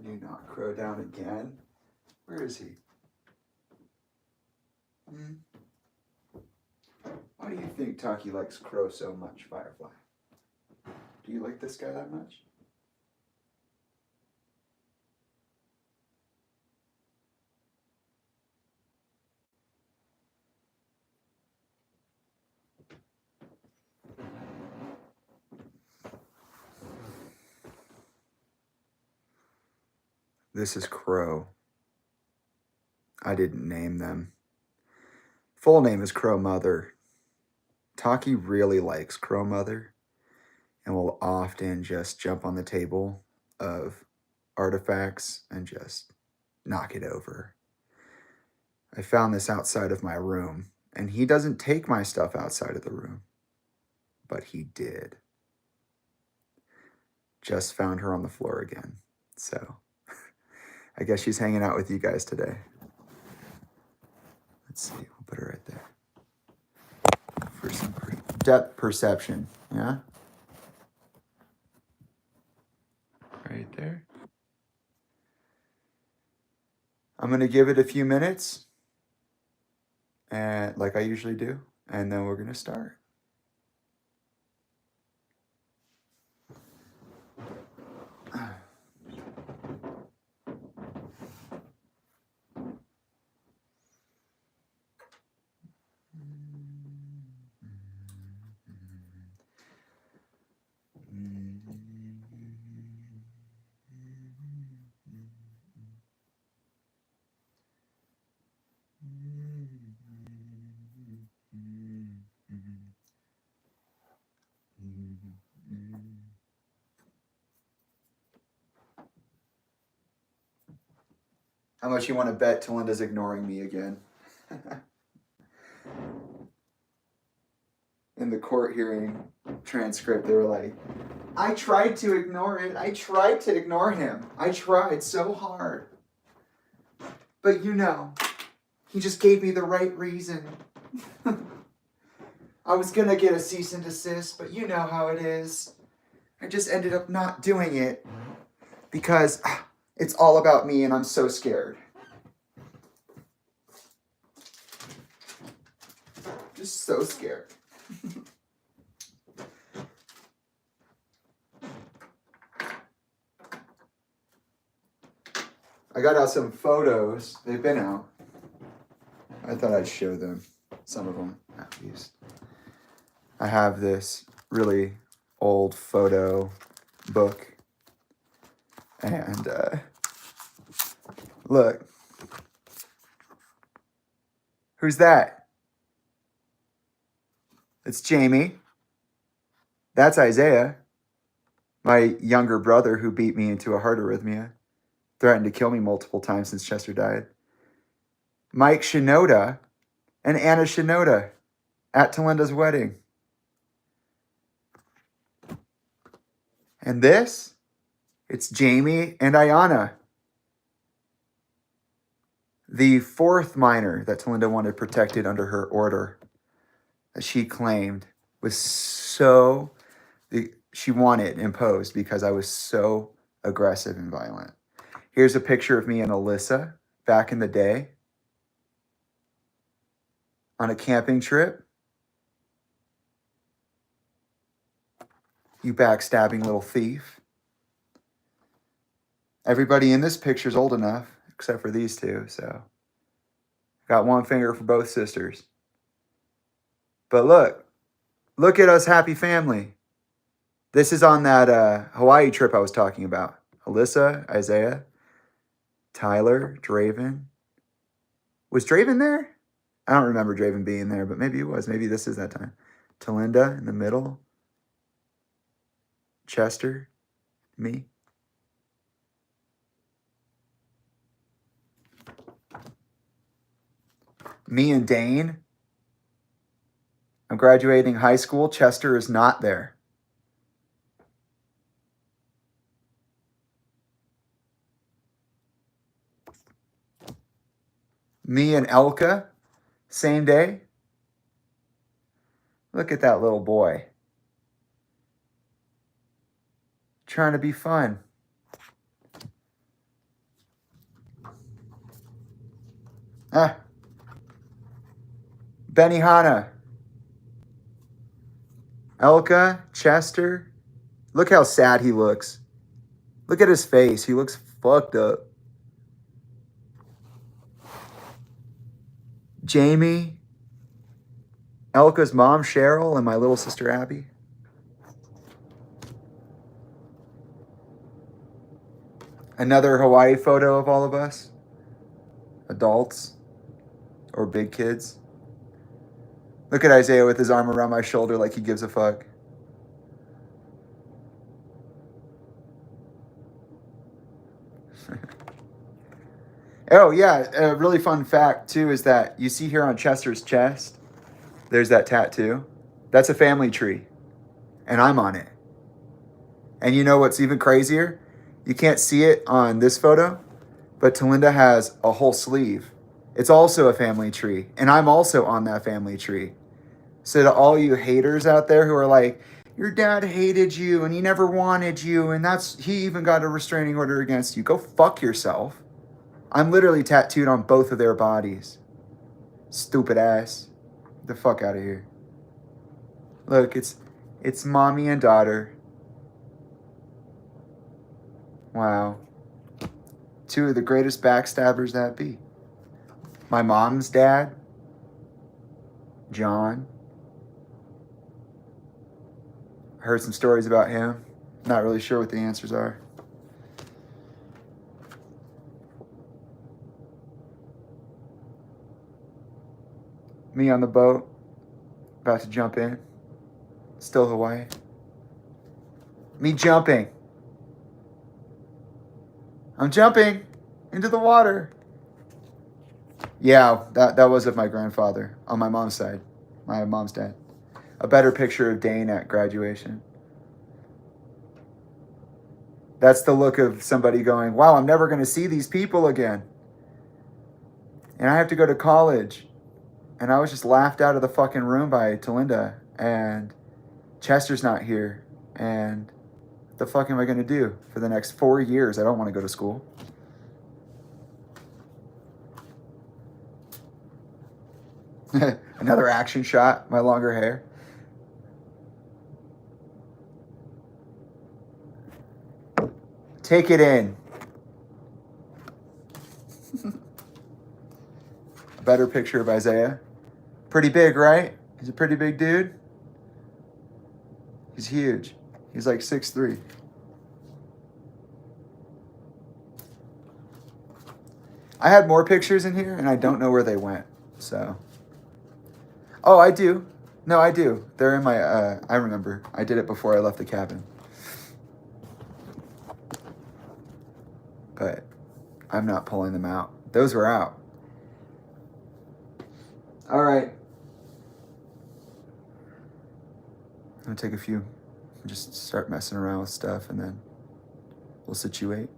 you knock Crow down again? Where is he? Why do you think Taki likes Crow so much, Firefly? Do you like this guy that much? This is Crow. I didn't name them. Full name is Crow Mother. Taki really likes Crow Mother and will often just jump on the table of artifacts and just knock it over. I found this outside of my room, and he doesn't take my stuff outside of the room, but he did. Just found her on the floor again, so I guess she's hanging out with you guys today. Let's see, we'll put her right there. For some depth perception, yeah? Right there. I'm going to give it a few minutes, and like I usually do, and then we're going to start. How much you want to bet Talinda's ignoring me again? In the court hearing transcript, they were like, I tried to ignore it. I tried to ignore him. I tried so hard. But you know, he just gave me the right reason. I was going to get a cease and desist, but you know how it is. I just ended up not doing it because it's all about me and I'm so scared. Just so scared. I got out some photos. They've been out. I thought I'd show them. Some of them, at least. I have this really old photo book. And look. Who's that? It's Jamie. That's Isaiah, my younger brother who beat me into a heart arrhythmia. Threatened to kill me multiple times since Chester died. Mike Shinoda and Anna Shinoda at Talinda's wedding. And this, it's Jamie and Ayana. The fourth minor that Talinda wanted protected under her order, that she claimed was so, she wanted imposed because I was so aggressive and violent. Here's a picture of me and Alyssa back in the day on a camping trip. You backstabbing little thief. Everybody in this picture is old enough, except for these two, so got one finger for both sisters. But look at us happy family. This is on that Hawaii trip I was talking about. Alyssa, Isaiah, Tyler, Draven. Was Draven there? I don't remember Draven being there, but maybe he was. Maybe this is that time. Talinda in the middle. Chester, me. Me and Dane. I'm graduating high school. Chester is not there. Me and Elka, same day. Look at that little boy. Trying to be fun. Ah, Benihana, Elka, Chester. Look how sad he looks. Look at his face. He looks fucked up. Jamie, Elka's mom, Cheryl, and my little sister, Abby. Another Hawaii photo of all of us. Adults or big kids. Look at Isaiah with his arm around my shoulder like he gives a fuck. Oh, yeah. A really fun fact, too, is that you see here on Chester's chest, there's that tattoo. That's a family tree. And I'm on it. And you know what's even crazier? You can't see it on this photo, but Talinda has a whole sleeve. It's also a family tree. And I'm also on that family tree. So to all you haters out there who are like, your dad hated you and he never wanted you and he even got a restraining order against you. Go fuck yourself. I'm literally tattooed on both of their bodies. Stupid ass. Get the fuck out of here. Look, it's mommy and daughter. Wow. Two of the greatest backstabbers that be. My mom's dad, John. I heard some stories about him. Not really sure what the answers are. Me on the boat, about to jump in. Still Hawaii. Me jumping. I'm jumping into the water. Yeah, that was of my grandfather on my mom's side. My mom's dad. A better picture of Dane at graduation. That's the look of somebody going, wow, I'm never going to see these people again. And I have to go to college. And I was just laughed out of the fucking room by Talinda. And Chester's not here. And what the fuck am I going to do for the next 4 years? I don't want to go to school. Another action shot, my longer hair. Take it in. A better picture of Isaiah. Pretty big, right? He's a pretty big dude. He's huge. He's like 6'3". I had more pictures in here, and I don't know where they went. So. Oh, I do. No, I do. They're in my, I remember. I did it before I left the cabin. But I'm not pulling them out. Those were out. All right. I'm going to take a few. Just start messing around with stuff, and then we'll situate.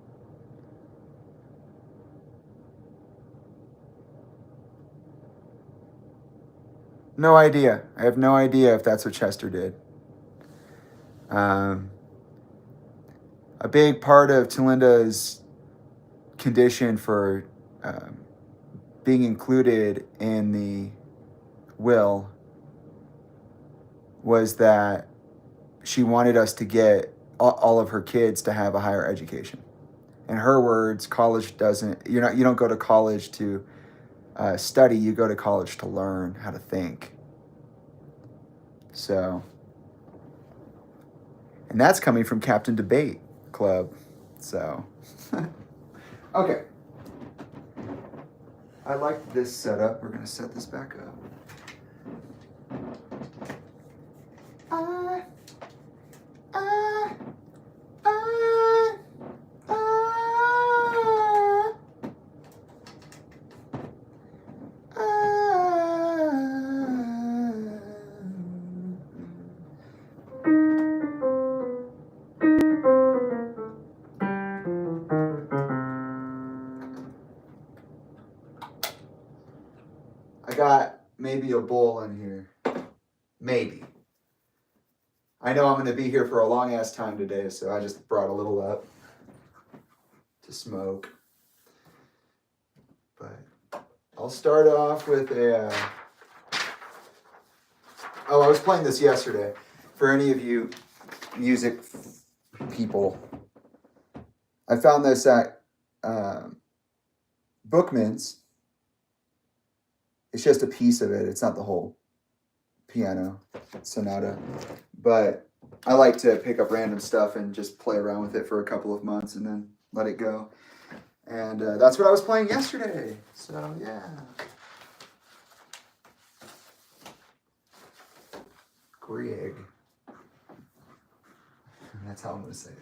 No idea. I have no idea if that's what Chester did. A big part of Talinda's condition for being included in the will was that she wanted us to get all of her kids to have a higher education. In her words, college doesn't, you don't go to college to study, you go to college to learn how to think. So, and that's coming from Captain Debate Club. So, okay. I like this setup. We're going to set this back up. I got maybe a bowl in here. Maybe. I know I'm going to be here for a long ass time today, so I just brought a little up to smoke. But I'll start off with a. I was playing this yesterday. For any of you music people, I found this at Bookman's. It's just a piece of it. It's not the whole piano sonata, but I like to pick up random stuff and just play around with it for a couple of months and then let it go. And that's what I was playing yesterday. So yeah. Greg. That's how I'm going to say it.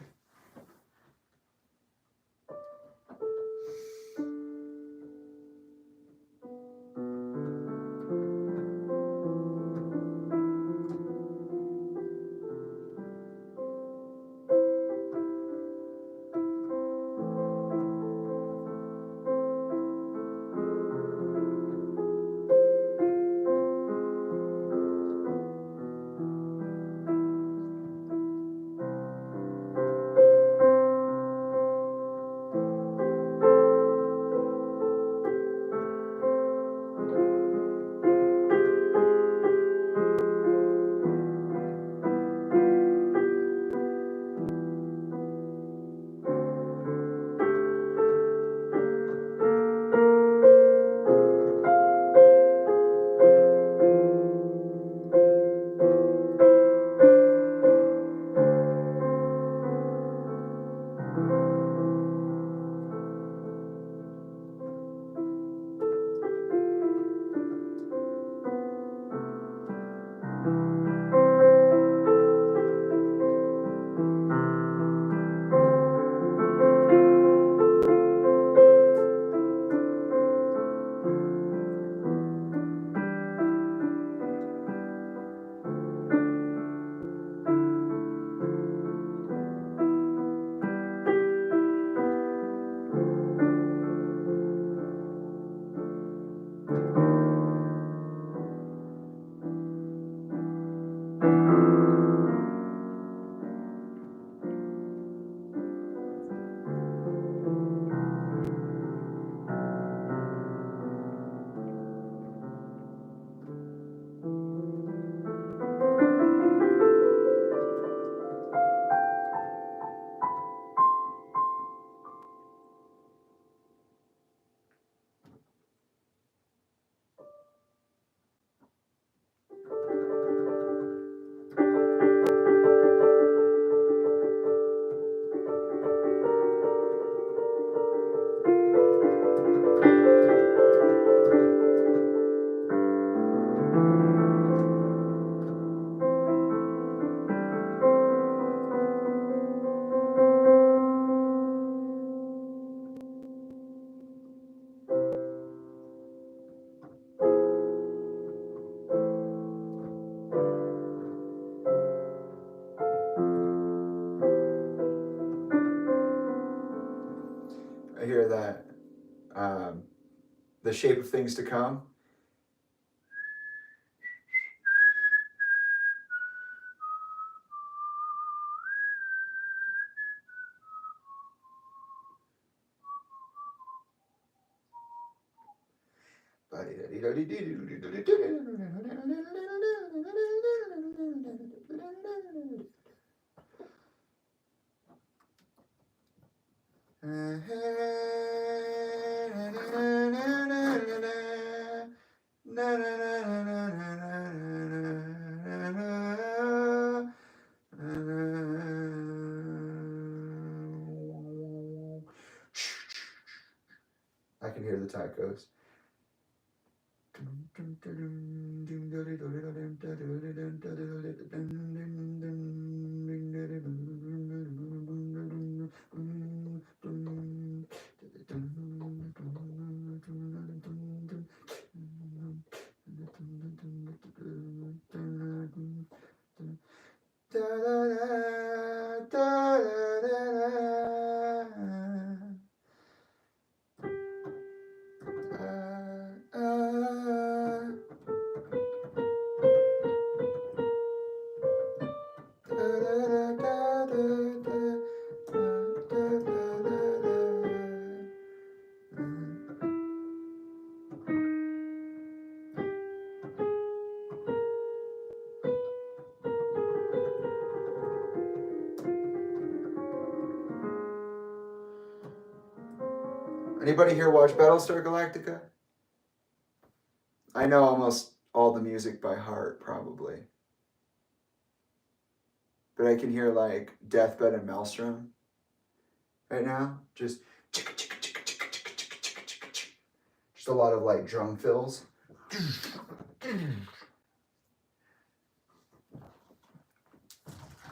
I hear that. The shape of things to come. I can hear the tacos. Anybody here watch Battlestar Galactica? I know almost all the music by heart, probably. But I can hear like Deathbed and Maelstrom right now. Just a lot of like drum fills.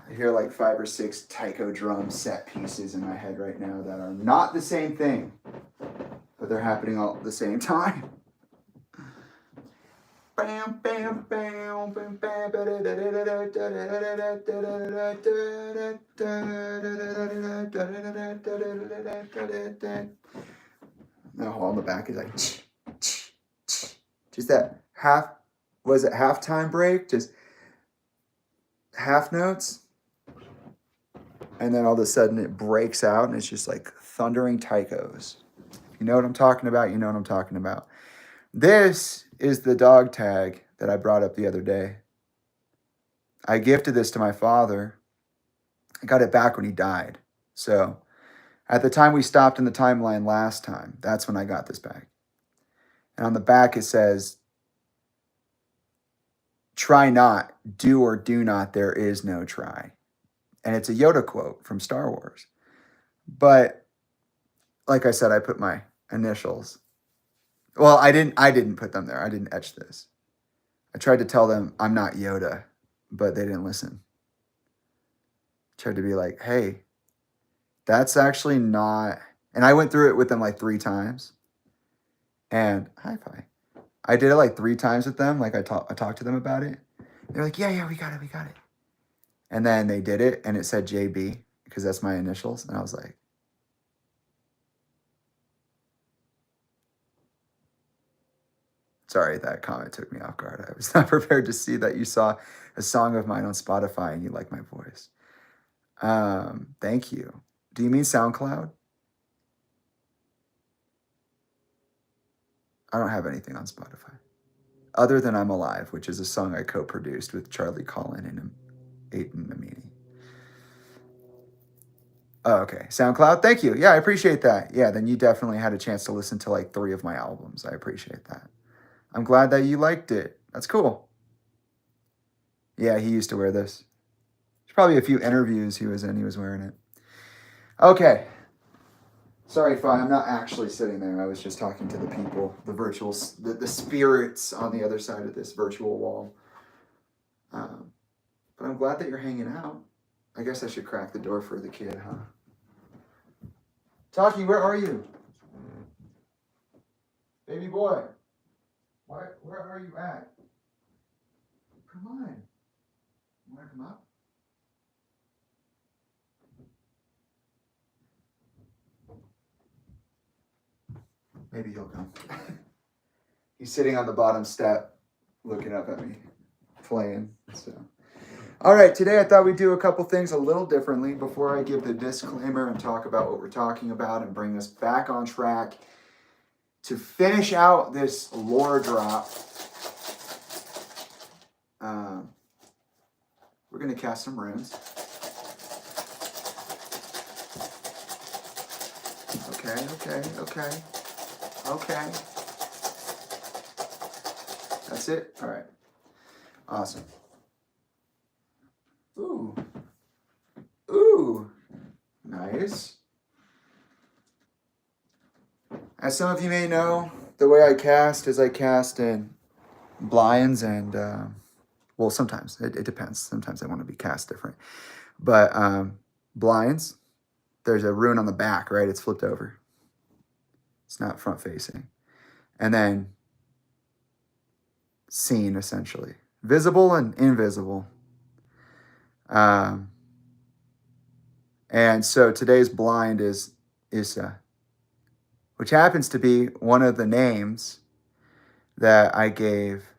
I hear like 5 or 6 taiko drum set pieces in my head right now that are not the same thing, but they're happening all at the same time. Bam, bam, bam, bam, bam, the hole in the back is like just that halftime break, just half notes, and then all of a sudden it breaks out and it's just like thundering taikos. You know what I'm talking about? You know what I'm talking about. This is the dog tag that I brought up the other day. I gifted this to my father. I got it back when he died. So at the time we stopped in the timeline last time, that's when I got this back. And on the back it says, try not, do or do not, there is no try. And it's a Yoda quote from Star Wars. But like I said, I put my initials. Well, I didn't put them there. I didn't etch this. I tried to tell them I'm not Yoda, but they didn't listen. I tried to be like, hey, that's actually not. And I went through it with them like 3 times. And hi-fi. I did it like 3 times with them. Like I talked to them about it. They're like, yeah, we got it. And then they did it and it said JB because that's my initials. And I was like, sorry, that comment took me off guard. I was not prepared to see that you saw a song of mine on Spotify and you like my voice. Thank you. Do you mean SoundCloud? I don't have anything on Spotify. Other than I'm Alive, which is a song I co-produced with Charlie Collin and Aiden Amini. Oh, okay. SoundCloud, thank you. Yeah, I appreciate that. Yeah, then you definitely had a chance to listen to like 3 of my albums. I appreciate that. I'm glad that you liked it. That's cool. Yeah, he used to wear this. There's probably a few interviews he was in. He was wearing it. Okay. Sorry, Fi, I'm not actually sitting there. I was just talking to the people, the virtual, the spirits on the other side of this virtual wall. But I'm glad that you're hanging out. I guess I should crack the door for the kid, huh? Taki, where are you? Baby boy. Where are you at? Come on. You want to come up? Maybe he'll come. He's sitting on the bottom step, looking up at me, playing. So, all right, today I thought we'd do a couple things a little differently before I give the disclaimer and talk about what we're talking about and bring us back on track to finish out this lore drop. We're going to cast some runes. Okay. That's it? All right. Awesome. Ooh. Nice. As some of you may know, the way I cast is I cast in blinds and, well, sometimes. It depends. Sometimes I want to be cast different. But blinds, there's a rune on the back, right? It's flipped over. It's not front facing. And then seen, essentially. Visible and invisible. And so today's blind is Issa, which happens to be one of the names that I gave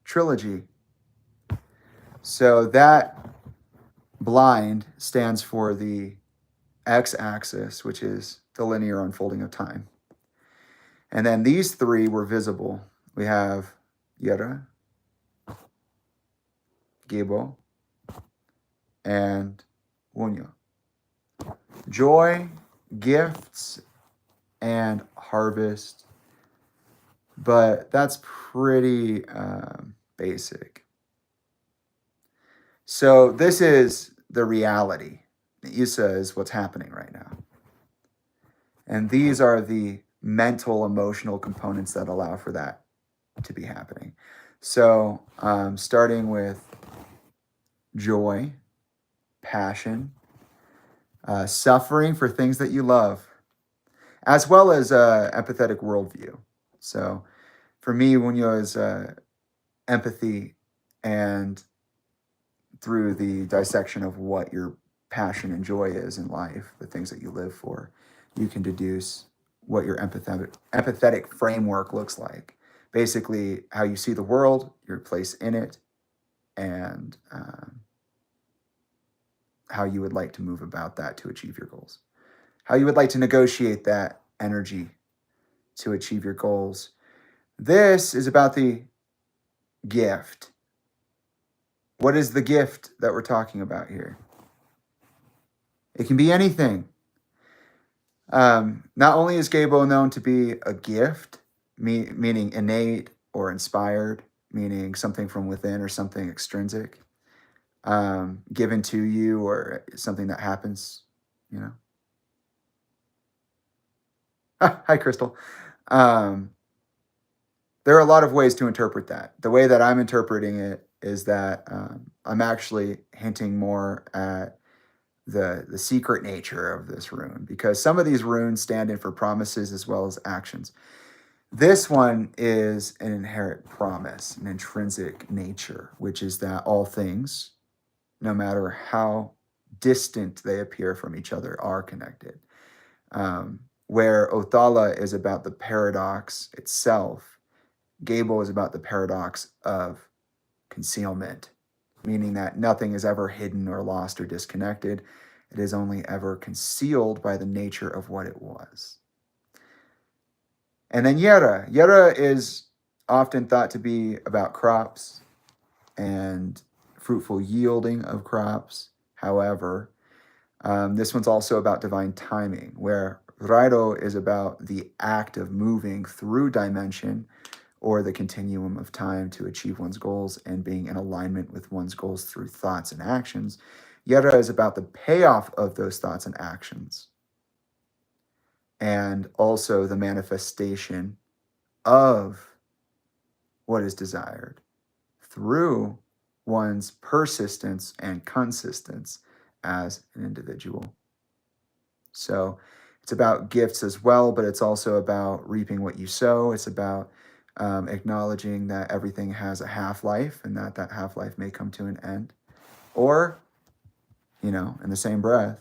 Trilogy. So that blind stands for the x-axis, which is the linear unfolding of time. And then these 3 were visible. We have Yera, Gebo, and Wunyo. Joy, gifts, and harvest. But that's pretty basic. So this is the reality. Isa is what's happening right now. And these are the mental, emotional components that allow for that to be happening. So starting with joy, passion, suffering for things that you love, as well as empathetic worldview. So for me, when you was empathy, and through the dissection of what your passion and joy is in life, the things that you live for, you can deduce what your empathetic framework looks like. Basically, how you see the world, your place in it, and how you would like to move about that to achieve your goals. How you would like to negotiate that energy to achieve your goals. This is about the gift. What is the gift that we're talking about here? It can be anything. Not only is Gabo known to be a gift, meaning innate or inspired, meaning something from within or something extrinsic, given to you or something that happens, you know. Hi, Crystal. There are a lot of ways to interpret that. The way that I'm interpreting it is that I'm actually hinting more at the secret nature of this rune, because some of these runes stand in for promises as well as actions. This one is an inherent promise, an intrinsic nature, which is that all things, no matter how distant they appear from each other, are connected. Where Othala is about the paradox itself, Gable is about the paradox of concealment, meaning that nothing is ever hidden or lost or disconnected. It is only ever concealed by the nature of what it was. And then Yera. Yera is often thought to be about crops and fruitful yielding of crops. However, this one's also about divine timing, where Rairo is about the act of moving through dimension or the continuum of time to achieve one's goals and being in alignment with one's goals through thoughts and actions. Yera is about the payoff of those thoughts and actions, and also the manifestation of what is desired through one's persistence and consistence as an individual. So it's about gifts as well, but it's also about reaping what you sow. It's about acknowledging that everything has a half-life and that half-life may come to an end. Or, in the same breath,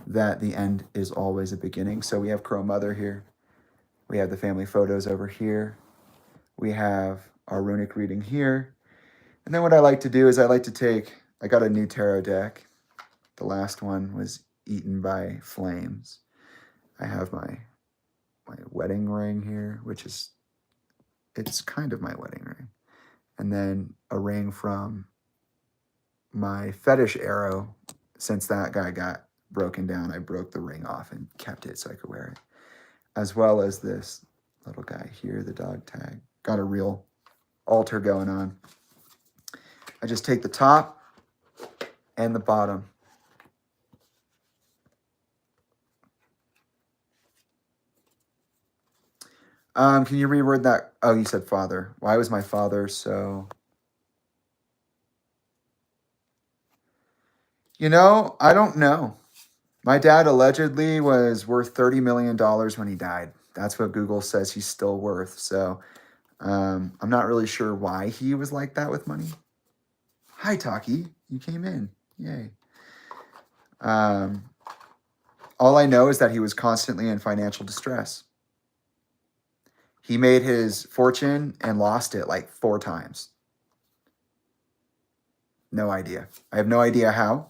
that the end is always a beginning. So we have Crow Mother here. We have the family photos over here. We have our runic reading here. And then what I like to do is I got a new tarot deck. The last one was eaten by flames. I have my wedding ring here, it's kind of my wedding ring. And then a ring from my fetish arrow. Since that guy got broken down, I broke the ring off and kept it so I could wear it. As well as this little guy here, the dog tag. Got a real altar going on. I just take the top and the bottom. Can you reword that? Oh, you said father. Why was my father so... I don't know. My dad allegedly was worth $30 million when he died. That's what Google says he's still worth. So I'm not really sure why he was like that with money. Hi, Taki. You came in. Yay. All I know is that he was constantly in financial distress. He made his fortune and lost it like 4 times. No idea. I have no idea how.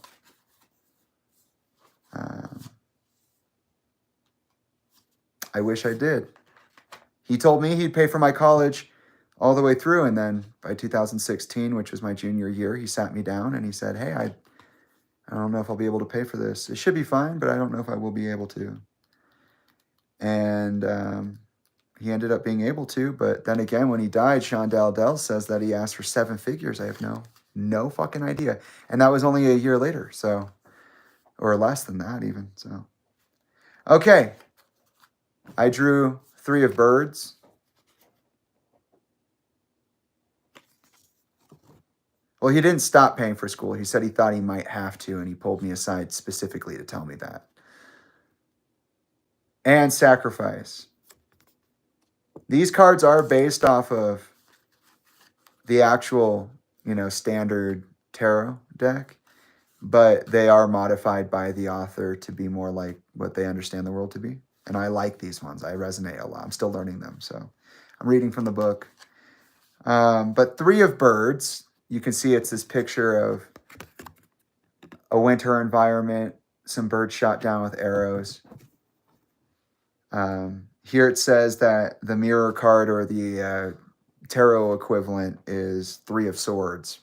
I wish I did. He told me he'd pay for my college all the way through, and then by 2016, which was my junior year, he sat me down and he said, hey, I don't know if I'll be able to pay for this. It should be fine, but I don't know if I will be able to. And he ended up being able to. But then again, when he died, Sean Dell says that he asked for 7 figures. I have no fucking idea. And that was only a year later. So, or less than that even. So, okay. I drew 3 of birds. Well, he didn't stop paying for school. He said he thought he might have to, and he pulled me aside specifically to tell me that. And sacrifice. These cards are based off of the actual, standard tarot deck, but they are modified by the author to be more like what they understand the world to be. And I like these ones. I resonate a lot. I'm still learning them. So I'm reading from the book. But 3 of birds, you can see it's this picture of a winter environment, some birds shot down with arrows. Here it says that the mirror card or the tarot equivalent is 3 of swords.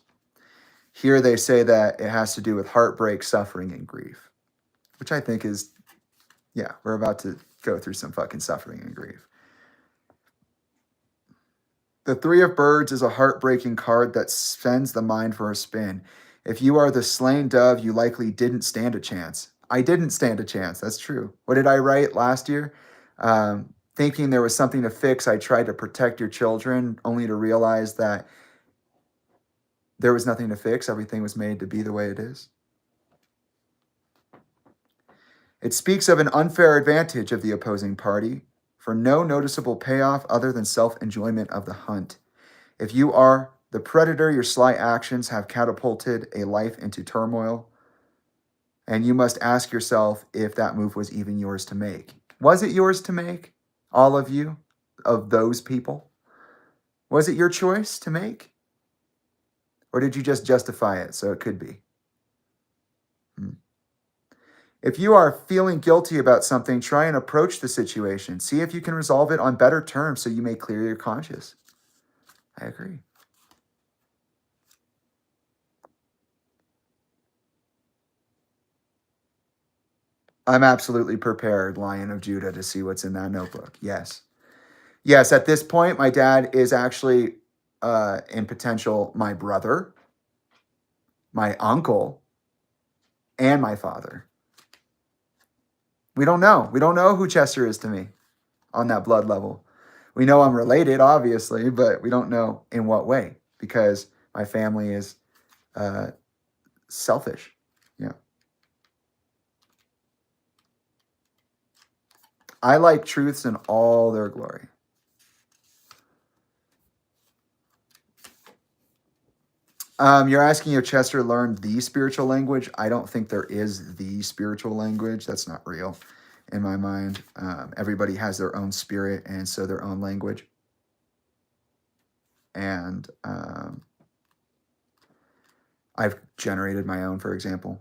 Here they say that it has to do with heartbreak, suffering, and grief, which I think is, yeah, we're about to go through some fucking suffering and grief. The 3 of birds is a heartbreaking card that sends the mind for a spin. If you are the slain dove, you likely didn't stand a chance. I didn't stand a chance. That's true. What did I write last year? Thinking there was something to fix, I tried to protect your children, only to realize that there was nothing to fix. Everything was made to be the way it is. It speaks of an unfair advantage of the opposing party for no noticeable payoff other than self-enjoyment of the hunt. If you are the predator, your sly actions have catapulted a life into turmoil, and you must ask yourself if that move was even yours to make. Was it yours to make? All of you, of those people? Was it your choice to make? Or did you just justify it so it could be? If you are feeling guilty about something, try and approach the situation. See if you can resolve it on better terms so you may clear your conscience. I agree. I'm absolutely prepared, Lion of Judah, to see what's in that notebook. Yes. Yes, at this point, my dad is actually in potential my brother, my uncle, and my father. We don't know. We don't know who Chester is to me on that blood level. We know I'm related, obviously, but we don't know in what way because my family is selfish. Yeah. I like truths in all their glory. You're asking if Chester learned the spiritual language. I don't think there is the spiritual language. That's not real in my mind. Everybody has their own spirit and so their own language. And I've generated my own, for example.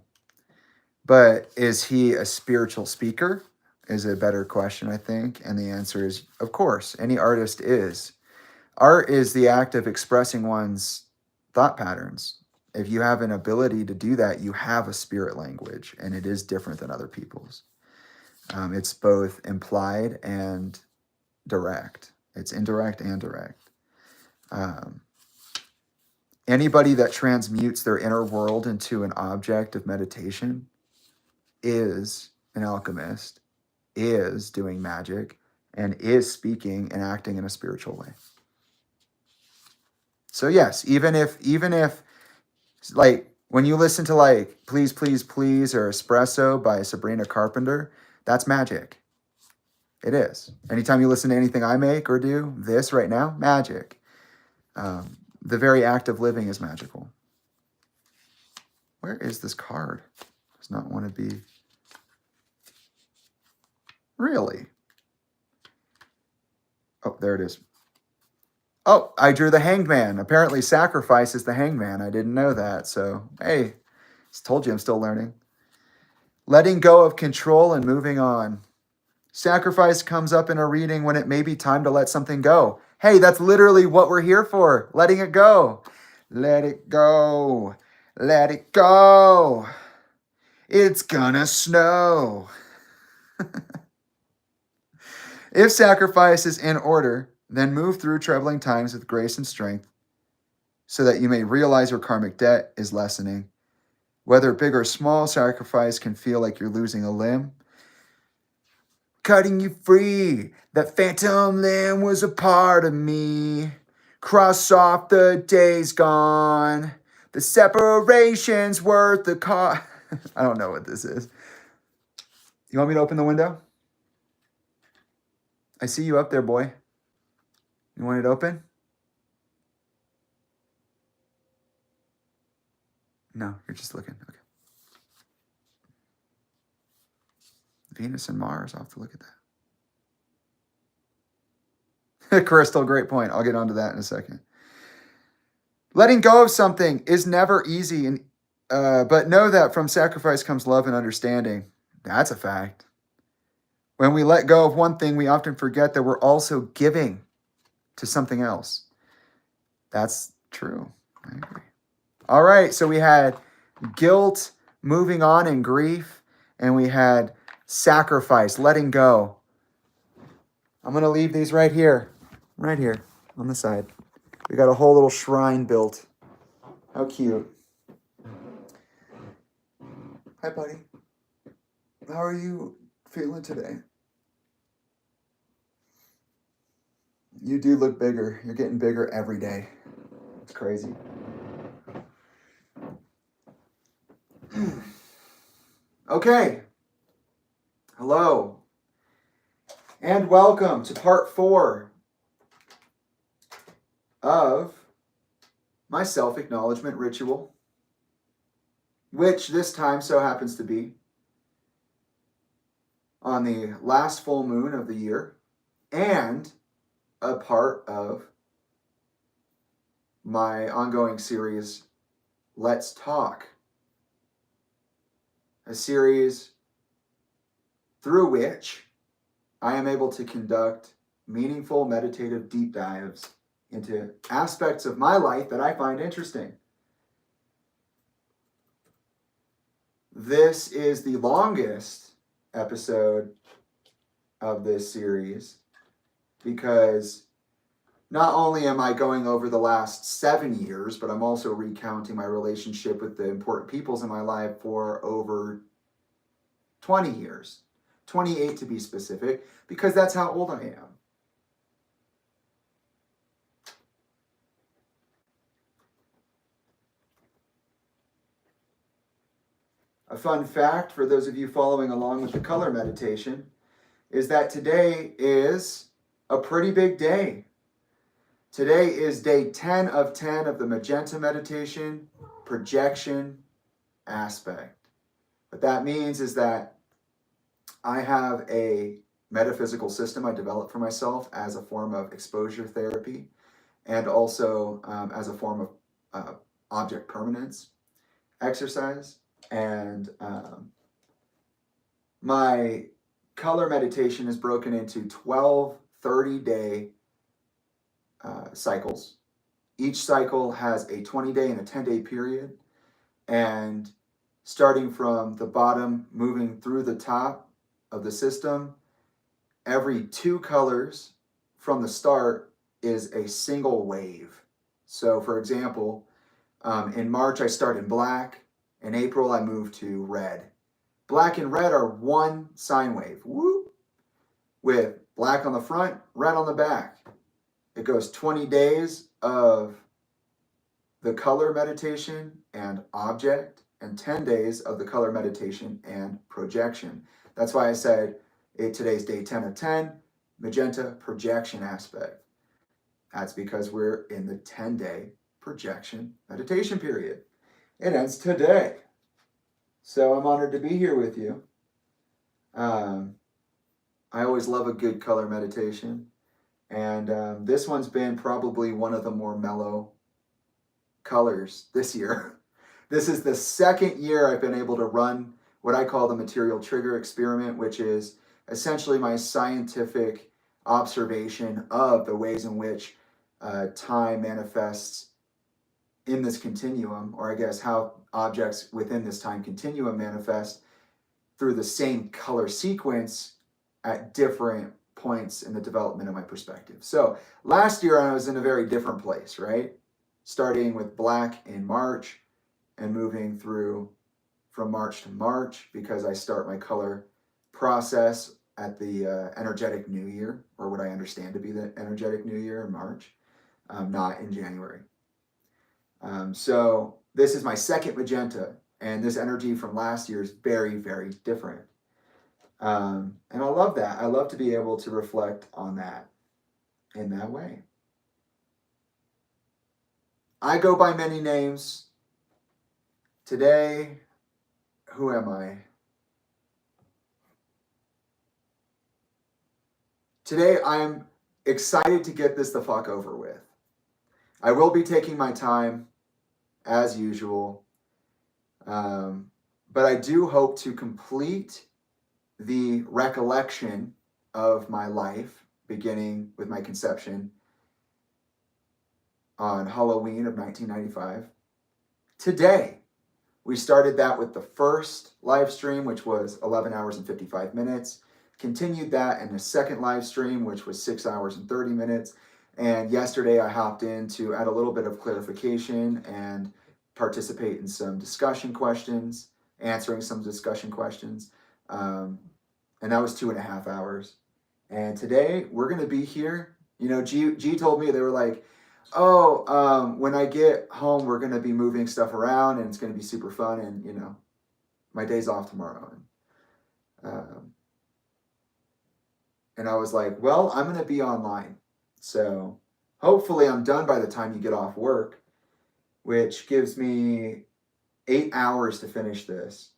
But is he a spiritual speaker? Is a better question, I think. And the answer is, of course, any artist is. Art is the act of expressing one's thought patterns. If you have an ability to do that, you have a spirit language, and it is different than other people's. It's both implied and direct. It's indirect and direct. Anybody that transmutes their inner world into an object of meditation is an alchemist, is doing magic, and is speaking and acting in a spiritual way. So yes, even if like when you listen to like Please, Please, Please or Espresso by Sabrina Carpenter, that's magic. It is. Anytime you listen to anything I make or do, this right now, magic. The very act of living is magical. Where is this card? Does not want to be. Really? Oh, there it is. Oh, I drew the Hanged Man. Apparently sacrifice is the Hanged Man. I didn't know that. So, hey, just told you I'm still learning. Letting go of control and moving on. Sacrifice comes up in a reading when it may be time to let something go. Hey, that's literally what we're here for. Letting it go. Let it go. Let it go. It's gonna snow. If sacrifice is in order, then move through troubling times with grace and strength so that you may realize your karmic debt is lessening. Whether big or small, sacrifice can feel like you're losing a limb. Cutting you free, that phantom limb was a part of me. Cross off the days gone. The separation's worth the cost. I don't know what this is. You want me to open the window? I see you up there, boy. You want it open? No, you're just looking. Okay. Venus and Mars, I'll have to look at that. Crystal, great point. I'll get onto that in a second. Letting go of something is never easy, but know that from sacrifice comes love and understanding. That's a fact. When we let go of one thing, we often forget that we're also giving to something else. That's true. I agree. All right, so we had guilt, moving on, and grief, and we had sacrifice, letting go. I'm going to leave these right here on the side. We got a whole little shrine built. How cute. Hi, buddy. How are you feeling today? You do look bigger. You're getting bigger every day. It's crazy. Okay. Hello. And welcome to part 4 of my self-acknowledgement ritual, which this time so happens to be on the last full moon of the year and a part of my ongoing series, Let's Talk, a series through which I am able to conduct meaningful meditative deep dives into aspects of my life that I find interesting. This is the longest episode of this series because not only am I going over the last 7 years, but I'm also recounting my relationship with the important peoples in my life for over 20 years. 28 to be specific, because that's how old I am. A fun fact for those of you following along with the color meditation is that today is a pretty big day. Today is day 10 of 10 of the magenta meditation projection aspect. What that means is that I have a metaphysical system I developed for myself as a form of exposure therapy and also as a form of object permanence exercise. And my color meditation is broken into 12 30-day cycles. Each cycle has a 20-day and a 10-day period. And starting from the bottom, moving through the top of the system, every 2 colors from the start is a single wave. So for example, in March I start in black. In April I move to red. Black and red are one sine wave. Woo! With black on the front, red on the back. It goes 20 days of the color meditation and object, and 10 days of the color meditation and projection. That's why I said today's day 10 of 10, magenta projection aspect. That's because we're in the 10-day projection meditation period. It ends today. So I'm honored to be here with you. I always love a good color meditation. And this one's been probably one of the more mellow colors this year. This is the second year I've been able to run what I call the material trigger experiment, which is essentially my scientific observation of the ways in which time manifests in this continuum, or I guess how objects within this time continuum manifest through the same color sequence at different points in the development of my perspective. So last year I was in a very different place, right? Starting with black in March and moving through from March to March, because I start my color process at the energetic new year, or what I understand to be the energetic new year in March, not in January. So this is my second magenta, and this energy from last year is very, very different. And I love that. I love to be able to reflect on that in that way. I go by many names. Today, who am I? Today, I'm excited to get this the fuck over with. I will be taking my time, as usual, but I do hope to complete the recollection of my life, beginning with my conception on Halloween of 1995. Today, we started that with the first live stream, which was 11 hours and 55 minutes. Continued that in the second live stream, which was 6 hours and 30 minutes. And yesterday I hopped in to add a little bit of clarification and participate in some discussion questions, answering some discussion questions. And that was 2.5 hours. And today we're going to be here. You know, G told me, they were like, oh, when I get home, we're going to be moving stuff around and it's going to be super fun. And, you know, my day's off tomorrow. And I was like, well, I'm going to be online. So hopefully I'm done by the time you get off work, which gives me 8 hours to finish this.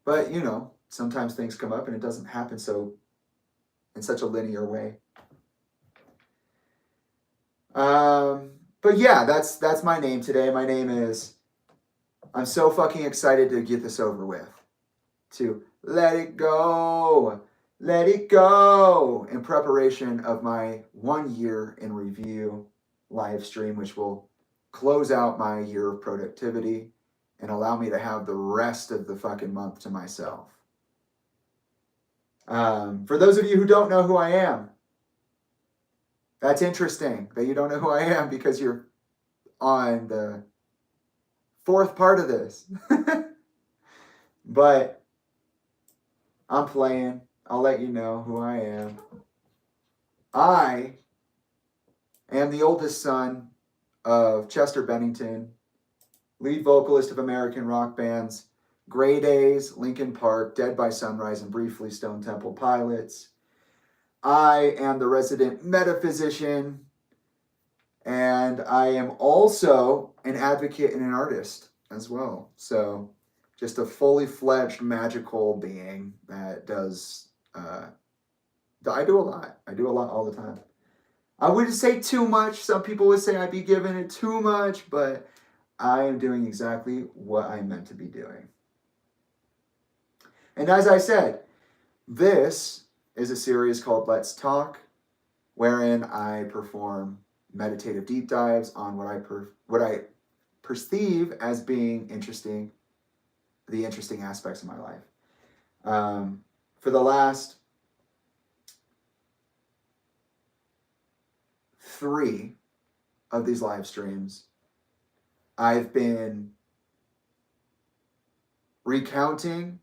But, you know, sometimes things come up and it doesn't happen in such a linear way. But yeah, that's my name today. My name is, I'm so fucking excited to get this over with. To let it go, in preparation of my 1 year in review live stream, which will close out my year of productivity and allow me to have the rest of the fucking month to myself. For those of you who don't know who I am, that's interesting that you don't know who I am, because you're on the fourth part of this. But I'm playing. I'll let you know who I am. I am the oldest son of Chester Bennington, lead vocalist of American rock bands Grey Days, Linkin Park, Dead by Sunrise, and briefly Stone Temple Pilots. I am the resident metaphysician, and I am also an advocate and an artist as well. So just a fully fledged magical being that does, I do a lot. I do a lot all the time. I wouldn't say too much. Some people would say I'd be giving it too much, but I am doing exactly what I'm meant to be doing. And as I said, this is a series called Let's Talk, wherein I perform meditative deep dives on what I perceive as being interesting, the interesting aspects of my life. For the last 3 of these live streams, I've been recounting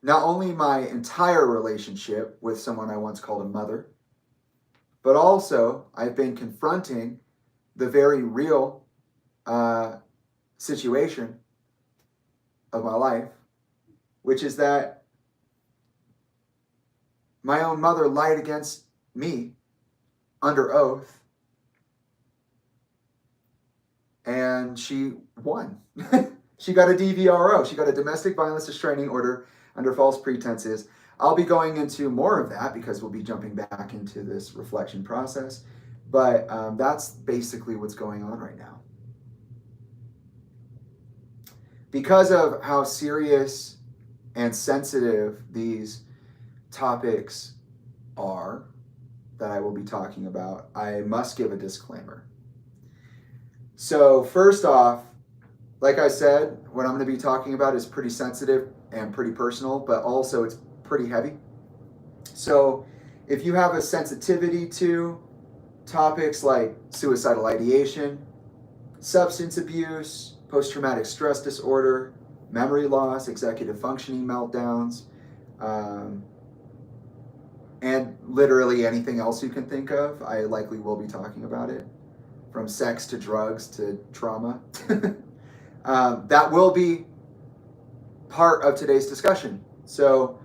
not only my entire relationship with someone I once called a mother, but also I've been confronting the very real situation of my life, which is that my own mother lied against me under oath, and she won. She got a DVRO. She got a domestic violence restraining order under false pretenses. I'll be going into more of that because we'll be jumping back into this reflection process. But that's basically what's going on right now. Because of how serious and sensitive these topics are that I will be talking about, I must give a disclaimer. So first off, like I said, what I'm going to be talking about is pretty sensitive and pretty personal, but also it's pretty heavy. So If you have a sensitivity to topics like suicidal ideation, substance abuse, post-traumatic stress disorder, memory loss, executive functioning meltdowns, and literally anything else you can think of, I likely will be talking about it, from sex to drugs to trauma. That will be part of today's discussion. So,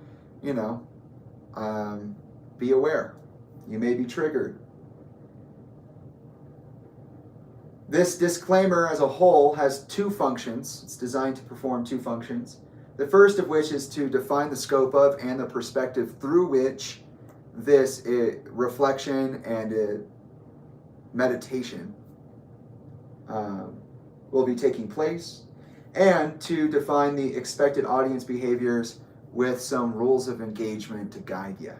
be aware. You may be triggered. This disclaimer as a whole has two functions. It's designed to perform two functions. The first of which is to define the scope of and the perspective through which this reflection and meditation will be taking place, and to define the expected audience behaviors with some rules of engagement to guide you.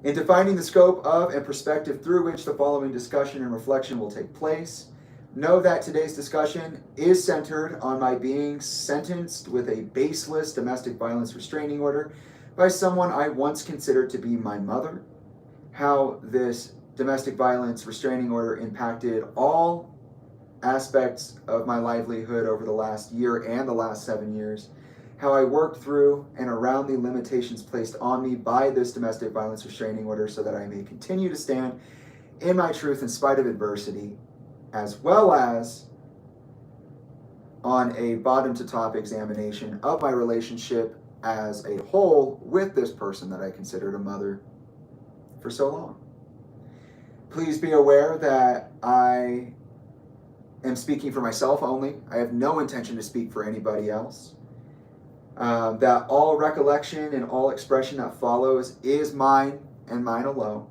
In defining the scope of and perspective through which the following discussion and reflection will take place, know that today's discussion is centered on my being sentenced with a baseless domestic violence restraining order by someone I once considered to be my mother, how this domestic violence restraining order impacted all aspects of my livelihood over the last year and the last 7 years, how I worked through and around the limitations placed on me by this domestic violence restraining order so that I may continue to stand in my truth in spite of adversity, as well as on a bottom to top examination of my relationship as a whole with this person that I considered a mother for so long. Please be aware that I am speaking for myself only. I have no intention to speak for anybody else. That all recollection and all expression that follows is mine and mine alone.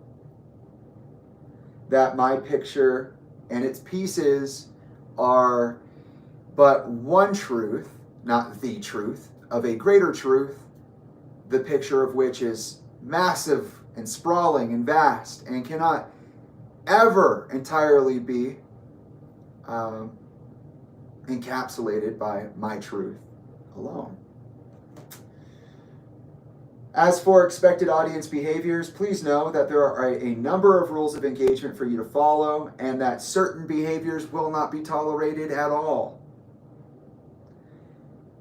That my picture and its pieces are but one truth, not the truth, of a greater truth, the picture of which is massive and sprawling and vast and cannot ever entirely be encapsulated by my truth alone. As for expected audience behaviors, please know that there are a number of rules of engagement for you to follow, and that certain behaviors will not be tolerated at all.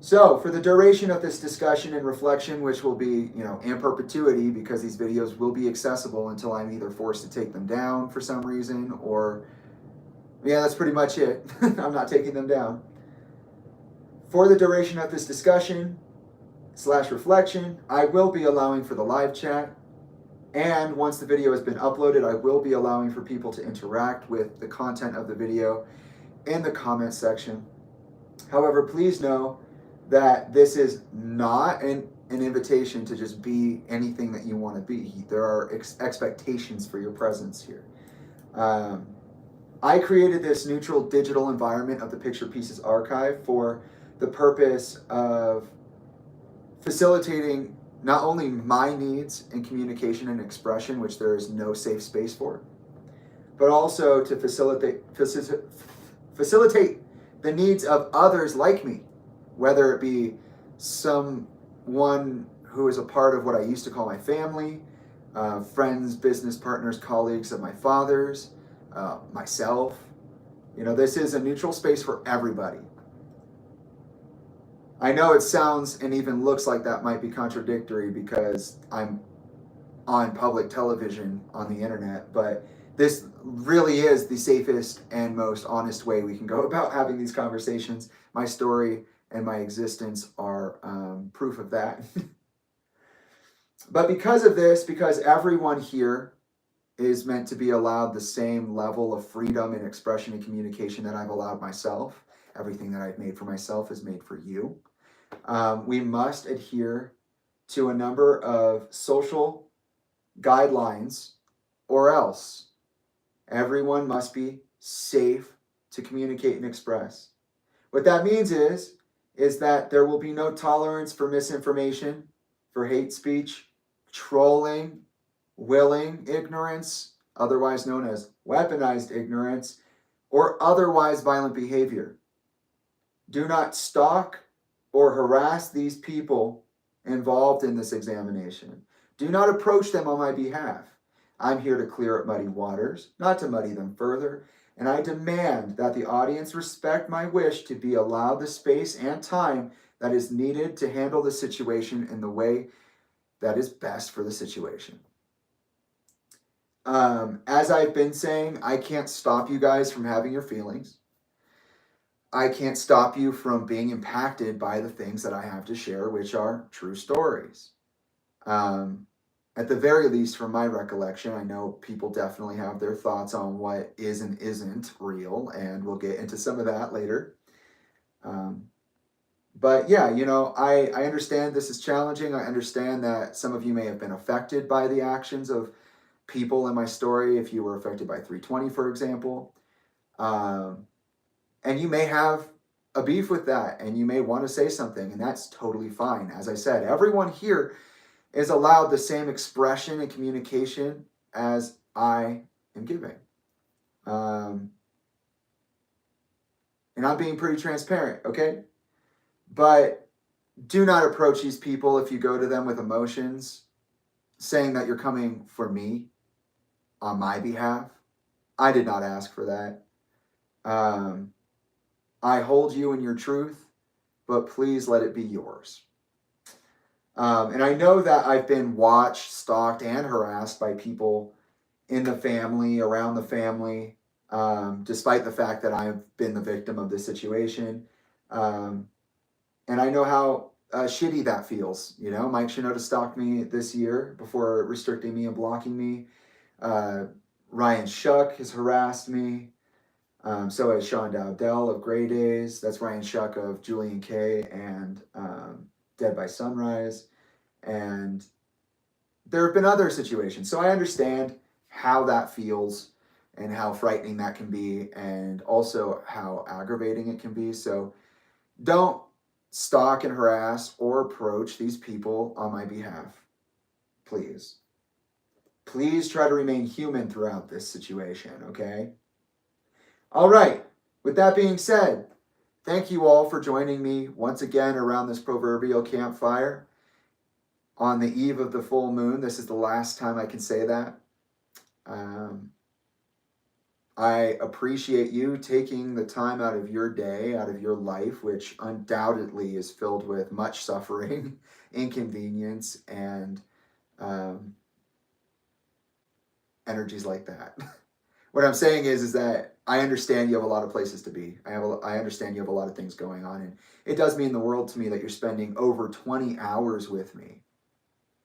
So, for the duration of this discussion and reflection, which will be, in perpetuity, because these videos will be accessible until I'm either forced to take them down for some reason, or, that's pretty much it. I'm not taking them down. For the duration of this discussion / reflection, I will be allowing for the live chat, and once the video has been uploaded, I will be allowing for people to interact with the content of the video in the comment section. However, please know that this is not an invitation to just be anything that you want to be. There are expectations for your presence here. I created this neutral digital environment of the Picture Pieces archive for the purpose of facilitating not only my needs in communication and expression, which there is no safe space for, but also to facilitate the needs of others like me, whether it be someone who is a part of what I used to call my family, friends, business partners, colleagues of my father's, myself. This is a neutral space for everybody. I know it sounds and even looks like that might be contradictory because I'm on public television on the internet, but this really is the safest and most honest way we can go about having these conversations. My story and my existence are proof of that. But because of this, because everyone here is meant to be allowed the same level of freedom and expression and communication that I've allowed myself, everything that I've made for myself is made for you. We must adhere to a number of social guidelines, or else everyone must be safe to communicate and express. What that means is that there will be no tolerance for misinformation, for hate speech, trolling, willing ignorance, otherwise known as weaponized ignorance, or otherwise violent behavior. Do not stalk or harass these people involved in this examination. Do not approach them on my behalf. I'm here to clear up muddy waters, not to muddy them further, and I demand that the audience respect my wish to be allowed the space and time that is needed to handle the situation in the way that is best for the situation. As I've been saying, I can't stop you guys from having your feelings. I can't stop you from being impacted by the things that I have to share, which are true stories. At the very least, from my recollection, I know people definitely have their thoughts on what is and isn't real, and we'll get into some of that later. But yeah, I understand this is challenging. I understand that some of you may have been affected by the actions of people in my story, if you were affected by 320, for example. And you may have a beef with that, and you may want to say something, and that's totally fine. As I said, everyone here is allowed the same expression and communication as I am giving. And I'm being pretty transparent, okay? But do not approach these people if you go to them with emotions, saying that you're coming for me on my behalf. I did not ask for that. I hold you in your truth, but please let it be yours. And I know that I've been watched, stalked, and harassed by people in the family, around the family, despite the fact that I've been the victim of this situation. And I know how shitty that feels. Mike Shinoda stalked me this year before restricting me and blocking me. Ryan Shuck has harassed me. So has Sean Dowdell of Grey Days. That's Ryan Shuck of Julian K. and Dead by Sunrise. And there have been other situations. So I understand how that feels and how frightening that can be, and also how aggravating it can be. So don't stalk and harass or approach these people on my behalf. Please. Please try to remain human throughout this situation, okay? All right. With that being said, thank you all for joining me once again around this proverbial campfire on the eve of the full moon. This is the last time I can say that. I appreciate you taking the time out of your day, out of your life, which undoubtedly is filled with much suffering, inconvenience, and energies like that. What I'm saying is that I understand you have a lot of places to be. I understand you have a lot of things going on, and it does mean the world to me that you're spending over 20 hours with me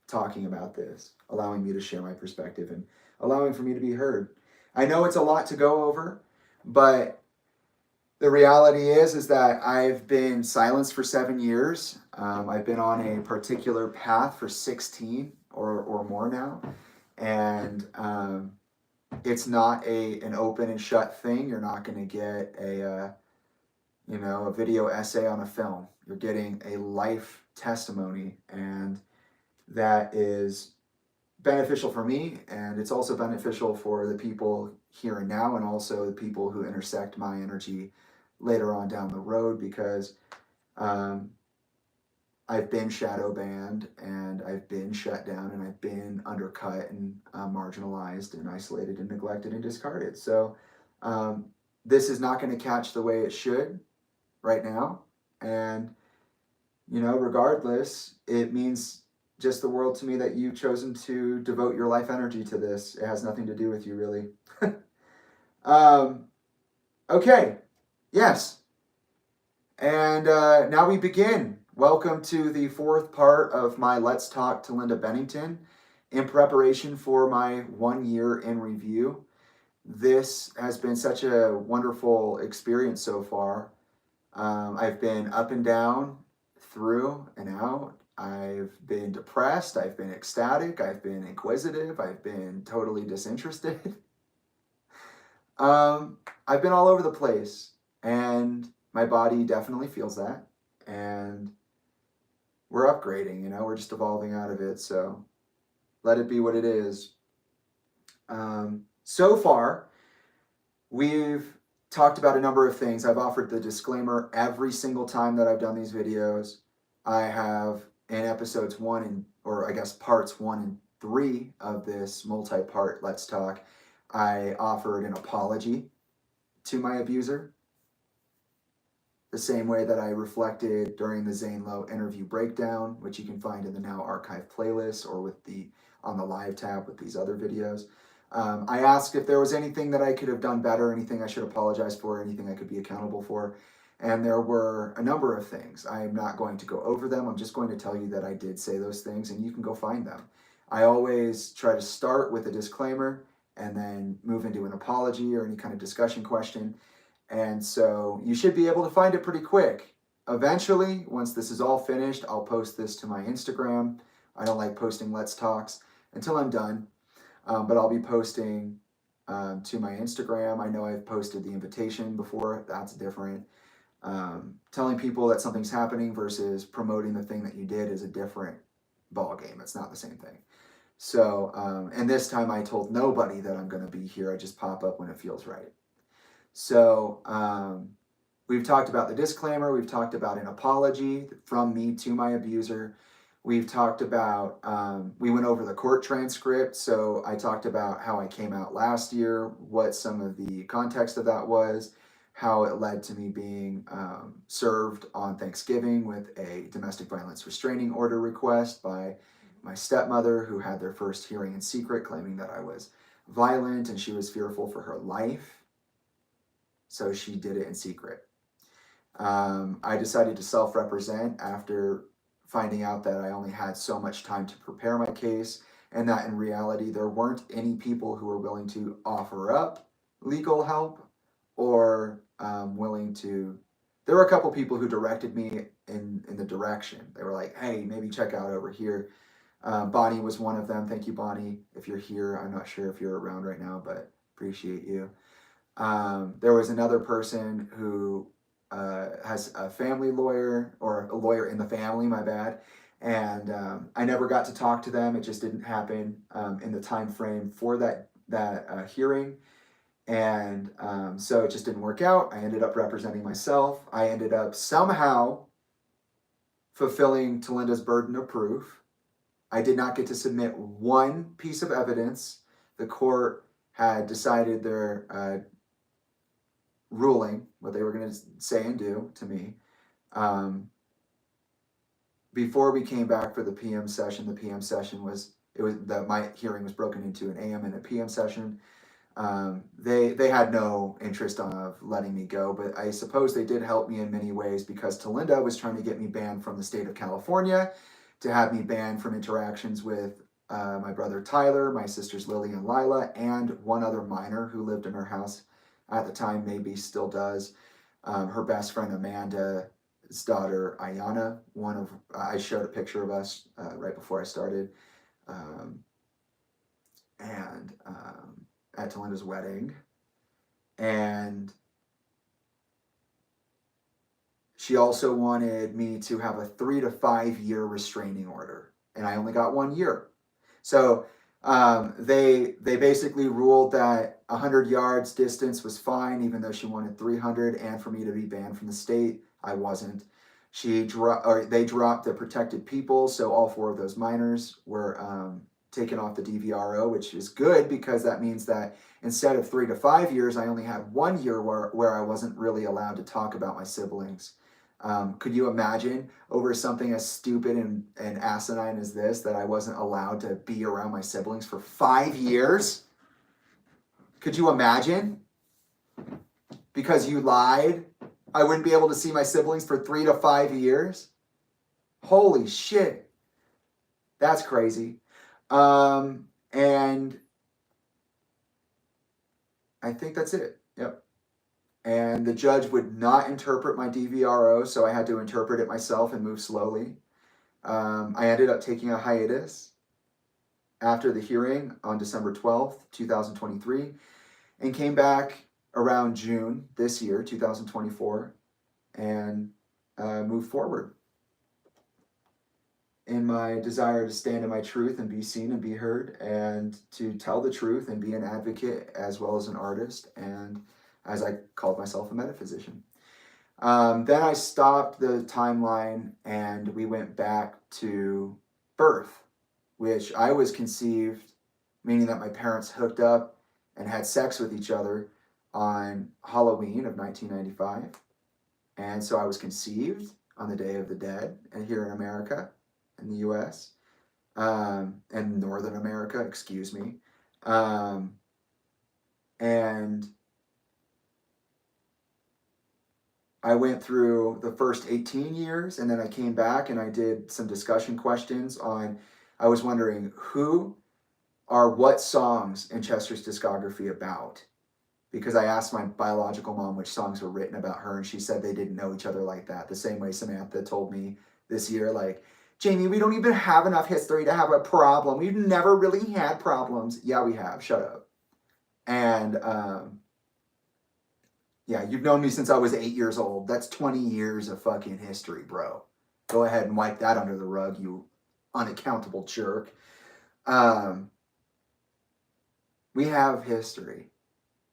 talking about this, allowing me to share my perspective and allowing for me to be heard. I know it's a lot to go over, but the reality is that I've been silenced for 7 years. I've been on a particular path for 16 or more now, and it's not an open and shut thing. You're not going to get a video essay on a film. You're getting a life testimony, and that is beneficial for me, and it's also beneficial for the people here and now, and also the people who intersect my energy later on down the road, because I've been shadow banned, and I've been shut down, and I've been undercut and marginalized and isolated and neglected and discarded. So this is not going to catch the way it should right now, and regardless, it means just the world to me that you've chosen to devote your life energy to this. It has nothing to do with you, really. Okay, yes. And now we begin. Welcome to the fourth part of my Let's Talk Talinda Bennington in preparation for my 1 year in review. This has been such a wonderful experience so far. I've been up and down, through and out. I've been depressed, I've been ecstatic, I've been inquisitive, I've been totally disinterested. I've been all over the place, and my body definitely feels that, and we're upgrading, we're just evolving out of it, so let it be what it is. So far, we've talked about a number of things. I've offered the disclaimer every single time that I've done these videos. I have in episodes parts 1 3 of this multi-part Let's Talk, I offered an apology to my abuser, the same way that I reflected during the Zane Lowe interview breakdown, which you can find in the now archived playlist or with the on the live tab with these other videos. I asked if there was anything that I could have done better, anything I should apologize for, anything I could be accountable for. And there were a number of things. I am not going to go over them. I'm just going to tell you that I did say those things and you can go find them. I always try to start with a disclaimer and then move into an apology or any kind of discussion question. And so you should be able to find it pretty quick. Eventually, once this is all finished, I'll post this to my Instagram. I don't like posting Let's Talks until I'm done, but I'll be posting to my Instagram. I know I've posted the invitation before. That's different. Telling people that something's happening versus promoting the thing that you did is a different ball game. It's not the same thing. So, and this time I told nobody that I'm going to be here. I just pop up when it feels right. So we've talked about the disclaimer. We've talked about an apology from me to my abuser. We've talked about, we went over the court transcript. So I talked about how I came out last year, what some of the context of that was, how it led to me being served on Thanksgiving with a domestic violence restraining order request by my stepmother, who had their first hearing in secret, claiming that I was violent and she was fearful for her life. So she did it in secret. I decided to self-represent after finding out that I only had so much time to prepare my case, and that in reality there weren't any people who were willing to offer up legal help or willing to. There were a couple people who directed me in the direction. They were like, hey, maybe check out over here. Bonnie was one of them. Thank you, Bonnie, if you're here. I'm not sure if you're around right now, but appreciate you. There was another person who has a family lawyer, or a lawyer in the family, my bad. And I never got to talk to them. It just didn't happen in the time frame for that hearing. And so it just didn't work out. I ended up representing myself. I ended up somehow fulfilling Talinda's burden of proof. I did not get to submit one piece of evidence. The court had decided their ruling, what they were going to say and do to me. Before we came back for the PM session, my hearing was broken into an AM and a PM session. They had no interest of letting me go, but I suppose they did help me in many ways, because Talinda was trying to get me banned from the state of California, to have me banned from interactions with my brother Tyler, my sisters Lily and Lila, and one other minor who lived in her house at the time, maybe still does. Her best friend Amanda's daughter Ayana. I showed a picture of us right before I started, and at Talinda's wedding, and she also wanted me to have a 3 to 5 year restraining order, and I only got 1 year. So they basically ruled that 100 yards distance was fine, even though she wanted 300, and for me to be banned from the state, I wasn't. They dropped the protected people, so all 4 of those minors were taken off the DVRO, which is good, because that means that instead of 3 to 5 years, I only had 1 year where I wasn't really allowed to talk about my siblings. Could you imagine, over something as stupid and asinine as this, that I wasn't allowed to be around my siblings for 5 years? Could you imagine? Because you lied, I wouldn't be able to see my siblings for 3 to 5 years? Holy shit. That's crazy. And I think that's it. Yep. And the judge would not interpret my DVRO, so I had to interpret it myself and move slowly. I ended up taking a hiatus after the hearing on December 12th, 2023, and came back around June this year, 2024, and moved forward in my desire to stand in my truth and be seen and be heard, and to tell the truth and be an advocate as well as an artist, and as I called myself, a metaphysician. Then I stopped the timeline and we went back to birth. which I was conceived, meaning that my parents hooked up and had sex with each other on Halloween of 1995. And so I was conceived on the Day of the Dead, and here in America, in the US, and Northern America, excuse me. And I went through the first 18 years, and then I came back and I did some discussion questions on, I was wondering who are what songs in Chester's discography about? Because I asked my biological mom which songs were written about her, and she said they didn't know each other like that. The same way Samantha told me this year, like, Jamie, we don't even have enough history to have a problem. We've never really had problems. Yeah, we have. Shut up. And yeah, you've known me since I was 8 years old. That's 20 years of fucking history, bro. Go ahead and wipe that under the rug, you unaccountable jerk. We have history.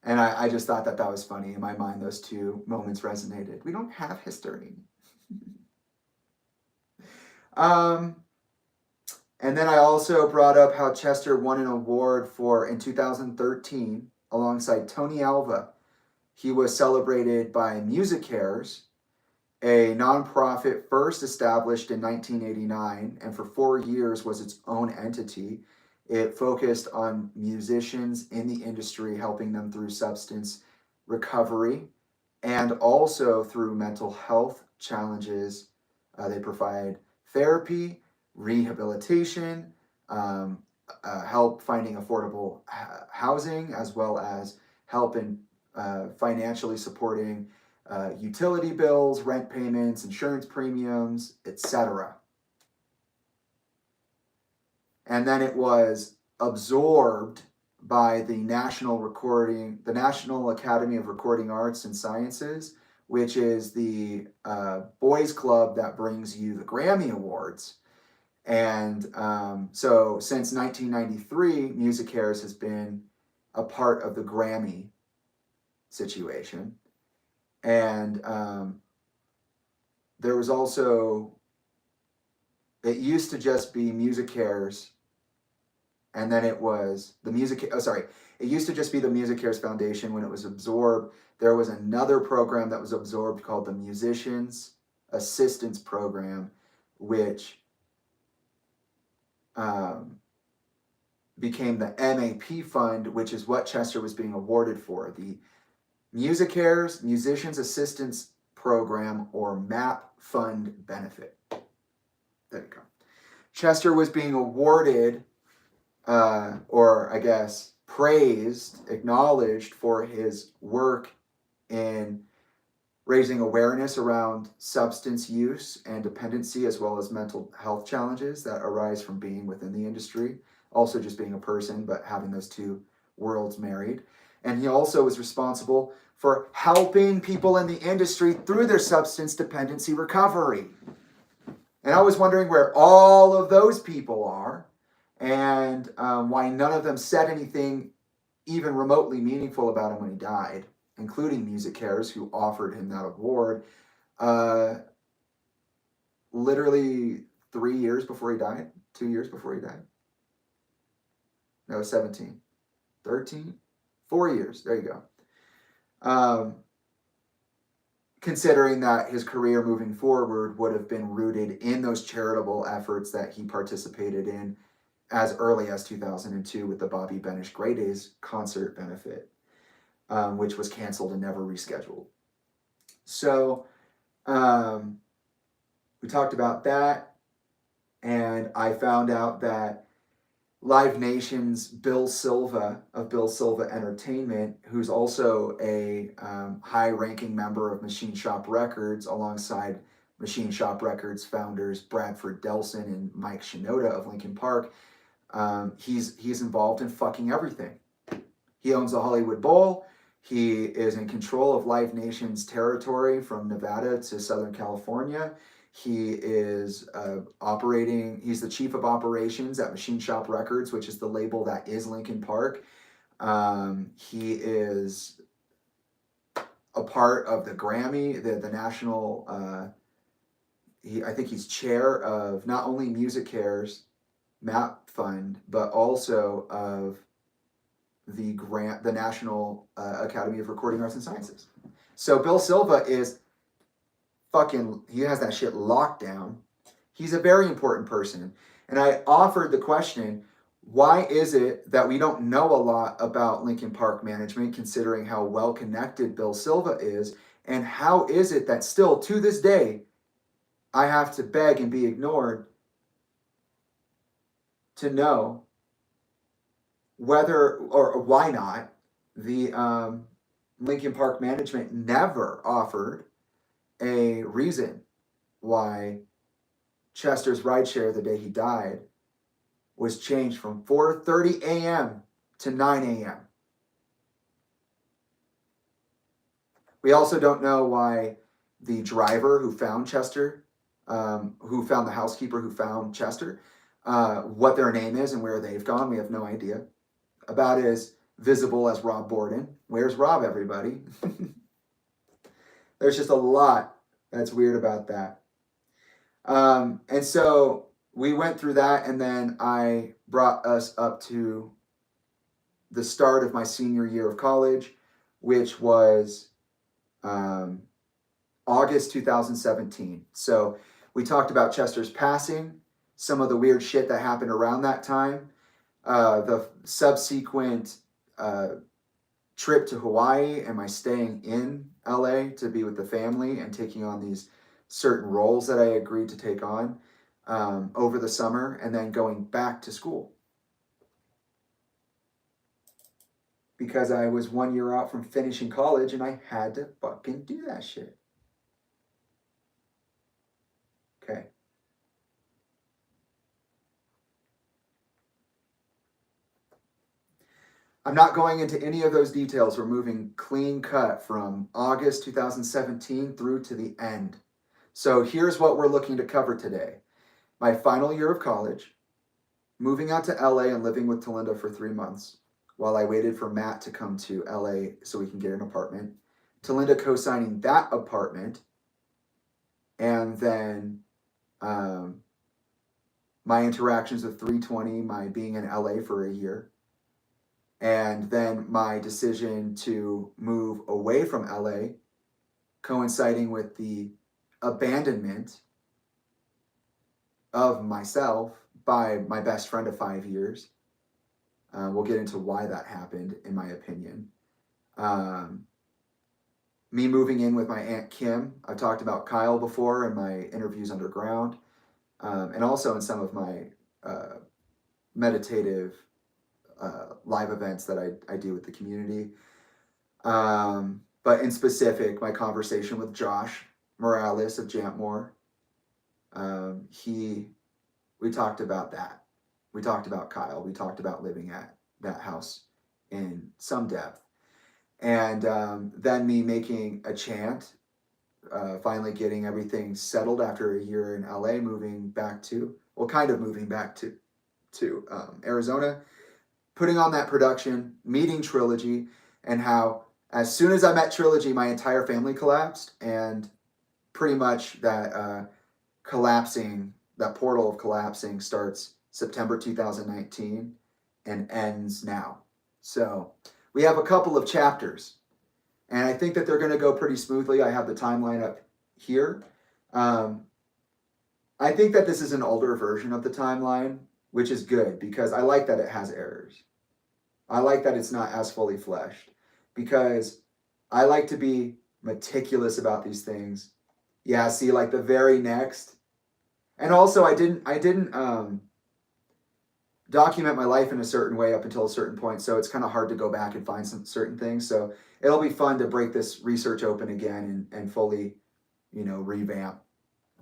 And I just thought that was funny. In my mind, those two moments resonated. We don't have history. And then I also brought up how Chester won an award in 2013 alongside Tony Alva. He was celebrated by MusiCares, a nonprofit first established in 1989 and for 4 years was its own entity. It focused on musicians in the industry, helping them through substance recovery and also through mental health challenges. They provide therapy, rehabilitation, help finding affordable housing, as well as help in financially supporting utility bills, rent payments, insurance premiums, etc. And then it was absorbed by the National Academy of Recording Arts and Sciences, which is the boys club that brings you the Grammy Awards. And so since 1993, MusiCares has been a part of the Grammy situation. And there was also, it used to just be MusiCares, and then it was the it used to just be the MusiCares Foundation. When it was absorbed, there was another program that was absorbed called the Musicians Assistance Program, which became the MAP fund, which is what Chester was being awarded for. The MusiCares Musicians Assistance Program, or MAP fund benefit. There you go. Chester was being awarded, or I guess praised, acknowledged for his work in raising awareness around substance use and dependency, as well as mental health challenges that arise from being within the industry. Also just being a person, but having those two worlds married. And he also was responsible for helping people in the industry through their substance dependency recovery. And I was wondering where all of those people are, and why none of them said anything even remotely meaningful about him when he died, including MusiCares, who offered him that award literally 3 years before he died, 2 years before he died. No, 17, 13, 4 years. There you go. Considering that his career moving forward would have been rooted in those charitable efforts that he participated in as early as 2002 with the Bobby Benish Grey Days concert benefit, which was canceled and never rescheduled. So we talked about that, and I found out that Live Nation's Bill Silva of Bill Silva Entertainment, who's also a high-ranking member of Machine Shop Records, alongside Machine Shop Records founders Bradford Delson and Mike Shinoda of Linkin Park, he's involved in fucking everything. He owns the Hollywood Bowl. He is in control of Live Nation's territory from Nevada to Southern California. He is he's the chief of operations at Machine Shop Records, which is the label that is Linkin Park. He is a part of the Grammy, the national, I think he's chair of not only MusiCares, MAP fund, but also of the National Academy of Recording Arts and Sciences. So Bill Silva is he has that shit locked down. He's a very important person. And I offered the question, why is it that we don't know a lot about Lincoln Park management, considering how well connected Bill Silva is? And how is it that still to this day, I have to beg and be ignored to know whether or why not the Lincoln Park management never offered a reason why Chester's rideshare the day he died was changed from 4:30 a.m. to 9 a.m. We also don't know why the driver who found Chester, who found the housekeeper who found Chester, what their name is and where they've gone. We have no idea. About as visible as Rob Borden. Where's Rob, everybody? There's just a lot that's weird about that. And so we went through that, and then I brought us up to the start of my senior year of college, which was August 2017. So we talked about Chester's passing, some of the weird shit that happened around that time, the subsequent trip to Hawaii, and my staying in LA to be with the family and taking on these certain roles that I agreed to take on over the summer, and then going back to school. Because I was 1 year out from finishing college and I had to fucking do that shit. Okay. I'm not going into any of those details. We're moving clean cut from August 2017 through to the end. So here's what we're looking to cover today. My final year of college, moving out to LA and living with Talinda for 3 months while I waited for Matt to come to LA so we can get an apartment. Talinda co-signing that apartment, and then my interactions with 320, my being in LA for a year, and then my decision to move away from LA, coinciding with the abandonment of myself by my best friend of 5 years. We'll get into why that happened, in my opinion. Me moving in with my Aunt Kim. I've talked about Kyle before in my interviews underground, and also in some of my meditative live events that I do with the community. But in specific, my conversation with Josh Morales of Jantmore, we talked about that. We talked about Kyle. We talked about living at that house in some depth. And then me making a chant, finally getting everything settled after a year in LA, moving back to Arizona, putting on that production, meeting Trilogy, and how as soon as I met Trilogy, my entire family collapsed, and pretty much that that portal of collapsing starts September 2019 and ends now. So we have a couple of chapters, and I think that they're going to go pretty smoothly. I have the timeline up here. I think that this is an older version of the timeline, which is good because I like that it has errors. I like that it's not as fully fleshed because I like to be meticulous about these things. Yeah, see, like the very next. And also I didn't document my life in a certain way up until a certain point, so it's kind of hard to go back and find some certain things. So it'll be fun to break this research open again and fully, revamp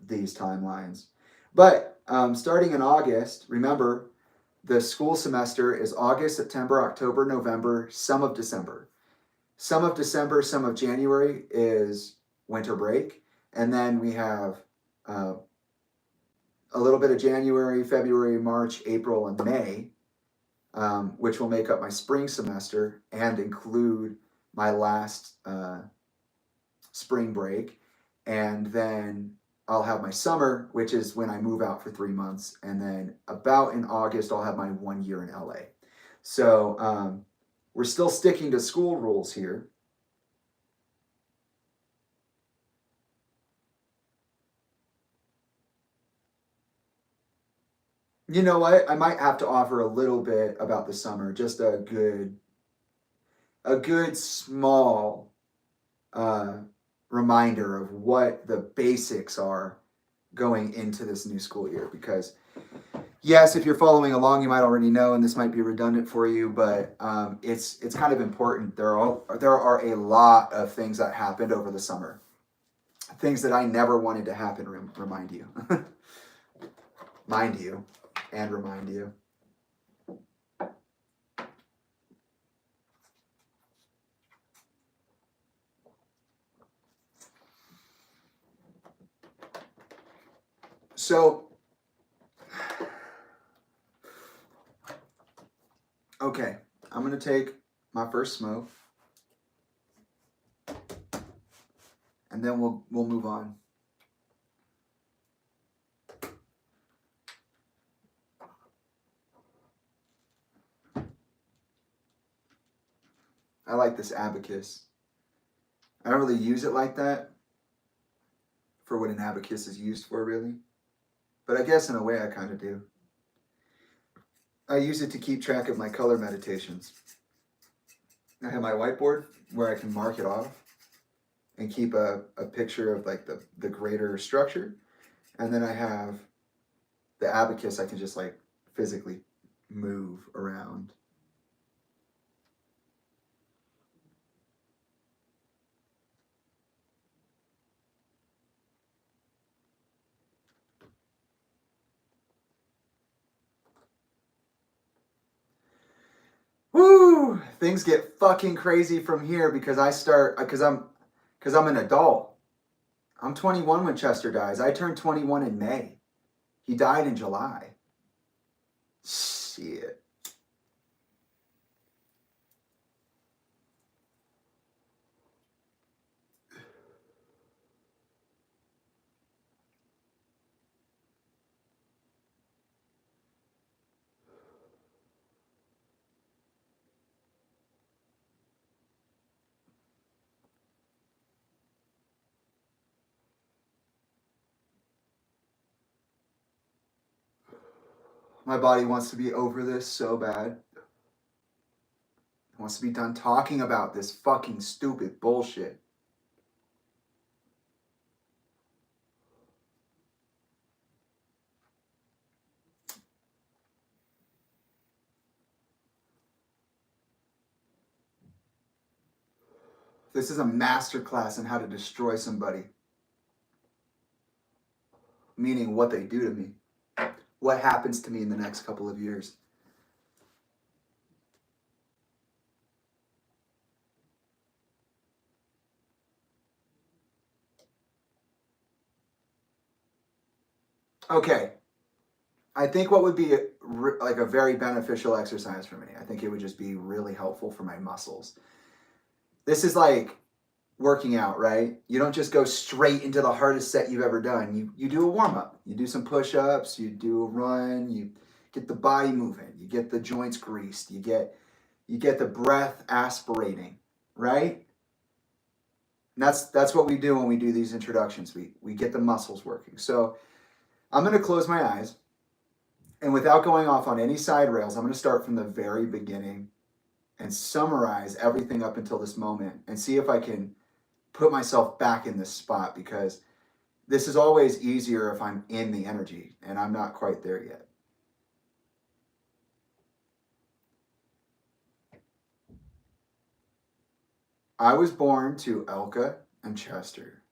these timelines. But starting in August, remember, the school semester is August, September, October, November, some of December. Some of December, some of January is winter break. And then we have a little bit of January, February, March, April, and May, which will make up my spring semester and include my last spring break. And then I'll have my summer, which is when I move out for 3 months. And then about in August, I'll have my 1 year in LA. So we're still sticking to school rules here. You know what? I might have to offer a little bit about the summer, just a good small reminder of what the basics are going into this new school year. Because yes, if you're following along, you might already know, and this might be redundant for you, but it's kind of important. There are a lot of things that happened over the summer, things that I never wanted to happen. Remind you, mind you, and remind you. So, okay, I'm gonna take my first smoke, and then we'll move on. I like this abacus. I don't really use it like that for what an abacus is used for, really. But I guess in a way I kind of do. I use it to keep track of my color meditations. I have my whiteboard where I can mark it off and keep a picture of like the greater structure. And then I have the abacus I can just like physically move around. Woo! Things get fucking crazy from here because I'm an adult. I'm 21 when Chester dies. I turned 21 in May. He died in July. Shit. My body wants to be over this so bad. It wants to be done talking about this fucking stupid bullshit. This is a masterclass in how to destroy somebody. Meaning what they do to me. What happens to me in the next couple of years. Okay. I think what would be like a very beneficial exercise for me, I think it would just be really helpful for my muscles. This is like working out, right? You don't just go straight into the hardest set you've ever done. You do a warm-up. You do some push-ups, you do a run, you get the body moving, you get the joints greased, you get the breath aspirating, right? And that's what we do when we do these introductions. We get the muscles working. So I'm going to close my eyes, and without going off on any side rails, I'm going to start from the very beginning and summarize everything up until this moment and see if I can put myself back in this spot, because this is always easier if I'm in the energy, and I'm not quite there yet. I was born to Elka and Chester.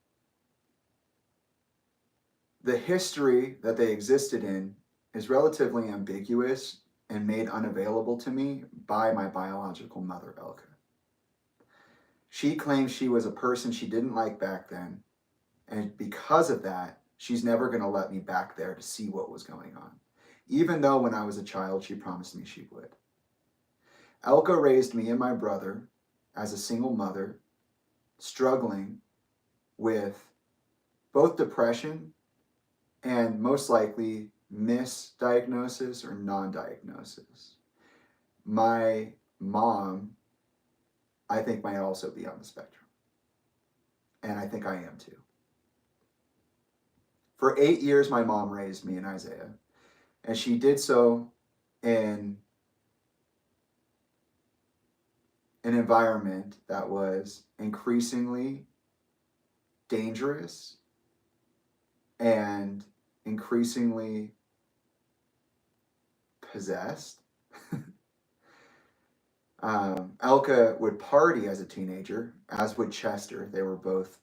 The history that they existed in is relatively ambiguous and made unavailable to me by my biological mother, Elka. She claims she was a person she didn't like back then, and because of that, she's never going to let me back there to see what was going on, even though when I was a child, she promised me she would. Elka raised me and my brother as a single mother, struggling with both depression and most likely misdiagnosis or non-diagnosis. My mom, I think, might also be on the spectrum. And I think I am too. For 8 years, my mom raised me and Isaiah. And she did so in an environment that was increasingly dangerous and increasingly possessed. Elka would party as a teenager, as would Chester. They were both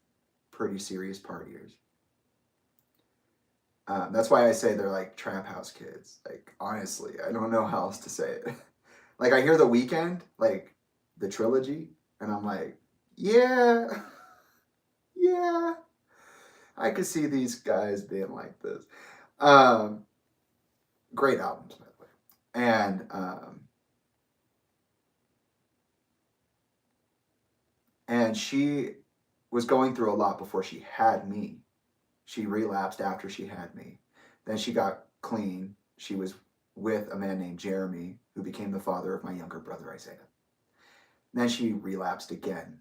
pretty serious partiers. That's why I say they're like trap house kids. Like, honestly, I don't know how else to say it. Like, I hear The Weeknd, like the trilogy, and I'm like, yeah, yeah, I could see these guys being like this. Great albums, by the way. And she was going through a lot before she had me. She relapsed after she had me. Then she got clean. She was with a man named Jeremy, who became the father of my younger brother, Isaiah. Then she relapsed again.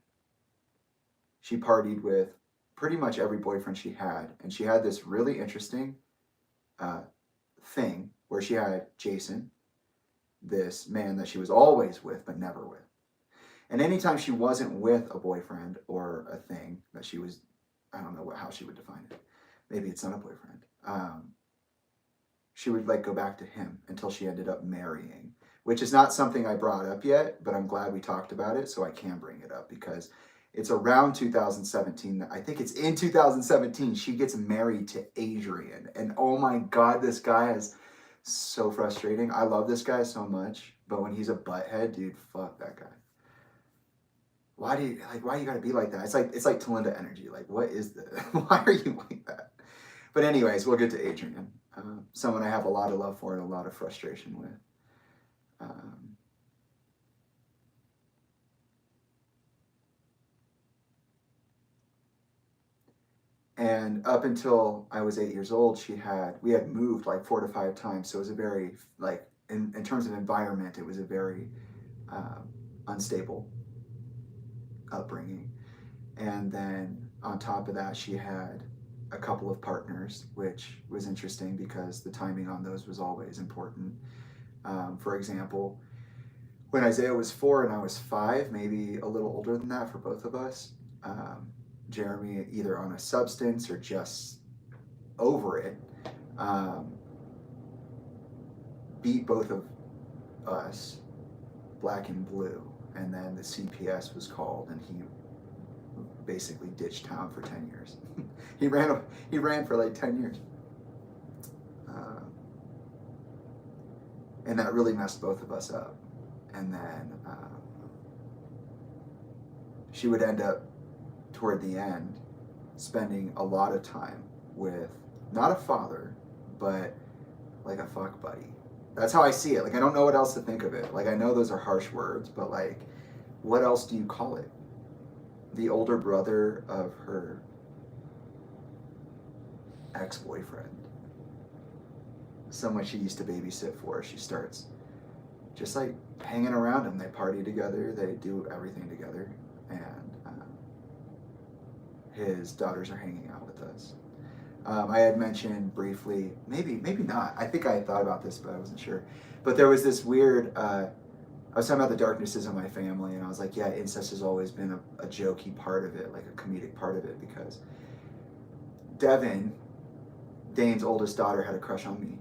She partied with pretty much every boyfriend she had. And she had this really interesting thing where she had Jason, this man that she was always with but never with. And anytime she wasn't with a boyfriend or a thing that she was, I don't know how she would define it. Maybe it's not a boyfriend. She would like go back to him until she ended up marrying, which is not something I brought up yet, but I'm glad we talked about it so I can bring it up because it's around 2017. I think it's in 2017. She gets married to Adrian. And oh my God, this guy is so frustrating. I love this guy so much, but when he's a butthead, dude, fuck that guy. Why you gotta be like that? It's like Talinda energy. Like, what is this? Why are you like that? But anyways, we'll get to Adrian. Someone I have a lot of love for and a lot of frustration with. And up until I was 8 years old, we had moved like 4 to 5 times. So it was a very, like, in terms of environment, it was a very unstable upbringing. And then on top of that, she had a couple of partners, which was interesting because the timing on those was always important. For example, when Isaiah was 4 and I was 5, maybe a little older than that for both of us, Jeremy, either on a substance or just over it, beat both of us black and blue. And then the CPS was called and he basically ditched town for 10 years. he ran for like 10 years. And that really messed both of us up. And then she would end up, toward the end, spending a lot of time with not a father, but like a fuck buddy. That's how I see it. Like, I don't know what else to think of it. Like, I know those are harsh words, but like, what else do you call it? The older brother of her ex-boyfriend. Someone she used to babysit for. She starts just like hanging around him. They party together. They do everything together. And his daughters are hanging out with us. I had mentioned briefly, maybe not. I think I had thought about this, but I wasn't sure. But there was this weird, I was talking about the darknesses of my family, and I was like, yeah, incest has always been a jokey part of it, like a comedic part of it, because Devin, Dane's oldest daughter, had a crush on me.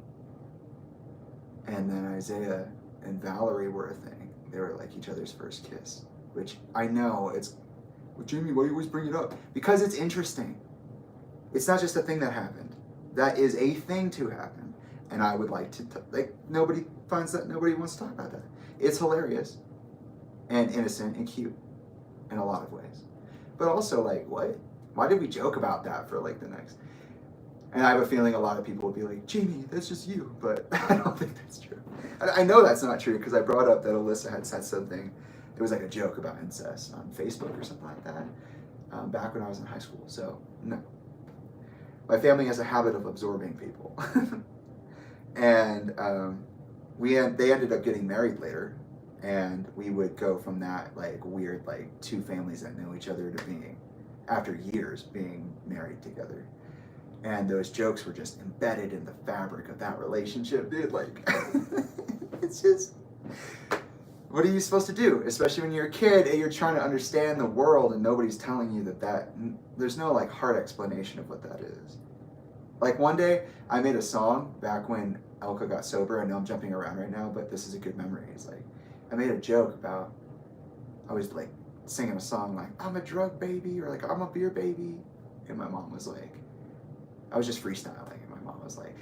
And then Isaiah and Valerie were a thing. They were like each other's first kiss, which I know it's, well, Jamie, why do you always bring it up? Because it's interesting. It's not just a thing that happened. That is a thing to happen. And I would like to, nobody wants to talk about that. It's hilarious and innocent and cute in a lot of ways. But also, like, what? Why did we joke about that for like the next? And I have a feeling a lot of people will be like, Jamie, that's just you. But I don't think that's true. I know that's not true because I brought up that Alyssa had said something. It was like a joke about incest on Facebook or something like that back when I was in high school. So, no. My family has a habit of absorbing people. And they ended up getting married later, and we would go from that like weird like two families that know each other to being, after years, being married together. And those jokes were just embedded in the fabric of that relationship, dude. Like, it's just, what are you supposed to do? Especially when you're a kid and you're trying to understand the world and nobody's telling you there's no like hard explanation of what that is. Like one day I made a song back when Elka got sober. I know I'm jumping around right now, but this is a good memory. It's like, I made a joke about, I was like singing a song like, I'm a drug baby, or like, I'm a beer baby. And my mom was like, I was just freestyling, and my mom was like,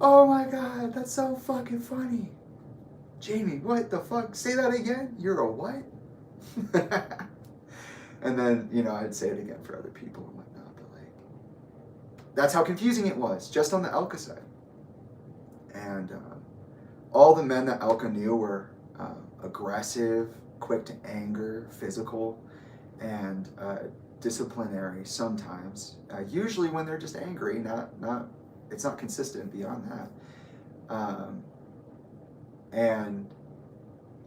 oh my God, that's so fucking funny. Jamie, what the fuck? Say that again? You're a what? And then, I'd say it again for other people and whatnot, but like, that's how confusing it was, just on the Elka side. And all the men that Elka knew were aggressive, quick to anger, physical, and disciplinary sometimes. Usually when they're just angry, it's not consistent beyond that. And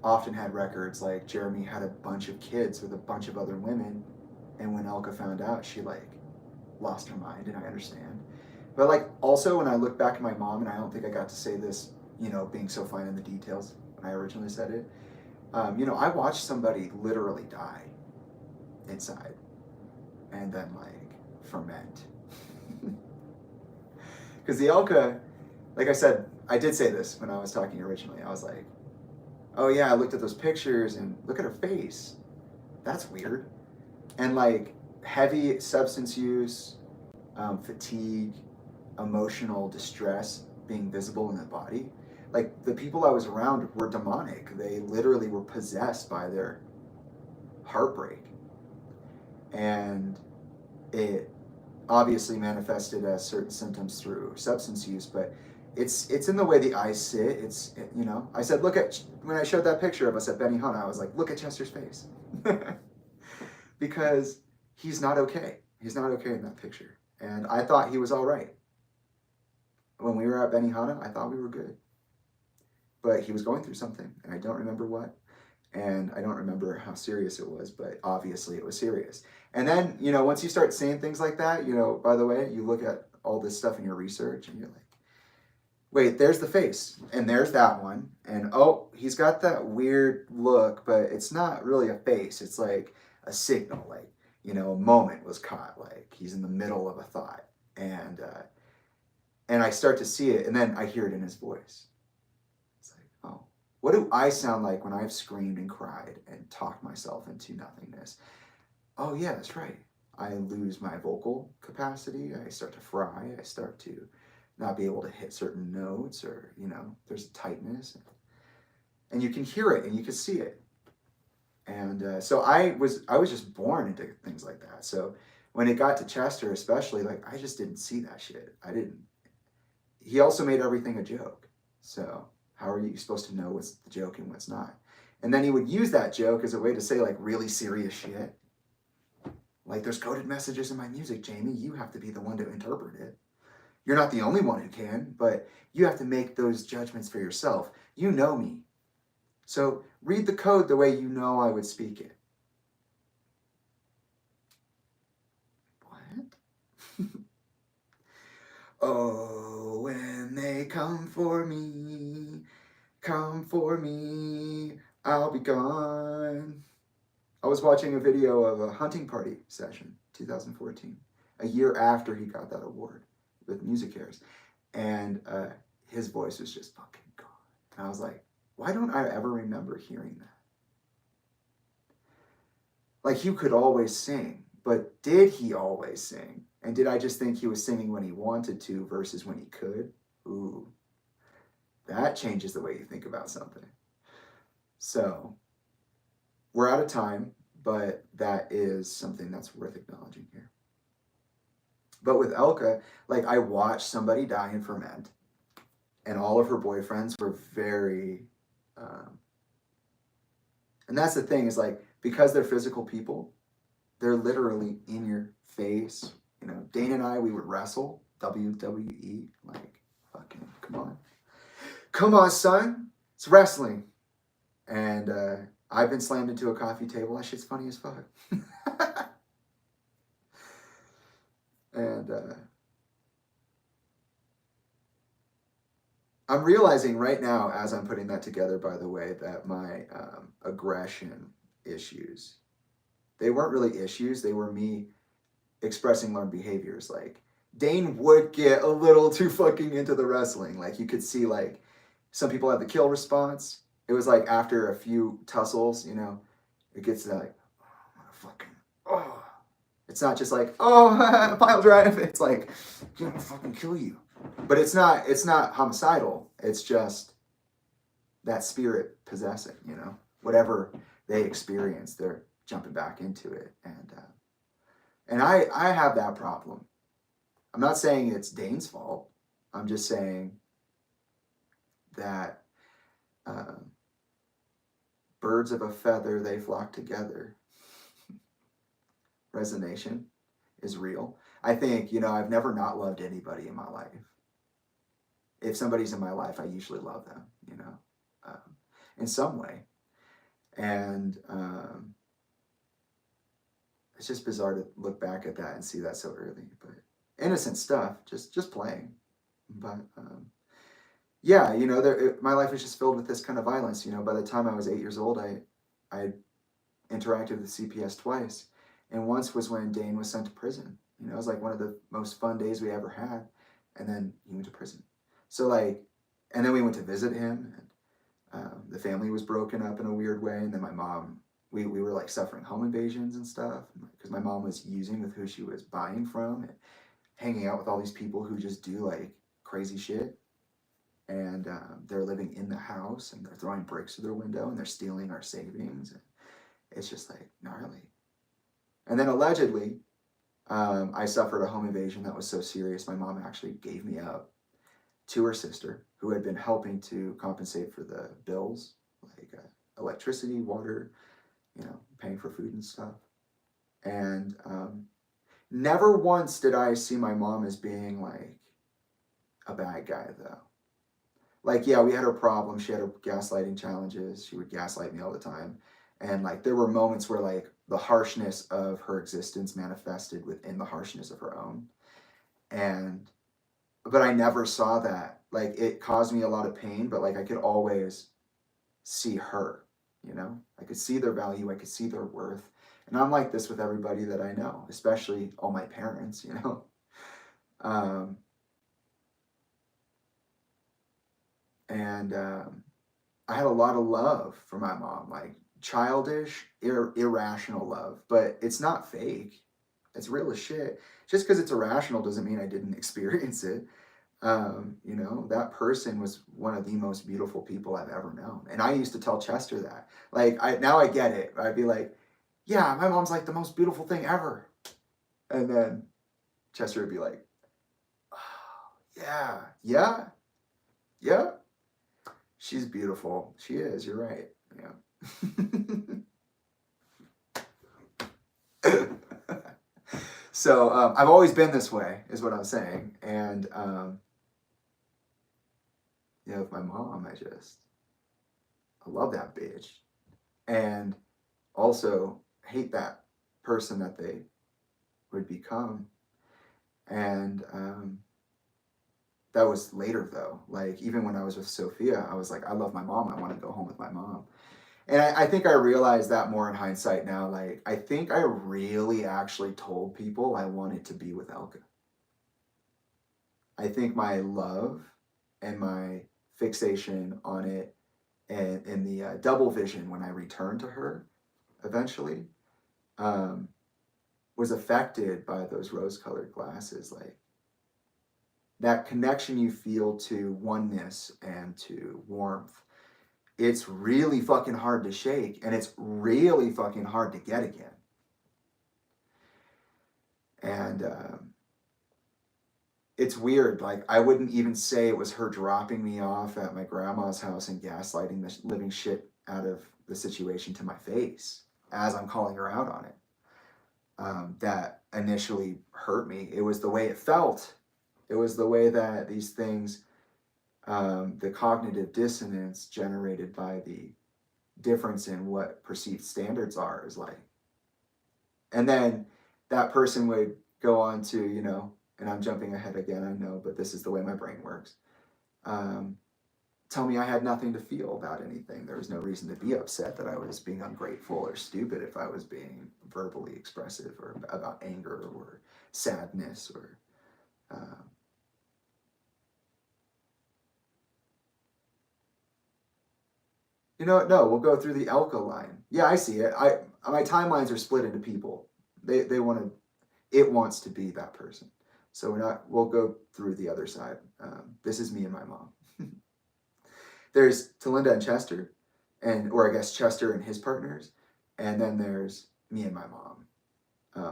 often had records. Like Jeremy had a bunch of kids with a bunch of other women, and when Elka found out, she like lost her mind, and I understand. But like also when I look back at my mom, and I don't think I got to say this, being so fine in the details when I originally said it, I watched somebody literally die inside and then like ferment. Because the Elka, like I said, I did say this when I was talking originally. I was like, oh yeah, I looked at those pictures and look at her face. That's weird. And like heavy substance use, fatigue, emotional distress being visible in the body. Like the people I was around were demonic. They literally were possessed by their heartbreak. And it obviously manifested as certain symptoms through substance use, but it's in the way the eyes sit. I said, when I showed that picture of us at Bennington, I was like, look at Chester's face. Because he's not okay. He's not okay in that picture. And I thought he was all right. When we were at Benihana, I thought we were good. But he was going through something, and I don't remember what. And I don't remember how serious it was, but obviously it was serious. And then, once you start saying things like that, by the way, you look at all this stuff in your research, and you're like, wait, there's the face, and there's that one, and oh, he's got that weird look, but it's not really a face. It's like a signal, like, a moment was caught, like he's in the middle of a thought. And I start to see it, and then I hear it in his voice. It's like, oh, what do I sound like when I've screamed and cried and talked myself into nothingness? Oh yeah, that's right. I lose my vocal capacity. I start to fry. I start to not be able to hit certain notes, or, there's tightness. And you can hear it and you can see it. And so I was just born into things like that. So when it got to Chester especially, like I just didn't see that shit. He also made everything a joke. So how are you supposed to know what's the joke and what's not? And then he would use that joke as a way to say like really serious shit. Like, there's coded messages in my music, Jamie. You have to be the one to interpret it. You're not the only one who can, but you have to make those judgments for yourself. You know me. So read the code the way you know I would speak it. What? Oh, when they come for me, I'll be gone. I was watching a video of a hunting party session, 2014, a year after he got that award with Music Cares. And his voice was just fucking gone. And I was like, why don't I ever remember hearing that? Like, you could always sing, but did he always sing? And did I just think he was singing when he wanted to versus when he could? Ooh, that changes the way you think about something. So, we're out of time, but that is something that's worth acknowledging here. But with Elka, like, I watched somebody die and ferment, and all of her boyfriends were very, and that's the thing, is like, because they're physical people, they're literally in your face, You know, Dane and I, we would wrestle, WWE, like, fucking, come on. Come on, son. It's wrestling. And I've been slammed into a coffee table. That shit's funny as fuck. And I'm realizing right now, as I'm putting that together, by the way, that my aggression issues, they weren't really issues. They were me expressing learned behaviors. Like, Dane would get a little too fucking into the wrestling. Like, you could see, like, some people had the kill response. It was like after a few tussles, you know, it gets like, oh, fucking, oh. It's not just like, oh, pile drive. It's like, I'm gonna fucking kill you. But it's not homicidal. It's just that spirit possessing, you know, whatever they experience, they're jumping back into it. And I have that problem. I'm not saying it's Dane's fault. I'm just saying that birds of a feather, they flock together. Resonation is real. I think, you know, I've never not loved anybody in my life. If somebody's in my life, I usually love them, you know, in some way. And it's just bizarre to look back at that and see that so early. But innocent stuff, just playing. But yeah, you know, my life was just filled with this kind of violence. You know, by the time I was 8 years old, I interacted with CPS twice. And once was when Dane was sent to prison. You know, it was like one of the most fun days we ever had. And then he went to prison. So like, and then we went to visit him. And the family was broken up in a weird way. And then my mom, we were like suffering home invasions and stuff. Because my mom was using with who she was buying from. And hanging out with all these people who just do like crazy shit. And they're living in the house. And they're throwing bricks through their window. And they're stealing our savings. And it's just like gnarly. And then allegedly, I suffered a home invasion that was so serious, my mom actually gave me up to her sister, who had been helping to compensate for the bills, like electricity, water, you know, paying for food and stuff. And never once did I see my mom as being like a bad guy, though. Like, yeah, we had her problems. She had her gaslighting challenges. She would gaslight me all the time. And like, there were moments where like the harshness of her existence manifested within the harshness of her own. But I never saw that. Like, it caused me a lot of pain, but like I could always see her, you know? I could see their value. I could see their worth. And I'm like this with everybody that I know, especially all my parents, you know? I had a lot of love for my mom, like childish, irrational love, but it's not fake. It's real as shit. Just because it's irrational doesn't mean I didn't experience it. You know, that person was one of the most beautiful people I've ever known. And I used to tell Chester that. Like, now I get it. I'd be like, yeah, my mom's like the most beautiful thing ever. And then Chester would be like, oh, yeah. She's beautiful. She is. You're right. Yeah. So I've always been this way, is what I'm saying. And you know, with my mom, I love that bitch, and also hate that person that they would become. And that was later, though. Like, even when I was with Sophia, I was like, I love my mom. I want to go home with my mom. And I think I realized that more in hindsight now. Like, I think I really actually told people I wanted to be with Elka. I think my love and my fixation on it, and in the double vision when I returned to her eventually, was affected by those rose-colored glasses. Like, that connection you feel to oneness and to warmth, it's really fucking hard to shake, and it's really fucking hard to get again. And it's weird. Like, I wouldn't even say it was her dropping me off at my grandma's house and gaslighting the living shit out of the situation to my face as I'm calling her out on it. that initially hurt me. It was the way it felt. It was the way that these things, the cognitive dissonance generated by the difference in what perceived standards are is like. And then that person would go on to, you know, and I'm jumping ahead again, I know, but this is the way my brain works. Tell me I had nothing to feel about anything. There was no reason to be upset that I was being ungrateful or stupid if I was being verbally expressive or about anger or sadness or you know, no, we'll go through the Elka line. Yeah, I see it. My timelines are split into people. They want to, it wants to be that person. So we'll go through the other side. This is me and my mom. There's Talinda and Chester, or I guess Chester and his partners, and then there's me and my mom.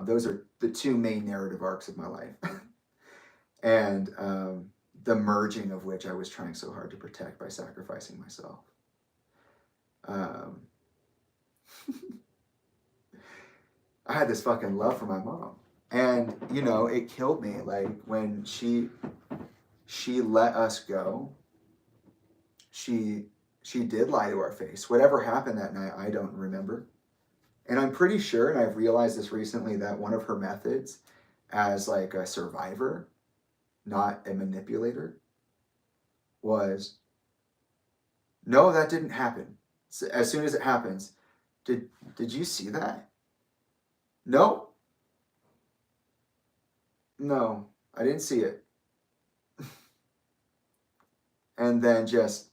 Those are the two main narrative arcs of my life, and the merging of which I was trying so hard to protect by sacrificing myself. I had this fucking love for my mom, and you know, it killed me. Like when she let us go. She did lie to our face. Whatever happened that night, I don't remember. And I'm pretty sure, and I've realized this recently, that one of her methods as like a survivor, not a manipulator, was, no, that didn't happen. So as soon as it happens, did you see that? No. No, I didn't see it. And then just,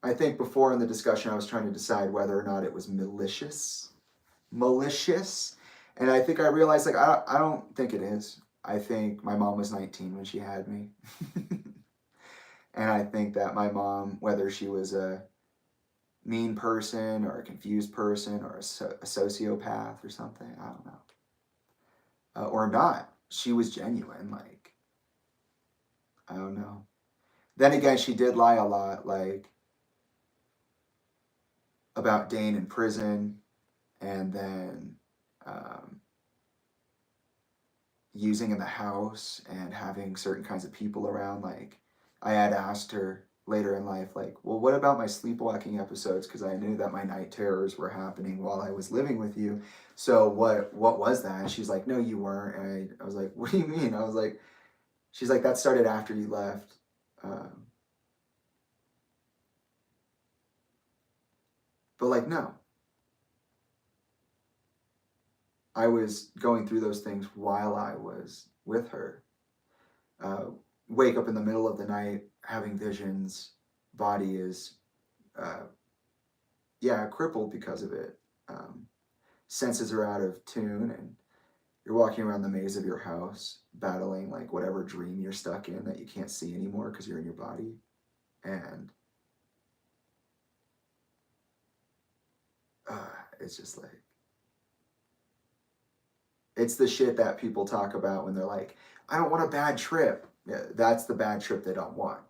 I think before in the discussion, I was trying to decide whether or not it was malicious. And I think I realized, like, I don't think it is. I think my mom was 19 when she had me. And I think that my mom, whether she was a mean person or a confused person or a sociopath or something, I don't know. Or not, she was genuine. Like, I don't know. Then again, she did lie a lot, like, about Dane in prison, and then using in the house and having certain kinds of people around. Like, I had asked her later in life, like, well, what about my sleepwalking episodes? Because I knew that my night terrors were happening while I was living with you. So what was that? And she's like, no, you weren't. And I was like, what do you mean? I was like, she's like, that started after you left. But like, no. I was going through those things while I was with her. Wake up in the middle of the night, having visions, body is, crippled because of it. Senses are out of tune, and you're walking around the maze of your house, battling like whatever dream you're stuck in that you can't see anymore because you're in your body. And it's just like, it's the shit that people talk about when they're like, I don't want a bad trip. Yeah, that's the bad trip they don't want.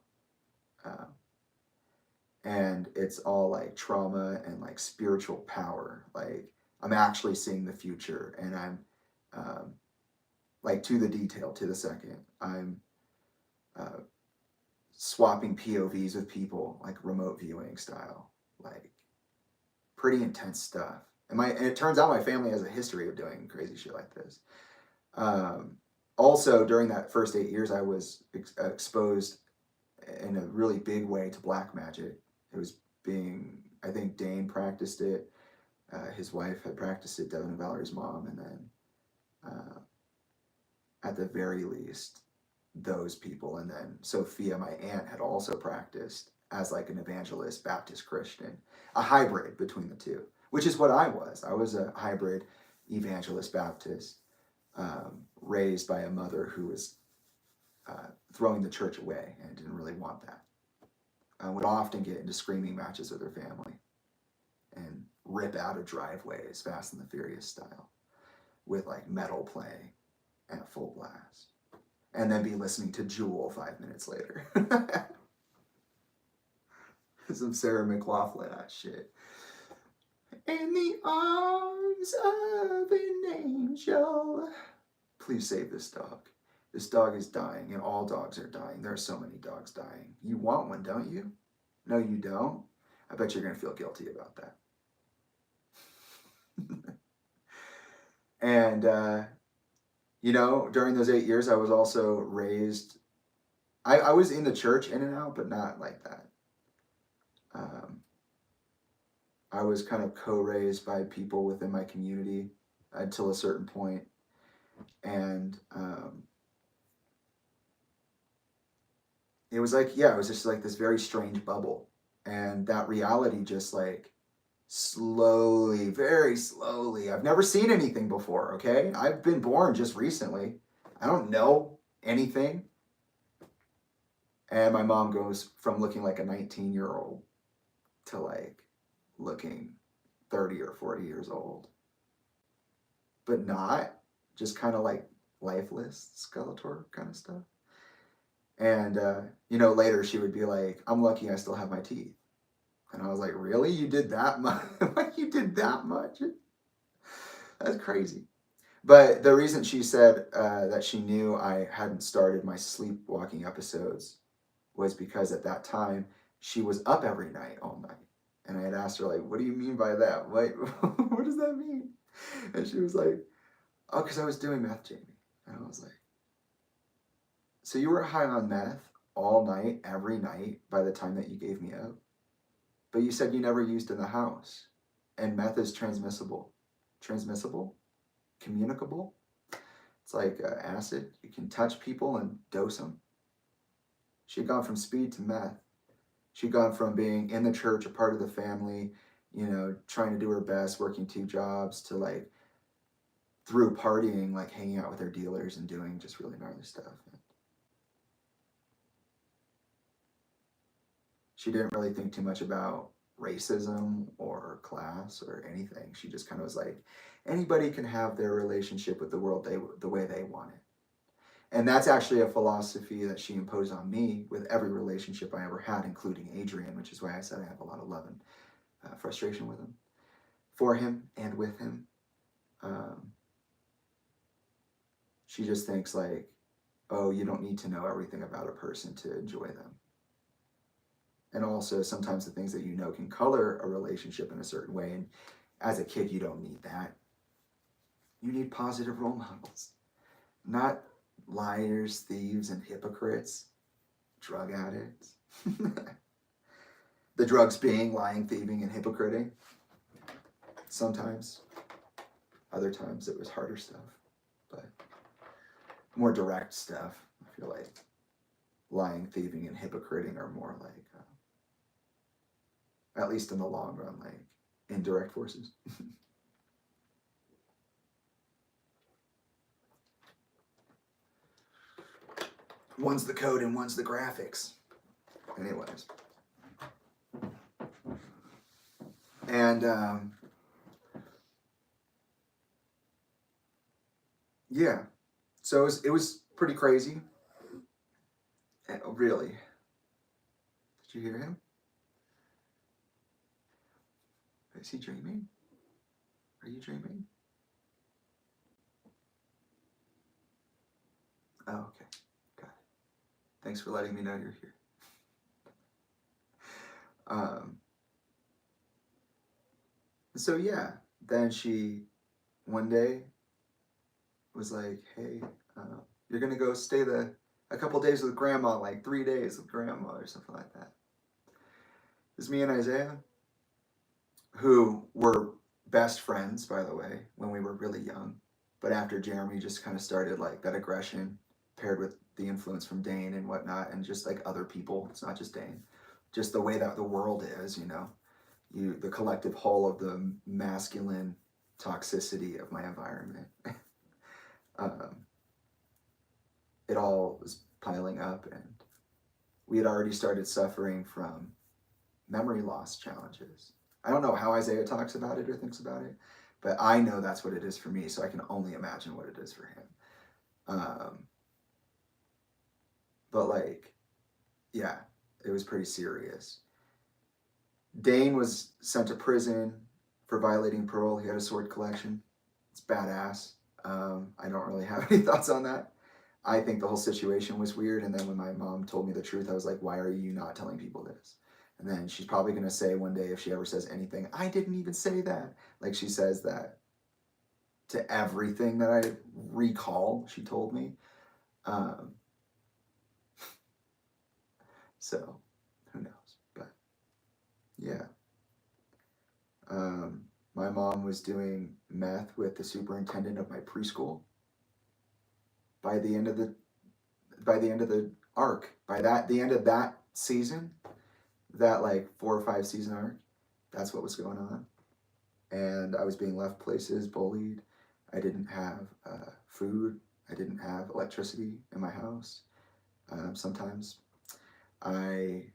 And it's all like trauma and like spiritual power. Like, I'm actually seeing the future, and I'm like to the detail, to the second. I'm swapping POVs with people, like remote viewing style, like pretty intense stuff. And it turns out my family has a history of doing crazy shit like this. Also, during that first 8 years, I was exposed in a really big way to black magic. It was I think Dane practiced it. His wife had practiced it, Devin and Valerie's mom. And then at the very least, those people. And then Sophia, my aunt, had also practiced as like an evangelist Baptist Christian, a hybrid between the two, which is what I was. I was a hybrid evangelist Baptist, raised by a mother who was throwing the church away and didn't really want that. Would often get into screaming matches with her family and rip out a driveway as Fast and the Furious style with like metal playing and a full blast. And then be listening to Jewel 5 minutes later. Some Sarah McLachlan shit. In the arms of an angel. Please save this dog. This dog is dying, and all dogs are dying. There are so many dogs dying. You want one, don't you? No, you don't? I bet you're going to feel guilty about that. And, you know, during those 8 years, I was also raised. I was in the church in and out, but not like that. I was kind of co-raised by people within my community until a certain point. And it was like, yeah, it was just like this very strange bubble. And that reality just like slowly, very slowly. I've never seen anything before, okay? I've been born just recently. I don't know anything. And my mom goes from looking like a 19-year-old to like looking 30 or 40 years old. But not just kind of like lifeless, Skeletor kind of stuff. And, you know, later she would be like, I'm lucky I still have my teeth. And I was like, really? You did that much? You did that much? That's crazy. But the reason she said that she knew I hadn't started my sleepwalking episodes was because at that time she was up every night, all night. And I had asked her, like, what do you mean by that? What does that mean? And she was like, oh, because I was doing meth, Jamie. And I was like, so you were high on meth all night, every night, by the time that you gave me up? But you said you never used in the house. And meth is transmissible. Transmissible? Communicable? It's like acid. You can touch people and dose them. She'd gone from speed to meth. She'd gone from being in the church, a part of the family, you know, trying to do her best, working 2 jobs, to like, through partying, like hanging out with her dealers and doing just really gnarly stuff. She didn't really think too much about racism or class or anything. She just kind of was like, anybody can have their relationship with the world the way they want it. And that's actually a philosophy that she imposed on me with every relationship I ever had, including Adrian, which is why I said I have a lot of love and frustration with him, for him and with him. She just thinks like, oh, you don't need to know everything about a person to enjoy them. And also sometimes the things that you know can color a relationship in a certain way. And as a kid, you don't need that. You need positive role models, not liars, thieves, and hypocrites, drug addicts. The drugs being lying, thieving, and hypocriting. Sometimes. Other times it was harder stuff, but more direct stuff. I feel like lying, thieving, and hypocriting are more like, at least in the long run, like indirect forces. One's the code and one's the graphics. Anyways. And yeah, so it was pretty crazy. Really. Did you hear him? Is he dreaming? Are you dreaming? Oh, okay. Got it. Thanks for letting me know you're here. So yeah, then she one day was like, hey, you're gonna go stay a couple days with grandma, like 3 days with grandma or something like that. It was me and Isaiah, who were best friends, by the way, when we were really young. But after Jeremy just kind of started like that aggression paired with the influence from Dane and whatnot, and just like other people, it's not just Dane, just the way that the world is, you know, the collective whole of the masculine toxicity of my environment. It all was piling up, and we had already started suffering from memory loss challenges. I don't know how Isaiah talks about it or thinks about it, but I know that's what it is for me, so I can only imagine what it is for him. But like, yeah, it was pretty serious. Dane was sent to prison for violating parole. He had a sword collection. It's badass. I don't really have any thoughts on that. I think the whole situation was weird. And then when my mom told me the truth, I was like, why are you not telling people this? And then she's probably going to say one day, if she ever says anything, I didn't even say that. Like she says that to everything that I recall she told me. So who knows? But yeah. My mom was doing meth with the superintendent of my preschool. By the end of the arc, the end of that season, that like 4 or 5 season arc, that's what was going on. And I was being left places, bullied. I didn't have food. I didn't have electricity in my house. Sometimes I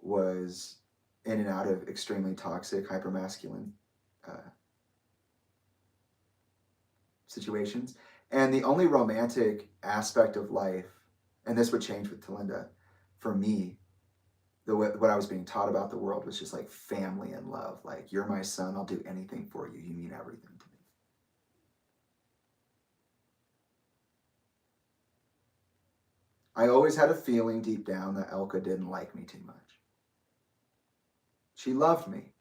was in and out of extremely toxic, hypermasculine situations. And the only romantic aspect of life, and this would change with Talinda, for me, what I was being taught about the world was just like family and love. Like, you're my son, I'll do anything for you. You mean everything to me. I always had a feeling deep down that Elka didn't like me too much. She loved me,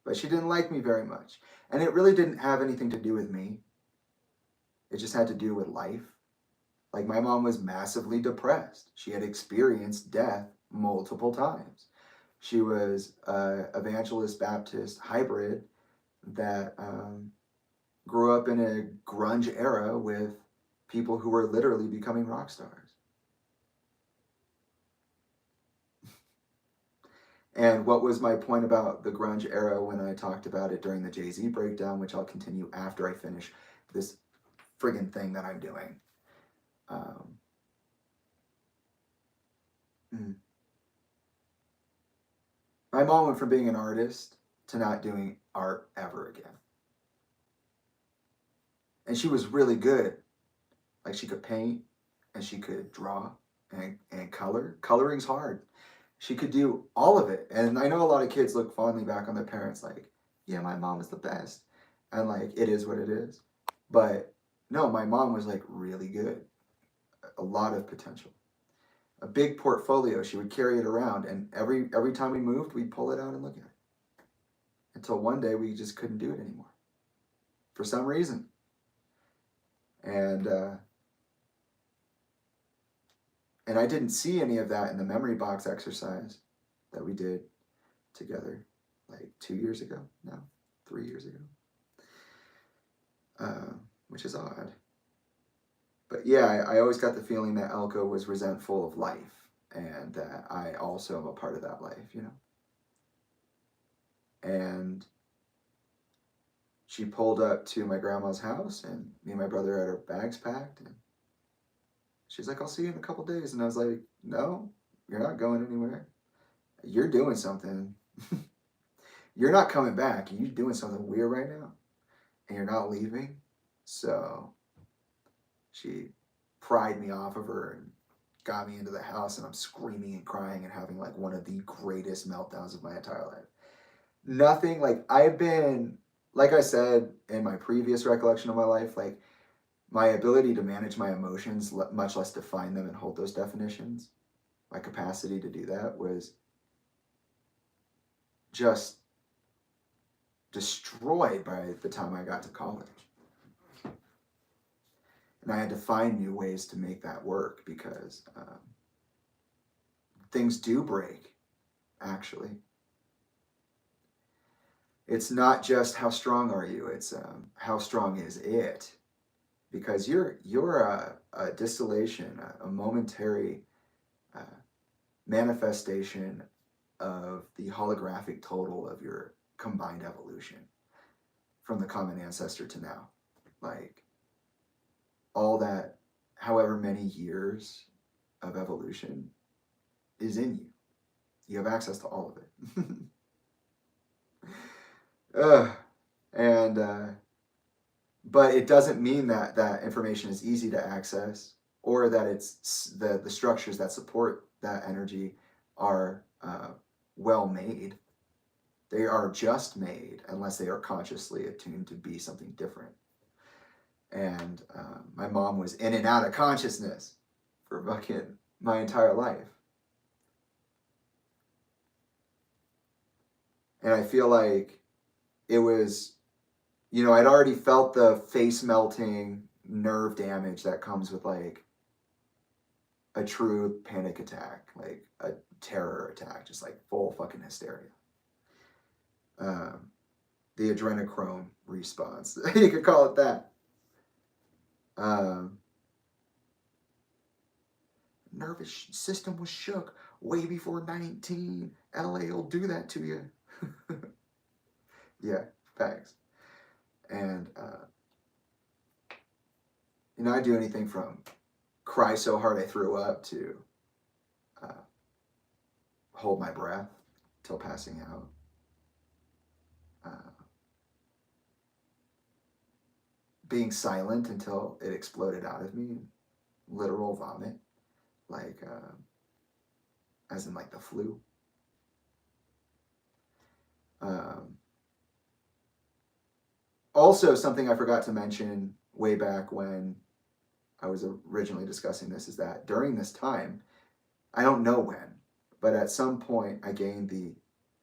but she didn't like me very much. And it really didn't have anything to do with me. It just had to do with life. Like, my mom was massively depressed. She had experienced death multiple times. She was an evangelist Baptist hybrid that grew up in a grunge era with people who were literally becoming rock stars. And what was my point about the grunge era when I talked about it during the Jay-Z breakdown, which I'll continue after I finish this friggin' thing that I'm doing. My mom went from being an artist to not doing art ever again. And she was really good. Like, she could paint and she could draw and color. Coloring's hard. She could do all of it. And I know a lot of kids look fondly back on their parents like, yeah, my mom is the best. And like, it is what it is. But no, my mom was like really good. A lot of potential. A big portfolio. She would carry it around, and every time we moved, we'd pull it out and look at it. Until one day we just couldn't do it anymore. For some reason. And I didn't see any of that in the memory box exercise that we did together like 2 years ago now, 3 years ago, which is odd. But yeah, I always got the feeling that Elko was resentful of life, and that I also am a part of that life, you know. And she pulled up to my grandma's house, and me and my brother had our bags packed, and she's like, I'll see you in a couple days. And I was like, no, you're not going anywhere. You're doing something. You're not coming back. You're doing something weird right now. And you're not leaving. So she pried me off of her and got me into the house. And I'm screaming and crying and having like one of the greatest meltdowns of my entire life. Nothing, like, I've been, like I said in my previous recollection of my life, like, my ability to manage my emotions, much less define them and hold those definitions, my capacity to do that was just destroyed by the time I got to college. And I had to find new ways to make that work, because things do break, actually. It's not just how strong are you, it's how strong is it? Because you're a distillation, a momentary manifestation of the holographic total of your combined evolution from the common ancestor to now. Like, all that, however many years of evolution is in you. You have access to all of it. But it doesn't mean that that information is easy to access, or that it's the structures that support that energy are well made. They are just made unless they are consciously attuned to be something different. And my mom was in and out of consciousness for fucking my entire life. And I feel like it was, you know, I'd already felt the face melting nerve damage that comes with like a true panic attack, like a terror attack, just like full fucking hysteria. The adrenochrome response, you could call it that. Nervous system was shook way before 19. LA will do that to you. Yeah, facts. And, you know, I do anything from cry so hard I threw up to hold my breath till passing out. Being silent until it exploded out of me, literal vomit, like as in like the flu. Also, something I forgot to mention way back when I was originally discussing this is that during this time, I don't know when, but at some point I gained the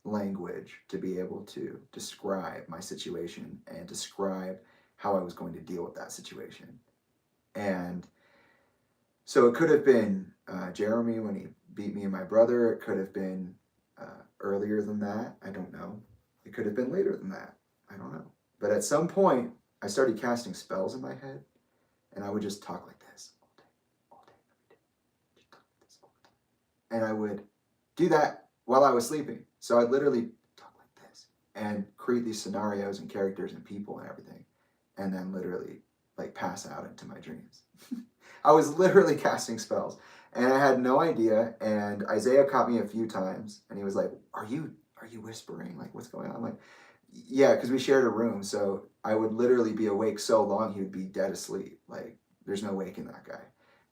language to be able to describe my situation and describe how I was going to deal with that situation. And so it could have been Jeremy when he beat me and my brother. It could have been earlier than that. I don't know. It could have been later than that. I don't know. But at some point, I started casting spells in my head, and I would just talk like this all day, every day. Just talk like this all the time. And I would do that while I was sleeping. So I'd literally talk like this and create these scenarios and characters and people and everything, and then literally like pass out into my dreams. I was literally casting spells, and I had no idea. And Isaiah caught me a few times, and he was like, "Are you whispering? Like, what's going on?" I'm like, yeah, because we shared a room, so I would literally be awake so long he would be dead asleep. Like, there's no waking that guy.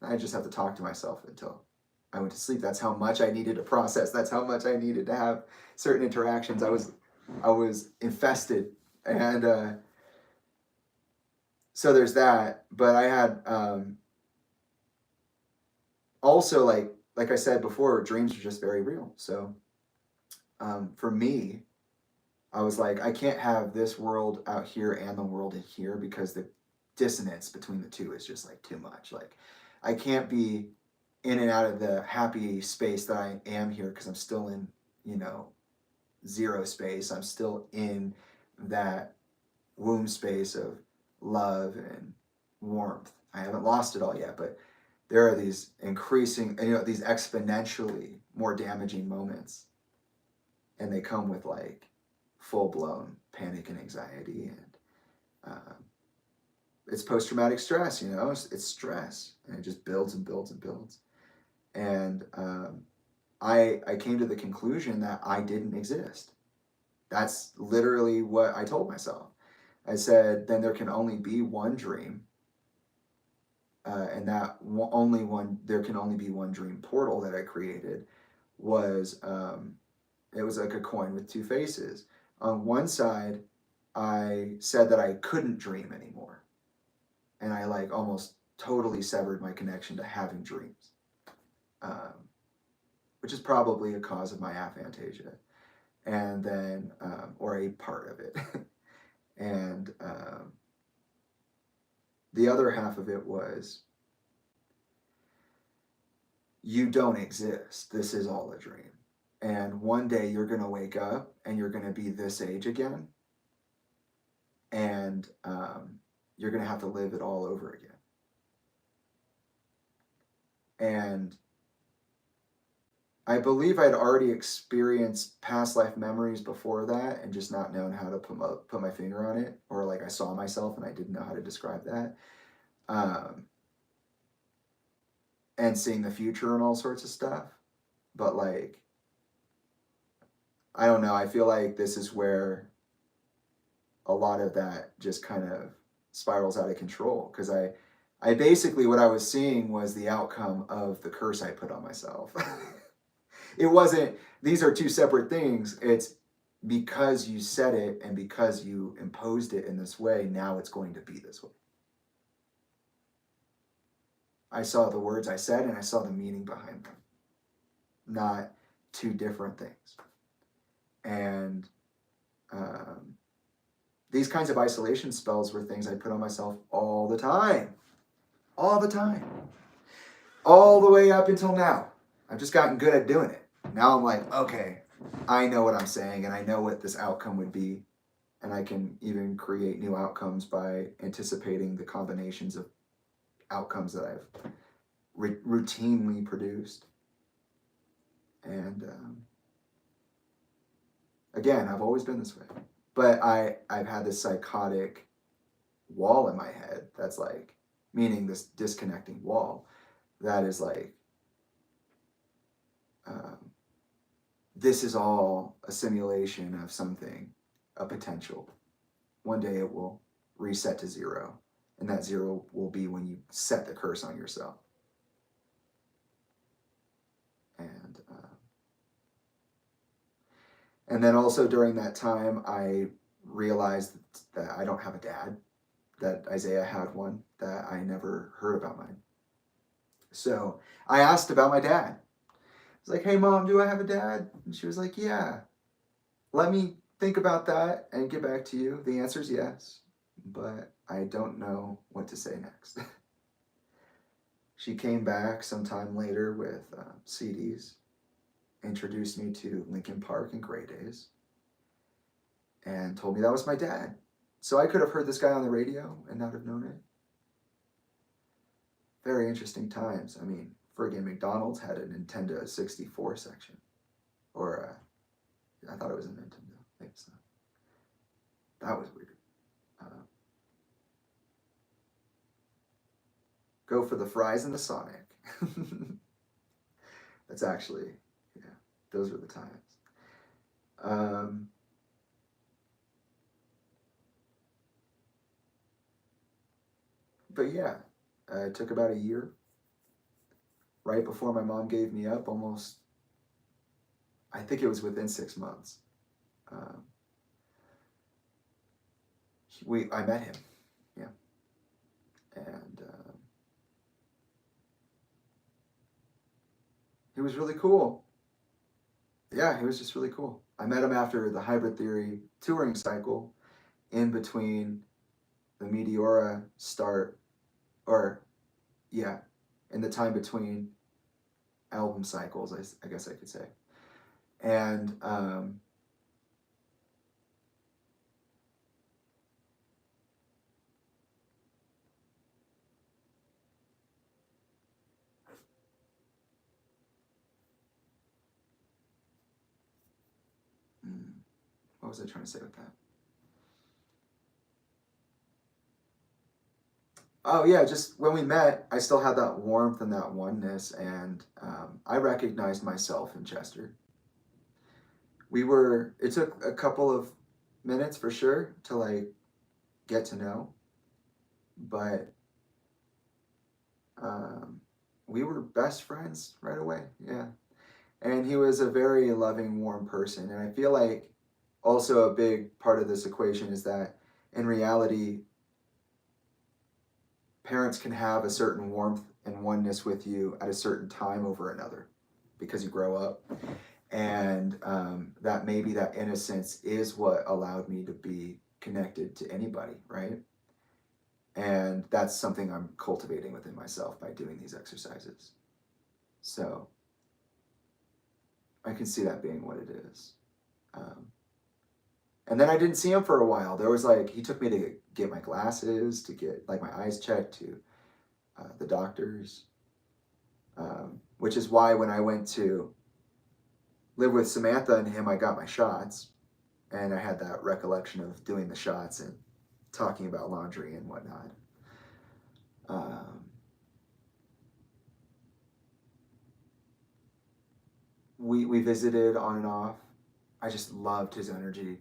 And I just have to talk to myself until I went to sleep. That's how much I needed to process. That's how much I needed to have certain interactions. I was infested, and so there's that. But I had also like I said before, dreams are just very real. So for me, I was like, I can't have this world out here and the world in here because the dissonance between the two is just like too much. Like, I can't be in and out of the happy space that I am here because I'm still in, you know, zero space. I'm still in that womb space of love and warmth. I haven't lost it all yet, but there are these increasing, you know, these exponentially more damaging moments, and they come with like full-blown panic and anxiety, and it's post-traumatic stress, you know, it's stress, and it just builds and builds and builds. And I came to the conclusion that I didn't exist. That's literally what I told myself. I said, then there can only be one dream, and that only one, there can only be one dream portal that I created was, it was like a coin with two faces. On one side, I said that I couldn't dream anymore. And I like almost totally severed my connection to having dreams, which is probably a cause of my aphantasia. And then, or a part of it. And the other half of it was, you don't exist. This is all a dream. And one day you're going to wake up and you're going to be this age again. And you're going to have to live it all over again. And I believe I'd already experienced past life memories before that and just not known how to put my finger on it. Or like I saw myself and I didn't know how to describe that. And seeing the future and all sorts of stuff. But like, I don't know. I feel like this is where a lot of that just kind of spirals out of control. Because I basically, what I was seeing was the outcome of the curse I put on myself. It wasn't, these are two separate things. It's because you said it and because you imposed it in this way, now it's going to be this way. I saw the words I said and I saw the meaning behind them, not two different things. And these kinds of isolation spells were things I put on myself all the time. All the time. All the way up until now. I've just gotten good at doing it. Now I'm like, okay, I know what I'm saying and I know what this outcome would be. And I can even create new outcomes by anticipating the combinations of outcomes that I've routinely produced. And again, I've always been this way. But I've had this psychotic wall in my head that's like, meaning this disconnecting wall that is like, this is all a simulation of something, a potential. One day it will reset to zero, and that zero will be when you set the curse on yourself. And then also during that time, I realized that I don't have a dad, that Isaiah had one, that I never heard about mine. So I asked about my dad. I was like, hey, Mom, do I have a dad? And she was like, yeah. Let me think about that and get back to you. The answer is yes, but I don't know what to say next. She came back sometime later with CDs, introduced me to Linkin Park and Grey Days, and told me that was my dad. So I could have heard this guy on the radio and not have known it. Very interesting times. I mean, friggin' McDonald's had a Nintendo 64 section. Or, I thought it was a Nintendo. Maybe it's not. That was weird. Go for the fries and the Sonic. That's actually, yeah, those were the times. But yeah, it took about a year. Right before my mom gave me up, almost, I think it was within 6 months. I met him, yeah. And he was really cool. Yeah, he was just really cool. I met him after the Hybrid Theory touring cycle, in between the Meteora start, or yeah, in the time between album cycles, I guess I could say. And what was I trying to say with that? Oh yeah, just when we met, I still had that warmth and that oneness, and I recognized myself in Chester. It took a couple of minutes for sure to like get to know, but we were best friends right away, yeah. And he was a very loving, warm person, and I feel like also a big part of this equation is that in reality, parents can have a certain warmth and oneness with you at a certain time over another because you grow up. And that maybe that innocence is what allowed me to be connected to anybody, right? And that's something I'm cultivating within myself by doing these exercises. So I can see that being what it is. And then I didn't see him for a while. There was like, he took me to get my glasses, to get like my eyes checked, to the doctors, which is why when I went to live with Samantha and him, I got my shots, and I had that recollection of doing the shots and talking about laundry and whatnot. We visited on and off. I just loved his energy.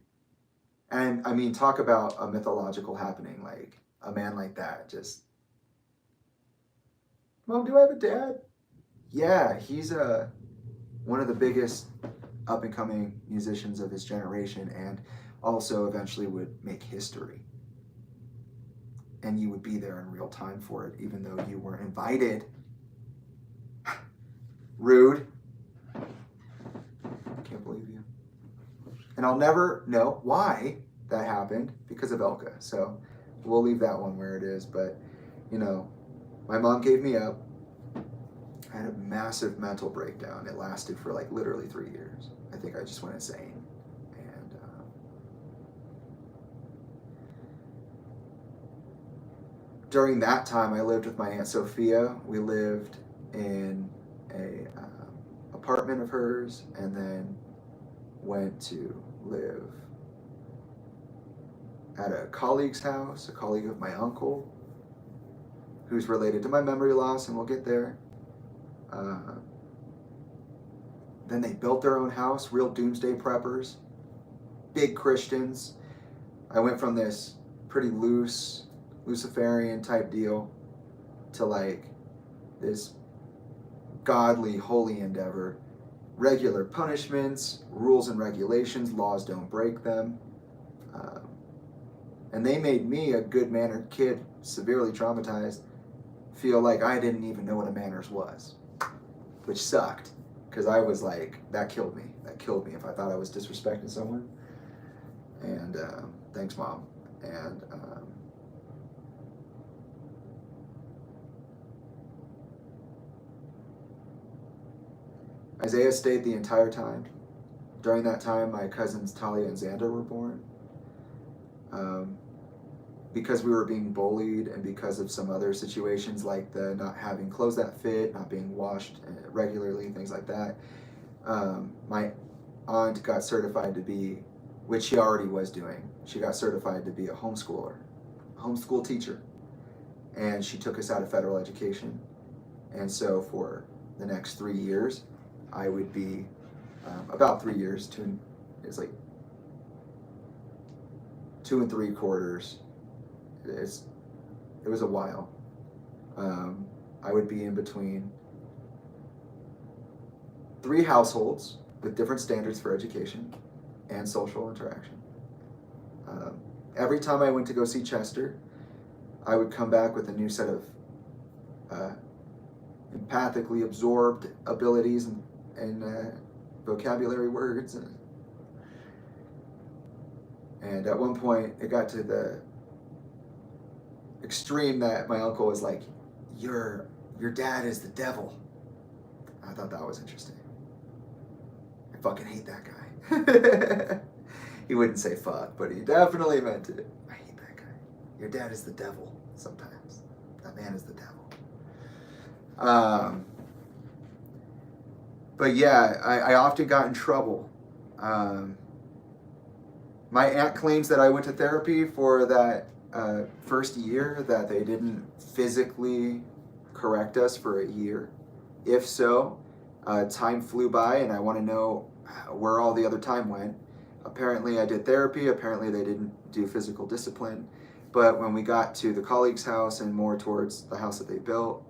And I mean, talk about a mythological happening, like a man like that, just, Mom, do I have a dad? Yeah, he's one of the biggest up-and-coming musicians of his generation, and also eventually would make history. And you would be there in real time for it, even though you weren't invited. Rude. Can't believe you. And I'll never know why that happened, because of Elka. So we'll leave that one where it is. But, you know, my mom gave me up. I had a massive mental breakdown. It lasted for like literally 3 years. I think I just went insane. And during that time, I lived with my Aunt Sophia. We lived in a apartment of hers, and then went to live at a colleague's house, a colleague of my uncle, who's related to my memory loss, and we'll get there. Then they built their own house, real doomsday preppers, big Christians. I went from this pretty loose, Luciferian type deal to like this godly, holy endeavor. Regular punishments, rules and regulations, laws don't break them. And they made me, a good-mannered kid, severely traumatized, feel like I didn't even know what a manners was, which sucked, because I was like, that killed me. That killed me if I thought I was disrespecting someone. And thanks, Mom. And Isaiah stayed the entire time. During that time, my cousins Talia and Xander were born. Because we were being bullied, and because of some other situations like the not having clothes that fit, not being washed regularly, things like that, my aunt got certified to be, which she already was doing, she got certified to be a homeschool teacher. And she took us out of federal education. And so for the next 3 years, I would be about 3 years, it's like 2 3/4. It was a while. I would be in between 3 households with different standards for education and social interaction. Every time I went to go see Chester, I would come back with a new set of empathically absorbed abilities and vocabulary words. And at one point, it got to the extreme that my uncle was like, your dad is the devil. I thought that was interesting. I fucking hate that guy. He wouldn't say fuck, but he definitely meant it. I hate that guy. Your dad is the devil sometimes. That man is the devil. But yeah, I often got in trouble. My aunt claims that I went to therapy for that first year, that they didn't physically correct us for a year. If so, time flew by, and I want to know where all the other time went. Apparently I did therapy, apparently they didn't do physical discipline. But when we got to the colleague's house and more towards the house that they built,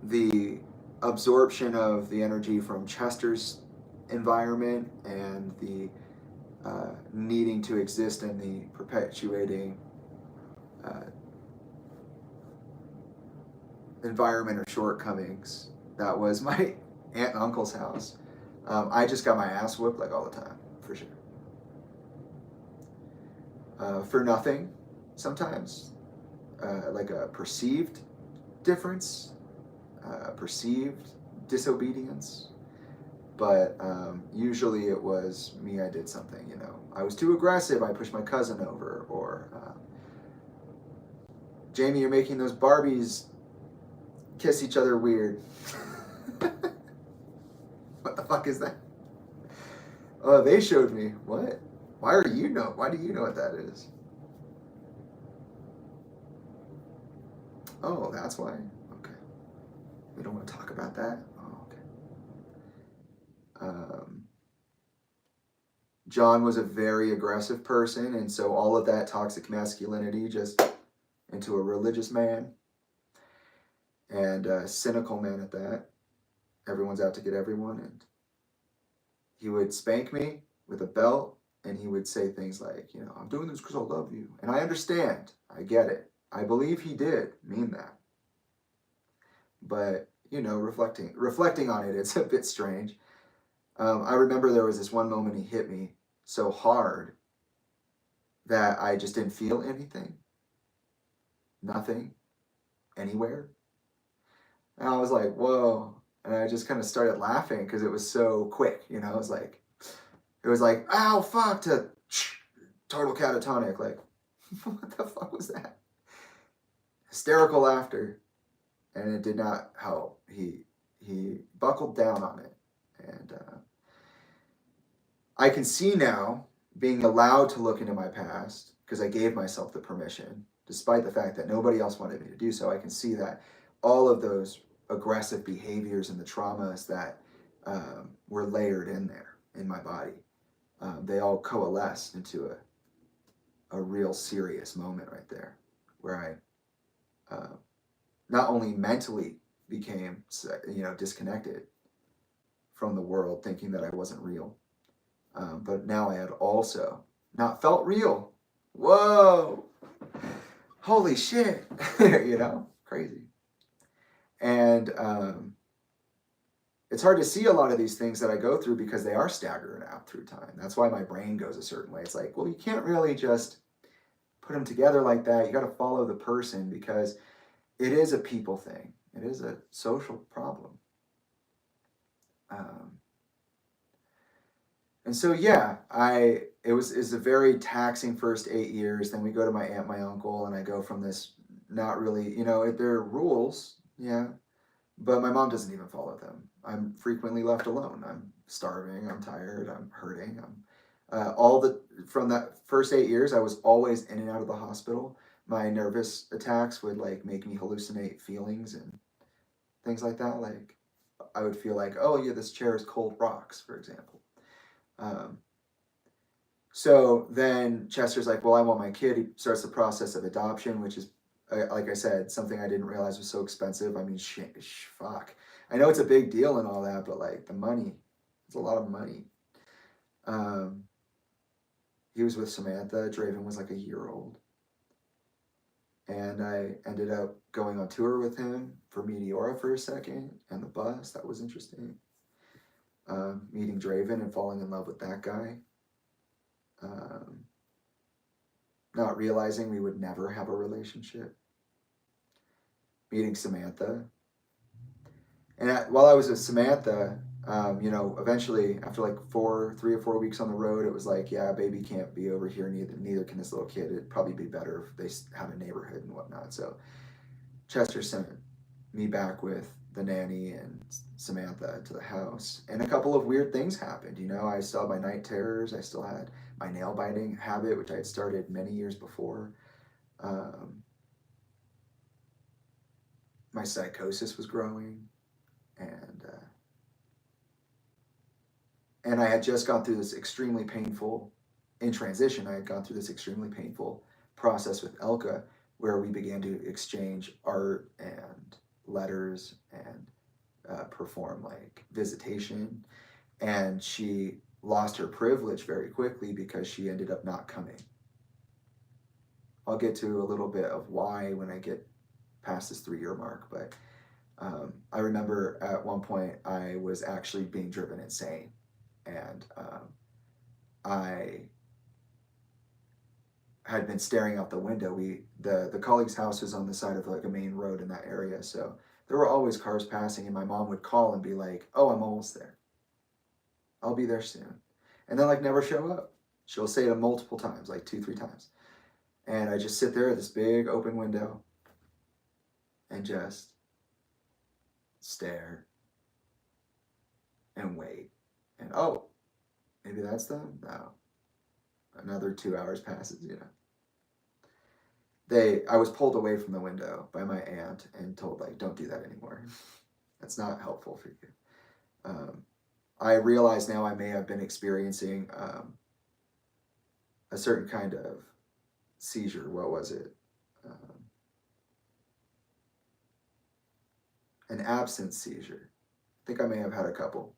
the absorption of the energy from Chester's environment and the needing to exist in the perpetuating environment or shortcomings that was my aunt and uncle's house. I just got my ass whooped like all the time, for sure. For nothing, sometimes, like a perceived difference, perceived disobedience. But usually it was me, I did something, you know. I was too aggressive, I pushed my cousin over, or Jamie, you're making those Barbies kiss each other weird. What the fuck is that? Oh, they showed me. What? Why do you know what that is? Oh, that's why? Okay. We don't want to talk about that? Oh, okay. John was a very aggressive person, and so all of that toxic masculinity just into a religious man, and a cynical man at that. everyone's out to get everyone, and he would spank me with a belt, and he would say things like, I'm doing this because I love you. And I understand. I get it. I believe he did mean that. But, reflecting on it, it's a bit strange. I remember there was this one moment he hit me so hard that I just didn't feel anything. Nothing. Anywhere. And I was like, whoa. And I just kind of started laughing because it was so quick, it was like, ow, fuck, to total catatonic. Like, what the fuck was that? Hysterical laughter. And it did not help. He buckled down on it. And I can see now, being allowed to look into my past, because I gave myself the permission, despite the fact that nobody else wanted me to do so. I can see that all of those aggressive behaviors and the traumas that were layered in there in my body, they all coalesced into a real serious moment right there, where I not only mentally became disconnected from the world, thinking that I wasn't real, but now I had also not felt real. Whoa, holy shit. Crazy. And it's hard to see a lot of these things that I go through because they are staggered out through time. That's why my brain goes a certain way. It's like, well, you can't really just put them together like that. You got to follow the person, because it is a people thing. It is a social problem. And so, yeah, it was a very taxing first 8 years. Then we go to my aunt, my uncle, and I go from this not really, there are rules, yeah, but my mom doesn't even follow them. I'm frequently left alone. I'm starving. I'm tired. I'm hurting. From that first 8 years, I was always in and out of the hospital. My nervous attacks would make me hallucinate feelings and things like that. Like, I would feel like, oh yeah, this chair is cold rocks, for example. So then Chester's like, well, I want my kid. He starts the process of adoption, which is, like I said, something I didn't realize was so expensive. I mean, fuck. I know it's a big deal and all that, but the money, it's a lot of money. He was with Samantha. Draven was like a year old. And I ended up going on tour with him for Meteora for a second, and the bus. That was interesting. Meeting Draven and falling in love with that guy. Not realizing we would never have a relationship. Meeting Samantha. And while I was with Samantha, eventually after 3 or 4 weeks on the road, it was like, yeah, baby can't be over here. Neither can this little kid. It'd probably be better if they have a neighborhood and whatnot. So Chester sent me back with the nanny and Samantha to the house. And a couple of weird things happened. I still had my night terrors. I still had my nail biting habit, which I had started many years before. My psychosis was growing. And I had just gone through this extremely painful, in transition, I had gone through this extremely painful process with Elka, where we began to exchange art and letters and perform visitation. And she lost her privilege very quickly because she ended up not coming. I'll get to a little bit of why when I get past this 3-year mark, but I remember at one point I was actually being driven insane. And I had been staring out the window. The colleague's house was on the side of a main road in that area, so there were always cars passing, and my mom would call and be like, oh, I'm almost there. I'll be there soon. And then never show up. She'll say it multiple times, 2-3 times. And I just sit there at this big open window and just stare and wait. And maybe that's them? No. Another 2 hours passes, I was pulled away from the window by my aunt and told, don't do that anymore. That's not helpful for you. I realize now I may have been experiencing a certain kind of seizure. What was it? An absence seizure. think I may have had a couple.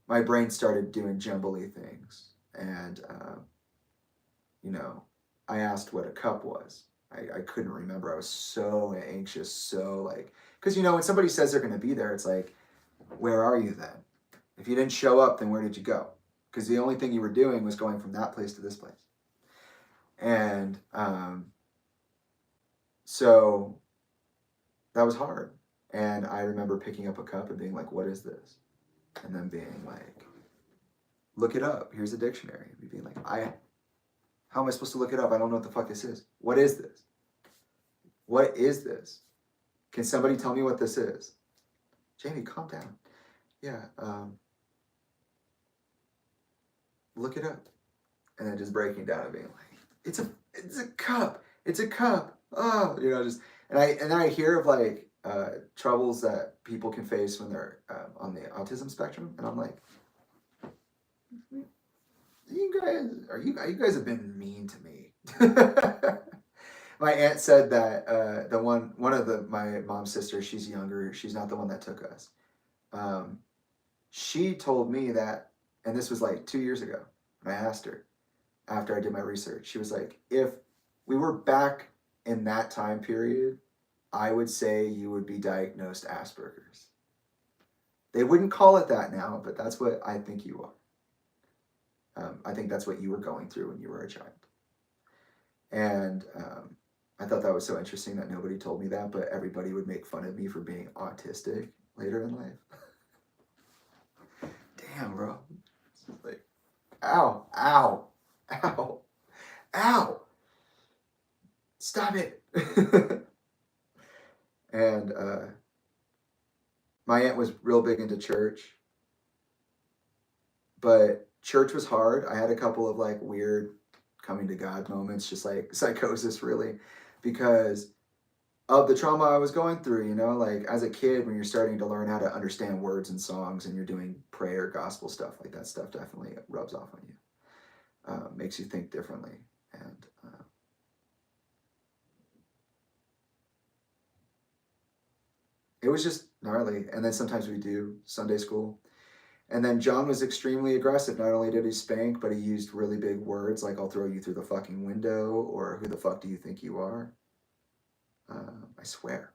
My brain started doing jumbly things, and you know, I asked what a cup was. I couldn't remember. I was so anxious, so like, because you know, when somebody says they're going to be there, it's like, where are you then? If you didn't show up, then where did you go? Because the only thing you were doing was going from that place to this place. And so that was hard. And I remember picking up a cup and being like, what is this? And then being like, look it up. Here's a dictionary. And being like, how am I supposed to look it up? I don't know what the fuck this is. What is this? What is this? Can somebody tell me what this is? Jamie, calm down. Yeah. Look it up. And then just breaking down and being like, it's a cup. It's a cup. Oh, you know, just and I hear of like troubles that people can face when they're on the autism spectrum, and I'm like, you guys have been mean to me. My aunt said that my mom's sisters, she's younger, she's not the one that took us. She told me that, and this was like 2 years ago, and I asked her after I did my research. She was like, if we were back in that time period, I would say you would be diagnosed Asperger's. They wouldn't call it that now, but that's what I think you are. I think that's what you were going through when you were a child. And I thought that was so interesting that nobody told me that, but everybody would make fun of me for being autistic later in life. Damn, bro. It's just like, ow, ow, ow, ow. Stop it. And my aunt was real big into church, but church was hard. I had a couple of like weird coming to God moments, just like psychosis really, because of the trauma I was going through, you know, like as a kid, when you're starting to learn how to understand words and songs and you're doing prayer, gospel stuff, like that stuff definitely rubs off on you, makes you think differently. And it was just gnarly. And then sometimes we do Sunday school. And then John was extremely aggressive. Not only did he spank, but he used really big words like, I'll throw you through the fucking window, or who the fuck do you think you are? I swear.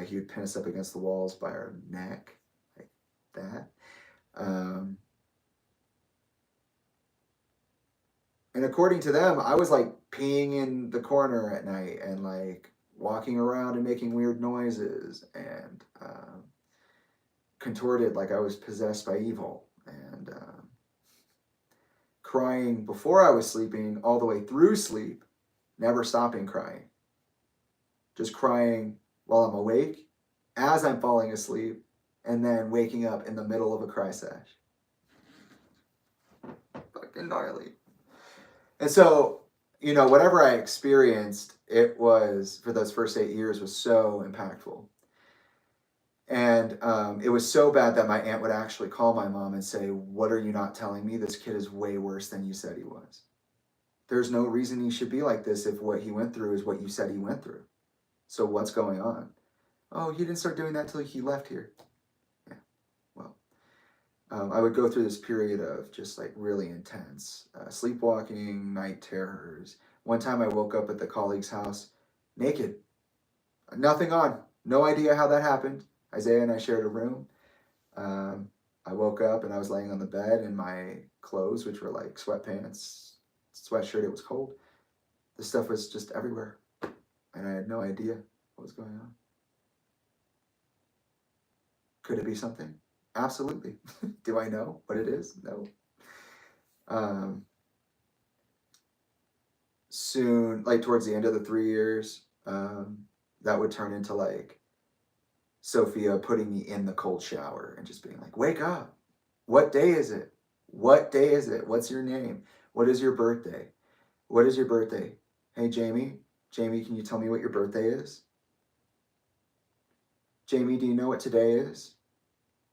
He would pin us up against the walls by our neck, like that. And according to them, I was like peeing in the corner at night and like walking around and making weird noises and contorted like I was possessed by evil, and crying before I was sleeping all the way through sleep, never stopping crying. Just crying while I'm awake, as I'm falling asleep, and then waking up in the middle of a cry sesh. Fucking gnarly. And so, you know, whatever I experienced, it was, for those first 8 years, was so impactful. And it was so bad that my aunt would actually call my mom and say, what are you not telling me? This kid is way worse than you said he was. There's no reason he should be like this if what he went through is what you said he went through. So what's going on? Oh, he didn't start doing that till he left here. Yeah, well, I would go through this period of just like really intense sleepwalking, night terrors. One time I woke up at the colleague's house naked, nothing on, no idea how that happened. Isaiah and I shared a room. I woke up and I was laying on the bed in my clothes, which were like sweatpants, sweatshirt. It was cold. This stuff was just everywhere. And I had no idea what was going on. Could it be something? Absolutely. Do I know what it is? No. Soon, like towards the end of the 3 years, that would turn into like Sophia putting me in the cold shower and just being like, wake up. What day is it? What day is it? What's your name? What is your birthday? What is your birthday? Hey, Jamie. Jamie, can you tell me what your birthday is? Jamie, do you know what today is?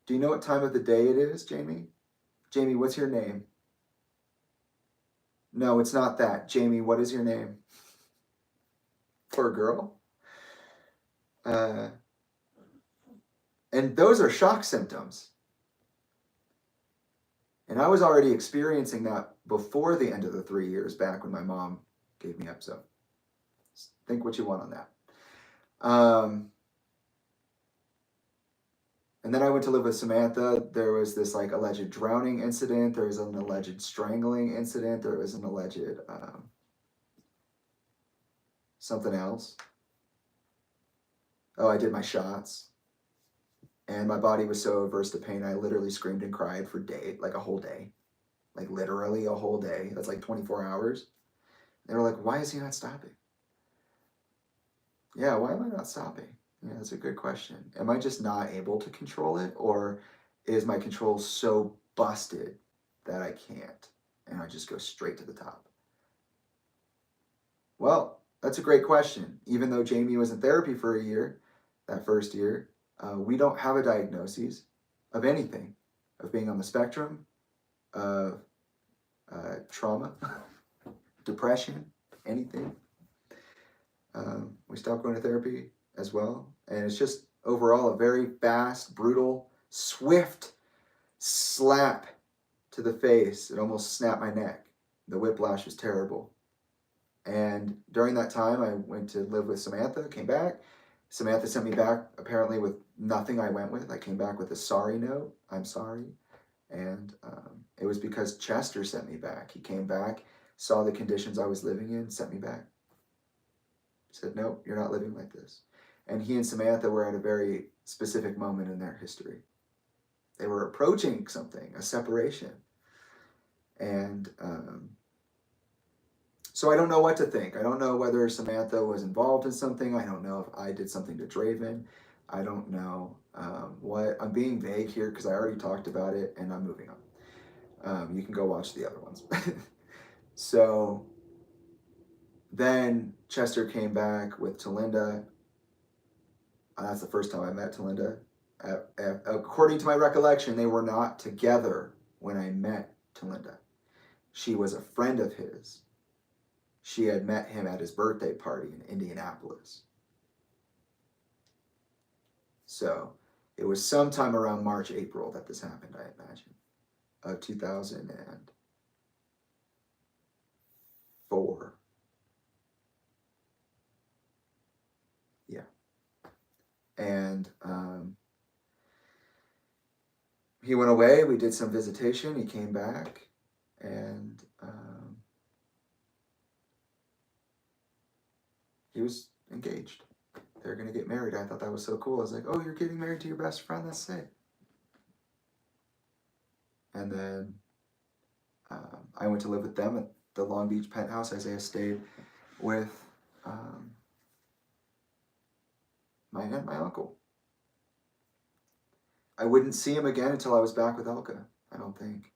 Do you know what time of the day it is, Jamie? Jamie, what's your name? No, it's not that. Jamie, what is your name? Poor girl. And those are shock symptoms. And I was already experiencing that before the end of the 3 years, back when my mom gave me up. So think what you want on that. And then I went to live with Samantha. There was this like alleged drowning incident. There was an alleged strangling incident. There was an alleged something else. Oh, I did my shots. And my body was so averse to pain, I literally screamed and cried for like a whole day. Like literally a whole day. That's like 24 hours. They were like, why is he not stopping? Yeah, why am I not stopping? Yeah, that's a good question. Am I just not able to control it? Or is my control so busted that I can't? And I just go straight to the top? Well, that's a great question. Even though Jamie was in therapy for a year, that first year, we don't have a diagnosis of anything, of being on the spectrum, of trauma, depression, anything. We stopped going to therapy as well. And it's just overall a very fast, brutal, swift slap to the face. It almost snapped my neck. The whiplash was terrible. And during that time, I went to live with Samantha, came back. Samantha sent me back apparently with nothing I went with. I came back with a sorry note. I'm sorry. And it was because Chester sent me back. He came back, saw the conditions I was living in, sent me back. Said, nope, you're not living like this. And he and Samantha were at a very specific moment in their history. They were approaching something, a separation. And so I don't know what to think. I don't know whether Samantha was involved in something. I don't know if I did something to Draven. I don't know what. I'm being vague here because I already talked about it and I'm moving on. You can go watch the other ones. So then Chester came back with Talinda. That's the first time I met Talinda. According to my recollection, they were not together when I met Talinda. She was a friend of his. She had met him at his birthday party in Indianapolis. So it was sometime around March, April that this happened, I imagine, of 2004. Yeah. And he went away. We did some visitation. He came back. And he was engaged. They're going to get married. I thought that was so cool. I was like, oh, you're getting married to your best friend? That's sick. And then I went to live with them at the Long Beach penthouse. Isaiah stayed with my aunt and my uncle. I wouldn't see him again until I was back with Elka, I don't think.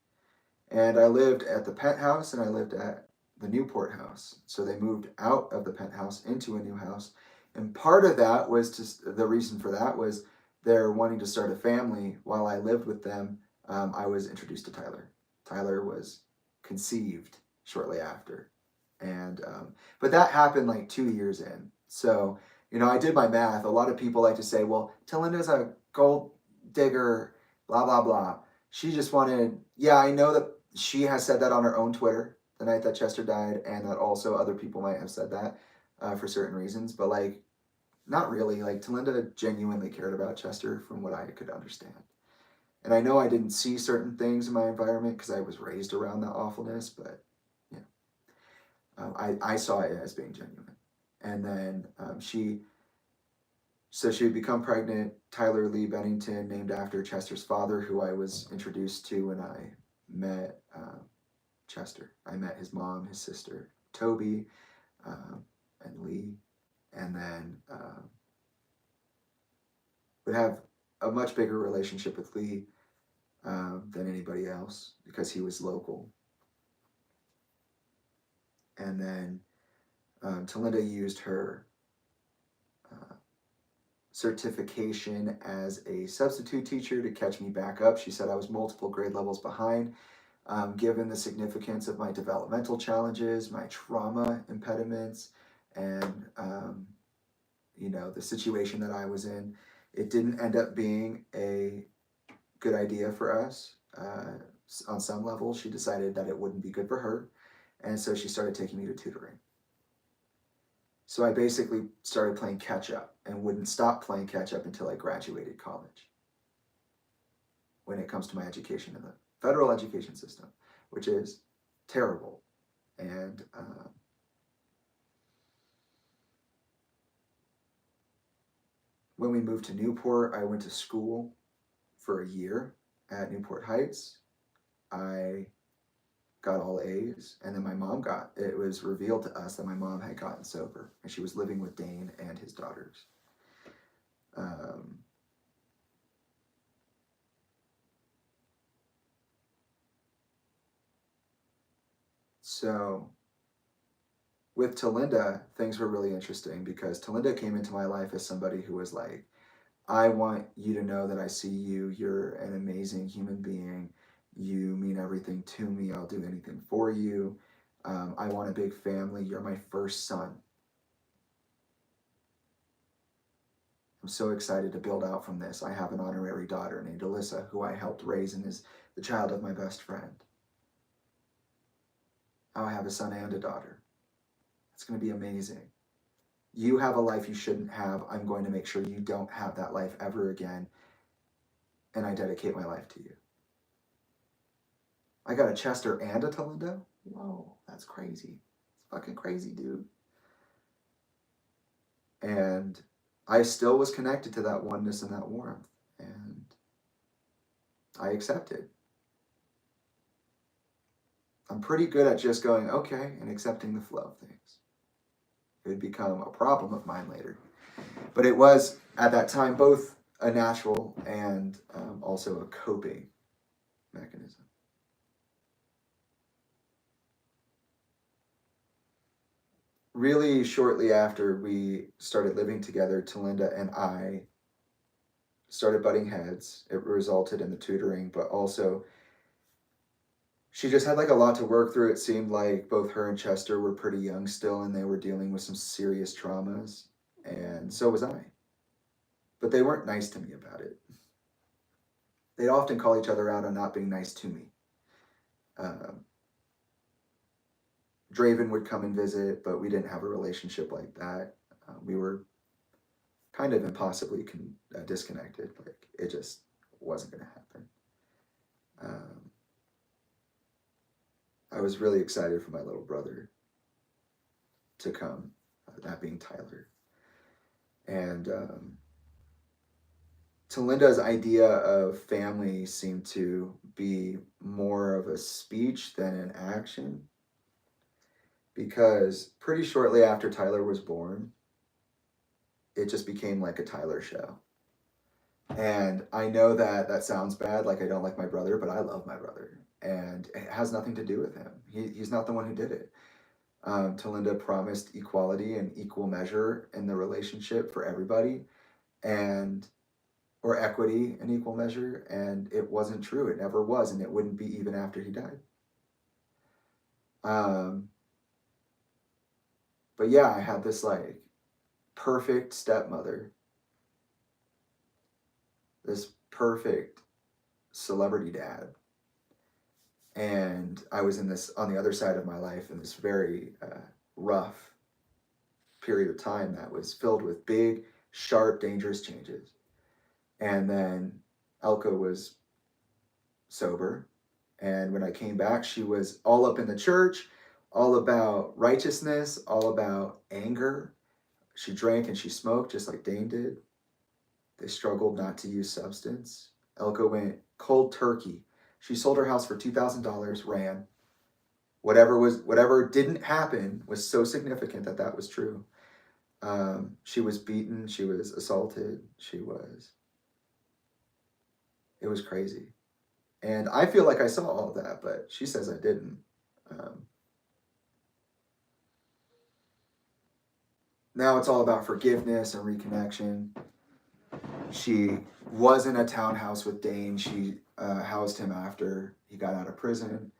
And I lived at the penthouse and I lived at the Newport house. So they moved out of the penthouse into a new house. And part of that was the reason for that was they're wanting to start a family. While I lived with them, I was introduced to Tyler. Tyler was conceived shortly after. And but that happened like 2 years in. So, I did my math. A lot of people like to say, well, Talinda's a gold digger, blah, blah, blah. She just wanted, yeah, I know that she has said that on her own Twitter the night that Chester died, and that also other people might have said that for certain reasons, but like, not really. Like, Talinda genuinely cared about Chester from what I could understand. And I know I didn't see certain things in my environment because I was raised around that awfulness, but I saw it as being genuine. And then she would become pregnant. Tyler Lee Bennington, named after Chester's father, who I was introduced to when I met Chester. I met his mom, his sister, Toby, and Lee. And then would have a much bigger relationship with Lee than anybody else because he was local. And then Talinda used her certification as a substitute teacher to catch me back up. She said I was multiple grade levels behind, given the significance of my developmental challenges, my trauma impediments, and the situation that I was in. It didn't end up being a good idea for us. On some level, she decided that it wouldn't be good for her, and so she started taking me to tutoring. So I basically started playing catch up and wouldn't stop playing catch up until I graduated college. When it comes to my education in the federal education system, which is terrible. And when we moved to Newport, I went to school for a year at Newport Heights. I got all A's, and then it was revealed to us that my mom had gotten sober, and she was living with Dane and his daughters. So with Talinda, things were really interesting because Talinda came into my life as somebody who was like, I want you to know that I see you. You're an amazing human being. You mean everything to me. I'll do anything for you. I want a big family. You're my first son. I'm so excited to build out from this. I have an honorary daughter named Alyssa, who I helped raise and is the child of my best friend. I have a son and a daughter. It's going to be amazing. You have a life you shouldn't have. I'm going to make sure you don't have that life ever again. And I dedicate my life to you. I got a Chester and a Talinda? Whoa, that's crazy. It's fucking crazy, dude. And I still was connected to that oneness and that warmth. And I accepted. I'm pretty good at just going, okay, and accepting the flow of things. It would become a problem of mine later. But it was, at that time, both a natural and also a coping mechanism. Really shortly after we started living together, Talinda and I started butting heads. It resulted in the tutoring, but also she just had like a lot to work through. It seemed like both her and Chester were pretty young still, and they were dealing with some serious traumas, and so was I. But they weren't nice to me about it. They'd often call each other out on not being nice to me. Draven would come and visit, but we didn't have a relationship like that. We were kind of impossibly disconnected. Like, it just wasn't going to happen. I was really excited for my little brother to come, that being Tyler. And Talinda's idea of family seemed to be more of a speech than an action, because pretty shortly after Tyler was born, it just became like a Tyler show. And I know that sounds bad, like I don't like my brother, but I love my brother. And it has nothing to do with him. He's not the one who did it. Talinda promised equality and equal measure in the relationship for everybody, or equity and equal measure, and it wasn't true. It never was, and it wouldn't be even after he died. But yeah, I had this like perfect stepmother, this perfect celebrity dad, and I was on the other side of my life in this very rough period of time that was filled with big, sharp, dangerous changes. And then Elka was sober, and when I came back, she was all up in the church, all about righteousness, all about anger. She drank and she smoked just like Dane did. They struggled not to use substance. Elka went cold turkey. She sold her house for $2,000, ran. Whatever didn't happen was so significant that was true. She was beaten. She was assaulted. It was crazy. And I feel like I saw all that, but she says I didn't. Now it's all about forgiveness and reconnection. She was in a townhouse with Dane. She housed him after he got out of prison.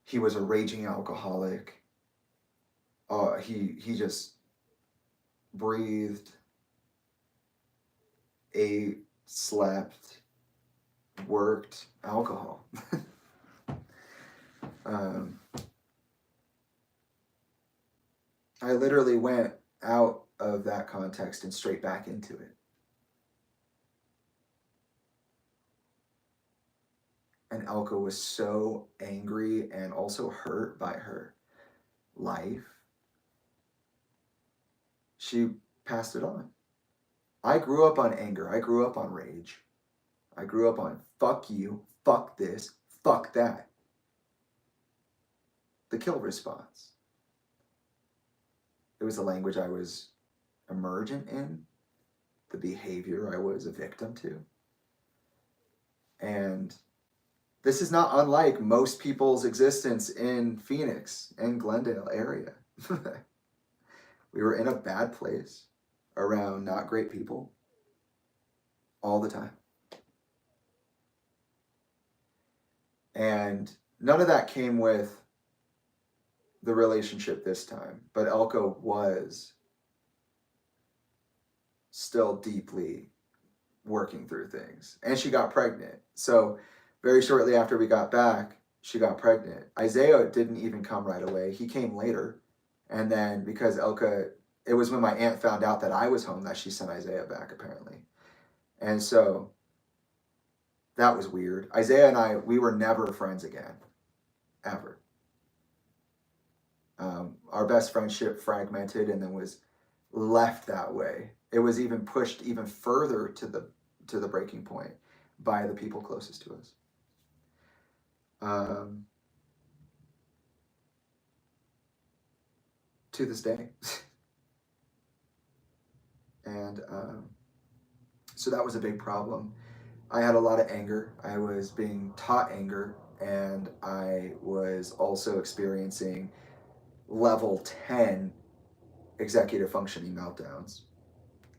He was a raging alcoholic. He just breathed, ate, slept, worked alcohol. I literally went out of that context and straight back into it. And Elka was so angry and also hurt by her life. She passed it on. I grew up on anger. I grew up on rage. I grew up on fuck you, fuck this, fuck that. The kill response. It was the language I was emergent in, the behavior I was a victim to. And this is not unlike most people's existence in Phoenix and Glendale area. We were in a bad place around not great people all the time. And none of that came with the relationship this time, but Elko was still deeply working through things. And she got pregnant. So very shortly after we got back, she got pregnant. Isaiah didn't even come right away. He came later. And then because Elka, it was when my aunt found out that I was home that she sent Isaiah back, apparently. And so that was weird. Isaiah and I, we were never friends again, ever. Our best friendship fragmented and then was left that way. It was even pushed even further to the breaking point by the people closest to us. To this day. And so that was a big problem. I had a lot of anger. I was being taught anger, and I was also experiencing level 10 executive functioning meltdowns.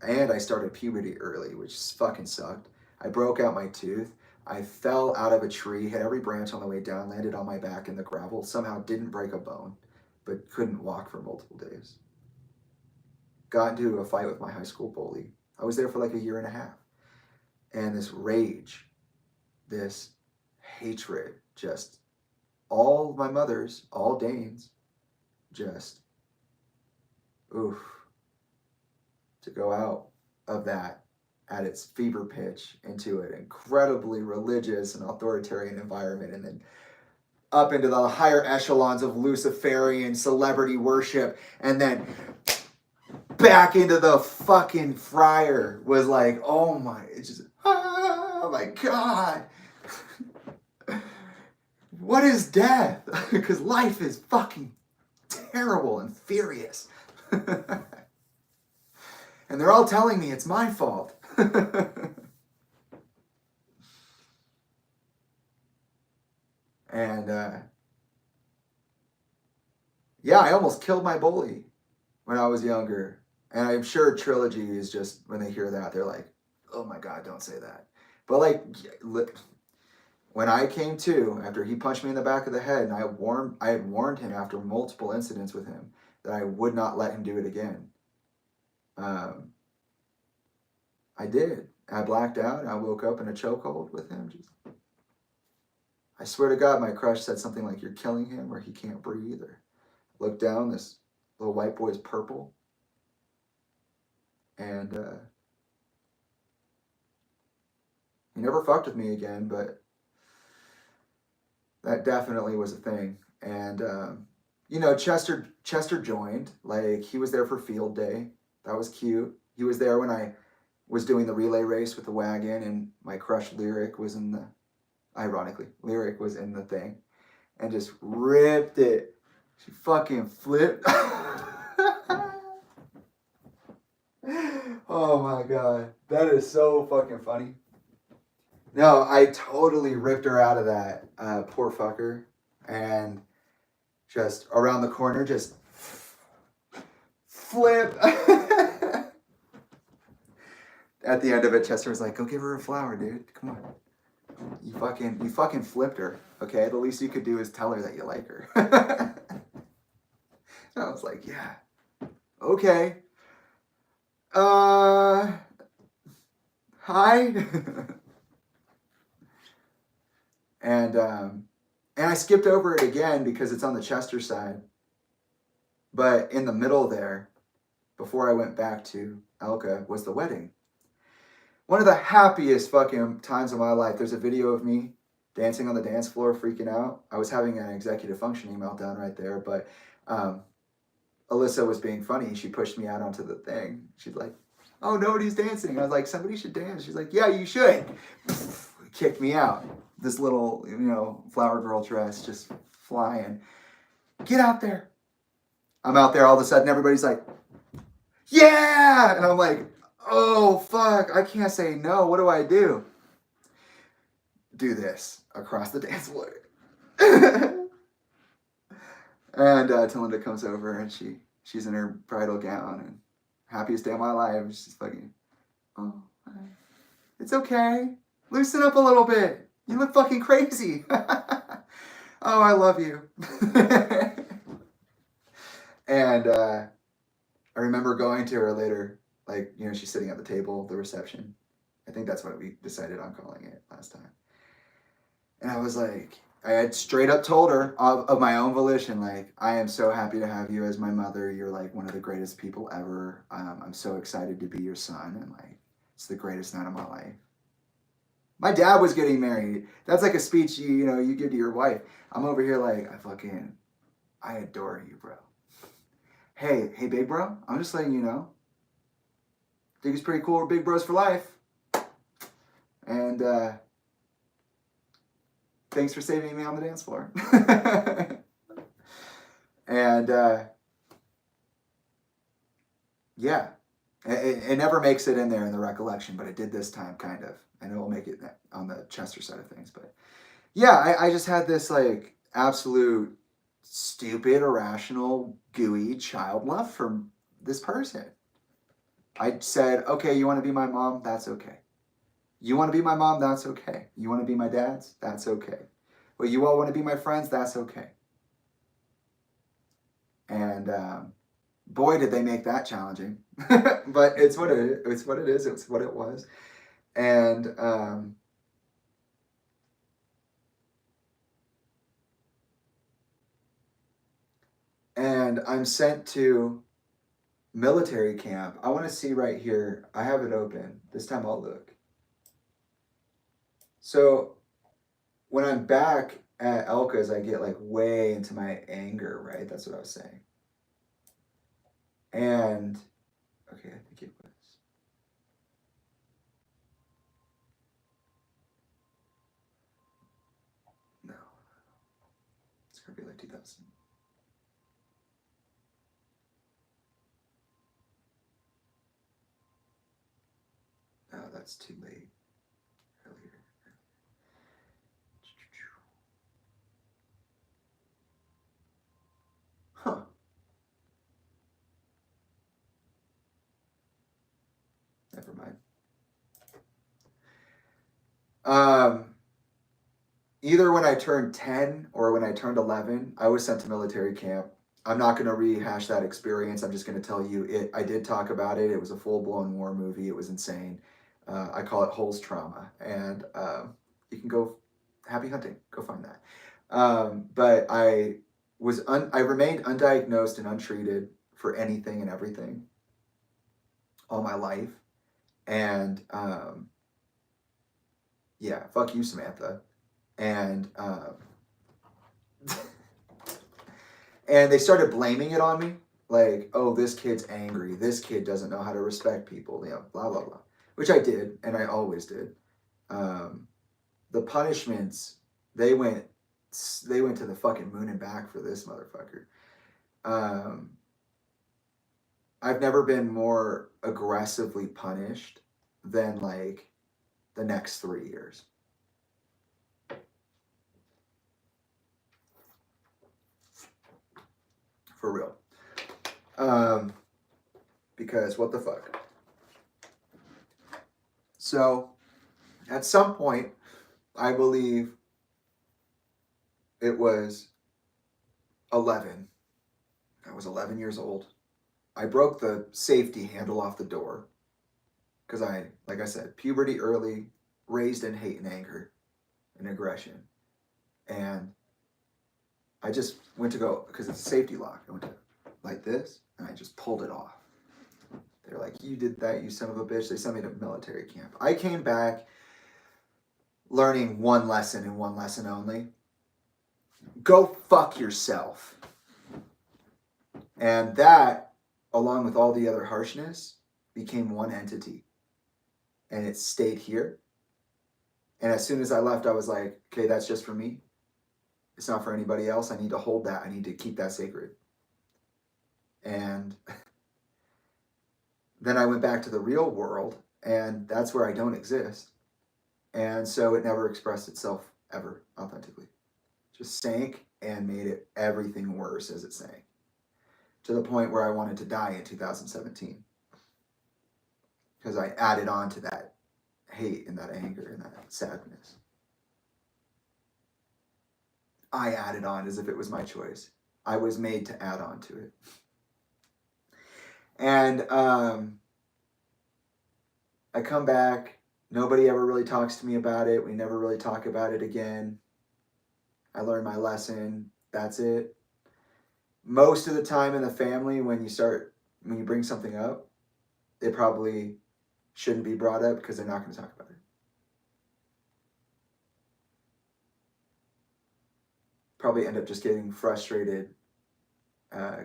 And I started puberty early, which fucking sucked. I broke out my tooth. I fell out of a tree, hit every branch on the way down, landed on my back in the gravel, somehow didn't break a bone, but couldn't walk for multiple days. Got into a fight with my high school bully. I was there for like a year and a half. And this rage, this hatred, just all my mothers, all Danes, just, oof, to go out of that at its fever pitch into an incredibly religious and authoritarian environment, and then up into the higher echelons of Luciferian celebrity worship, and then back into the fucking fryer was like, oh my, it's just, oh my God. What is death? Because life is fucking terrible and furious. And they're all telling me it's my fault. And yeah, I almost killed my bully when I was younger. And I'm sure Trilogy is just, when they hear that, they're like, oh my God, don't say that. But like, when I came to, after he punched me in the back of the head, and I had warned him after multiple incidents with him that I would not let him do it again. I did. I blacked out, and I woke up in a chokehold with him. I swear to God, my crush said something like, you're killing him, or he can't breathe. Or looked down, this little white boy's purple. And he never fucked with me again, but that definitely was a thing. And, you know, Chester joined. Like, he was there for field day. That was cute. He was there when I was doing the relay race with the wagon, and my crush Lyric was in the, ironically, Lyric was in the thing, and just ripped it. She fucking flipped. Oh my God. That is so fucking funny. No, I totally ripped her out of that, poor fucker. And just around the corner, just flip. At the end of it, Chester was like, go give her a flower, dude. Come on. You fucking flipped her. Okay, the least you could do is tell her that you like her. And I was like, yeah, okay. Hi. And I skipped over it again because it's on the Chester side. But in the middle there, before I went back to Elka, was the wedding. One of the happiest fucking times of my life. There's a video of me dancing on the dance floor, freaking out. I was having an executive functioning meltdown right there, but Alyssa was being funny. She pushed me out onto the thing. She's like, "Oh, nobody's dancing." I was like, "Somebody should dance." She's like, "Yeah, you should." Kicked me out. This little, flower girl dress just flying. Get out there. I'm out there. All of a sudden, everybody's like, "Yeah!" And I'm like, "Oh, fuck. I can't say no. What do I do?" Do this across the dance floor. And Talinda comes over and she's in her bridal gown and happiest day of my life. She's fucking, "Oh, it's okay. Loosen up a little bit. You look fucking crazy." "Oh, I love you." And I remember going to her later, like, she's sitting at the table, the reception. I think that's what we decided on calling it last time. And I was like, I had straight up told her of my own volition, like, "I am so happy to have you as my mother. You're like one of the greatest people ever. I'm so excited to be your son. And like, it's the greatest night of my life." My dad was getting married. That's like a speech you give to your wife. I'm over here like, I adore you, bro. Hey, big bro, I'm just letting you know. Think it's pretty cool. We're big bros for life. And thanks for saving me on the dance floor. And yeah, it never makes it in there in the recollection, but it did this time, kind of. And it will make it on the Chester side of things. But yeah, I just had this like absolute stupid, irrational, gooey child love for this person. I said, "Okay, you want to be my mom? That's okay. You want to be my mom? That's okay. You want to be my dad's? That's okay. Well, you all want to be my friends? That's okay." And boy, did they make that challenging. But it's what it is. It's what it is. It's what it was. And I'm sent to military camp. I want to see right here. I have it open. This time I'll look. So when I'm back at Elka's, I get like way into my anger, right? That's what I was saying. And okay, I think it was. No, it's gonna be like 2000. No, that's too late. Earlier. Huh. Never mind. Either when I turned 10 or when I turned 11, I was sent to military camp. I'm not going to rehash that experience. I'm just going to tell you it. I did talk about it. It was a full-blown war movie. It was insane. I call it Holes Trauma. And you can go, happy hunting. Go find that. But I remained undiagnosed and untreated for anything and everything all my life. And yeah, fuck you, Samantha. And and they started blaming it on me, like, "Oh, this kid's angry. This kid doesn't know how to respect people." Blah blah blah, which I did, and I always did. The punishments, they went to the fucking moon and back for this motherfucker. I've never been more aggressively punished than like the next 3 years. For real. Because what the fuck? So, at some point, I believe it was 11. I was 11 years old. I broke the safety handle off the door because like I said, puberty early, raised in hate and anger and aggression. And I just went to go, because it's a safety lock, I went to like this, and I just pulled it off. They're like, you did that, you son of a bitch. They sent me to military camp. I came back learning one lesson and one lesson only. Go fuck yourself. And that, along with all the other harshness, became one entity. And it stayed here. And as soon as I left, I was like, okay, that's just for me. It's not for anybody else. I need to hold that. I need to keep that sacred. And then I went back to the real world, and that's where I don't exist. And so it never expressed itself ever authentically. Just sank and made it everything worse as it sank. To the point where I wanted to die in 2017. Because I added on to that hate and that anger and that sadness. I added on as if it was my choice. I was made to add on to it. And I come back. Nobody ever really talks to me about it. We never really talk about it again. I learned my lesson. That's it. Most of the time in the family, when you bring something up, it probably shouldn't be brought up because they're not going to talk about it. Probably end up just getting frustrated,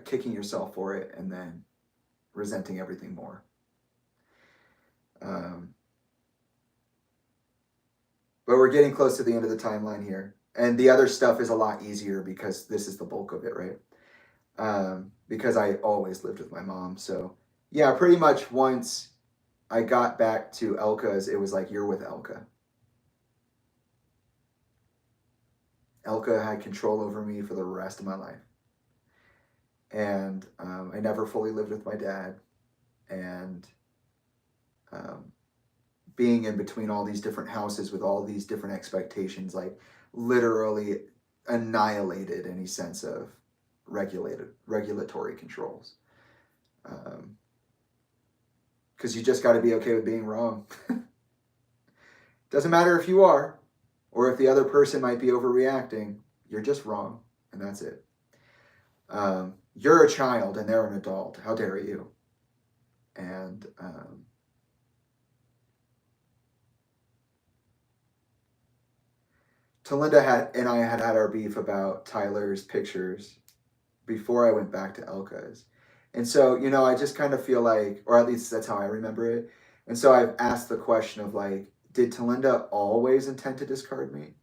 kicking yourself for it, and then resenting everything more. But we're getting close to the end of the timeline here. And the other stuff is a lot easier because this is the bulk of it, right? Because I always lived with my mom. So yeah, pretty much once I got back to Elka's, it was like, you're with Elka. Elka had control over me for the rest of my life. And I never fully lived with my dad. And being in between all these different houses with all these different expectations, like literally annihilated any sense of regulatory controls. Because you just got to be okay with being wrong. Doesn't matter if you are, or if the other person might be overreacting. You're just wrong, and that's it. You're a child and they're an adult. How dare you? And Talinda and I had our beef about Tyler's pictures before I went back to Elka's. And so, I just kind of feel like, or at least that's how I remember it. And so I've asked the question of like, did Talinda always intend to discard me?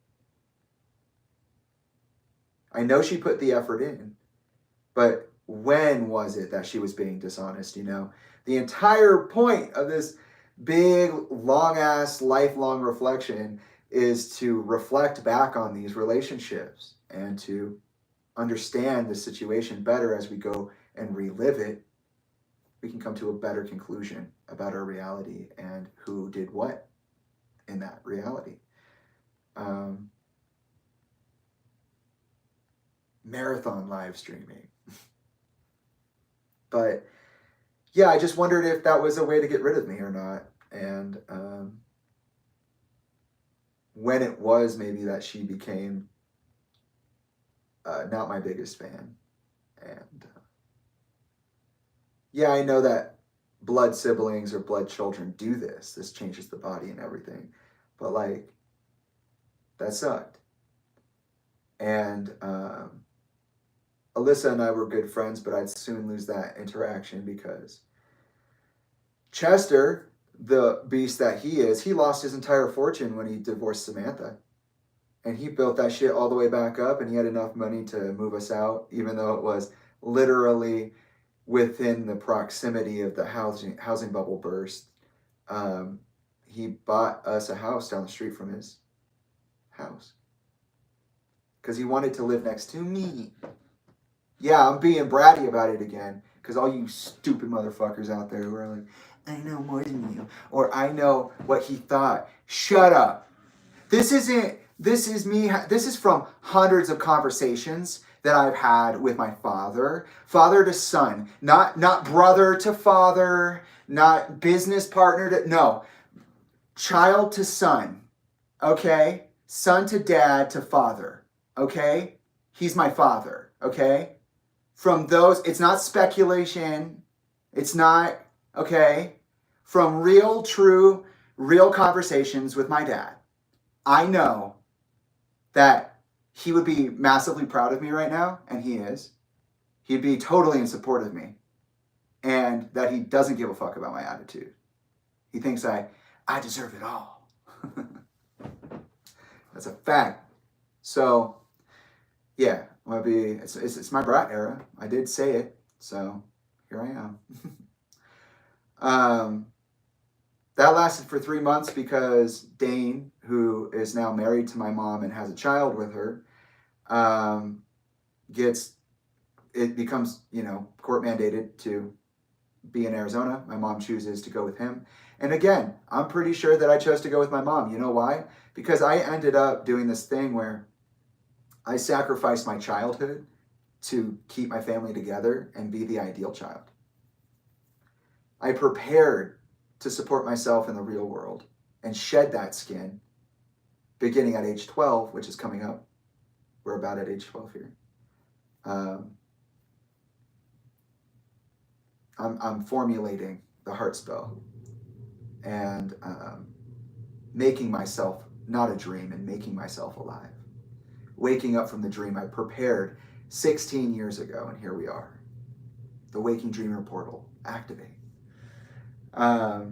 I know she put the effort in, but when was it that she was being dishonest, The entire point of this big, long-ass, lifelong reflection is to reflect back on these relationships and to understand the situation better as we go and relive it. We can come to a better conclusion about our reality and who did what in that reality. Marathon live streaming. But yeah, I just wondered if that was a way to get rid of me or not. And when it was maybe that she became not my biggest fan. And yeah, I know that blood siblings or blood children do this. This changes the body and everything. But like, that sucked. And Alyssa and I were good friends, but I'd soon lose that interaction because Chester, the beast that he is, he lost his entire fortune when he divorced Samantha. And he built that shit all the way back up, and he had enough money to move us out, even though it was literally within the proximity of the housing bubble burst. He bought us a house down the street from his house because he wanted to live next to me. Yeah, I'm being bratty about it again because all you stupid motherfuckers out there who are like, I know more than you, or I know what he thought. Shut up. This is from hundreds of conversations that I've had with my father, father to son, not brother to father, not business partner to, no, child to son, okay? Son to dad to father, okay? He's my father, okay? From those, it's not speculation, it's not, okay? From real, true, real conversations with my dad, I know that he would be massively proud of me right now, and he is. He'd be totally in support of me, and that he doesn't give a fuck about my attitude. He thinks I deserve it all. That's a fact. So, yeah, it's my brat era. I did say it, so here I am. That lasted for 3 months because Dane, who is now married to my mom and has a child with her, becomes, court mandated to be in Arizona. My mom chooses to go with him. And again, I'm pretty sure that I chose to go with my mom. You know why? Because I ended up doing this thing where I sacrificed my childhood to keep my family together and be the ideal child. I prepared to support myself in the real world and shed that skin beginning at age 12, which is coming up. We're about at age 12 here. I'm formulating the heart spell and making myself not a dream and making myself alive. Waking up from the dream I prepared 16 years ago, and here we are. The Waking Dreamer portal, activate. But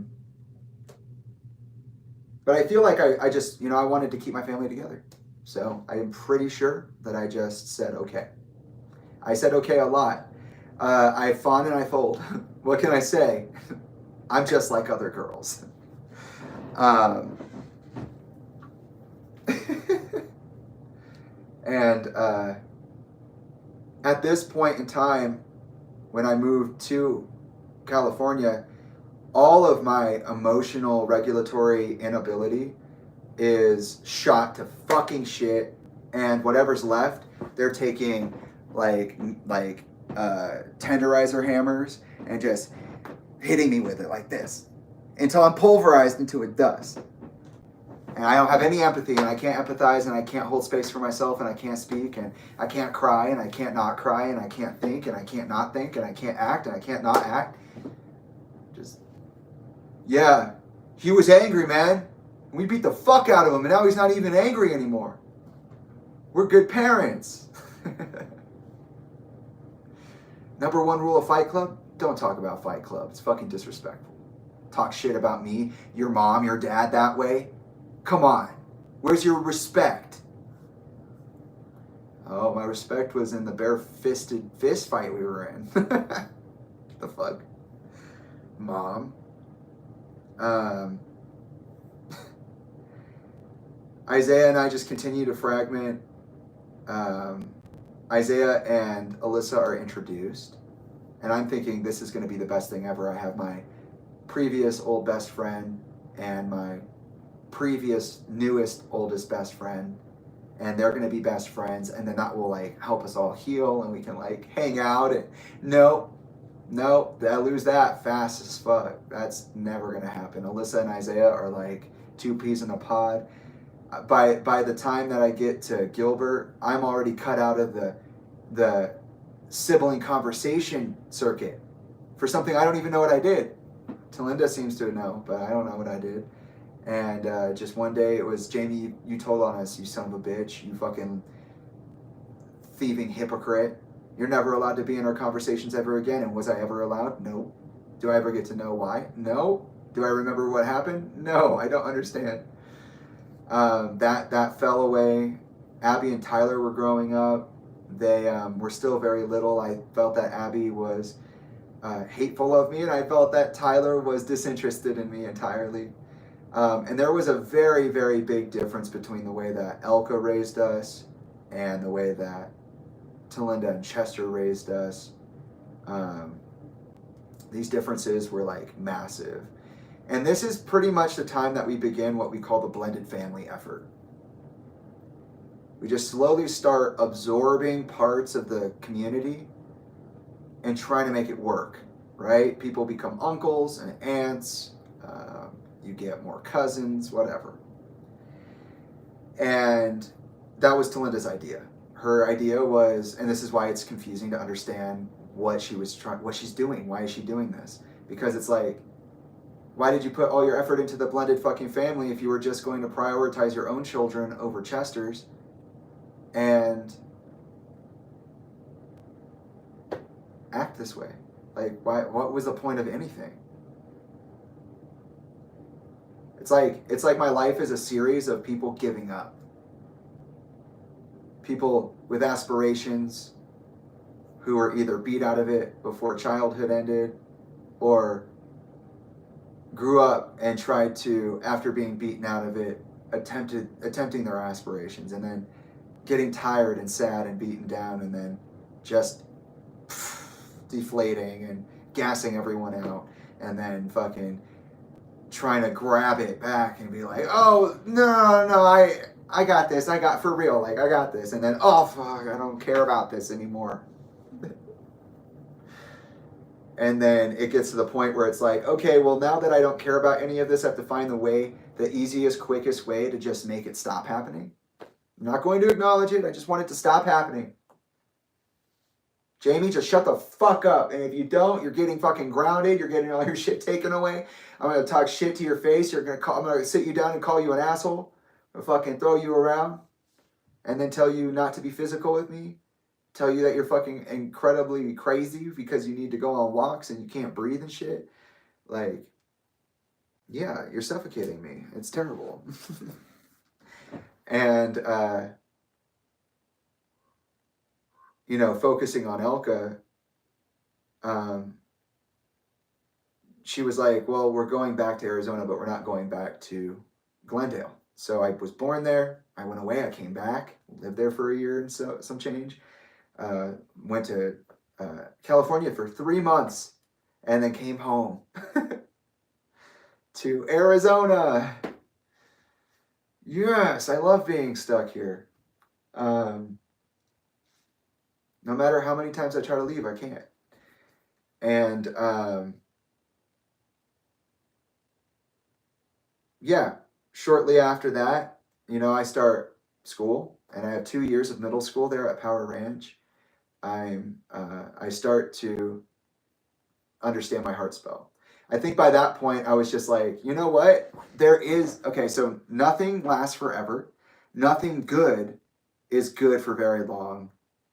I feel like I just, I wanted to keep my family together. So I am pretty sure that I just said okay. I said okay a lot. I fawn and I fold. What can I say? I'm just like other girls. And at this point in time, when I moved to California, all of my emotional regulatory inability is shot to fucking shit, and whatever's left, they're taking like tenderizer hammers and just hitting me with it like this until I'm pulverized into a dust. And I don't have any empathy, and I can't empathize, and I can't hold space for myself, and I can't speak, and I can't cry, and I can't not cry, and I can't think, and I can't not think, and I can't act, and I can't not act. Just, yeah, he was angry, man. We beat the fuck out of him, and now he's not even angry anymore. We're good parents. Number one rule of Fight Club, don't talk about Fight Club. It's fucking disrespectful. Talk shit about me, your mom, your dad that way. Come on. Where's your respect? Oh, my respect was in the bare-fisted fist fight we were in. The fuck? Mom. Isaiah and I just continue to fragment. Isaiah and Alyssa are introduced, and I'm thinking this is going to be the best thing ever. I have my previous old best friend and my previous newest oldest best friend, and they're going to be best friends, and then that will like help us all heal, and we can like hang out. And no, I lose that fast as fuck. That's never going to happen. Alyssa and Isaiah are like two peas in a pod. By the time that I get to Gilbert, I'm already cut out of the sibling conversation circuit for something I don't even know what I did. Talinda seems to know, but I don't know what I did. And just one day it was, Jamie, you told on us, you son of a bitch, you fucking thieving hypocrite. You're never allowed to be in our conversations ever again. And was I ever allowed? No. Do I ever get to know why? No. Do I remember what happened? No, I don't understand. That fell away. Abby and Tyler were growing up. They were still very little. I felt that Abby was hateful of me, and I felt that Tyler was disinterested in me entirely. And there was a very, very big difference between the way that Elka raised us and the way that Talinda and Chester raised us. These differences were like massive. And this is pretty much the time that we begin what we call the blended family effort. We just slowly start absorbing parts of the community and trying to make it work, right? People become uncles and aunts. You get more cousins, whatever. And that was Talinda's idea. Her idea was, and this is why it's confusing to understand what she's doing. Why is she doing this? Because it's like, why did you put all your effort into the blended fucking family if you were just going to prioritize your own children over Chester's? And act this way. Like, why? What was the point of anything? It's like my life is a series of people giving up. People with aspirations who were either beat out of it before childhood ended, or grew up and tried to, after being beaten out of it, attempting their aspirations, and then getting tired and sad and beaten down, and then just deflating and gassing everyone out, and then fucking trying to grab it back and be like, oh, no, I got this, I got this, and then, oh fuck, I don't care about this anymore. And then it gets to the point where it's like, okay, well, now that I don't care about any of this, I have to find the easiest, quickest way to just make it stop happening. I'm not going to acknowledge it, I just want it to stop happening. Jamie, just shut the fuck up. And if you don't, you're getting fucking grounded. You're getting all your shit taken away. I'm going to talk shit to your face. I'm going to sit you down and call you an asshole. Or fucking throw you around. And then tell you not to be physical with me. Tell you that you're fucking incredibly crazy because you need to go on walks and you can't breathe and shit. Like, yeah, you're suffocating me. It's terrible. And, focusing on Elka, she was like, well, we're going back to Arizona, but we're not going back to Glendale. So I was born there. I went away. I came back, lived there for a year and some change. Went to California for 3 months and then came home to Arizona. Yes, I love being stuck here. No matter how many times I try to leave, I can't. And shortly after that, I start school, and I have 2 years of middle school there at Power Ranch. I start to understand my heart spell. I think by that point, I was just like, you know what? So nothing lasts forever. Nothing good is good for very long.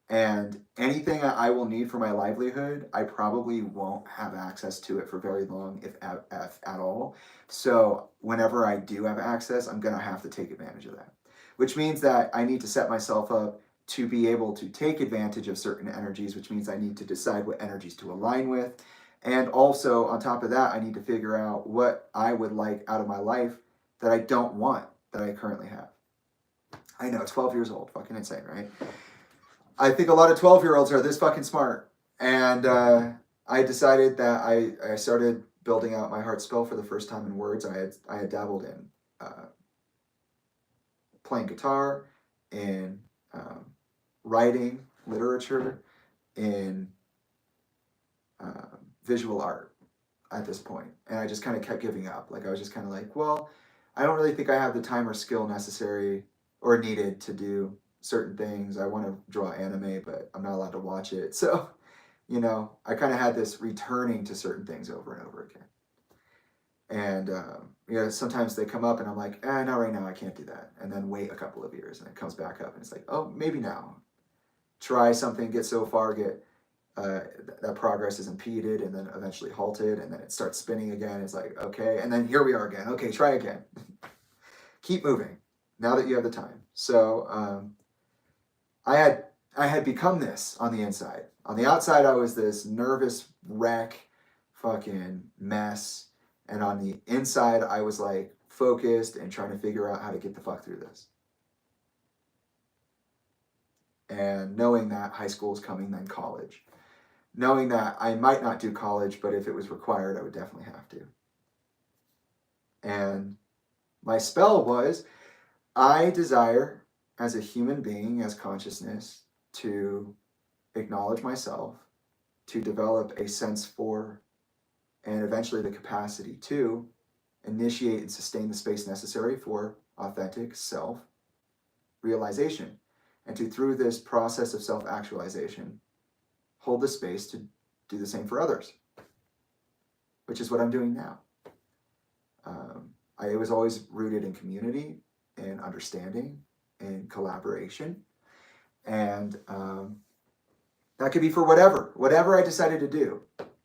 And anything I will need for my livelihood, I probably won't have access to it for very long, if at all. So whenever I do have access, I'm going to have to take advantage of that. Which means that I need to set myself up to be able to take advantage of certain energies, which means I need to decide what energies to align with. And also, on top of that, I need to figure out what I would like out of my life that I don't want, that I currently have. I know, 12 years old, fucking insane, right? I think a lot of 12-year-olds are this fucking smart. And I decided that I started building out my heart spell for the first time in words. I had dabbled in playing guitar, in writing, literature, in visual art at this point. And I just kind of kept giving up. Like, I was just kind of like, well, I don't really think I have the time or skill necessary or needed to do certain things. I want to draw anime, but I'm not allowed to watch it. So, I kind of had this returning to certain things over and over again. And, sometimes they come up and I'm like, not right now, I can't do that. And then wait a couple of years and it comes back up and it's like, oh, maybe now. Try something, get so far, that progress is impeded and then eventually halted, and then it starts spinning again. It's like, okay, and then here we are again. Okay, try again. Keep moving now that you have the time. So I had become this on the inside. On the outside, I was this nervous wreck, fucking mess. And on the inside, I was like focused and trying to figure out how to get the fuck through this. And knowing that high school is coming, then college. Knowing that I might not do college, but if it was required, I would definitely have to. And my spell was, I desire as a human being, as consciousness, to acknowledge myself, to develop a sense for, and eventually the capacity to initiate and sustain the space necessary for authentic self-realization. And to, through this process of self-actualization, hold the space to do the same for others, which is what I'm doing now. I was always rooted in community and understanding and collaboration. And that could be for whatever I decided to do.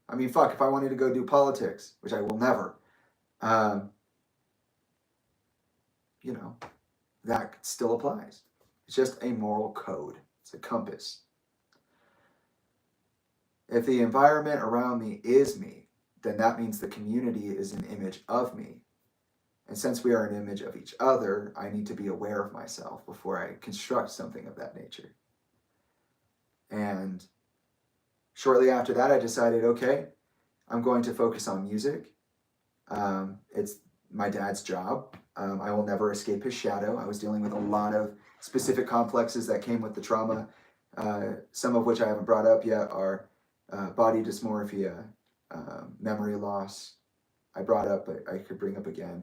I mean, fuck, if I wanted to go do politics, which I will never, you know, that still applies. It's just a moral code. It's a compass. If the environment around me is me, then that means the community is an image of me. And since we are an image of each other, I need to be aware of myself before I construct something of that nature. And shortly after that, I decided, okay, I'm going to focus on music. It's my dad's job. I will never escape his shadow. I was dealing with a lot of specific complexes that came with the trauma, some of which I haven't brought up yet are body dysmorphia, memory loss. I brought up, but I could bring up again.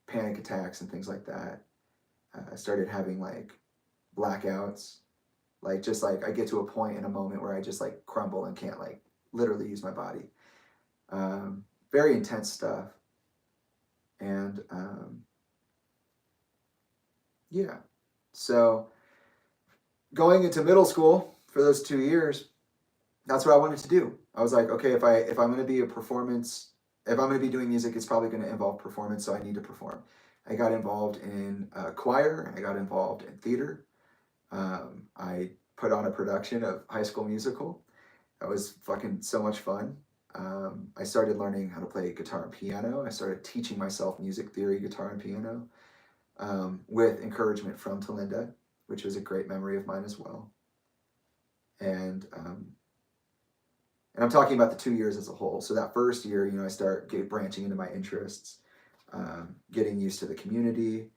Panic attacks and things like that. I started having like blackouts, like just like I get to a point in a moment where I just like crumble and can't like literally use my body. Very intense stuff. And yeah, so going into middle school for those 2 years, that's what I wanted to do. I was like, okay, if I'm going to be a performance, if I'm going to be doing music, it's probably going to involve performance, so I need to perform. I got involved in choir. I got involved in theater. I put on a production of High School Musical. That was fucking so much fun. I started learning how to play guitar and piano. I started teaching myself music theory, guitar and piano, with encouragement from Talinda, which was a great memory of mine as well. And I'm talking about the 2 years as a whole. So that first year, you know, I start branching into my interests, getting used to the community,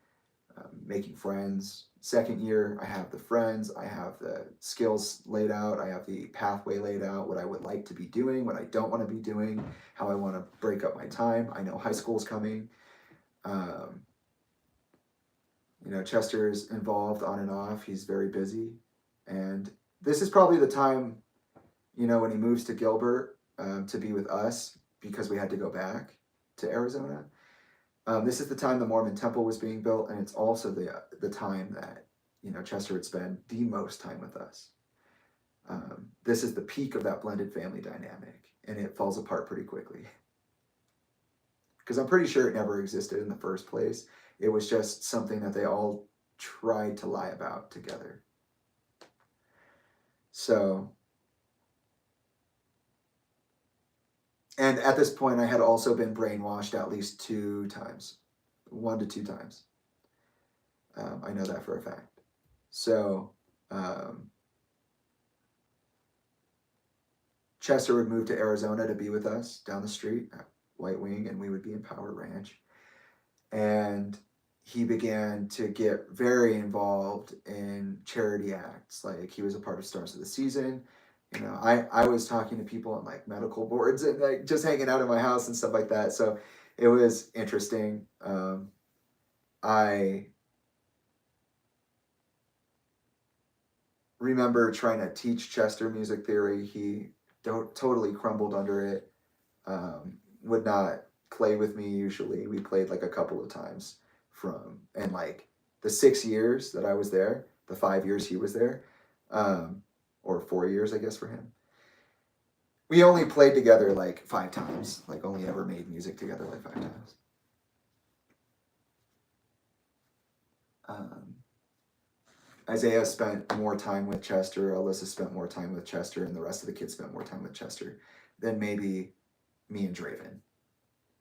making friends. Second year, I have the friends, I have the skills laid out, I have the pathway laid out, what I would like to be doing, what I don't want to be doing, how I want to break up my time. I know high school's coming. You know, Chester's involved on and off. He's very busy. And this is probably the time, you know, when he moves to Gilbert to be with us because we had to go back to Arizona. This is the time the Mormon temple was being built, and it's also the time that, you know, Chester would spend the most time with us. This is the peak of that blended family dynamic, and it falls apart pretty quickly. Because I'm pretty sure it never existed in the first place. It was just something that they all tried to lie about together. So, and at this point, I had also been brainwashed at least 2 times, 1 to 2 times. I know that for a fact. So, Chester would move to Arizona to be with us down the street at White Wing, and we would be in Power Ranch. And he began to get very involved in charity acts. Like, he was a part of Stars of the Season. You know, I was talking to people on like medical boards and like just hanging out in my house and stuff like that. So it was interesting. I remember trying to teach Chester music theory. He totally crumbled under it. Would not play with me usually. We played like a couple of times and like the 6 years that I was there, the 5 years he was there, or 4 years, I guess, for him. We only played together like 5 times, like only ever made music together like 5 times. Isaiah spent more time with Chester, Alyssa spent more time with Chester, and the rest of the kids spent more time with Chester than maybe me and Draven.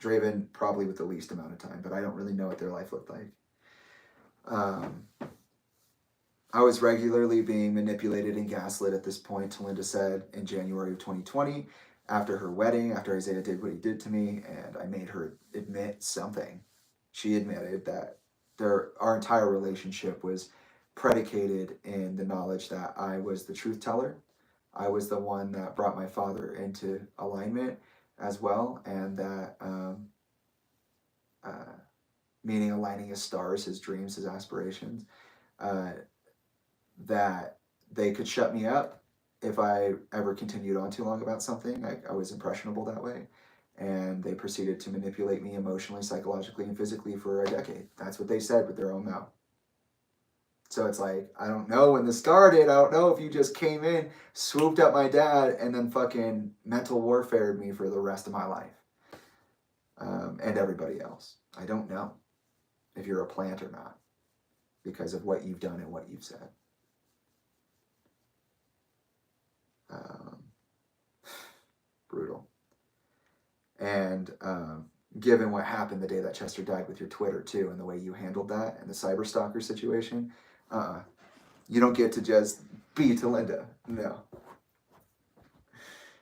Draven probably with the least amount of time, but I don't really know what their life looked like. I was regularly being manipulated and gaslit at this point, Talinda said in January of 2020, after her wedding, after Isaiah did what he did to me, and I made her admit something. She admitted that our entire relationship was predicated in the knowledge that I was the truth teller. I was the one that brought my father into alignment as well, and that uh, meaning aligning his stars, his dreams, his aspirations, uh, that they could shut me up if I ever continued on too long about something. I was impressionable that way. And they proceeded to manipulate me emotionally, psychologically, and physically for a decade. That's what they said with their own mouth. So it's like, I don't know when this started. I don't know if you just came in, swooped up my dad, and then fucking mental warfared me for the rest of my life. And everybody else. I don't know if you're a plant or not because of what you've done and what you've said. Brutal. And given what happened the day that Chester died with your Twitter too, and the way you handled that and the cyberstalker situation, you don't get to just be Talinda. No.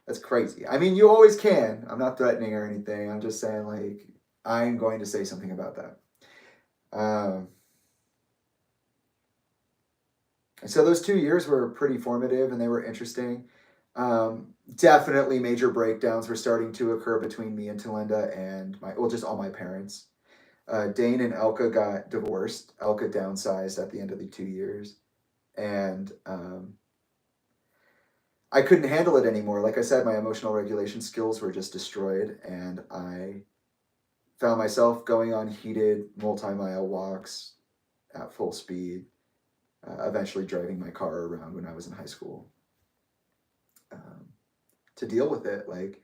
That's crazy. I mean, you always can. I'm not threatening or anything. I'm just saying, like, I'm going to say something about that. So those 2 years were pretty formative and they were interesting. Definitely major breakdowns were starting to occur between me and Talinda and just all my parents. Dane and Elka got divorced. Elka downsized at the end of the 2 years. And I couldn't handle it anymore. Like I said, my emotional regulation skills were just destroyed. And I found myself going on heated multi-mile walks at full speed, eventually driving my car around when I was in high school. To deal with it, like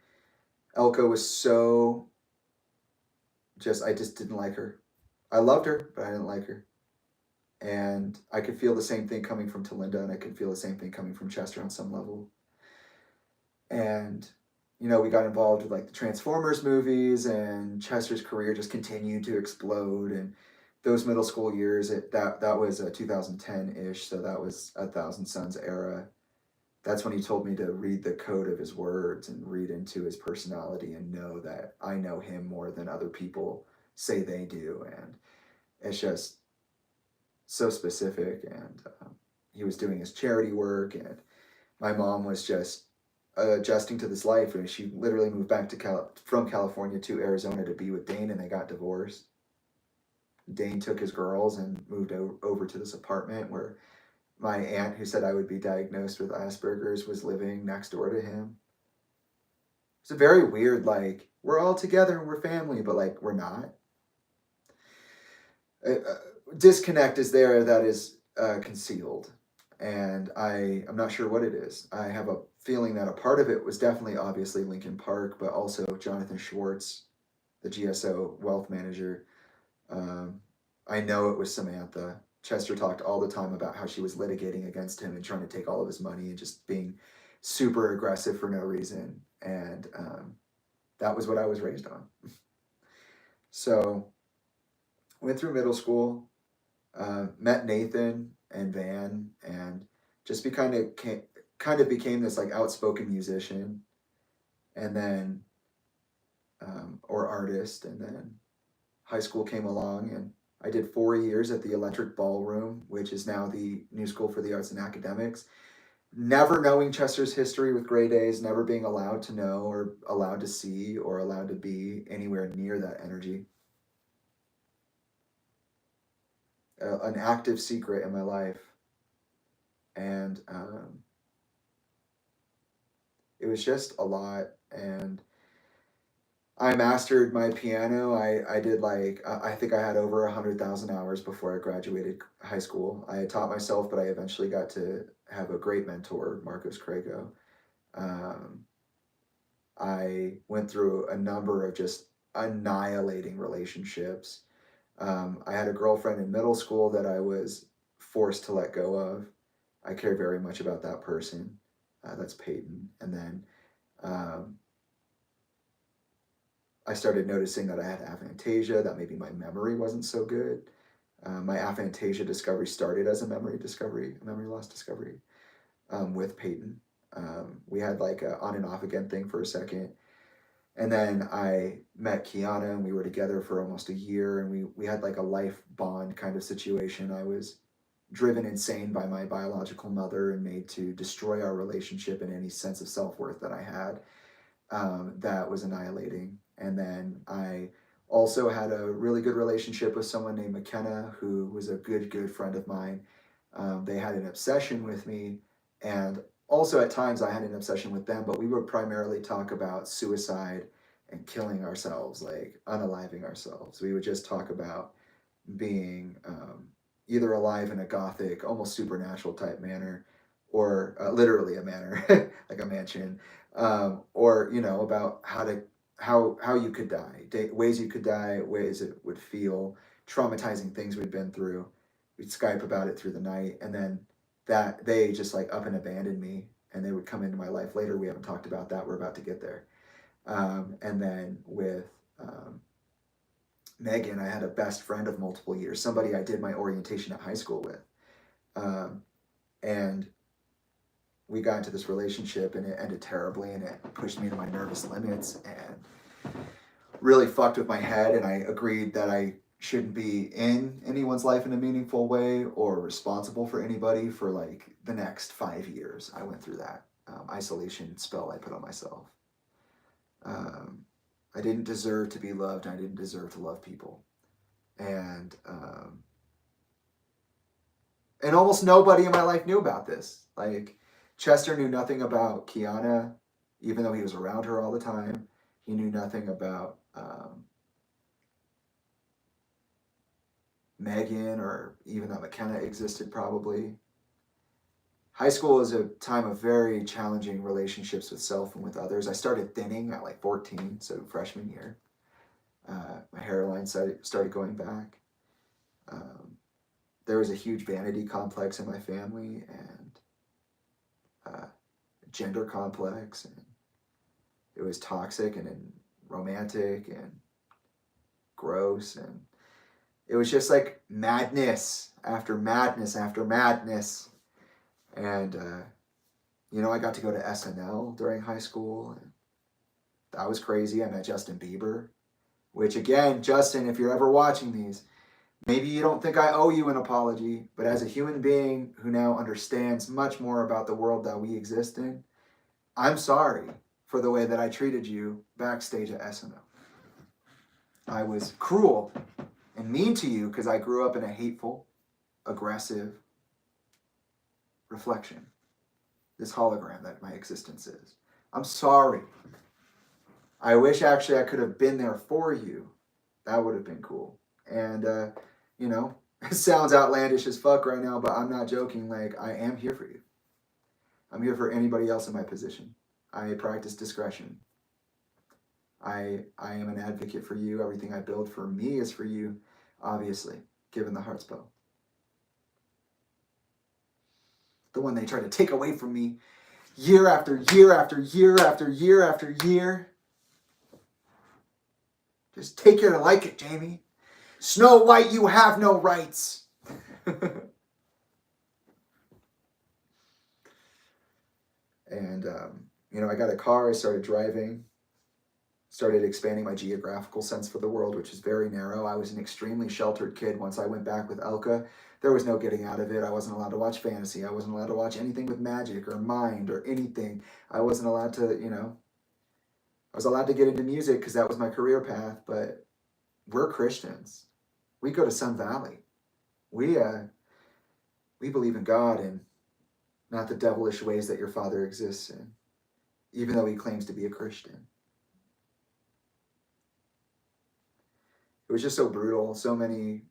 Elka was so I just didn't like her. I loved her, but I didn't like her. And I could feel the same thing coming from Talinda, and I could feel the same thing coming from Chester on some level. And, you know, we got involved with like the Transformers movies, and Chester's career just continued to explode. And those middle school years, that was 2010-ish, so that was A Thousand Suns era. That's when he told me to read the code of his words and read into his personality and know that I know him more than other people say they do. And it's just so specific. And he was doing his charity work, and my mom was just adjusting to this life. And she literally moved back to from California to Arizona to be with Dane, and they got divorced. Dane took his girls and moved over to this apartment where my aunt, who said I would be diagnosed with Asperger's, was living next door to him. It's a very weird, like, we're all together and we're family, but like, we're not. Disconnect is there that is concealed. And I'm not sure what it is. I have a feeling that a part of it was definitely obviously Lincoln Park, but also Jonathan Schwartz, the GSO wealth manager. I know it was Samantha. Chester talked all the time about how she was litigating against him and trying to take all of his money and just being super aggressive for no reason. And that was what I was raised on. So went through middle school, met Nathan and Van, and just kind of became this like outspoken musician, and then or artist. And then high school came along, and I did 4 years at the Electric Ballroom, which is now the New School for the Arts and Academics. Never knowing Chester's history with Grey Days, never being allowed to know or allowed to see or allowed to be anywhere near that energy. An active secret in my life. And it was just a lot. And I mastered my piano. I did like, I think I had over 100,000 hours before I graduated high school. I had taught myself, but I eventually got to have a great mentor, Marcos Crago. I went through a number of just annihilating relationships. I had a girlfriend in middle school that I was forced to let go of. I care very much about that person. That's Peyton. And then I started noticing that I had aphantasia, that maybe my memory wasn't so good. My aphantasia discovery started as a memory loss discovery with Peyton. We had like a on and off again thing for a second. And then I met Kiana, and we were together for almost a year, and we had like a life bond kind of situation. I was driven insane by my biological mother and made to destroy our relationship and any sense of self-worth that I had. That was annihilating. And then I also had a really good relationship with someone named McKenna, who was a good friend of mine. They had an obsession with me, and also at times I had an obsession with them, but we would primarily talk about suicide and killing ourselves, like unaliving ourselves. We would just talk about being either alive in a gothic, almost supernatural type manner, or literally a manner, like a mansion, or about how you could die, ways you could die, ways it would feel, traumatizing things we'd been through. We'd Skype about it through the night, and then that they just like up and abandoned me, and they would come into my life later. We haven't talked about that. We're about to get there. And then with Megan, I had a best friend of multiple years, somebody I did my orientation at high school with. And we got into this relationship, and it ended terribly, and it pushed me to my nervous limits and really fucked with my head. And I agreed that I shouldn't be in anyone's life in a meaningful way or responsible for anybody for like the next 5 years. I went through that isolation spell I put on myself. I didn't deserve to be loved. I didn't deserve to love people. And almost nobody in my life knew about this. Like, Chester knew nothing about Kiana, even though he was around her all the time. He knew nothing about Megan, or even that McKenna existed probably. High school is a time of very challenging relationships with self and with others. I started thinning at like 14, so freshman year. My hairline started going back. There was a huge vanity complex in my family, and gender complex, and it was toxic and romantic and gross, and it was just like madness after madness after madness. And I got to go to SNL during high school, and that was crazy. I met Justin Bieber, which, again, Justin, if you're ever watching these, maybe you don't think I owe you an apology, but as a human being who now understands much more about the world that we exist in, I'm sorry for the way that I treated you backstage at SNL. I was cruel and mean to you because I grew up in a hateful, aggressive reflection. This hologram that my existence is. I'm sorry. I wish actually I could have been there for you. That would have been cool. And, it sounds outlandish as fuck right now, but I'm not joking. Like, I am here for you. I'm here for anybody else in my position. I practice discretion. I am an advocate for you. Everything I build for me is for you, obviously, given the heart spell. The one they try to take away from me year after year after year after year after year. Just take it or like it, Jamie. Snow White, you have no rights. And, I got a car. I started driving. Started expanding my geographical sense for the world, which is very narrow. I was an extremely sheltered kid. Once I went back with Elka, there was no getting out of it. I wasn't allowed to watch fantasy. I wasn't allowed to watch anything with magic or mind or anything. I wasn't allowed to, I was allowed to get into music because that was my career path, but we're Christians. We go to Sun Valley. We believe in God and not the devilish ways that your father exists in, even though he claims to be a Christian. It was just so brutal, so many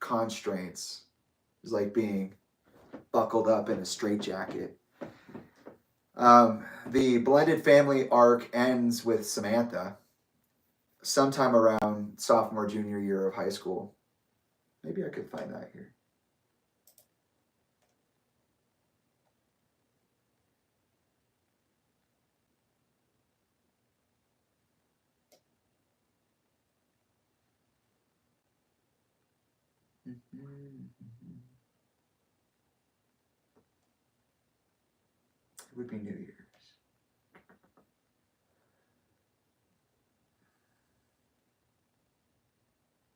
constraints. It was like being buckled up in a straitjacket. The blended family arc ends with Samantha sometime around sophomore, junior year of high school. Maybe I could find that here. It would be New Year's.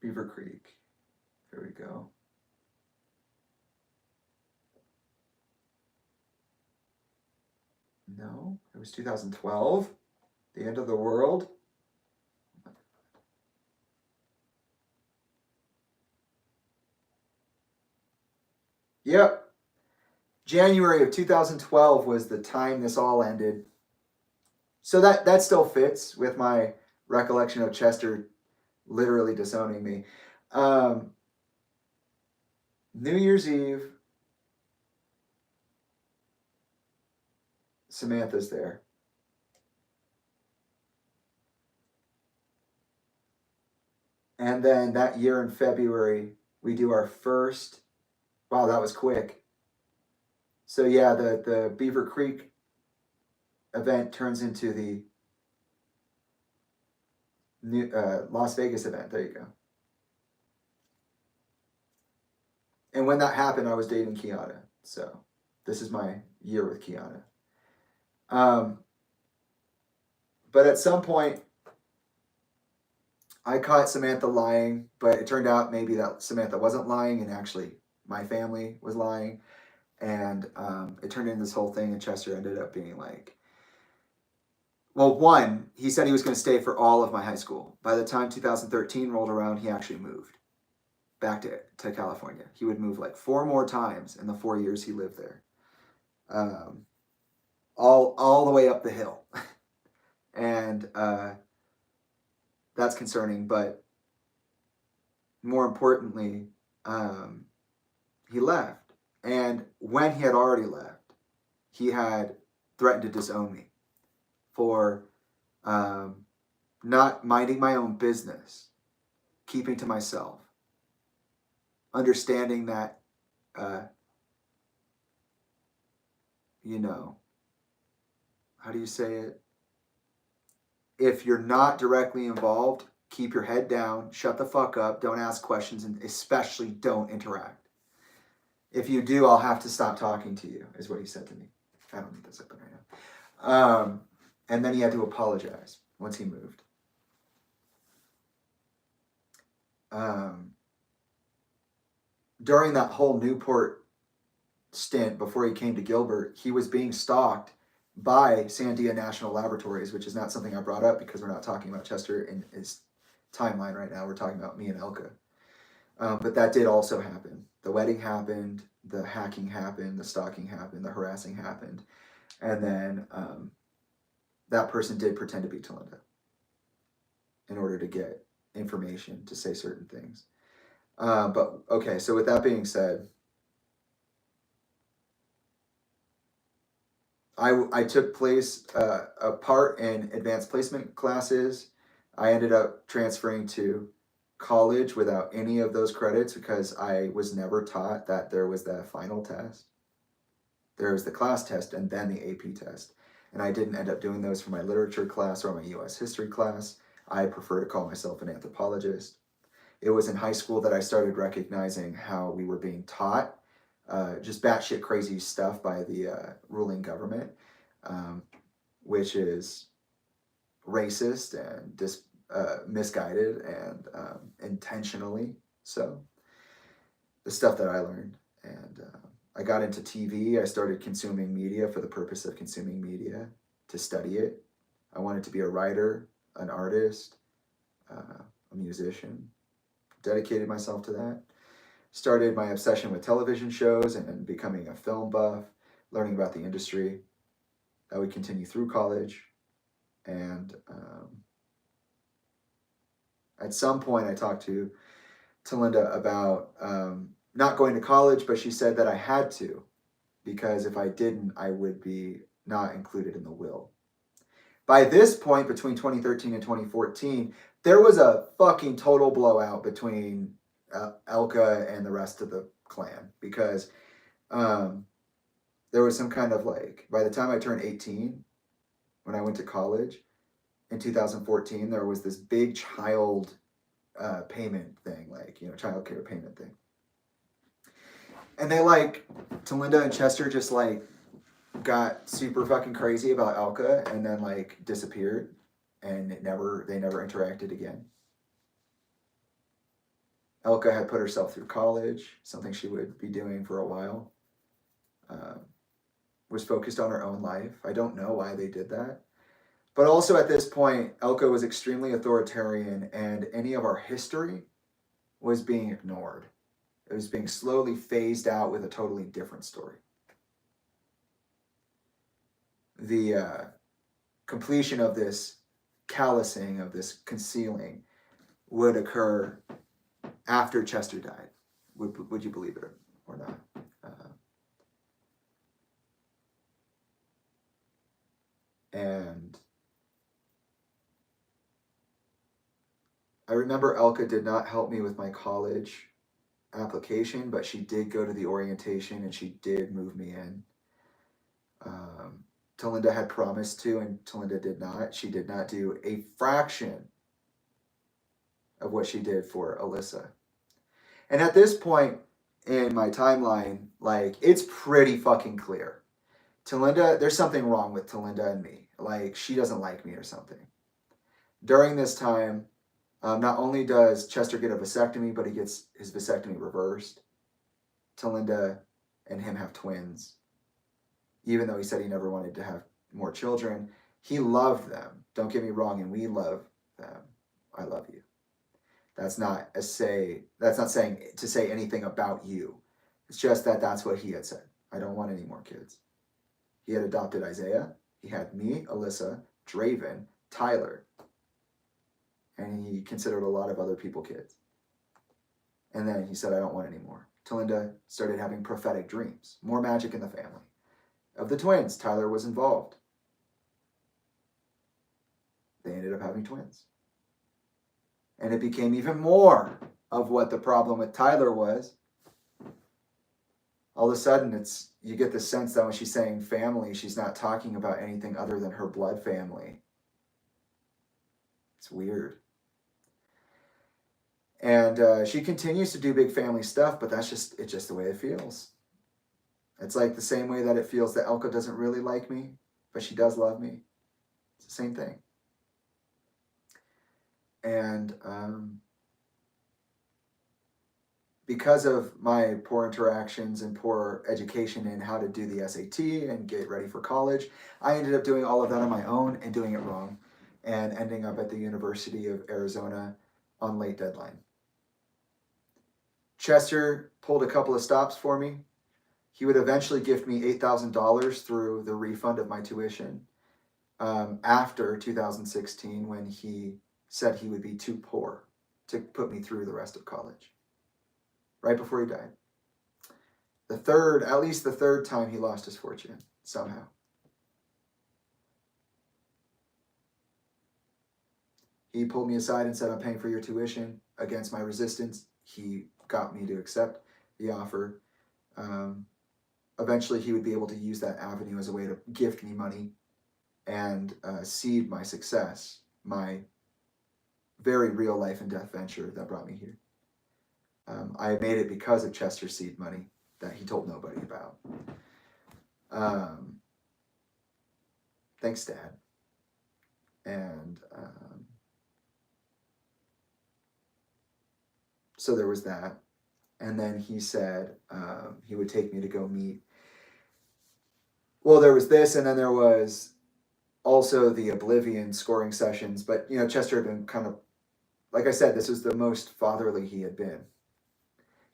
Beaver Creek. Here we go. No, it was 2012. The end of the world. Yep. January of 2012 was the time this all ended. So that still fits with my recollection of Chester literally disowning me. New Year's Eve, Samantha's there. And then that year in February, we do our first, wow, that was quick. So yeah, the Beaver Creek event turns into the new, Las Vegas event. There you go. And when that happened, I was dating Kiana. So this is my year with Kiana. But at some point, I caught Samantha lying, but it turned out maybe that Samantha wasn't lying and actually my family was lying. And it turned into this whole thing, and Chester ended up being like, well, one, he said he was going to stay for all of my high school. By the time 2013 rolled around, he actually moved back to California. He would move like 4 more times in the 4 years he lived there. All the way up the hill. And that's concerning, but more importantly, he left. And when he had already left, he had threatened to disown me for not minding my own business, keeping to myself, understanding that, how do you say it? If you're not directly involved, keep your head down, shut the fuck up, don't ask questions, and especially don't interact. If you do, I'll have to stop talking to you, is what he said to me. I don't need this open right now. And then he had to apologize once he moved. During that whole Newport stint before he came to Gilbert, he was being stalked by Sandia National Laboratories, which is not something I brought up because we're not talking about Chester in his timeline right now. We're talking about me and Elka. But that did also happen. The wedding happened, the hacking happened, the stalking happened, the harassing happened. And then that person did pretend to be Talinda in order to get information to say certain things. But okay, so with that being said, I took a part in advanced placement classes. I ended up transferring to college without any of those credits because I was never taught that there was that final test. There was the class test and then the AP test. And I didn't end up doing those for my literature class or my US history class. I prefer to call myself an anthropologist. It was in high school that I started recognizing how we were being taught just batshit crazy stuff by the ruling government, which is racist and misguided and intentionally so. The stuff that I learned. And I got into TV. I started consuming media for the purpose of consuming media, to study it. I wanted to be a writer, an artist, a musician. Dedicated myself to that. Started my obsession with television shows and becoming a film buff, learning about the industry. That would continue through college. And at some point I talked to Talinda about not going to college, but she said that I had to, because if I didn't, I would be not included in the will. By this point, between 2013 and 2014, there was a fucking total blowout between Elka and the rest of the clan, because there was some kind of like, by the time I turned 18, when I went to college in 2014, there was this big child payment thing, like, child care payment thing. And they Talinda and Chester just got super fucking crazy about Elka and then disappeared, and they never interacted again. Elka had put herself through college, something she would be doing for a while. Was focused on her own life. I don't know why they did that. But also at this point, Elka was extremely authoritarian, and any of our history was being ignored. It was being slowly phased out with a totally different story. The completion of this callousing, of this concealing, would occur after Chester died. Would you believe it or not? And I remember Elka did not help me with my college application, but she did go to the orientation and she did move me in. Talinda had promised to, and Talinda did not. She did not do a fraction of what she did for Alyssa. And at this point in my timeline, like, it's pretty fucking clear. Talinda, there's something wrong with Talinda and me. Like, she doesn't like me or something. During this time, not only does Chester get a vasectomy, but he gets his vasectomy reversed. Talinda and him have twins. Even though he said he never wanted to have more children, he loved them. Don't get me wrong, and we love them. I love you. That's not saying to say anything about you. It's just that that's what he had said. I don't want any more kids. He had adopted Isaiah. He had me, Alyssa, Draven, Tyler. And he considered a lot of other people kids. And then he said, I don't want any more. Talinda started having prophetic dreams. More magic in the family. Of the twins, Tyler was involved. They ended up having twins. And it became even more of what the problem with Tyler was. All of a sudden, you get the sense that when she's saying family, she's not talking about anything other than her blood family. It's weird. And she continues to do big family stuff, but it's just the way it feels. It's like the same way that it feels that Elka doesn't really like me, but she does love me. It's the same thing. And because of my poor interactions and poor education in how to do the SAT and get ready for college, I ended up doing all of that on my own and doing it wrong and ending up at the University of Arizona on late deadline. Chester pulled a couple of stops for me. He would eventually gift me $8,000 through the refund of my tuition after 2016, when he said he would be too poor to put me through the rest of college. Right before he died. At least the third time he lost his fortune, somehow. He pulled me aside and said, I'm paying for your tuition. Against my resistance, he got me to accept the offer. Eventually, he would be able to use that avenue as a way to gift me money and seed my success, my very real life and death venture that brought me here. I made it because of Chester's seed money that he told nobody about. Thanks, Dad. And so there was that. And then he said he would take me to go meet. Well, there was this, and then there was also the Oblivion scoring sessions. But, Chester had been kind of, like I said, this was the most fatherly he had been.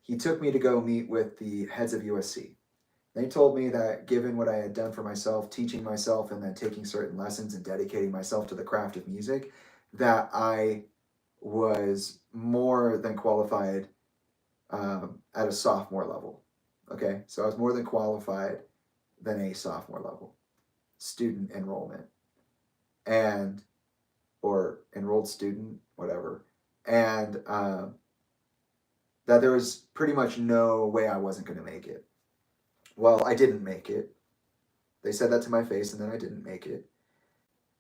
He took me to go meet with the heads of USC. They told me that given what I had done for myself, teaching myself and then taking certain lessons and dedicating myself to the craft of music, that I was more than qualified at a sophomore level. Okay, so I was more than qualified than a sophomore level student enrollment, or enrolled student, whatever, and that there was pretty much no way I wasn't going to make it. Well, I didn't make it. They said that to my face, and then I didn't make it.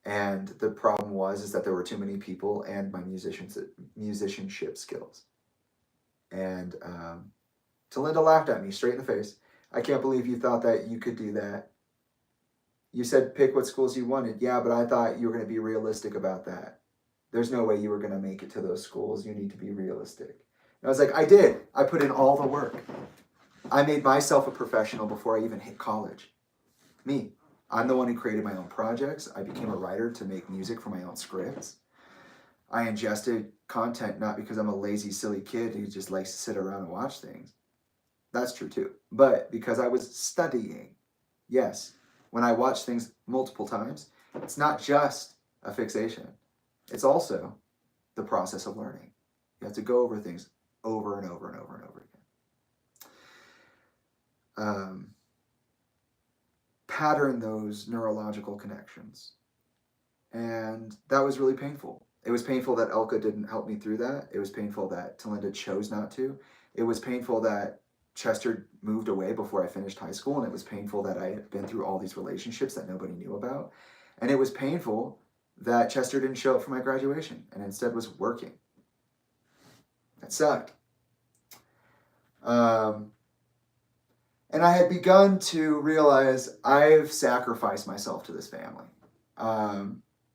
And the problem is that there were too many people and my musicianship skills. And Talinda laughed at me straight in the face. I can't believe you thought that you could do that. You said pick what schools you wanted. Yeah, but I thought you were going to be realistic about that. There's no way you were going to make it to those schools. You need to be realistic. And I was like, I did. I put in all the work. I made myself a professional before I even hit college. Me. I'm the one who created my own projects. I became a writer to make music for my own scripts. I ingested content not because I'm a lazy, silly kid who just likes to sit around and watch things. That's true too. But because I was studying. Yes, when I watch things multiple times, it's not just a fixation. It's also the process of learning. You have to go over things over and over and over and over again. Pattern those neurological connections. And that was really painful. It was painful that Elka didn't help me through that. It was painful that Talinda chose not to. It was painful that Chester moved away before I finished high school, and it was painful that I had been through all these relationships that nobody knew about. And it was painful that Chester didn't show up for my graduation and instead was working. That sucked. And I had begun to realize I've sacrificed myself to this family.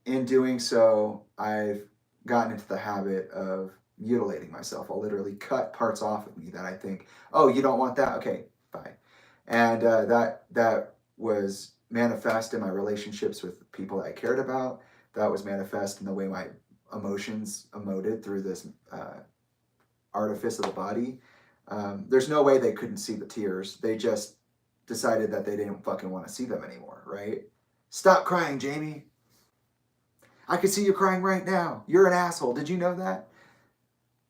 In doing so, I've gotten into the habit of mutilating myself. I'll literally cut parts off of me that I think, oh, you don't want that? Okay, bye. And that was manifest in my relationships with people that I cared about. That was manifest in the way my emotions emoted through this artifice of the body. There's no way they couldn't see the tears. They just decided that they didn't fucking want to see them anymore, right? Stop crying, Jamie. I can see you crying right now. You're an asshole. Did you know that?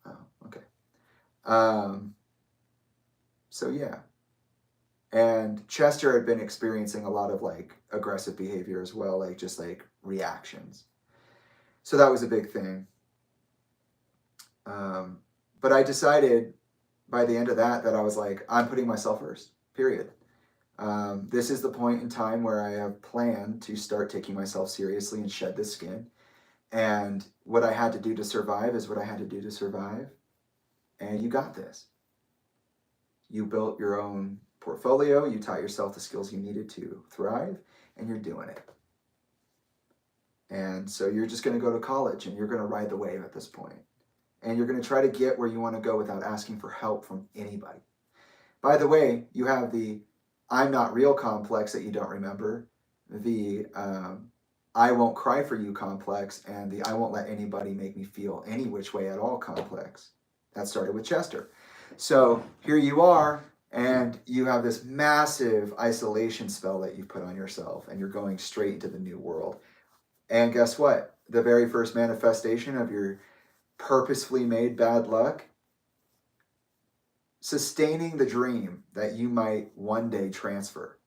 Oh, okay. So yeah. And Chester had been experiencing a lot of like aggressive behavior as well, like just like reactions. So that was a big thing. But I decided by the end of that I was like, I'm putting myself first, period. This is the point in time where I have planned to start taking myself seriously and shed this skin. And what I had to do to survive is what I had to do to survive. And you got this. You built your own portfolio. You taught yourself the skills you needed to thrive, and you're doing it. And so you're just going to go to college and you're going to ride the wave at this point. And you're going to try to get where you want to go without asking for help from anybody. By the way, you have the I'm not real complex that you don't remember, the I won't cry for you complex, and the I won't let anybody make me feel any which way at all complex. That started with Chester. So here you are, and you have this massive isolation spell that you've put on yourself, and you're going straight into the new world. And guess what? The very first manifestation of your purposefully made bad luck, sustaining the dream that you might one day transfer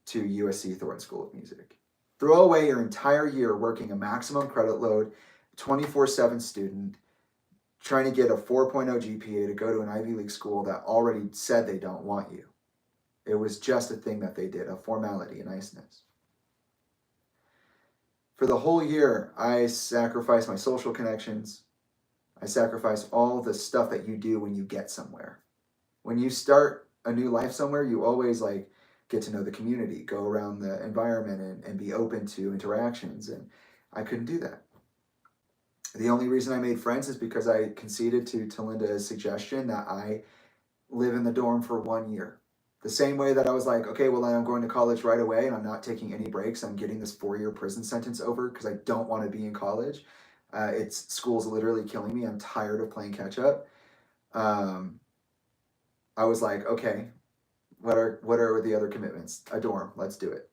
to USC Thornton School of Music. Throw away your entire year working a maximum credit load, 24/7 student, trying to get a 4.0 GPA to go to an Ivy League school that already said they don't want you. It was just a thing that they did, a formality, a niceness. For the whole year, I sacrificed my social connections. I sacrificed all the stuff that you do when you get somewhere. When you start a new life somewhere, you always like get to know the community, go around the environment and be open to interactions. And I couldn't do that. The only reason I made friends is because I conceded to Talinda's suggestion that I live in the dorm for 1 year. The same way that I was like, okay, well, then I'm going to college right away and I'm not taking any breaks. I'm getting this 4-year prison sentence over because I don't want to be in college. School's literally killing me. I'm tired of playing catch up. I was like, okay, what are the other commitments? A dorm, let's do it.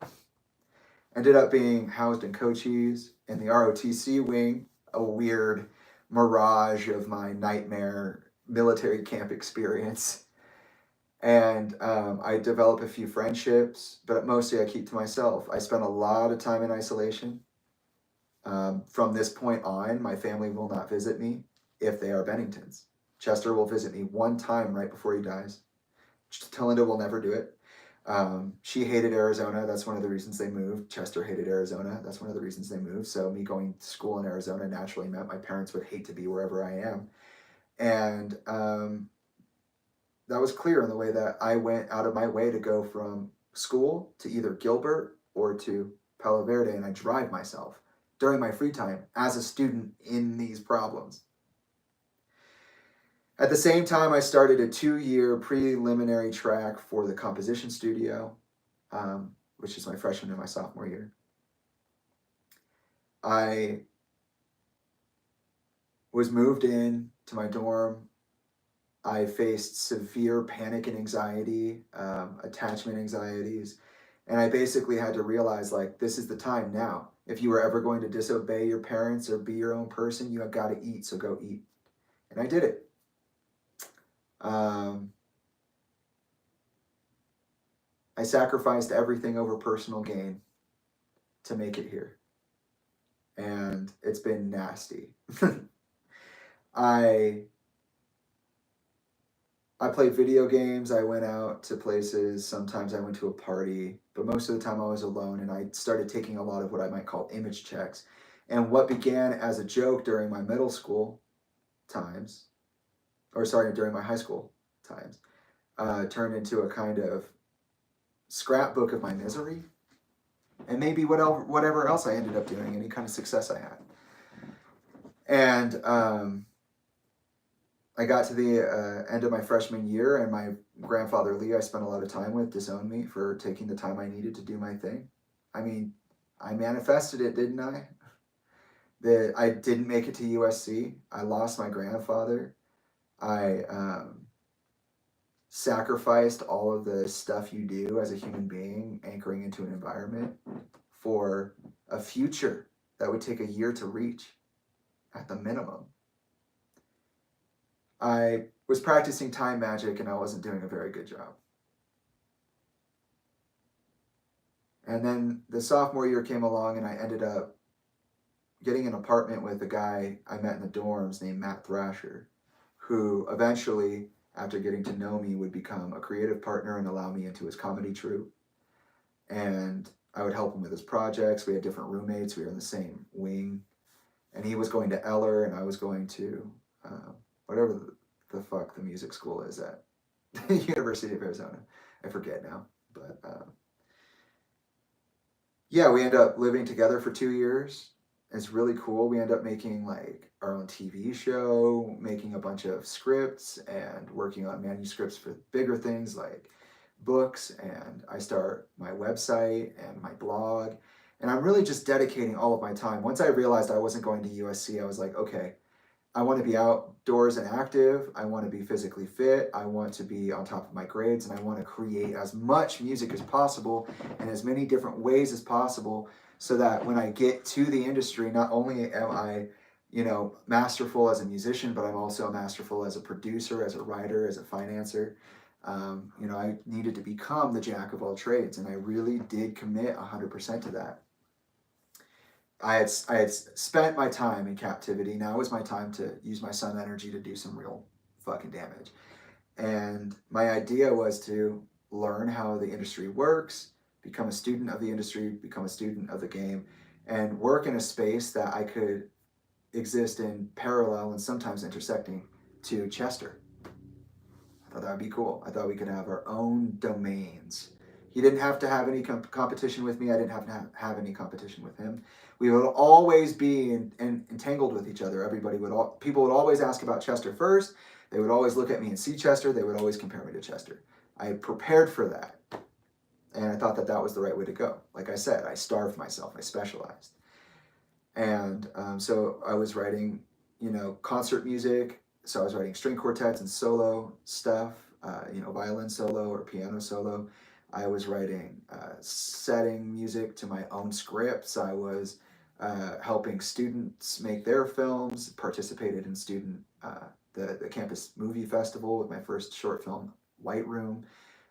Ended up being housed in Cochise in the ROTC wing, a weird mirage of my nightmare military camp experience. And I developed a few friendships, but mostly I keep to myself. I spent a lot of time in isolation. From this point on, my family will not visit me if they are Benningtons. Chester will visit me one time right before he dies. Talinda will never do it. She hated Arizona. That's one of the reasons they moved. Chester hated Arizona. That's one of the reasons they moved. So me going to school in Arizona naturally meant my parents would hate to be wherever I am. And that was clear in the way that I went out of my way to go from school to either Gilbert or to Palo Verde, and I drive myself during my free time as a student in these problems. At the same time, I started a 2-year preliminary track for the composition studio, which is my freshman and my sophomore year. I was moved in to my dorm. I faced severe panic and anxiety, attachment anxieties, and I basically had to realize, like, this is the time now. If you were ever going to disobey your parents or be your own person, you have got to eat, so go eat. And I did it. I sacrificed everything over personal gain to make it here. And it's been nasty. I played video games. I went out to places. Sometimes I went to a party, but most of the time I was alone, and I started taking a lot of what I might call image checks. And what began as a joke during my middle school times, during my high school times, turned into a kind of scrapbook of my misery, and maybe whatever else I ended up doing, any kind of success I had. And I got to the end of my freshman year, and my grandfather Lee, I spent a lot of time with, disowned me for taking the time I needed to do my thing. I mean, I manifested it, didn't I? That I didn't make it to USC. I lost my grandfather. I sacrificed all of the stuff you do as a human being, anchoring into an environment, for a future that would take a year to reach at the minimum. I was practicing time magic, and I wasn't doing a very good job. And then the sophomore year came along, and I ended up getting an apartment with a guy I met in the dorms named Matt Thrasher, who eventually, after getting to know me, would become a creative partner and allow me into his comedy troupe. And I would help him with his projects. We had different roommates. We were in the same wing. And he was going to Eller, and I was going to whatever the fuck the music school is at University of Arizona. I forget now. But yeah, we ended up living together for 2 years. It's really cool. We end up making like our own TV show, making a bunch of scripts, and working on manuscripts for bigger things like books. And I start my website and my blog. And I'm really just dedicating all of my time. Once I realized I wasn't going to USC, I was like, okay, I want to be outdoors and active. I want to be physically fit. I want to be on top of my grades, and I want to create as much music as possible in as many different ways as possible, so that when I get to the industry, not only am I, masterful as a musician, but I'm also masterful as a producer, as a writer, as a financer. I needed to become the jack of all trades, and I really did commit 100% to that. I had spent my time in captivity. Now was my time to use my sun energy to do some real fucking damage. And my idea was to learn how the industry works, become a student of the industry, become a student of the game, and work in a space that I could exist in parallel and sometimes intersecting to Chester. I thought that would be cool. I thought we could have our own domains. He didn't have to have any competition with me. I didn't have to have any competition with him. We would always be entangled with each other. People would always ask about Chester first. They would always look at me and see Chester. They would always compare me to Chester. I prepared for that, and I thought that was the right way to go. Like I said, I starved myself. I specialized, and so I was writing, concert music. So I was writing string quartets and solo stuff, violin solo or piano solo. I was writing setting music to my own scripts. I was helping students make their films, participated in the campus movie festival with my first short film, White Room.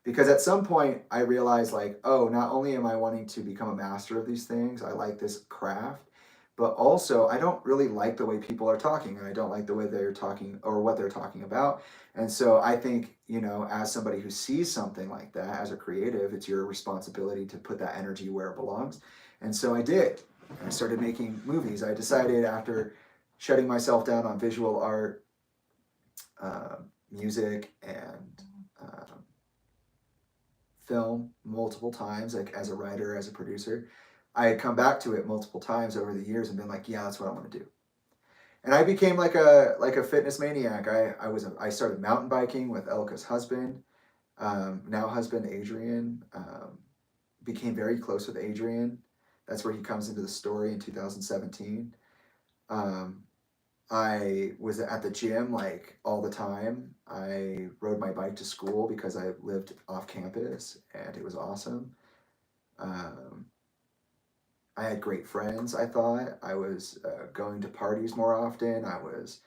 Because at some point I realized, like, oh, not only am I wanting to become a master of these things, I like this craft, but also I don't really like the way people are talking, and I don't like the way they're talking or what they're talking about. And so I think, as somebody who sees something like that, as a creative, it's your responsibility to put that energy where it belongs. And so I did. I started making movies. I decided, after shutting myself down on visual art, music, and film multiple times, like as a writer, as a producer, I had come back to it multiple times over the years and been like, yeah, that's what I want to do. And I became like a fitness maniac. I started mountain biking with Elka's husband, now husband Adrian. Became very close with Adrian. That's where he comes into the story in 2017. Um, I was at the gym like all the time. I rode my bike to school because I lived off campus and it was awesome. Um, I had great friends, I thought. I was going to parties more often. I was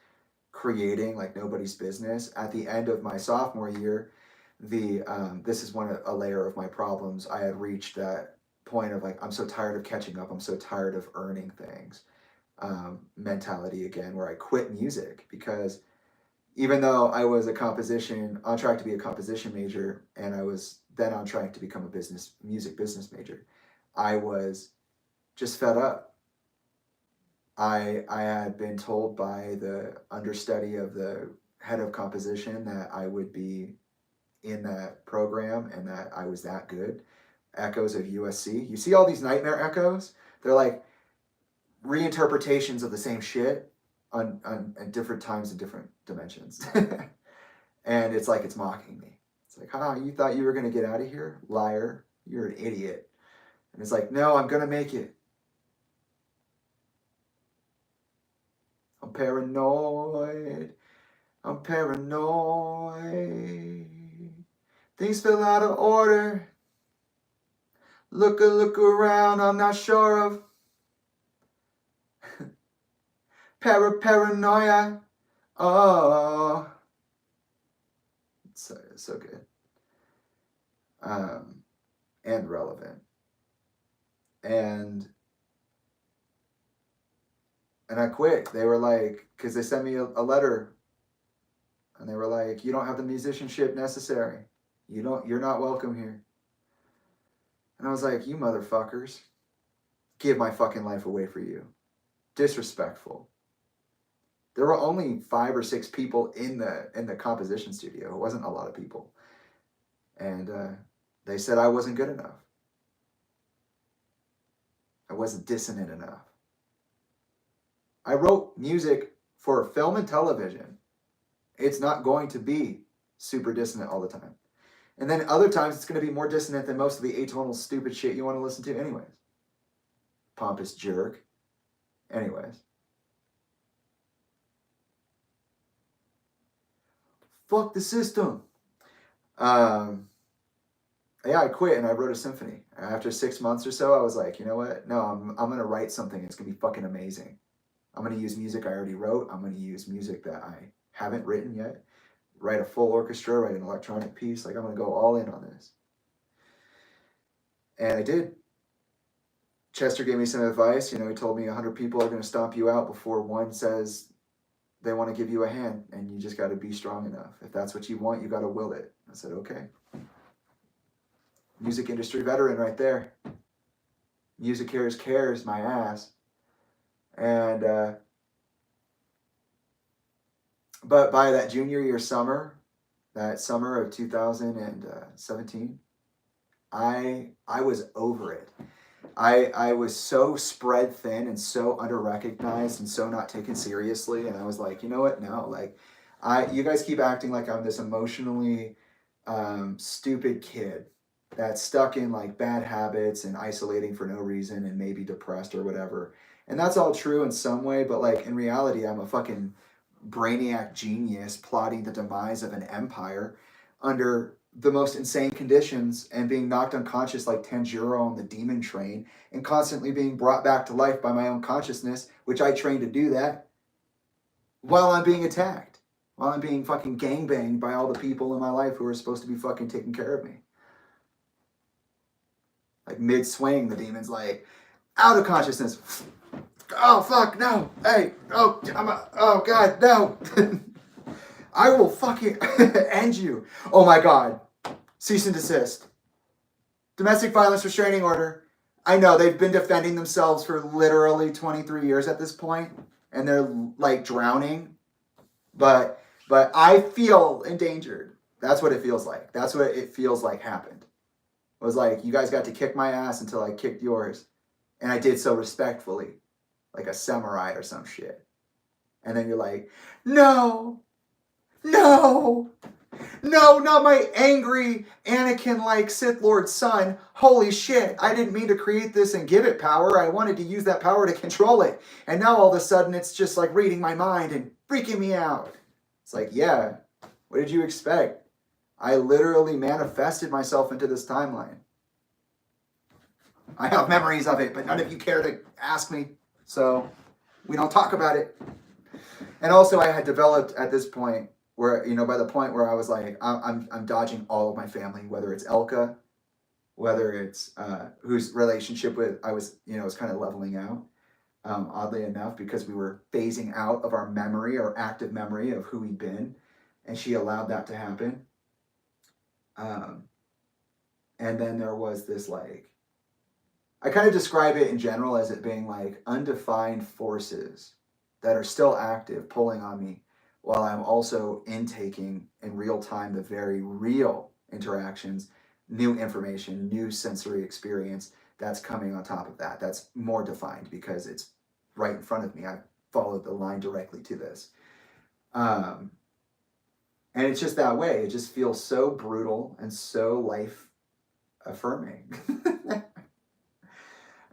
creating like nobody's business. At the end of my sophomore year, this is a layer of my problems. I had reached that point of like, I'm so tired of catching up. I'm so tired of earning things. Mentality again, where I quit music because even though I was on track to be a composition major, and I was then on track to become a music business major, I was just fed up. I had been told by the understudy of the head of composition that I would be in that program and that I was that good. Echoes of USC. You see all these nightmare echoes? They're like reinterpretations of the same shit on at different times and different dimensions. And it's like it's mocking me. It's like, you thought you were gonna get out of here? Liar. You're an idiot. And it's like, no, I'm gonna make it. I'm paranoid. I'm paranoid. Things fell out of order. Look around, I'm not sure of. Paranoia. Oh. It's so good. And relevant. And I quit. They were like, because they sent me a letter and they were like, you don't have the musicianship necessary. You're not welcome here. And I was like, you motherfuckers, give my fucking life away for you. Disrespectful. There were only 5 or 6 people in the composition studio. It wasn't a lot of people. And they said I wasn't good enough. I wasn't dissonant enough. I wrote music for film and television. It's not going to be super dissonant all the time. And then other times it's going to be more dissonant than most of the atonal stupid shit you want to listen to anyways. Pompous jerk. Anyways. Fuck the system. Yeah, I quit and I wrote a symphony. After 6 months or so, I was like, you know what? No, I'm going to write something. It's going to be fucking amazing. I'm going to use music I already wrote. I'm going to use music that I haven't written yet. Write a full orchestra, write an electronic piece. Like, I'm going to go all in on this. And I did. Chester gave me some advice. He told me 100 people are going to stomp you out before one says they want to give you a hand. And you just got to be strong enough. If that's what you want, you got to will it. I said, okay. Music industry veteran right there. Music cares my ass. And but by that junior year summer, that summer of 2017, I was over it. I was so spread thin and so under-recognized and so not taken seriously. And I was like, you know what? No, like, you guys keep acting like I'm this emotionally stupid kid that's stuck in like bad habits and isolating for no reason and maybe depressed or whatever. And that's all true in some way, but like in reality, I'm a fucking brainiac genius plotting the demise of an empire under the most insane conditions and being knocked unconscious like Tanjiro on the demon train and constantly being brought back to life by my own consciousness, which I trained to do that while I'm being attacked, while I'm being fucking gangbanged by all the people in my life who are supposed to be fucking taking care of me. Like mid-swing, the demon's like, out of consciousness. Oh, fuck, no. Hey, oh, God, no. I will fucking end you. Oh, my God. Cease and desist. Domestic violence restraining order. I know they've been defending themselves for literally 23 years at this point, and they're like drowning. But I feel endangered. That's what it feels like. That's what it feels like happened. It was like, you guys got to kick my ass until I kicked yours. And I did so respectfully, like a samurai or some shit. And then you're like, no, no, no, not my angry Anakin like Sith Lord son. Holy shit, I didn't mean to create this and give it power. I wanted to use that power to control it. And now all of a sudden it's just like reading my mind and freaking me out. It's like, yeah, what did you expect? I literally manifested myself into this timeline. I have memories of it, but none of you care to ask me, so we don't talk about it. And also, I had developed at this point where, by the point where I was like, I'm dodging all of my family, whether it's Elka, whether it's whose relationship with I was, was kind of leveling out, oddly enough, because we were phasing out of our memory, our active memory of who we'd been, and she allowed that to happen. And then there was this like, I kind of describe it in general as it being like undefined forces that are still active pulling on me while I'm also intaking in real time the very real interactions, new information, new sensory experience that's coming on top of that. That's more defined because it's right in front of me. I followed the line directly to this. And it's just that way. It just feels so brutal and so life affirming.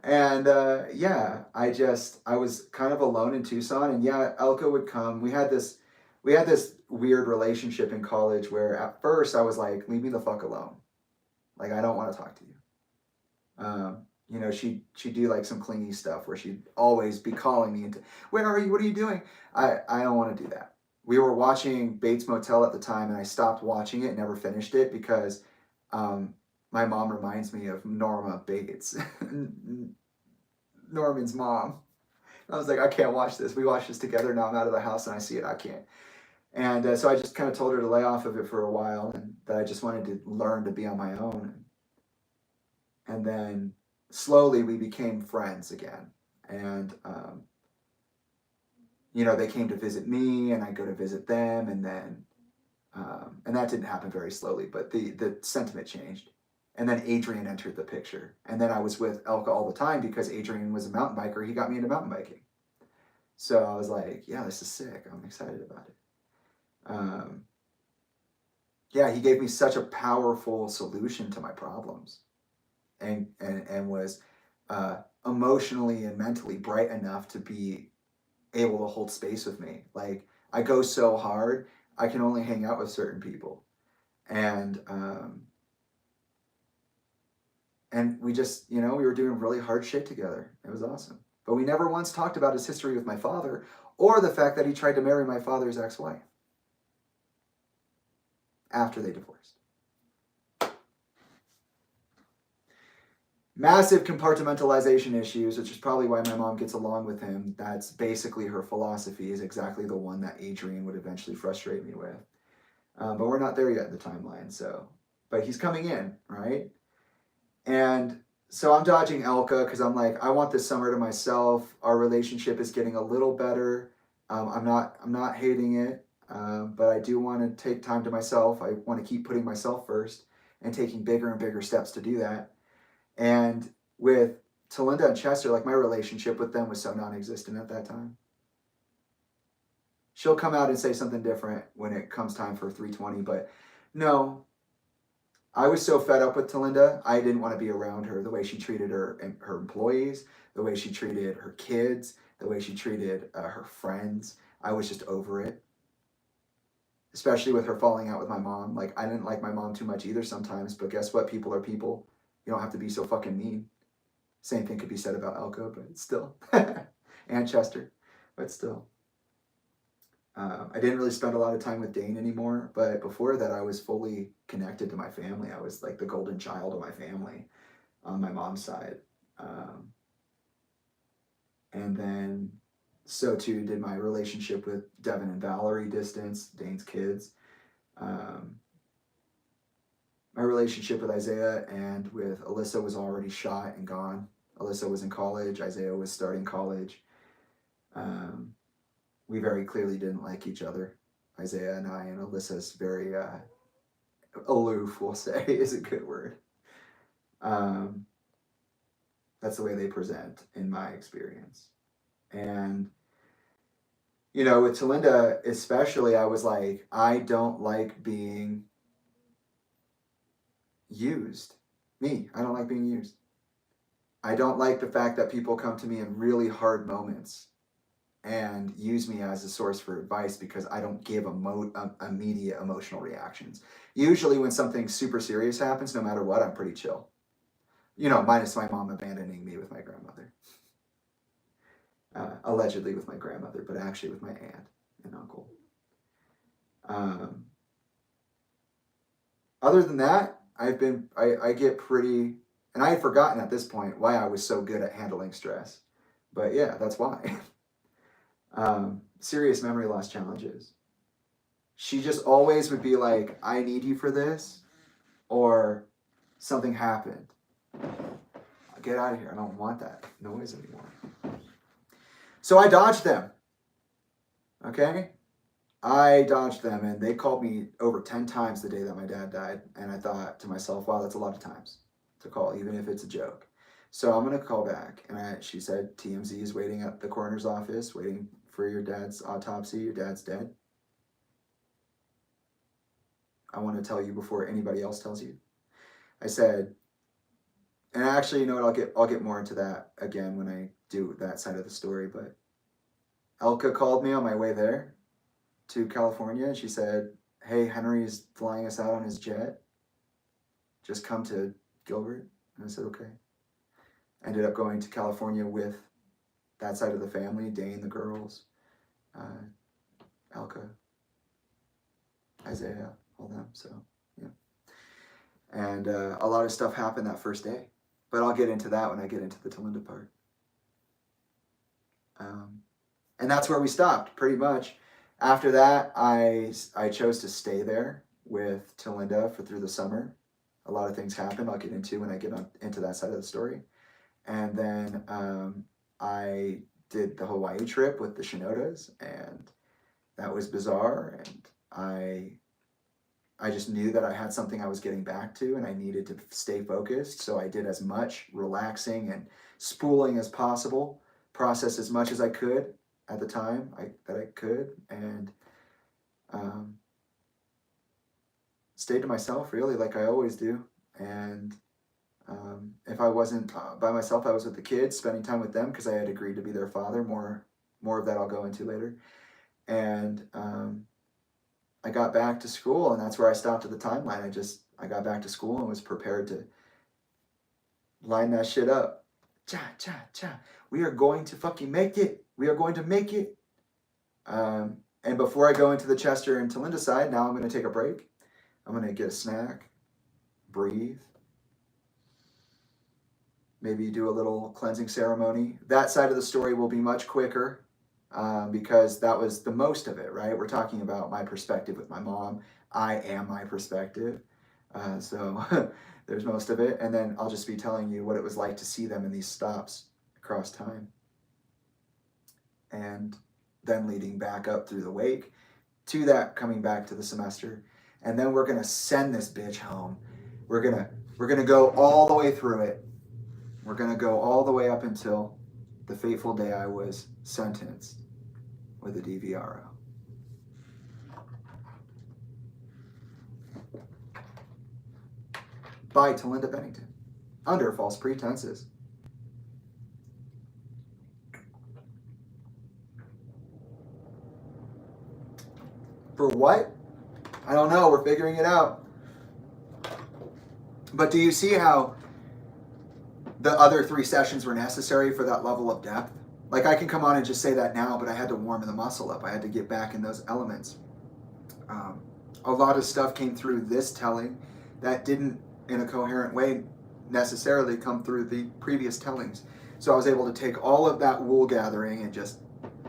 And yeah, I was kind of alone in Tucson, and yeah, Elka would come. We had this weird relationship in college where at first I was like, leave me the fuck alone. Like, I don't want to talk to you. She'd do like some clingy stuff where she'd always be calling me into, where are you? What are you doing? I don't want to do that. We were watching Bates Motel at the time, and I stopped watching it, never finished it because my mom reminds me of Norma Bates, Norman's mom. I was like, I can't watch this. We watch this together now. I'm out of the house and I see it. I can't. And so I just kind of told her to lay off of it for a while, and that I just wanted to learn to be on my own. And then slowly we became friends again. And, they came to visit me, and I go to visit them. And then, and that didn't happen very slowly, but the sentiment changed. And then Adrian entered the picture. And then I was with Elka all the time because Adrian was a mountain biker. He got me into mountain biking. So I was like, yeah, this is sick. I'm excited about it. Yeah, he gave me such a powerful solution to my problems, and was emotionally and mentally bright enough to be able to hold space with me. Like, I go so hard, I can only hang out with certain people. And we just, we were doing really hard shit together. It was awesome. But we never once talked about his history with my father or the fact that he tried to marry my father's ex-wife after they divorced. Massive compartmentalization issues, which is probably why my mom gets along with him. That's basically her philosophy, is exactly the one that Adrian would eventually frustrate me with. But we're not there yet in the timeline, so. But he's coming in, right? And so I'm dodging Elka because I'm like, I want this summer to myself. Our relationship is getting a little better. I'm not hating it, but I do want to take time to myself. I want to keep putting myself first and taking bigger and bigger steps to do that. And with Talinda and Chester, like, my relationship with them was so non-existent at that time. She'll come out and say something different when it comes time for 320, but no. I was so fed up with Talinda, I didn't want to be around her. The way she treated her employees, the way she treated her kids, the way she treated her friends. I was just over it. Especially with her falling out with my mom. Like, I didn't like my mom too much either sometimes, but guess what? People are people. You don't have to be so fucking mean. Same thing could be said about Elko, but still. And Chester, but still. I didn't really spend a lot of time with Dane anymore, but before that I was fully connected to my family. I was like the golden child of my family on my mom's side. And then so too did my relationship with Devin and Valerie, distance, Dane's kids. My relationship with Isaiah and with Alyssa was already shot and gone. Alyssa was in college, Isaiah was starting college. We very clearly didn't like each other. Isaiah and I, and Alyssa's very aloof, we'll say, is a good word. That's the way they present in my experience. And, you know, with Talinda especially, I was like, I don't like being used. I don't like being used. I don't like the fact that people come to me in really hard moments and use me as a source for advice because I don't give immediate emotional reactions. Usually when something super serious happens, no matter what, I'm pretty chill. You know, minus my mom abandoning me with my grandmother. Allegedly with my grandmother, but actually with my aunt and uncle. Other than that, I get pretty, and I had forgotten at this point why I was so good at handling stress. But yeah, that's why. Serious memory loss challenges. She just always would be like, I need you for this, or something happened. Get out of here. I don't want that noise anymore. So I dodged them. Okay? I dodged them, and they called me over 10 times the day that my dad died. And I thought to myself, wow, that's a lot of times to call, even if it's a joke. So I'm going to call back. And she said, TMZ is waiting at the coroner's office, waiting for your dad's autopsy. Your dad's dead. I want to tell you before anybody else tells you. I said, and actually, you know what, I'll get more into that again when I do that side of the story, but Elka called me on my way there to California, and she said, hey, Henry's flying us out on his jet. Just come to Gilbert. And I said, okay. Ended up going to California with that side of the family, Dane, the girls, Elka, Isaiah, all them, so yeah. And a lot of stuff happened that first day, but I'll get into that when I get into the Talinda part. And that's where we stopped, pretty much. After that, I chose to stay there with Talinda through the summer. A lot of things happened I'll get into when I get into that side of the story. And then I did the Hawaii trip with the Shinodas, and that was bizarre. And I just knew that I had something I was getting back to, and I needed to stay focused. So I did as much relaxing and spooling as possible, process as much as I could at the time that I could, and stayed to myself, really, like I always do. And if I wasn't by myself, I was with the kids, spending time with them because I had agreed to be their father. More of that I'll go into later. And I got back to school, and that's where I stopped at the timeline. I got back to school and was prepared to line that shit up. Cha, cha, cha. We are going to fucking make it. We are going to make it. And before I go into the Chester and Talinda side, now I'm going to take a break. I'm going to get a snack, breathe, maybe do a little cleansing ceremony. That side of the story will be much quicker because that was the most of it, right? We're talking about my perspective with my mom. I am my perspective. So there's most of it. And then I'll just be telling you what it was like to see them in these stops across time. And then leading back up through the wake to that, coming back to the semester. And then we're going to send this bitch home. We're going to go all the way through it. We're going to go all the way up until the fateful day I was sentenced with a DVRO. By Talinda Bennington, under false pretenses. For what? I don't know. We're figuring it out. But do you see how the other 3 sessions were necessary for that level of depth? Like, I can come on and just say that now, but I had to warm the muscle up. I had to get back in those elements. A lot of stuff came through this telling that didn't, in a coherent way, necessarily come through the previous tellings. So I was able to take all of that wool gathering and just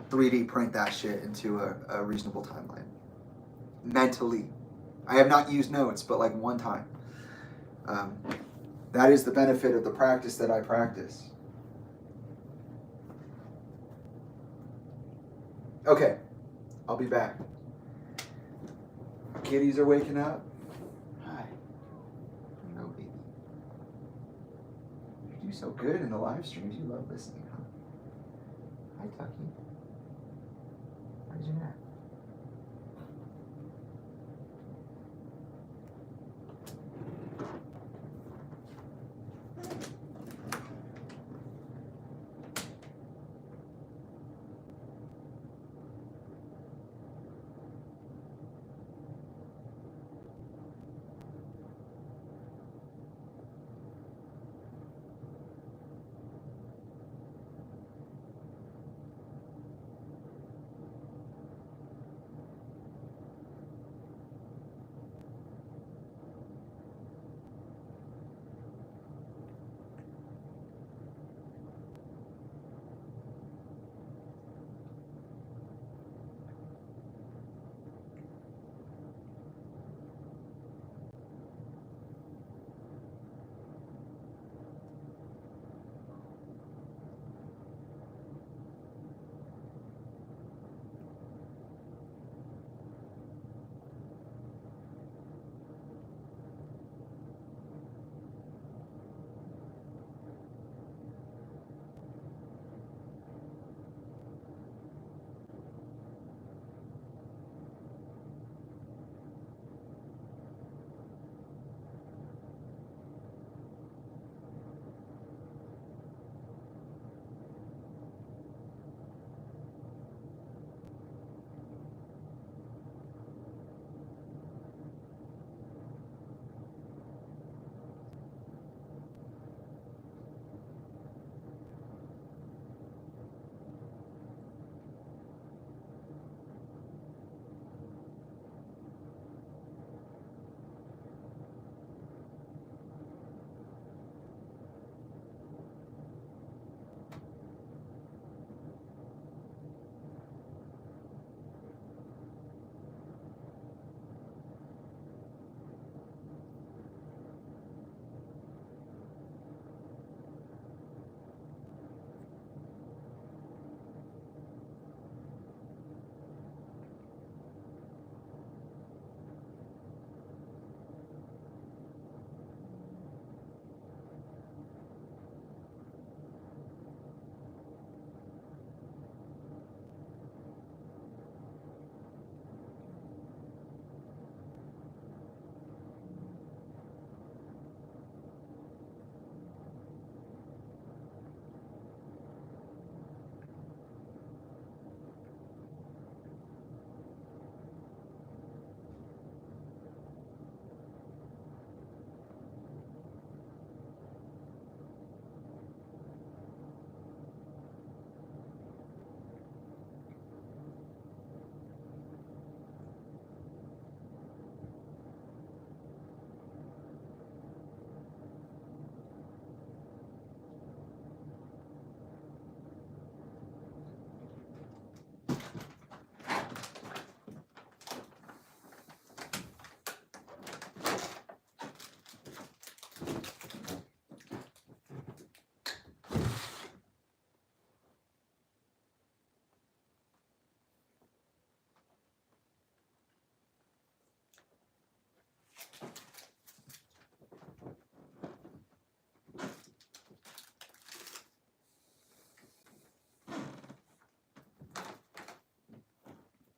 3D print that shit into a reasonable timeline. Mentally. I have not used notes, but like one time. That is the benefit of the practice that I practice. Okay, I'll be back. Kitties are waking up. Hi. No, baby. You do so good in the live streams. You love listening, huh? Hi, Tucky. Where's Jeanette.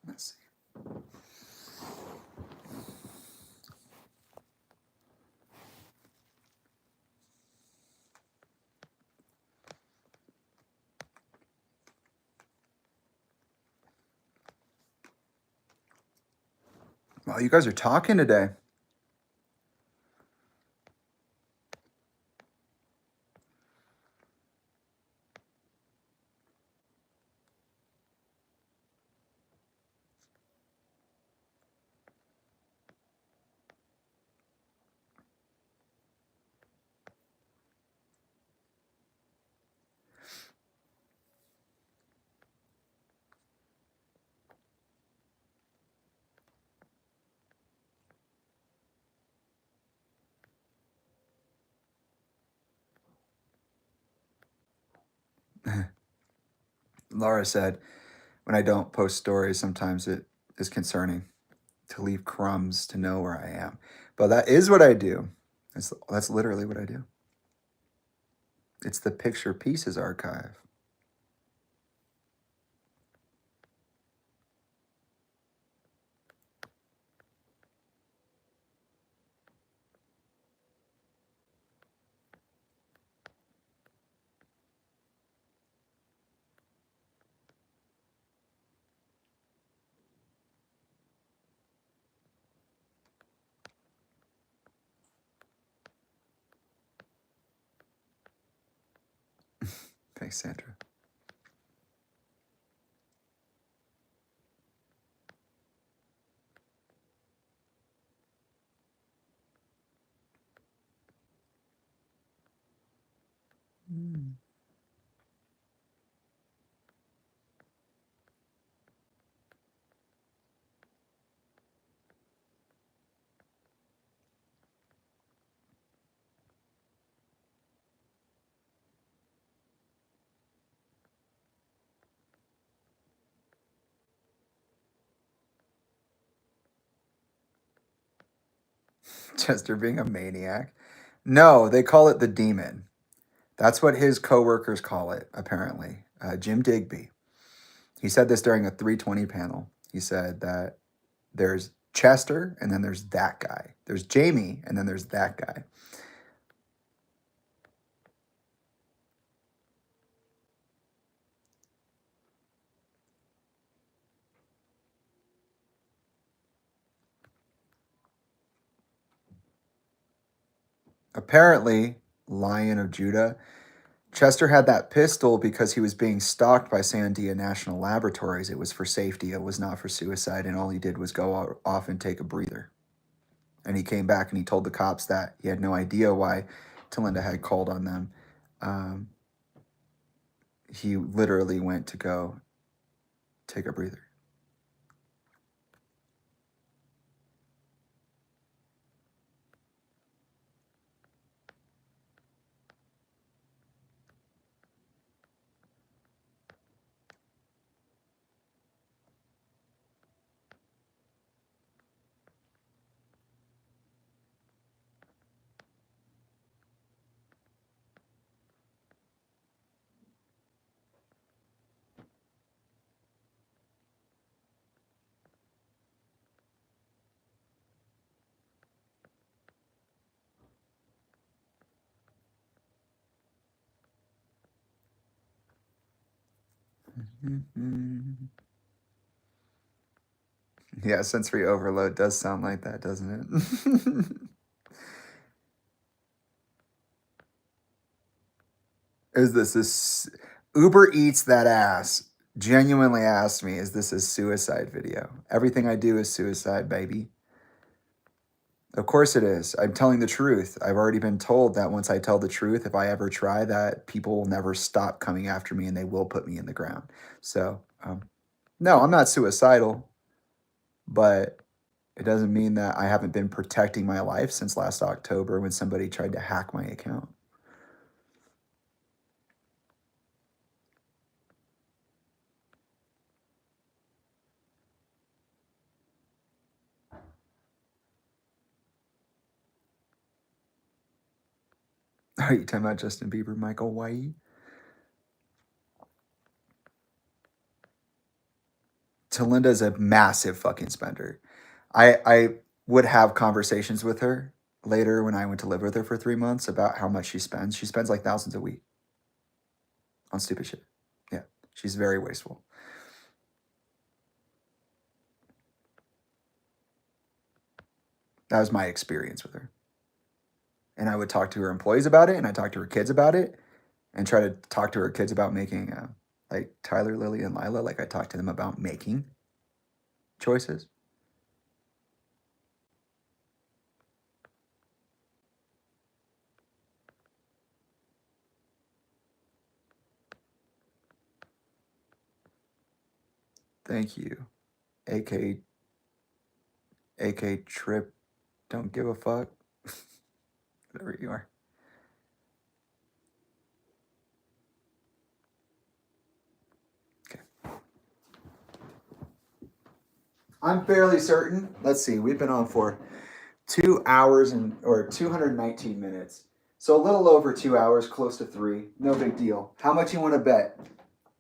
Let's see. Wow, you guys are talking today. Laura said, when I don't post stories, sometimes it is concerning to leave crumbs to know where I am. But that is what I do. That's literally what I do. It's the Picture Pieces archive. Thanks, Sandra. Chester being a maniac. No, they call it the demon. That's what his coworkers call it, apparently. Jim Digby. He said this during a 320 panel. He said that there's Chester and then there's that guy. There's Jamie and then there's that guy. Apparently, Lion of Judah, Chester had that pistol because he was being stalked by Sandia National Laboratories. It was for safety. It was not for suicide. And all he did was go off and take a breather. And he came back and he told the cops that he had no idea why Talinda had called on them. He literally went to go take a breather. Mm-hmm. Yeah, sensory overload does sound like that, doesn't it? Is this Uber Eats that ass genuinely asked me, is this a suicide video? Everything I do is suicide, baby. Of course it is. I'm telling the truth. I've already been told that once I tell the truth, if I ever try that, people will never stop coming after me and they will put me in the ground. So, no, I'm not suicidal, but it doesn't mean that I haven't been protecting my life since last October when somebody tried to hack my account. Are you talking about Justin Bieber, Michael White? Talinda's a massive fucking spender. I would have conversations with her later when I went to live with her for 3 months about how much she spends. She spends like thousands a week on stupid shit. Yeah, she's very wasteful. That was my experience with her. And I would talk to her employees about it, and I talked to her kids about it, and try to talk to her kids about making, like Tyler, Lily, and Lila, like I talked to them about making choices. Thank you. AK Trip, don't give a fuck. Whatever you are. Okay. I'm fairly certain. Let's see. We've been on for 2 hours or 219 minutes. So a little over 2 hours, close to 3. No big deal. How much you want to bet?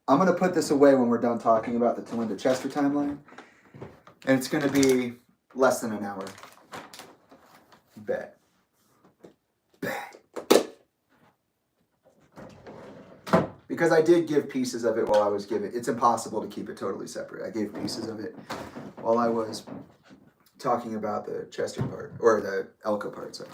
I'm going to put this away when we're done talking about the Talinda Chester timeline. And it's going to be less than an hour. Bet. Because I did give pieces of it while I was giving. It's impossible to keep it totally separate. I gave pieces of it while I was talking about the Chester part, or the Elko part, sorry.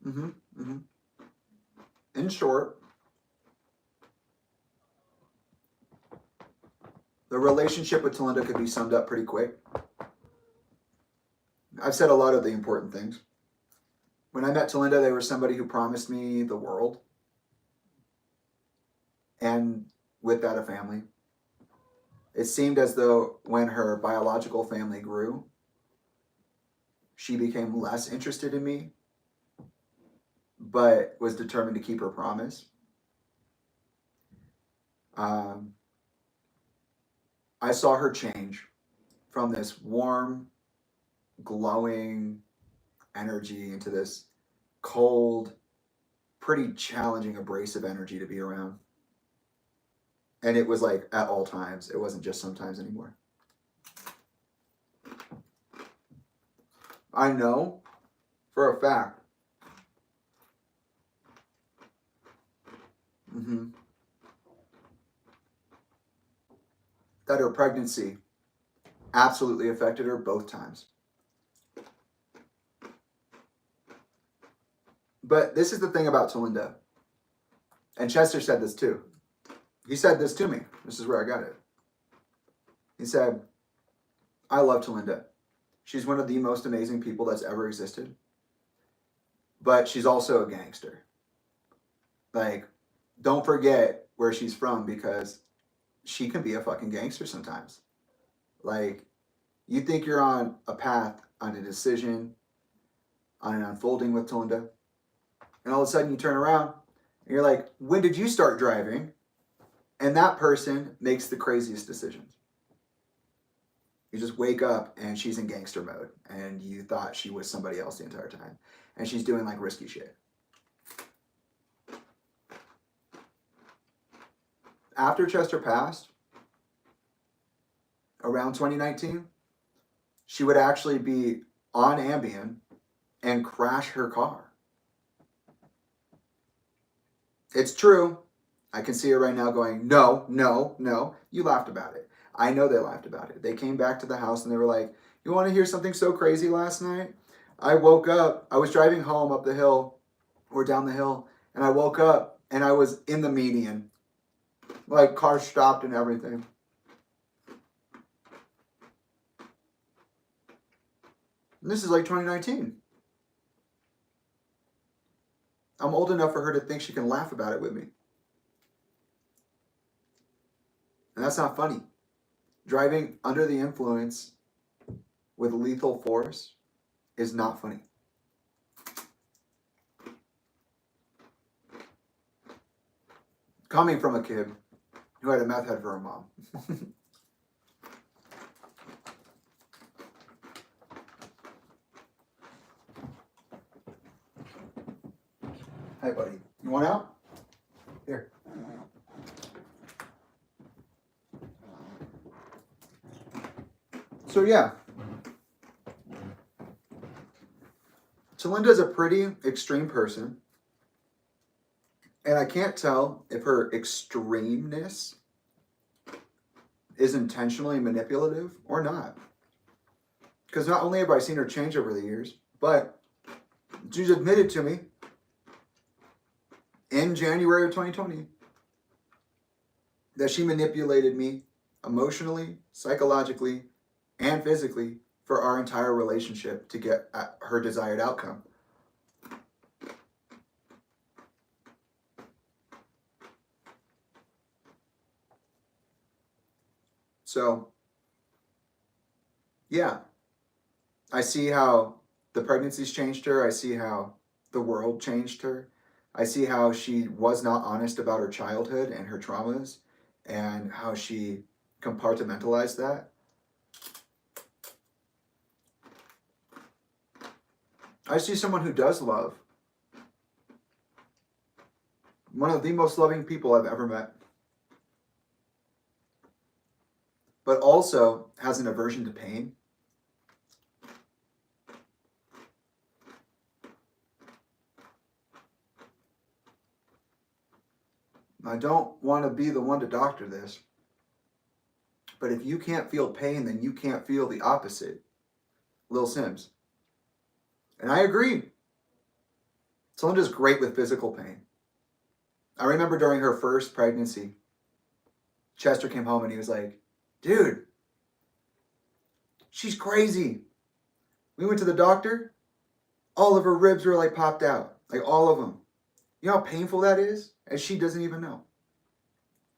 In short, the relationship with Talinda could be summed up pretty quick. I've said a lot of the important things. When I met Talinda, they were somebody who promised me the world, and with that, a family. It seemed as though when her biological family grew, she became less interested in me, but was determined to keep her promise. I saw her change from this warm, glowing energy into this cold, pretty challenging, abrasive energy to be around. And it was like at all times. It wasn't just sometimes anymore. I know for a fact that her pregnancy absolutely affected her both times. But this is the thing about Talinda. And Chester said this too. He said this to me. This is where I got it. He said, I love Talinda. She's one of the most amazing people that's ever existed. But she's also a gangster. Like, don't forget where she's from, because she can be a fucking gangster sometimes. Like, you think you're on a path, on a decision, on an unfolding with Talinda, and all of a sudden you turn around and you're like, when did you start driving? And that person makes the craziest decisions. You just wake up and she's in gangster mode, and you thought she was somebody else the entire time, and she's doing like risky shit. After Chester passed, around 2019, she would actually be on Ambien and crash her car. It's true. I can see her right now going, no, no, no. You laughed about it. I know they laughed about it. They came back to the house and they were like, you want to hear something so crazy last night? I woke up, I was driving home up the hill or down the hill, and I woke up and I was in the median. Like, car stopped and everything. And this is like 2019. I'm old enough for her to think she can laugh about it with me. And that's not funny. Driving under the influence with lethal force is not funny. Coming from a kid who had a meth head for a mom. Hi, buddy. You want out? Here. So yeah, Talinda's a pretty extreme person, and I can't tell if her extremeness is intentionally manipulative or not. Because not only have I seen her change over the years, but she's admitted to me in January of 2020 that she manipulated me emotionally, psychologically, and physically for our entire relationship to get at her desired outcome. So, yeah, I see how the pregnancies changed her. I see how the world changed her. I see how she was not honest about her childhood and her traumas, and how she compartmentalized that. I see someone who does love. One of the most loving people I've ever met. But also has an aversion to pain. I don't want to be the one to doctor this, but if you can't feel pain, then you can't feel the opposite. Lil Sims. And I agree. Talinda's great with physical pain. I remember during her first pregnancy, Chester came home and he was like, dude, she's crazy. We went to the doctor. All of her ribs were like popped out, like all of them. You know how painful that is? And she doesn't even know.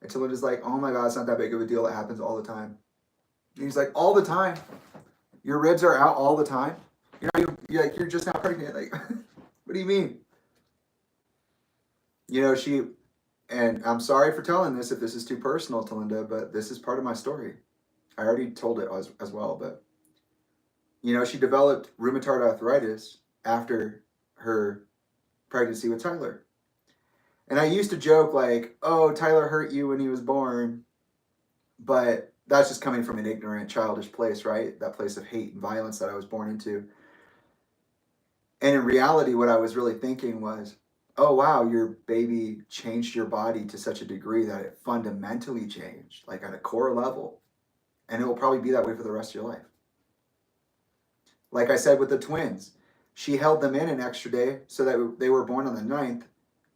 And Talinda's like, oh my God, it's not that big of a deal. It happens all the time. And he's like, all the time? Your ribs are out all the time? You're just not pregnant. Like, what do you mean? You know, and I'm sorry for telling this if this is too personal, Talinda, but this is part of my story. I already told it as well, but, you know, she developed rheumatoid arthritis after her pregnancy with Tyler. And I used to joke like, oh, Tyler hurt you when he was born, but that's just coming from an ignorant, childish place, right? That place of hate and violence that I was born into. And in reality, what I was really thinking was, oh, wow, your baby changed your body to such a degree that it fundamentally changed, like at a core level. And it will probably be that way for the rest of your life. Like I said with the twins, she held them in an extra day so that they were born on the 9th,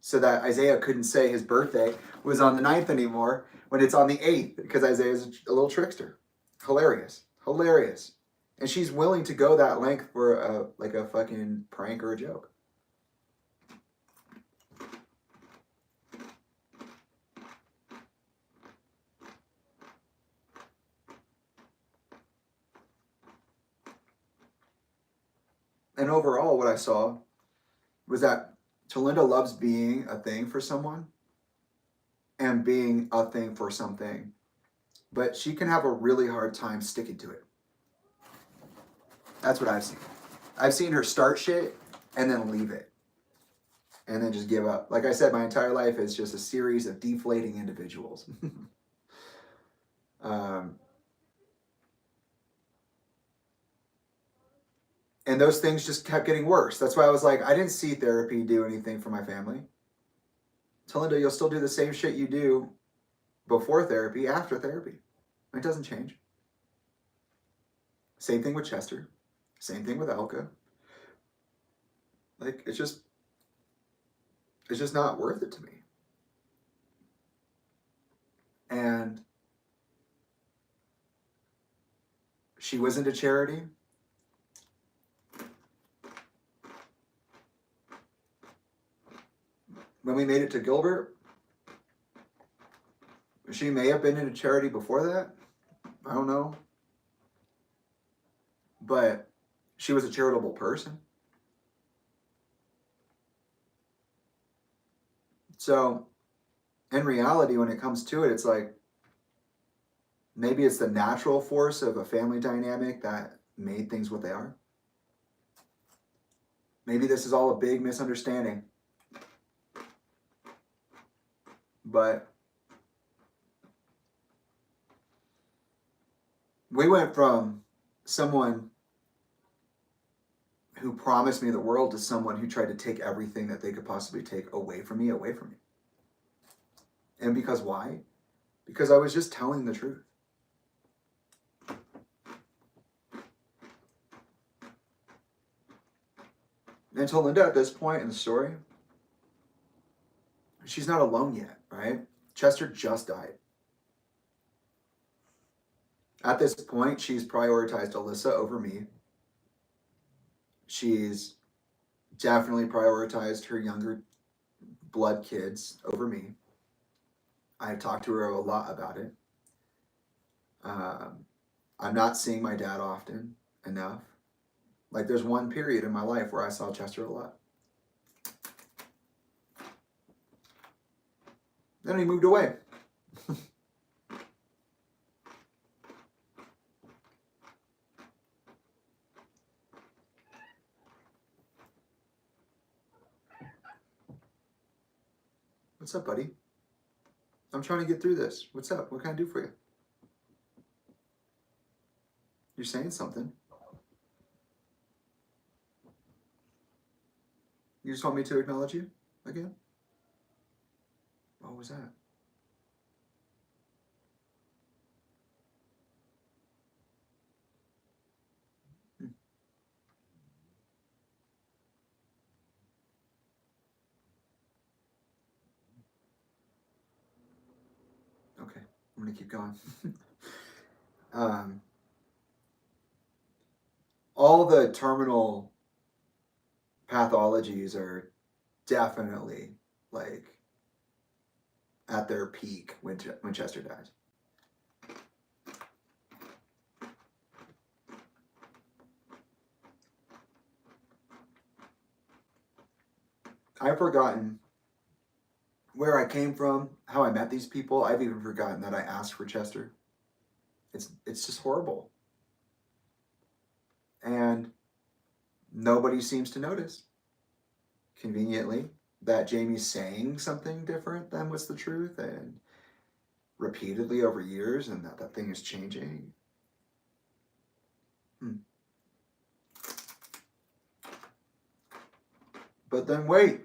so that Isaiah couldn't say his birthday was on the 9th anymore when it's on the 8th, because Isaiah's a little trickster. Hilarious. Hilarious. And she's willing to go that length for a fucking prank or a joke. And overall, what I saw was that Talinda loves being a thing for someone and being a thing for something, but she can have a really hard time sticking to it. That's what I've seen. I've seen her start shit and then leave it and then just give up. Like I said, my entire life is just a series of deflating individuals. And those things just kept getting worse. That's why I was like, I didn't see therapy do anything for my family. Talinda, you'll still do the same shit you do before therapy, after therapy. It doesn't change. Same thing with Chester. Same thing with Elka. Like, it's just not worth it to me. And she was into charity. When we made it to Gilbert, she may have been into charity before that. I don't know. But she was a charitable person. So, in reality, when it comes to it, it's like, maybe it's the natural force of a family dynamic that made things what they are. Maybe this is all a big misunderstanding. But we went from someone who promised me the world to someone who tried to take everything that they could possibly take away from me. And because why? Because I was just telling the truth. And Talinda, at this point in the story, she's not alone yet, right? Chester just died. At this point, she's prioritized Alyssa over me. She's definitely prioritized her younger blood kids over me. I've talked to her a lot about it. I'm not seeing my dad often enough. Like, there's one period in my life where I saw Chester a lot. Then he moved away. What's up, buddy? I'm trying to get through this. What's up? What can I do for you? You're saying something. You just want me to acknowledge you again? What was that? I'm going to keep going. All the terminal pathologies are definitely like at their peak when Chester dies. I've forgotten where I came from, how I met these people. I've even forgotten that I asked for Chester. It's just horrible. And nobody seems to notice, conveniently, that Jamie's saying something different than what's the truth, and repeatedly over years, and that thing is changing. But then wait.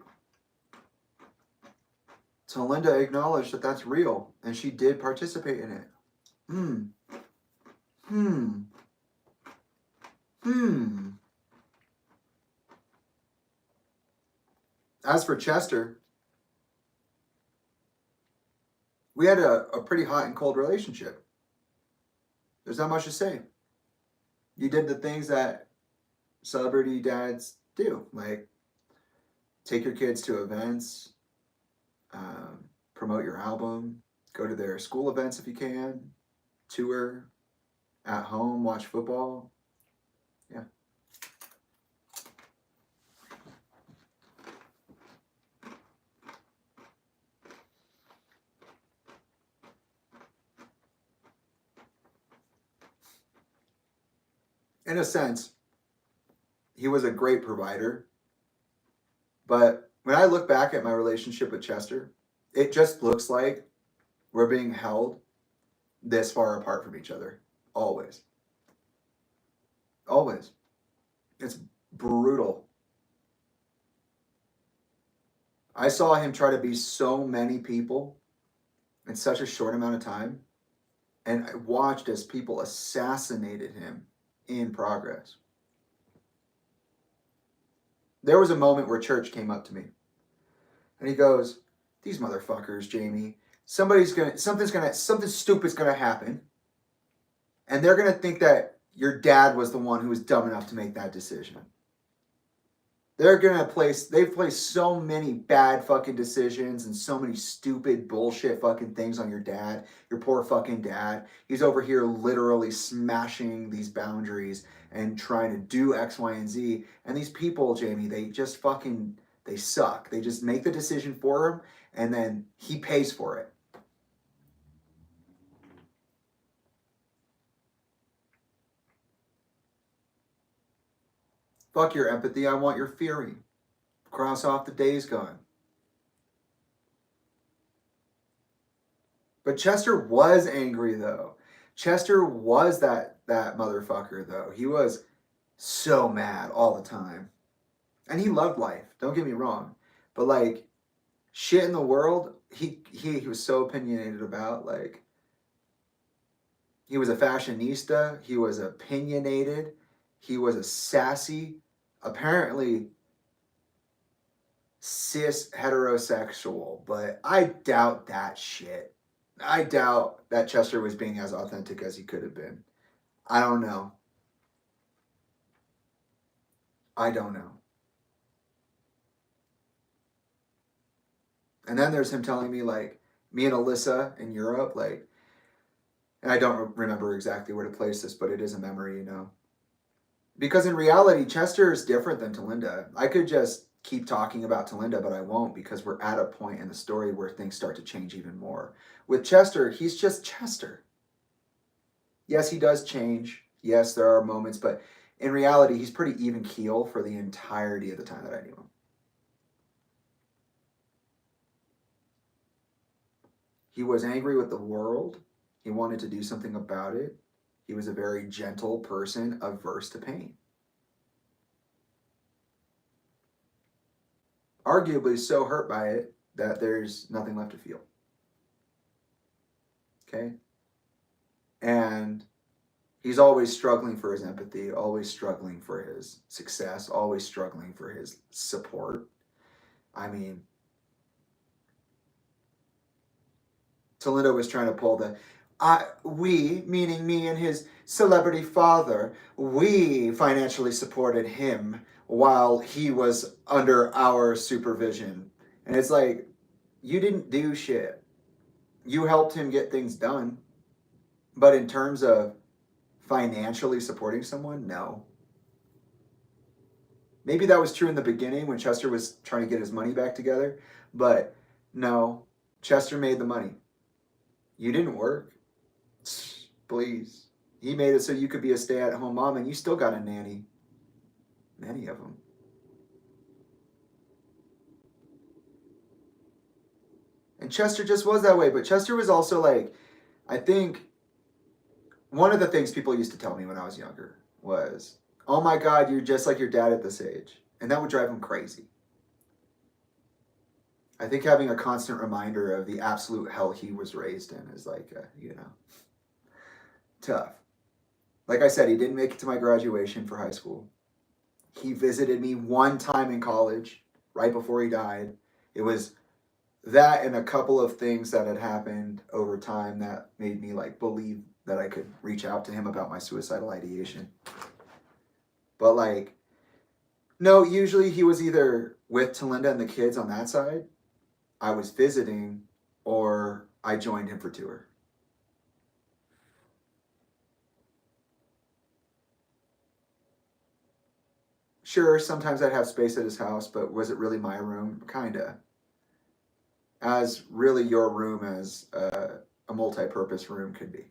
Talinda acknowledged that that's real, and she did participate in it. As for Chester, we had a pretty hot and cold relationship. There's not much to say. You did the things that celebrity dads do, like take your kids to events, promote your album, go to their school events if you can, tour, at home, watch football. Yeah. In a sense, he was a great provider. But when I look back at my relationship with Chester, it just looks like we're being held this far apart from each other. Always. Always. It's brutal. I saw him try to be so many people in such a short amount of time, and I watched as people assassinated him in progress. There was a moment where Church came up to me, and he goes, "These motherfuckers, Jamie, something stupid's gonna happen, and they're gonna think that your dad was the one who was dumb enough to make that decision. They've placed so many bad fucking decisions and so many stupid bullshit fucking things on your dad, your poor fucking dad. He's over here literally smashing these boundaries and trying to do X, Y, and Z. And these people, Jamie, they suck. They just make the decision for him, and then he pays for it." Fuck your empathy, I want your fury. Cross off the days gone. But Chester was angry, though. Chester was that motherfucker, though. He was so mad all the time. And he loved life, don't get me wrong. But like shit in the world, he was so opinionated about. Like, he was a fashionista, he was opinionated, he was a sassy, apparently cis heterosexual, but I doubt that shit. I doubt that Chester was being as authentic as he could have been. I don't know. I don't know. And then there's him telling me, like, me and Alyssa in Europe, like, and I don't remember exactly where to place this, but it is a memory, you know. Because in reality, Chester is different than Talinda. I could just keep talking about Talinda, but I won't, because we're at a point in the story where things start to change even more. With Chester, he's just Chester. Yes, he does change. Yes, there are moments, but in reality, he's pretty even keel for the entirety of the time that I knew him. He was angry with the world. He wanted to do something about it. He was a very gentle person, averse to pain. Arguably so hurt by it that there's nothing left to feel. Okay? And he's always struggling for his empathy, always struggling for his success, always struggling for his support. I mean, Talinda was trying to pull the, we, meaning me and his celebrity father, we financially supported him while he was under our supervision. And it's like, you didn't do shit. You helped him get things done. But in terms of financially supporting someone, no. Maybe that was true in the beginning when Chester was trying to get his money back together. But no, Chester made the money. You didn't work. Please. He made it so you could be a stay-at-home mom, and you still got a nanny. Many of them. And Chester just was that way. But Chester was also like, I think one of the things people used to tell me when I was younger was, oh my God, you're just like your dad at this age. And that would drive him crazy. I think having a constant reminder of the absolute hell he was raised in is like, tough. Like I said, he didn't make it to my graduation for high school. He visited me one time in college, right before he died. It was that and a couple of things that had happened over time that made me like believe that I could reach out to him about my suicidal ideation. But like, no, usually he was either with Talinda and the kids on that side, I was visiting, or I joined him for tour. Sure, sometimes I'd have space at his house, but was it really my room? Kinda. As really your room as a multi-purpose room could be.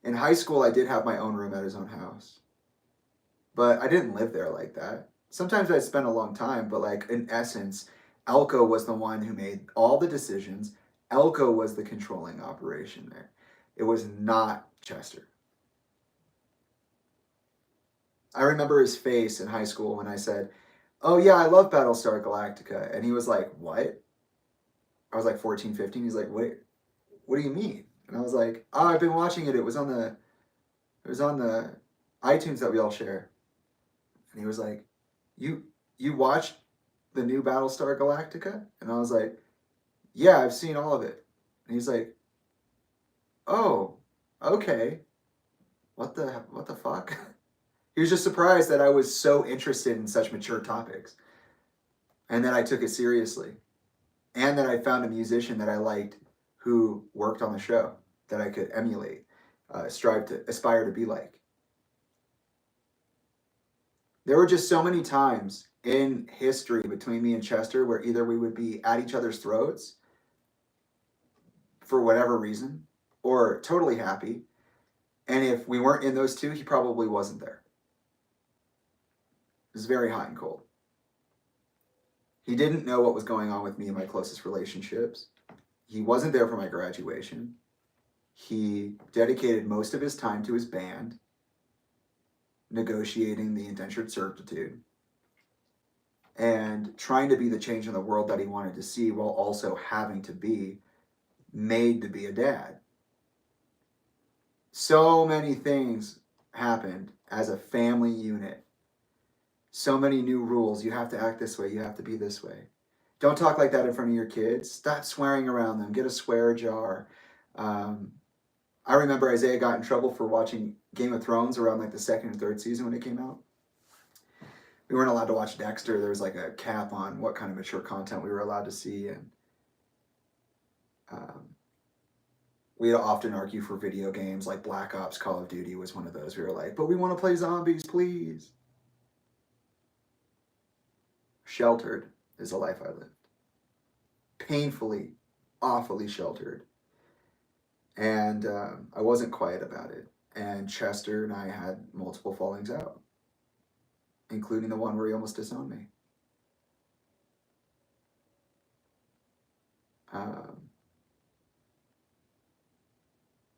In high school, I did have my own room at his own house. But I didn't live there like that. Sometimes I'd spend a long time, but like in essence, Elko was the one who made all the decisions. Elko was the controlling operation there. It was not Chester. I remember his face in high school when I said, oh yeah, I love Battlestar Galactica. And he was like, what? I was like 14, 15. He's like, wait, what do you mean? And I was like, oh, I've been watching it. It was on the iTunes that we all share. And he was like, you watched the new Battlestar Galactica? And I was like, yeah, I've seen all of it. And he's like, oh, okay. What the fuck? He was just surprised that I was so interested in such mature topics. And that I took it seriously. And that I found a musician that I liked who worked on the show that I could emulate, aspire to be like. There were just so many times in history between me and Chester where either we would be at each other's throats for whatever reason, or totally happy. And if we weren't in those two, he probably wasn't there. It was very hot and cold. He didn't know what was going on with me in my closest relationships. He wasn't there for my graduation. He dedicated most of his time to his band, negotiating the indentured servitude, and trying to be the change in the world that he wanted to see while also having to be made to be a dad. So many things happened as a family unit. So many new rules. You have to act this way. You have to be this way. Don't talk like that in front of your kids. Stop swearing around them. Get a swear jar. I remember Isaiah got in trouble for watching Game of Thrones around like the second and third season when it came out. We weren't allowed to watch Dexter. There was like a cap on what kind of mature content we were allowed to see. And we'd often argue for video games like Black Ops, Call of Duty was one of those. We were like, but we want to play zombies, please. Sheltered is the life I lived. Painfully, awfully sheltered. And I wasn't quiet about it. And Chester and I had multiple fallings out, including the one where he almost disowned me.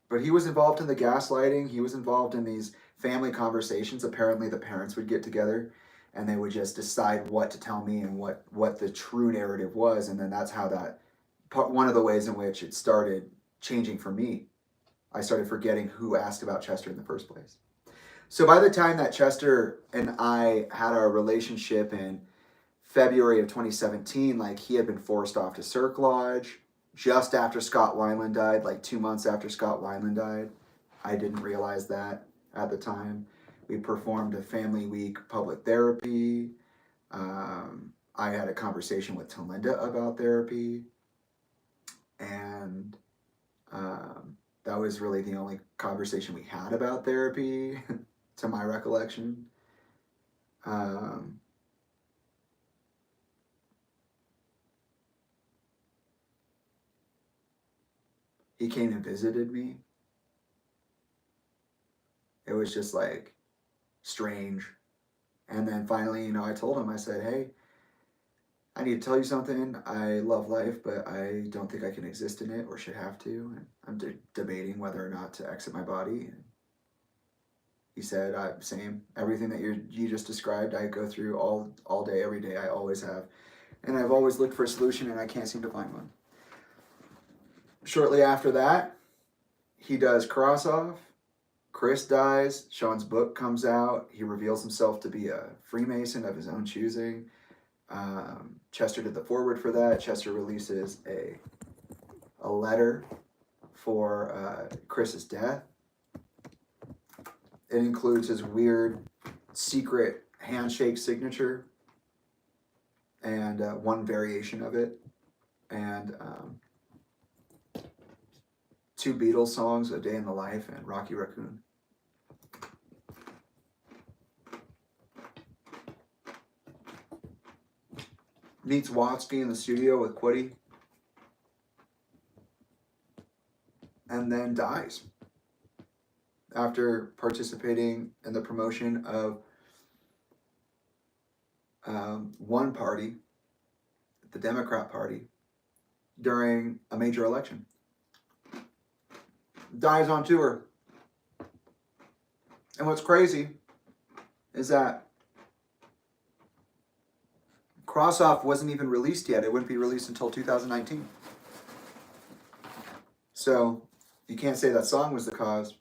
But he was involved in the gaslighting. He was involved in these family conversations. Apparently the parents would get together and they would just decide what to tell me and what the true narrative was. And then that's how one of the ways in which it started changing for me. I started forgetting who asked about Chester in the first place. So by the time that Chester and I had our relationship in February of 2017, like he had been forced off to Cirque Lodge. just after Scott Weiland died, like 2 months after Scott Weiland died. I didn't realize that at the time. We performed a family week public therapy. I had a conversation with Talinda about therapy. And that was really the only conversation we had about therapy, to my recollection. He came and visited me. It was just like strange. And then finally, you know, I told him, I said, hey, I need to tell you something. I love life, but I don't think I can exist in it or should have to. And I'm debating whether or not to exit my body. And he said, same. Everything that you just described, I go through all day, every day. I always have. And I've always looked for a solution, and I can't seem to find one. Shortly after that, he does cross off. Chris dies. Sean's book comes out. He reveals himself to be a Freemason of his own choosing. Chester did the foreword for that. Chester releases a letter for Chris's death. It includes his weird secret handshake signature and one variation of it, and 2 Beatles songs, A Day in the Life and Rocky Raccoon. Meets Watsky in the studio with Quiddy, and then dies after participating in the promotion of one party, the Democrat Party, during a major election. Dies on tour. And what's crazy is that Cross Off wasn't even released yet. It wouldn't be released until 2019. So you can't say that song was the cause,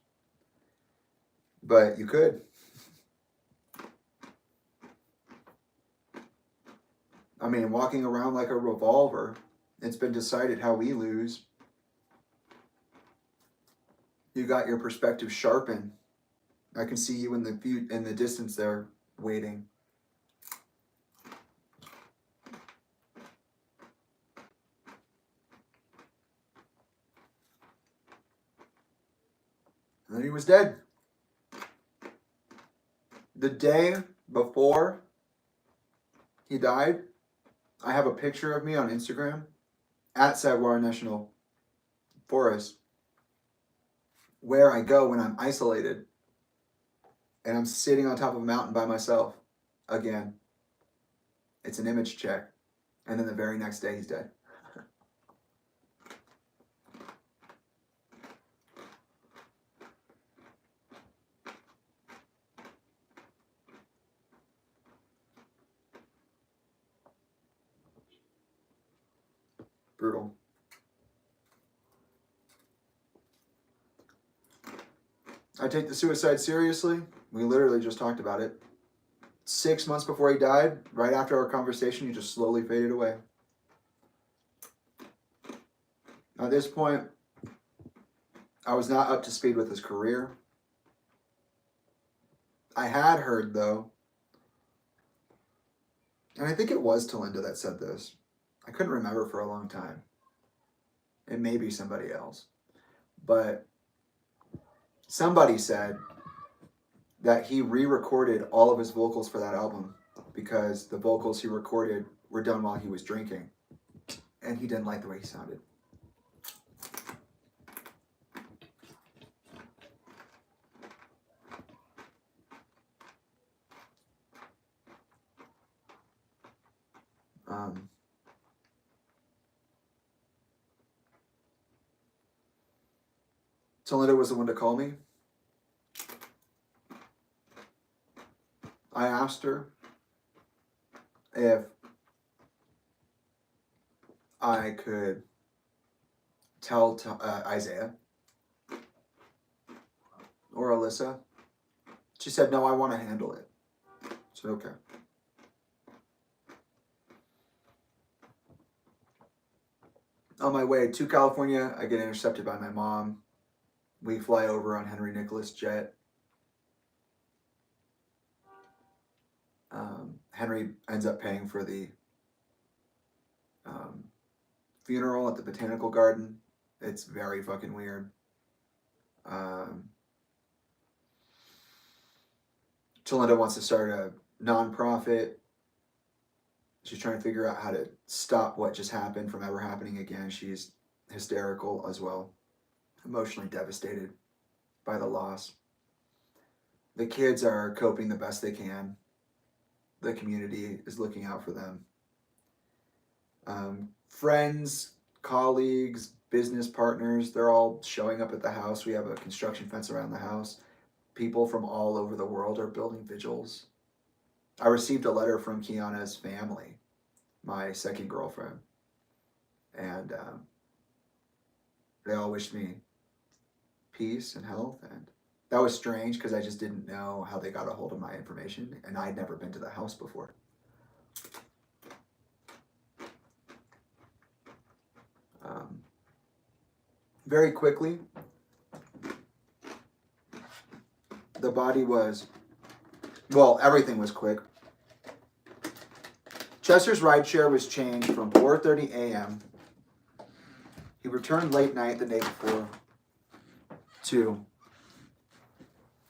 but you could. I mean, walking around like a revolver, it's been decided how we lose. You got your perspective sharpened. I can see you in the distance there, waiting. And then he was dead. The day before he died, I have a picture of me on Instagram at Saguaro National Forest, where I go when I'm isolated, and I'm sitting on top of a mountain by myself again. It's an image check. And then the very next day, he's dead. Brutal. I take the suicide seriously. We literally just talked about it. 6 months before he died, right after our conversation, he just slowly faded away. At this point, I was not up to speed with his career. I had heard, though, and I think it was Talinda that said this. I couldn't remember for a long time. It may be somebody else. But somebody said that he re-recorded all of his vocals for that album because the vocals he recorded were done while he was drinking. And he didn't like the way he sounded. Talinda was the one to call me. I asked her if I could tell Isaiah or Alyssa. She said, no, I want to handle it. I said, okay. On my way to California, I get intercepted by my mom. We fly over on Henry Nicholas jet. Henry ends up paying for the funeral at the Botanical Garden. It's very fucking weird. Talinda wants to start a nonprofit. She's trying to figure out how to stop what just happened from ever happening again. She's hysterical as well, emotionally devastated by the loss. The kids are coping the best they can. The community is looking out for them. Friends, colleagues, business partners, they're all showing up at the house. We have a construction fence around the house. People from all over the world are building vigils. I received a letter from Kiana's family, my second girlfriend, and they all wished me peace and health. And that was strange because I just didn't know how they got a hold of my information, and I'd never been to the house before. Very quickly, the body was, well, everything was quick. Chester's rideshare was changed from 4:30 a.m. He returned late night the day before to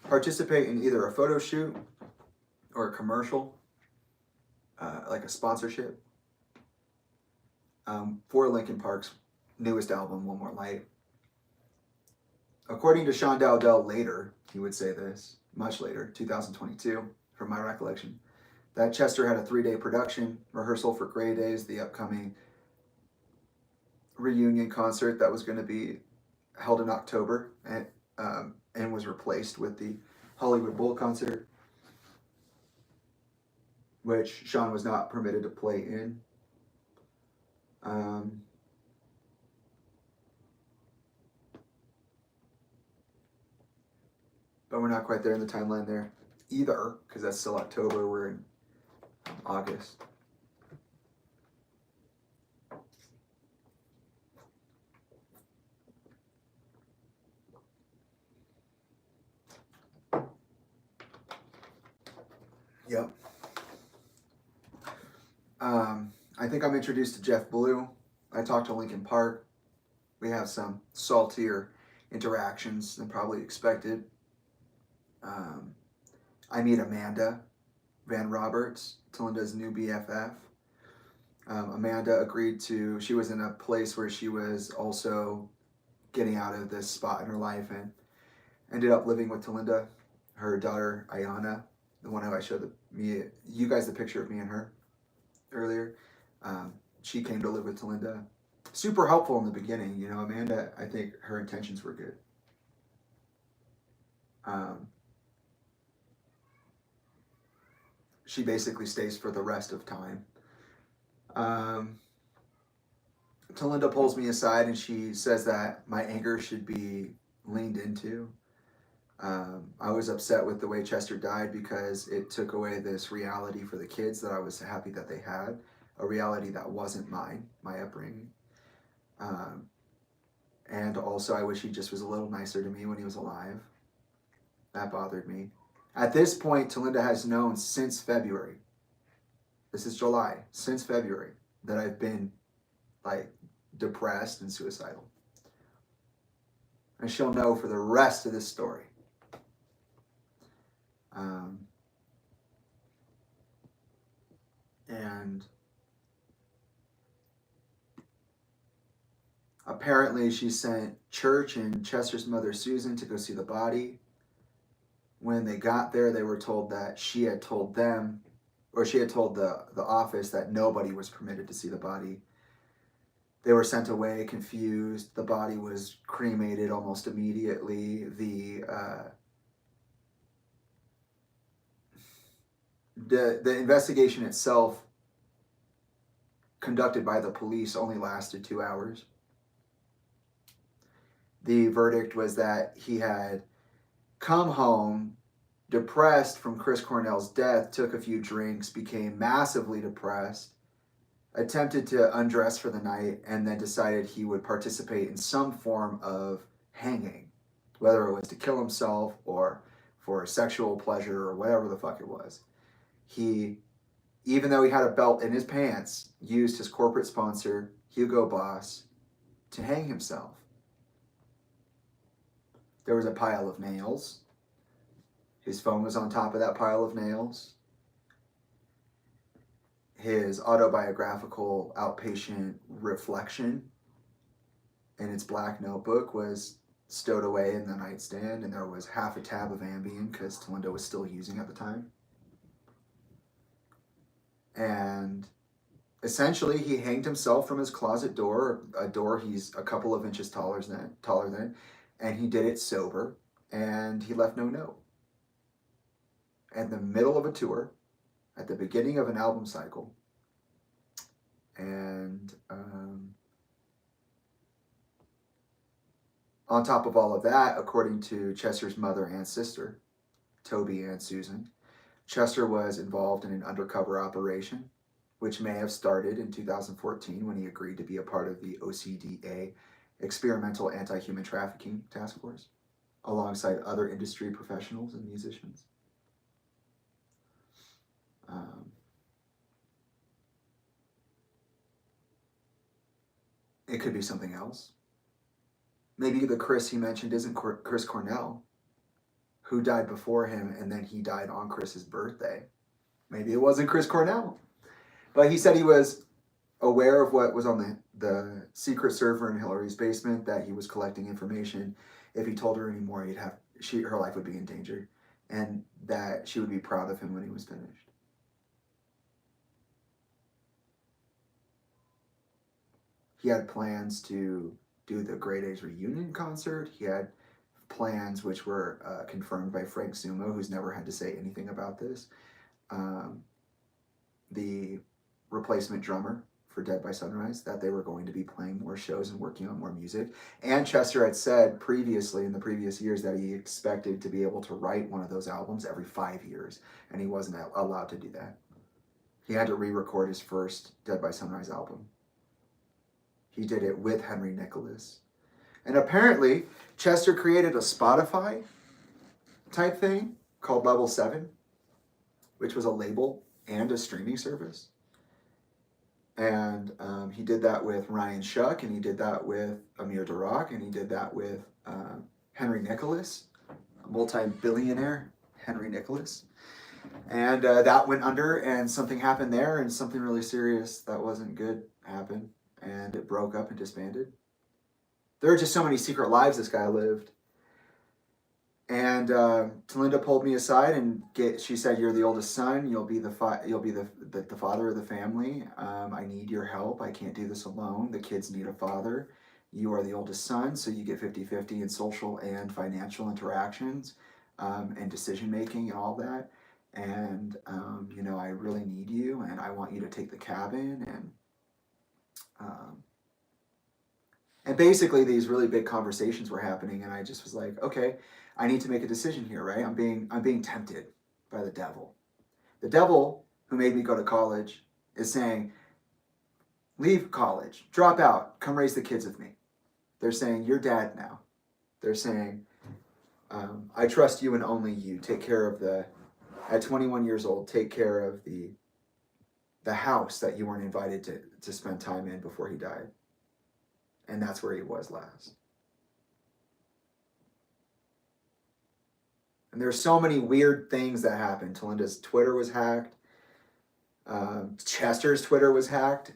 participate in either a photo shoot or a commercial, like a sponsorship, for Linkin Park's newest album, One More Light. According to Sean Dowdell later, he would say this, much later, 2022, from my recollection, that Chester had a 3-day production rehearsal for Grey Days, the upcoming reunion concert that was going to be held in October and was replaced with the Hollywood Bowl concert, which Sean was not permitted to play in. But we're not quite there in the timeline there either, because that's still October. We're in August. Yep. I think I'm introduced to Jeff Blue. I talked to Linkin Park. We have some saltier interactions than probably expected. I meet Amanda Van Roberts, Talinda's new BFF. Amanda agreed to, she was in a place where she was also getting out of this spot in her life and ended up living with Talinda, her daughter Ayana, the one who I showed you guys the picture of me and her earlier. She came to live with Talinda. Super helpful in the beginning, you know. Amanda, I think her intentions were good. She basically stays for the rest of time. Talinda pulls me aside and she says that my anger should be leaned into. I was upset with the way Chester died because it took away this reality for the kids that I was happy that they had, a reality that wasn't mine, my upbringing. And also I wish he just was a little nicer to me when he was alive. That bothered me. At this point, Talinda has known since February, this is July, since February, that I've been like depressed and suicidal. And she'll know for the rest of this story. And apparently she sent Church and Chester's mother Susan to go see the body. When they got there, they were told that she had told them, or she had told the office that nobody was permitted to see the body. They were sent away confused. The body was cremated almost immediately. The investigation itself, conducted by the police, only lasted 2 hours. The verdict was that he had come home depressed from Chris Cornell's death, took a few drinks, became massively depressed, attempted to undress for the night, and then decided he would participate in some form of hanging, whether it was to kill himself or for sexual pleasure or whatever the fuck it was. He, even though he had a belt in his pants, used his corporate sponsor, Hugo Boss, to hang himself. There was a pile of nails. His phone was on top of that pile of nails. His autobiographical outpatient reflection in its black notebook was stowed away in the nightstand, and there was half a tab of Ambien because Talinda was still using at the time. And essentially, he hanged himself from his closet door, a door he's a couple of inches taller than, and he did it sober, and he left no note. In the middle of a tour, at the beginning of an album cycle, and on top of all of that, according to Chester's mother and sister, Toby and Susan, Chester was involved in an undercover operation, which may have started in 2014 when he agreed to be a part of the OCDA Experimental Anti-Human Trafficking Task Force, alongside other industry professionals and musicians. It could be something else. Maybe the Chris he mentioned isn't Chris Cornell, who died before him, and then he died on Chris's birthday. Maybe it wasn't Chris Cornell. But he said he was aware of what was on the secret server in Hillary's basement, that he was collecting information. If he told her anymore, her life would be in danger, and that she would be proud of him when he was finished. He had plans to do the Grade A's reunion concert. He had plans which were confirmed by Frank Zumo, who's never had to say anything about this. The replacement drummer for Dead by Sunrise, that they were going to be playing more shows and working on more music. And Chester had said previously, in the previous years, that he expected to be able to write one of those albums every 5 years, and he wasn't allowed to do that. He had to re-record his first Dead by Sunrise album. He did it with Henry Nicholas. And apparently, Chester created a Spotify type thing called Level 7, which was a label and a streaming service. And he did that with Ryan Shuck, and he did that with Amir Darak, and he did that with Henry Nicholas, a multi-billionaire Henry Nicholas. And that went under, and something happened there, and something really serious that wasn't good happened, and it broke up and disbanded. There are just so many secret lives this guy lived. And Talinda pulled me aside, and she said, "You're the oldest son. You'll be the father of the family. I need your help. I can't do this alone. The kids need a father. You are the oldest son, so you get 50-50 in social and financial interactions, and decision making and all that. And I really need you, and I want you to take the cabin." And basically, these really big conversations were happening, and I just was like, okay, I need to make a decision here, right? I'm being tempted by the devil. The devil, who made me go to college, is saying, leave college, drop out, come raise the kids with me. They're saying, you're dad now. They're saying, I trust you and only you. Take care of at 21 years old, take care of the house that you weren't invited to spend time in before he died. And that's where he was last. And there's so many weird things that happened. Talinda's Twitter was hacked. Chester's Twitter was hacked.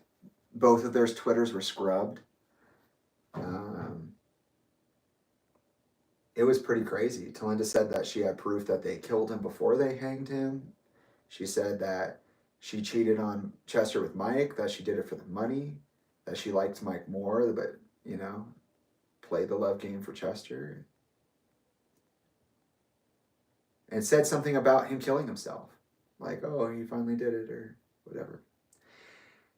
Both of their Twitters were scrubbed. It was pretty crazy. Talinda said that she had proof that they killed him before they hanged him. She said that she cheated on Chester with Mike, that she did it for the money, that she liked Mike more, but, played the love game for Chester. And said something about him killing himself. Like, oh, he finally did it, or whatever.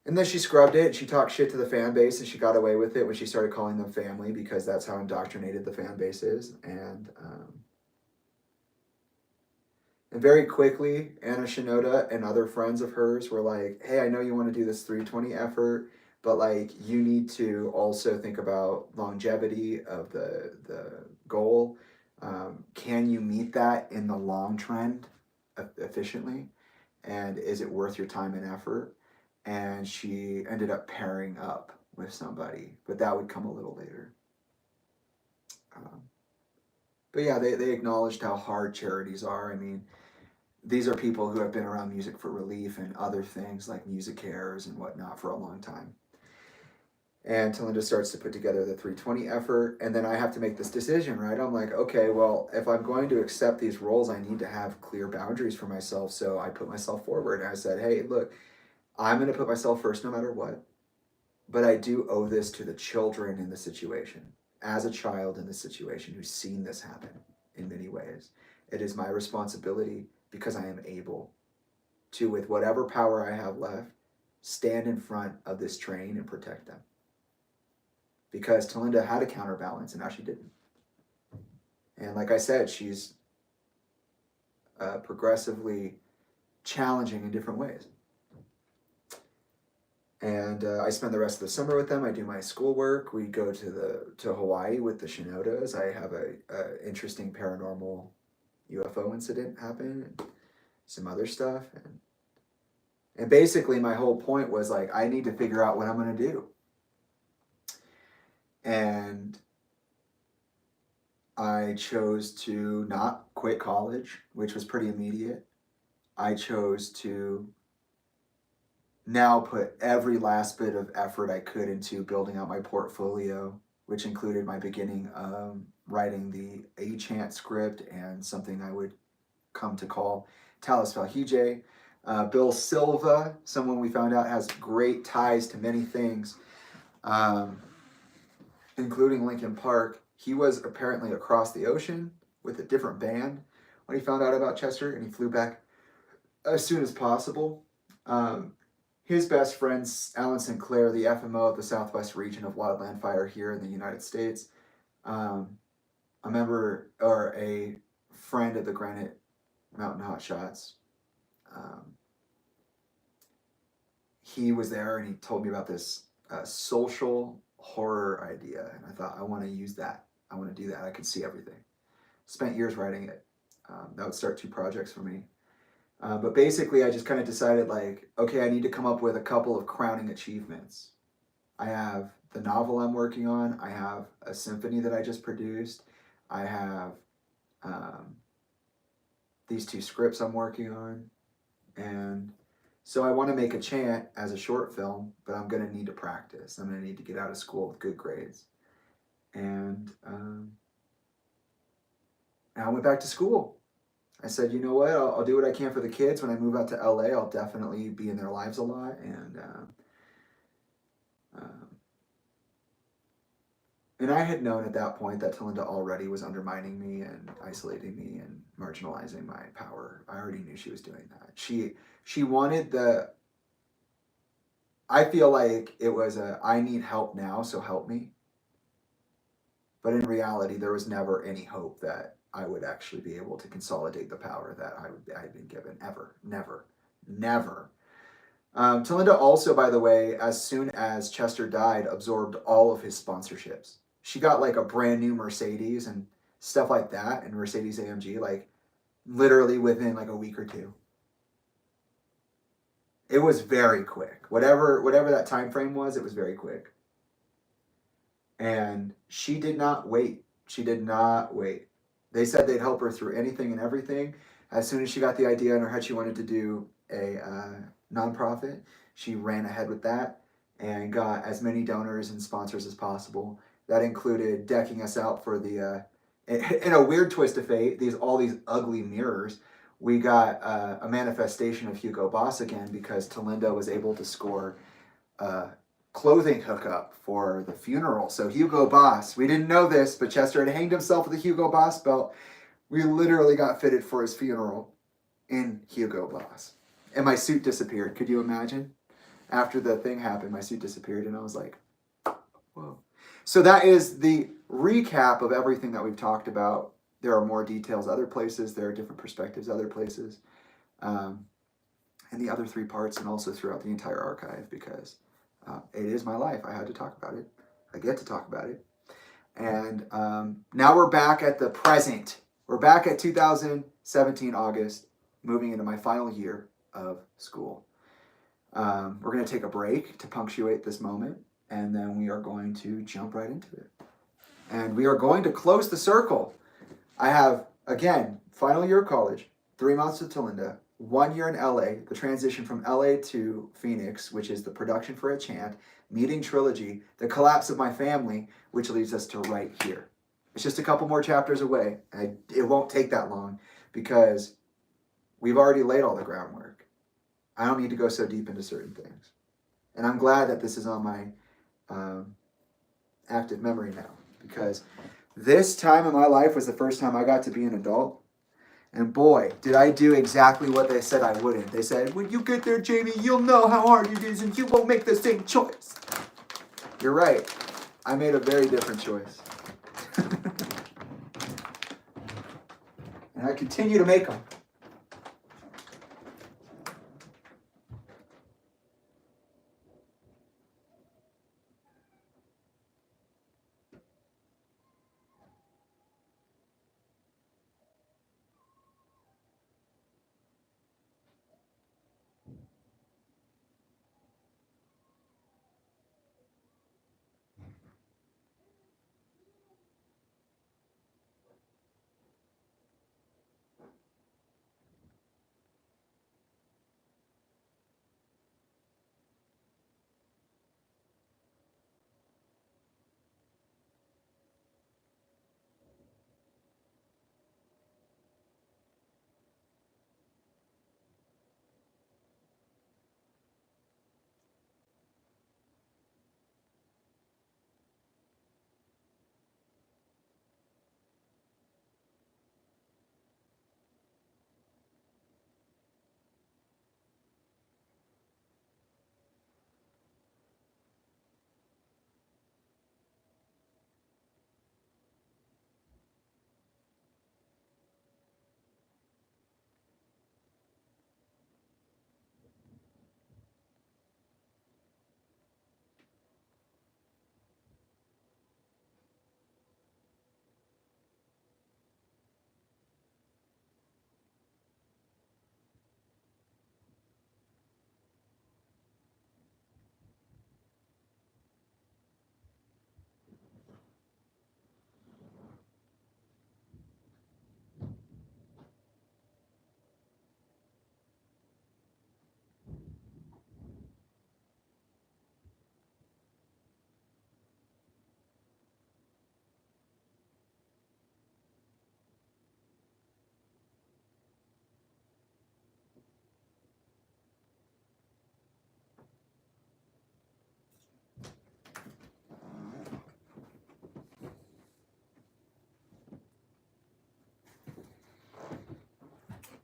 And then she scrubbed it, and she talked shit to the fan base, and she got away with it when she started calling them family, because that's how indoctrinated the fan base is. And And very quickly, Anna Shinoda and other friends of hers were like, hey, I know you want to do this 320 effort, but like you need to also think about longevity of the goal. Can you meet that in the long trend efficiently? And is it worth your time and effort? And she ended up pairing up with somebody, but that would come a little later. Um, but yeah, they acknowledged how hard charities are. I mean, these are people who have been around music for relief and other things like music cares and whatnot for a long time. And Talinda starts to put together the 320 effort, and then I have to make this decision, right? I'm like, okay, well, if I'm going to accept these roles, I need to have clear boundaries for myself. So I put myself forward. I said, hey, look, I'm going to put myself first no matter what, but I do owe this to the children in the situation. As a child in the situation who's seen this happen in many ways, it is my responsibility, because I am able to, with whatever power I have left, stand in front of this train and protect them. Because Talinda had a counterbalance and now she didn't. And like I said, she's progressively challenging in different ways. And I spend the rest of the summer with them. I do my schoolwork. We go to Hawaii with the Shinodas. I have a interesting paranormal UFO incident happen, and some other stuff. And basically my whole point was like, I need to figure out what I'm going to do. And I chose to not quit college, which was pretty immediate. I chose to now put every last bit of effort I could into building out my portfolio, which included my beginning writing the A chant script and something I would come to call Talis Valhije. Bill Silva, someone we found out has great ties to many things, including Linkin Park. He was apparently across the ocean with a different band when he found out about Chester, and he flew back as soon as possible. His best friend, Alan Sinclair, the FMO of the Southwest region of Wildland Fire here in the United States, a member or a friend of the Granite Mountain Hotshots. He was there and he told me about this social horror idea, and I thought, I want to use that. I want to do that. I could see everything. Spent years writing it. That would start 2 projects for me. But basically, I just kind of decided, like, okay, I need to come up with a couple of crowning achievements. I have the novel I'm working on. I have a symphony that I just produced. I have these 2 scripts I'm working on. And so I want to make a chant as a short film, but I'm going to need to practice. I'm going to need to get out of school with good grades. And I went back to school. I said, you know what, I'll do what I can for the kids. When I move out to LA, I'll definitely be in their lives a lot. And I had known at that point that Talinda already was undermining me and isolating me and marginalizing my power. I already knew she was doing that. She wanted I feel like it was I need help now, so help me. But in reality, there was never any hope that I would actually be able to consolidate the power that I had been given. Ever. Never. Never. Talinda also, by the way, as soon as Chester died, absorbed all of his sponsorships. She got like a brand new Mercedes and stuff like that, and Mercedes AMG, like literally within like a week or 2. It was very quick. Whatever that time frame was, it was very quick. And she did not wait. She did not wait. They said they'd help her through anything and everything. As soon as she got the idea in her head she wanted to do a nonprofit, she ran ahead with that and got as many donors and sponsors as possible. That included decking us out for the, in a weird twist of fate, all these ugly mirrors. We got a manifestation of Hugo Boss again because Talinda was able to score clothing hookup for the funeral. So Hugo Boss, we didn't know this, but Chester had hanged himself with a Hugo Boss belt. We literally got fitted for his funeral in Hugo Boss. And my suit disappeared. Could you imagine? After the thing happened, my suit disappeared and I was like, whoa. So that is the recap of everything that we've talked about There are more details other places. There are different perspectives other places. And the other 3 parts, and also throughout the entire archive, because it is my life. I had to talk about it. I get to talk about it. And now we're back at the present. We're back at 2017 August, moving into my final year of school. We're going to take a break to punctuate this moment, and then we are going to jump right into it. And we are going to close the circle. I have, again, final year of college, 3 months to Talinda, 1 year in LA, the transition from LA to Phoenix, which is the production for a chant, meeting trilogy, the collapse of my family, which leads us to right here. It's just a couple more chapters away, and it won't take that long because we've already laid all the groundwork. I don't need to go so deep into certain things. And I'm glad that this is on my active memory now, because this time in my life was the first time I got to be an adult. And boy, did I do exactly what they said I wouldn't. They said, when you get there, Jamie, you'll know how hard it is and you won't make the same choice. You're right. I made a very different choice. And I continue to make them.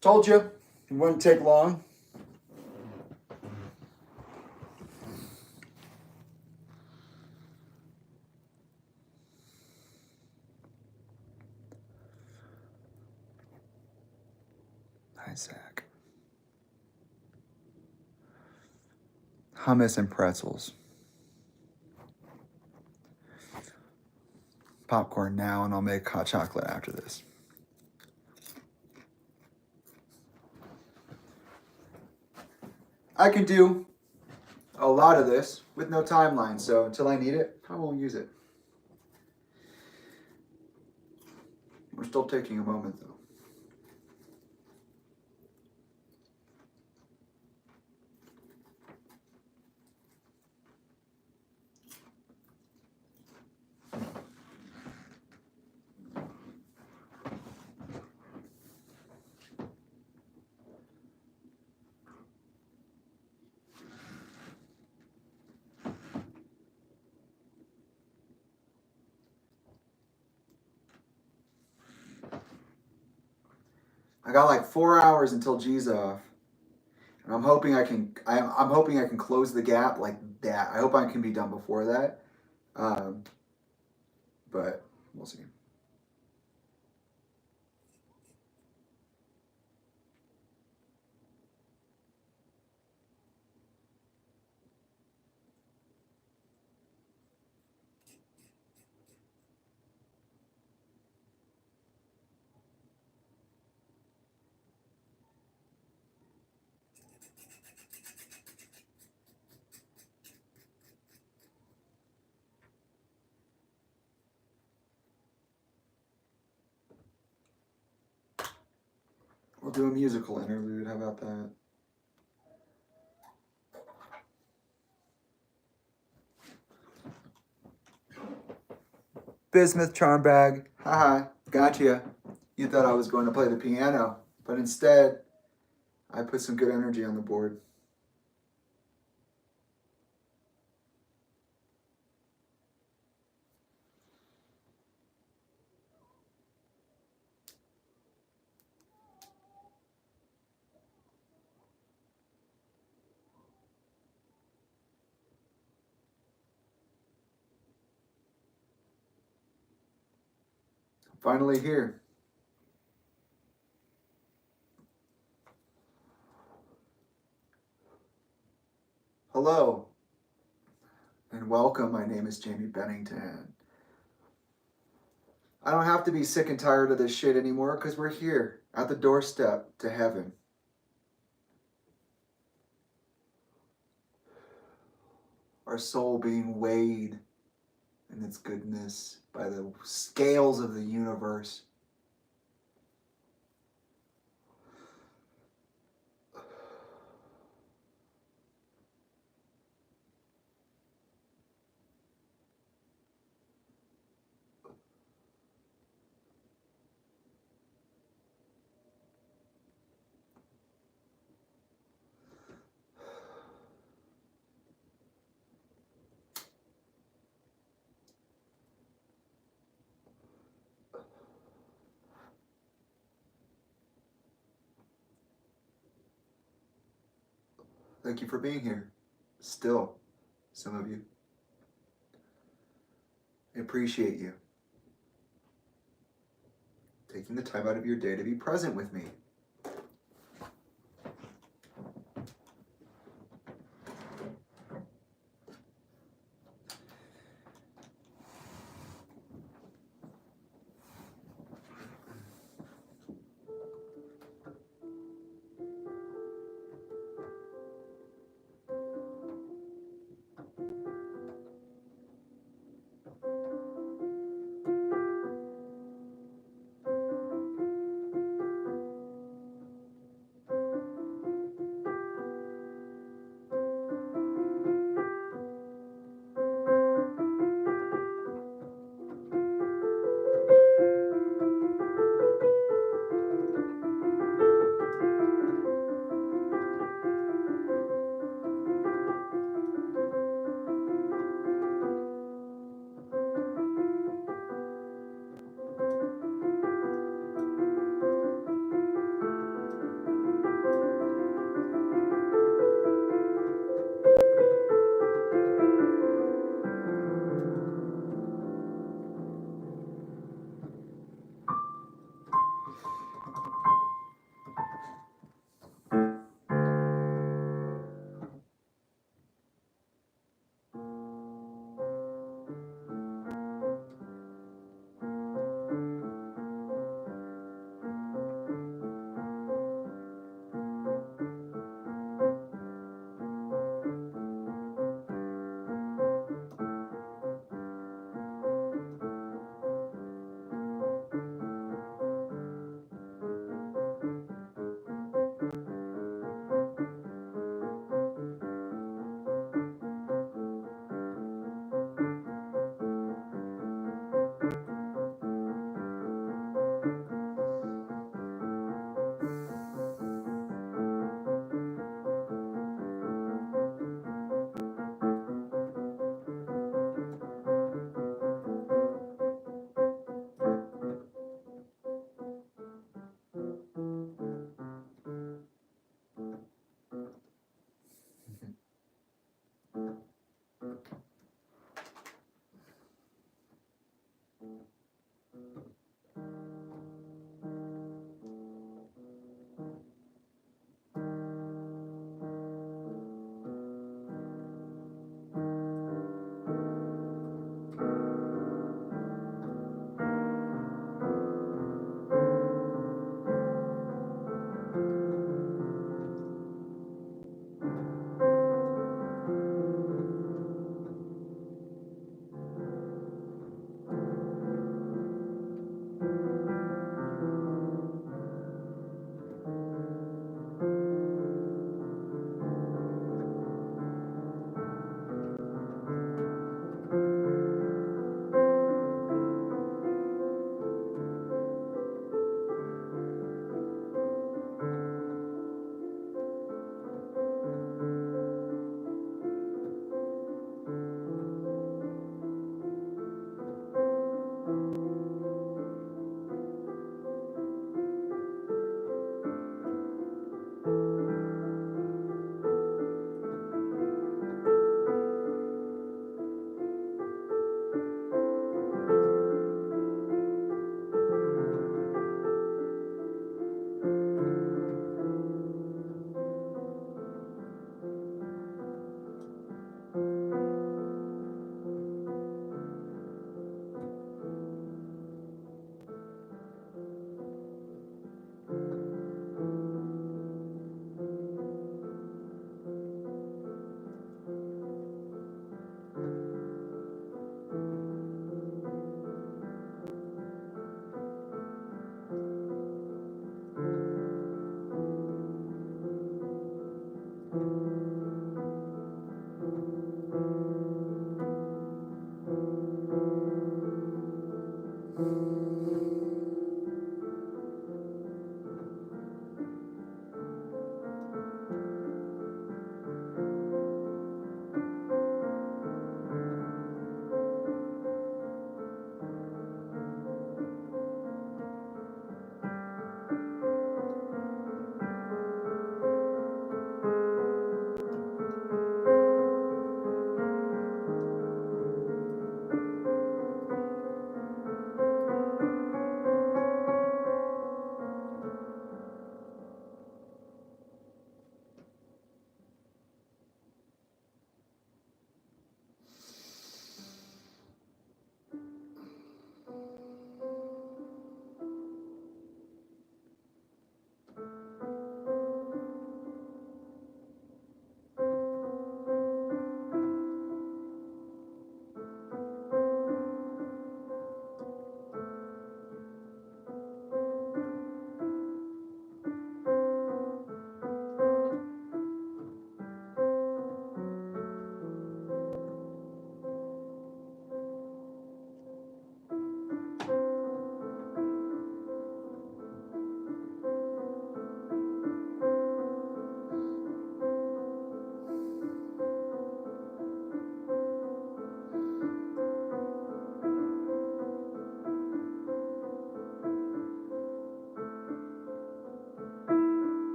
Told you, it wouldn't take long. Hi, Zach. Hummus and pretzels. Popcorn now, and I'll make hot chocolate after this. I can do a lot of this with no timeline, so until I need it, I won't use it. We're still taking a moment, though. I got like 4 hours until G's off, and I'm hoping I can. I'm hoping I can close the gap like that. I hope I can be done before that, but we'll see. We'll do a musical interlude. How about that? Bismuth charm bag. Haha, gotcha. You thought I was going to play the piano, but instead, I put some good energy on the board. Finally here. Hello and welcome. My name is Jamie Bennington. I don't have to be sick and tired of this shit anymore because we're here at the doorstep to heaven. Our soul being weighed in its goodness by the scales of the universe. Thank you for being here. Still, some of you. I appreciate you taking the time out of your day to be present with me.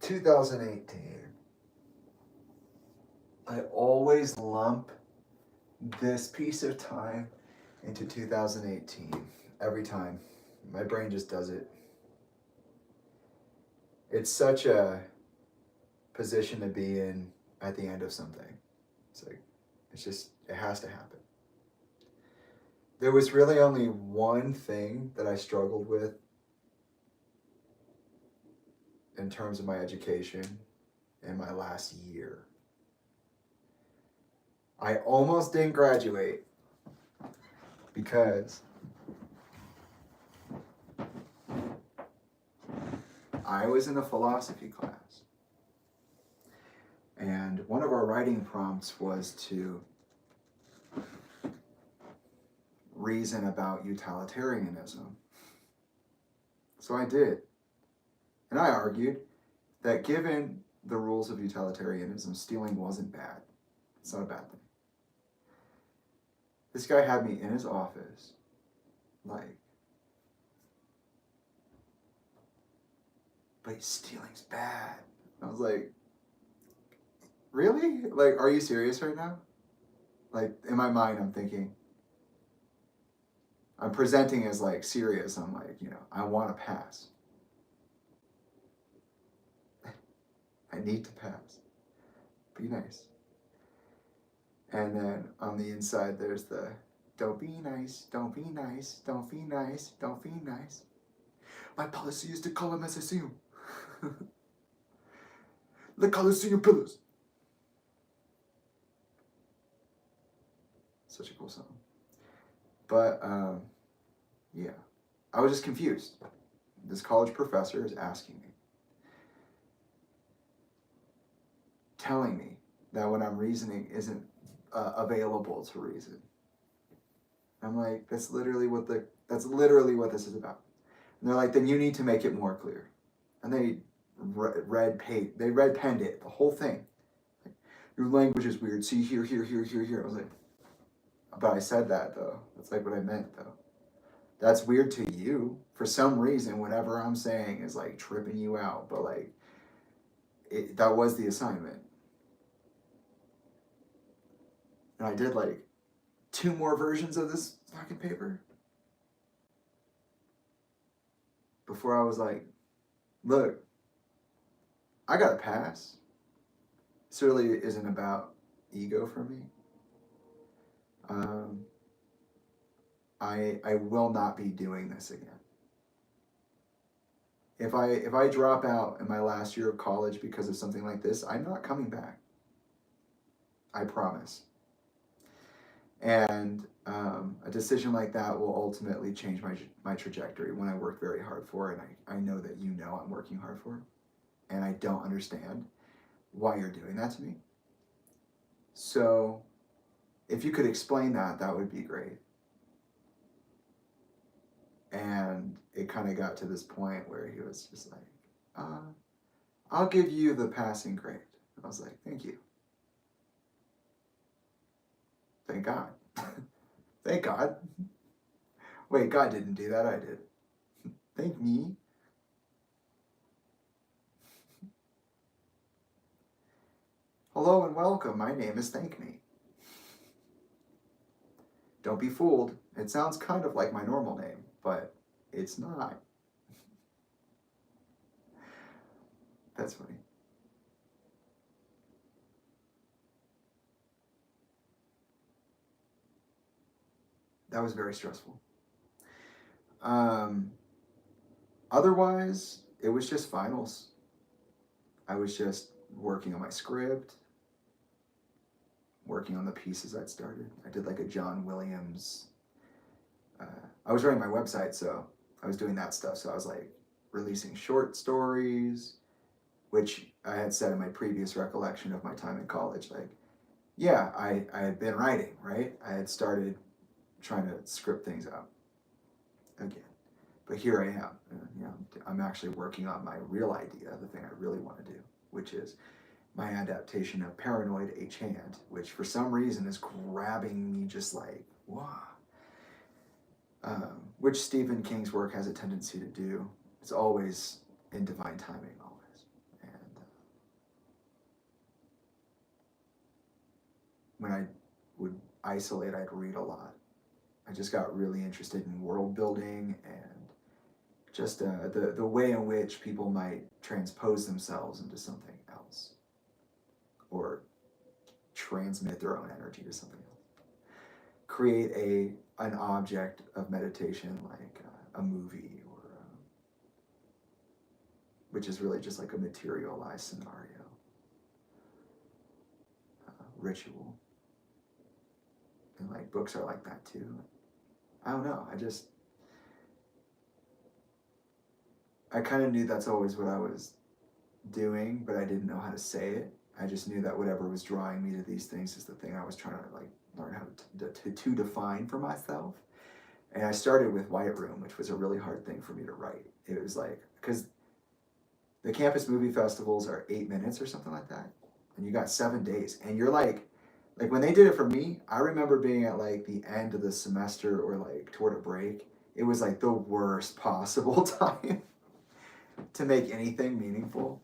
2018. I always lump this piece of time into 2018. Every time. My brain just does it. It's such a position to be in at the end of something. It's like, it has to happen. There was really only one thing that I struggled with in terms of my education in my last year. I almost didn't graduate because I was in a philosophy class. And one of our writing prompts was to reason about utilitarianism. So I did. And I argued that given the rules of utilitarianism, stealing wasn't bad. It's not a bad thing. This guy had me in his office, like, but stealing's bad. I was like, really? Like, are you serious right now? Like, in my mind, I'm thinking, I'm presenting as like serious. I'm like, I want to pass. I need to pass. Be nice. And then on the inside, there's the, don't be nice, don't be nice, don't be nice, don't be nice. My policy is to call him as I see him. The Colosseum Pillars. Such a cool song. But, yeah. I was just confused. This college professor is asking me, telling me that what I'm reasoning isn't available to reason. I'm like, that's literally what this is about. And they're like, then you need to make it more clear. And they red penned it, the whole thing. Like, your language is weird. See here. I was like, but I said that though. That's like what I meant though. That's weird to you. For some reason, whatever I'm saying is like tripping you out. But like, that was the assignment. And I did like 2 more versions of this fucking paper before I was like, look, I got to pass. This really isn't about ego for me. I will not be doing this again. If I drop out in my last year of college because of something like this, I'm not coming back. I promise. And a decision like that will ultimately change my trajectory, when I work very hard for it. And I know that I'm working hard for it. And I don't understand why you're doing that to me. So if you could explain that, that would be great. And it kind of got to this point where he was just like, I'll give you the passing grade. I was like, thank you. Thank God. Thank God. Wait, God didn't do that, I did. Thank me. Hello and welcome. My name is Thank Me. Don't be fooled. It sounds kind of like my normal name, but it's not. That's funny. That was very stressful. Otherwise, it was just finals. I was just working on my script, working on the pieces I'd started. I did like a John Williams. I was writing my website, so I was doing that stuff. So I was like releasing short stories, which I had said in my previous recollection of my time in college. Like, yeah, I had been writing, right? I had started trying to script things out again. But here I am. I'm actually working on my real idea, the thing I really want to do, which is my adaptation of Paranoid H. Hand, which for some reason is grabbing me just like, wow. Which Stephen King's work has a tendency to do. It's always in divine timing, always. And when I would isolate, I'd read a lot. I just got really interested in world building and just the way in which people might transpose themselves into something else or transmit their own energy to something else. Create an object of meditation like a movie or which is really just like a materialized scenario, ritual. And like books are like that too. I don't know. I kind of knew that's always what I was doing, but I didn't know how to say it. I just knew that whatever was drawing me to these things is the thing I was trying to like learn how to define for myself. And I started with White Room, which was a really hard thing for me to write. It was like, because the campus movie festivals are 8 minutes or something like that. And you got 7 days. And you're like when they did it for me, I remember being at like the end of the semester or like toward a break. It was like the worst possible time to make anything meaningful.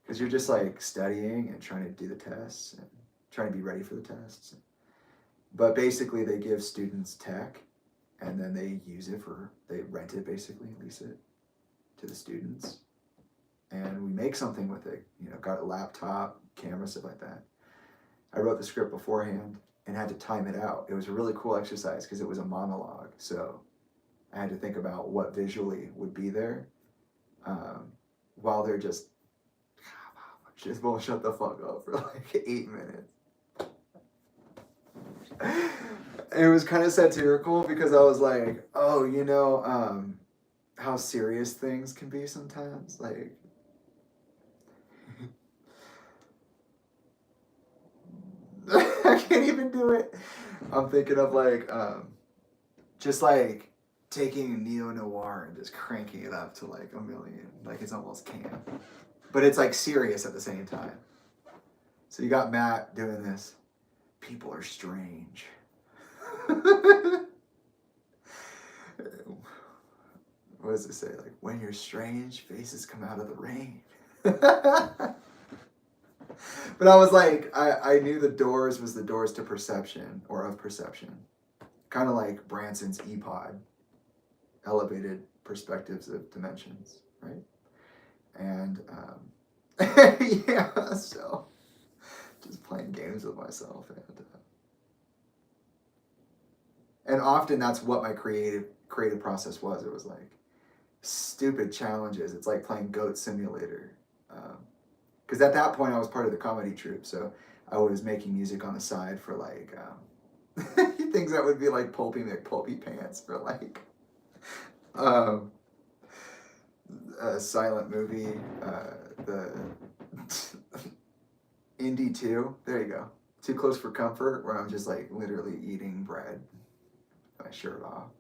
Because you're just like studying and trying to do the tests and trying to be ready for the tests. But basically they give students tech and then they use it they rent it basically, lease it to the students. And we make something with it, got a laptop, camera, stuff like that. I wrote the script beforehand and had to time it out. It was a really cool exercise because it was a monologue. So I had to think about what visually would be there while they're just won't shut the fuck up for like 8 minutes. It was kind of satirical because I was like, oh, how serious things can be sometimes. Like, I can't even do it. I'm thinking of like, just like taking neo-noir and just cranking it up to like 1 million. Like it's almost camp. But it's like serious at the same time. So you got Matt doing this. People are strange. What does it say? Like, when you're strange, faces come out of the rain. But I was like, I knew the doors was the doors to perception or of perception. Kind of like Branson's E-Pod, elevated perspectives of dimensions, right? And yeah, so just playing games with myself. And often that's what my creative process was. It was like stupid challenges. It's like playing Goat Simulator. Because at that point I was part of the comedy troupe, so I was making music on the side for like things that would be like Pulpy McPulpy Pants for like a silent movie, the Indie 2, there you go. Too Close for Comfort, where I'm just like literally eating bread, my shirt off.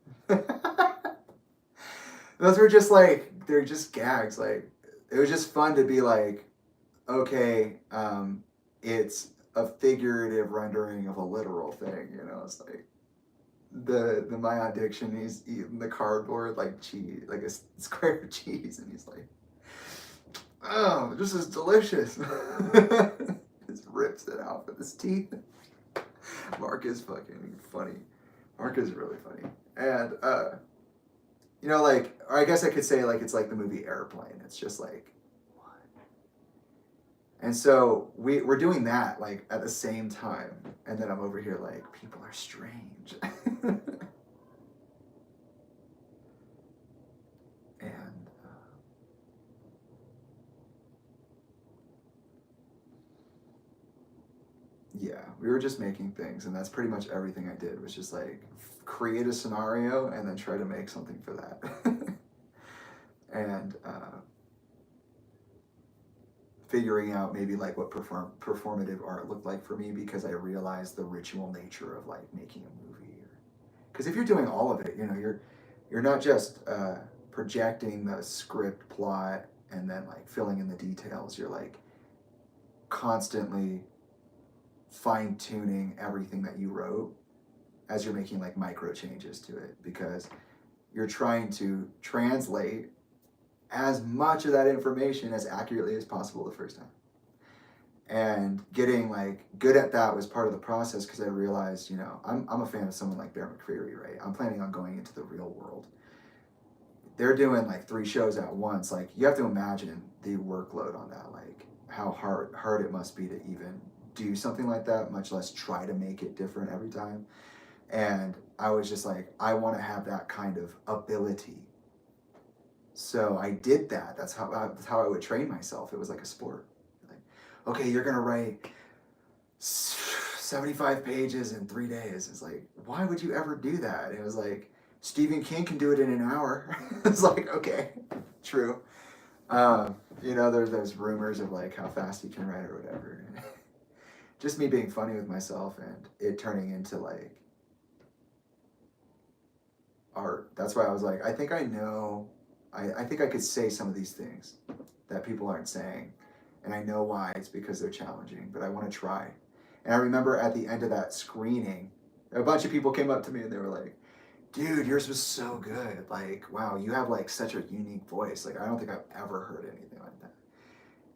Those were just like, they're just gags. Like, it was just fun to be like, okay, it's a figurative rendering of a literal thing, it's like the my addiction, he's eating the cardboard like cheese, like a square of cheese, and he's like, oh, this is delicious. Just rips it out with his teeth. Mark is fucking funny. Mark is really funny. And like, or I guess I could say like it's like the movie Airplane. It's just like, what? And so we're doing that like at the same time, and then I'm over here like, people are strange. And yeah, we were just making things, and that's pretty much everything I did, was just like create a scenario and then try to make something for that. And figuring out maybe like what performative art looked like for me, because I realized the ritual nature of like making a movie. Because if you're doing all of it, you're not just projecting the script plot and then like filling in the details. You're like constantly fine-tuning everything that you wrote as you're making like micro changes to it, because you're trying to translate as much of that information as accurately as possible the first time. And getting like good at that was part of the process, because I realized, you know, I'm a fan of someone like Bear McCreary, right? I'm planning on going into the real world. They're doing like 3 shows at once. Like, you have to imagine the workload on that, like how hard it must be to even do something like that, much less try to make it different every time. And I was just like, I want to have that kind of ability. So I did that. That's how I would train myself. It was like a sport. Like, okay, you're gonna write 75 pages in 3 days. It's like, why would you ever do that? And it was like, Stephen King can do it in an hour. It's like, okay, true. You know, there's rumors of like how fast he can write or whatever. Just me being funny with myself and it turning into like art. That's why I was like, I think I know, I think I could say some of these things that people aren't saying. And I know why. It's because they're challenging, but I want to try. And I remember at the end of that screening, a bunch of people came up to me and they were like, dude, yours was so good. Like, wow, you have like such a unique voice. Like, I don't think I've ever heard anything like that.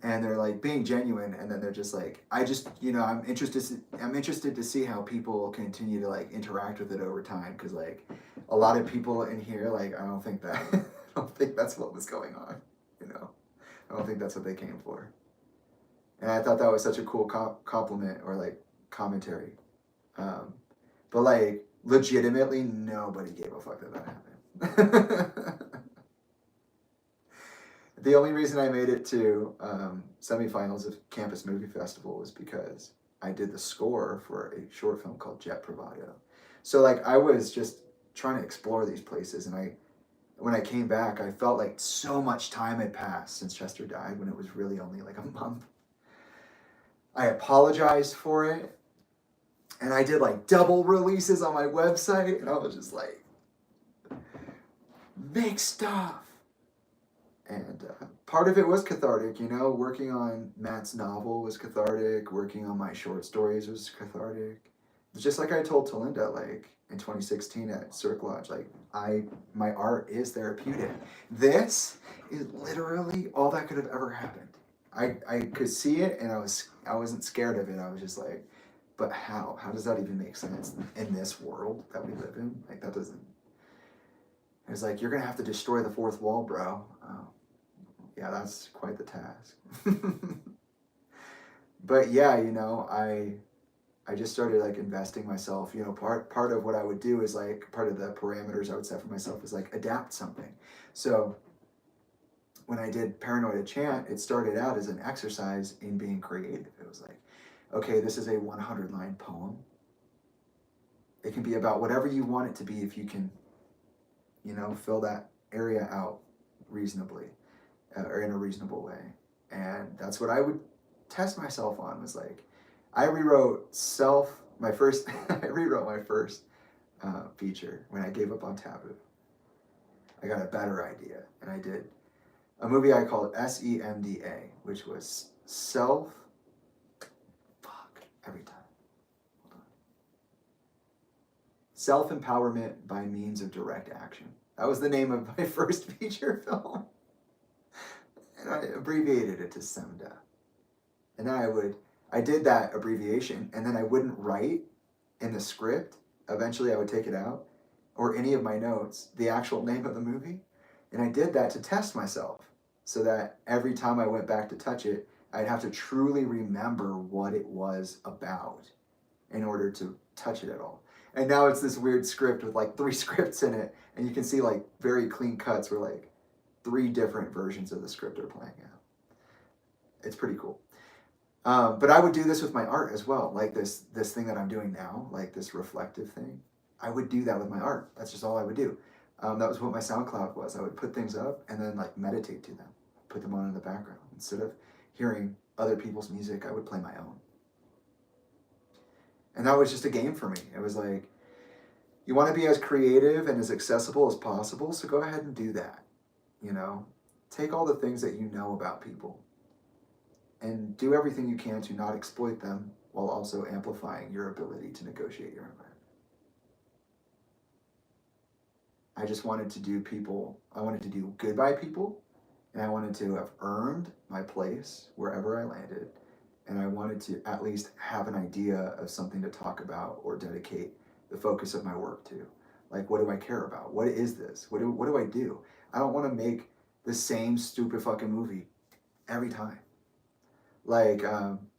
And they're like being genuine, and then they're just like, I just, you know, I'm interested to see how people continue to like interact with it over time, because like a lot of people in here, like, I don't think that's what was going on, you know. I don't think that's what they came for. And I thought that was such a cool compliment or like commentary. But like, legitimately, nobody gave a fuck that happened. The only reason I made it to semifinals of Campus Movie Festival was because I did the score for a short film called Jet Bravado. So like, I was just trying to explore these places, and when I came back, I felt like so much time had passed since Chester died, when it was really only like a month. I apologized for it, and I did like double releases on my website, and I was just like, make stuff. And part of it was cathartic, you know. Working on Matt's novel was cathartic. Working on my short stories was cathartic. It's just like I told Talinda, like in 2016 at Cirque Lodge, like my art is therapeutic. This is literally all that could have ever happened. I could see it, and I wasn't scared of it. I was just like, but how? How does that even make sense in this world that we live in? Like, that doesn't. It's like, you're gonna have to destroy the fourth wall, bro. Yeah, that's quite the task. But yeah, you know, I just started like investing myself. You know, part of what I would do is like, part of the parameters I would set for myself is like adapt something. So when I did Paranoid Chant, it started out as an exercise in being creative. It was like, okay, this is a 100-line poem. It can be about whatever you want it to be, if you can, you know, fill that area out reasonably, or in a reasonable way. And that's what I would test myself on, was like, I rewrote my first feature when I gave up on Taboo. I got a better idea, and I did a movie I called SEMDA, which was Self-empowerment by means of direct action. That was the name of my first feature film. And I abbreviated it to SEMDA. And then I did that abbreviation, and then I wouldn't write in the script. Eventually I would take it out, or any of my notes, the actual name of the movie. And I did that to test myself, so that every time I went back to touch it, I'd have to truly remember what it was about in order to touch it at all. And now it's this weird script with like 3 scripts in it, and you can see like very clean cuts where like 3 different versions of the script are playing out. It's pretty cool. But I would do this with my art as well, like this thing that I'm doing now, like this reflective thing. I would do that with my art. That's just all I would do. That was what my SoundCloud was. I would put things up and then like meditate to them, put them on in the background. Instead of hearing other people's music, I would play my own. And that was just a game for me. It was like, you want to be as creative and as accessible as possible, so go ahead and do that. You know, take all the things that you know about people and do everything you can to not exploit them, while also amplifying your ability to negotiate your environment. I just wanted to do good by people, and I wanted to have earned my place wherever I landed, and I wanted to at least have an idea of something to talk about or dedicate the focus of my work to. Like, what do I care about? What is this? What do I do? I don't want to make the same stupid fucking movie every time. Like,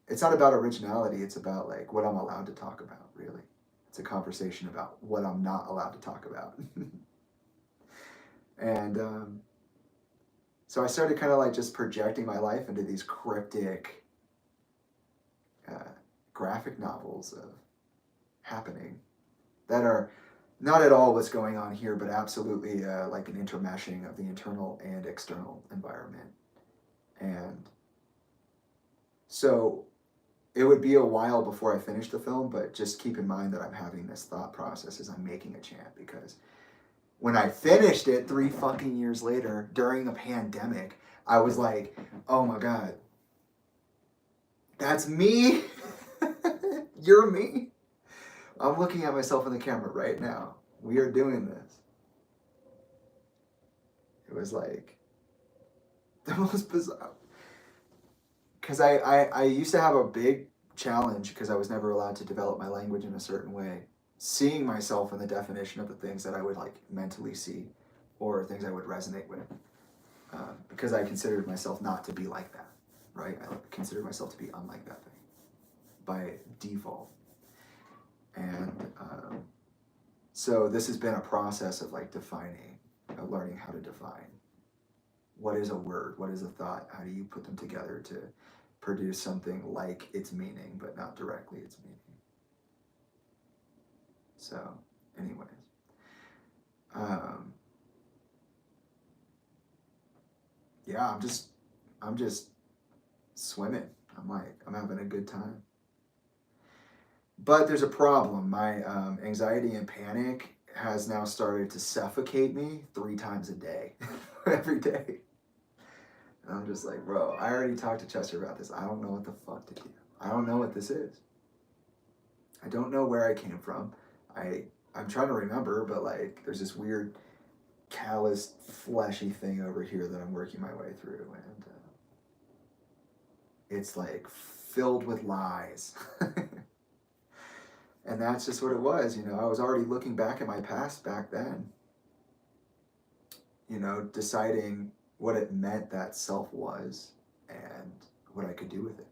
it's not about originality. It's about like what I'm allowed to talk about, really. It's a conversation about what I'm not allowed to talk about. And so I started kind of like just projecting my life into these cryptic graphic novels of happening that are not at all what's going on here, but absolutely like an intermeshing of the internal and external environment. And so it would be a while before I finished the film, but just keep in mind that I'm having this thought process as I'm making a chant, because when I finished it 3 fucking years later during a pandemic, I was like, oh my God, that's me. You're me. I'm looking at myself in the camera right now. We are doing this. It was like the most bizarre. Because I used to have a big challenge because I was never allowed to develop my language in a certain way. Seeing myself in the definition of the things that I would like mentally see or things I would resonate with. Because I considered myself not to be like that, right? I considered myself to be unlike that thing by default. And so this has been a process of like defining, learning how to define. What is a word? What is a thought? How do you put them together to produce something like its meaning, but not directly its meaning? So, anyways. Yeah, I'm just swimming. I'm having a good time. But there's a problem. My anxiety and panic has now started to suffocate me 3 times a day, every day. And I'm just like, bro, I already talked to Chester about this. I don't know what the fuck to do. I don't know what this is. I don't know where I came from. I'm trying to remember, but like, there's this weird calloused, fleshy thing over here that I'm working my way through, and it's like filled with lies. And that's just what it was, you know. I was already looking back at my past back then, you know, deciding what it meant that self was and what I could do with it.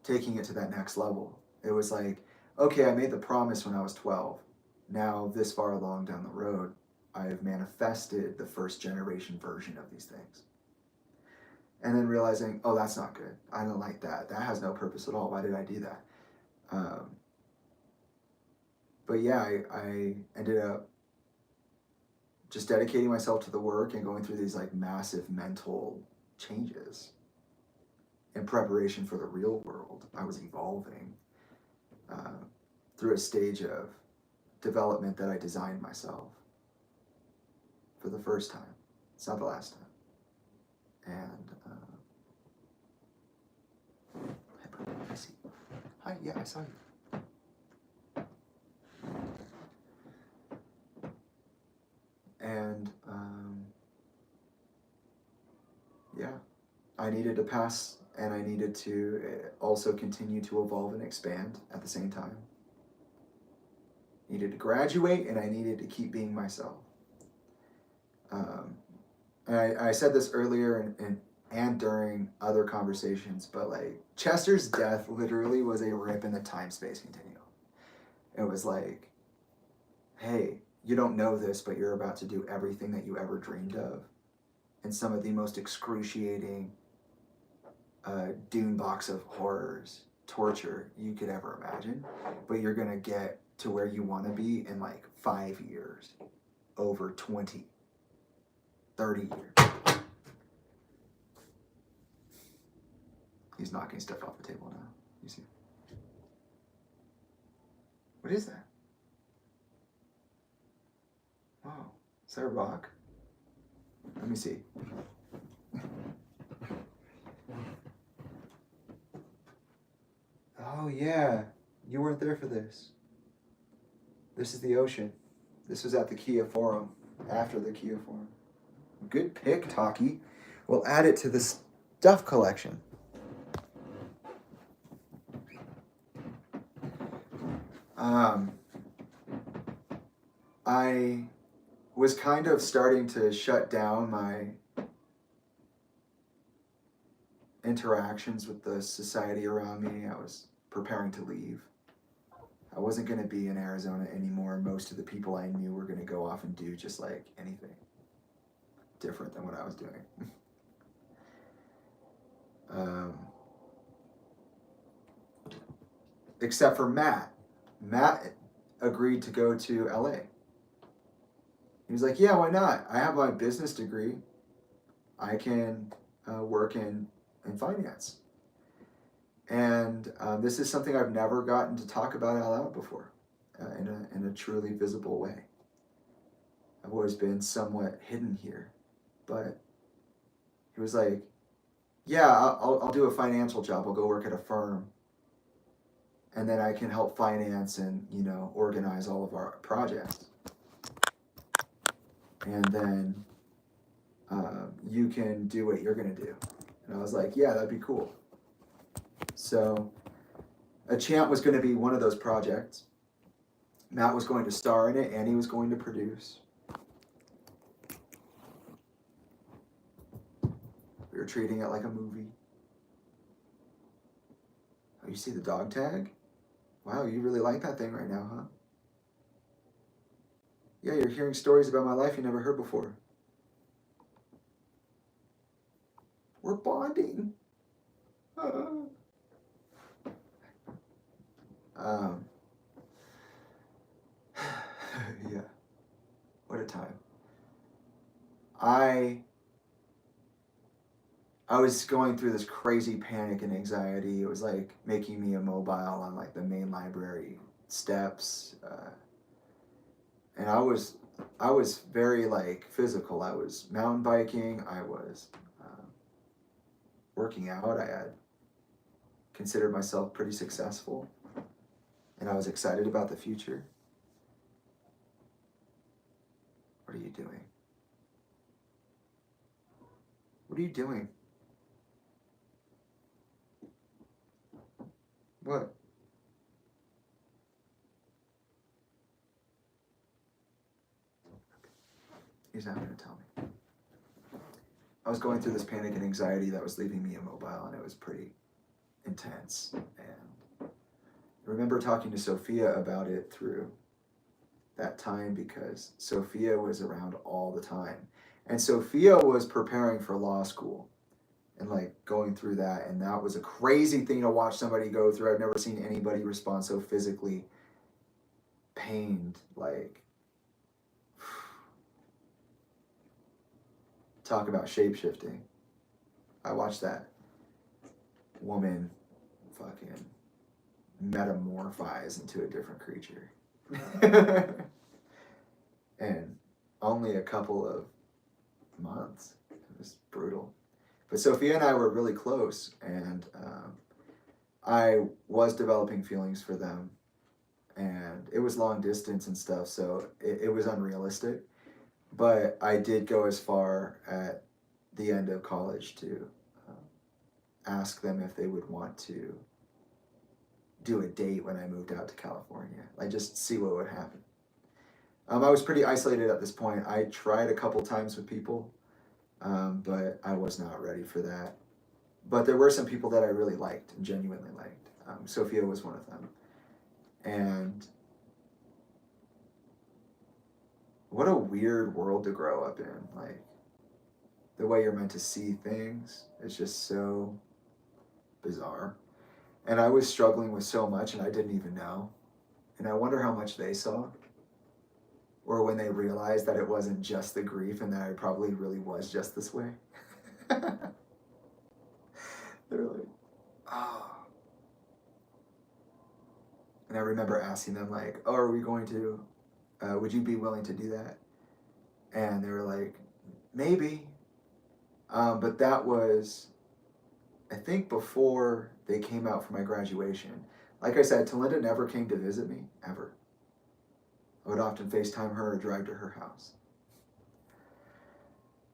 Taking it to that next level. It was like, okay, I made the promise when I was 12. Now, this far along down the road, I have manifested the first generation version of these things. And then realizing, oh, that's not good. I don't like that. That has no purpose at all. Why did I do that? But yeah, I ended up just dedicating myself to the work and going through these like massive mental changes in preparation for the real world. I was evolving through a stage of development that I designed myself for the first time. It's not the last time. And I see. Hi, yeah, I saw you. And yeah, I needed to pass, and I needed to also continue to evolve and expand at the same time. Needed to graduate, and I needed to keep being myself. And I said this earlier and during other conversations, but like Chester's death literally was a rip in the time-space continuum. It was like, hey, you don't know this, but you're about to do everything that you ever dreamed of in some of the most excruciating dune box of horrors, torture you could ever imagine, but you're gonna get to where you want to be in like 5 years, over 20, 30 years. He's knocking stuff off the table now. You see? What is that? Wow, is that a rock? Let me see. Oh yeah, you weren't there for this. This is the ocean. This was at the Kia Forum, after the Kia Forum. Good pick, Taki. We'll add it to the stuff collection. Um, I was kind of starting to shut down my interactions with the society around me. I was preparing to leave. I wasn't going to be in Arizona anymore. Most of the people I knew were going to go off and do just like anything different than what I was doing. um, except for Matt. Matt agreed to go to LA. He was like, yeah, why not? I have my business degree. I can work in finance. And this is something I've never gotten to talk about out loud before in a truly visible way. I've always been somewhat hidden here. But he was like, yeah, I'll do a financial job. I'll go work at a firm. And then I can help finance and, organize all of our projects. And then you can do what you're going to do. And I was like, yeah, that'd be cool. So A Chant was going to be one of those projects. Matt was going to star in it, and he was going to produce. We were treating it like a movie. Oh, you see the dog tag? Wow, you really like that thing right now, huh? Yeah, you're hearing stories about my life you never heard before. We're bonding. Yeah, what a time. I was going through this crazy panic and anxiety. It was like making me immobile on like the main library steps, and I was very like physical. I was mountain biking. I was working out. I had considered myself pretty successful, and I was excited about the future. What are you doing? What are you doing? What? He's not going to tell me. I was going through this panic and anxiety that was leaving me immobile, and it was pretty intense. And I remember talking to Sophia about it through that time because Sophia was around all the time. And Sophia was preparing for law school and like going through that. And that was a crazy thing to watch somebody go through. I've never seen anybody respond so physically pained. Like, talk about shape shifting. I watched that woman fucking metamorphose into a different creature. And only a couple of months. It was brutal. But Sophia and I were really close, and I was developing feelings for them, and it was long distance and stuff, so it was unrealistic. But I did go as far at the end of college to ask them if they would want to do a date when I moved out to California. Like, just see what would happen. I was pretty isolated at this point. I tried a couple times with people, but I was not ready for that. But there were some people that I really liked and genuinely liked. Sophia was one of them. And what a weird world to grow up in. Like, the way you're meant to see things is just so bizarre. And I was struggling with so much and I didn't even know. And I wonder how much they saw. Or when they realized that it wasn't just the grief and that I probably really was just this way. They're like, oh. And I remember asking them like, oh, are we going to, would you be willing to do that? And they were like, maybe. But that was, I think, before they came out for my graduation. Like I said, Talinda never came to visit me, ever. I would often FaceTime her or drive to her house.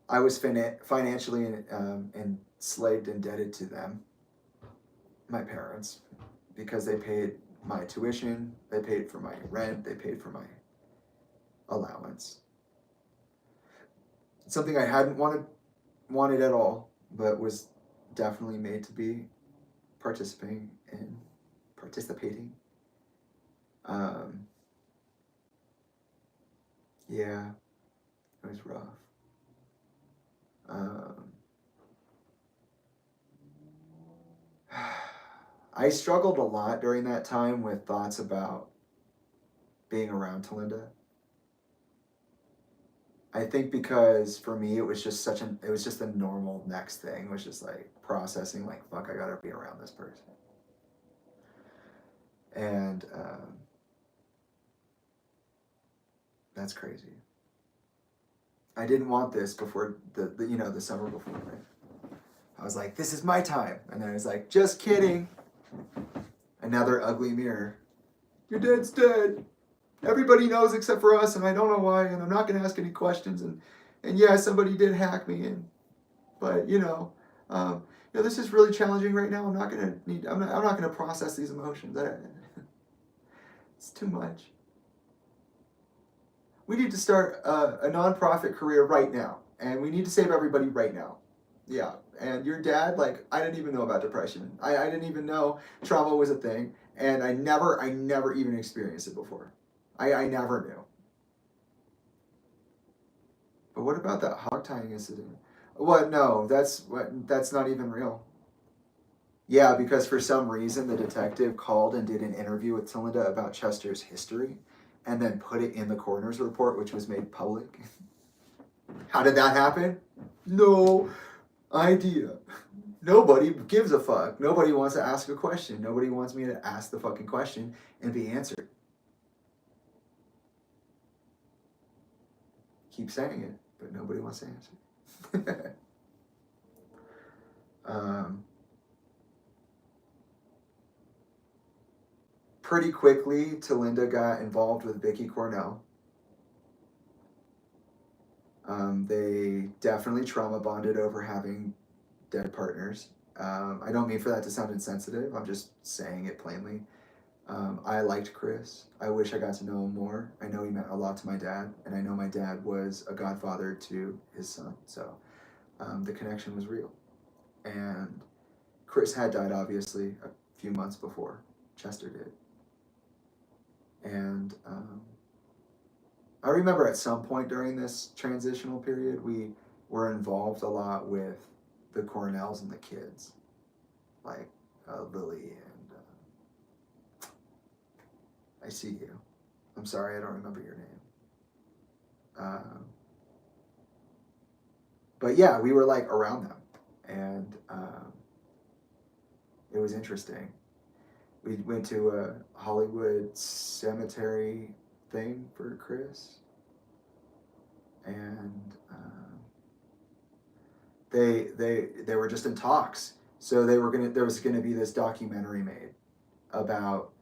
I was financially enslaved, indebted to them, my parents, because they paid my tuition, they paid for my rent, they paid for my allowance. Something I hadn't wanted at all, but was definitely made to be participating in. Yeah, it was rough. I struggled a lot during that time with thoughts about being around Talinda. I think because for me it was just it was just a normal next thing. It was just like processing, like, fuck, I gotta be around this person. And that's crazy. I didn't want this before the summer before, right? I was like, this is my time. And then I was like, just kidding. Another ugly mirror. Your dad's dead. Everybody knows except for us, and I don't know why, and I'm not going to ask any questions. And yeah, somebody did hack me, but this is really challenging right now. I'm not going to process these emotions. It's too much. We need to start a nonprofit career right now, and we need to save everybody right now. Yeah, and your dad, like, I didn't even know about depression. I didn't even know trauma was a thing, and I never even experienced it before. I never knew. But what about that hog tying incident? What? No, that's not even real. Yeah, because for some reason the detective called and did an interview with Talinda about Chester's history, and then put it in the coroner's report, which was made public. How did that happen? No idea. Nobody gives a fuck. Nobody wants to ask a question. Nobody wants me to ask the fucking question and be answered. Keep saying it, but nobody wants to answer. Pretty quickly, Talinda got involved with Vicky Cornell. They definitely trauma bonded over having dead partners. I don't mean for that to sound insensitive. I'm just saying it plainly. I liked Chris. I wish I got to know him more. I know he meant a lot to my dad, and I know my dad was a godfather to his son. So the connection was real. And Chris had died, obviously, a few months before Chester did. And I remember at some point during this transitional period, we were involved a lot with the Cornells and the kids, like Lily and I see you. I'm sorry, I don't remember your name. But yeah, we were like around them, and it was interesting. We went to a Hollywood cemetery thing for Chris, and they were just in talks. So there was gonna be this documentary made about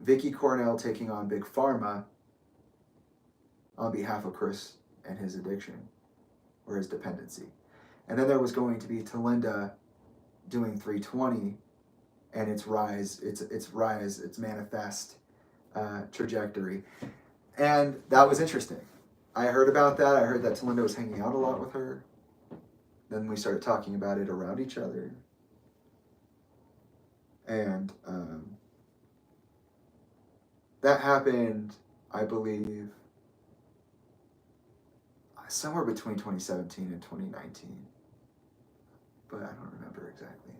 Vicky Cornell taking on Big Pharma on behalf of Chris and his addiction or his dependency. And then there was going to be Talinda doing 320 and its manifest trajectory. And that was interesting. I heard about that. I heard that Talinda was hanging out a lot with her. Then we started talking about it around each other. And that happened, I believe, somewhere between 2017 and 2019. But I don't remember exactly.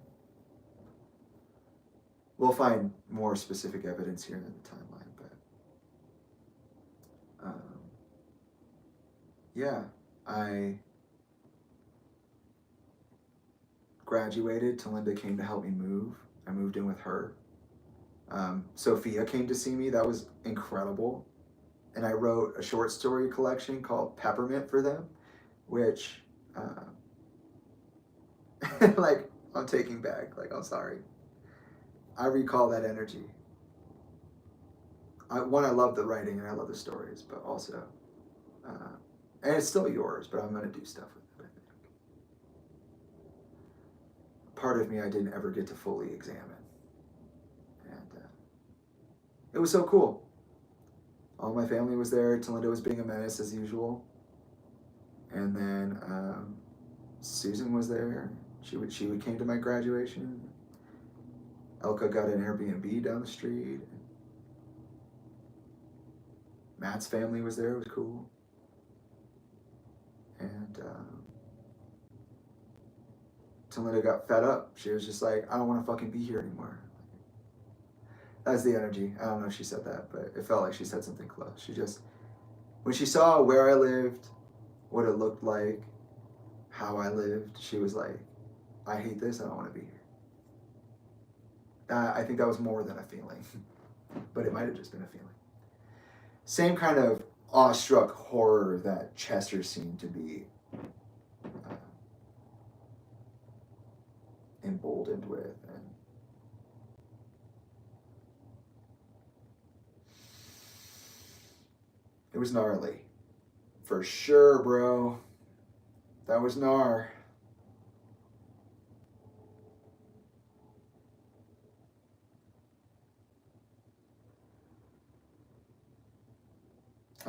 We'll find more specific evidence here in the timeline, but yeah, I graduated. Talinda came to help me move. I moved in with her. Sophia came to see me. That was incredible. And I wrote a short story collection called Peppermint for them, which, like, I'm taking back. Like, I'm sorry. I recall that energy. I love the writing and I love the stories, but also, and it's still yours, but I'm going to do stuff with it, I think. Part of me I didn't ever get to fully examine. And It was so cool. All my family was there. Talinda was being a menace as usual. And then Susan was there. She came to my graduation. Elka got an Airbnb down the street. Matt's family was there. It was cool. And Talinda got fed up. She was just like, I don't want to fucking be here anymore. That's the energy. I don't know if she said that, but it felt like she said something close. She just, when she saw where I lived, what it looked like, how I lived, she was like, I hate this. I don't want to be here. I think that was more than a feeling, but it might have just been a feeling. Same kind of awestruck horror that Chester seemed to be emboldened with. And it was gnarly. For sure, bro. That was gnar.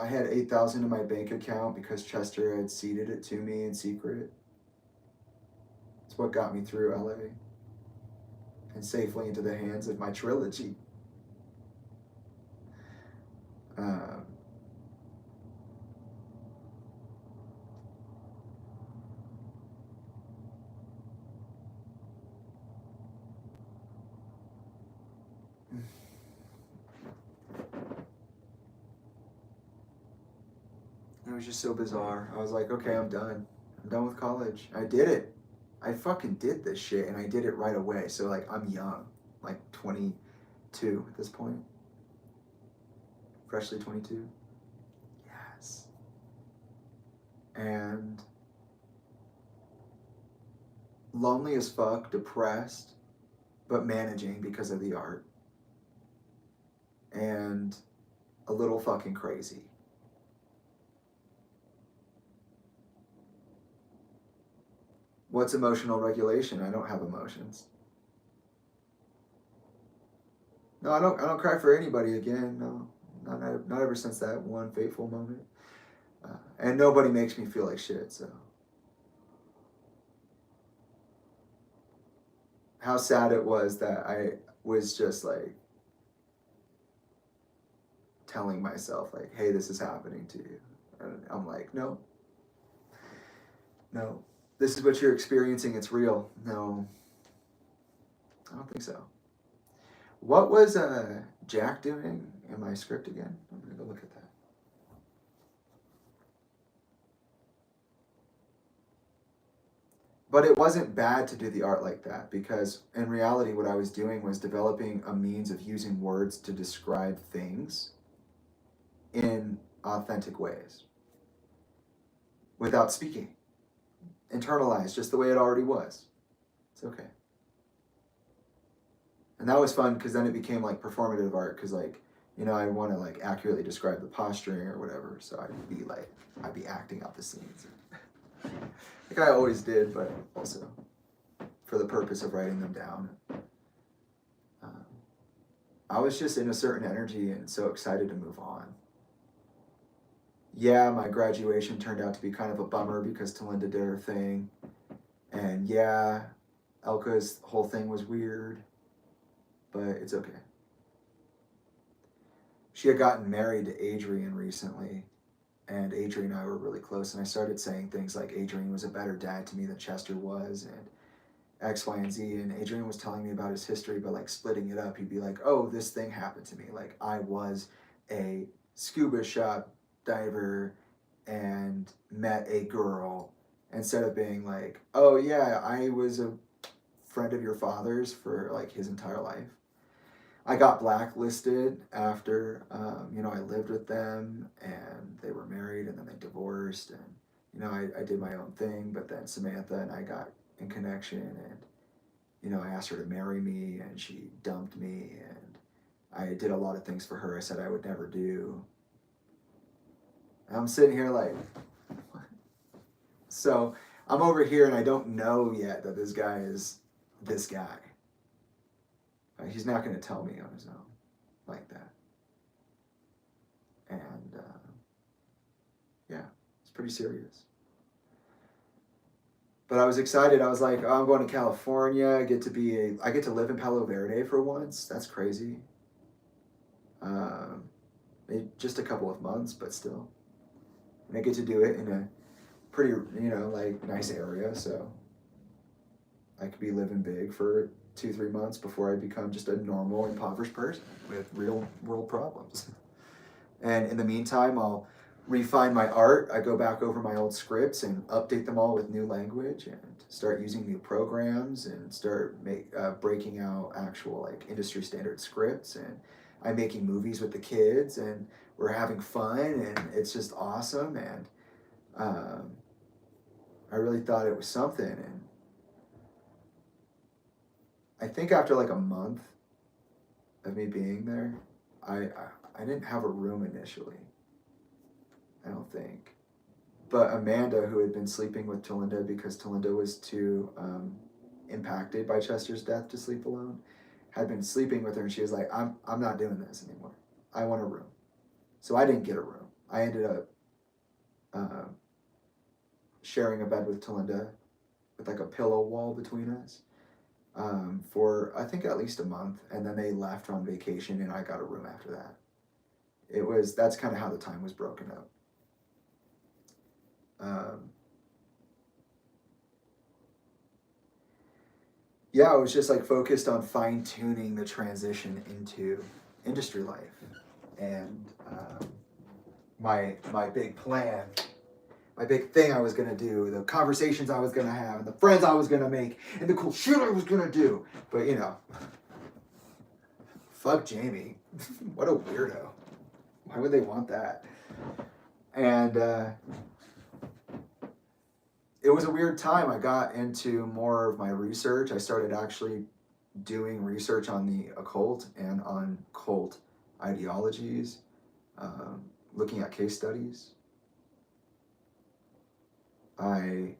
I had $8,000 in my bank account because Chester had seeded it to me in secret. It's what got me through LA and safely into the hands of my trilogy. It was just so bizarre. I was like, okay, I'm done. I'm done with college. I did it. I fucking did this shit, and I did it right away. So, like, I'm young. Like, 22 at this point. Freshly 22. Yes. And lonely as fuck, depressed, but managing because of the art. And a little fucking crazy. What's emotional regulation? I don't have emotions. No, I don't cry for anybody again. No, not ever since that one fateful moment. And nobody makes me feel like shit. So, how sad it was that I was just like telling myself like, "Hey, this is happening to you," and I'm like, "No, no, this is what you're experiencing. It's real." No, I don't think so. What was Jack doing in my script again? I'm gonna go look at that. But it wasn't bad to do the art like that because in reality, what I was doing was developing a means of using words to describe things in authentic ways without speaking. Internalized just the way it already was. It's okay. And that was fun because then it became like performative art because like, you know, I want to like accurately describe the posturing or whatever. So I'd be acting out the scenes. Like I always did, but also for the purpose of writing them down. I was just in a certain energy and so excited to move on. Yeah, my graduation turned out to be kind of a bummer because Talinda did her thing. And yeah, Elka's whole thing was weird, but it's okay. She had gotten married to Adrian recently, and Adrian and I were really close, and I started saying things like Adrian was a better dad to me than Chester was, and X, Y, and Z, and Adrian was telling me about his history, but like splitting it up, he'd be like, oh, this thing happened to me. Like I was a scuba shop diver and met a girl, instead of being like, oh yeah, I was a friend of your father's for like his entire life. I got blacklisted after, I lived with them and they were married and then they divorced and, I did my own thing, but then Samantha and I got in connection and, I asked her to marry me and she dumped me and I did a lot of things for her I said I would never do. And I'm sitting here like, what? So I'm over here and I don't know yet that this guy is this guy. He's not going to tell me on his own like that. pretty serious. But I was excited. I was like, oh, I'm going to California. I get to live in Palo Verde for once. That's crazy. Just a couple of months, but still. And I get to do it in a pretty, like nice area. So I could be living big for 2-3 months before I become just a normal, impoverished person with real world problems. And in the meantime, I'll refine my art. I go back over my old scripts and update them all with new language and start using new programs and start breaking out actual like industry standard scripts. And I'm making movies with the kids and we're having fun and it's just awesome. And I really thought it was something. And I think after like a month of me being there, I didn't have a room initially. I don't think. But Amanda, who had been sleeping with Talinda because Talinda was too impacted by Chester's death to sleep alone, had been sleeping with her, and she was like, I'm not doing this anymore. I want a room. So I didn't get a room. I ended up sharing a bed with Talinda with like a pillow wall between us for I think at least a month, and then they left on vacation and I got a room after that. That's kind of how the time was broken up. Yeah, I was just like focused on fine-tuning the transition into industry life. And my big plan, my big thing I was gonna do, the conversations I was gonna have, and the friends I was gonna make, and the cool shit I was gonna do. But fuck Jamie. What a weirdo. Why would they want that? And it was a weird time. I got into more of my research. I started actually doing research on the occult and on cult ideologies, looking at case studies. I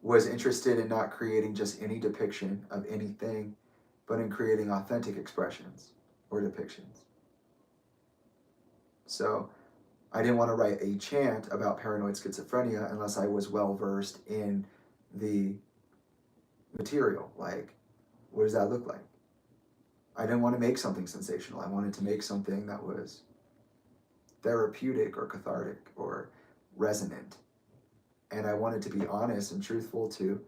was interested in not creating just any depiction of anything, but in creating authentic expressions or depictions. So I didn't want to write a chant about paranoid schizophrenia unless I was well versed in the material. Like, what does that look like? I didn't want to make something sensational. I wanted to make something that was therapeutic or cathartic or resonant. And I wanted to be honest and truthful to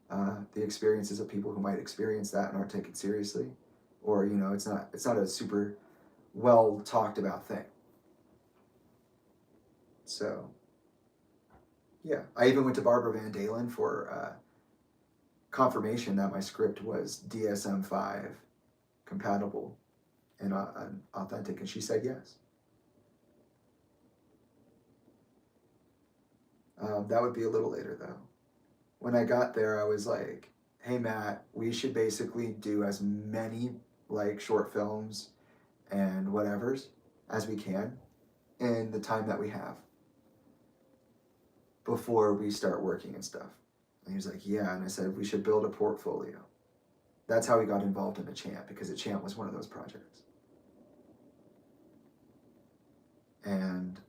the experiences of people who might experience that and aren't taken seriously. Or, it's not a super well talked about thing. So, yeah. I even went to Barbara Van Dalen for confirmation that my script was DSM-5 compatible and authentic, and she said yes. That would be a little later, though. When I got there, I was like, hey, Matt, we should basically do as many like short films and whatevers as we can in the time that we have before we start working and stuff. And he was like, yeah. And I said, we should build a portfolio. That's how we got involved in A Chant, because A Chant was one of those projects. And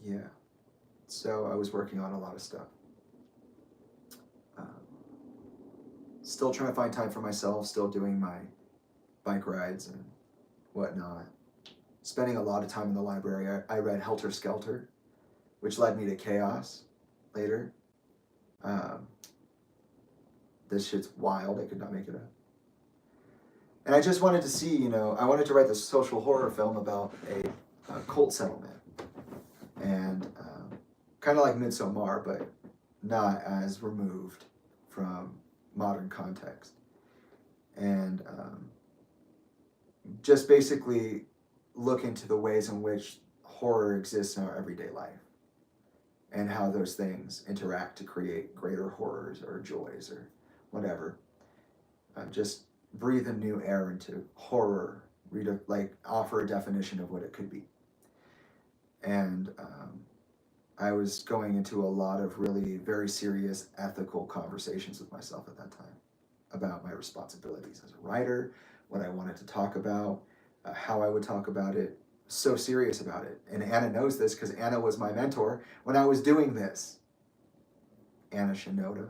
yeah, so I was working on a lot of stuff. Still trying to find time for myself, still doing my bike rides and whatnot. Spending a lot of time in the library. I read Helter Skelter, which led me to Chaos later. This shit's wild. I could not make it up. And I just wanted to see, I wanted to write this social horror film about a cult settlement. And kind of like Midsommar, but not as removed from modern context. And just basically look into the ways in which horror exists in our everyday life and how those things interact to create greater horrors or joys or whatever. Just breathe a new air into horror, offer a definition of what it could be. And I was going into a lot of really very serious ethical conversations with myself at that time about my responsibilities as a writer, what I wanted to talk about, how I would talk about it, so serious about it. And Anna knows this because Anna was my mentor when I was doing this. Anna Shinoda.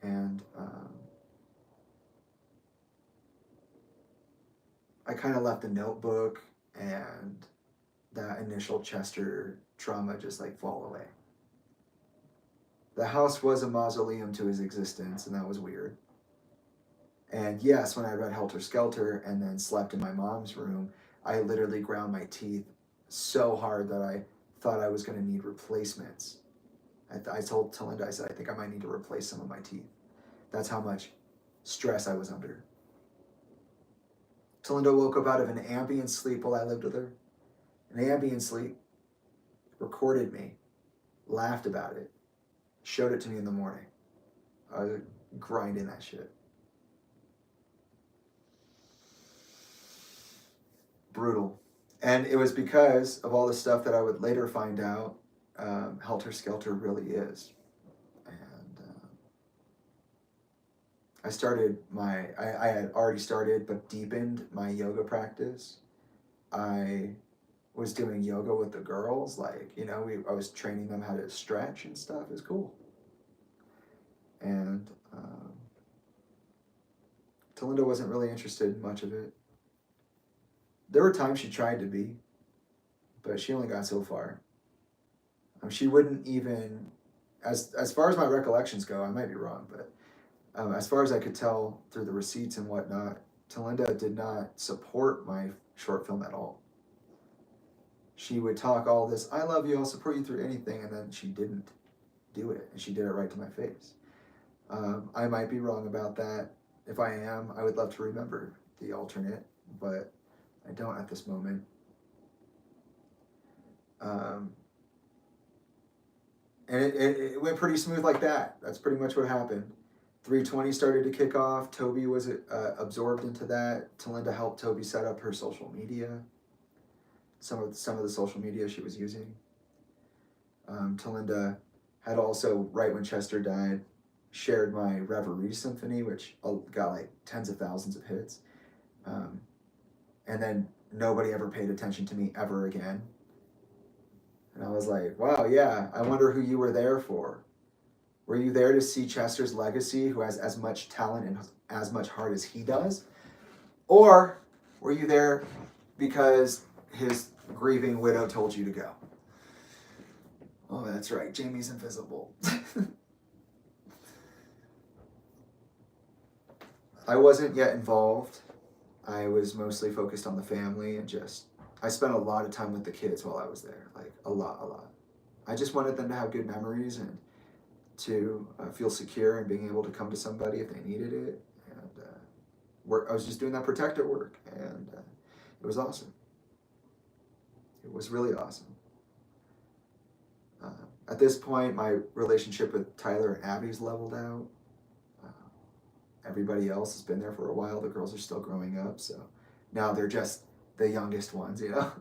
And I kind of left a notebook, and that initial Chester trauma just like fall away. The house was a mausoleum to his existence, and that was weird. And yes, when I read Helter Skelter and then slept in my mom's room, I literally ground my teeth so hard that I thought I was going to need replacements. I told Talinda, I said, I think I might need to replace some of my teeth. That's how much stress I was under. Talinda woke up out of an ambient sleep while I lived with her. An ambient sleep, recorded me, laughed about it, showed it to me in the morning. I was grinding that shit. Brutal. And it was because of all the stuff that I would later find out Helter Skelter really is. And I had already started but deepened my yoga practice. I was doing yoga with the girls, like, you know, I was training them how to stretch and stuff. It was cool. And Talinda wasn't really interested in much of it. There were times she tried to be, but she only got so far. She wouldn't even, as far as my recollections go, I might be wrong, but as far as I could tell through the receipts and whatnot, Talinda did not support my short film at all. She would talk all this, I love you, I'll support you through anything, and then she didn't do it, and she did it right to my face. I might be wrong about that. If I am, I would love to remember the alternate, but I don't at this moment. And it went pretty smooth like that. That's pretty much what happened. 320 started to kick off. Toby was absorbed into that. Talinda helped Toby set up her social media. Some of the social media she was using. Talinda had also, right when Chester died, shared my Reverie Symphony, which got like tens of thousands of hits. And then nobody ever paid attention to me ever again. And I was like, wow, yeah, I wonder who you were there for. Were you there to see Chester's legacy, who has as much talent and as much heart as he does? Or were you there because his grieving widow told you to go? Oh, that's right, Jamie's invisible. I wasn't yet involved. I was mostly focused on the family and I spent a lot of time with the kids while I was there, like a lot. I just wanted them to have good memories and to feel secure and being able to come to somebody if they needed it. And I was just doing that protective work, and it was awesome. It was really awesome. At this point, my relationship with Tyler and Abby's leveled out. Everybody else has been there for a while. The girls are still growing up, so now they're just the youngest ones, you know?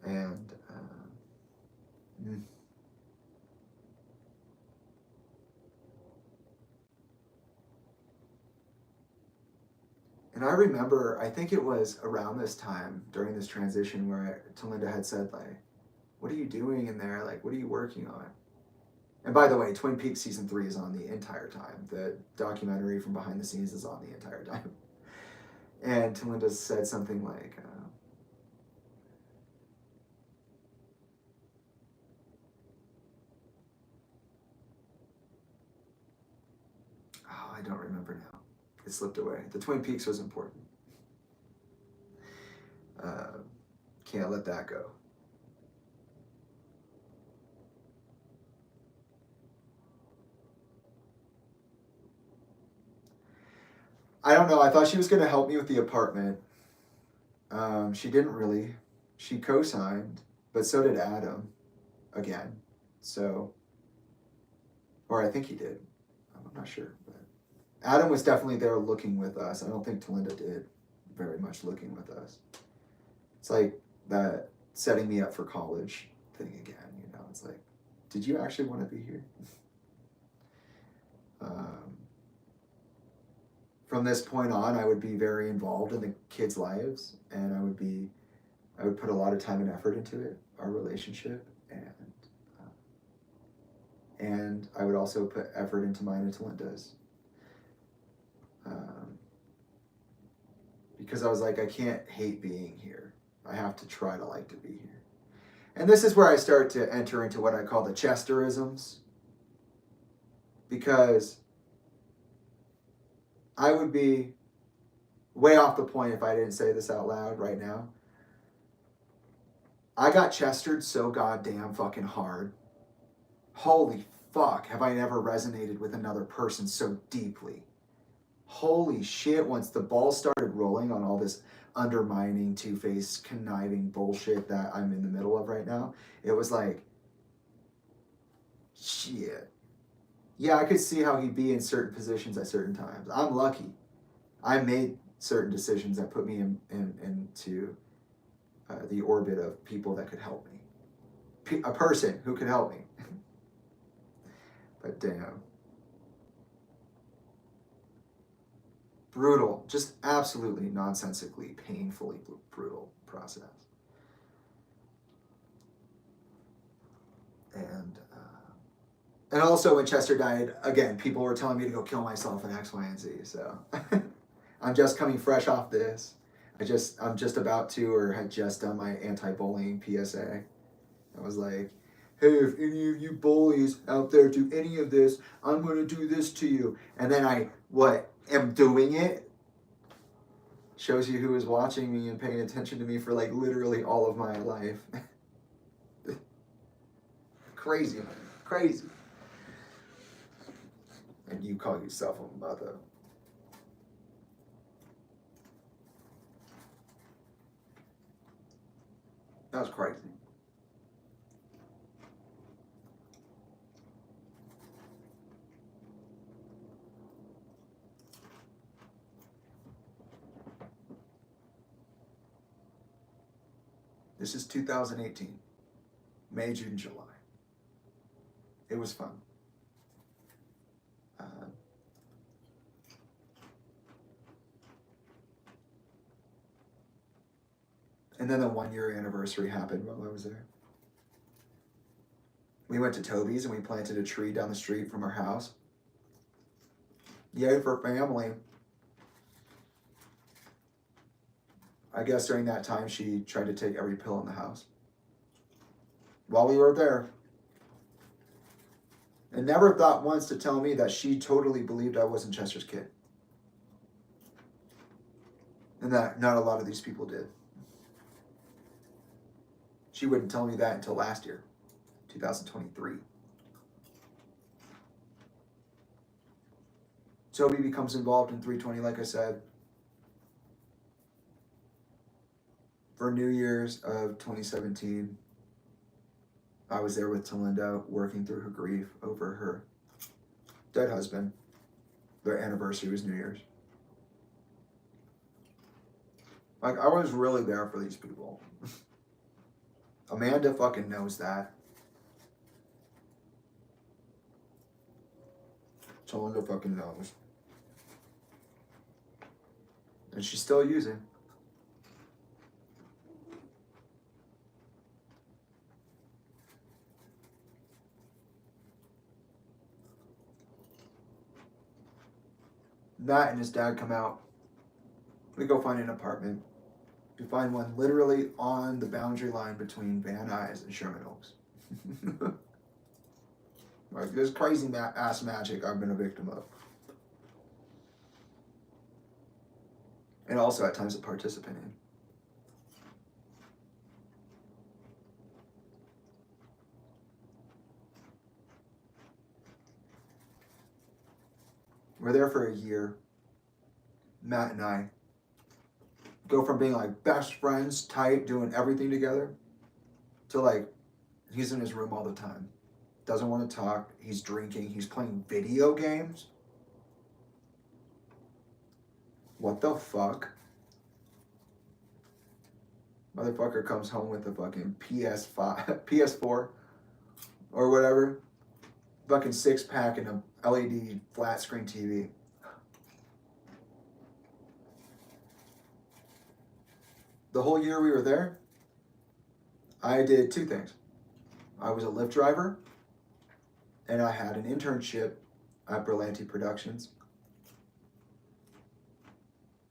And and I remember, I think it was around this time during this transition where Talinda had said, like, what are you doing in there? Like, what are you working on? And by the way, Twin Peaks season 3 is on the entire time. The documentary from behind the scenes is on the entire time. And Talinda said something like, oh, I don't remember now. It slipped away. The Twin Peaks was important. Can't let that go. I don't know. I thought she was going to help me with the apartment. She didn't really. She co-signed, but so did Adam, again. So, or I think he did. I'm not sure. But Adam was definitely there looking with us. I don't think Talinda did very much looking with us. It's like that setting me up for college thing again. You know, it's like, did you actually want to be here? From this point on, I would be very involved in the kids' lives, and I would put a lot of time and effort into it, our relationship, and I would also put effort into mine and Talinda's. Because I was like, I can't hate being here. I have to try to like to be here. And this is where I start to enter into what I call the Chesterisms. Because I would be way off the point if I didn't say this out loud right now. I got chestered so goddamn fucking hard. Holy fuck, have I never resonated with another person so deeply. Holy shit, once the ball started rolling on all this undermining, two-faced, conniving bullshit that I'm in the middle of right now, it was like, shit. Yeah, I could see how he'd be in certain positions at certain times. I'm lucky. I made certain decisions that put me into the orbit of people that could help me. A person who could help me. But damn. Brutal, just absolutely nonsensically, painfully brutal process. And also when Chester died, again, people were telling me to go kill myself and X, Y, and Z. So I'm just coming fresh off this. I'm just about to, or had just done my anti-bullying PSA. I was like, hey, if any of you bullies out there do any of this, I'm going to do this to you. And then I am doing it. Shows you who is watching me and paying attention to me for like literally all of my life. Crazy, man. Crazy. And you call yourself a mother. That was crazy. This is 2018. May, June, July. It was fun. And then the 1 year anniversary happened while I was there. We went to Toby's and we planted a tree down the street from our house. Yay for family. I guess during that time she tried to take every pill in the house. While we were there. And never thought once to tell me that she totally believed I wasn't Chester's kid. And that not a lot of these people did. She wouldn't tell me that until last year, 2023. Toby becomes involved in 320, like I said. For New Year's of 2017, I was there with Talinda, working through her grief over her dead husband. Their anniversary was New Year's. Like, I was really there for these people. Amanda fucking knows that. Talinda fucking knows. And she's still using. Matt and his dad come out. We go find an apartment. We find one literally on the boundary line between Van Nuys and Sherman Oaks. Like this crazy ass magic I've been a victim of. And also at times a participant in. We're there for a year. Matt and I go from being like best friends, tight, doing everything together, to like, he's in his room all the time. Doesn't want to talk. He's drinking. He's playing video games. What the fuck? Motherfucker comes home with a fucking PS5, PS4, or whatever. fucking 6-pack and a LED flat screen TV. The whole year we were there, I did 2 things. I was a Lyft driver, and I had an internship at Berlanti Productions.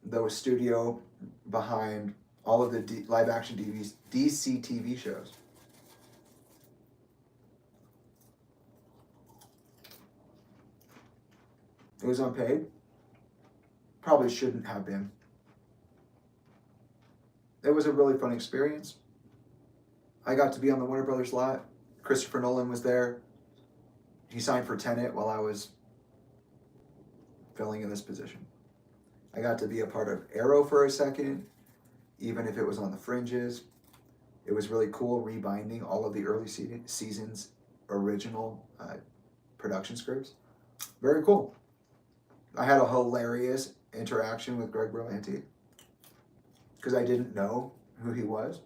That was studio behind all of the live action DC TV shows. It was unpaid. Probably shouldn't have been. It was a really fun experience. I got to be on the Warner Brothers lot. Christopher Nolan was there. He signed for Tenet while I was filling in this position. I got to be a part of Arrow for a second, even if it was on the fringes. It was really cool rebinding all of the early seasons original production scripts. Very cool. I had a hilarious interaction with Greg Berlanti because I didn't know who he was.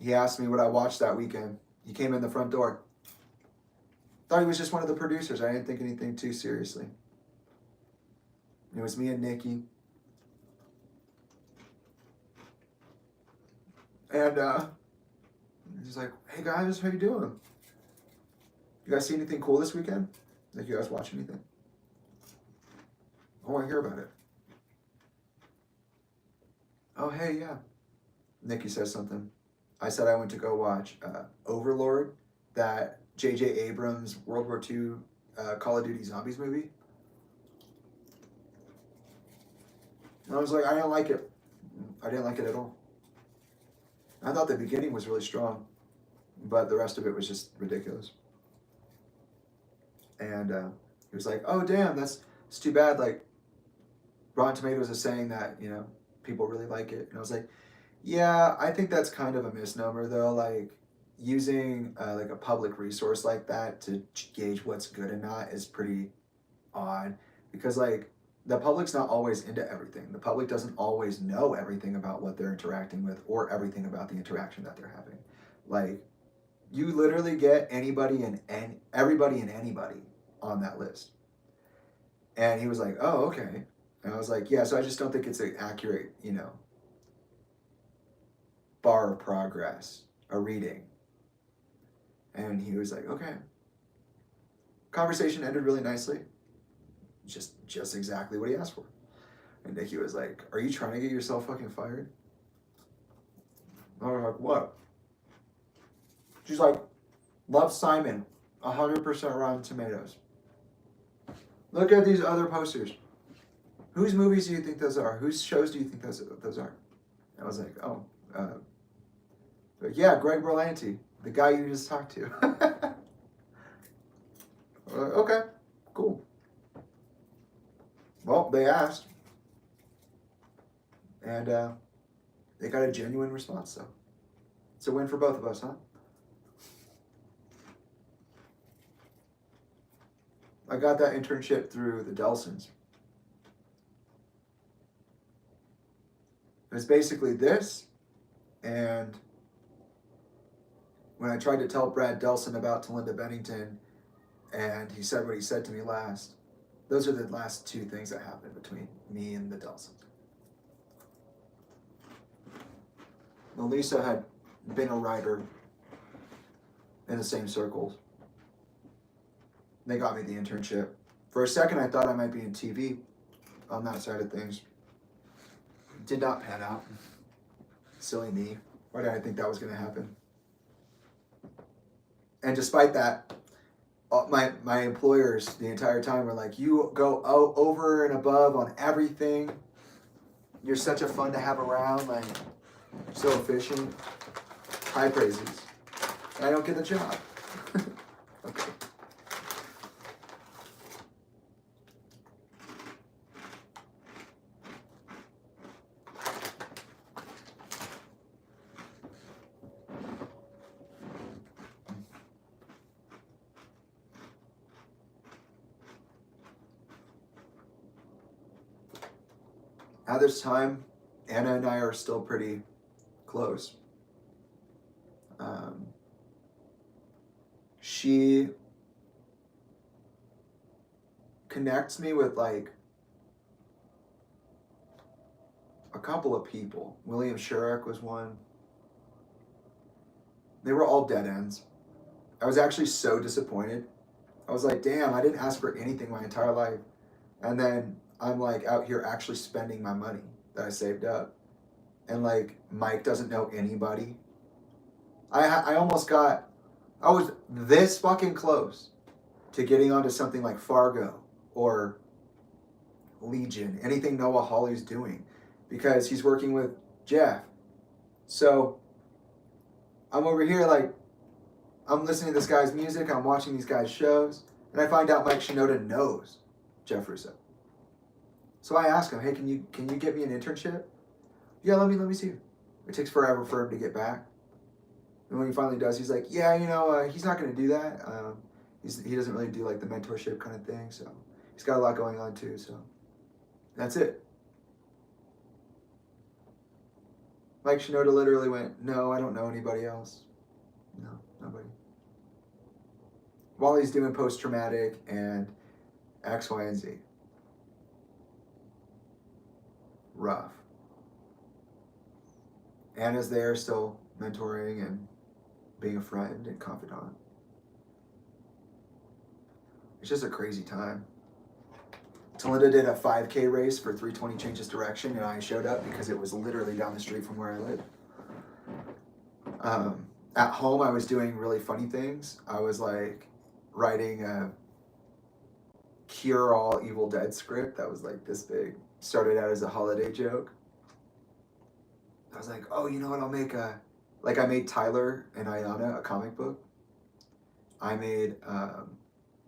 He asked me what I watched that weekend. He came in the front door. Thought he was just one of the producers. I didn't think anything too seriously. It was me and Nikki. And he's like, hey guys, how you doing? You guys see anything cool this weekend? Like, you guys watch anything? I want to hear about it. Oh, hey, yeah. Nikki says something. I said I went to go watch Overlord, that J.J. Abrams World War II Call of Duty Zombies movie. And I was like, I didn't like it. I didn't like it at all. I thought the beginning was really strong, but the rest of it was just ridiculous. And he was like, oh, damn, it's too bad. Like, Rotten Tomatoes is saying that, you know, people really like it. And I was like, yeah, I think that's kind of a misnomer, though. Like, using like a public resource like that to gauge what's good and not is pretty odd, because like the public's not always into everything. The public doesn't always know everything about what they're interacting with or everything about the interaction that they're having. Like, you literally get anybody and everybody and anybody on that list. And he was like, oh, okay. And I was like, yeah, so I just don't think it's an accurate, you know, bar of progress, a reading. And he was like, okay. Conversation ended really nicely. Just exactly what he asked for. And Nikki was like, are you trying to get yourself fucking fired? I was like, what? She's like, love Simon, 100% Rotten Tomatoes. Look at these other posters. Whose movies do you think those are? Whose shows do you think those are? I was like, oh, yeah, Greg Berlanti, the guy you just talked to. Okay, cool. Well, they asked, and they got a genuine response, so it's a win for both of us, huh? I got that internship through the Adolescence. It's basically this, and when I tried to tell Brad Delson about Talinda Bennington, and he said what he said to me last, those are the last 2 things that happened between me and the Delsons. Melissa had been a writer in the same circles. They got me the internship. For a second, I thought I might be in TV on that side of things. Did not pan out. Silly me. Why did I think that was going to happen? And despite that, my employers the entire time were like, you go over and above on everything. You're such a fun to have around, like, so efficient. High praises. And I don't get the job. Okay. At this time, Anna and I are still pretty close. She connects me with like a couple of people. William Sherrick was one. They were all dead ends. I was actually so disappointed. I was like, damn, I didn't ask for anything my entire life. And then I'm like out here actually spending my money that I saved up. And like Mike doesn't know anybody. I was this fucking close to getting onto something like Fargo or Legion, anything Noah Hawley's doing, because he's working with Jeff. So I'm over here like, I'm listening to this guy's music, I'm watching these guys' shows, and I find out Mike Shinoda knows Jeff Russo. So I ask him, hey, can you get me an internship? Yeah, let me see. It takes forever for him to get back. And when he finally does, he's like, yeah, he's not going to do that. He doesn't really do like the mentorship kind of thing, so he's got a lot going on too, so that's it. Mike Shinoda literally went, no, I don't know anybody else. No, nobody. While he's doing post-traumatic and X, Y, and Z. Rough. Anna's there still mentoring and being a friend and confidant. It's just a crazy time. Talinda did a 5K race for 320 Changes Direction, and I showed up because it was literally down the street from where I live. At home, I was doing really funny things. I was like writing a Cure All Evil Dead script that was like this big. Started out as a holiday joke. I was like, oh, you know what? I'll make I made Tyler and Ayana a comic book. I made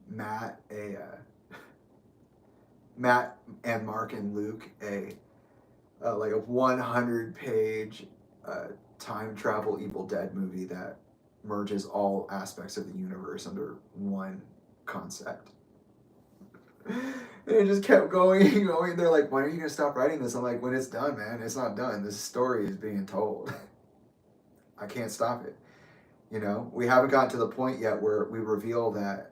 Matt and Mark and Luke a 100-page time travel Evil Dead movie that merges all aspects of the universe under one concept. And it just kept going and going. They're like, when are you going to stop writing this? I'm like, when it's done, man. It's not done. This story is being told. I can't stop it. We haven't gotten to the point yet where we reveal that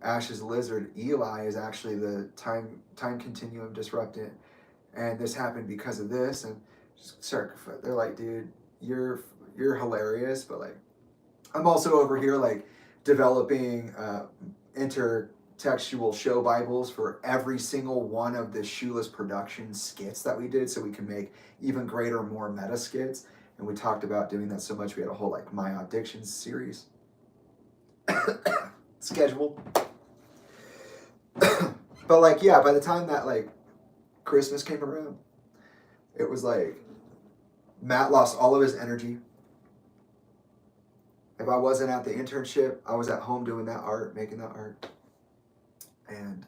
Ash's lizard, Eli, is actually the time continuum disruptant. And this happened because of this. And just start, they're like, dude, you're hilarious. But like, I'm also over here like developing intertextual show Bibles for every single one of the Shoeless Production skits that we did, so we can make even greater, more meta skits. And we talked about doing that so much we had a whole like My Addictions series scheduled. But like, yeah, by the time that like Christmas came around, it was like Matt lost all of his energy. If I wasn't at the internship, I was at home doing that art, making that art. And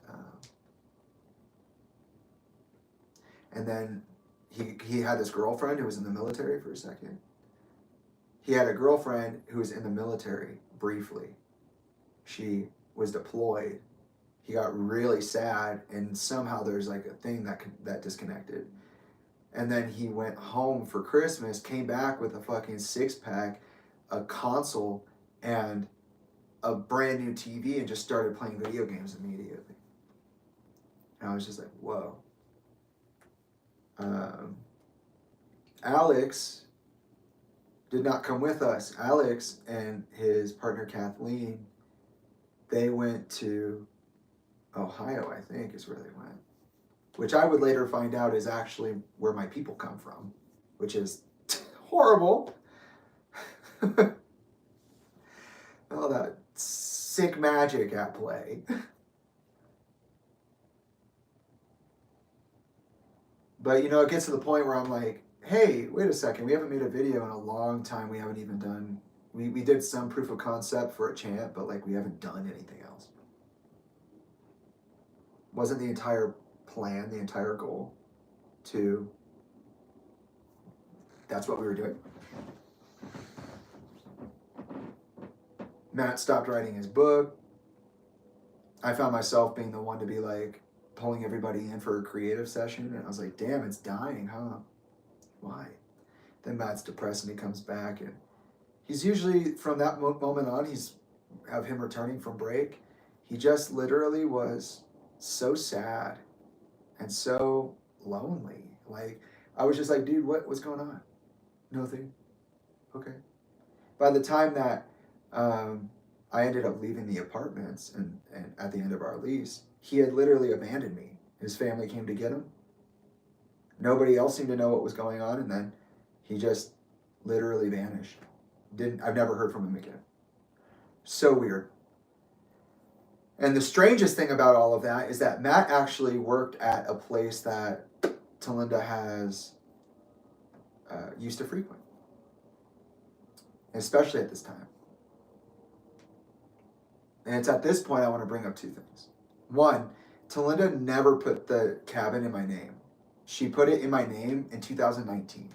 then he had this girlfriend who was in the military for a second. He had a girlfriend who was in the military briefly. She was deployed. He got really sad, and somehow there's like a thing that disconnected. And then he went home for Christmas, came back with a fucking 6-pack, a console, and a brand new TV, and just started playing video games immediately. And I was just like, whoa. Alex did not come with us. Alex and his partner Kathleen, they went to Ohio, I think, is where they went. Which I would later find out is actually where my people come from, which is horrible. All that sick magic at play. But it gets to the point where I'm like, hey, wait a second, we haven't made a video in a long time. We haven't even done, we did some proof of concept for a chant, but like we haven't done anything else. Wasn't the entire plan, the entire goal to, that's what we were doing. Matt stopped writing his book. I found myself being the one to be like pulling everybody in for a creative session, and I was like, damn, it's dying, huh? Why? Then Matt's depressed and he comes back, and he's usually, from that moment on, he's of him returning from break, he just literally was so sad and so lonely. Like, I was just like, dude, what's going on? Nothing. Okay. By the time that I ended up leaving the apartments and at the end of our lease, he had literally abandoned me. His family came to get him. Nobody else seemed to know what was going on, and then he just literally vanished. I've never heard from him again. So weird. And the strangest thing about all of that is that Matt actually worked at a place that Talinda has used to frequent, especially at this time. And it's at this point I want to bring up two things. One, Talinda never put the cabin in my name. She put it in my name in 2019.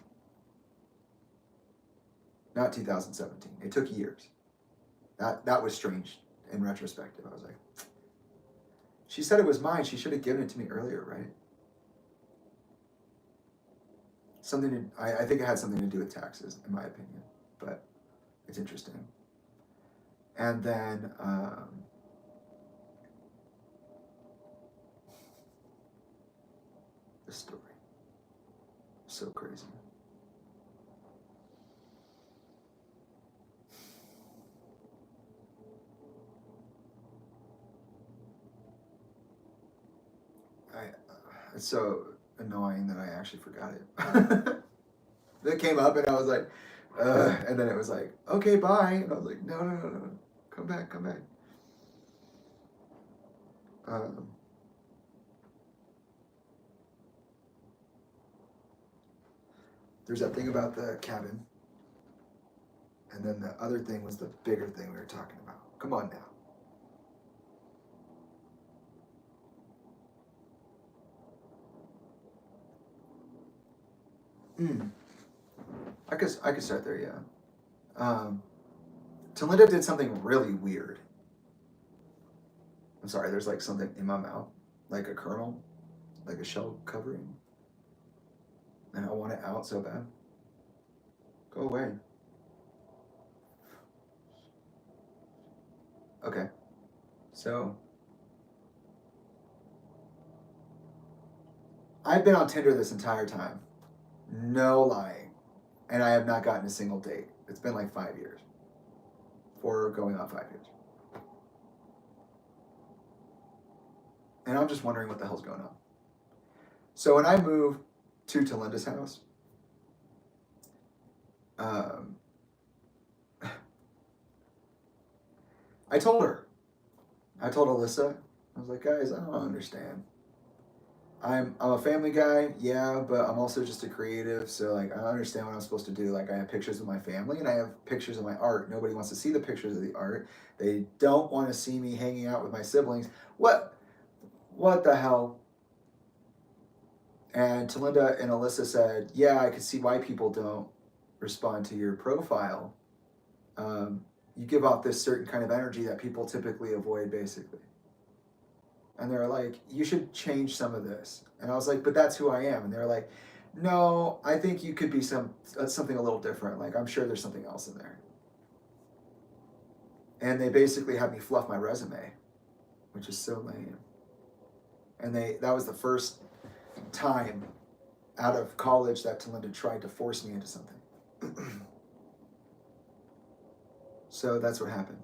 Not 2017. It took years. That was strange in retrospective. I was like, she said it was mine. She should have given it to me earlier, right? I think it had something to do with taxes, in my opinion, but it's interesting. And then the story. So crazy. It's so annoying that I actually forgot it. It came up and I was like, and then it was like, okay, bye. And I was like, no. Come back. There's that thing about the cabin. And then the other thing was the bigger thing we were talking about. Come on now. I could start there, yeah. Talinda did something really weird. I'm sorry, there's like something in my mouth, like a kernel, like a shell covering. And I want it out so bad. Go away. Okay. So, I've been on Tinder this entire time. No lying. And I have not gotten a single date. It's been like 5 years. 4 going on 5 years. And I'm just wondering what the hell's going on. So when I moved to Talinda's house, I told Alyssa, I was like, guys, I don't understand. I'm a family guy, yeah, but I'm also just a creative, so like I understand what I'm supposed to do. Like I have pictures of my family and I have pictures of my art. Nobody wants to see the pictures of the art. They don't want to see me hanging out with my siblings. What the hell? And Talinda and Alyssa said, yeah, I could see why people don't respond to your profile. You give off this certain kind of energy that people typically avoid, basically. And they're like, you should change some of this. And I was like, but that's who I am. And they're like, no, I think you could be something a little different. Like, I'm sure there's something else in there. And they basically had me fluff my resume, which is so lame. And that was the first time out of college that Talinda tried to force me into something. So that's what happened.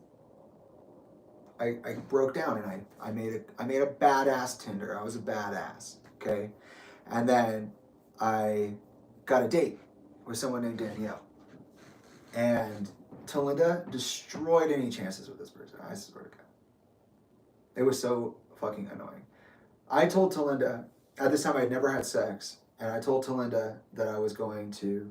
I broke down and I made a badass Tinder. I was a badass, okay? And then I got a date with someone named Danielle. And Talinda destroyed any chances with this person. I swear to God. It was so fucking annoying. I told Talinda, at this time I had never had sex, and I told Talinda that I was going to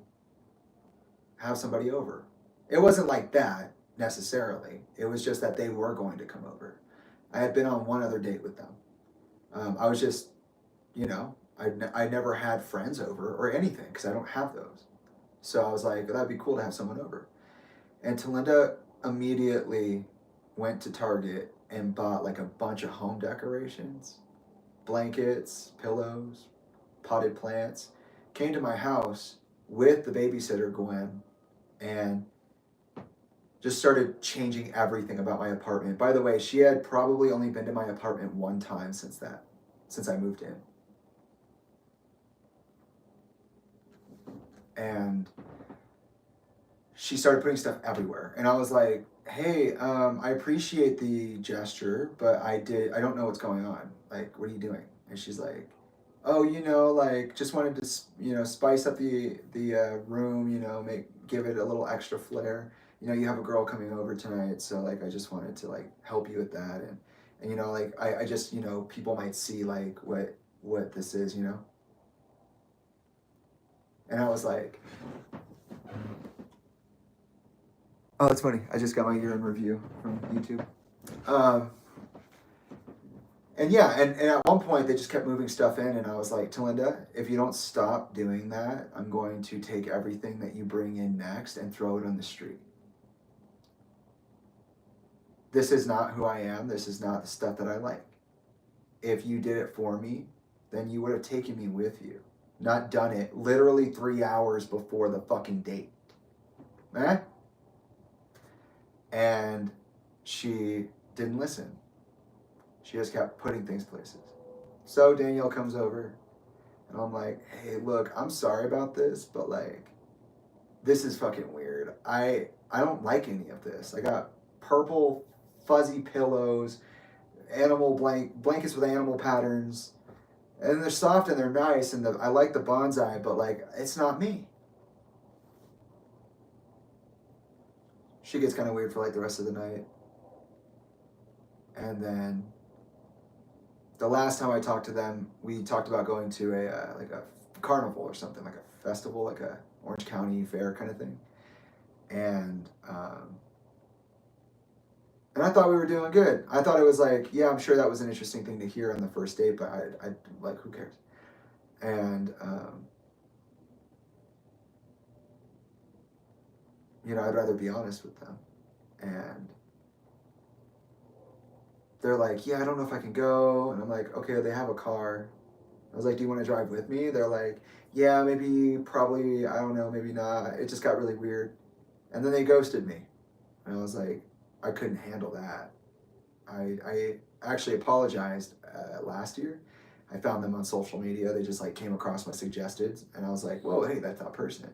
have somebody over. It wasn't like that necessarily. It was just that they were going to come over. I had been on one other date with them. I was just, I never had friends over or anything because I don't have those. So I was like, that'd be cool to have someone over. And Talinda immediately went to Target and bought like a bunch of home decorations, blankets, pillows, potted plants, came to my house with the babysitter, Gwen, and just started changing everything about my apartment. By the way, she had probably only been to my apartment one time since I moved in. And she started putting stuff everywhere. And I was like, hey, I appreciate the gesture, but I don't know what's going on. Like, what are you doing? And she's like, oh, like, just wanted to, spice up the room, give it a little extra flair. You have a girl coming over tonight, so, like, I just wanted to, like, help you with that. And like, I just, people might see, like, what this is, And I was like, oh, that's funny. I just got my year in review from YouTube. And yeah, and at one point they just kept moving stuff in, and I was like, Talinda, if you don't stop doing that, I'm going to take everything that you bring in next and throw it on the street. This is not who I am. This is not the stuff that I like. If you did it for me, then you would have taken me with you, not done it literally 3 hours before the fucking date. Eh? And she didn't listen. She just kept putting things places. So Danielle comes over, and I'm like, hey, look, I'm sorry about this, but, like, this is fucking weird. I don't like any of this. I got purple fuzzy pillows, blankets with animal patterns, and they're soft and they're nice, and I like the bonsai, but, like, it's not me. She gets kind of weird for, like, the rest of the night. And then the last time I talked to them, we talked about going to a carnival or something, like a festival, like a Orange County fair kind of thing. And I thought we were doing good. I thought it was like, yeah, I'm sure that was an interesting thing to hear on the first date, but I like, who cares? And I'd rather be honest with them. And they're like, yeah, I don't know if I can go. And I'm like, okay, they have a car. I was like, do you want to drive with me? They're like, yeah, maybe, probably, I don't know, maybe not. It just got really weird. And then they ghosted me. And I was like, I couldn't handle that. I actually apologized last year. I found them on social media. They just, like, came across my suggested. And I was like, whoa, hey, that's not pertinent.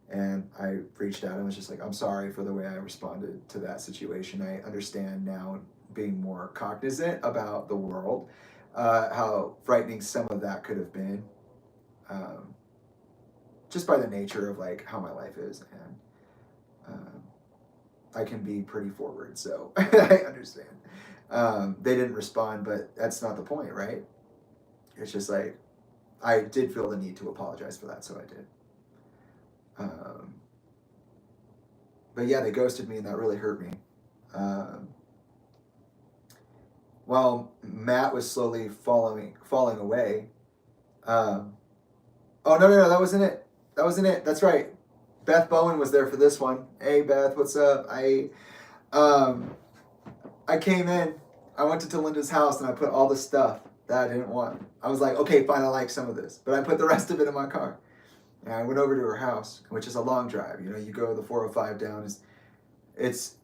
And I reached out and was just like, I'm sorry for the way I responded to that situation. I understand now, being more cognizant about the world, how frightening some of that could have been, just by the nature of, like, how my life is. And I can be pretty forward, so I understand. They didn't respond, but that's not the point, right? It's just like, I did feel the need to apologize for that, so I did. But yeah, they ghosted me, and that really hurt me. While Matt was slowly falling away. Oh, no, that wasn't it. That's right. Beth Bowen was there for this one. Hey, Beth, what's up? I came in. I went to Talinda's house, and I put all the stuff that I didn't want. I was like, okay, fine, I like some of this, but I put the rest of it in my car. And I went over to her house, which is a long drive. You go the 405 down. It's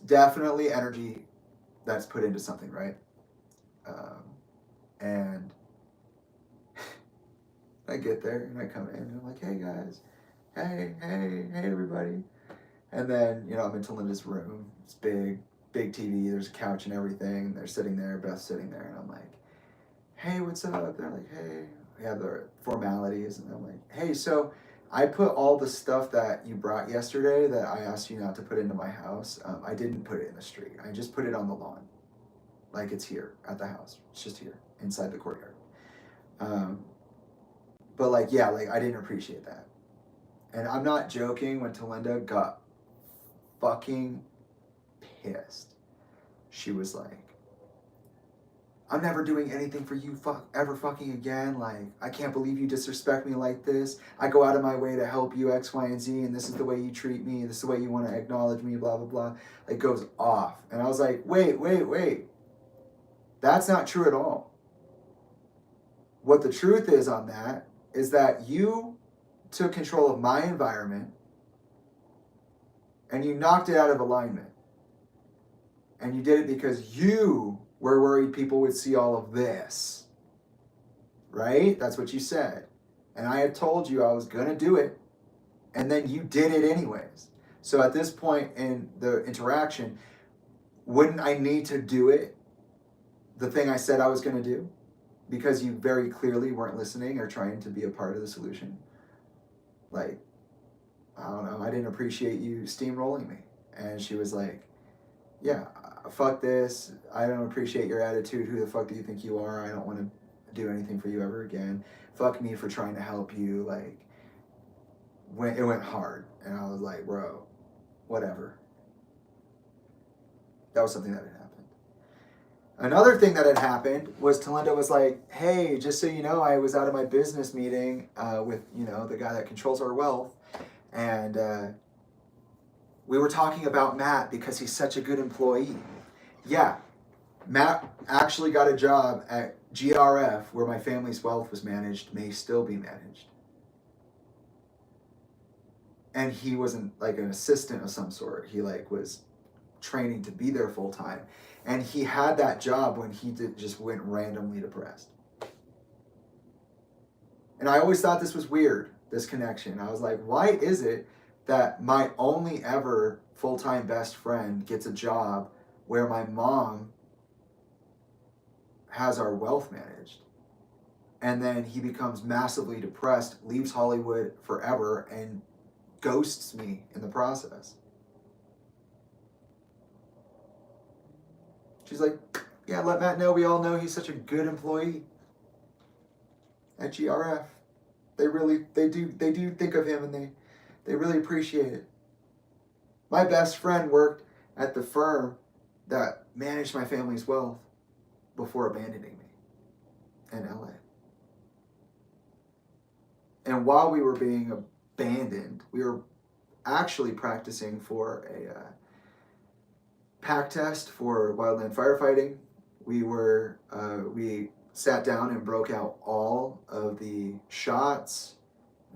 definitely energy that's put into something, right? And I get there, and I come in, and I'm like, hey, guys. Hey, everybody. And then, I'm in Talinda's room. It's big TV. There's a couch and everything. They're sitting there. Beth's sitting there. And I'm like, hey, what's up? They're like, hey. We have the formalities. And I'm like, hey, so I put all the stuff that you brought yesterday that I asked you not to put into my house. I didn't put it in the street. I just put it on the lawn. Like, it's here at the house. It's just here inside the courtyard. But, like, yeah, like, I didn't appreciate that. And I'm not joking, when Talinda got fucking pissed, she was like, I'm never doing anything for you ever fucking again. Like, I can't believe you disrespect me like this. I go out of my way to help you, X, Y, and Z, and this is the way you treat me, this is the way you want to acknowledge me, blah, blah, blah. It goes off. And I was like, wait. That's not true at all. What the truth is on that is that you took control of my environment and you knocked it out of alignment. And you did it because you were worried people would see all of this. Right? That's what you said. And I had told you I was going to do it. And then you did it anyways. So at this point in the interaction, wouldn't I need to do it? The thing I said I was going to do? Because you very clearly weren't listening or trying to be a part of the solution. Like, I don't know, I didn't appreciate you steamrolling me. And she was like, yeah, fuck this. I don't appreciate your attitude. Who the fuck do you think you are? I don't want to do anything for you ever again. Fuck me for trying to help you. Like, it went hard. And I was like, bro, whatever. That was something that had happened. Another thing that had happened was Talinda was like, hey, just so you know, I was out of my business meeting with, the guy that controls our wealth. And we were talking about Matt because he's such a good employee. Yeah, Matt actually got a job at GRF where my family's wealth was managed, may still be managed. And he wasn't like an assistant of some sort. He was training to be there full time. And he had that job when he just went randomly depressed. And I always thought this was weird, this connection. I was like, why is it that my only ever full-time best friend gets a job where my mom has our wealth managed? And then he becomes massively depressed, leaves Hollywood forever, and ghosts me in the process. She's like, yeah, let Matt know. We all know he's such a good employee at GRF. They do think of him, and they really appreciate it. My best friend worked at the firm that managed my family's wealth before abandoning me in LA. And while we were being abandoned, we were actually practicing for a pack test for wildland firefighting. We sat down and broke out all of the shots,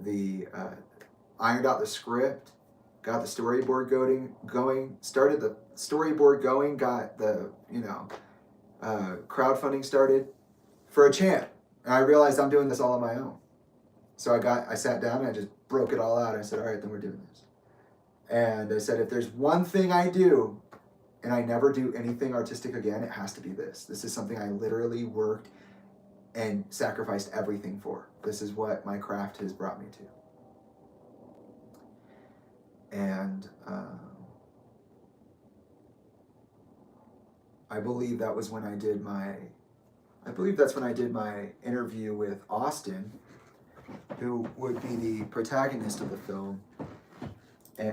ironed out the script, got the storyboard going, started the storyboard going, got the crowdfunding started for a chant. And I realized I'm doing this all on my own. So I sat down and I just broke it all out. I said, all right, then we're doing this. And I said, if there's one thing I do and I never do anything artistic again, it has to be this. This is something I literally worked and sacrificed everything for. This is what my craft has brought me to. And I believe that's when I did my interview with Austin, who would be the protagonist of the film,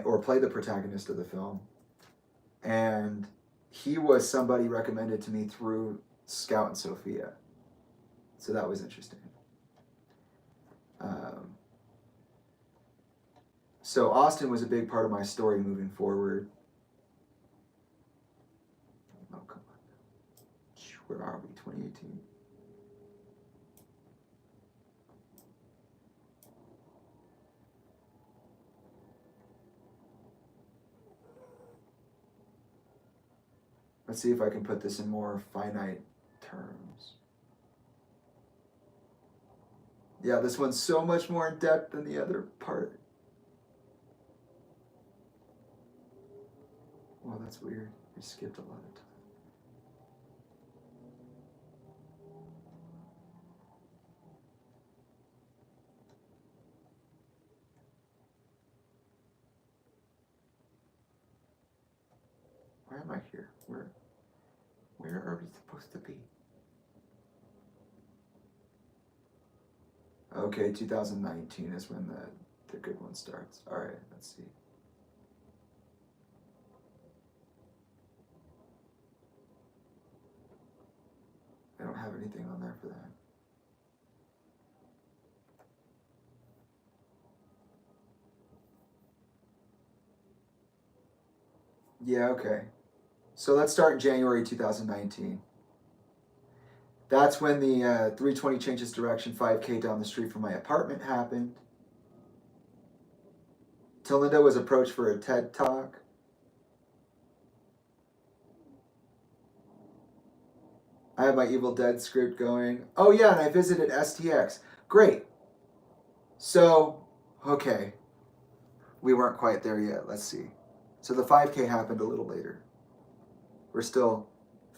or play the protagonist of the film. And he was somebody recommended to me through Scout and Sophia. So that was interesting. So Austin was a big part of my story moving forward. Oh, come on. Where are we? 2018. Let's see if I can put this in more finite terms. Yeah, this one's so much more in depth than the other part. Well, that's weird. We skipped a lot of time. Why am I here? Where are we supposed to be? Okay, 2019 is when the good one starts. All right, let's see. I don't have anything on there for that. Yeah, okay. So let's start in January 2019. That's when the 320 changes direction 5K down the street from my apartment happened. Talinda was approached for a TED Talk. I have my Evil Dead script going. Oh yeah, and I visited STX. Great. So, okay. We weren't quite there yet. Let's see. So the 5K happened a little later. We're still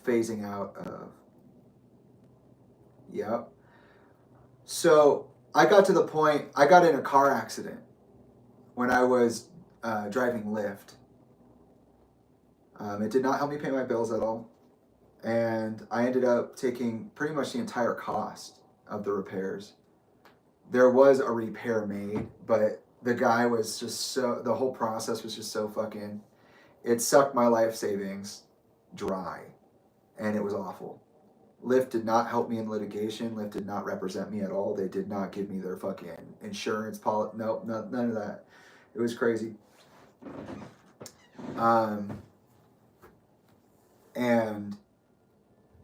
phasing out of. Yep. So I got to the point, I got in a car accident when I was driving Lyft. It did not help me pay my bills at all. And I ended up taking pretty much the entire cost of the repairs. There was a repair made, but the guy was just so, the whole process was just so fucking, it sucked my life savings dry. And it was awful. Lyft did not help me in litigation. Lyft did not represent me at all. They did not give me their fucking insurance policy. Nope, none of that. It was crazy.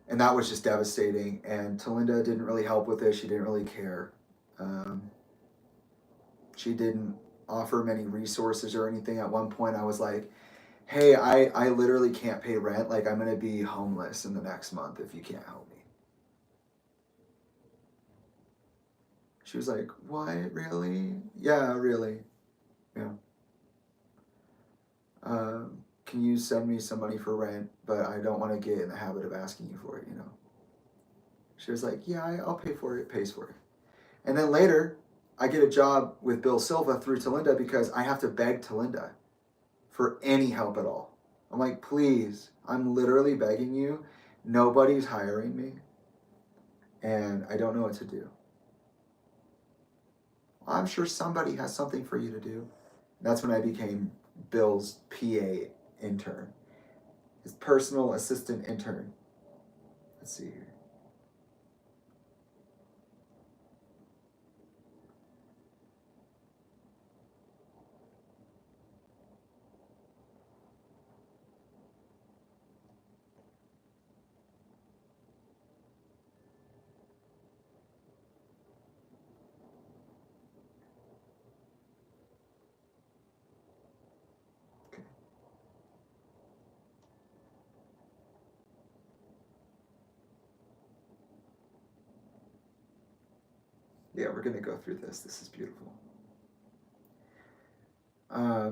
And that was just devastating. And Talinda didn't really help with it. She didn't really care. She didn't offer many resources or anything. At one point, I was like, hey, I literally can't pay rent. Like, I'm going to be homeless in the next month if you can't help me. She was like, what, really? Yeah, really. Yeah. Can you send me some money for rent? But I don't want to get in the habit of asking you for it, you know. She was like, yeah, I'll pay for it, pays for it. And then later, I get a job with Bill Silva through Talinda because I have to beg Talinda for any help at all. I'm like, please, I'm literally begging you. Nobody's hiring me. And I don't know what to do. I'm sure somebody has something for you to do. That's when I became Bill's PA intern. His personal assistant intern. Let's see here. Yeah, we're going to go through this. This is beautiful. I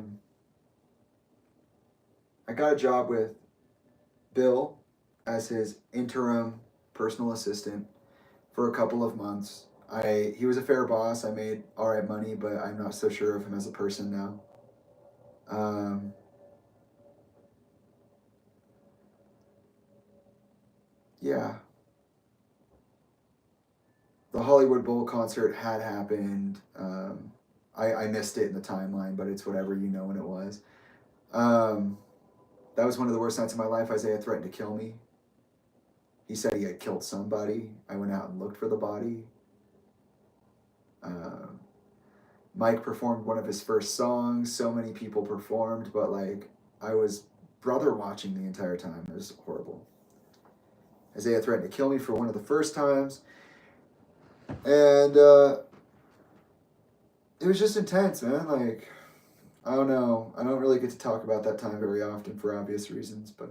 got a job with Bill as his interim personal assistant for a couple of months. He was a fair boss. I made all right money, but I'm not so sure of him as a person now. Yeah. The Hollywood Bowl concert had happened. I missed it in the timeline, but it's whatever, you know when it was. That was one of the worst nights of my life. Isaiah threatened to kill me. He said he had killed somebody. I went out and looked for the body. Mike performed one of his first songs. So many people performed, but like I was brother watching the entire time. It was horrible. Isaiah threatened to kill me for one of the first times. And it was just intense, man. Like, I don't know. I don't really get to talk about that time very often for obvious reasons, but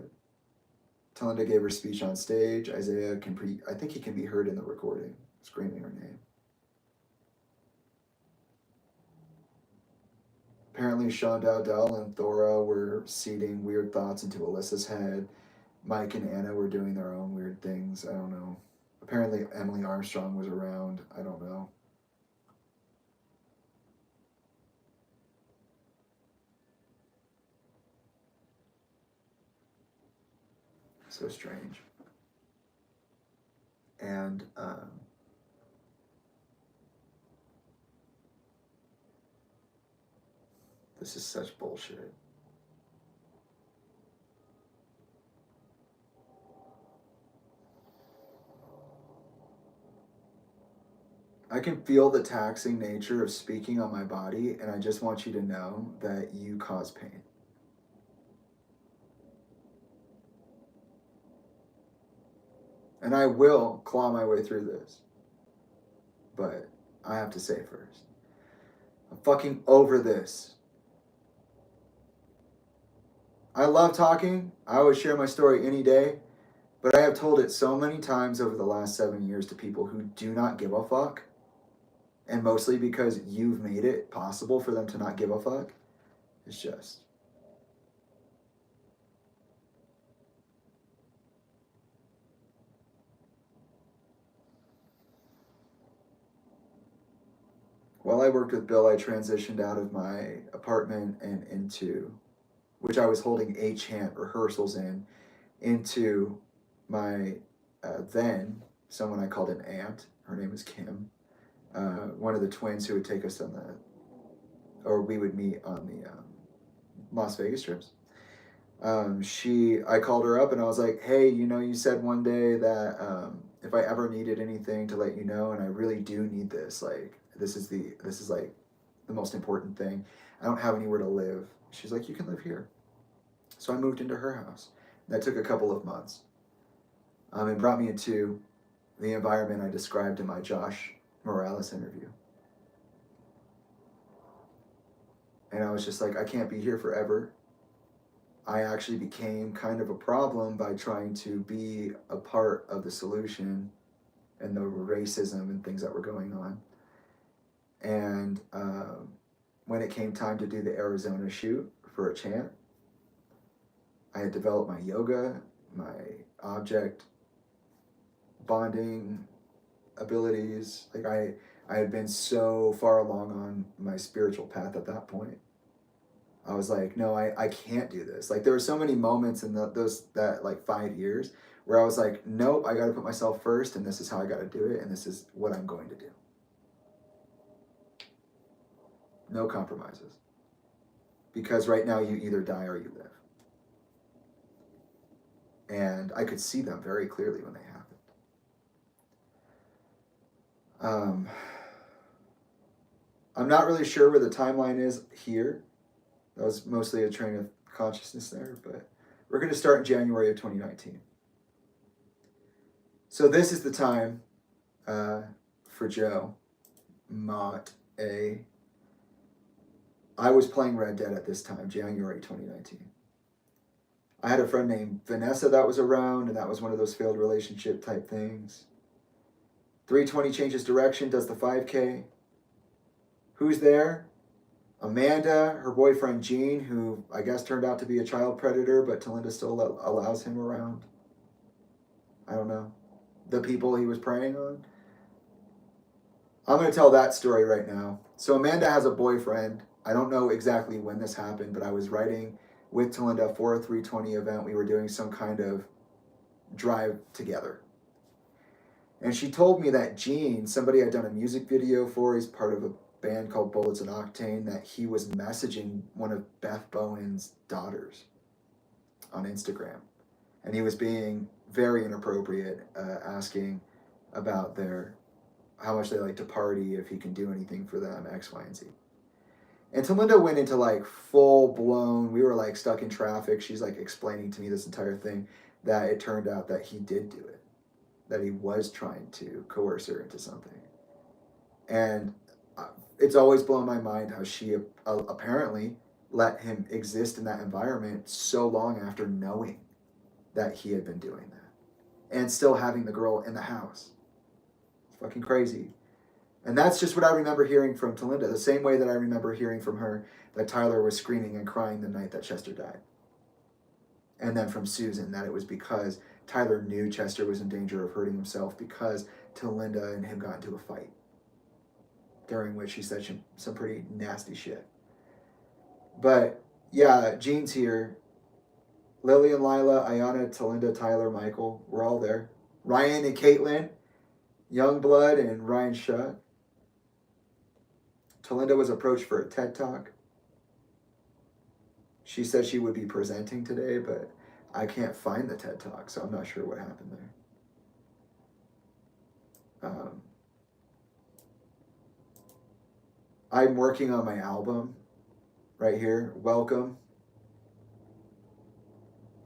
Talinda gave her speech on stage. Isaiah I think he can be heard in the recording, screaming her name. Apparently, Sean Dowdell and Thora were seeding weird thoughts into Alyssa's head. Mike and Anna were doing their own weird things. I don't know. Apparently, Emily Armstrong was around. I don't know. So strange. And this is such bullshit. I can feel the taxing nature of speaking on my body, and I just want you to know that you cause pain. And I will claw my way through this. But I have to say first, I'm fucking over this. I love talking. I would share my story any day, but I have told it so many times over the last 7 years to people who do not give a fuck, and mostly because you've made it possible for them to not give a fuck. It's just... While I worked with Bill, I transitioned out of my apartment and into, which I was holding a chant rehearsals in, into my then someone I called an aunt. Her name is Kim, one of the twins who would take us on the, or we would meet on the Las Vegas trips. I called her up and I was like, hey, you said one day that if I ever needed anything to let you know, and I really do need this, like, this is like the most important thing. I don't have anywhere to live. She's like, you can live here. So I moved into her house. That took a couple of months. It brought me into the environment I described in my Josh Morales interview. And I was just like, I can't be here forever. I actually became kind of a problem by trying to be a part of the solution and the racism and things that were going on. And when it came time to do the Arizona shoot for a chant, I had developed my yoga, my object bonding abilities. Like I had been so far along on my spiritual path at that point. I was like, no, I can't do this. Like there were so many moments in that like 5 years where I was like, nope, I got to put myself first, and this is how I got to do it, and this is what I'm going to do. No compromises. Because right now you either die or you live. And I could see them very clearly when they happened. I'm not really sure where the timeline is here. That was mostly a train of consciousness there, but we're going to start in January of 2019. So this is the time for Joe, Mott, A. I was playing Red Dead at this time, January 2019. I had a friend named Vanessa that was around, and that was one of those failed relationship type things. 320 changes direction, does the 5K. Who's there? Amanda, her boyfriend Gene, who I guess turned out to be a child predator, but Talinda still allows him around. I don't know. The people he was preying on. I'm going to tell that story right now. So Amanda has a boyfriend. I don't know exactly when this happened, but I was writing with Talinda for a 320 event. We were doing some kind of drive together. And she told me that Gene, somebody I'd done a music video for, he's part of a band called Bullets and Octane, that he was messaging one of Beth Bowen's daughters on Instagram. And he was being very inappropriate, asking about how much they like to party, if he can do anything for them, X, Y, and Z. And Talinda went into like full blown, we were like stuck in traffic. She's like explaining to me this entire thing, that it turned out that he did do it, that he was trying to coerce her into something. And it's always blown my mind how she apparently let him exist in that environment so long after knowing that he had been doing that and still having the girl in the house. It's fucking crazy. And that's just what I remember hearing from Talinda, the same way that I remember hearing from her that Tyler was screaming and crying the night that Chester died. And then from Susan that it was because Tyler knew Chester was in danger of hurting himself because Talinda and him got into a fight, during which he said some pretty nasty shit. But yeah, Gene's here. Lily and Lila, Ayana, Talinda, Tyler, Michael, we're all there. Ryan and Caitlin, Youngblood and Ryan Shutt. Talinda was approached for a TED Talk. She said she would be presenting today, but I can't find the TED Talk, so I'm not sure what happened there. I'm working on my album right here, Welcome,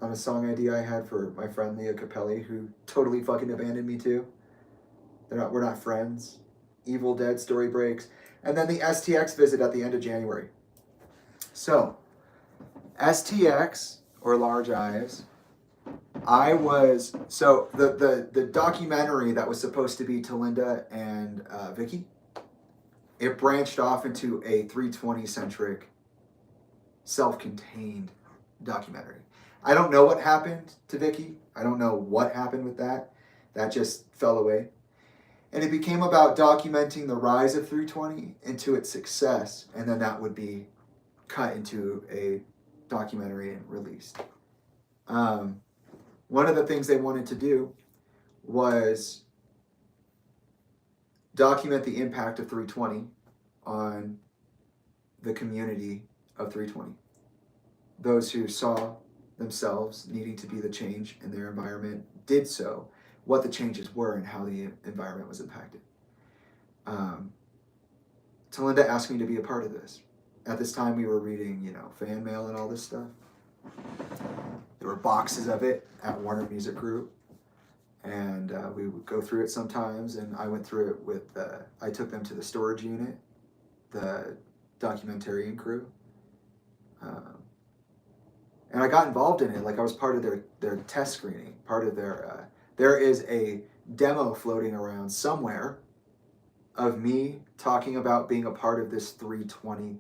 on a song idea I had for my friend Leah Capelli, who totally fucking abandoned me too. We're not friends. Evil Dead story breaks. And then the STX visit at the end of January. So, STX, or large eyes. I was, so the documentary that was supposed to be Talinda and Vicky, it branched off into a 320 centric, self-contained documentary. I don't know what happened to Vicky. I don't know what happened with that. That just fell away. And it became about documenting the rise of 320 into its success, and then that would be cut into a documentary and released. One of the things they wanted to do was document the impact of 320 on the community of 320. Those who saw themselves needing to be the change in their environment did so, what the changes were and how the environment was impacted. Talinda asked me to be a part of this. At this time we were reading, fan mail and all this stuff. There were boxes of it at Warner Music Group, and we would go through it sometimes, and I went through it with, I took them to the storage unit, the documentarian crew, and I got involved in it, like I was part of their test screening, part of their, there is a demo floating around somewhere of me talking about being a part of this 320,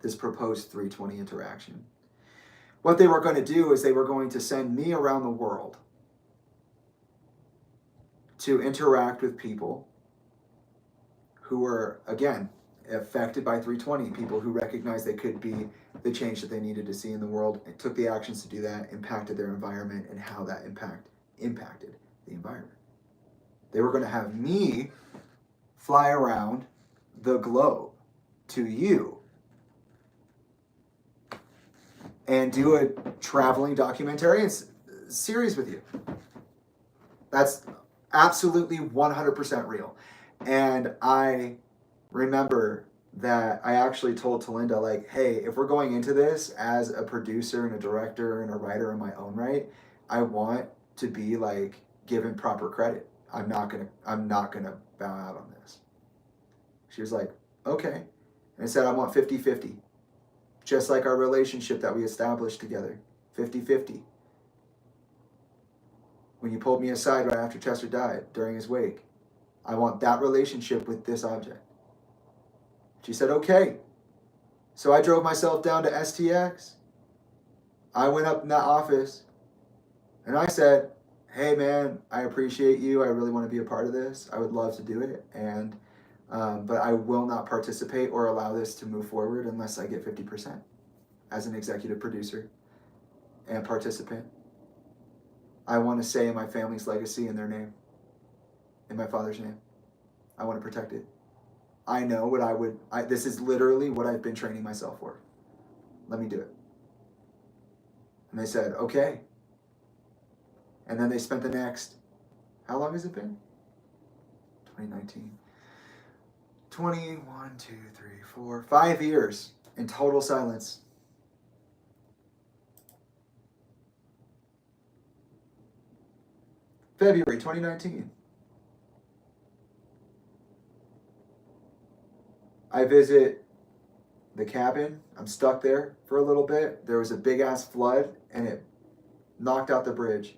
this proposed 320 interaction. What they were going to do is they were going to send me around the world to interact with people who were, again, affected by 320, people who recognized they could be the change that they needed to see in the world, and took the actions to do that, impacted their environment, and how that impacted the environment. They were going to have me fly around the globe to you and do a traveling documentary series with you. That's absolutely 100% real. And I remember that I actually told Talinda, like, hey, if we're going into this as a producer and a director and a writer in my own right, I want to be like given proper credit. I'm not gonna bow out on this. She was like, okay. And I said, I want 50-50. Just like our relationship that we established together, 50-50. When you pulled me aside right after Chester died, during his wake, I want that relationship with this object. She said, okay. So I drove myself down to STX. I went up in that office and I said, hey man, I appreciate you. I really want to be a part of this. I would love to do it. And but I will not participate or allow this to move forward unless I get 50% as an executive producer and participant. I want to say in my family's legacy in their name, in my father's name. I want to protect it. I know what this is literally what I've been training myself for. Let me do it. And they said, okay. And then they spent the next, how long has it been? 2019. 21, 2, 3, 4, 5 years in total silence. February 2019. I visit the cabin. I'm stuck there for a little bit. There was a big ass flood and it knocked out the bridge.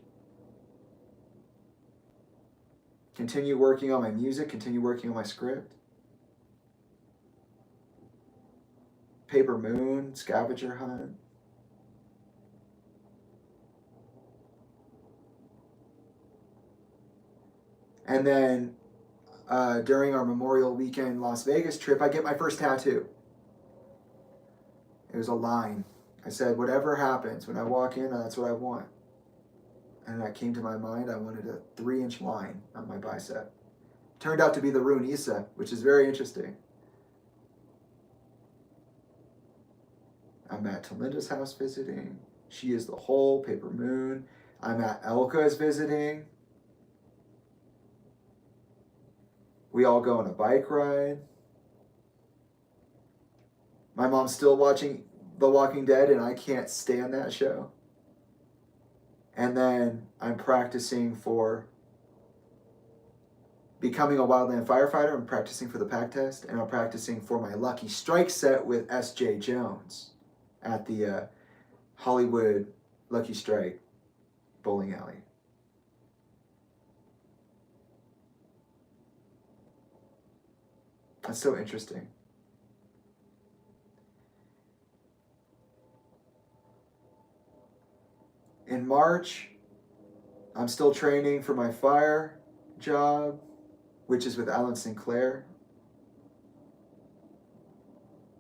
Continue working on my music, continue working on my script. Paper Moon, Scavenger Hunt. And then during our Memorial Weekend Las Vegas trip, I get my first tattoo. It was a line. I said, whatever happens, when I walk in, that's what I want. And that came to my mind. I wanted a 3-inch line on my bicep. Turned out to be the Rune, which is very interesting. I'm at Talinda's house visiting. She is the whole Paper Moon. I'm at Elka's visiting. We all go on a bike ride. My mom's still watching The Walking Dead and I can't stand that show. And then I'm practicing for becoming a wildland firefighter. I'm practicing for the PAC test, and I'm practicing for my Lucky Strike set with S.J. Jones at the Hollywood Lucky Strike bowling alley. That's so interesting. In March, I'm still training for my fire job, which is with Alan Sinclair.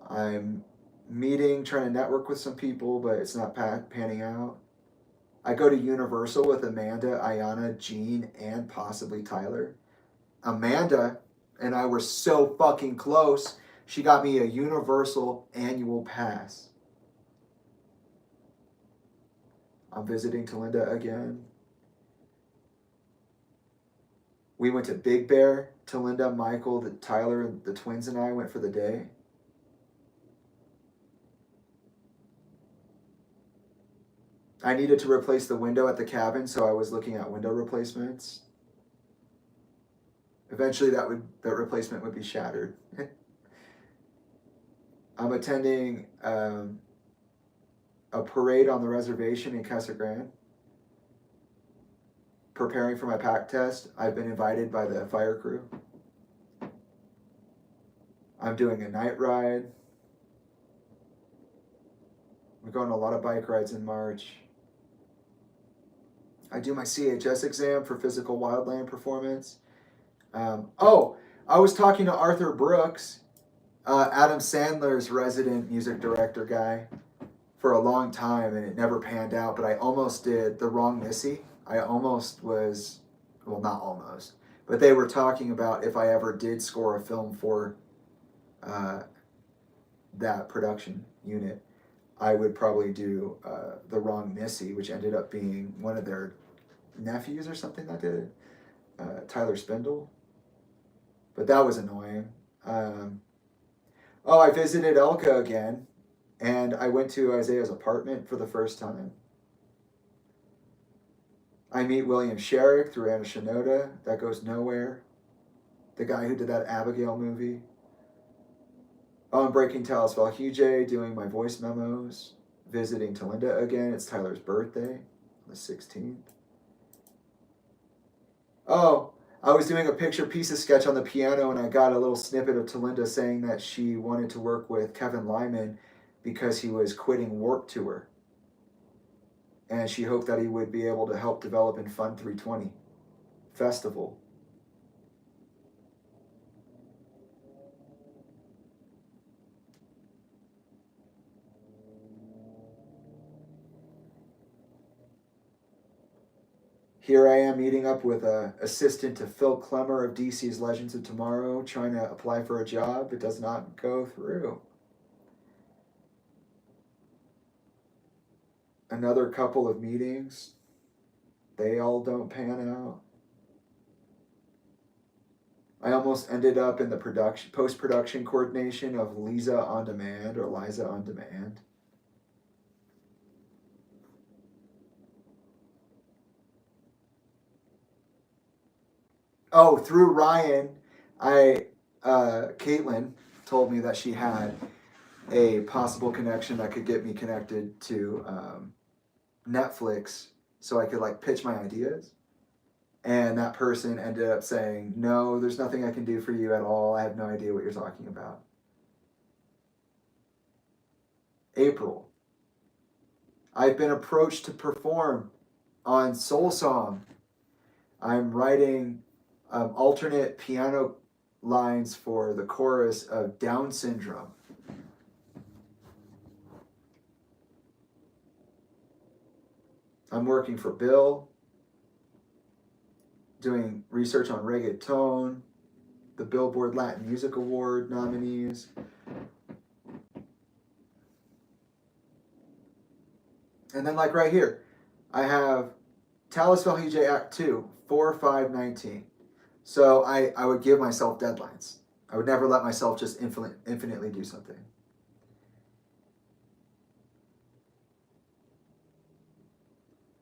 I'm trying to network with some people, but it's not panning out. I go to Universal with Amanda, Ayana, Jean, and possibly Tyler. Amanda and I were so fucking close. She got me a Universal annual pass. I'm visiting Talinda again. We went to Big Bear. Talinda, Michael, Tyler, the twins, and I went for the day. I needed to replace the window at the cabin, so I was looking at window replacements. Eventually, that replacement would be shattered. I'm attending a parade on the reservation in Casa Grande. Preparing for my pack test. I've been invited by the fire crew. I'm doing a night ride. We're going on a lot of bike rides in March. I do my CHS exam for physical wildland performance. I was talking to Arthur Brooks, Adam Sandler's resident music director guy, for a long time, and it never panned out, but I almost did The Wrong Missy. I almost was, well, not almost, but they were talking about if I ever did score a film for that production unit, I would probably do The Wrong Missy, which ended up being one of their nephews or something that did it, Tyler Spindle. But that was annoying. I visited Elka again, and I went to Isaiah's apartment for the first time. I meet William Sherrick through Anna Shinoda. That goes nowhere. The guy who did that Abigail movie. I'm breaking Talis Valhuge, doing my voice memos. Visiting Talinda again. It's Tyler's birthday on the 16th. I was doing a picture-pieces sketch on the piano, and I got a little snippet of Talinda saying that she wanted to work with Kevin Lyman because he was quitting Warped Tour. And she hoped that he would be able to help develop in Fun 320 Festival. Here I am meeting up with an assistant to Phil Klemmer of DC's Legends of Tomorrow, trying to apply for a job. It does not go through. Another couple of meetings. They all don't pan out. I almost ended up in the post-production coordination of Liza On Demand or Liza On Demand. Through Ryan, Caitlin told me that she had a possible connection that could get me connected to Netflix so I could pitch my ideas. And that person ended up saying, no, there's nothing I can do for you at all. I have no idea what you're talking about. April. I've been approached to perform on Soul Song. I'm writing alternate piano lines for the chorus of Down Syndrome. I'm working for Bill, doing research on reggaeton, the Billboard Latin Music Award nominees. And then right here, I have Talis Valhuge Act 2, 4/5/19. So I would give myself deadlines. I would never let myself just infinitely do something.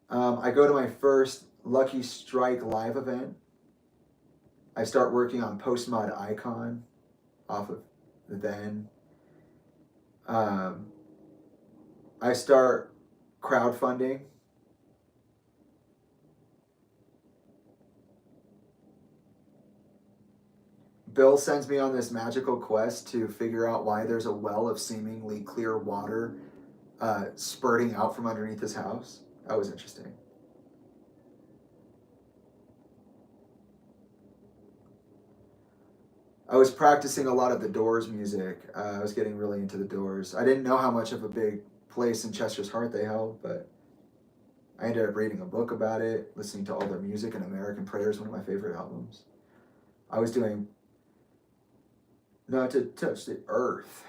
I go to my first Lucky Strike live event. I start working on Postmod Icon off of then. I start crowdfunding Bill sends me on this magical quest to figure out why there's a well of seemingly clear water spurting out from underneath his house. That was interesting. I was practicing a lot of the Doors music. I was getting really into the Doors. I didn't know how much of a big place in Chester's heart they held, but I ended up reading a book about it, listening to all their music, and American Prayer is one of my favorite albums. I was doing Not to Touch the Earth.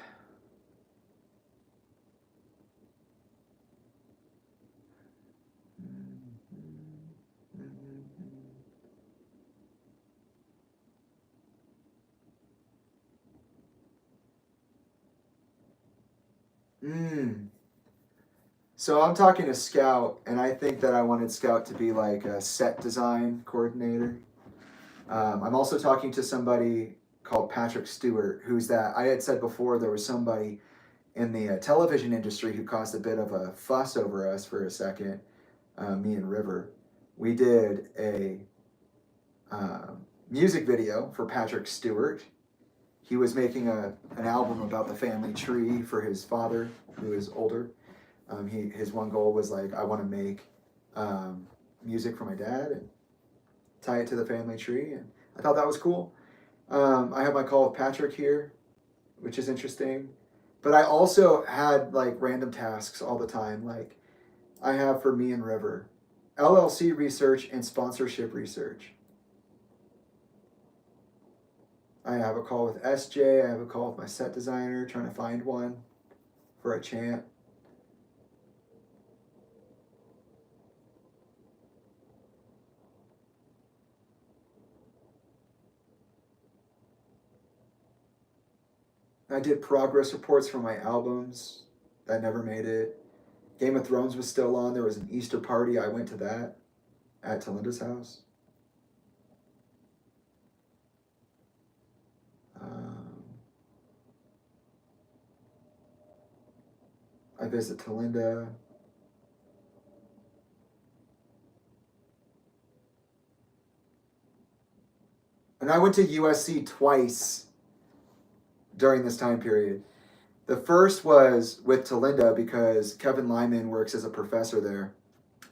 So I'm talking to Scout, and I think that I wanted Scout to be like a set design coordinator. I'm also talking to somebody called Patrick Stewart, who's that, I had said before there was somebody in the television industry who caused a bit of a fuss over us for a second, me and River. We did a music video for Patrick Stewart. He was making an album about the family tree for his father, who is older. His one goal was like, I want to make music for my dad and tie it to the family tree, and I thought that was cool. I have my call with Patrick here, which is interesting, but I also had like random tasks all the time, like I have for me and River, LLC research and sponsorship research. I have a call with SJ, I have a call with my set designer, trying to find one for a chant. I did progress reports for my albums. That never made it. Game of Thrones was still on. There was an Easter party. I went to that at Talinda's house. I visit Talinda. And I went to USC twice during this time period. The first was with Talinda because Kevin Lyman works as a professor there.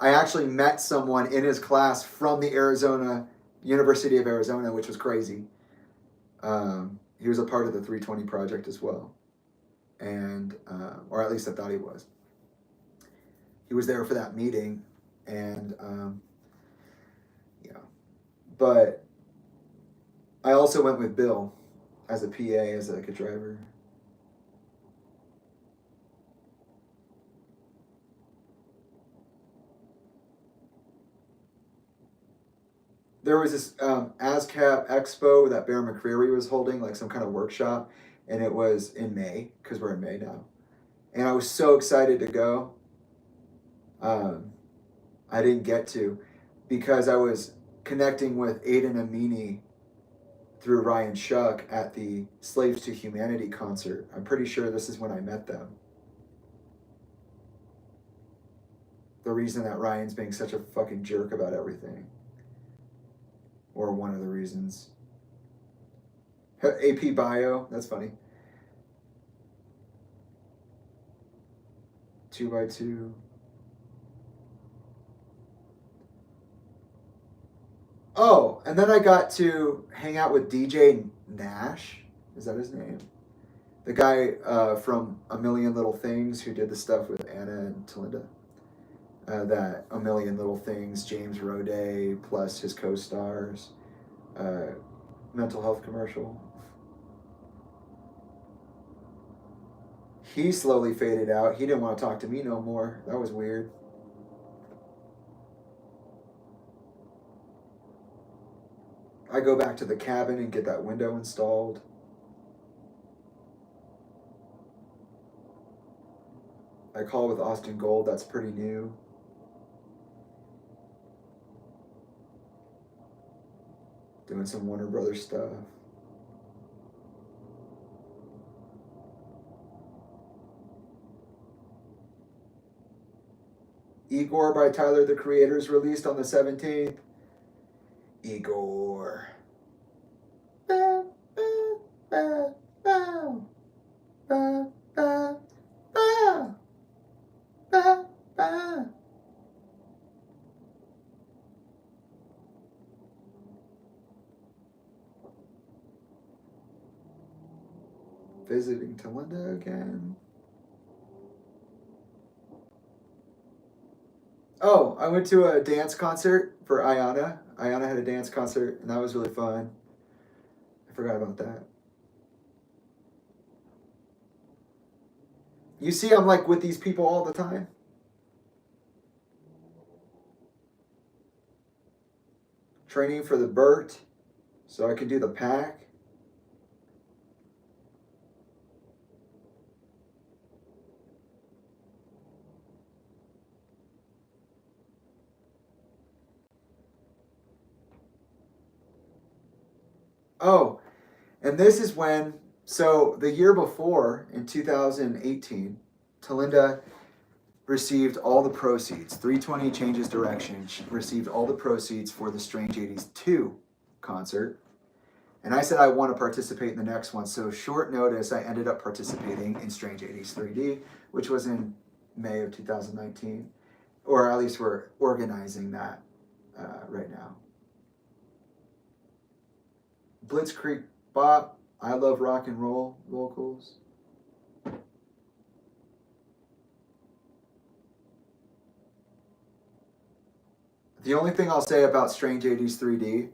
I actually met someone in his class from the University of Arizona, which was crazy. He was a part of the 320 project as well. And, or at least I thought he was. He was there for that meeting, and, yeah. But I also went with Bill as a PA, as like a driver. There was this ASCAP Expo that Bear McCreary was holding, like some kind of workshop, and it was in May, because we're in May now. And I was so excited to go. I didn't get to, because I was connecting with Aiden Amini through Ryan Shuck at the Slaves to Humanity concert. I'm pretty sure this is when I met them. The reason that Ryan's being such a fucking jerk about everything. Or one of the reasons. AP Bio, that's funny. 2x2. Oh, and then I got to hang out with DJ Nash. Is that his name? The guy from A Million Little Things who did the stuff with Anna and Talinda. That A Million Little Things, James Roday, plus his co-stars, mental health commercial. He slowly faded out. He didn't want to talk to me no more. That was weird. I go back to the cabin and get that window installed. I call with Austin Gold. That's pretty new. Doing some Warner Brothers stuff. Igor by Tyler, the Creator is released on the 17th. Igor. ba, ba, ba, ba, ba, ba, ba. Visiting Talinda again. Oh, I went to a dance concert for Ayana. Ayana had a dance concert, and that was really fun. I forgot about that. You see, I'm like with these people all the time. Training for the BERT, so I can do the pack. Oh, and this is when, so the year before, in 2018, Talinda received all the proceeds. 320 Changes Direction. She received all the proceeds for the Strange 80s 2 concert. And I said I want to participate in the next one. So short notice, I ended up participating in Strange 80s 3D, which was in May of 2019. Or at least we're organizing that right now. Blitzkrieg Bop, I Love Rock and Roll vocals. The only thing I'll say about Strange 80s 3D,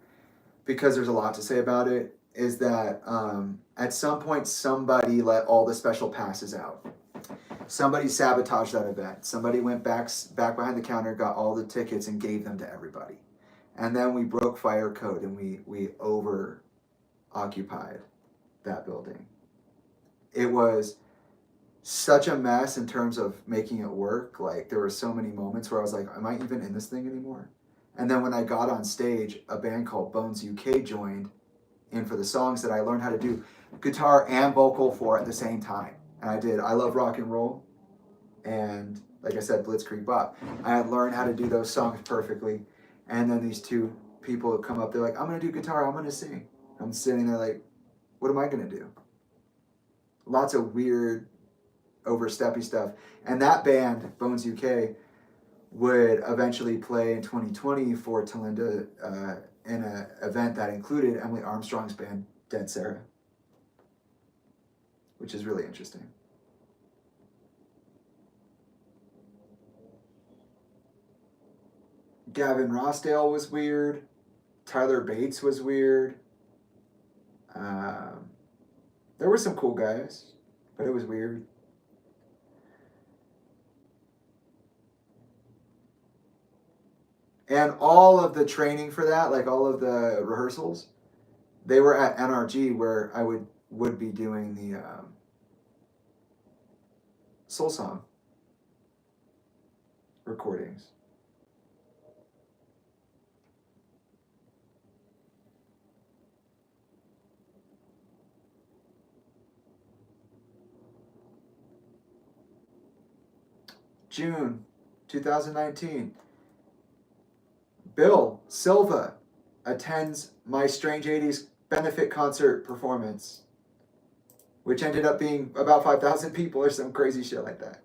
because there's a lot to say about it, is that at some point somebody let all the special passes out. Somebody sabotaged that event. Somebody went back behind the counter, got all the tickets, and gave them to everybody. And then we broke fire code and we over occupied that building. It was such a mess in terms of making it work. Like there were so many moments where I was like, am I even in this thing anymore? And then when I got on stage, a band called Bones UK joined in for the songs that I learned how to do guitar and vocal for at the same time. And I did I Love Rock and Roll and, like I said, Blitzkrieg Bop. I had learned how to do those songs perfectly. And then these two people would come up, they're like, I'm going to do guitar, I'm going to sing. I'm sitting there like, what am I going to do? Lots of weird, oversteppy stuff. And that band, Bones UK, would eventually play in 2020 for Talinda in an event that included Emily Armstrong's band, Dead Sarah, which is really interesting. Gavin Rossdale was weird. Tyler Bates was weird. There were some cool guys, but it was weird. And all of the training for that, like all of the rehearsals, they were at NRG where I would be doing the Soul Song recordings. June 2019. Bill Silva attends my Strange 80s benefit concert performance, which ended up being about 5,000 people or some crazy shit like that.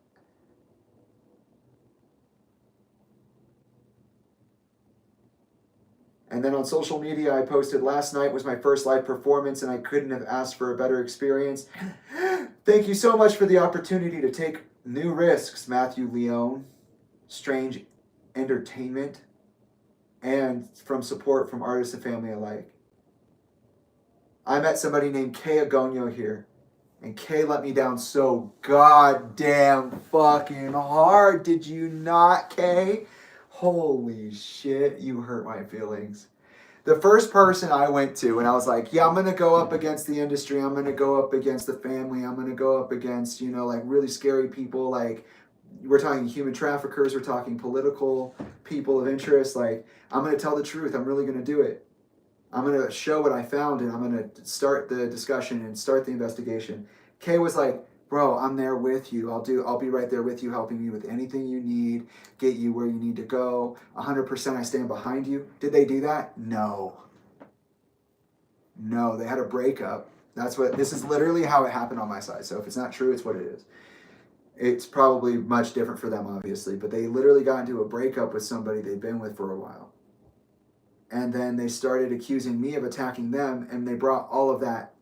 And then on social media, I posted, last night was my first live performance and I couldn't have asked for a better experience. Thank you so much for the opportunity to take new risks, Matthew Leone, Strange Entertainment, and from support from artists and family alike. I met somebody named Kay Agonio here, and Kay let me down so goddamn fucking hard. Did you not, Kay? Holy shit, you hurt my feelings. The first person I went to, and I was like, yeah, I'm going to go up against the industry. I'm going to go up against the family. I'm going to go up against, you know, like really scary people. Like, we're talking human traffickers. We're talking political people of interest. Like, I'm going to tell the truth. I'm really going to do it. I'm going to show what I found, and I'm going to start the discussion and start the investigation. Kay was like, bro, I'm there with you. I'll be right there with you, helping you with anything you need, get you where you need to go. 100% I stand behind you. Did they do that? No. No, they had a breakup. This is literally how it happened on my side. So if it's not true, it's what it is. It's probably much different for them, obviously, but they literally got into a breakup with somebody they'd been with for a while. And then they started accusing me of attacking them, and they brought all of that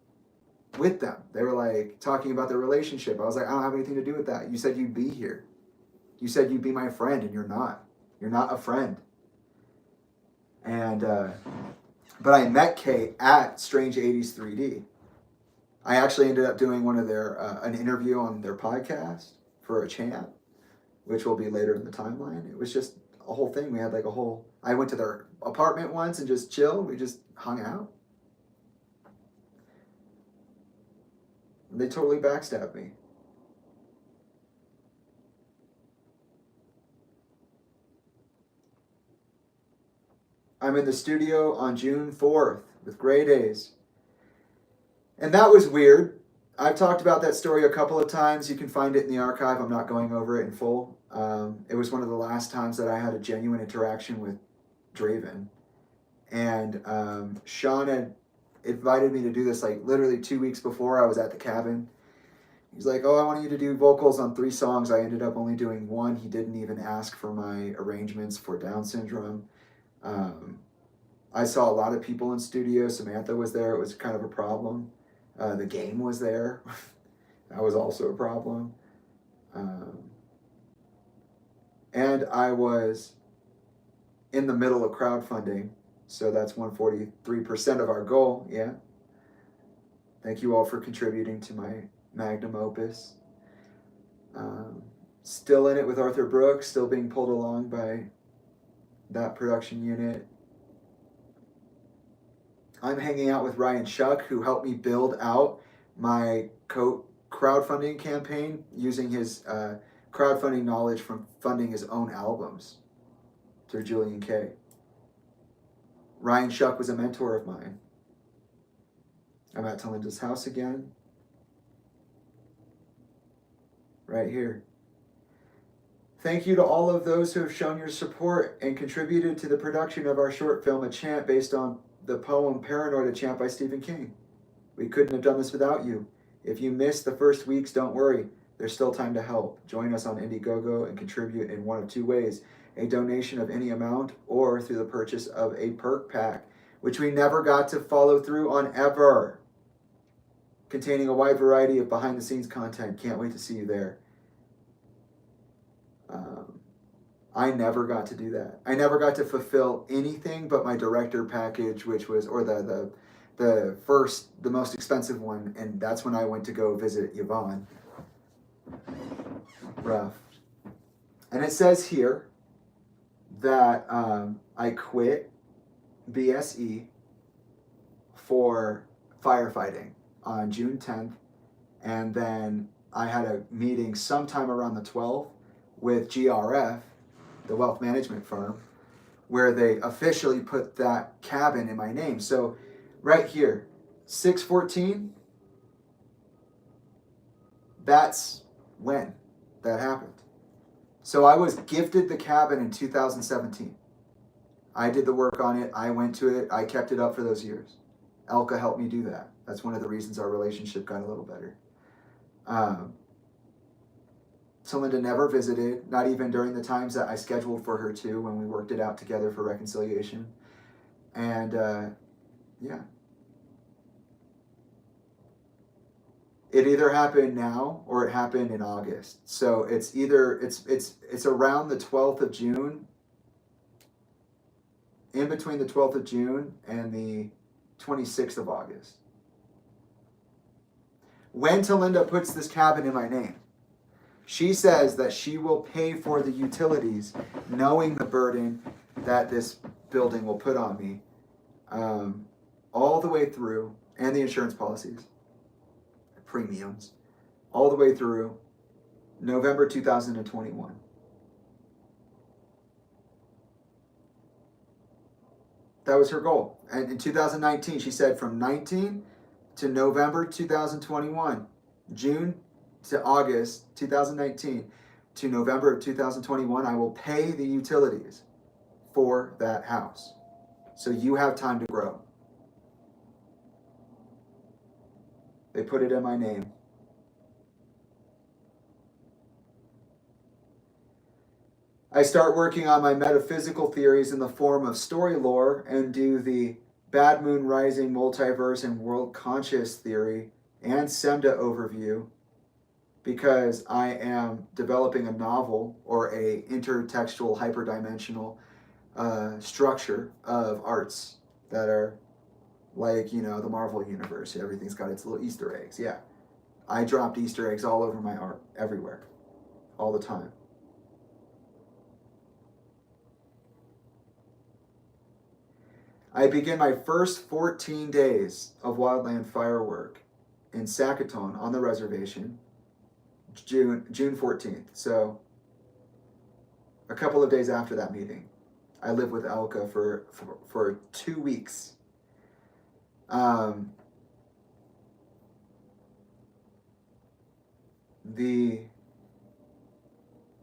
with them. They were like talking about their relationship. I was like, I don't have anything to do with that. You said you'd be here. You said you'd be my friend, and you're not. You're not a friend. And, but I met Kate at Strange 80s 3D. I actually ended up doing one of their, an interview on their podcast for a chant, which will be later in the timeline. It was just a whole thing. We had like a whole, I went to their apartment once and just chilled. We just hung out. They totally backstabbed me. I'm in the studio on June 4th with Gray Days. And that was weird. I've talked about that story a couple of times. You can find it in the archive. I'm not going over it in full. It was one of the last times that I had a genuine interaction with Draven. And Sean had invited me to do this like literally 2 weeks before I was at the cabin. He's like, oh, I want you to do vocals on 3 songs. I ended up only doing 1. He didn't even ask for my arrangements for Down syndrome. I saw a lot of people in studio. Samantha was there. It was kind of a problem. The game was there. That was also a problem. And I was in the middle of crowdfunding. So that's 143% of our goal. Yeah. Thank you all for contributing to my magnum opus. Still in it with Arthur Brooks, still being pulled along by that production unit. I'm hanging out with Ryan Shuck, who helped me build out my crowdfunding campaign using his crowdfunding knowledge from funding his own albums through Julian K. Ryan Shuck was a mentor of mine. I'm at Talinda's house again. Right here. Thank you to all of those who have shown your support and contributed to the production of our short film, A Chant, based on the poem Paranoid, a Chant by Stephen King. We couldn't have done this without you. If you missed the first weeks, don't worry. There's still time to help. Join us on Indiegogo and contribute in one of 2 ways. A donation of any amount or through the purchase of a perk pack, which we never got to follow through on ever. Containing a wide variety of behind-the-scenes content. Can't wait to see you there. I never got to do that. I never got to fulfill anything but my director package, which was, or the most expensive one, and that's when I went to go visit Yvonne. Rough. And it says here that I quit BSE for firefighting on June 10th, and then I had a meeting sometime around the 12th with GRF, the wealth management firm, where they officially put that cabin in my name. So right here, 6/14, that's when that happened. So I was gifted the cabin in 2017. I did the work on it. I went to it. I kept it up for those years. Elka helped me do that. That's one of the reasons our relationship got a little better. Talinda never visited, not even during the times that I scheduled for her to, when we worked it out together for reconciliation. And yeah. It either happened now or it happened in August. So it's either, it's around the 12th of June, in between the 12th of June and the 26th of August. When Talinda puts this cabin in my name, she says that she will pay for the utilities, knowing the burden that this building will put on me, all the way through, and the insurance policies, premiums, all the way through November 2021. That was her goal. And in 2019, she said from 19 to November 2021, June to August 2019 to November of 2021, I will pay the utilities for that house. So you have time to grow. They put it in my name. I start working on my metaphysical theories in the form of story lore and do the Bad Moon Rising multiverse and world conscious theory and SEMDA overview because I am developing a novel or a intertextual hyperdimensional structure of arts that are like, the Marvel universe. Everything's got its little Easter eggs. Yeah. I dropped Easter eggs all over my art, everywhere, all the time. I begin my first 14 days of wildland firework in Sacaton on the reservation, June 14th. So a couple of days after that meeting, I lived with Elka for 2 weeks.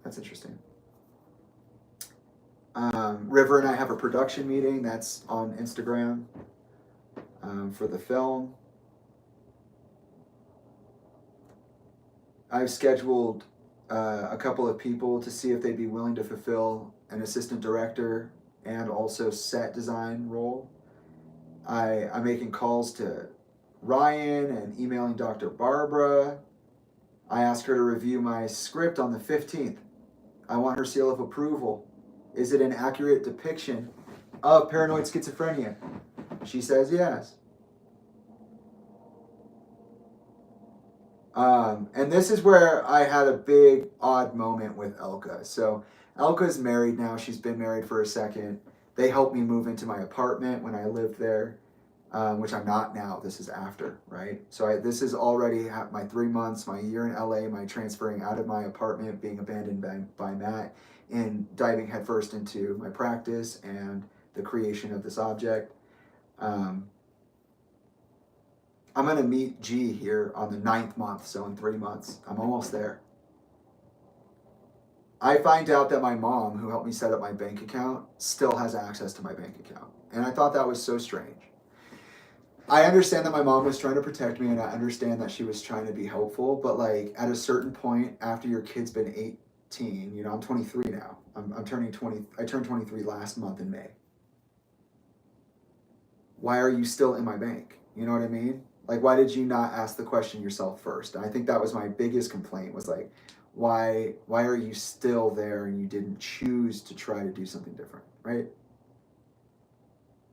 That's interesting. River and I have a production meeting that's on Instagram for the film. I've scheduled a couple of people to see if they'd be willing to fulfill an assistant director and also set design role. I'm making calls to Ryan and emailing Dr. Barbara. I asked her to review my script on the 15th. I want her seal of approval. Is it an accurate depiction of paranoid schizophrenia? She says yes. And this is where I had a big odd moment with Elka. So Elka's married now. She's been married for a second. They helped me move into my apartment when I lived there, which I'm not now. This is after, right? So this is already my 3 months, my year in LA, my transferring out of my apartment, being abandoned by Matt, and diving headfirst into my practice and the creation of this object. I'm going to meet G here on the 9th month, so in 3 months. I'm almost there. I find out that my mom, who helped me set up my bank account, still has access to my bank account. And I thought that was so strange. I understand that my mom was trying to protect me, and I understand that she was trying to be helpful, but like at a certain point after your kid's been 18, I'm 23 now. I'm turning 20. I turned 23 last month in May. Why are you still in my bank? You know what I mean? Like, why did you not ask the question yourself first? And I think that was my biggest complaint, was like, why are you still there and you didn't choose to try to do something different, right?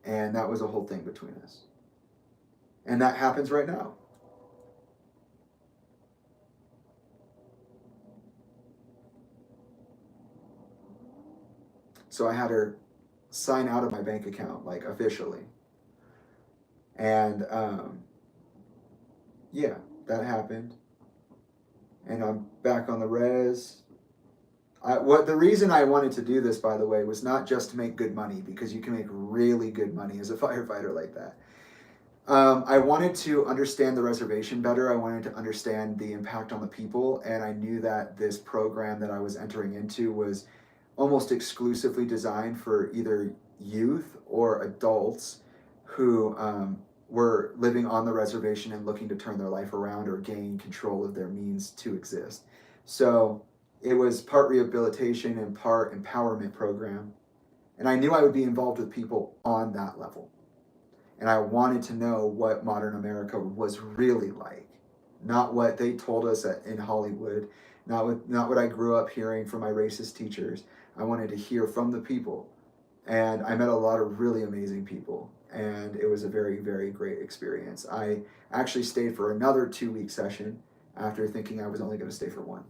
And that was a whole thing between us. And that happens right now. So I had her sign out of my bank account, like officially. And yeah, that happened. And I'm back on the res. The reason I wanted to do this, by the way, was not just to make good money, because you can make really good money as a firefighter like that. I wanted to understand the reservation better. I wanted to understand the impact on the people, and I knew that this program that I was entering into was almost exclusively designed for either youth or adults who were living on the reservation and looking to turn their life around or gain control of their means to exist. So it was part rehabilitation and part empowerment program. And I knew I would be involved with people on that level. And I wanted to know what modern America was really like, not what they told us in Hollywood, not what I grew up hearing from my racist teachers. I wanted to hear from the people. And I met a lot of really amazing people. And it was a very, very great experience. I actually stayed for another 2-week session after thinking I was only going to stay for one.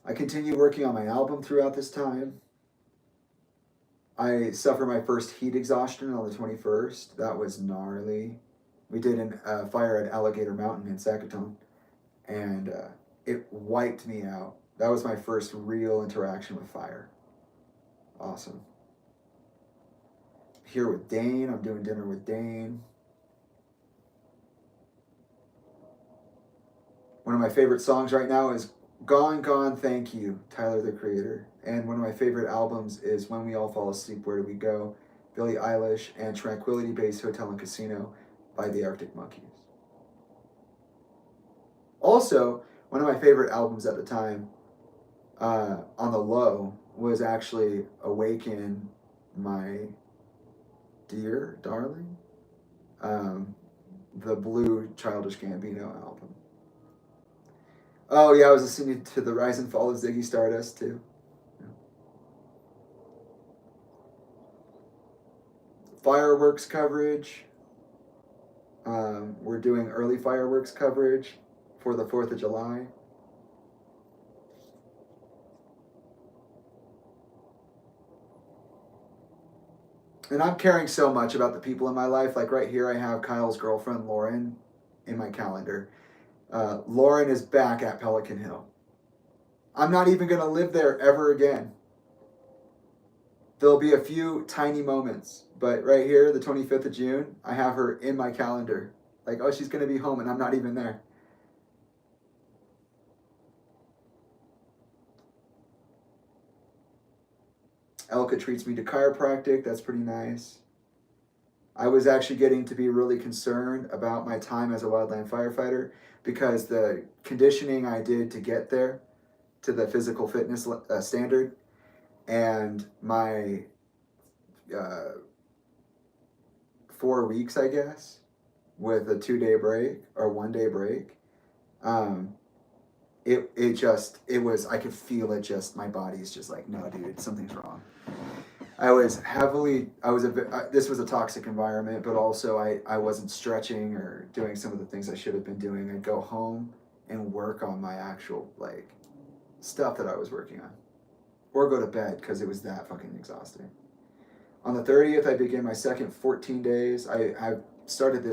I continued working on my album throughout this time. I suffered my first heat exhaustion on the 21st. That was gnarly. We did a fire at Alligator Mountain in Sacaton, and it wiped me out. That was my first real interaction with fire. Awesome. Here with Dane. I'm doing dinner with Dane. One of my favorite songs right now is Gone, Gone, Thank You, Tyler, the Creator. And one of my favorite albums is When We All Fall Asleep, Where Do We Go? Billie Eilish, and Tranquility Base Hotel and Casino by the Arctic Monkeys. Also, one of my favorite albums at the time, on the low, was actually Awaken My Dear Darling, the Blue Childish Gambino album. Oh yeah, I was listening to the Rise and Fall of Ziggy Stardust too. Yeah. Fireworks coverage. We're doing early fireworks coverage for the 4th of July. And I'm caring so much about the people in my life. Like right here, I have Kyle's girlfriend, Lauren, in my calendar. Lauren is back at Pelican Hill. I'm not even going to live there ever again. There'll be a few tiny moments, but right here, the 25th of June, I have her in my calendar. Like, oh, she's going to be home, and I'm not even there. Elka treats me to chiropractic. That's pretty nice. I was actually getting to be really concerned about my time as a wildland firefighter because the conditioning I did to get there to the physical fitness standard and my 4 weeks, I guess, with a 2-day break or 1-day break, it was, I could feel it, just my body's just like, no dude, something's wrong. This was a toxic environment, but also I wasn't stretching or doing some of the things I should have been doing. I'd go home and work on my actual like stuff that I was working on, or go to bed because it was that fucking exhausting. On the 30th, I began my second 14 days. I started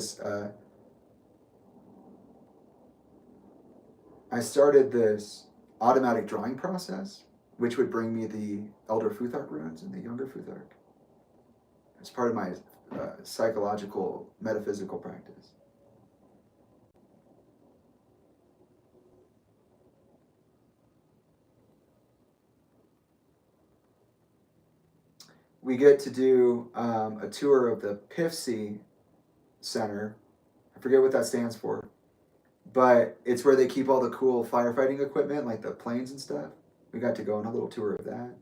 this automatic drawing process, which would bring me the Elder Futhark runes and the Younger Futhark. It's part of my psychological, metaphysical practice. We get to do a tour of the PIFC Center. I forget what that stands for, but it's where they keep all the cool firefighting equipment, like the planes and stuff. We got to go on a little tour of that.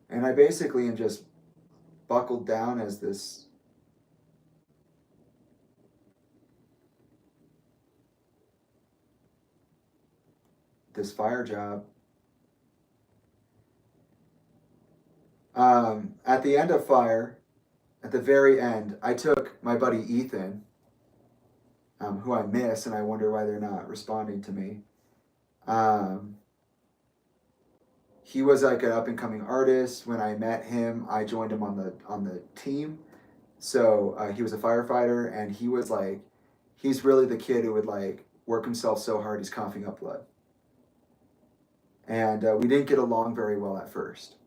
And I basically am just buckled down as this fire job. At the end of fire, at the very end, I took my buddy Ethan, who I miss, and I wonder why they're not responding to me. He was like an up and coming artist. When I met him, I joined him on the team. So he was a firefighter, and he was like, he's really the kid who would like work himself so hard he's coughing up blood. And we didn't get along very well at first.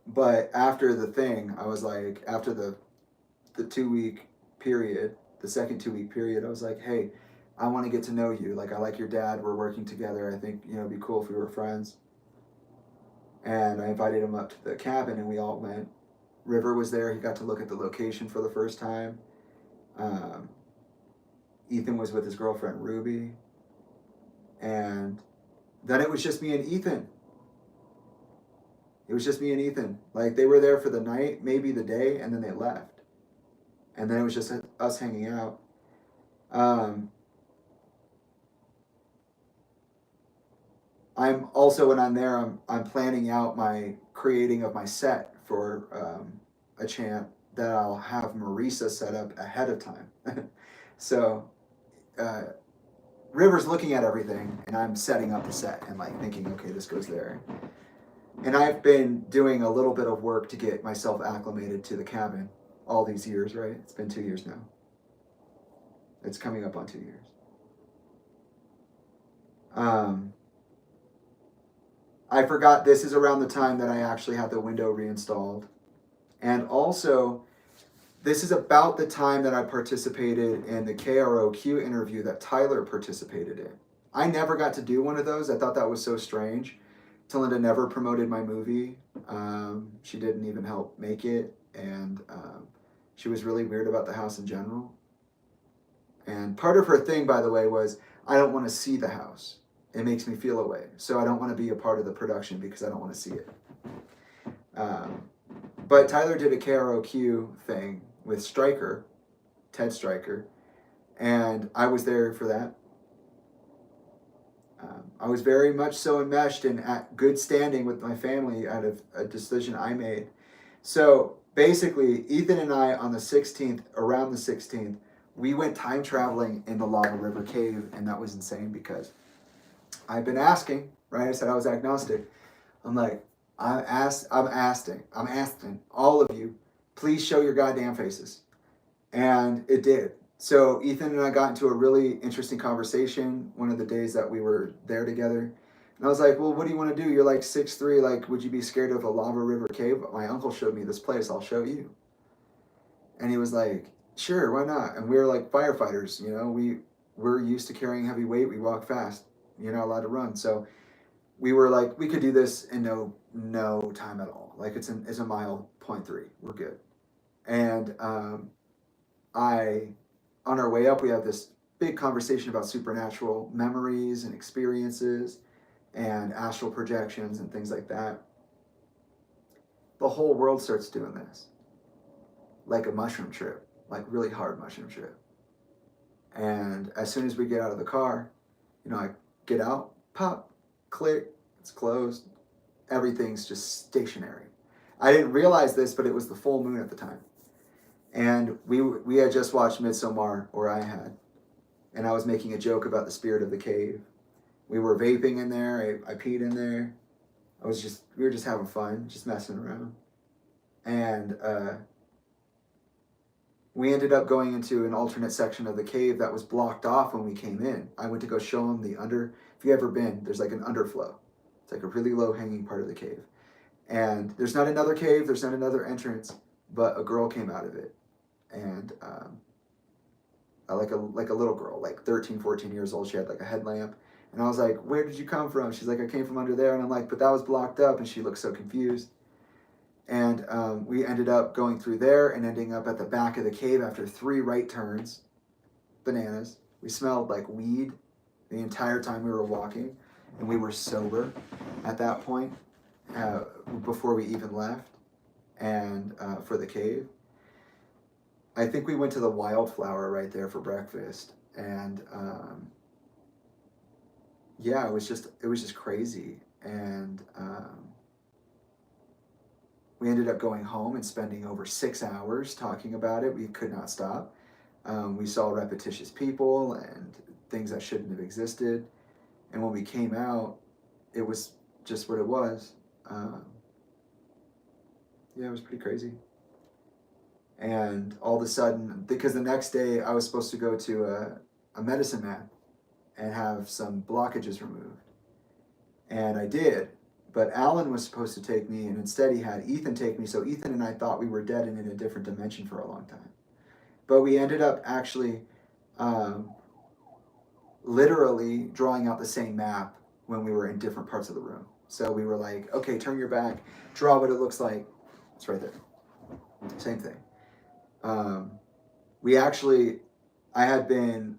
But after the thing, I was like, after the 2-week period, the second 2-week period, I was like, hey, I want to get to know you. Like, I like your dad. We're working together. I think, it'd be cool if we were friends. And I invited him up to the cabin, and we all went. River was there. He got to look at the location for the first time. Ethan was with his girlfriend, Ruby. And then it was just me and Ethan. It was just me and Ethan. Like, they were there for the night, maybe the day, and then they left. And then it was just us hanging out. I'm also, when I'm there, I'm planning out my creating of my set for a chant that I'll have Marisa set up ahead of time. So River's looking at everything, and I'm setting up the set and like thinking, okay, this goes there. And I've been doing a little bit of work to get myself acclimated to the cabin all these years, right? It's been 2 years now. It's coming up on 2 years. I forgot this is around the time that I actually had the window reinstalled. And also, this is about the time that I participated in the KROQ interview that Tyler participated in. I never got to do one of those. I thought that was so strange. Talinda never promoted my movie. She didn't even help make it, and she was really weird about the house in general. And part of her thing, by the way, was I don't want to see the house. It makes me feel away. So I don't want to be a part of the production because I don't want to see it. But Tyler did a KROQ thing with Stryker, Ted Stryker, and I was there for that. I was very much so enmeshed and at good standing with my family out of a decision I made. So basically, Ethan and I on the 16th, around the 16th, we went time traveling in the Lava River Cave, and that was insane because I've been asking, right? I said I was agnostic. I'm like, I'm asking all of you, please show your goddamn faces. And it did. So Ethan and I got into a really interesting conversation one of the days that we were there together. And I was like, well, what do you want to do? You're like 6'3", like, would you be scared of a Lava River Cave? My uncle showed me this place, I'll show you. And he was like, sure, why not? And we were like firefighters, you know, we're used to carrying heavy weight, we walk fast, you're not allowed to run. So we were like, we could do this in no time at all. Like it's a mile 0.3, we're good. And on our way up, we have this big conversation about supernatural memories and experiences and astral projections and things like that. The whole world starts doing this, like a mushroom trip, like really hard mushroom trip. And as soon as we get out of the car, you know, I get out, pop, click, it's closed. Everything's just stationary. I didn't realize this, but it was the full moon at the time. And we had just watched Midsommar, or I had, and I was making a joke about the spirit of the cave. We were vaping in there. I peed in there. We were just having fun, just messing around. And we ended up going into an alternate section of the cave that was blocked off when we came in. I went to go show them the if you've ever been, there's like an underflow. It's like a really low hanging part of the cave. And there's not another cave, there's not another entrance, but a girl came out of it. And like a little girl, like 13, 14 years old. She had like a headlamp. And I was like, where did you come from? She's like, I came from under there. And I'm like, but that was blocked up. And she looked so confused. And we ended up going through there and ending up at the back of the cave after 3 right turns. Bananas. We smelled like weed the entire time we were walking. And we were sober at that point before we even left and for the cave. I think we went to the Wildflower right there for breakfast, and yeah, it was just crazy. And we ended up going home and spending over 6 hours talking about it. We could not stop. We saw repetitious people and things that shouldn't have existed. And when we came out, it was just what it was. Yeah, it was pretty crazy. And all of a sudden, because the next day I was supposed to go to a medicine man and have some blockages removed. And I did, but Alan was supposed to take me, and instead he had Ethan take me, so Ethan and I thought we were dead and in a different dimension for a long time. But we ended up actually literally drawing out the same map when we were in different parts of the room. So we were like, okay, turn your back, draw what it looks like. It's right there. Same thing. I had been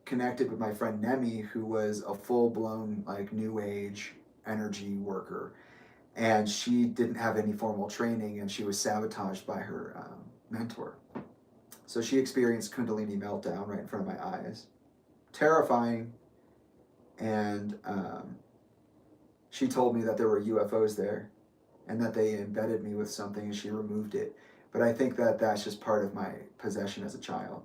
connected with my friend Nemi, who was a full-blown like new age energy worker, and she didn't have any formal training, and she was sabotaged by her mentor. So she experienced Kundalini meltdown right in front of my eyes. Terrifying. And she told me that there were UFOs there and that they embedded me with something, and she removed it. But I think that that's just part of my possession as a child.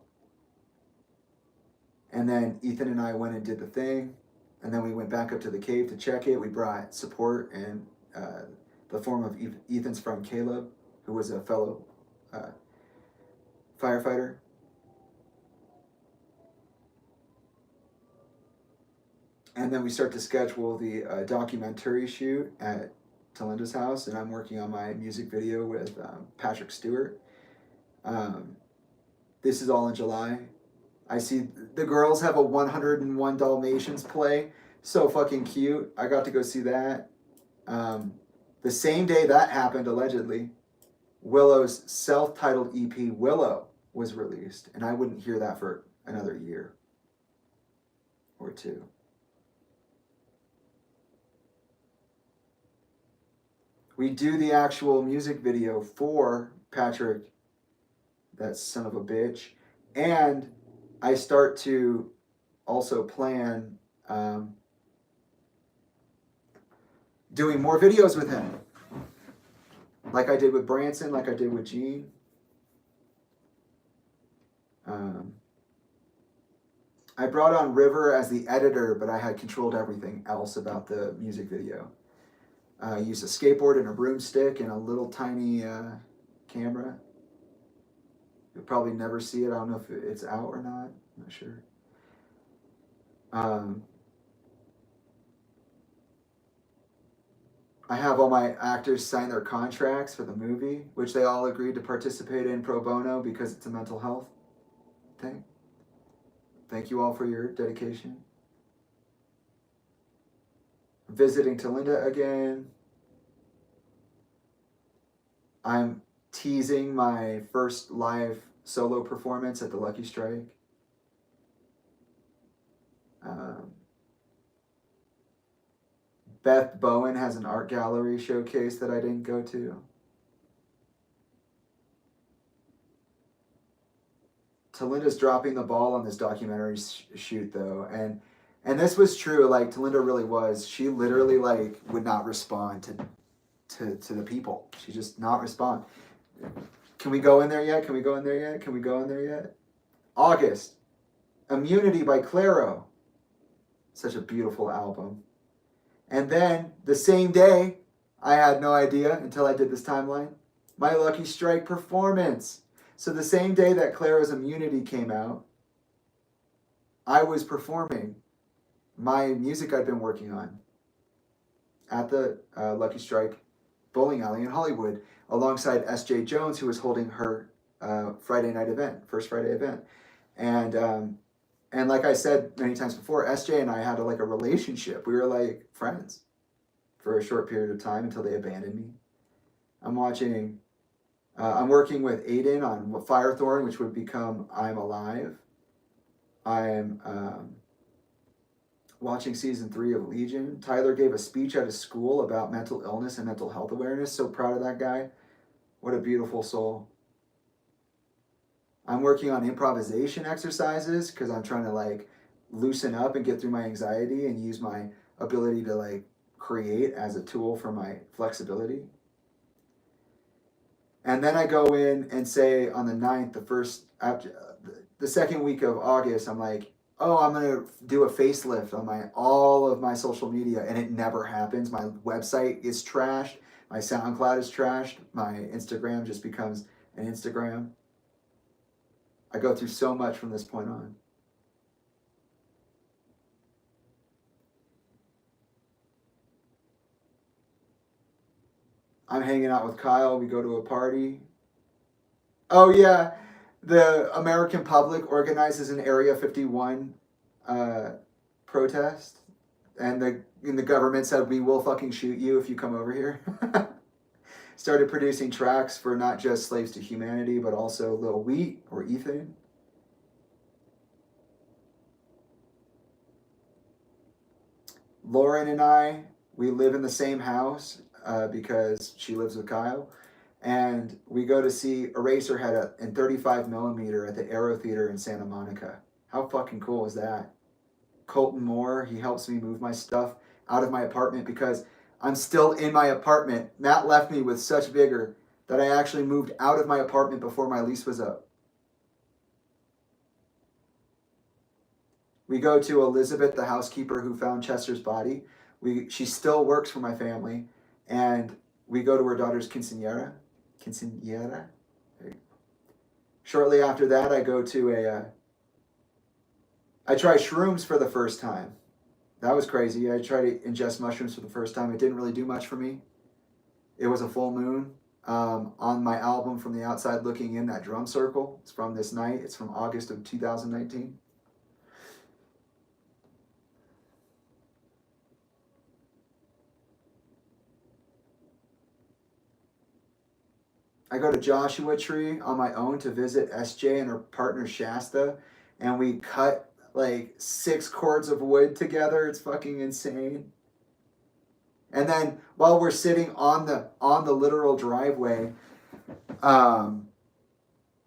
And then Ethan and I went and did the thing, and then we went back up to the cave to check it. We brought support in the form of Ethan's friend Caleb, who was a fellow firefighter. And then we start to schedule the documentary shoot at Talinda's house, and I'm working on my music video with Patrick Stewart. This is all in July. I see the girls have a 101 Dalmatians play. So fucking cute. I got to go see that. The same day that happened, allegedly, Willow's self-titled EP, Willow, was released. And I wouldn't hear that for another year or two. We do the actual music video for Patrick, that son of a bitch. And I start to also plan doing more videos with him. Like I did with Branson, like I did with Gene. I brought on River as the editor, but I had controlled everything else about the music video. I used a skateboard and a broomstick and a little tiny camera. You'll probably never see it. I don't know if it's out or not. I'm not sure. I have all my actors sign their contracts for the movie, which they all agreed to participate in pro bono because it's a mental health thing. Thank you all for your dedication. Visiting Talinda again. I'm teasing my first live solo performance at the Lucky Strike. Beth Bowen has an art gallery showcase that I didn't go to. Talinda's dropping the ball on this documentary shoot though, and this was true. Like Talinda really was. She literally like would not respond to the people. She just not respond. Can we go in there yet? Can we go in there yet? Can we go in there yet? August, Immunity by Clairo. Such a beautiful album. And then the same day, I had no idea until I did this timeline, my Lucky Strike performance. So the same day that Clairo's Immunity came out, I was performing my music I'd been working on at the Lucky Strike bowling alley in Hollywood, alongside S.J. Jones, who was holding her Friday night event, first Friday event. And like I said many times before, SJ and I had a relationship. We were like friends for a short period of time until they abandoned me. I'm working with Aiden on Firethorn, which would become I'm Alive. I'm watching season 3 of Legion. Tyler gave a speech at his school about mental illness and mental health awareness. So proud of that guy. What a beautiful soul. I'm working on improvisation exercises because I'm trying to loosen up and get through my anxiety and use my ability to create as a tool for my flexibility. And then I go in and say on the 9th, the second week of August, I'm like, oh, I'm going to do a facelift on all of my social media, and it never happens. My website is trashed. My SoundCloud is trashed. My Instagram just becomes an Instagram. I go through so much from this point on. I'm hanging out with Kyle. We go to a party. Oh, yeah. The American public organizes an Area 51 protest. And the government said, we will fucking shoot you if you come over here. Started producing tracks for not just Slaves to Humanity, but also Lil Wheat or Ethan. Lauren and I, we live in the same house because she lives with Kyle. And we go to see Eraserhead in 35mm at the Aero Theater in Santa Monica. How fucking cool is that? Colton Moore, he helps me move my stuff out of my apartment because I'm still in my apartment. Matt left me with such vigor that I actually moved out of my apartment before my lease was up. We go to Elizabeth, the housekeeper who found Chester's body. She still works for my family. And we go to her daughter's quinceañera. Shortly after that, I go to I try shrooms for the first time. That was crazy. I tried to ingest mushrooms for the first time. It didn't really do much for me. It was a full moon. On my album, From the Outside Looking In, that drum circle, it's from this night. It's from August of 2019. I go to Joshua Tree on my own to visit SJ and her partner Shasta, and we cut like 6 cords of wood together. It's fucking insane. And then while we're sitting on the literal driveway,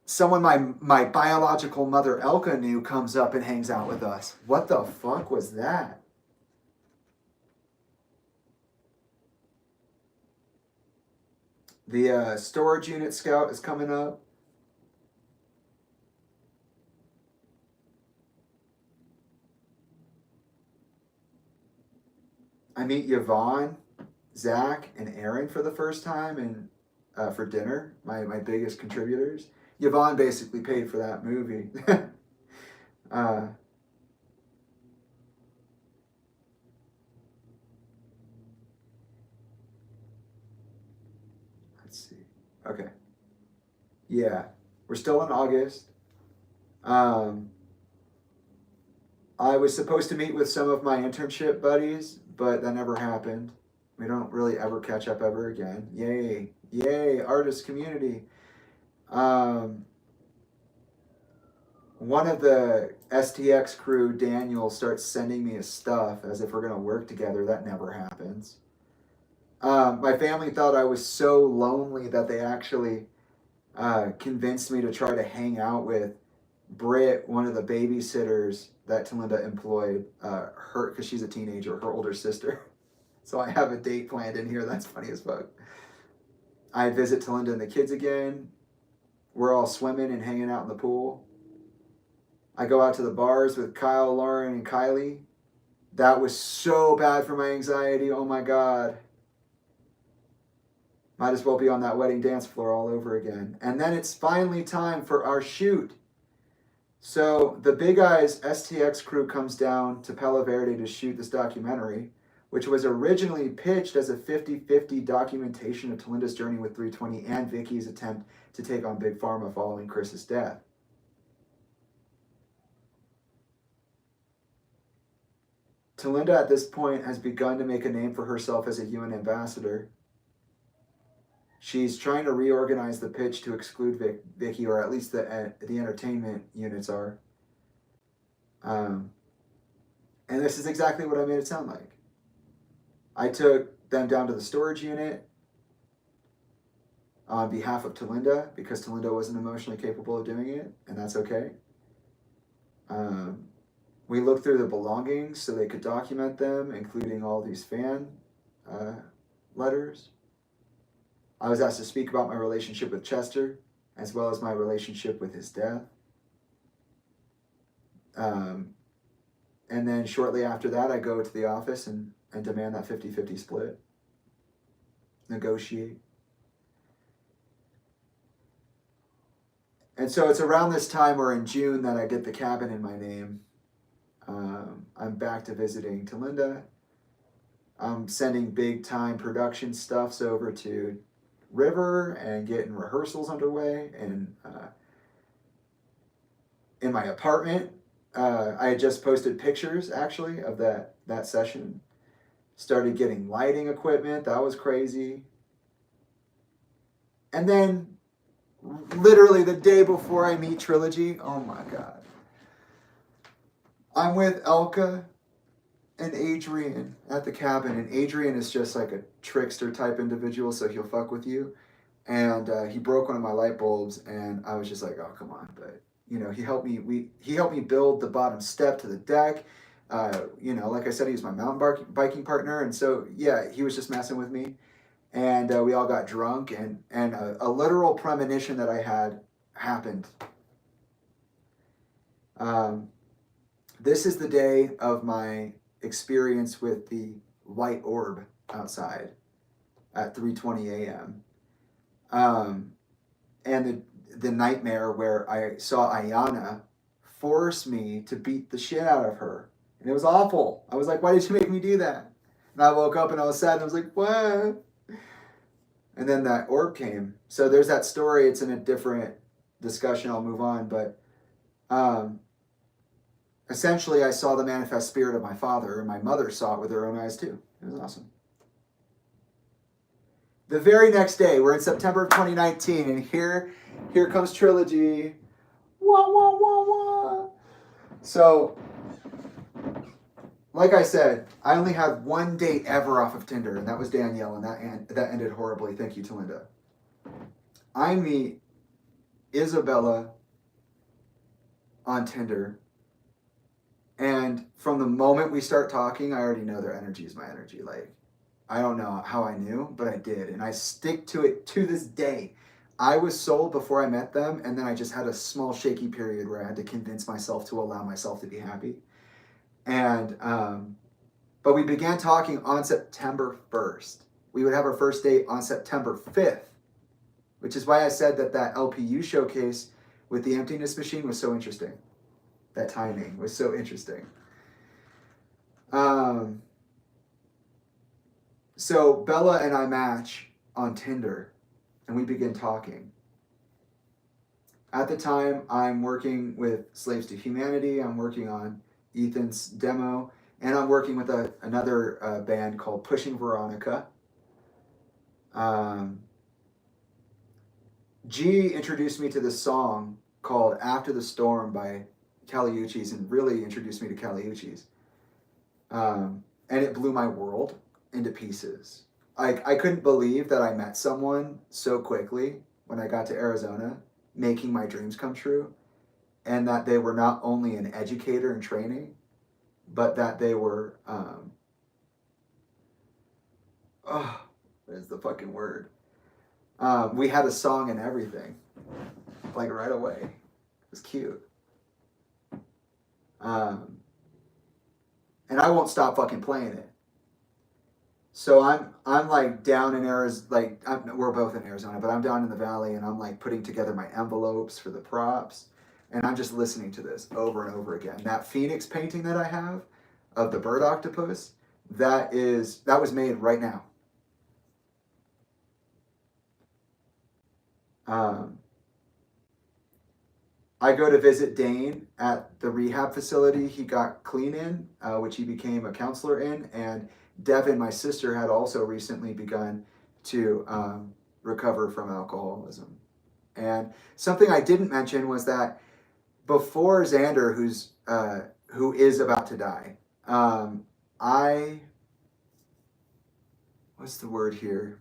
someone my biological mother Elka knew comes up and hangs out with us. What the fuck was that? The storage unit scout is coming up. I meet Yvonne, Zach, and Aaron for the first time, and for dinner, my biggest contributors. Yvonne basically paid for that movie. Let's see. Okay. Yeah, we're still in August. I was supposed to meet with some of my internship buddies, but that never happened. We don't really ever catch up ever again. Yay. Yay, artist community. One of the STX crew, Daniel, starts sending me his stuff as if we're going to work together. That never happens. My family thought I was so lonely that they actually convinced me to try to hang out with Britt, one of the babysitters that Talinda employed, her, because she's a teenager, her older sister. So I have a date planned in here. That's funny as fuck. I visit Talinda and the kids again. We're all swimming and hanging out in the pool. I go out to the bars with Kyle, Lauren, and Kylie. That was so bad for my anxiety. Oh my God. Might as well be on that wedding dance floor all over again. And then it's finally time for our shoot. So the Big Eyes STX crew comes down to Palo Verde to shoot this documentary, which was originally pitched as a 50-50 documentation of Talinda's journey with 320 and Vicky's attempt to take on Big Pharma following Chris's death. Talinda at this point has begun to make a name for herself as a UN ambassador. She's trying to reorganize the pitch to exclude Vicky, or at least the entertainment units are. And this is exactly what I made it sound like. I took them down to the storage unit on behalf of Talinda, because Talinda wasn't emotionally capable of doing it, and that's okay. We looked through the belongings so they could document them, including all these fan letters. I was asked to speak about my relationship with Chester, as well as my relationship with his death. And then shortly after that, I go to the office and demand that 50-50 split. Negotiate. And so it's around this time, or in June, that I get the cabin in my name. I'm back to visiting Talinda. I'm sending big time production stuffs over to River and getting rehearsals underway. And in my apartment, I had just posted pictures actually of that session. Started getting lighting equipment. That was crazy. And then literally the day before I meet Trilogy, oh my God. I'm with Elka and Adrian at the cabin, and Adrian is just like a trickster type individual, so he'll fuck with you. And he broke one of my light bulbs, and I was just like, oh, come on. But, you know, he helped me build the bottom step to the deck. You know, like I said, he was my mountain biking partner, and so, yeah, he was just messing with me. And we all got drunk, and a literal premonition that I had happened. This is the day of my experience with the white orb outside at 3:20 a.m. And the nightmare where I saw Ayana force me to beat the shit out of her. And it was awful. I was like, why did you make me do that? And I woke up and I was sad and I was like, what? And then that orb came. So there's that story. It's in a different discussion. I'll move on. But essentially, I saw the manifest spirit of my father, and my mother saw it with her own eyes too. It was awesome. The very next day, we're in September of 2019, and here comes Trilogy. Wah, wah, wah, wah. So, like I said, I only had one date ever off of Tinder, and that was Danielle, and that ended horribly. Thank you, Talinda. I meet Isabella on Tinder, and from the moment we start talking, I already know their energy is my energy. Like, I don't know how I knew, but I did, and I stick to it to this day. I was sold before I met them, and then I just had a small shaky period where I had to convince myself to allow myself to be happy. And but we began talking on September 1st. We would have our first date on September 5th, which is why I said that LPU showcase with the emptiness machine was so interesting. That timing was so interesting. So Bella and I match on Tinder, and we begin talking. At the time, I'm working with Slaves to Humanity. I'm working on Ethan's demo, and I'm working with another band called Pushing Veronica. G introduced me to this song called After the Storm by Caliuchis, and really introduced me to Caliuchis. And it blew my world into pieces. I couldn't believe that I met someone so quickly when I got to Arizona, making my dreams come true, and that they were not only an educator in training, but that they were, what is the fucking word? We had a song and everything, like right away. It was cute. And I won't stop fucking playing it. So I'm like down in Arizona, like we're both in Arizona, but I'm down in the valley, and I'm like putting together my envelopes for the props, and I'm just listening to this over and over again. That Phoenix painting that I have of the bird octopus, that was made right now. I go to visit Dane at the rehab facility he got clean in, which he became a counselor in, and Devin, my sister, had also recently begun to recover from alcoholism. And something I didn't mention was that before Xander, who is about to die, what's the word here?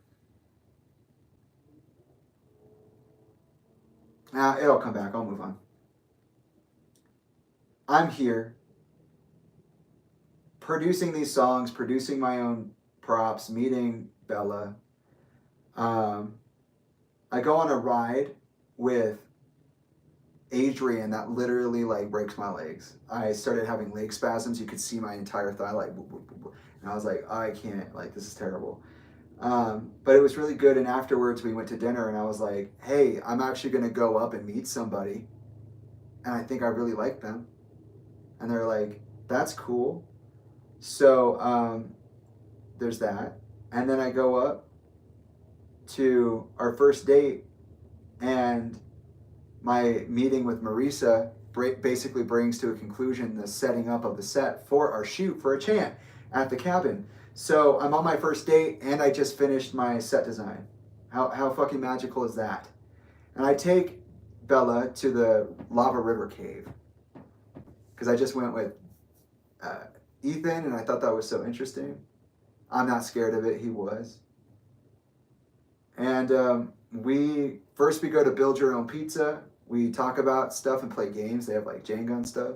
It'll come back. I'll move on. I'm here producing these songs, producing my own props, meeting Bella. I go on a ride with Adrian that literally like breaks my legs. I started having leg spasms. You could see my entire thigh like, and I was like, I can't, like, this is terrible. But it was really good. And afterwards we went to dinner, and I was like, hey, I'm actually going to go up and meet somebody, and I think I really like them. And they're like, that's cool. So there's that. And then I go up to our first date, and my meeting with Marisa basically brings to a conclusion the setting up of the set for our shoot for a chant at the cabin. So I'm on my first date, and I just finished my set design. How fucking magical is that? And I take Bella to the Lava River Cave, because I just went with Ethan, and I thought that was so interesting. I'm not scared of it. He was. And we go to Build Your Own Pizza. We talk about stuff and play games. They have like Jenga and stuff.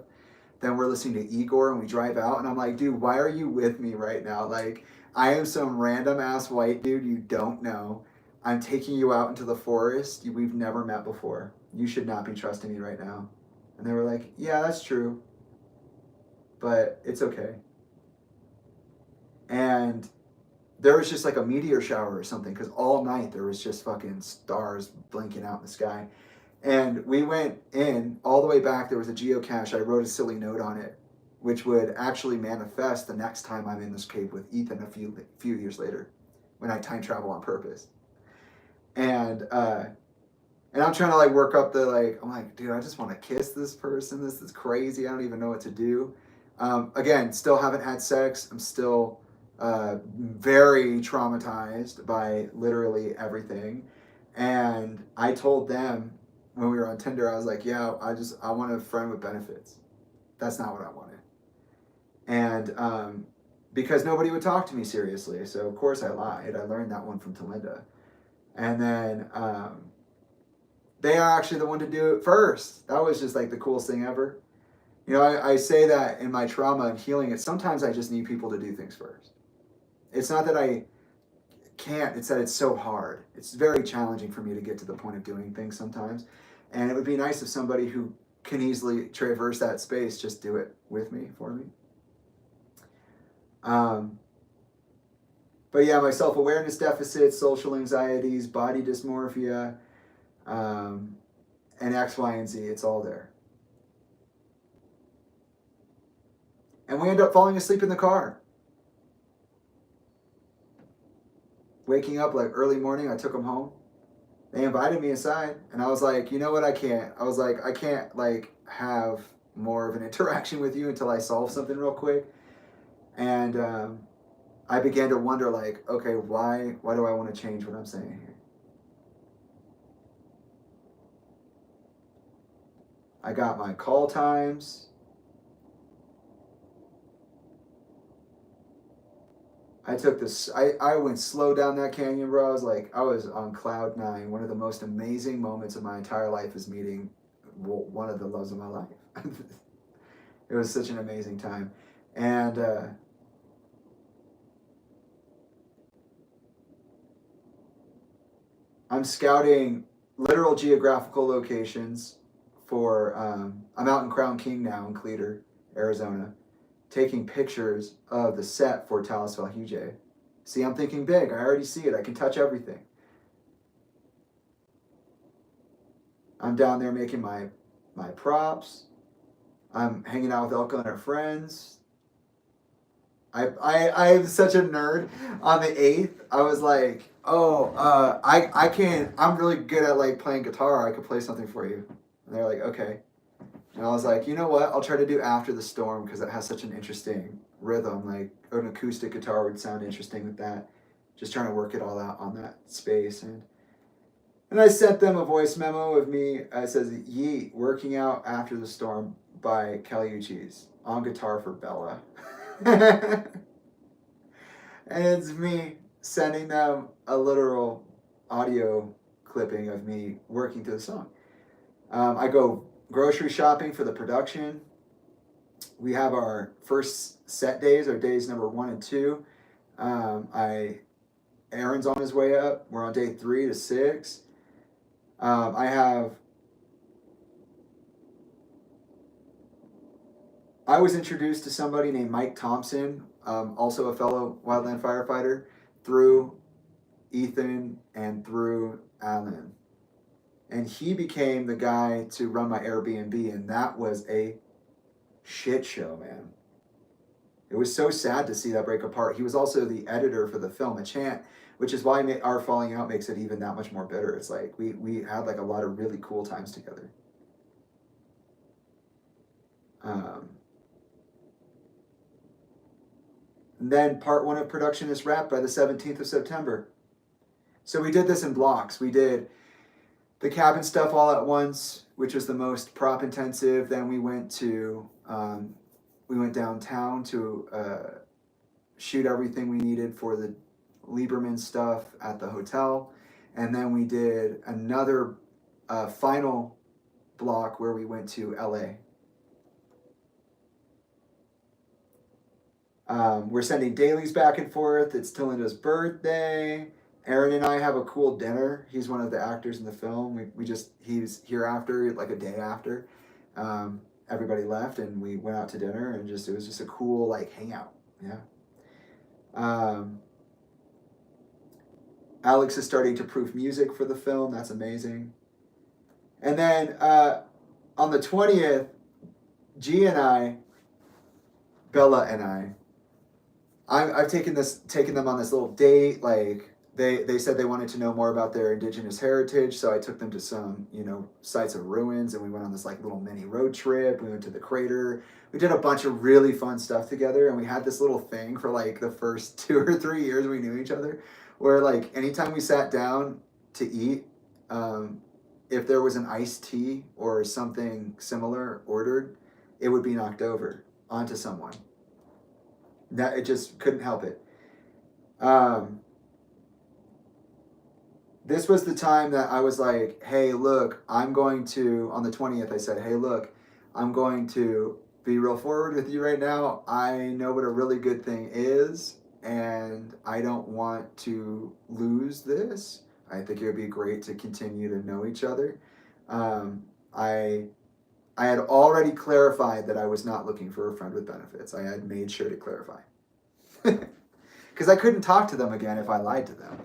Then we're listening to Igor, and we drive out, and I'm like, dude, why are you with me right now? Like, I am some random ass white dude you don't know. I'm taking you out into the forest. We've never met before. You should not be trusting me right now. And they were like, yeah, that's true, but it's okay. And there was just like a meteor shower or something, because all night there was just fucking stars blinking out in the sky. And we went in all the way back. There was a geocache. I wrote a silly note on it, which would actually manifest the next time I'm in this cave with Ethan a few years later, when I time travel on purpose. And I'm trying to like work up the like, I'm like, dude, I just want to kiss this person. This is crazy. I don't even know what to do. Again, still haven't had sex. I'm still very traumatized by literally everything. And I told them when we were on Tinder, I was like, yeah, I want a friend with benefits. That's not what I wanted. And because nobody would talk to me seriously. So, of course, I lied. I learned that one from Talinda. And then they are actually the one to do it first. That was just like the coolest thing ever. You know, I say that in my trauma and healing it, sometimes I just need people to do things first. It's not that I can't, it's that it's so hard. It's very challenging for me to get to the point of doing things sometimes. And it would be nice if somebody who can easily traverse that space just do it with me, for me. But yeah, my self-awareness deficits, social anxieties, body dysmorphia, and X, Y, and Z, it's all there. And we end up falling asleep in the car. Waking up like early morning, I took them home. They invited me inside, and I was like, you know what, I can't. I was like, I can't like have more of an interaction with you until I solve something real quick. And I began to wonder, like, okay, why do I want to change what I'm saying here? I got my call times. I took this, I went slow down that canyon, bro. I was on cloud 9. One of the most amazing moments of my entire life is meeting one of the loves of my life. It was such an amazing time. And I'm scouting literal geographical locations for, I'm out in Crown King now in Cleator, Arizona, taking pictures of the set for Talis Valhuge. See, I'm thinking big. I already see it. I can touch everything. I'm down there making my props. I'm hanging out with Elka and her friends. I'm such a nerd. On the 8th, I was like, I can't, I'm really good at like playing guitar. I could play something for you. And they're like, okay. And I was like, you know what? I'll try to do After the Storm because it has such an interesting rhythm. Like an acoustic guitar would sound interesting with that. Just trying to work it all out on that space. And I sent them a voice memo of me. It says, Yeet, working out After the Storm by Kelly Uchis on guitar for Bella. And it's me sending them a literal audio clipping of me working to the song. I go grocery shopping for the production. We have our first set days, our days number 1 and 2. Aaron's on his way up. We're on day 3 to 6. I was introduced to somebody named Mike Thompson, also a fellow wildland firefighter, through Ethan and through Alan. And he became the guy to run my Airbnb, and that was a shit show, man. It was so sad to see that break apart. He was also the editor for the film A Chant, which is why our falling out makes it even that much more bitter. It's like we had like a lot of really cool times together. And then part 1 of production is wrapped by the 17th of September. So we did this in blocks. We did the cabin stuff all at once, which was the most prop intensive. Then we went downtown to shoot everything we needed for the Lieberman stuff at the hotel. And then we did another final block where we went to LA. We're sending dailies back and forth. It's Talinda's birthday. Aaron and I have a cool dinner. He's one of the actors in the film. He's here after, like a day after. Everybody left and we went out to dinner and it was just a cool like hangout. Yeah. Alex is starting to proof music for the film. That's amazing. And then on the 20th, G and I, Bella and I've taken them on this little date. Like they said they wanted to know more about their indigenous heritage, so I took them to some, you know, sites of ruins, and we went on this like little mini road trip. We went to the crater. We did a bunch of really fun stuff together, and we had this little thing for like the first 2 or 3 years we knew each other, where like anytime we sat down to eat, if there was an iced tea or something similar ordered, it would be knocked over onto someone. That it just couldn't help it. This was the time that I was like, hey, look, I'm going to, on the 20th, I said, hey, look, I'm going to be real forward with you right now. I know what a really good thing is, and I don't want to lose this. I think it would be great to continue to know each other. I had already clarified that I was not looking for a friend with benefits. I had made sure to clarify. Because I couldn't talk to them again if I lied to them.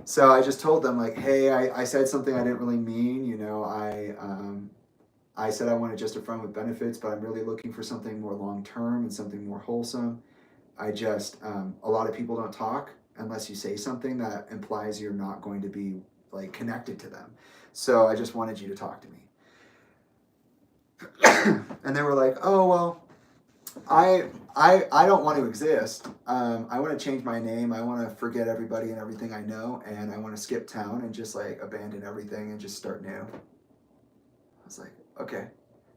So I just told them, like, hey, I said something I didn't really mean. You know, I said I wanted just a friend with benefits, but I'm really looking for something more long-term and something more wholesome. I just, a lot of people don't talk unless you say something that implies you're not going to be, like, connected to them. So I just wanted you to talk to me. And they were like, oh, well, I don't want to exist. I want to change my name. I want to forget everybody and everything I know, and I want to skip town and just like abandon everything and just start new. I was like, okay.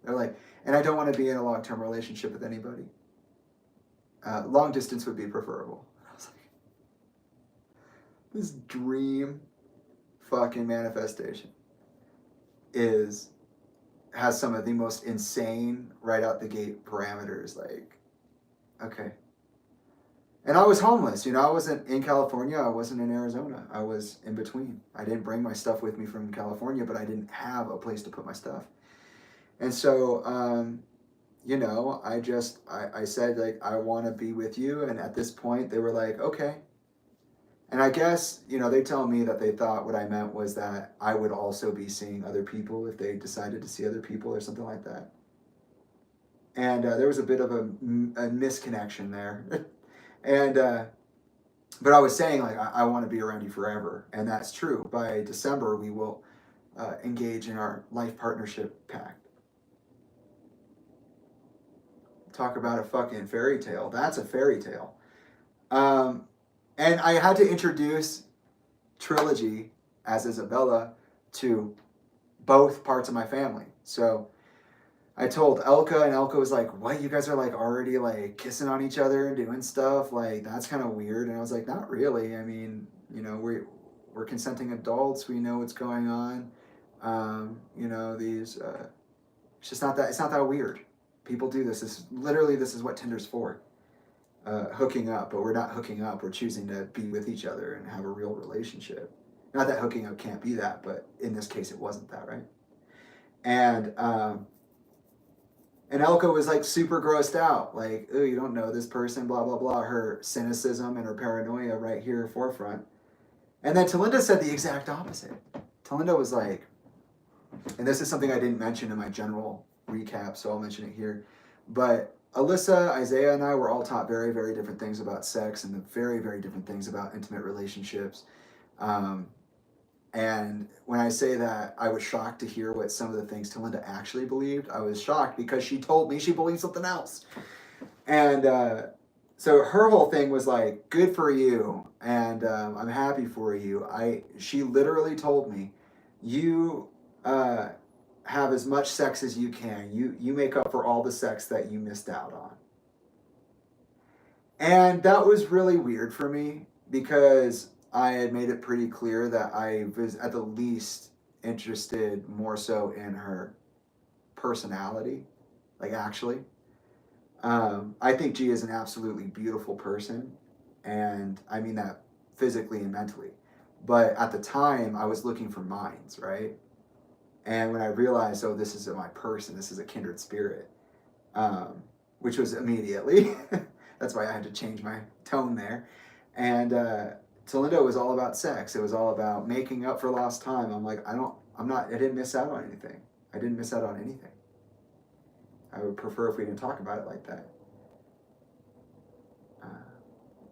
They're like, and I don't want to be in a long-term relationship with anybody. Long distance would be preferable. I was like, this dream fucking manifestation has some of the most insane right out the gate parameters. Like, okay. And I was homeless, you know, I wasn't in California, I wasn't in Arizona, I was in between. I didn't bring my stuff with me from California, but I didn't have a place to put my stuff. And so, you know, I said, like, I want to be with you. And at this point, they were like, okay. And I guess, you know, they tell me that they thought what I meant was that I would also be seeing other people if they decided to see other people or something like that. And there was a bit of a misconnection there. And, but I was saying, like, I want to be around you forever. And that's true. By December, we will engage in our life partnership pact. Talk about a fucking fairy tale. That's a fairy tale. And I had to introduce Trilogy as Isabella to both parts of my family. So I told Elka, and Elka was like, what, you guys are like already like kissing on each other and doing stuff? Like, that's kind of weird. And I was like, not really. I mean, you know, we're consenting adults. We know what's going on. You know, it's just not that, it's not that weird. People do this. This is what Tinder's for. Hooking up, but we're not hooking up. We're choosing to be with each other and have a real relationship. Not that hooking up can't be that, but in this case, it wasn't that, right? And Elka was like super grossed out, like, oh, you don't know this person, blah, blah, blah. Her cynicism and her paranoia right here forefront. And then Talinda said the exact opposite. Talinda was like, and this is something I didn't mention in my general recap, so I'll mention it here. But Alyssa, Isaiah, and I were all taught very, very different things about sex and very, very different things about intimate relationships. And when I say that, I was shocked to hear what some of the things Talinda actually believed. I was shocked because she told me she believed something else. And so her whole thing was like, good for you, and I'm happy for you. She literally told me, you have as much sex as you can. You make up for all the sex that you missed out on. And that was really weird for me because I had made it pretty clear that I was at the least interested more so in her personality, like actually. I think G is an absolutely beautiful person, and I mean that physically and mentally. But at the time, I was looking for minds, right? And when I realized, oh, this isn't my person, this is a kindred spirit, which was immediately. That's why I had to change my tone there. And Talinda was all about sex. It was all about making up for lost time. I'm like, I didn't miss out on anything. I didn't miss out on anything. I would prefer if we didn't talk about it like that.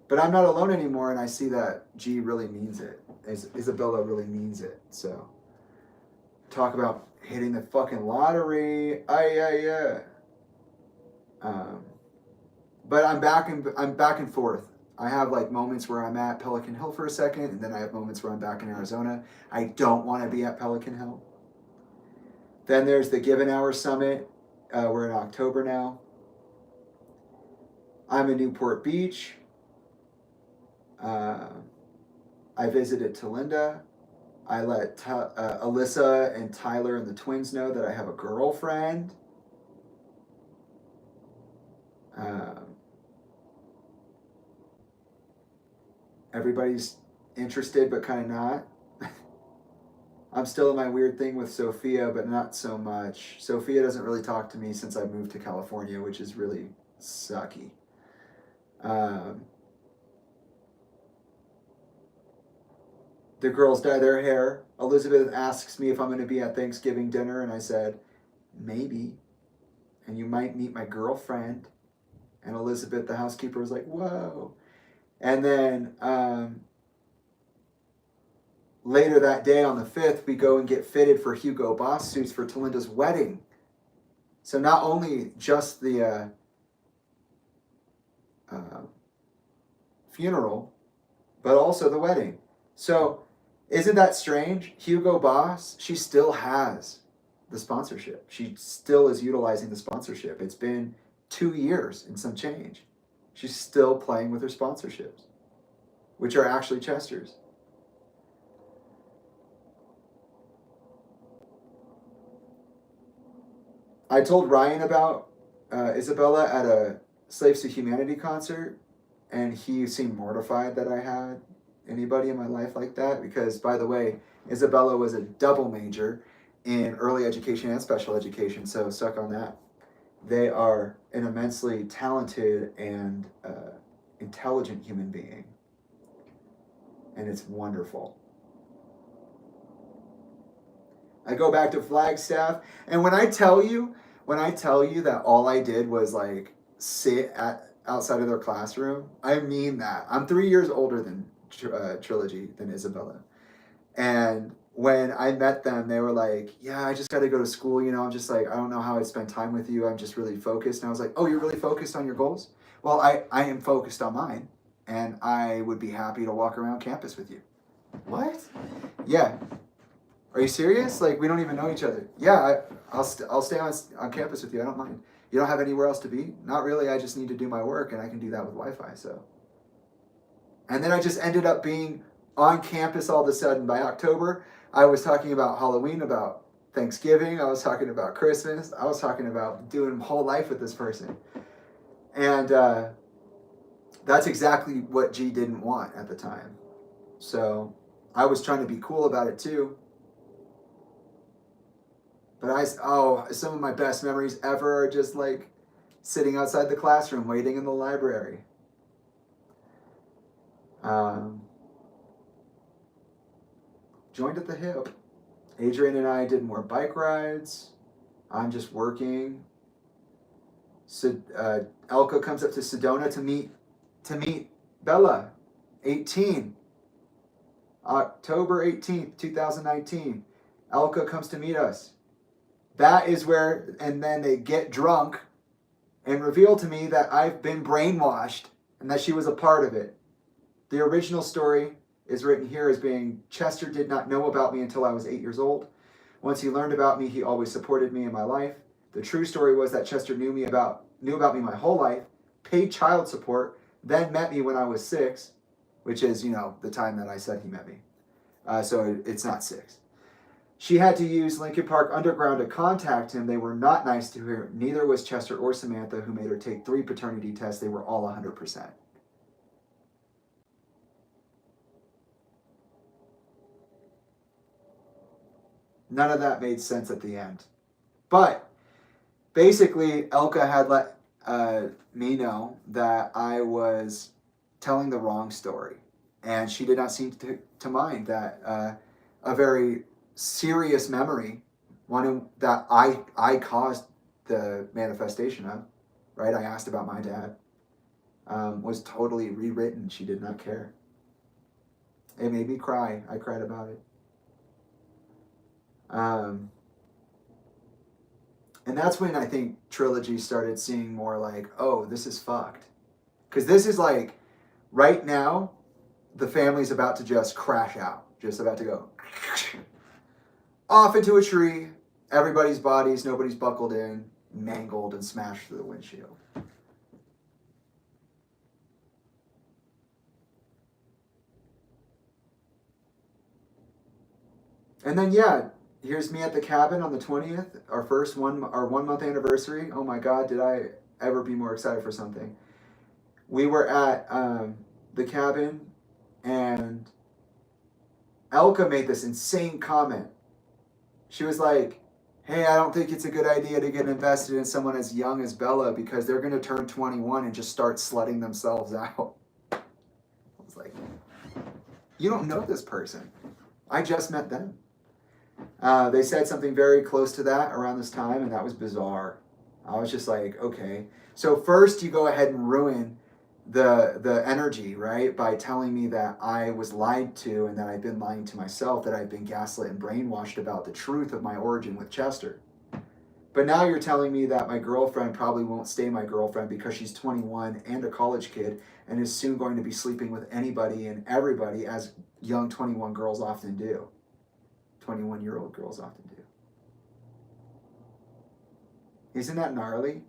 But I'm not alone anymore, and I see that G really means it. Isabella really means it. So talk about hitting the fucking lottery. Yeah. But I'm back and forth. I have like moments where I'm at Pelican Hill for a second, and then I have moments where I'm back in Arizona. I don't want to be at Pelican Hill. Then there's the Given Hour Summit. We're in October now. I'm in Newport Beach. I visited Talinda. I let Alyssa and Tyler and the twins know that I have a girlfriend. Everybody's interested, but kind of not. I'm still in my weird thing with Sophia, but not so much. Sophia doesn't really talk to me since I moved to California, which is really sucky. The girls dye their hair. Elizabeth asks me if I'm going to be at Thanksgiving dinner, and I said, maybe. And you might meet my girlfriend. And Elizabeth, the housekeeper, was like, whoa. And then later that day on the 5th, we go and get fitted for Hugo Boss suits for Talinda's wedding. So not only just the funeral, but also the wedding. So isn't that strange? Hugo Boss, she still has the sponsorship. She still is utilizing the sponsorship. It's been 2 years and some change. She's still playing with her sponsorships, which are actually Chester's. I told Ryan about Isabella at a Slaves to Humanity concert, and he seemed mortified that I had anybody in my life like that, because, by the way, Isabella was a double major in early education and special education, so suck on that. They are an immensely talented and intelligent human being, and it's wonderful. I go back to Flagstaff, and when I tell you that all I did was like sit outside of their classroom, I mean that. I'm 3 years older than Trilogy, than Isabella, and when I met them, they were like, yeah, I just got to go to school. I'm just like, I don't know how I'd spend time with you. I'm just really focused. And I was like, oh, you're really focused on your goals? Well, I am focused on mine, and I would be happy to walk around campus with you. What? Yeah. Are you serious? Like, we don't even know each other. Yeah, I'll stay on campus with you. I don't mind. You don't have anywhere else to be? Not really. I just need to do my work, and I can do that with Wi-Fi. So. And then I just ended up being on campus all of a sudden. By October, I was talking about Halloween, about Thanksgiving. I was talking about Christmas. I was talking about doing whole life with this person. And that's exactly what G didn't want at the time. So I was trying to be cool about it too. But some of my best memories ever are just like sitting outside the classroom, waiting in the library. Joined at the hip. Adrian and I did more bike rides. I'm just working. So Elka comes up to Sedona to meet Bella, 18. October 18th, 2019. Elka comes to meet us. That is where, and then they get drunk and reveal to me that I've been brainwashed and that she was a part of it. The original story is written here as being, Chester did not know about me until I was 8 years old. Once he learned about me, he always supported me in my life. The true story was that Chester knew about me my whole life, paid child support, then met me when I was 6, which is, the time that I said he met me. So it's not 6. She had to use Lincoln Park Underground to contact him. They were not nice to her. Neither was Chester or Samantha, who made her take 3 paternity tests. They were all 100%. None of that made sense at the end. But basically, Elka had let me know that I was telling the wrong story. And she did not seem to mind that a very serious memory, one that I caused the manifestation of, right? I asked about my dad. was totally rewritten. She did not care. It made me cry. I cried about it. And that's when I think Trilogy started seeing more like, oh, this is fucked. Because this is like, right now, the family's about to just crash out. Just about to go off into a tree. Everybody's bodies, nobody's buckled in, mangled and smashed through the windshield. And then, yeah, here's me at the cabin on the 20th, our 1 month anniversary. Oh my God, did I ever be more excited for something? We were at the cabin, and Elka made this insane comment. She was like, hey, I don't think it's a good idea to get invested in someone as young as Bella because they're going to turn 21 and just start slutting themselves out. I was like, you don't know this person. I just met them. They said something very close to that around this time, and that was bizarre. I was just like, okay. So first you go ahead and ruin the energy, right? By telling me that I was lied to and that I've been lying to myself, that I've been gaslit and brainwashed about the truth of my origin with Chester. But now you're telling me that my girlfriend probably won't stay my girlfriend because she's 21 and a college kid and is soon going to be sleeping with anybody and everybody, as young 21 girls often do. 21-year-old girls often do. Isn't that gnarly?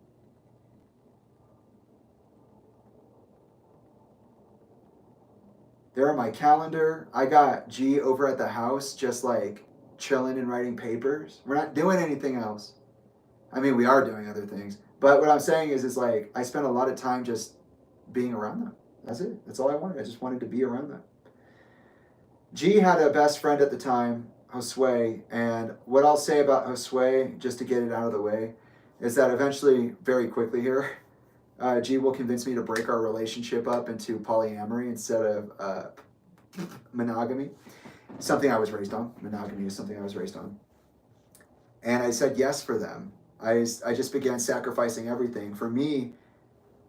There on my calendar, I got G over at the house just like chilling and writing papers. We're not doing anything else. I mean, we are doing other things. But what I'm saying is like, I spent a lot of time just being around them. That's it. That's all I wanted. I just wanted to be around them. G had a best friend at the time, Josue, and what I'll say about Josue, just to get it out of the way, is that eventually, very quickly here, G will convince me to break our relationship up into polyamory instead of monogamy. Something I was raised on. Monogamy is something I was raised on. And I said yes for them. I just began sacrificing everything. For me,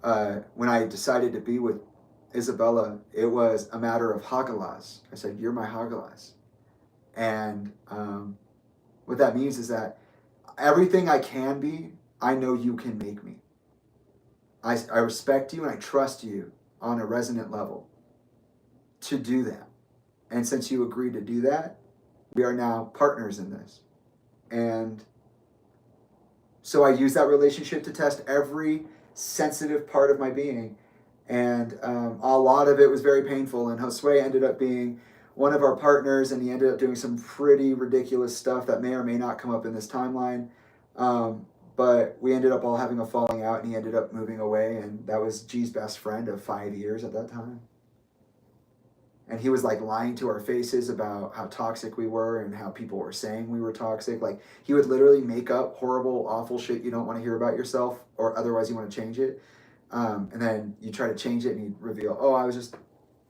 when I decided to be with Isabella, it was a matter of Hagalas. I said, you're my Hagalas. And what that means is that everything I can be, I know you can make me. I respect you and I trust you on a resonant level to do that. And since you agreed to do that, we are now partners in this. And so I use that relationship to test every sensitive part of my being. And a lot of it was very painful. And Josue ended up being one of our partners, and he ended up doing some pretty ridiculous stuff that may or may not come up in this timeline. But we ended up all having a falling out, and he ended up moving away, and that was G's best friend of 5 years at that time. And he was like lying to our faces about how toxic we were and how people were saying we were toxic. Like, he would literally make up horrible, awful shit you don't want to hear about yourself, or otherwise you want to change it. And then you try to change it and he'd reveal, oh, I was just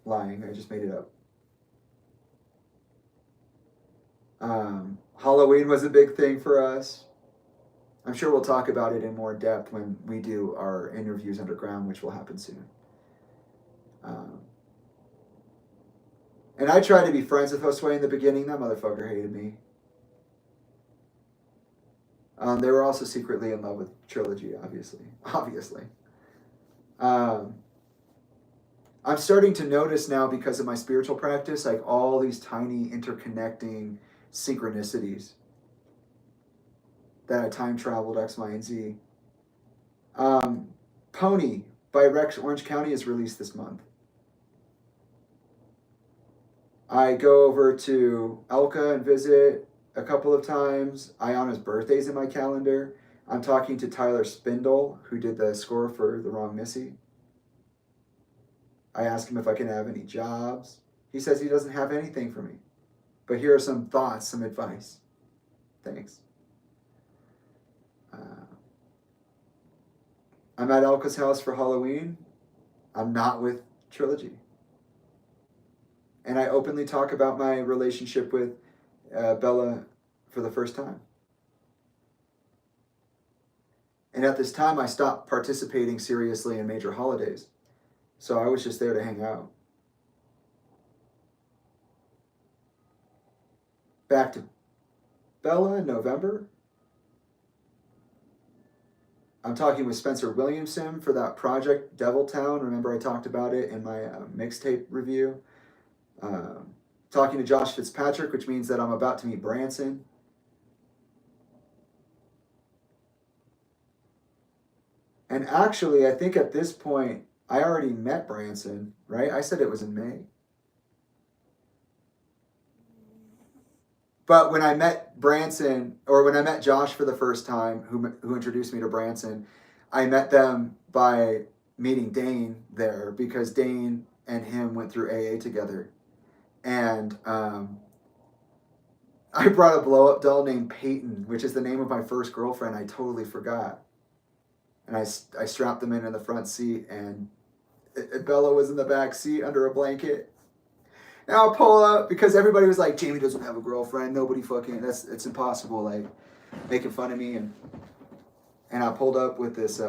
lying. I just made it up. Halloween was a big thing for us. I'm sure we'll talk about it in more depth when we do our interviews underground, which will happen soon. And I tried to be friends with Josue in the beginning. That motherfucker hated me. They were also secretly in love with Trilogy, obviously. I'm starting to notice now, because of my spiritual practice, like all these tiny interconnecting synchronicities that I time traveled X, Y, and Z. Pony by Rex Orange County is released this month. I go over to Elka and visit a couple of times. Ayana's birthday's in my calendar. I'm talking to Tyler Spindle, who did the score for The Wrong Missy. I ask him if I can have any jobs. He says he doesn't have anything for me. But here are some thoughts, some advice. Thanks. I'm at Elka's house for Halloween. I'm not with Trilogy. And I openly talk about my relationship with Bella for the first time. And at this time, I stopped participating seriously in major holidays. So I was just there to hang out. Back to Bella in November. I'm talking with Spencer Williamson for that project, Deviltown. Remember I talked about it in my mixtape review. Talking to Josh Fitzpatrick, which means that I'm about to meet Branson. And actually, I think at this point, I already met Branson, right? I said it was in May. But when I met Branson, or when I met Josh for the first time, who introduced me to Branson, I met them by meeting Dane there because Dane and him went through AA together. And I brought a blow up doll named Peyton, which is the name of my first girlfriend. I totally forgot. And I strapped them in the front seat, and Bella was in the back seat under a blanket. And I'll pull up because everybody was like, Jamie doesn't have a girlfriend. Nobody fucking, it's impossible. Like, making fun of me. And I pulled up with this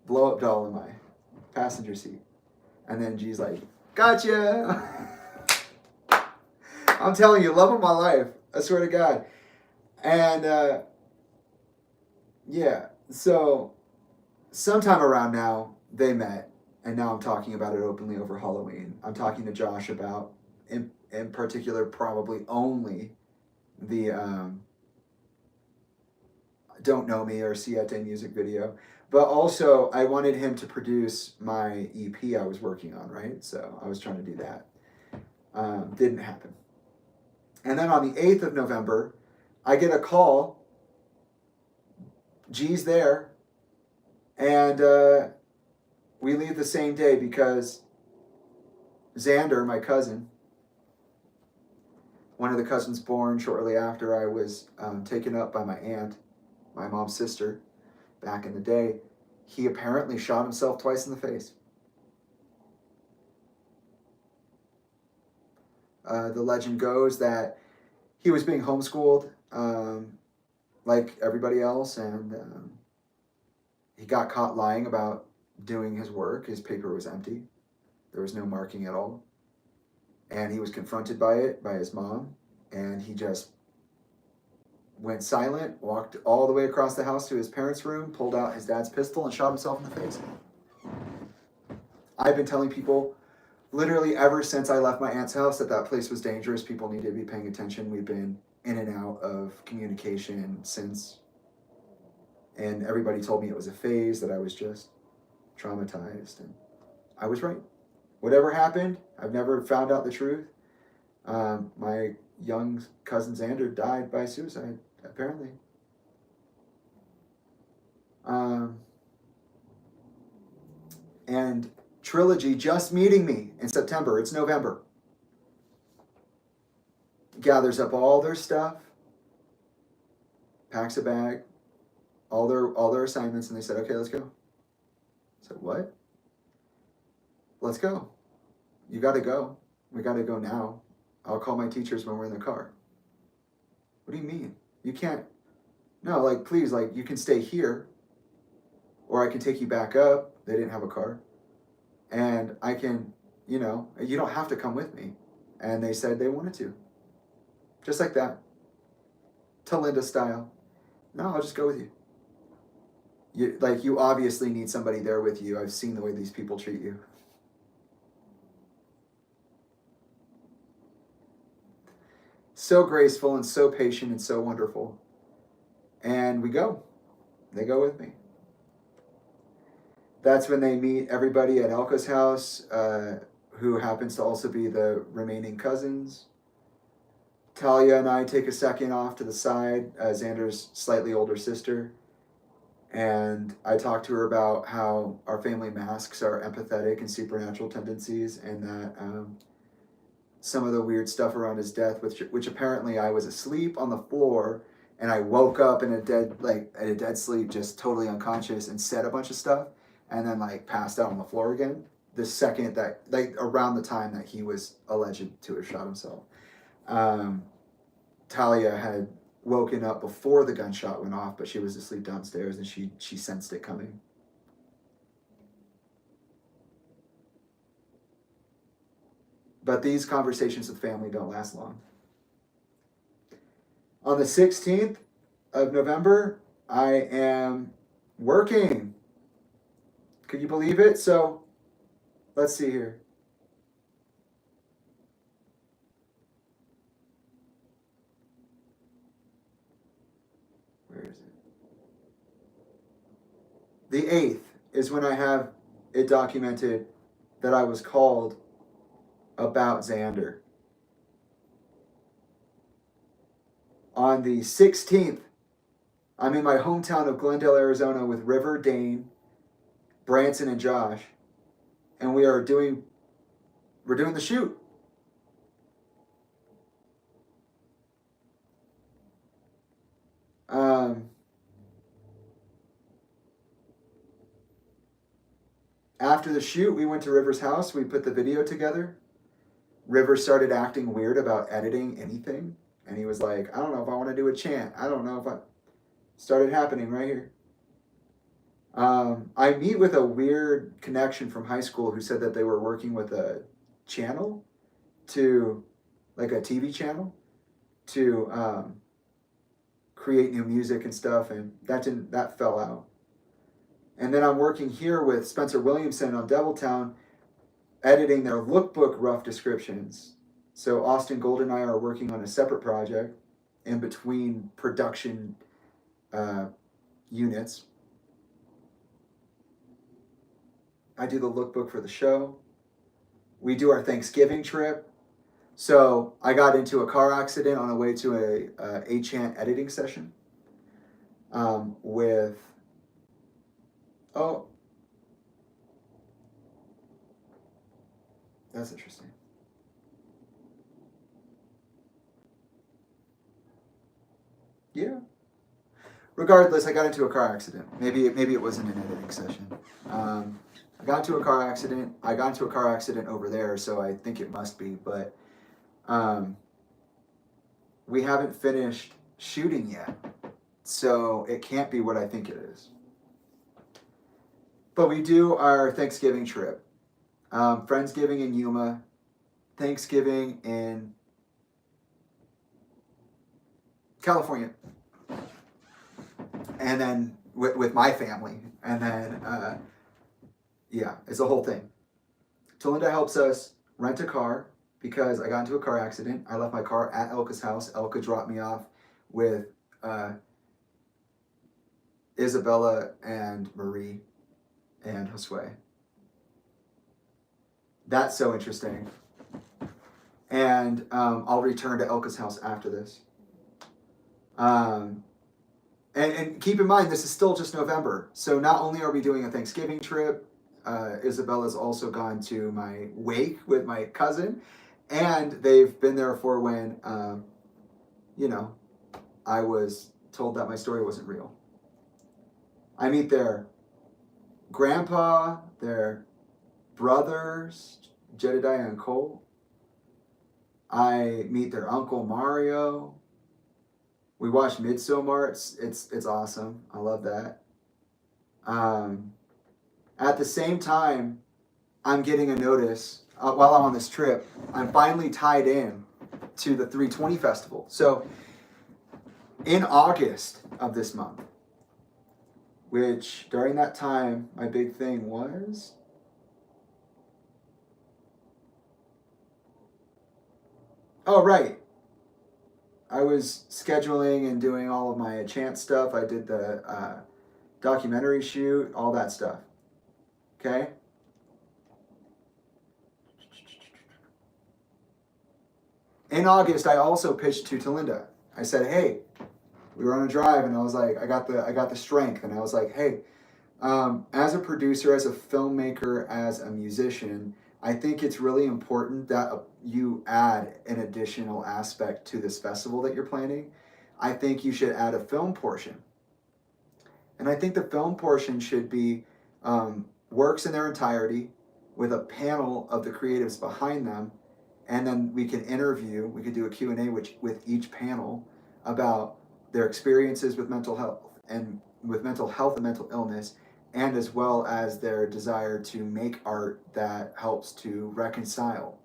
blow up doll in my passenger seat. And then G's like, gotcha. I'm telling you, love of my life. I swear to God. And yeah, so sometime around now, they met. And now I'm talking about it openly over Halloween. I'm talking to Josh about, in particular, probably only the Don't Know Me or Siete music video. But also, I wanted him to produce my EP I was working on, right? So I was trying to do that. Didn't happen. And then on the 8th of November, I get a call. G's there. And we leave the same day because Xander, my cousin, one of the cousins born shortly after I was taken up by my aunt, my mom's sister, back in the day, he apparently shot himself twice in the face. The legend goes that he was being homeschooled like everybody else, and he got caught lying about doing his work. His paper was empty. There was no marking at all. And he was confronted by it, by his mom, and he just went silent, walked all the way across the house to his parents' room, pulled out his dad's pistol, and shot himself in the face. I've been telling people literally ever since I left my aunt's house that place was dangerous. People need to be paying attention. We've been in and out of communication since. And everybody told me it was a phase, that I was just traumatized. And I was right. Whatever happened, I've never found out the truth. My young cousin Xander died by suicide, apparently. And Trilogy just meeting me in September. It's November. Gathers up all their stuff, packs a bag, all their assignments, and they said, okay, let's go. I said, what? Let's go. You got to go. We got to go now. I'll call my teachers when we're in the car. What do you mean? You can't. No, like, please, like, you can stay here, or I can take you back up. They didn't have a car. And I can, you don't have to come with me. And they said they wanted to. Just like that. Talinda style. No, I'll just go with you. You obviously need somebody there with you. I've seen the way these people treat you. So graceful and so patient and so wonderful. And we go. They go with me. That's when they meet everybody at Elka's house, who happens to also be the remaining cousins. Talia and I take a second off to the side, Xander's slightly older sister. And I talk to her about how our family masks our empathetic and supernatural tendencies, and that some of the weird stuff around his death, which apparently I was asleep on the floor and I woke up in a dead sleep, just totally unconscious, and said a bunch of stuff, and then passed out on the floor again. The second that, around the time that he was alleged to have shot himself. Talia had woken up before the gunshot went off, but she was asleep downstairs and she sensed it coming. But these conversations with family don't last long. On the 16th of November, I am working. Could you believe it? So let's see here. Where is it? The 8th is when I have it documented that I was called about Xander. On the 16th, I'm in my hometown of Glendale, Arizona with River, Dane, Branson, and Josh, and we're doing the shoot. After the shoot, we went to River's house. We put the video together. River started acting weird about editing anything. And he was like, I don't know if I want to do a chant. I don't know if I... Started happening right here. I meet with a weird connection from high school who said that they were working with a channel to, like a TV channel, to create new music and stuff. And that fell out. And then I'm working here with Spencer Williamson on Deviltown, editing their lookbook rough descriptions. So Austin Gold and I are working on a separate project in between production units. I do the lookbook for the show. We do our Thanksgiving trip. So I got into a car accident on the way to a chant editing session with... Oh, that's interesting. Yeah. Regardless, I got into a car accident. Maybe it wasn't an editing session. I got into a car accident. I got into a car accident over there, so I think it must be. But we haven't finished shooting yet, so it can't be what I think it is. But we do our Thanksgiving trip. Friendsgiving in Yuma, Thanksgiving in California, and then with my family, and then yeah, it's the whole thing. Talinda helps us rent a car because I got into a car accident. I left my car at Elka's house. Elka dropped me off with Isabella and Marie and Josue. That's so interesting. And I'll return to Elka's house after this. And keep in mind, this is still just November. So not only are we doing a Thanksgiving trip, Isabella's also gone to my wake with my cousin. And they've been there for when, I was told that my story wasn't real. I meet their grandpa, their brothers, Jedediah and Cole. I meet their uncle Mario. We watch Midsommar. It's awesome. I love that. At the same time, I'm getting a notice while I'm on this trip. I'm finally tied in to the 320 festival. So in August of this month, which during that time, my big thing was... Oh, right. I was scheduling and doing all of my chant stuff. I did the documentary shoot, all that stuff. Okay? In August, I also pitched to Talinda. I said, hey, we were on a drive, and I was like, I got the strength, and I was like, hey, as a producer, as a filmmaker, as a musician, I think it's really important that you add an additional aspect to this festival that you're planning. I think you should add a film portion. And I think the film portion should be works in their entirety with a panel of the creatives behind them. And then we could do a Q&A with each panel about their experiences with mental health and mental illness, and as well as their desire to make art that helps to reconcile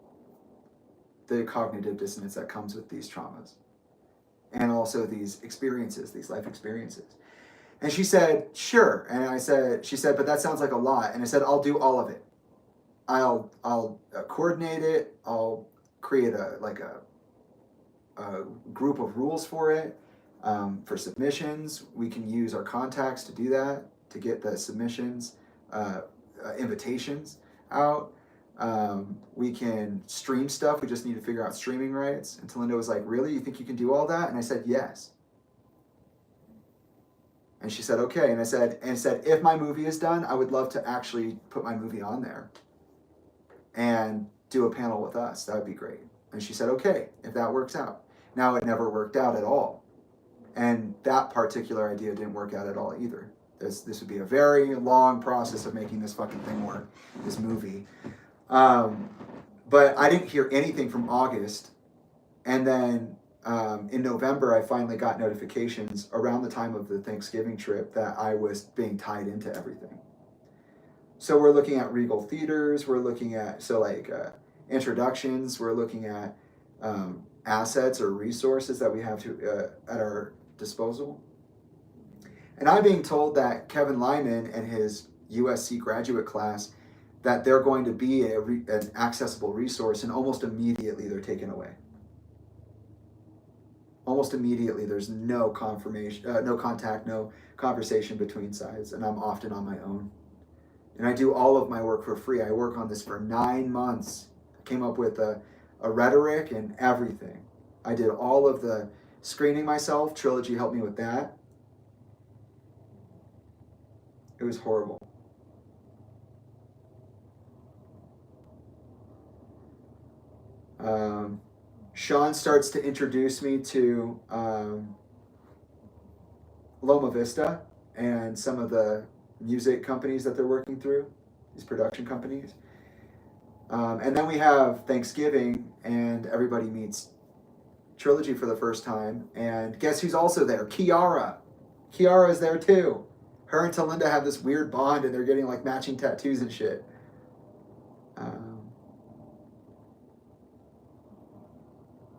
the cognitive dissonance that comes with these traumas and also these experiences, these life experiences. And she said, sure. And she said, but that sounds like a lot. And I said, I'll do all of it. I'll coordinate it. I'll create a group of rules for it. For submissions, we can use our contacts to do that, to get the submissions, invitations out. We can stream stuff. We just need to figure out streaming rights. And Talinda was like, really? You think you can do all that? And I said, yes. And she said, okay. And I said, if my movie is done, I would love to actually put my movie on there and do a panel with us. That would be great. And she said, okay, if that works out. Now, it never worked out at all. And that particular idea didn't work out at all either. This would be a very long process of making this fucking thing work, this movie. But I didn't hear anything from August. And then in November, I finally got notifications around the time of the Thanksgiving trip that I was being tied into everything. So we're looking at Regal Theaters. We're looking at, introductions. We're looking at assets or resources that we have at our disposal. And I'm being told that Kevin Lyman and his USC graduate class, that they're going to be an accessible resource, and almost immediately they're taken away. Almost immediately, there's no confirmation, no contact, no conversation between sides, and I'm often on my own. And I do all of my work for free. I work on this for 9 months. I came up with a rhetoric and everything. I did all of the screening myself. Trilogy helped me with that. It was horrible. Sean starts to introduce me to Loma Vista and some of the music companies that they're working through, these production companies. And then we have Thanksgiving, and everybody meets Trilogy for the first time. And guess who's also there? Kiara. Kiara is there too. Her and Talinda have this weird bond, and they're getting like matching tattoos and shit.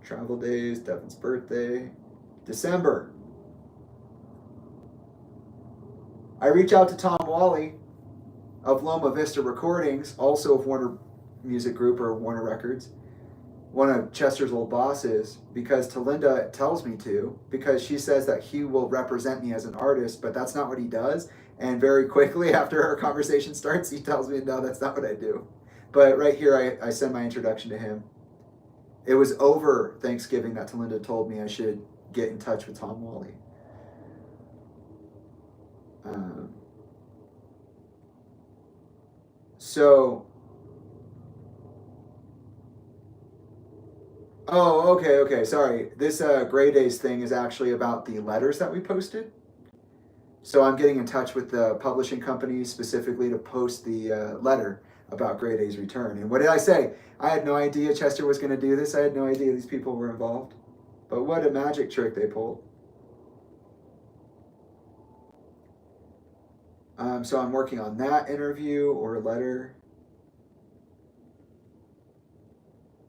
Travel days, Devin's birthday, December. I reach out to Tom Wally of Loma Vista Recordings, also of Warner Music Group or Warner Records, one of Chester's old bosses, because Talinda tells me to, because she says that he will represent me as an artist, but that's not what he does. And very quickly after our conversation starts, he tells me, no, that's not what I do. But right here, I send my introduction to him. It was over Thanksgiving that Talinda told me I should get in touch with Tom Wally. Okay, sorry. This Gray Days thing is actually about the letters that we posted. So I'm getting in touch with the publishing company specifically to post the letter about Gray Days' return. And what did I say? I had no idea Chester was going to do this. I had no idea these people were involved. But what a magic trick they pulled. So I'm working on that interview or letter.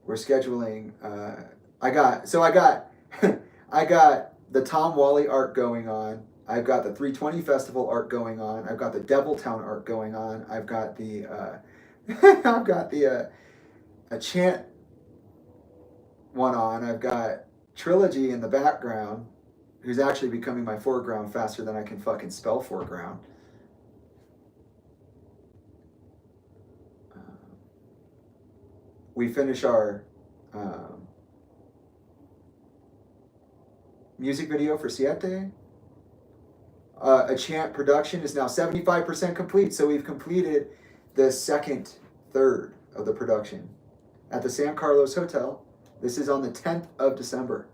We're scheduling. I got I got the Tom Wally art going on. I've got the 320 Festival art going on. I've got the Deviltown art going on. I've got the a chant one on. I've got Trilogy in the background, who's actually becoming my foreground faster than I can fucking spell foreground. We finish our music video for Siete. A chant production is now 75% complete, so we've completed the second third of the production at the San Carlos Hotel. This is on the 10th of December.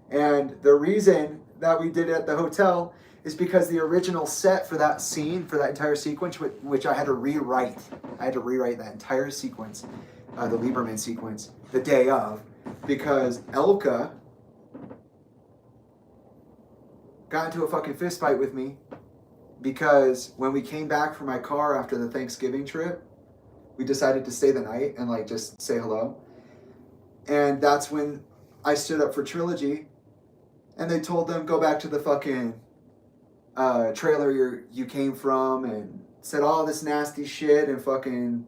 And the reason that we did it at the hotel is because the original set for that scene, for that entire sequence, which I had to rewrite. I had to rewrite that entire sequence, the Lieberman sequence, the day of, because Elka got into a fucking fist fight with me because when we came back from my car after the Thanksgiving trip, we decided to stay the night and like just say hello. And that's when I stood up for Trilogy, and they told them, go back to the fucking trailer you came from, and said all this nasty shit and fucking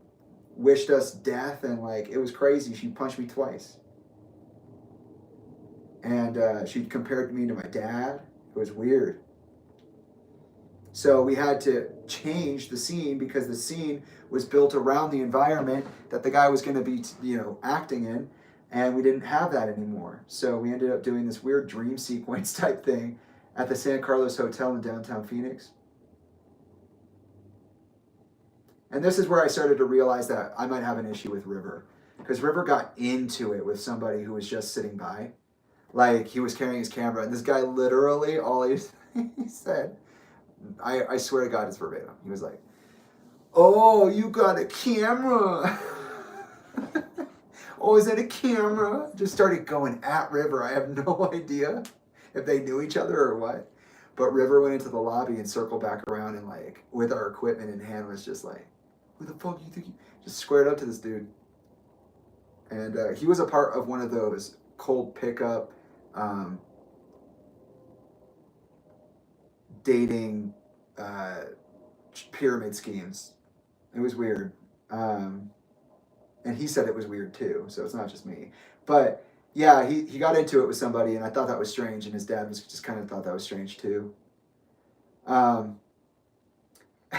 wished us death, and like it was crazy. She punched me twice, and she compared me to my dad. It was weird. So we had to change the scene because the scene was built around the environment that the guy was going to be, acting in, and we didn't have that anymore. So we ended up doing this weird dream sequence type thing at the San Carlos Hotel in downtown Phoenix. And this is where I started to realize that I might have an issue with River, because River got into it with somebody who was just sitting by. Like, he was carrying his camera, and this guy literally, all he said, I swear to God, it's verbatim. He was like, "Oh, you got a camera." "Oh, is that a camera?" Just started going at River. I have no idea if they knew each other or what. But River went into the lobby and circled back around, and like with our equipment in hand was just like, "Who the fuck do you think?" Just squared up to this dude. And he was a part of one of those cold pickup dating pyramid schemes. It was weird. And he said it was weird too, so it's not just me. But yeah, he got into it with somebody, and I thought that was strange, and his dad was just kind of thought that was strange too. And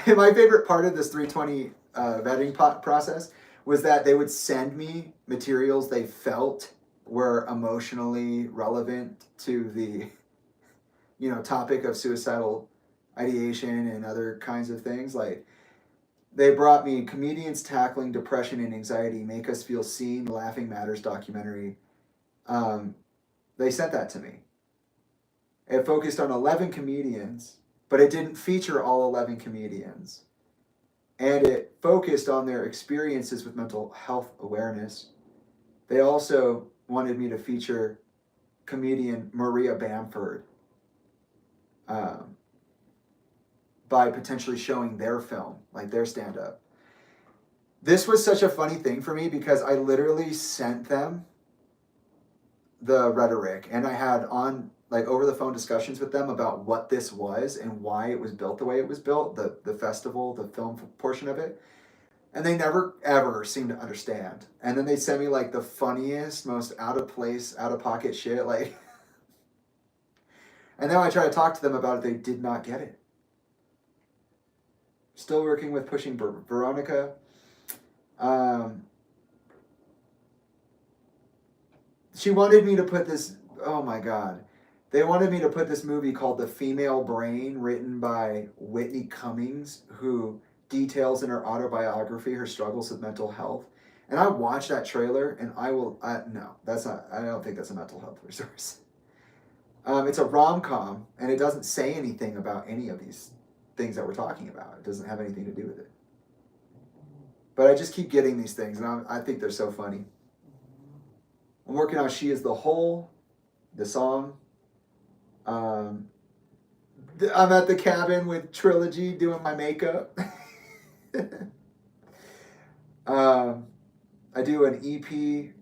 my favorite part of this 320 vetting process was that they would send me materials they felt were emotionally relevant to the topic of suicidal ideation and other kinds of things. Like, they brought me Comedians Tackling Depression and Anxiety, Make Us Feel Seen, Laughing Matters documentary. They sent that to me. It focused on 11 comedians, but it didn't feature all 11 comedians. And it focused on their experiences with mental health awareness. They also wanted me to feature comedian Maria Bamford, by potentially showing their film, like their stand-up. This was such a funny thing for me because I literally sent them the rhetoric, and I had on like over the phone discussions with them about what this was and why it was built the way it was built, the festival, the film portion of it. And they never ever seemed to understand. And then they sent me like the funniest, most out of place, out of pocket shit, like. And then when I tried to talk to them about it, they did not get it. Still working with Pushing Veronica. She wanted me to put this, oh my God. They wanted me to put this movie called The Female Brain, written by Whitney Cummings, who details in her autobiography her struggles with mental health. And I watched that trailer, and I don't think that's a mental health resource. It's a rom-com, and it doesn't say anything about any of these things that we're talking about. It doesn't have anything to do with it. But I just keep getting these things, and I think they're so funny. I'm working on She Is the Whole, the song. I'm at the cabin with Trilogy doing my makeup. I do an EP,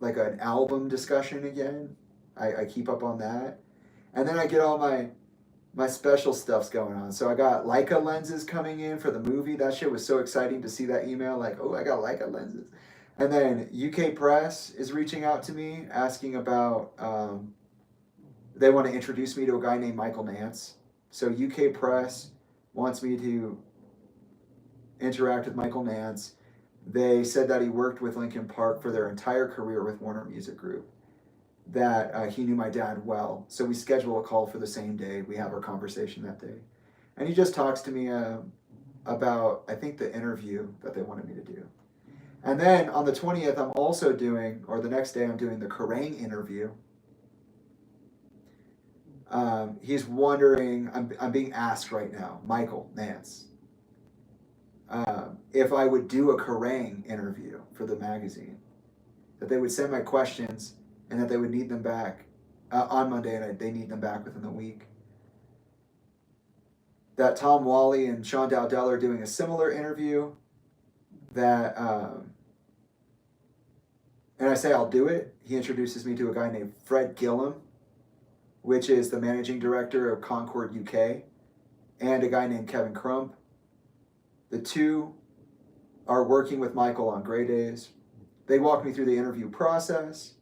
like an album discussion again. I keep up on that. And then I get all my special stuff's going on. So I got Leica lenses coming in for the movie. That shit was so exciting to see that email. Like, oh, I got Leica lenses. And then UK Press is reaching out to me asking about, they want to introduce me to a guy named Michael Nance. So UK Press wants me to interact with Michael Nance. They said that he worked with Linkin Park for their entire career with Warner Music Group, that he knew my dad well. So we schedule a call for the same day. We have our conversation that day. And he just talks to me about, I think, the interview that they wanted me to do. And then on the 20th, I'm also doing, or the next day, I'm doing the Kerrang interview. He's wondering, I'm being asked right now, Michael Nance, if I would do a Kerrang interview for the magazine, that they would send my questions and that they would need them back on Monday, and they need them back within the week. That Tom Wally and Sean Dowdell are doing a similar interview, that and I say I'll do it, he introduces me to a guy named Fred Gillum, which is the managing director of Concord, UK, and a guy named Kevin Crump. The two are working with Michael on Gray Days. They walk me through the interview process.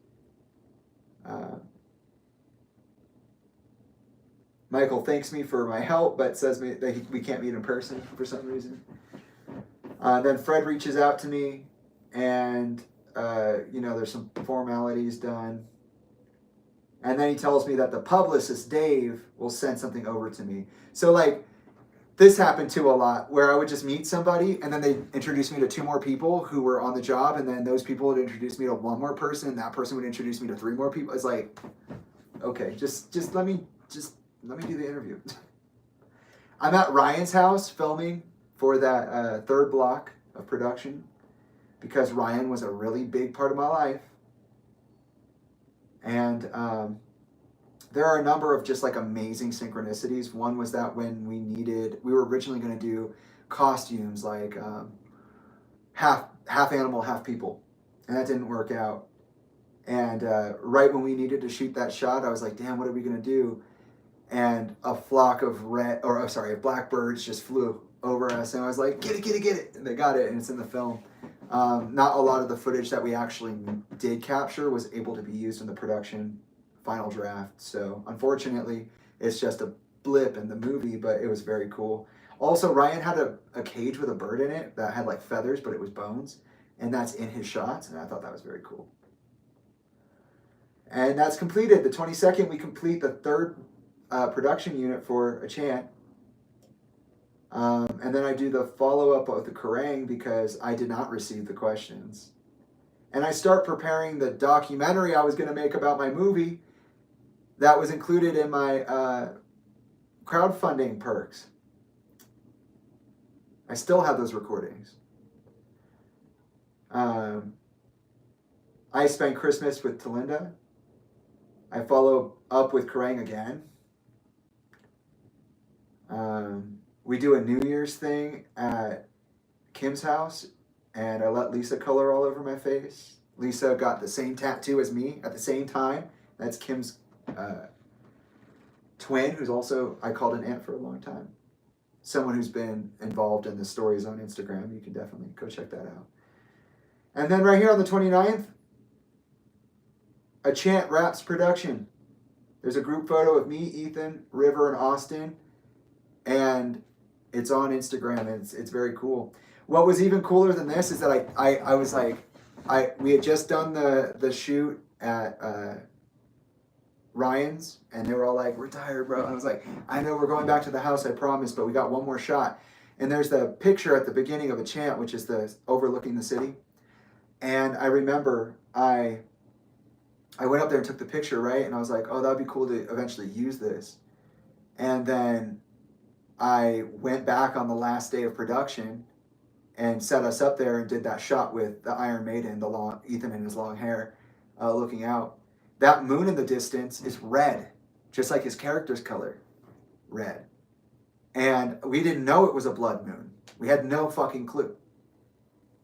Michael thanks me for my help, but says that we can't meet in person for some reason. Then Fred reaches out to me, and there's some formalities done. And then he tells me that the publicist, Dave, will send something over to me. So, like, this happened too a lot, where I would just meet somebody, and then they introduce me to 2 more people who were on the job, and then those people would introduce me to 1 more person, and that person would introduce me to 3 more people. It's like, okay, just let me do the interview. I'm at Ryan's house filming for that 3rd block of production, because Ryan was a really big part of my life. And there are a number of just like amazing synchronicities. One was that when we were originally going to do costumes like half animal, half people, and that didn't work out. And right when we needed to shoot that shot, I was like, damn, what are we going to do? And a flock of blackbirds just flew over us, and I was like, get it, and they got it, and it's in the film. Not a lot of the footage that we actually did capture was able to be used in the production final draft, so unfortunately it's just a blip in the movie, but it was very cool. Also, Ryan had a cage with a bird in it that had like feathers, but it was bones, and that's in his shots, and I thought that was very cool. And that's completed. The 22nd, we complete the 3rd production unit for A Chant. And then I do the follow-up of the Kerrang because I did not receive the questions. And I start preparing the documentary I was going to make about my movie that was included in my crowdfunding perks. I still have those recordings. I spent Christmas with Talinda. I follow up with Kerrang again. We do a New Year's thing at Kim's house, and I let Lisa color all over my face. Lisa got the same tattoo as me at the same time. That's Kim's twin, who's also, I called an aunt for a long time. Someone who's been involved in the stories on Instagram. You can definitely go check that out. And then right here on the 29th, A Chant Wraps production. There's a group photo of me, Ethan, River, and Austin, and it's on Instagram, and it's very cool. What was even cooler than this is that I was like, we had just done the shoot at Ryan's, and they were all like, we're tired, bro. And I was like, I know we're going back to the house, I promise, but we got one more shot. And there's the picture at the beginning of A Chant, which is the overlooking the city. And I remember I went up there and took the picture, right? And I was like, oh, that'd be cool to eventually use this. And then I went back on the last day of production and set us up there and did that shot with the Iron Maiden, Ethan in his long hair, looking out. That moon in the distance is red, just like his character's color, red. And we didn't know it was a blood moon. We had no fucking clue.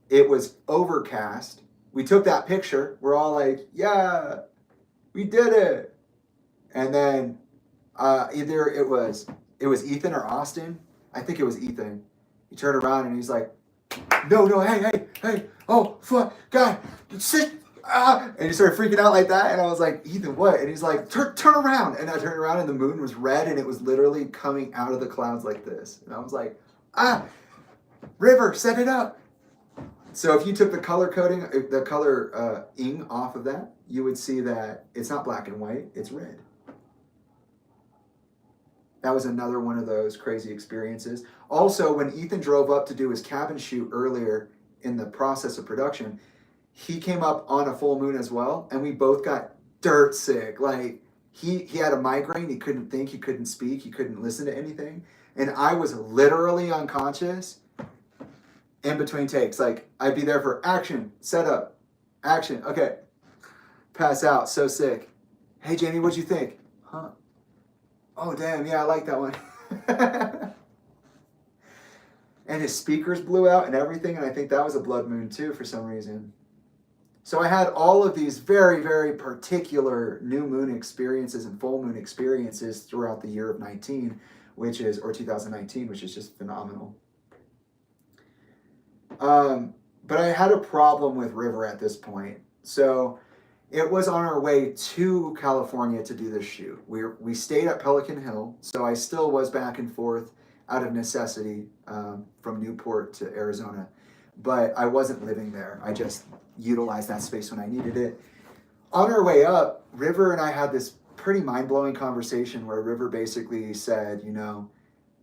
It was overcast. We took that picture. We're all like, yeah, we did it. And then either it was Ethan or Austin. I think it was Ethan. He turned around and he's like, no, hey, oh, fuck, God, sit, and he started freaking out like that, and I was like, Ethan, what? And he's like, turn around, and I turned around, and the moon was red, and it was literally coming out of the clouds like this, and I was like, River, set it up. So if you took the color coding, the color ing off of that, you would see that it's not black and white, it's red. That was another one of those crazy experiences. Also, when Ethan drove up to do his cabin shoot earlier in the process of production, he came up on a full moon as well, and we both got dirt sick. Like, he had a migraine, he couldn't think, he couldn't speak, he couldn't listen to anything, and I was literally unconscious in between takes. Like, I'd be there for action, set up, action, okay, pass out, so sick. Hey, Jamie, what'd you think? Huh? Oh, damn, yeah, I like that one. And his speakers blew out and everything, and I think that was a blood moon too for some reason. So I had all of these very, very particular new moon experiences and full moon experiences throughout the year of 19, or 2019, which is just phenomenal. But I had a problem with River at this point. So it was on our way to California to do this shoot. We stayed at Pelican Hill, so I still was back and forth out of necessity from Newport to Arizona. But I wasn't living there. I just utilized that space when I needed it. On our way up, River and I had this pretty mind-blowing conversation where River basically said,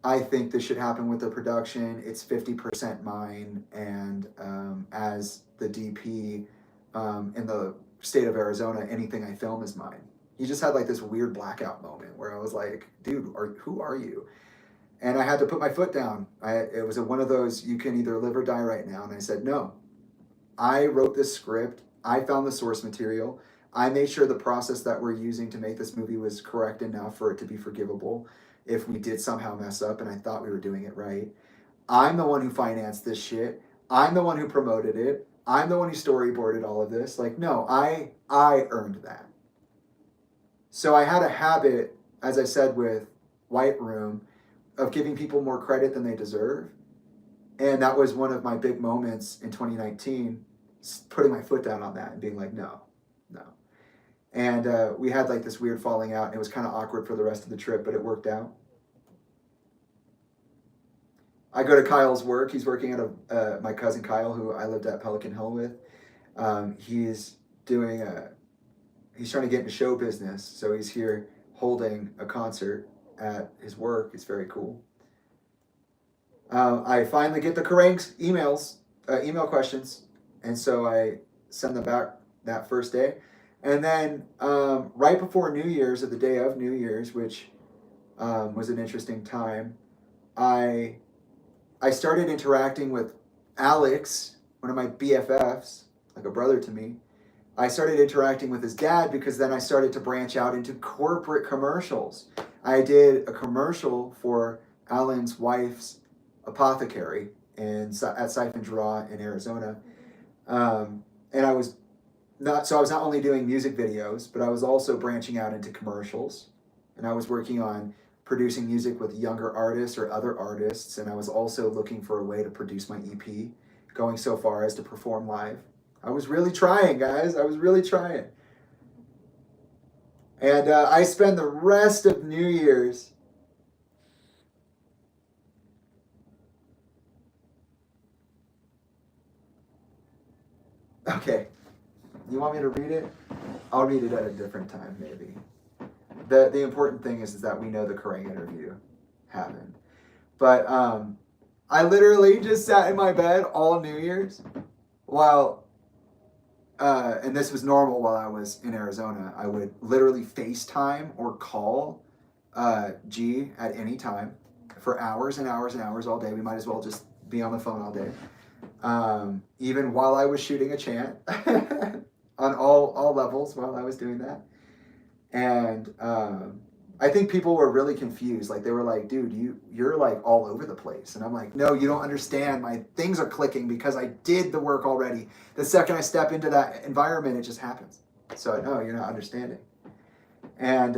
I think this should happen with the production. It's 50% mine, and as the DP in the state of Arizona, anything I film is mine. He just had like this weird blackout moment where I was like, dude, who are you? And I had to put my foot down. It was one of those, you can either live or die right now. And I said, no, I wrote this script. I found the source material. I made sure the process that we're using to make this movie was correct enough for it to be forgivable if we did somehow mess up and I thought we were doing it right. I'm the one who financed this shit. I'm the one who promoted it. I'm the one who storyboarded all of this. Like, no, I earned that. So I had a habit, as I said with White Room, of giving people more credit than they deserve. And that was one of my big moments in 2019, putting my foot down on that and being like, no. And we had like this weird falling out, and it was kind of awkward for the rest of the trip, but it worked out. I go to Kyle's work. He's working at my cousin Kyle, who I lived at Pelican Hill with. He's trying to get into show business, so he's here holding a concert at his work. It's very cool. I finally get the Kerrang's email questions, and so I send them back that first day. And then right before New Year's, or the day of New Year's, which was an interesting time, I started interacting with Alex, one of my BFFs, like a brother to me. I started interacting with his dad because then I started to branch out into corporate commercials. I did a commercial for Alan's wife's apothecary at Siphon Draw in Arizona. And I was not only doing music videos, but I was also branching out into commercials. And I was working on producing music with younger artists or other artists. And I was also looking for a way to produce my EP, going so far as to perform live. I was really trying, guys. I was really trying. And I spend the rest of New Year's okay. You want me to read it? I'll read it at a different time, maybe. The important thing is that we know the Kerrang interview happened. But I literally just sat in my bed all New Year's while, and this was normal while I was in Arizona. I would literally FaceTime or call G at any time for hours and hours and hours all day. We might as well just be on the phone all day. Even while I was shooting a chant on all levels while I was doing that. And I think people were really confused. Like, they were like, dude, you're like all over the place. And I'm like, no, you don't understand. My things are clicking because I did the work already. The second I step into that environment, it just happens. So no, you're not understanding. And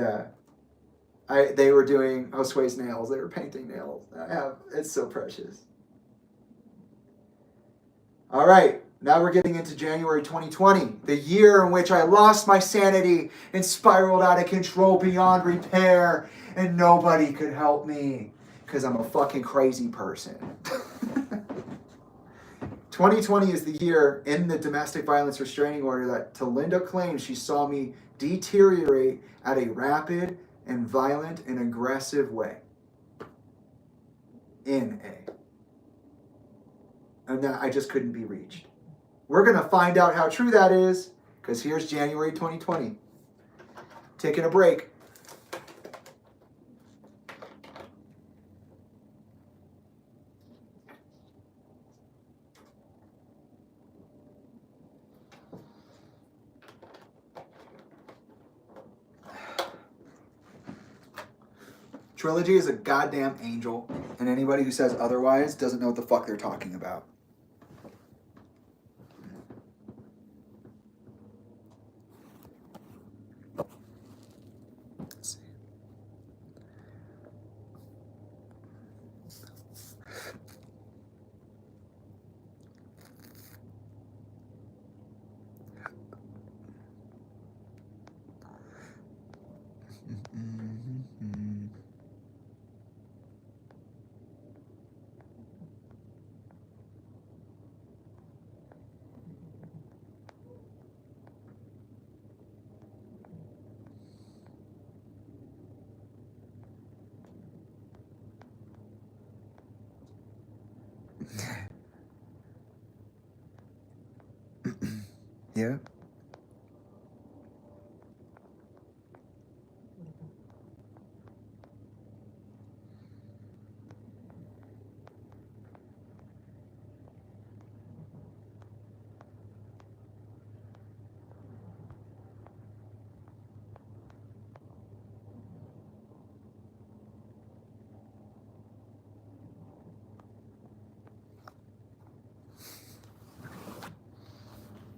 they were doing Josue's nails. They were painting nails. It's so precious. All right, now we're getting into January 2020, the year in which I lost my sanity and spiraled out of control beyond repair, and nobody could help me because I'm a fucking crazy person. 2020 is the year in the domestic violence restraining order that Talinda claims she saw me deteriorate at a rapid and violent and aggressive way. And that I just couldn't be reached. We're going to find out how true that is, because here's January 2020. Taking a break. Trilogy is a goddamn angel, and anybody who says otherwise doesn't know what the fuck they're talking about. Yeah.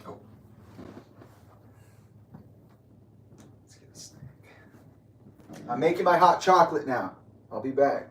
Oh. Let's get a snack. I'm making my hot chocolate now. I'll be back.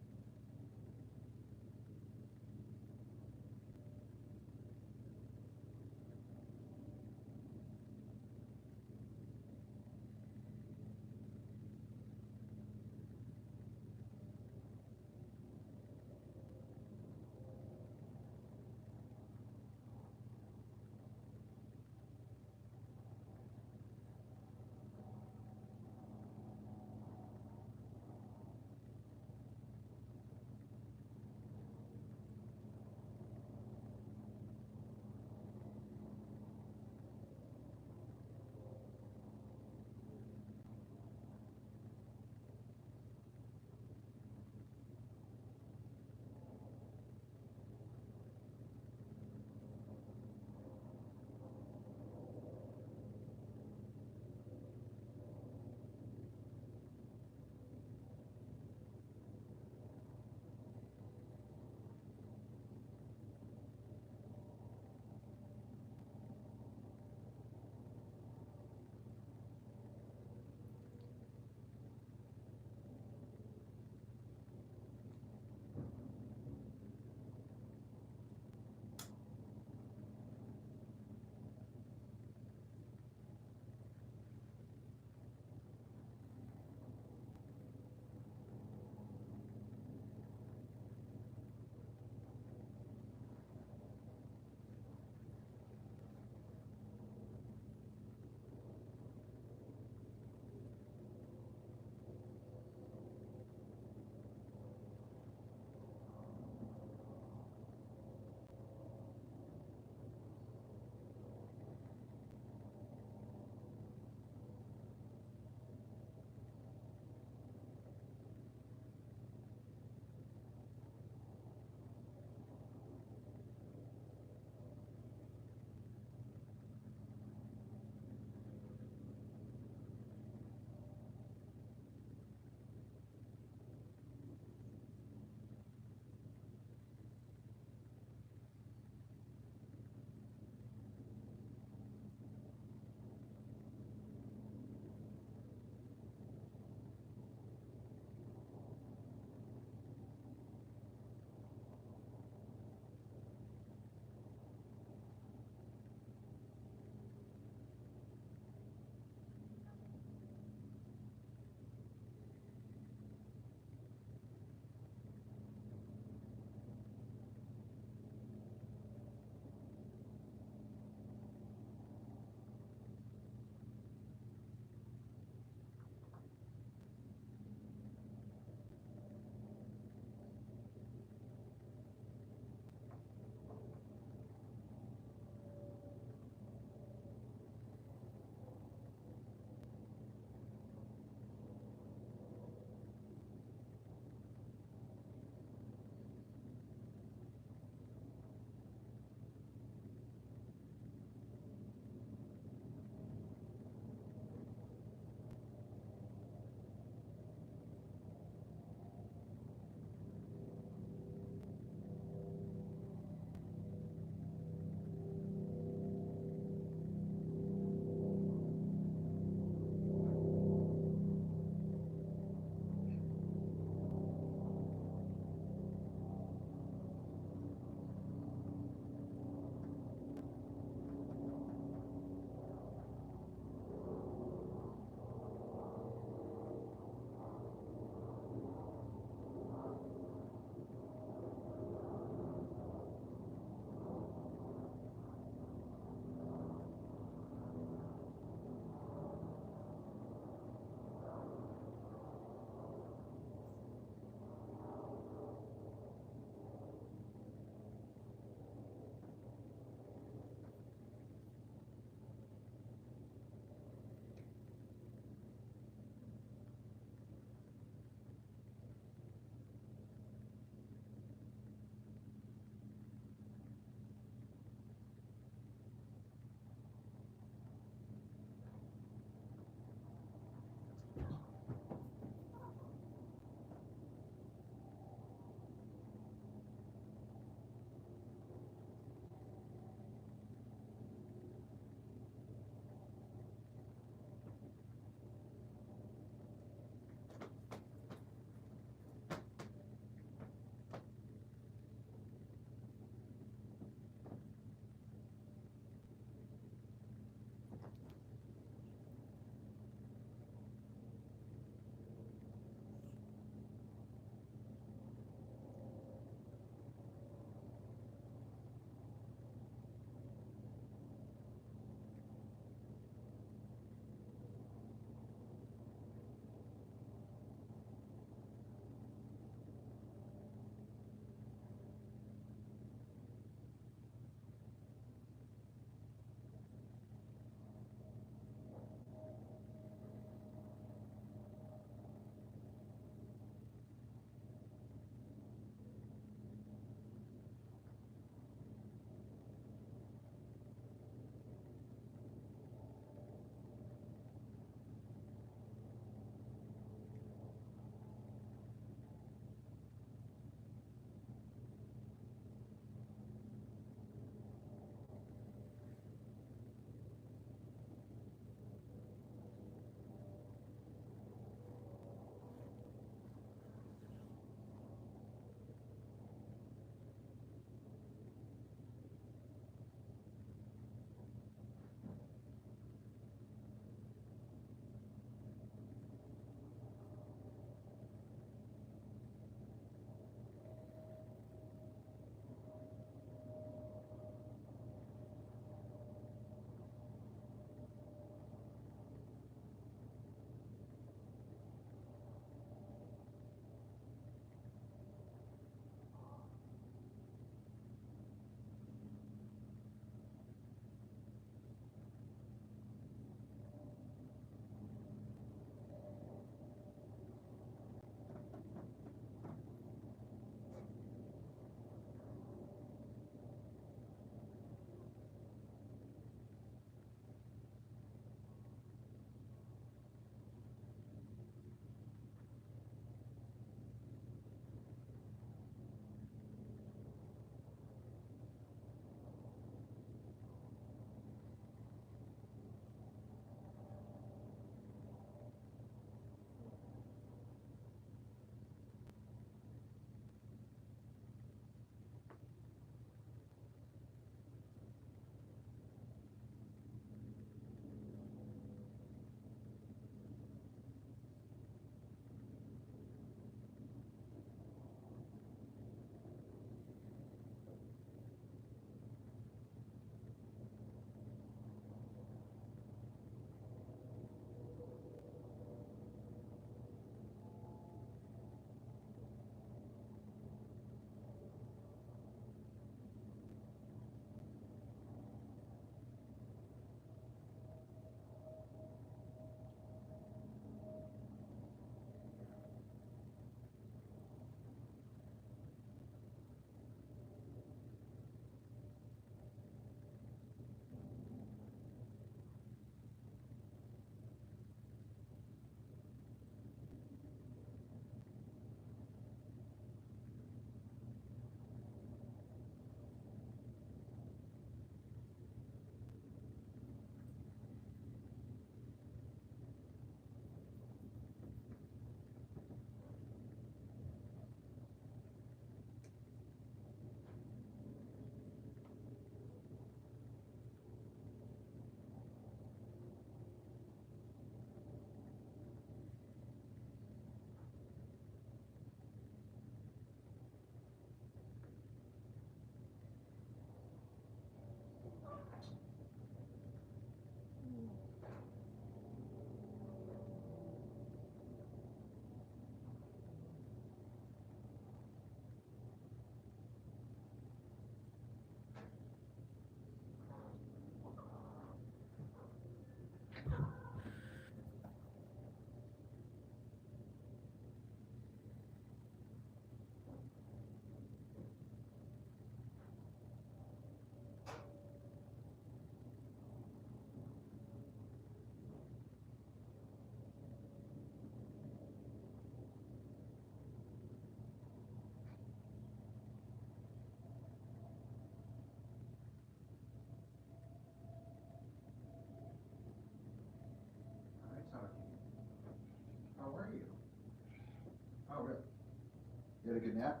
You had a good nap?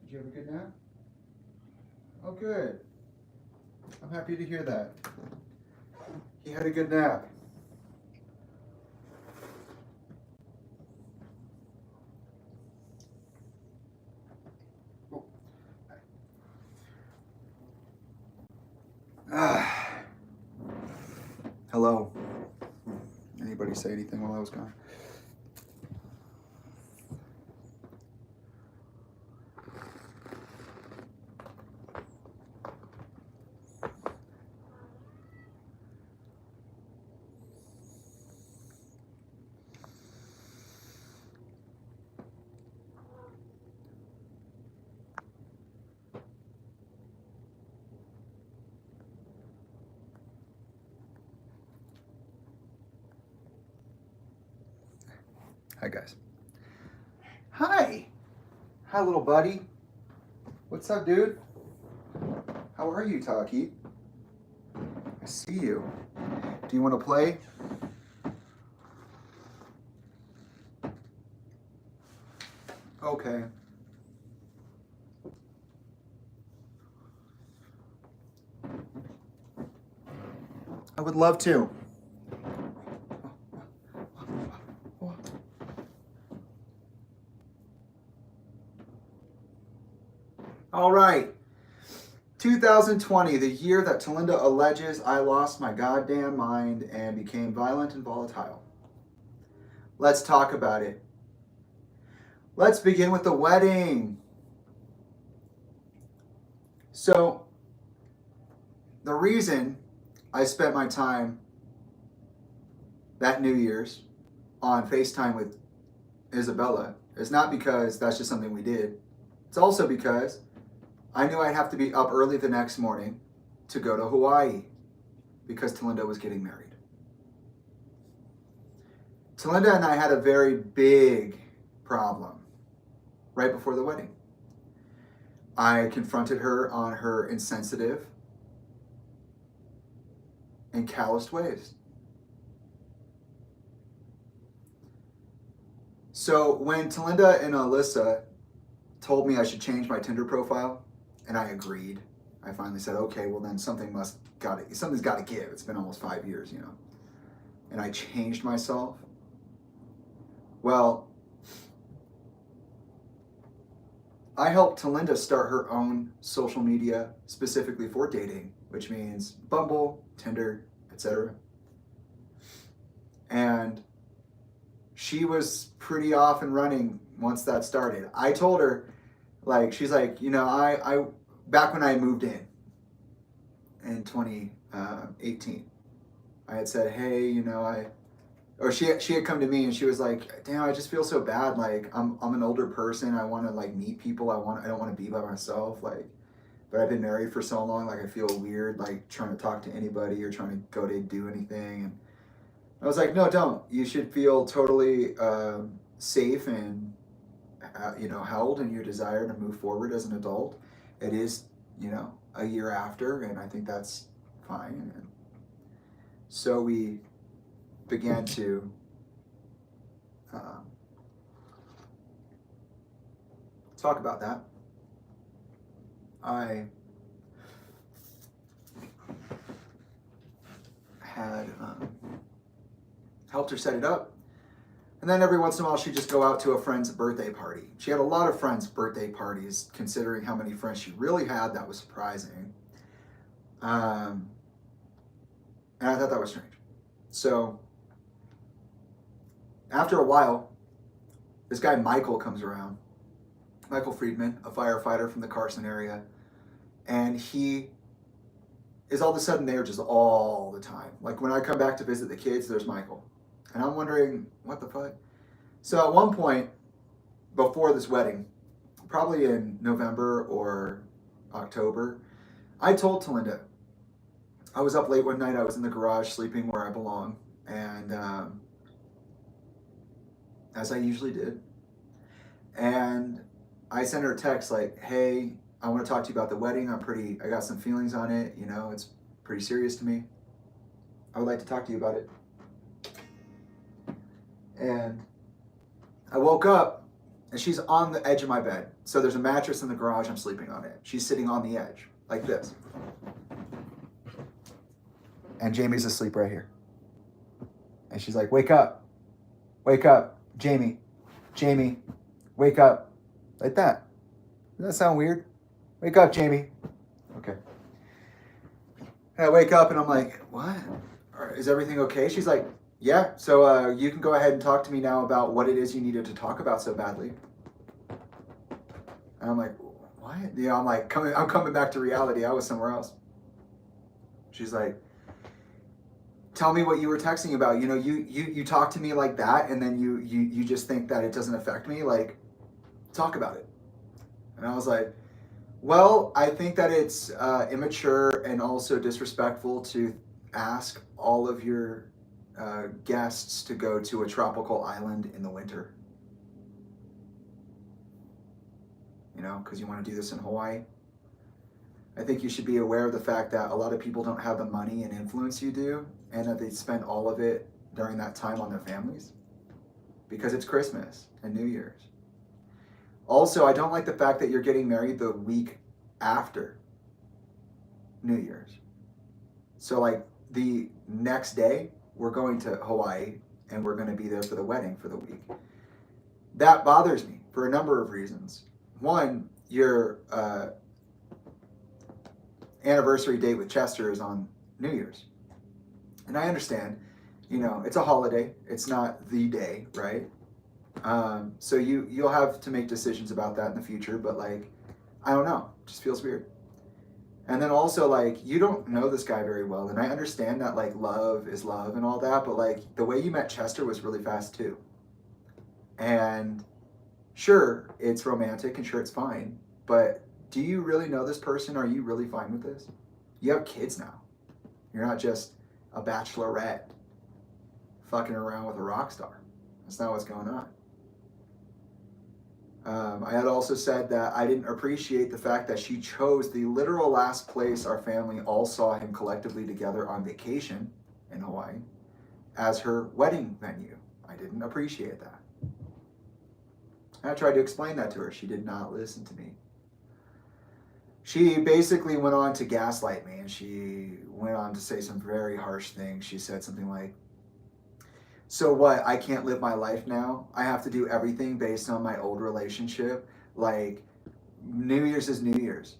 Did you have a good nap? Oh, good. I'm happy to hear that. He had a good nap. Hello. Anybody say anything while I was gone? Hi, guys. Hi. Hi, little buddy. What's up, dude? How are you, Taki? I see you. Do you want to play? Okay. I would love to. All right. 2020, the year that Talinda alleges I lost my goddamn mind and became violent and volatile. Let's talk about it. Let's begin with the wedding. So, the reason I spent my time that New Year's on FaceTime with Isabella is not because that's just something we did. It's also because I knew I'd have to be up early the next morning to go to Hawaii because Talinda was getting married. Talinda and I had a very big problem right before the wedding. I confronted her on her insensitive and calloused ways. So when Talinda and Alyssa told me I should change my Tinder profile, and I agreed, I finally said, okay, well then something's got to give. It's been almost 5 years, you know. And I changed myself. Well, I helped Talinda start her own social media specifically for dating, which means Bumble, Tinder, etc. And she was pretty off and running once that started. I told her, like, she's like, you know, I back when I moved in 2018, I had said, hey, you know, she had come to me and she was like, damn, I just feel so bad. Like, I'm an older person. I want to like meet people. I don't want to be by myself. Like, but I've been married for so long. Like, I feel weird, like trying to talk to anybody or trying to go to do anything. And I was like, no, don't. You should feel totally safe and held in your desire to move forward as an adult. It is, you know, a year after, and I think that's fine. And so we began to talk about that. I had helped her set it up. And then every once in a while, she'd just go out to a friend's birthday party. She had a lot of friends' birthday parties, considering how many friends she really had. That was surprising. And I thought that was strange. So after a while, this guy Michael comes around. Michael Friedman, a firefighter from the Carson area. And he is all of a sudden there just all the time. Like when I come back to visit the kids, there's Michael. And I'm wondering, what the fuck? So at one point, before this wedding, probably in November or October, I told Talinda, I was up late one night, I was in the garage sleeping where I belong, and as I usually did, and I sent her a text like, hey, I want to talk to you about the wedding. I got some feelings on it, you know, it's pretty serious to me. I would like to talk to you about it. And I woke up And she's on the edge of my bed. So there's a mattress in the garage, I'm sleeping on it. She's sitting on the edge, like this. And Jamie's asleep right here. And she's like, wake up, Jamie, wake up, like that. Doesn't that sound weird? Wake up, Jamie. Okay. And I wake up and I'm like, what? Is everything okay? She's like, yeah. So you can go ahead and talk to me now about what it is you needed to talk about so badly. And I'm like, what? You know, I'm coming back to reality. I was somewhere else. She's like, tell me what you were texting about. You know, you talk to me like that, and then you just think that it doesn't affect me. Like, talk about it. And I was like, well, I think that it's immature and also disrespectful to ask all of your guests to go to a tropical island in the winter. You know, because you want to do this in Hawaii. I think you should be aware of the fact that a lot of people don't have the money and influence you do, and that they spend all of it during that time on their families because it's Christmas and New Year's. Also, I don't like the fact that you're getting married the week after New Year's. So like the next day, we're going to Hawaii and we're going to be there for the wedding for the week. That bothers me for a number of reasons. One, your anniversary date with Chester is on New Year's. And I understand, you know, it's a holiday. It's not the day, right? So you'll have to make decisions about that in the future, but like, I don't know, it just feels weird. And then also like, you don't know this guy very well. And I understand that like love is love and all that, but like the way you met Chester was really fast too. And sure, it's romantic and sure it's fine, but do you really know this person? Are you really fine with this? You have kids now. You're not just a bachelorette fucking around with a rock star. That's not what's going on. I had also said that I didn't appreciate the fact that she chose the literal last place our family all saw him collectively together on vacation in Hawaii as her wedding venue. I didn't appreciate that. I tried to explain that to her. She did not listen to me. She basically went on to gaslight me, and she went on to say some very harsh things. She said something like, so what, I can't live my life now? I have to do everything based on my old relationship? Like, New Year's is New Year's.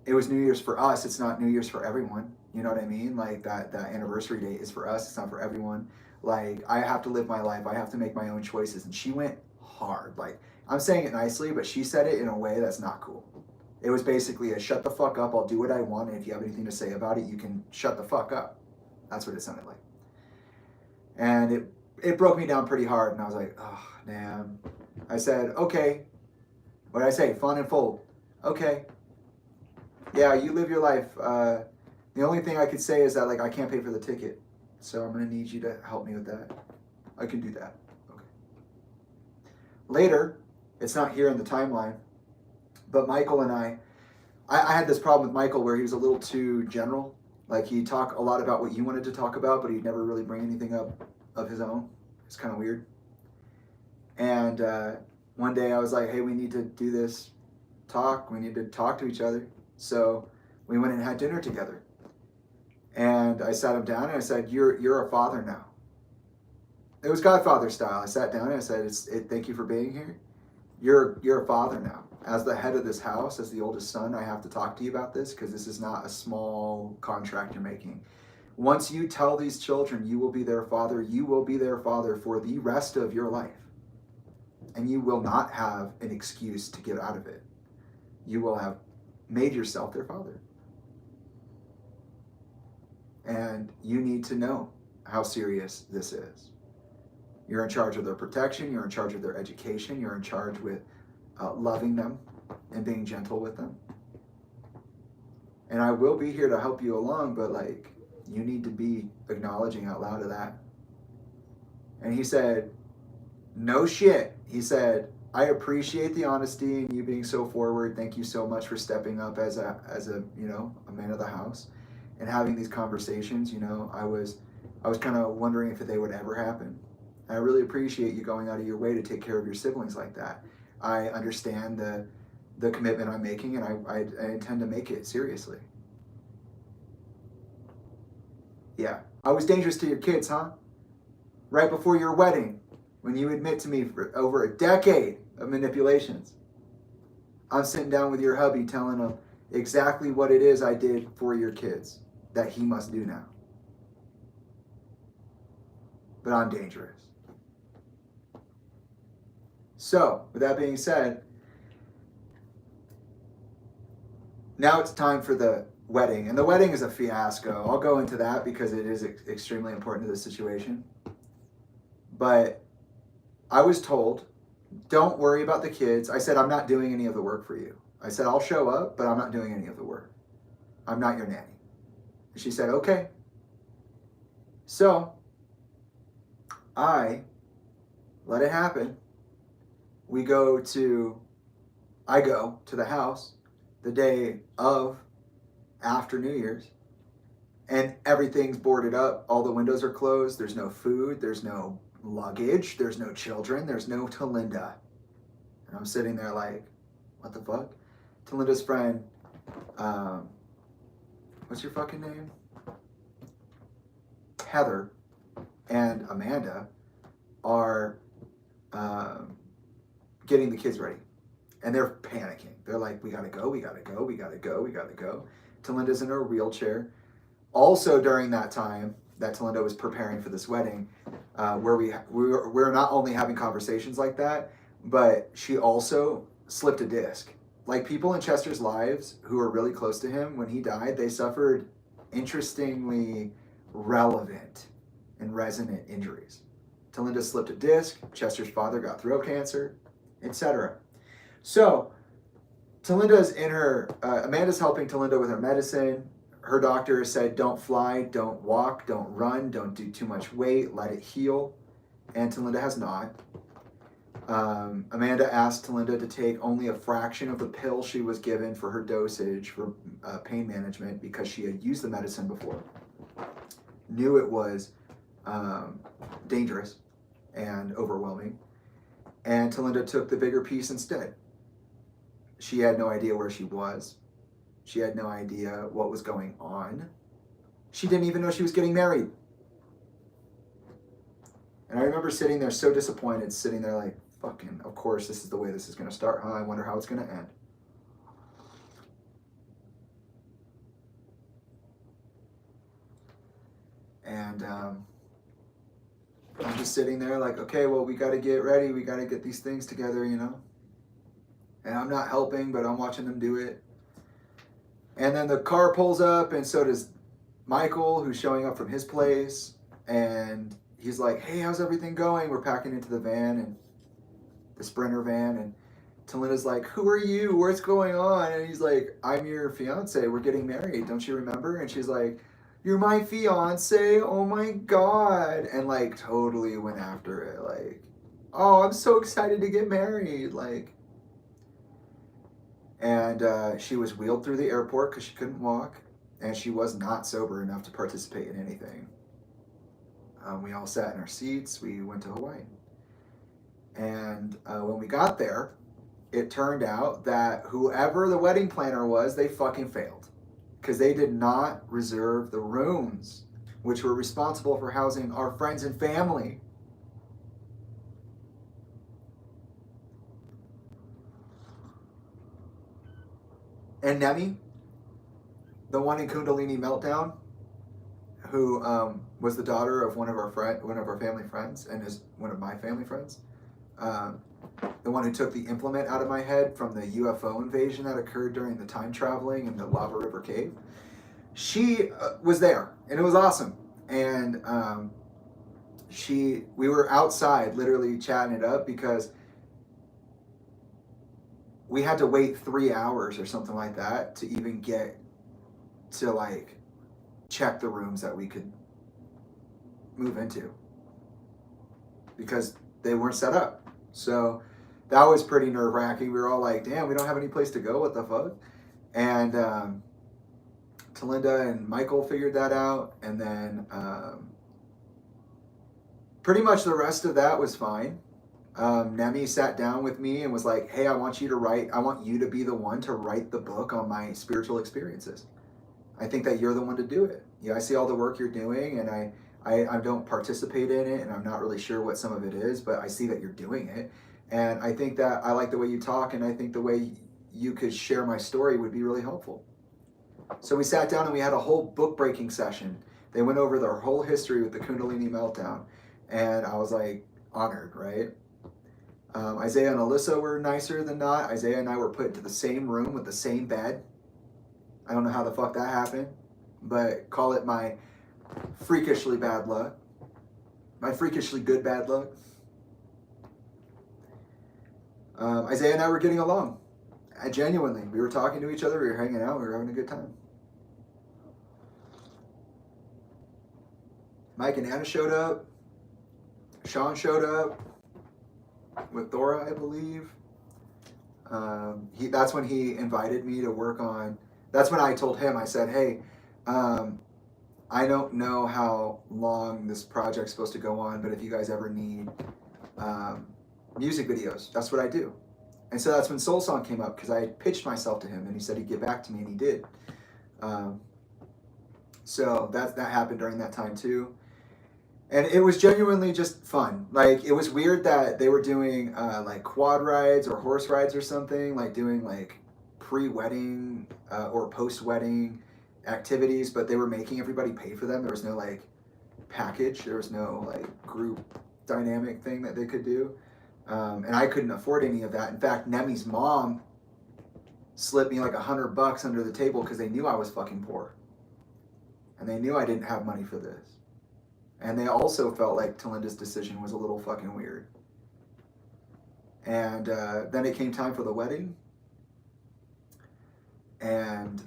It was New Year's for us. It's not New Year's for everyone. You know what I mean? Like, that anniversary date is for us. It's not for everyone. Like, I have to live my life. I have to make my own choices. And she went hard. Like, I'm saying it nicely, but she said it in a way that's not cool. It was basically a shut the fuck up, I'll do what I want, and if you have anything to say about it, you can shut the fuck up. That's what it sounded like. And it broke me down pretty hard, and I was like, oh, damn. I said, okay. What did I say? Fun and fold. Okay. Yeah, you live your life. The only thing I could say is that, like, I can't pay for the ticket, so I'm going to need you to help me with that. I can do that. Okay. Later, it's not here in the timeline, but Michael and I had this problem with Michael where he was a little too general. Like, he'd talk a lot about what you wanted to talk about, but he'd never really bring anything up of his own. It's kind of weird. And one day I was like, hey, we need to do this talk. We need to talk to each other. So we went and had dinner together. And I sat him down and I said, you're a father now. It was Godfather style. I sat down and I said, thank you for being here. You're a father now. As the head of this house, as the oldest son, I have to talk to you about this because this is not a small contract you're making. Once you tell these children you will be their father, you will be their father for the rest of your life. And you will not have an excuse to get out of it. You will have made yourself their father. And you need to know how serious this is. You're in charge of their protection. You're in charge of their education. You're in charge with loving them and being gentle with them. And I will be here to help you along, but like, you need to be acknowledging out loud of that. And he said, no shit. He said, I appreciate the honesty and you being so forward. Thank you so much for stepping up as a you know, a man of the house and having these conversations. You know, I was kind of wondering if they would ever happen. I really appreciate you going out of your way to take care of your siblings like that. I understand the commitment I'm making, and I intend to make it seriously. Yeah. I was dangerous to your kids, huh? Right before your wedding, when you admit to me for over a decade of manipulations. I'm sitting down with your hubby telling him exactly what it is I did for your kids that he must do now. But I'm dangerous. So, with that being said, now it's time for the wedding. And the wedding is a fiasco. I'll go into that because it is extremely important to the situation. But I was told, don't worry about the kids. I said, I'm not doing any of the work for you. I said, I'll show up, but I'm not doing any of the work. I'm not your nanny. And she said, okay. So I let it happen. I go to the house the day of after New Year's, and everything's boarded up. All the windows are closed. There's no food. There's no luggage. There's no children. There's no Talinda. And I'm sitting there like, what the fuck? Talinda's friend, what's your fucking name? Heather and Amanda are getting the kids ready. And they're panicking. They're like, we gotta go, we gotta go, we gotta go, we gotta go. Talinda's in her wheelchair. Also during that time that Talinda was preparing for this wedding, where we're not only having conversations like that, but she also slipped a disc. Like, people in Chester's lives who are really close to him, when he died, they suffered interestingly relevant and resonant injuries. Talinda slipped a disc, Chester's father got throat cancer, etc. So Talinda's in her, Amanda's helping Talinda with her medicine. Her doctor said, don't fly, don't walk, don't run, don't do too much weight, let it heal. And Talinda has not. Amanda asked Talinda to take only a fraction of the pill she was given for her dosage for pain management because she had used the medicine before. Knew it was dangerous and overwhelming. And Talinda took the bigger piece instead. She had no idea where she was. She had no idea what was going on. She didn't even know she was getting married. And I remember sitting there so disappointed, sitting there like, fucking, of course, this is the way this is going to start, huh? I wonder how it's going to end. And I'm just sitting there like, okay, well, we got to get ready. We got to get these things together, you know? And I'm not helping, but I'm watching them do it. And then the car pulls up, and so does Michael, who's showing up from his place. And he's like, hey, how's everything going? We're packing into the van, and the Sprinter van. And Talinda's like, who are you? What's going on? And he's like, I'm your fiance. We're getting married. Don't you remember? And she's like, you're my fiance? Oh my God. And like totally went after it. Like, oh, I'm so excited to get married. Like, and she was wheeled through the airport because she couldn't walk, and she was not sober enough to participate in anything. We all sat in our seats. We went to Hawaii. And when we got there, it turned out that whoever the wedding planner was, they fucking failed. Because they did not reserve the rooms, which were responsible for housing our friends and family. And Nemi, the one in Kundalini Meltdown, who was the daughter of one of our family friends, and is one of my family friends, the one who took the implement out of my head from the UFO invasion that occurred during the time traveling in the Lava River Cave. She was there, and it was awesome. And we were outside literally chatting it up because we had to wait 3 hours or something like that to even get to like check the rooms that we could move into because they weren't set up. So that was pretty nerve-wracking. We were all like, damn, we don't have any place to go, what the fuck? And Talinda and Michael figured that out, and then pretty much the rest of that was fine. Nemi sat down with me and was like, hey, I want you to be the one to write the book on my spiritual experiences. I think that you're the one to do it. Yeah, I see all the work you're doing, and I don't participate in it, and I'm not really sure what some of it is, but I see that you're doing it. And I think that I like the way you talk, and I think the way you could share my story would be really helpful. So we sat down and we had a whole book breaking session. They went over their whole history with the Kundalini meltdown. And I was like honored, right? Isaiah and Alyssa were nicer than not. Isaiah and I were put into the same room with the same bed. I don't know how the fuck that happened, but call it my freakishly bad luck. My freakishly good bad luck. Isaiah and I were getting along. Genuinely, we were talking to each other, we were hanging out, we were having a good time. Mike and Anna showed up. Sean showed up with Thora, I believe. That's when he invited me to work on. That's when I told him, I said, hey, I don't know how long this project's supposed to go on, but if you guys ever need music videos, that's what I do. And so that's when Soul Song came up, because I pitched myself to him and he said he'd get back to me, and he did. So that happened during that time too. And it was genuinely just fun. Like, it was weird that they were doing like quad rides or horse rides or something, like doing like pre-wedding or post-wedding activities, but they were making everybody pay for them. There was no like package. There was no like group dynamic thing that they could do. And I couldn't afford any of that. In fact, Nemi's mom slipped me like $100 under the table because they knew I was fucking poor. And they knew I didn't have money for this. And they also felt like Talinda's decision was a little fucking weird. And then it came time for the wedding. And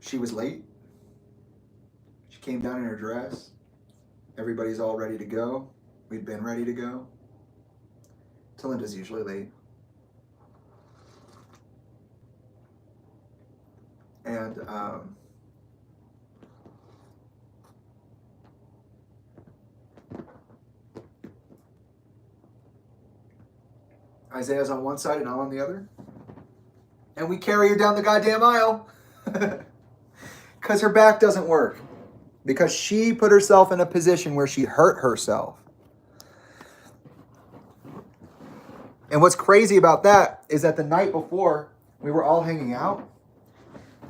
she was late. She came down in her dress. Everybody's all ready to go. We'd been ready to go. Talinda's usually late. And Isaiah's on one side and I'm on the other. And we carry her down the goddamn aisle. Because her back doesn't work. Because she put herself in a position where she hurt herself. And what's crazy about that is that the night before, we were all hanging out.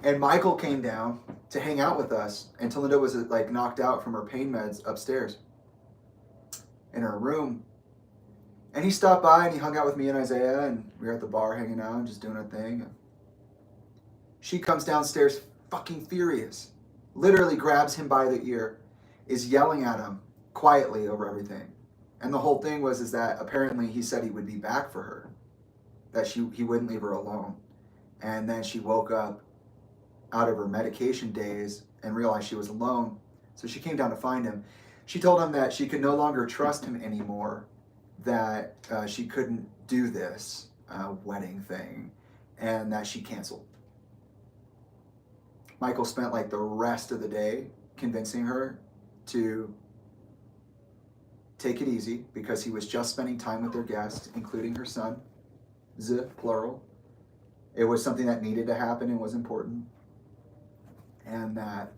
And Michael came down to hang out with us. And Talinda was like knocked out from her pain meds upstairs in her room. And he stopped by and he hung out with me and Isaiah. And we were at the bar hanging out and just doing our thing. She comes downstairs fucking furious. Literally grabs him by the ear. Is yelling at him quietly over everything. And the whole thing was that apparently he said he would be back for her. That he wouldn't leave her alone. And then she woke up out of her medication days and realized she was alone. So she came down to find him. She told him that she could no longer trust him anymore. That she couldn't do this wedding thing. And that she canceled. Michael spent like the rest of the day convincing her to take it easy because he was just spending time with their guests, including her son, plural. It was something that needed to happen and was important. And that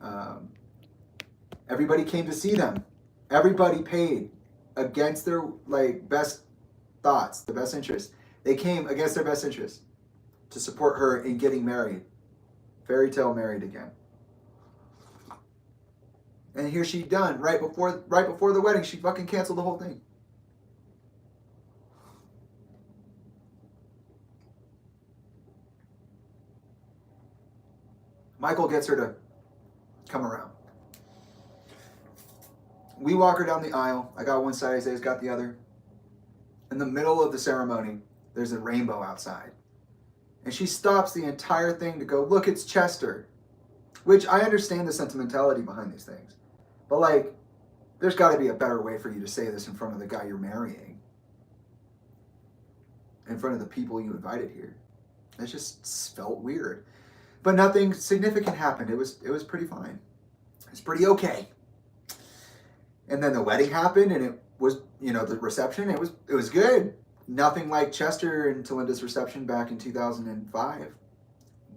everybody came to see them. Everybody paid against their like best thoughts, the best interests. They came against their best interests to support her in getting married. Fairy tale married again. And here she done right before the wedding. She fucking canceled the whole thing. Michael gets her to come around. We walk her down the aisle. I got one side, Isaiah's got the other. In the middle of the ceremony, there's a rainbow outside. And she stops the entire thing to go, look, it's Chester. Which I understand the sentimentality behind these things. But like, there's got to be a better way for you to say this in front of the guy you're marrying. In front of the people you invited here. It just felt weird. But nothing significant happened. It was pretty fine. It's pretty okay. And then the wedding happened, and it was, the reception, it was good. Nothing like Chester and Talinda's reception back in 2005,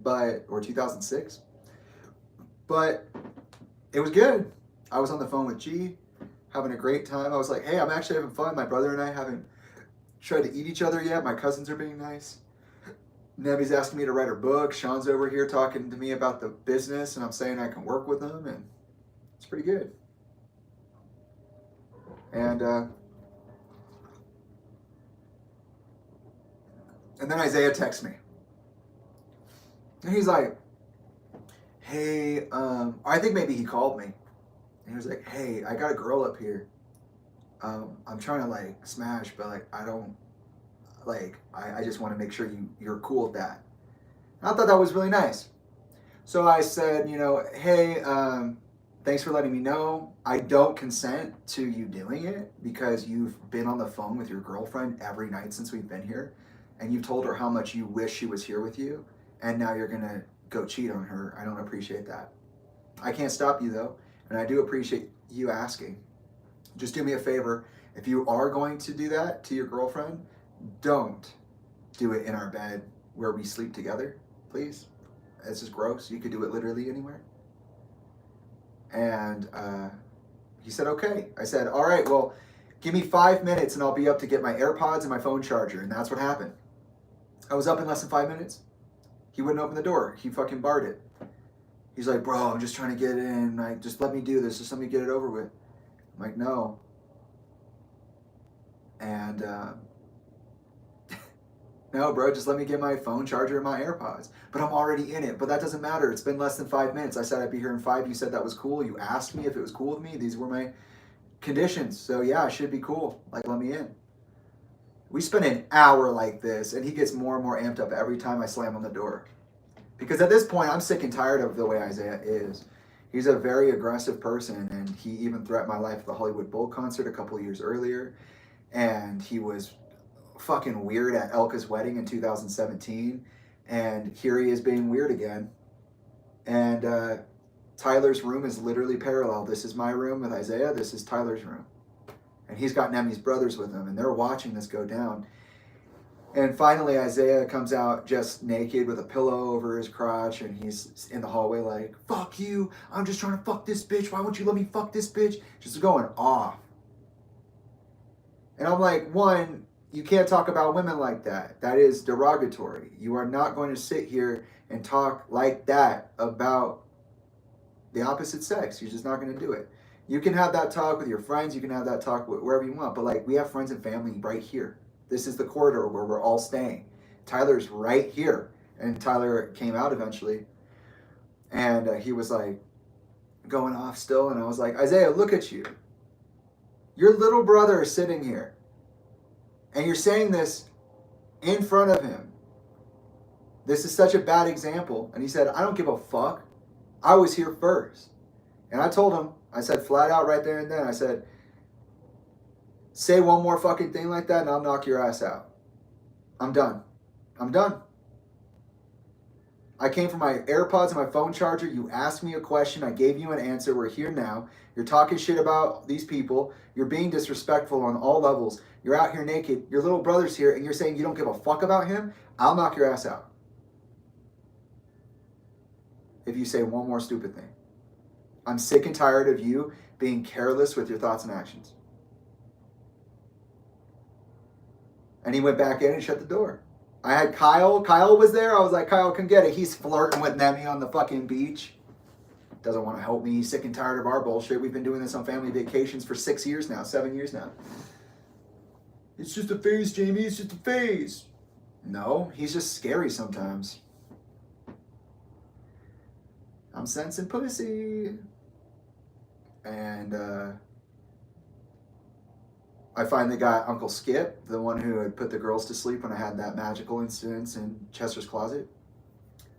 or 2006. But it was good. I was on the phone with G, having a great time. I was like, hey, I'm actually having fun. My brother and I haven't tried to eat each other yet. My cousins are being nice. Nebby's asking me to write her book. Sean's over here talking to me about the business, and I'm saying I can work with them, and it's pretty good. And then Isaiah texts me. And he's like, hey, I think maybe he called me. And he was like, hey, I got a girl up here. I'm trying to like smash, but like I don't like I just want to make sure you're cool with that. And I thought that was really nice. So I said, hey, thanks for letting me know. I don't consent to you doing it because you've been on the phone with your girlfriend every night since we've been here, and you've told her how much you wish she was here with you, and now you're gonna go cheat on her. I don't appreciate that. I can't stop you though, and I do appreciate you asking. Just do me a favor. If you are going to do that to your girlfriend, don't do it in our bed where we sleep together, please. This is gross. You could do it literally anywhere. And he said, okay. I said, all right, well, give me 5 minutes and I'll be up to get my AirPods and my phone charger. And that's what happened. I was up in less than 5 minutes. He wouldn't open the door. He fucking barred it. He's like, bro, I'm just trying to get in. Like, just let me do this. Just let me get it over with. I'm like, no. And no, bro, just let me get my phone charger and my AirPods. But I'm already in it. But that doesn't matter. It's been less than 5 minutes. I said I'd be here in 5. You said that was cool. You asked me if it was cool with me. These were my conditions. So yeah, it should be cool. Like, let me in. We spent an hour like this, and he gets more and more amped up every time I slam on the door. Because at this point, I'm sick and tired of the way Isaiah is. He's a very aggressive person, and he even threatened my life at the Hollywood Bowl concert a couple of years earlier. And he was fucking weird at Elka's wedding in 2017. And here he is being weird again. And Tyler's room is literally parallel. This is my room with Isaiah. This is Tyler's room. And he's got Nemi's brothers with him, and they're watching this go down. And finally, Isaiah comes out just naked with a pillow over his crotch, and he's in the hallway like, fuck you, I'm just trying to fuck this bitch, why won't you let me fuck this bitch? Just going off. And I'm like, one, you can't talk about women like that. That is derogatory. You are not going to sit here and talk like that about the opposite sex. You're just not going to do it. You can have that talk with your friends. You can have that talk wherever you want. But like, we have friends and family right here. This is the corridor where we're all staying. Tyler's right here. And Tyler came out eventually. And he was like going off still. And I was like, Isaiah, look at you. Your little brother is sitting here. And you're saying this in front of him. This is such a bad example. And he said, I don't give a fuck. I was here first. And I told him, I said flat out right there and then, I said, say one more fucking thing like that and I'll knock your ass out. I'm done. I'm done. I came for my AirPods and my phone charger. You asked me a question. I gave you an answer. We're here now. You're talking shit about these people. You're being disrespectful on all levels. You're out here naked. Your little brother's here and you're saying you don't give a fuck about him? I'll knock your ass out if you say one more stupid thing. I'm sick and tired of you being careless with your thoughts and actions. And he went back in and shut the door. I had Kyle. Kyle was there. I was like, Kyle, come get it. He's flirting with Nemi on the fucking beach. Doesn't want to help me. He's sick and tired of our bullshit. We've been doing this on family vacations for 6 years now, 7 years now. It's just a phase, Jamie. It's just a phase. No, he's just scary sometimes. I'm sensing pussy. And I finally got Uncle Skip, the one who had put the girls to sleep when I had that magical incident in Chester's closet.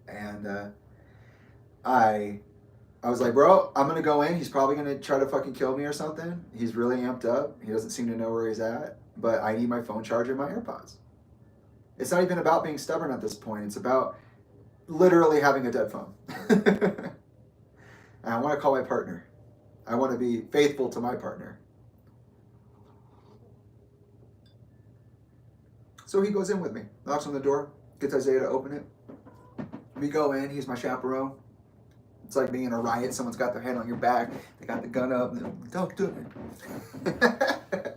And I was like, bro, I'm going to go in. He's probably going to try to fucking kill me or something. He's really amped up. He doesn't seem to know where he's at. But I need my phone charger and my AirPods. It's not even about being stubborn at this point. It's about literally having a dead phone. And I want to call my partner. I want to be faithful to my partner. So he goes in with me, knocks on the door, gets Isaiah to open it. We go in, he's my chaperone. It's like being in a riot, someone's got their hand on your back, they got the gun up, and like, don't do it.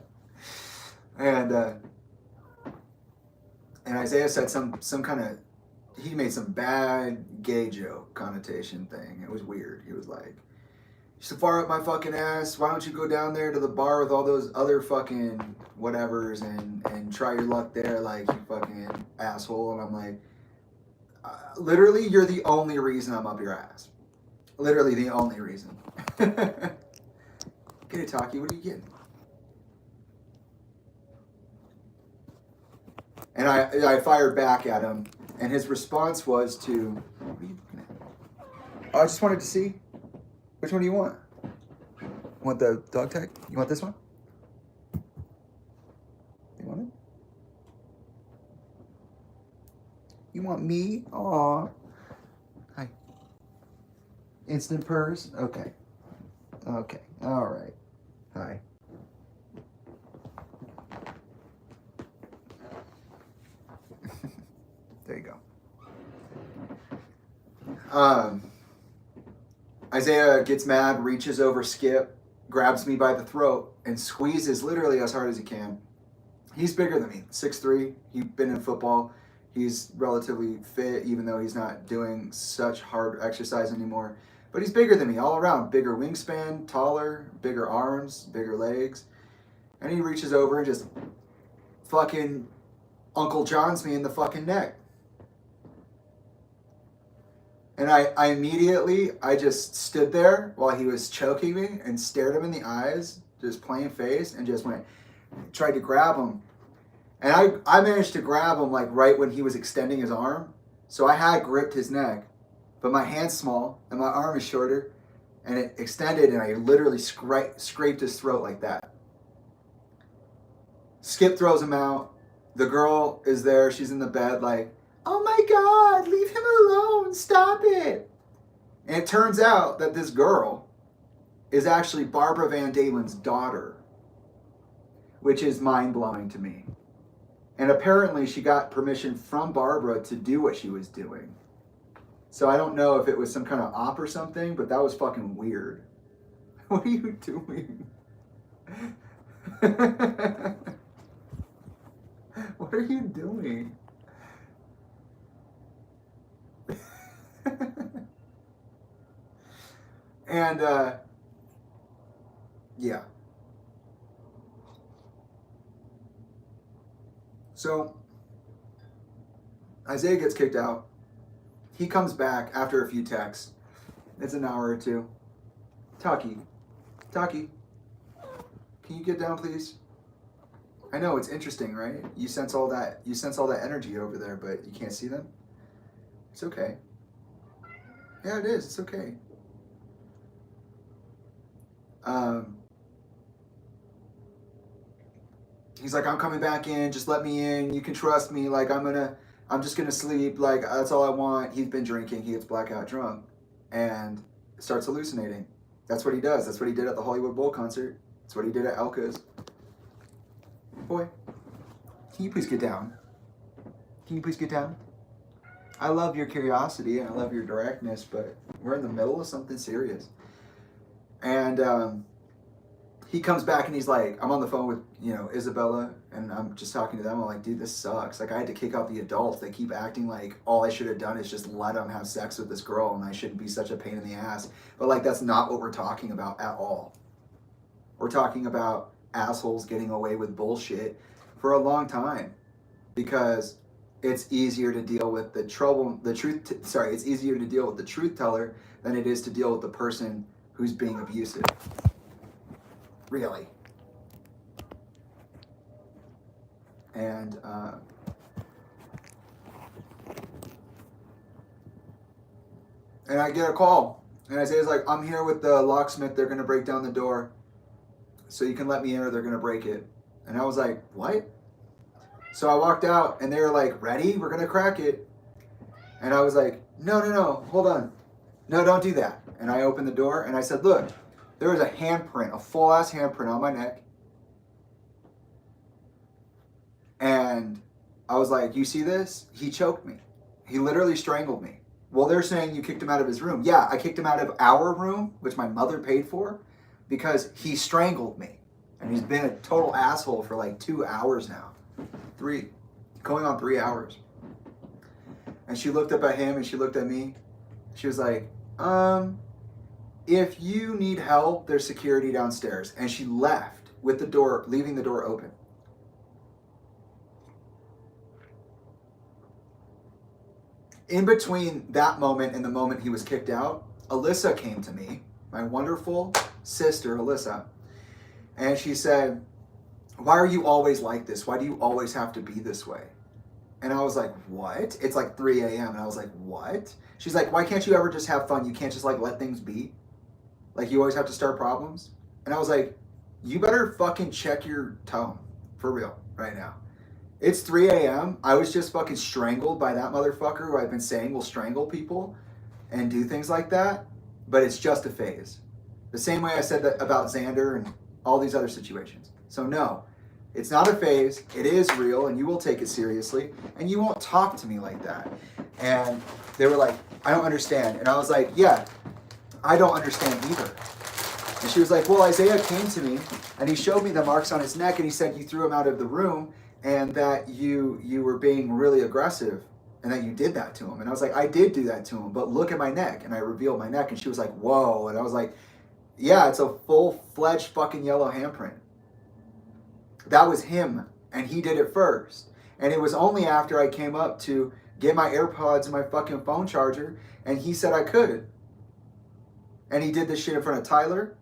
And Isaiah said some kind of, he made some bad gay joke connotation thing. It was weird. He was like, so far up my fucking ass, why don't you go down there to the bar with all those other fucking whatevers and try your luck there, like, you fucking asshole. And I'm like, literally, you're the only reason I'm up your ass. Literally the only reason. Get it, Taki, what are you getting? And I fired back at him, and his response was to, what are you looking at? Oh, I just wanted to see. Which one do you want? You want the dog tag? You want this one? You want it? You want me? Aw. Hi. Instant purrs? Okay. Okay. All right. Hi. There you go. Isaiah gets mad, reaches over Skip, grabs me by the throat, and squeezes literally as hard as he can. He's bigger than me, 6'3". He's been in football. He's relatively fit, even though he's not doing such hard exercise anymore. But he's bigger than me all around. Bigger wingspan, taller, bigger arms, bigger legs. And he reaches over and just fucking Uncle John's me in the fucking neck. And I immediately, I just stood there while he was choking me and stared him in the eyes, just plain face, and just tried to grab him. And I managed to grab him like right when he was extending his arm. So I had gripped his neck, but my hand's small and my arm is shorter, and it extended, and I literally scraped his throat like that. Skip throws him out. The girl is there. She's in the bed like, oh my God, leave him alone. Stop it. And it turns out that this girl is actually Barbara Van Dalen's daughter, which is mind-blowing to me. And apparently she got permission from Barbara to do what she was doing. So I don't know if it was some kind of op or something, but that was fucking weird. What are you doing? What are you doing? And yeah. So Isaiah gets kicked out. He comes back after a few texts. It's an hour or two. Taki, can you get down, please? I know, it's interesting, right? You sense all that energy over there, but you can't see them? It's okay. Yeah, it is. It's okay. He's like, I'm coming back in. Just let me in. You can trust me. Like, I'm just gonna sleep. Like, that's all I want. He's been drinking. He gets blackout drunk and starts hallucinating. That's what he does. That's what he did at the Hollywood Bowl concert. That's what he did at Elka's. Boy, can you please get down? Can you please get down? I love your curiosity and I love your directness, but we're in the middle of something serious. And he comes back and he's like, I'm on the phone with, Isabella, and I'm just talking to them. I'm like, dude, this sucks. Like, I had to kick out the adults. They keep acting like all I should have done is just let them have sex with this girl and I shouldn't be such a pain in the ass. But like, that's not what we're talking about at all. We're talking about assholes getting away with bullshit for a long time because it's easier to deal with it's easier to deal with the truth teller than it is to deal with the person who's being abusive. Really. And I get a call, and Isaiah's like, I'm here with the locksmith. They're going to break down the door, so you can let me in or they're going to break it. And I was like, what? So I walked out, and they were like, ready? We're going to crack it. And I was like, no, hold on. No, don't do that. And I opened the door, and I said, look, There was a handprint, a full-ass handprint on my neck. And I was like, you see this? He choked me. He literally strangled me. Well, they're saying you kicked him out of his room. Yeah, I kicked him out of our room, which my mother paid for, because he strangled me. And he's been a total asshole for like 2 hours now. 3, going on 3 hours. And she looked up at him and she looked at me. She was like, if you need help, there's security downstairs. And she left with the door, leaving the door open. In between that moment and the moment he was kicked out, Alyssa came to me, my wonderful sister, Alyssa, and she said, why are you always like this? Why do you always have to be this way? And I was like, what? It's like 3 a.m. And I was like, what? She's like, why can't you ever just have fun? You can't just like let things be? Like you always have to start problems? And I was like, you better fucking check your tone for real right now. It's 3 a.m. I was just fucking strangled by that motherfucker who I've been saying will strangle people and do things like that. But it's just a phase. The same way I said that about Xander and all these other situations. So no, it's not a phase. It is real and you will take it seriously. And you won't talk to me like that. And they were like, I don't understand. And I was like, yeah, I don't understand either. And she was like, well, Isaiah came to me and he showed me the marks on his neck and he said you threw him out of the room and that you were being really aggressive and that you did that to him. And I was like, I did do that to him, but look at my neck. And I revealed my neck and she was like, whoa. And I was like, yeah, it's a full-fledged fucking yellow handprint. That was him and he did it first. And it was only after I came up to get my AirPods and my fucking phone charger and he said I could. And he did this shit in front of Tyler.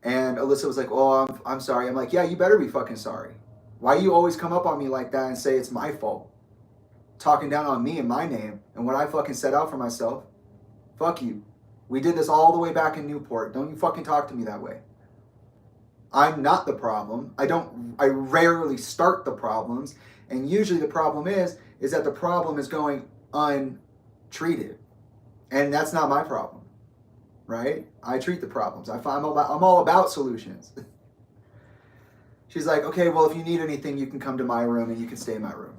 And Alyssa was like, oh, I'm sorry. I'm like, yeah, you better be fucking sorry. Why you always come up on me like that and say it's my fault? Talking down on me and my name and what I fucking set out for myself. Fuck you. We did this all the way back in Newport. Don't you fucking talk to me that way. I'm not the problem. I rarely start the problems. And usually the problem is that the problem is going untreated. And that's not my problem. Right? I treat the problems. I'm all about solutions. She's like, okay, well, if you need anything, you can come to my room and you can stay in my room.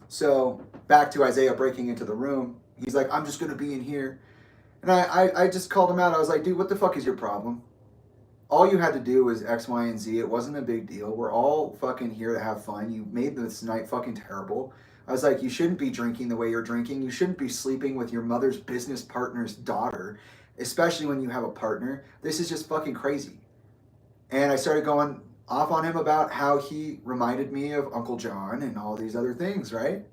So back to Isaiah breaking into the room. He's like, I'm just going to be in here. And I just called him out. I was like, dude, what the fuck is your problem? All you had to do was X, Y, and Z. It wasn't a big deal. We're all fucking here to have fun. You made this night fucking terrible. I was like, you shouldn't be drinking the way you're drinking. You shouldn't be sleeping with your mother's business partner's daughter, especially when you have a partner. This is just fucking crazy. And I started going off on him about how he reminded me of Uncle John and all these other things, right?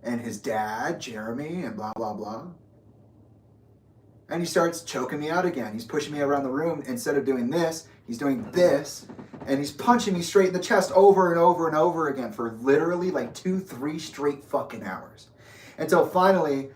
And his dad, Jeremy, and blah, blah, blah. And he starts choking me out again. He's pushing me around the room. Instead of doing this, he's doing this. And he's punching me straight in the chest over and over and over again for literally like 2-3 straight fucking hours. Until finally,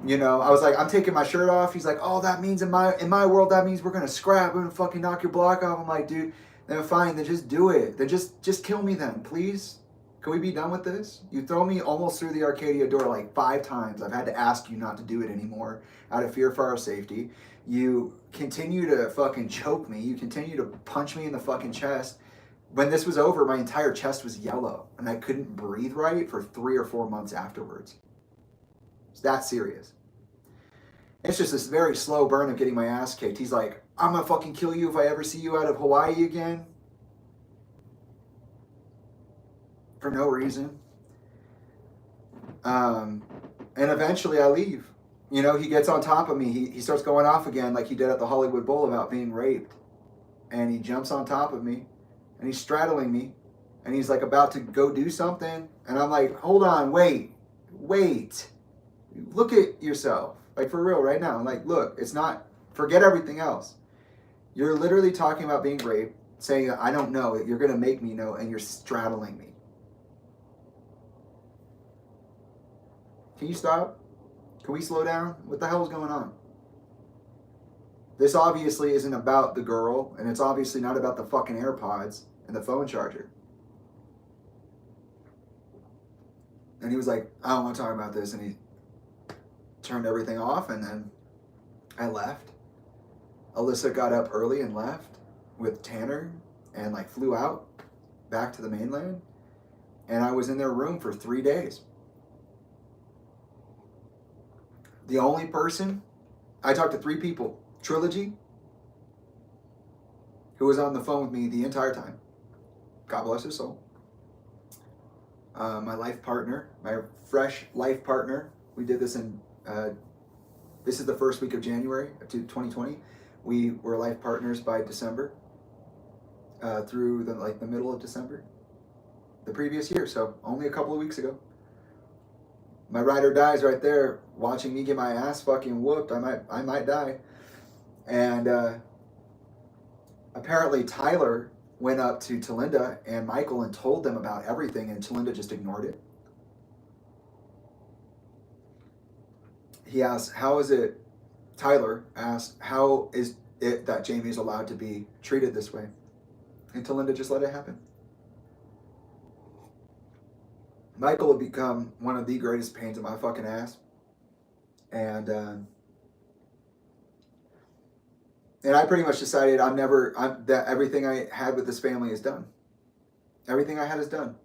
you know, I was like, I'm taking my shirt off. He's like, oh, that means in my world, that means we're going to scrap. We're going to fucking knock your block off. I'm like, dude, then fine. Then just do it. Then just kill me then, please. Can we be done with this? You throw me almost through the Arcadia door like 5 times. I've had to ask you not to do it anymore out of fear for our safety. You continue to fucking choke me. You continue to punch me in the fucking chest. When this was over, my entire chest was yellow and I couldn't breathe right for 3 or 4 months afterwards. It's that serious. It's just this very slow burn of getting my ass kicked. He's like, I'm gonna fucking kill you if I ever see you out of Hawaii again. For no reason. And eventually I leave. You know, he gets on top of me. He starts going off again like he did at the Hollywood Bowl about being raped. And he jumps on top of me. And he's straddling me. And he's like about to go do something. And I'm like, hold on, wait. Look at yourself. Like for real right now. I'm like, look, it's not, forget everything else. You're literally talking about being raped. Saying that I don't know. You're going to make me know. And you're straddling me. Can you stop? Can we slow down? What the hell is going on? This obviously isn't about the girl, and it's obviously not about the fucking AirPods and the phone charger. And he was like, I don't want to talk about this, and he turned everything off, and then I left. Alyssa got up early and left with Tanner and like flew out back to the mainland. And I was in their room for 3 days. The only person, I talked to 3 people. Trilogy, who was on the phone with me the entire time. God bless his soul. My life partner, my fresh life partner. We did this in, this is the first week of January of 2020. We were life partners by December, through the middle of December, the previous year. So only a couple of weeks ago. My ride or dies right there, watching me get my ass fucking whooped. I might die. And apparently Tyler went up to Talinda and Michael and told them about everything, and Talinda just ignored it. He asked, how is it, Tyler asked, how is it that Jamie's allowed to be treated this way? And Talinda just let it happen. Michael had become one of the greatest pains in my fucking ass. And I pretty much decided that everything I had with this family is done. Everything I had is done.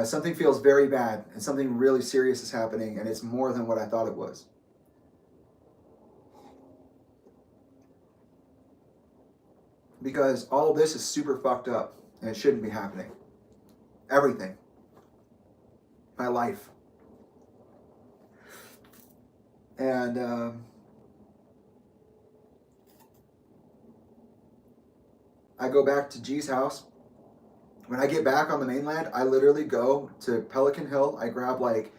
Something feels very bad, and something really serious is happening, and it's more than what I thought it was. Because all of this is super fucked up, and it shouldn't be happening. Everything. My life. And I go back to G's house. When I get back on the mainland, I literally go to Pelican Hill. I grab like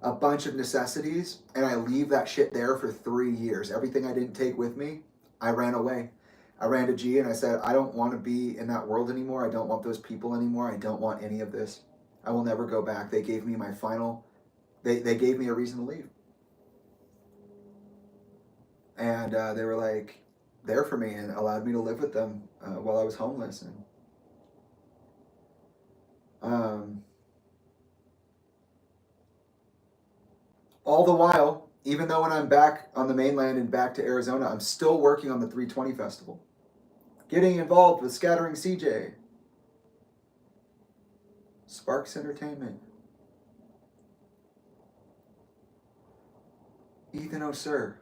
a bunch of necessities, and I leave that shit there for 3 years. Everything I didn't take with me, I ran away. I ran to G and I said, I don't want to be in that world anymore. I don't want those people anymore. I don't want any of this. I will never go back. They gave me my final, they gave me a reason to leave. And they were like there for me and allowed me to live with them while I was homeless. And all the while, even though when I'm back on the mainland and back to Arizona, I'm still working on the 320 Festival. Getting involved with Scattering CJ. Sparks Entertainment. Ethan O'Sir.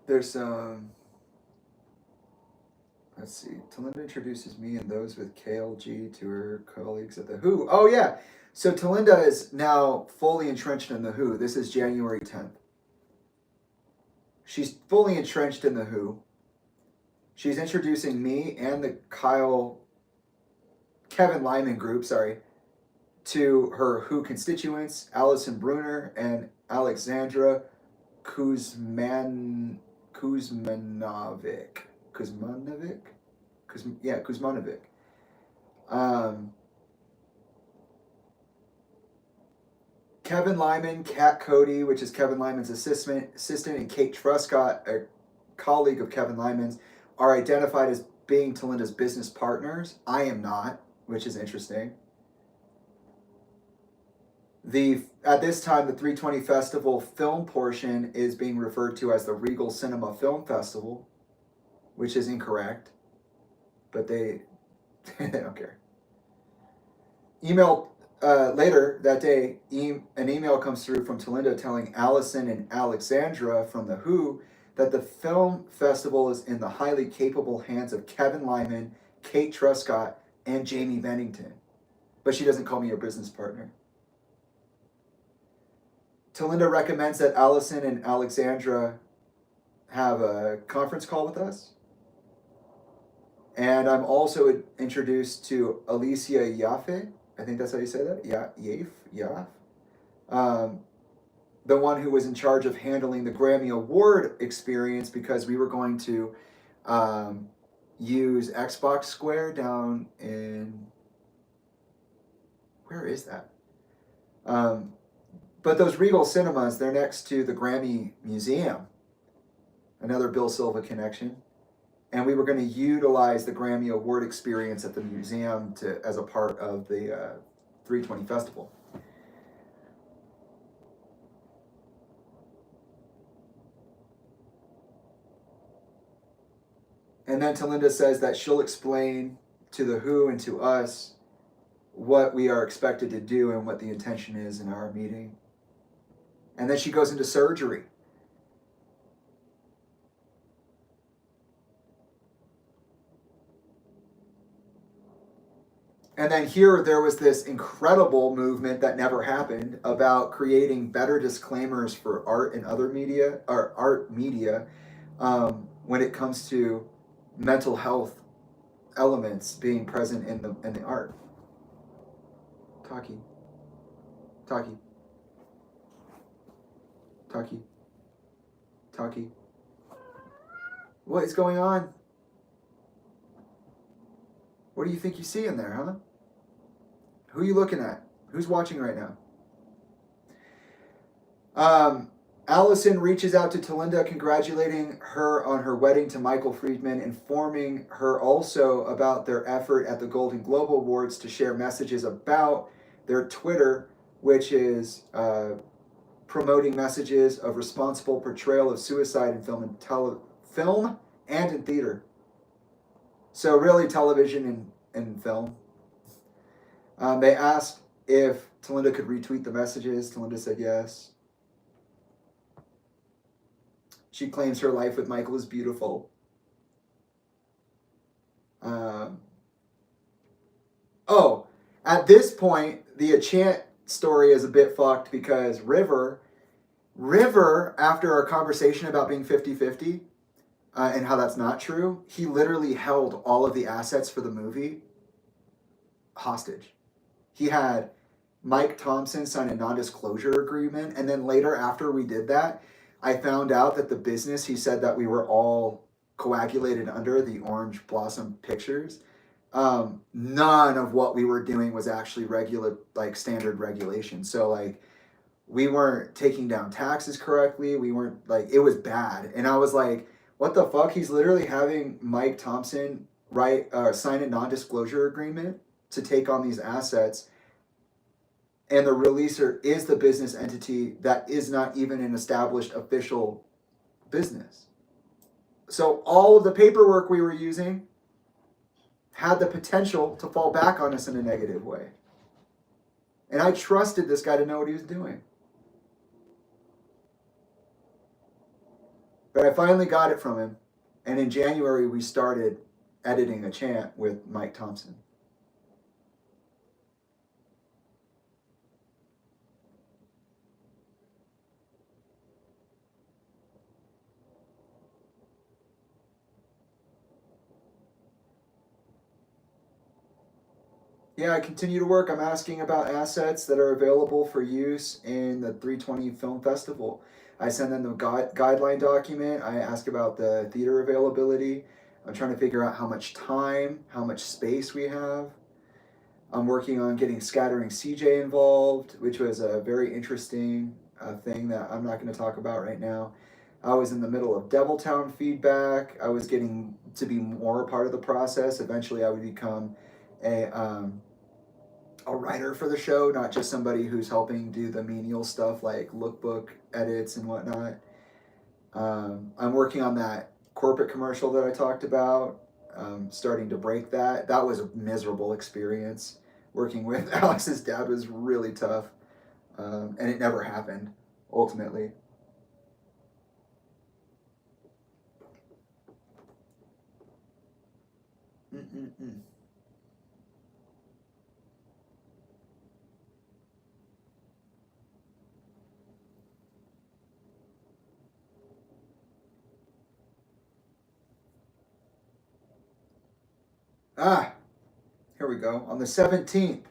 There's let's see. Talinda introduces me and those with KLG to her colleagues at the Who. Oh yeah. So Talinda is now fully entrenched in the Who. This is January 10th. She's fully entrenched in the Who. She's introducing me and the Kevin Lyman group, to her Who constituents, Allison Bruner and Alexandra Kuzmanovic. Kevin Lyman, Kat Cody, which is Kevin Lyman's assistant, and Kate Truscott, a colleague of Kevin Lyman's, are identified as being Talinda's business partners. I am not, which is interesting. At this time, the 320 Festival film portion is being referred to as the Regal Cinema Film Festival, which is incorrect, but they don't care. Later that day, an email comes through from Talinda telling Allison and Alexandra from the Who that the film festival is in the highly capable hands of Kevin Lyman, Kate Truscott, and Jamie Bennington. But she doesn't call me her business partner. Talinda recommends that Allison and Alexandra have a conference call with us. And I'm also introduced to Alicia Yaffe. I think that's how you say that? Yaf. The one who was in charge of handling the Grammy Award experience, because we were going to use Xbox Square down in... Where is that? But those Regal Cinemas, they're next to the Grammy Museum. another Bill Silva connection. And we were going to utilize the Grammy Award experience at the museum as a part of the 320 Festival. And then Talinda says that she'll explain to the WHO and to us what we are expected to do and what the intention is in our meeting. And then she goes into surgery. And then here there was this incredible movement that never happened about creating better disclaimers for art and other media, or art media, when it comes to mental health elements being present in the art. Taki. What is going on? What do you think you see in there, huh? Who are you looking at? Who's watching right now? Allison reaches out to Talinda, congratulating her on her wedding to Michael Friedman, informing her also about their effort at the Golden Globe Awards to share messages about their Twitter, which is promoting messages of responsible portrayal of suicide in film and in theater. So really television and film. They asked if Talinda could retweet the messages. Talinda said yes. She claims her life with Michael is beautiful. At this point, the Achant story is a bit fucked because River, after our conversation about being 50-50 and how that's not true, he literally held all of the assets for the movie hostage. He had Mike Thompson sign a non-disclosure agreement, and then later after we did that, I found out that the business he said that we were all coagulated under, the Orange Blossom Pictures, none of what we were doing was actually standard regulation. So we weren't taking down taxes correctly. We weren't it was bad. And I was like, what the fuck? He's literally having Mike Thompson sign a non-disclosure agreement to take on these assets. And the releaser is the business entity that is not even an established official business. So all of the paperwork we were using had the potential to fall back on us in a negative way. And I trusted this guy to know what he was doing. But I finally got it from him. And in January, we started editing Achant with Mike Thompson. Yeah, I continue to work. I'm asking about assets that are available for use in the 320 Film Festival. I send them the guideline document. I ask about the theater availability. I'm trying to figure out how much time, how much space we have. I'm working on getting Scattering CJ involved, which was a very interesting thing that I'm not going to talk about right now. I was in the middle of Deviltown feedback. I was getting to be more a part of the process. Eventually, I would become a writer for the show, not just somebody who's helping do the menial stuff like lookbook edits and whatnot. I'm working on that corporate commercial that I talked about, starting to break that. That was a miserable experience. Working with Alex's dad was really tough, and it never happened, ultimately. Here we go. On the 17th.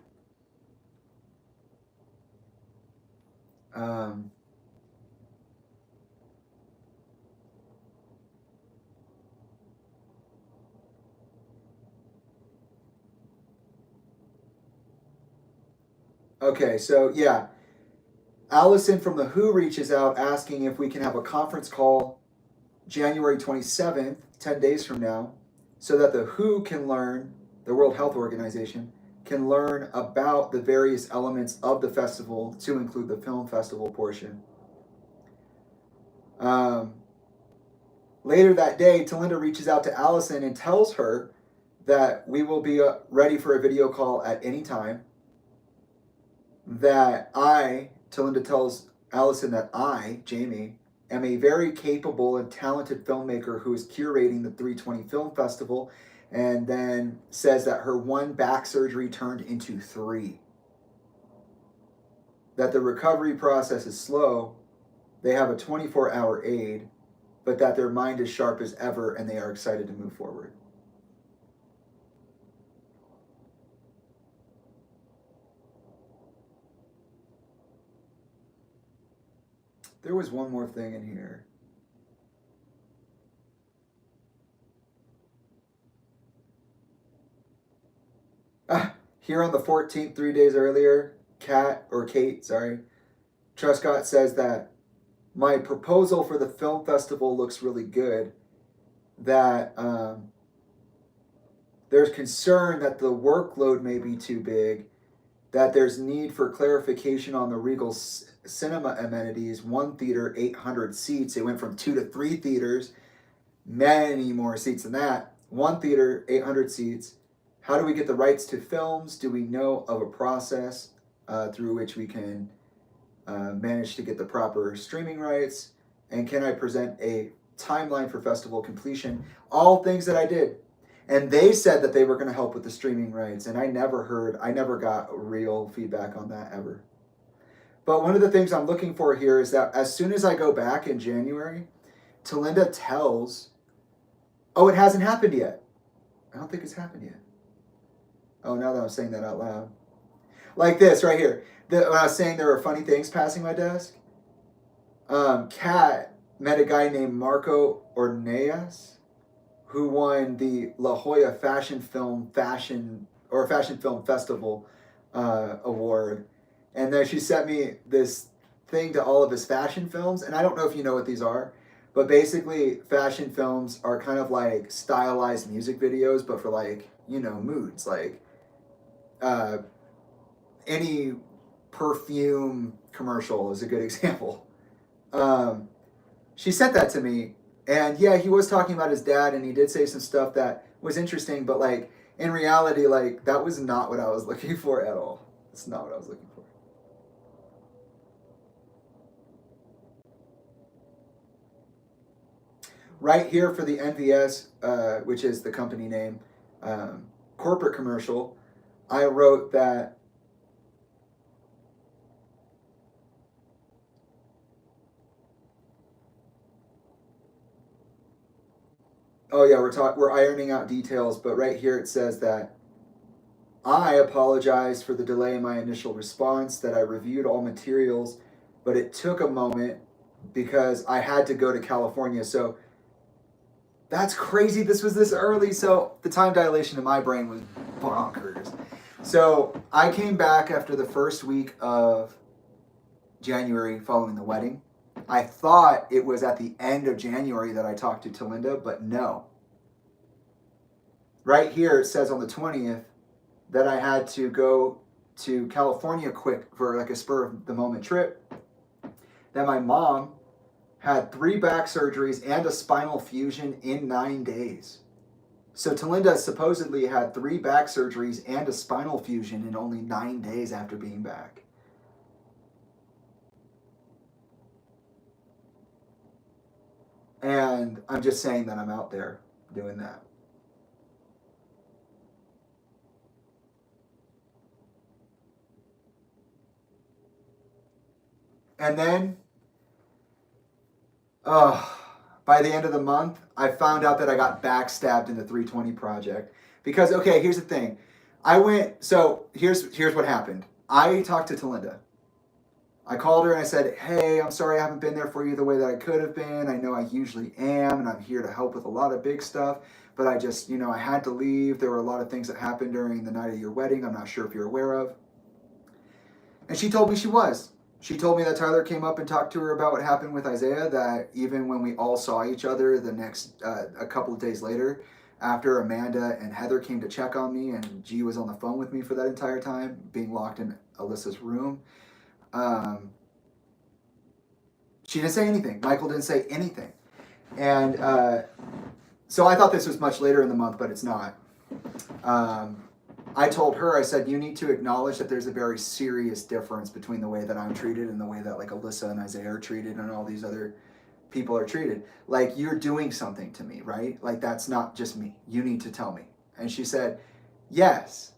Okay, so yeah. Allison from the WHO reaches out asking if we can have a conference call January 27th, 10 days from now, so that the WHO can learn, the World Health Organization, can learn about the various elements of the festival to include the film festival portion. Later that day, Talinda reaches out to Allison and tells her that we will be ready for a video call at any time. That Talinda tells Allison that I, Jamie, am a very capable and talented filmmaker who is curating the 320 Film Festival, and then says that her 1 back surgery turned into 3. That the recovery process is slow, they have a 24-hour aid, but that their mind is sharp as ever and they are excited to move forward. There was one more thing in here. Here on the 14th, 3 days earlier, Kate, Truscott says that my proposal for the film festival looks really good. That there's concern that the workload may be too big, that there's need for clarification on the Regal cinema amenities. 1 theater, 800 seats. It went from 2 to 3 theaters, many more seats than that. 1 theater, 800 seats. How do we get the rights to films? Do we know of a process through which we can manage to get the proper streaming rights? And can I present a timeline for festival completion? All things that I did. And they said that they were going to help with the streaming rights. And I never got real feedback on that ever. But one of the things I'm looking for here is that as soon as I go back in January, Talinda tells, oh, it hasn't happened yet. I don't think it's happened yet. Oh, now that I'm saying that out loud. Like this right here. When I was saying there were funny things passing my desk, Kat met a guy named Marco Orneas who won the La Jolla Fashion Film Festival award. And then she sent me this thing to all of his fashion films. And I don't know if you know what these are, but basically fashion films are kind of like stylized music videos, but for like, moods. Like any perfume commercial is a good example. She sent that to me, and yeah, he was talking about his dad, and he did say some stuff that was interesting, but like in reality, like that was not what I was looking for at all. It's not what I was looking for. Right here for the NVS, which is the company name, corporate commercial, I wrote that we're ironing out details, but right here it says that I apologize for the delay in my initial response, that I reviewed all materials, but it took a moment because I had to go to California. So that's crazy. This was this early. So the time dilation in my brain was bonkers. So I came back after the first week of January following the wedding. I thought it was at the end of January that I talked to Talinda, but no. Right here it says on the 20th that I had to go to California quick for like a spur of the moment trip. That my mom had 3 back surgeries and a spinal fusion in 9 days. So Talinda supposedly had 3 back surgeries and a spinal fusion in only 9 days after being back. And I'm just saying that I'm out there doing that. And then, by the end of the month, I found out that I got backstabbed in the 320 project. Because, okay, here's the thing. Here's what happened. I talked to Talinda. I called her and I said, hey, I'm sorry I haven't been there for you the way that I could have been. I know I usually am, and I'm here to help with a lot of big stuff. But I just, I had to leave. There were a lot of things that happened during the night of your wedding I'm not sure if you're aware of. And she told me she was. She told me that Tyler came up and talked to her about what happened with Isaiah, that even when we all saw each other the next, a couple of days later, after Amanda and Heather came to check on me, and G was on the phone with me for that entire time, being locked in Alyssa's room, she didn't say anything. Michael didn't say anything. And so I thought this was much later in the month, but it's not. I told her, I said, you need to acknowledge that there's a very serious difference between the way that I'm treated and the way that like Alyssa and Isaiah are treated and all these other people are treated. Like, you're doing something to me, right? Like, that's not just me. You need to tell me. And she said, yes.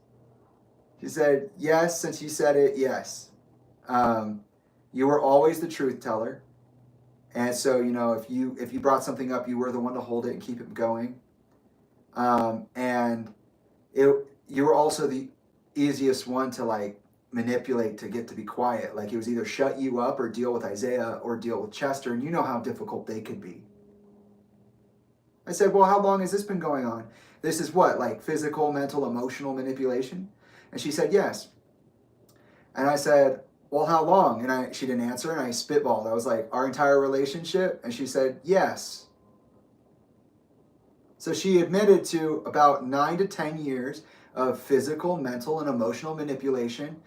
She said, yes, since you said it, yes. You were always the truth teller. And so, you know, if you brought something up, you were the one to hold it and keep it going. And you were also the easiest one to like manipulate to get to be quiet. Like, it was either shut you up or deal with Isaiah or deal with Chester, and you know how difficult they could be. I said, well, how long has this been going on? This is what, like physical, mental, emotional manipulation? And she said, yes. And I said, well, how long? And she didn't answer, and I spitballed. I was like, our entire relationship? And she said, yes. So she admitted to about 9 to 10 years of physical, mental, and emotional manipulation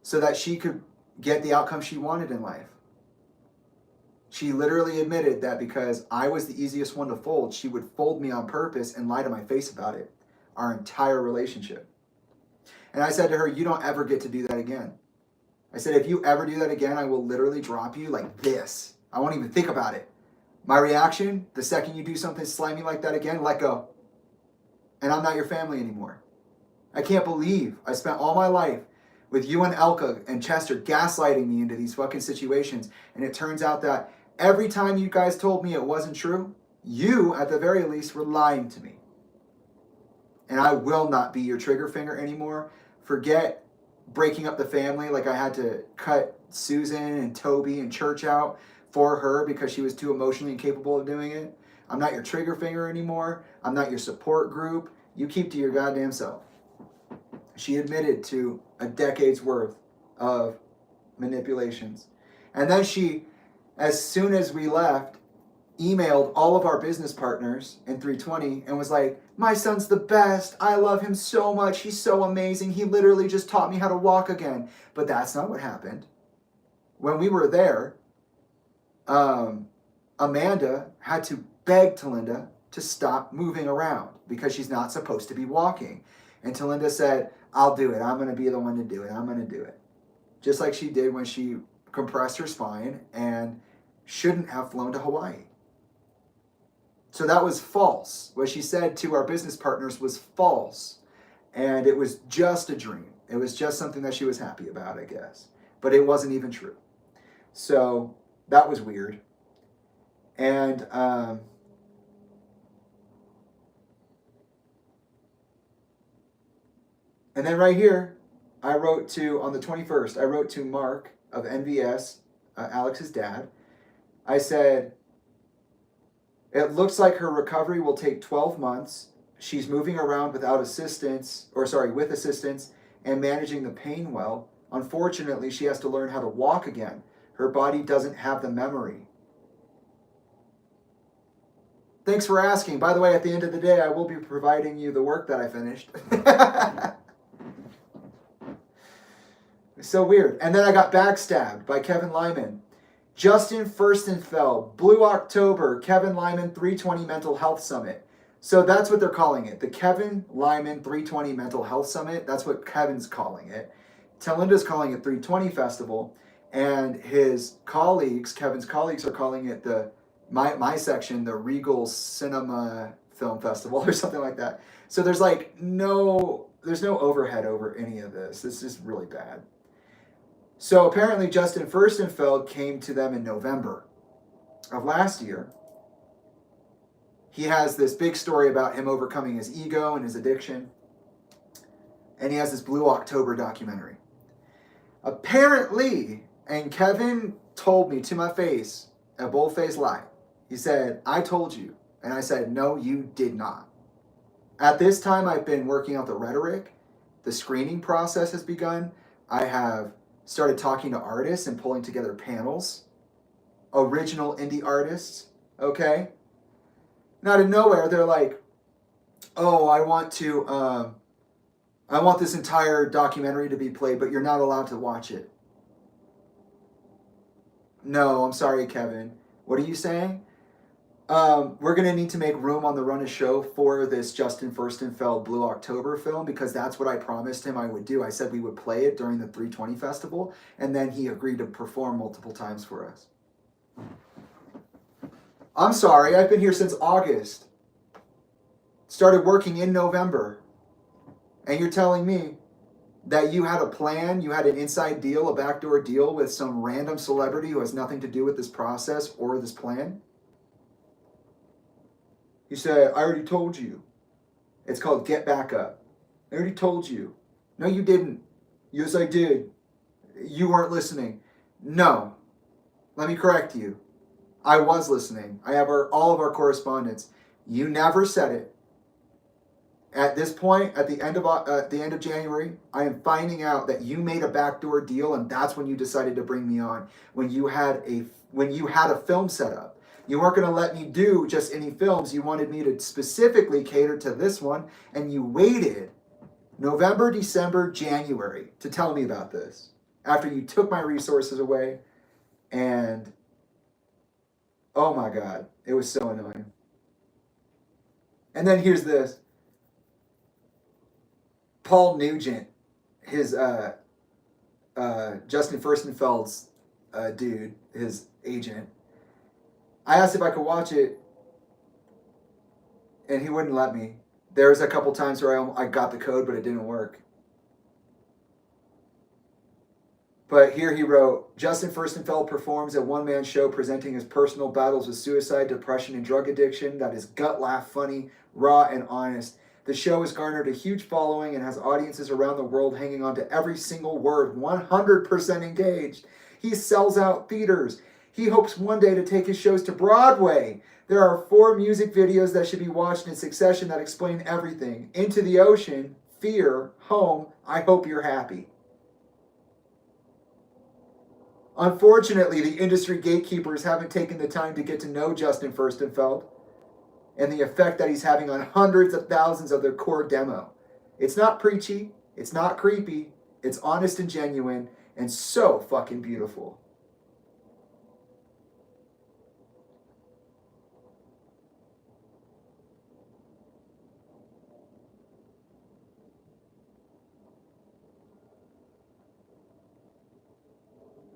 so that she could get the outcome she wanted in life. She literally admitted that because I was the easiest one to fold, she would fold me on purpose and lie to my face about it, our entire relationship. And I said to her, you don't ever get to do that again. I said, if you ever do that again, I will literally drop you like this. I won't even think about it. My reaction, the second you do something slimy like that again, let go. And I'm not your family anymore. I can't believe I spent all my life with you and Elka and Chester gaslighting me into these fucking situations. And it turns out that every time you guys told me it wasn't true, you, at the very least, were lying to me. And I will not be your trigger finger anymore. Forget breaking up the family like I had to cut Susan and Toby and Church out for her because she was too emotionally incapable of doing it. I'm not your trigger finger anymore. I'm not your support group. You keep to your goddamn self. She admitted to a decade's worth of manipulations. And then she, as soon as we left, emailed all of our business partners in 320 and was like, my son's the best. I love him so much. He's so amazing. He literally just taught me how to walk again. But that's not what happened. When we were there, Amanda had to beg Talinda to stop moving around because she's not supposed to be walking. And Talinda said, I'll do it. I'm going to be the one to do it. I'm going to do it. Just like she did when she compressed her spine and shouldn't have flown to Hawaii. So that was false. What she said to our business partners was false. And it was just a dream. It was just something that she was happy about, I guess. But it wasn't even true. So that was weird. And then right here, I wrote to, on the 21st, I wrote to Mark of NVS, Alex's dad. I said, it looks like her recovery will take 12 months. She's moving around without assistance, with assistance and managing the pain well. Unfortunately, she has to learn how to walk again. Her body doesn't have the memory. Thanks for asking. By the way, at the end of the day, I will be providing you the work that I finished. It's so weird. And then I got backstabbed by Kevin Lyman. Justin Furstenfeld, Blue October, Kevin Lyman 320 Mental Health Summit. So that's what they're calling it. The Kevin Lyman 320 Mental Health Summit. That's what Kevin's calling it. Talinda's calling it 320 Festival. And his colleagues, Kevin's colleagues, are calling it my section, the Regal Cinema Film Festival or something like that. So there's there's no overhead over any of this. This is really bad. So apparently Justin Furstenfeld came to them in November of last year. He has this big story about him overcoming his ego and his addiction. And he has this Blue October documentary. Apparently, and Kevin told me to my face, a bold-faced lie. He said, I told you. And I said, no, you did not. At this time, I've been working out the rhetoric. The screening process has begun. I have started talking to artists and pulling together panels, original indie artists, okay? And out of nowhere, they're like, oh, I want this entire documentary to be played, but you're not allowed to watch it. No, I'm sorry, Kevin. What are you saying? We're going to need to make room on the run of show for this Justin Furstenfeld Blue October film, because that's what I promised him I would do. I said we would play it during the 320 festival, and then he agreed to perform multiple times for us. I'm sorry, I've been here since August. Started working in November. And you're telling me that you had a plan, you had an inside deal, a backdoor deal with some random celebrity who has nothing to do with this process or this plan? You say, I already told you. It's called Get Back Up. I already told you. No, you didn't. Yes, I did. You weren't listening. No. Let me correct you. I was listening. I have all of our correspondence. You never said it. At this point, at the end of January, I am finding out that you made a backdoor deal, and that's when you decided to bring me on. When you had a film set up. You weren't going to let me do just any films. You wanted me to specifically cater to this one, and you waited November, December, January to tell me about this. After you took my resources away, and oh my God, it was so annoying. And then here's this. Paul Nugent, his Justin Furstenfeld's dude, his agent, I asked if I could watch it, and he wouldn't let me. There was a couple times where I got the code, but it didn't work. But here he wrote, Justin Furstenfeld performs a one-man show presenting his personal battles with suicide, depression, and drug addiction that is gut-laugh funny, raw, and honest. The show has garnered a huge following and has audiences around the world hanging on to every single word, 100% engaged. He sells out theaters. He hopes one day to take his shows to Broadway. There are 4 music videos that should be watched in succession that explain everything. Into the Ocean, Fear, Home, I Hope You're Happy. Unfortunately, the industry gatekeepers haven't taken the time to get to know Justin Furstenfeld and the effect that he's having on hundreds of thousands of their core demo. It's not preachy, it's not creepy, it's honest and genuine, and so fucking beautiful.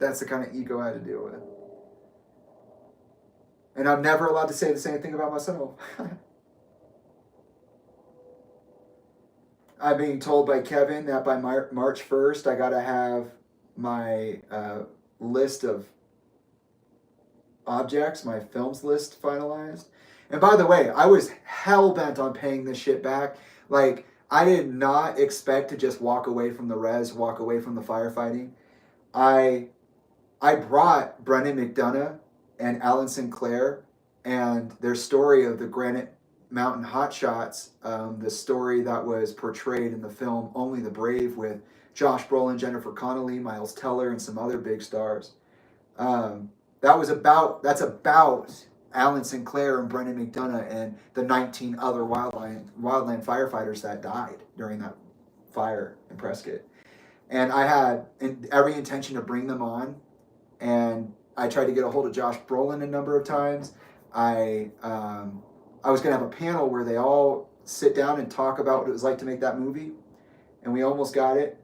That's the kind of ego I had to deal with. And I'm never allowed to say the same thing about myself. I'm being told by Kevin that by March 1st, I got to have my list of objects, my films list finalized. And by the way, I was hell-bent on paying this shit back. Like, I did not expect to just walk away from the res, walk away from the firefighting. I brought Brendan McDonough and Alan Sinclair and their story of the Granite Mountain Hotshots, the story that was portrayed in the film Only the Brave with Josh Brolin, Jennifer Connelly, Miles Teller, and some other big stars. That's about Alan Sinclair and Brendan McDonough and the 19 other wildland firefighters that died during that fire in Prescott. And I had every intention to bring them on. And I tried to get a hold of Josh Brolin a number of times. I was going to have a panel where they all sit down and talk about what it was like to make that movie. And we almost got it,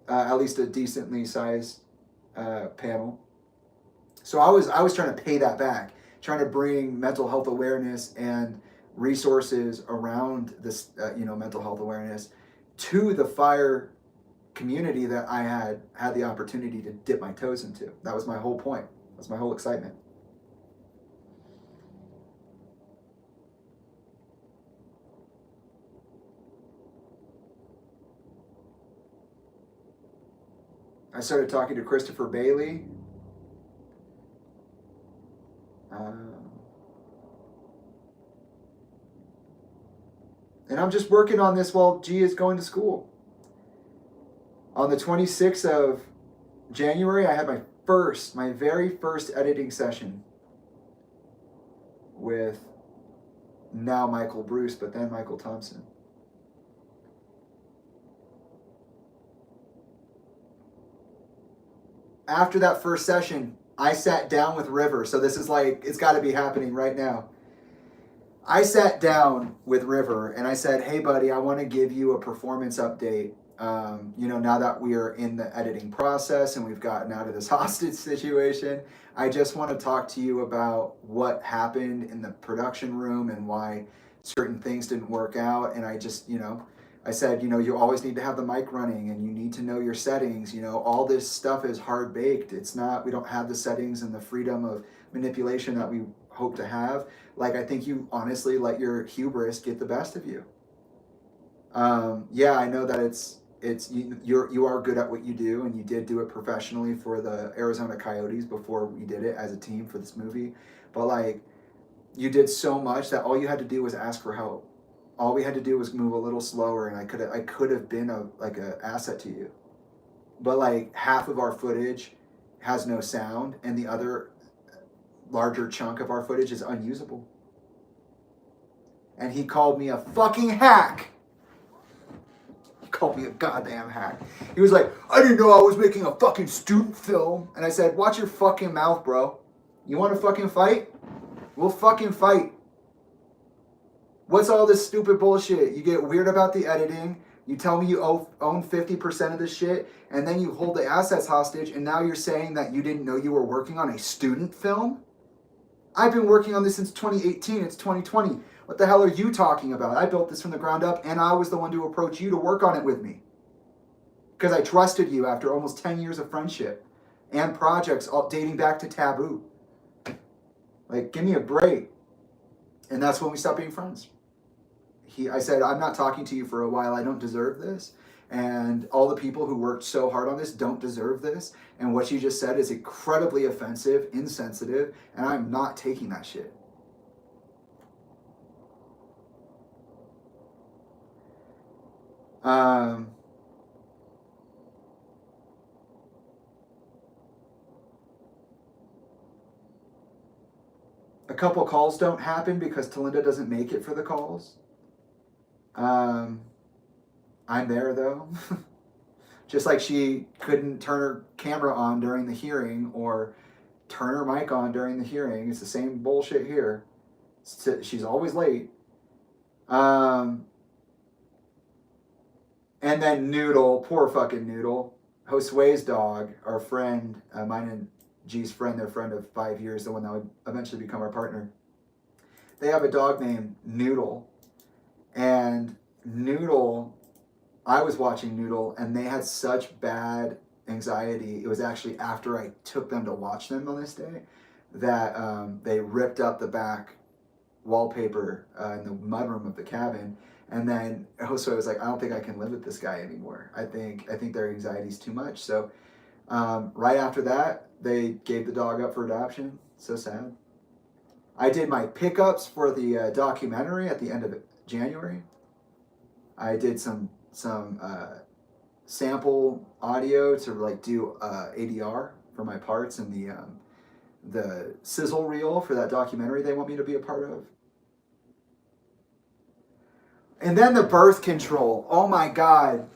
at least a decently sized panel. So I was trying to pay that back, trying to bring mental health awareness and resources around this, mental health awareness to the fire community that I had the opportunity to dip my toes into. That was my whole point. That was my whole excitement. I started talking to Christopher Bailey. And I'm just working on this while G is going to school. On the 26th of January, I had my very first editing session with now Michael Bruce, but then Michael Thompson. After that first session, I sat down with River. So this is like, it's got to be happening right now. I sat down with River and I said, hey, buddy, I want to give you a performance update. Now that we are in the editing process and we've gotten out of this hostage situation, I just want to talk to you about what happened in the production room and why certain things didn't work out. And I just, I said, you always need to have the mic running and you need to know your settings. All this stuff is hard baked. It's not, we don't have the settings and the freedom of manipulation that we hope to have. Like, I think you honestly let your hubris get the best of you. Yeah, I know that you are good at what you do, and you did do it professionally for the Arizona Coyotes before we did it as a team for this movie. But like, you did so much that all you had to do was ask for help. All we had to do was move a little slower, and I could have been a asset to you. But like, half of our footage has no sound, and the other larger chunk of our footage is unusable. And he called me a fucking hack. He called me a goddamn hack. He was like, I didn't know I was making a fucking student film. And I said, watch your fucking mouth, bro. You want to fucking fight? We'll fucking fight. What's all this stupid bullshit? You get weird about the editing. You tell me you own 50% of this shit, and then you hold the assets hostage, and now you're saying that you didn't know you were working on a student film? I've been working on this since 2018. It's 2020. What the hell are you talking about? I built this from the ground up, and I was the one to approach you to work on it with me. Because I trusted you after almost 10 years of friendship and projects all dating back to Taboo. Like, give me a break. And that's when we stopped being friends. I said, I'm not talking to you for a while. I don't deserve this. And all the people who worked so hard on this don't deserve this. And what you just said is incredibly offensive, insensitive, and I'm not taking that shit. A couple calls don't happen because Talinda doesn't make it for the calls. I'm there though. Just like she couldn't turn her camera on during the hearing or turn her mic on during the hearing. It's the same bullshit here. She's always late. And then Noodle, poor fucking Noodle, Josue's dog, our friend, mine and G's friend, their friend of 5 years, the one that would eventually become our partner. They have a dog named Noodle. And Noodle, I was watching Noodle, and they had such bad anxiety. It was actually after I took them to watch them on this day that they ripped up the back wallpaper in the mudroom of the cabin. And then Josue was like, I don't think I can live with this guy anymore. I think their anxiety's too much. So right after that, they gave the dog up for adoption. So sad. I did my pickups for the documentary at the end of January. I did some sample audio to like do ADR for my parts and the sizzle reel for that documentary they want me to be a part of. And then the birth control. Oh my God.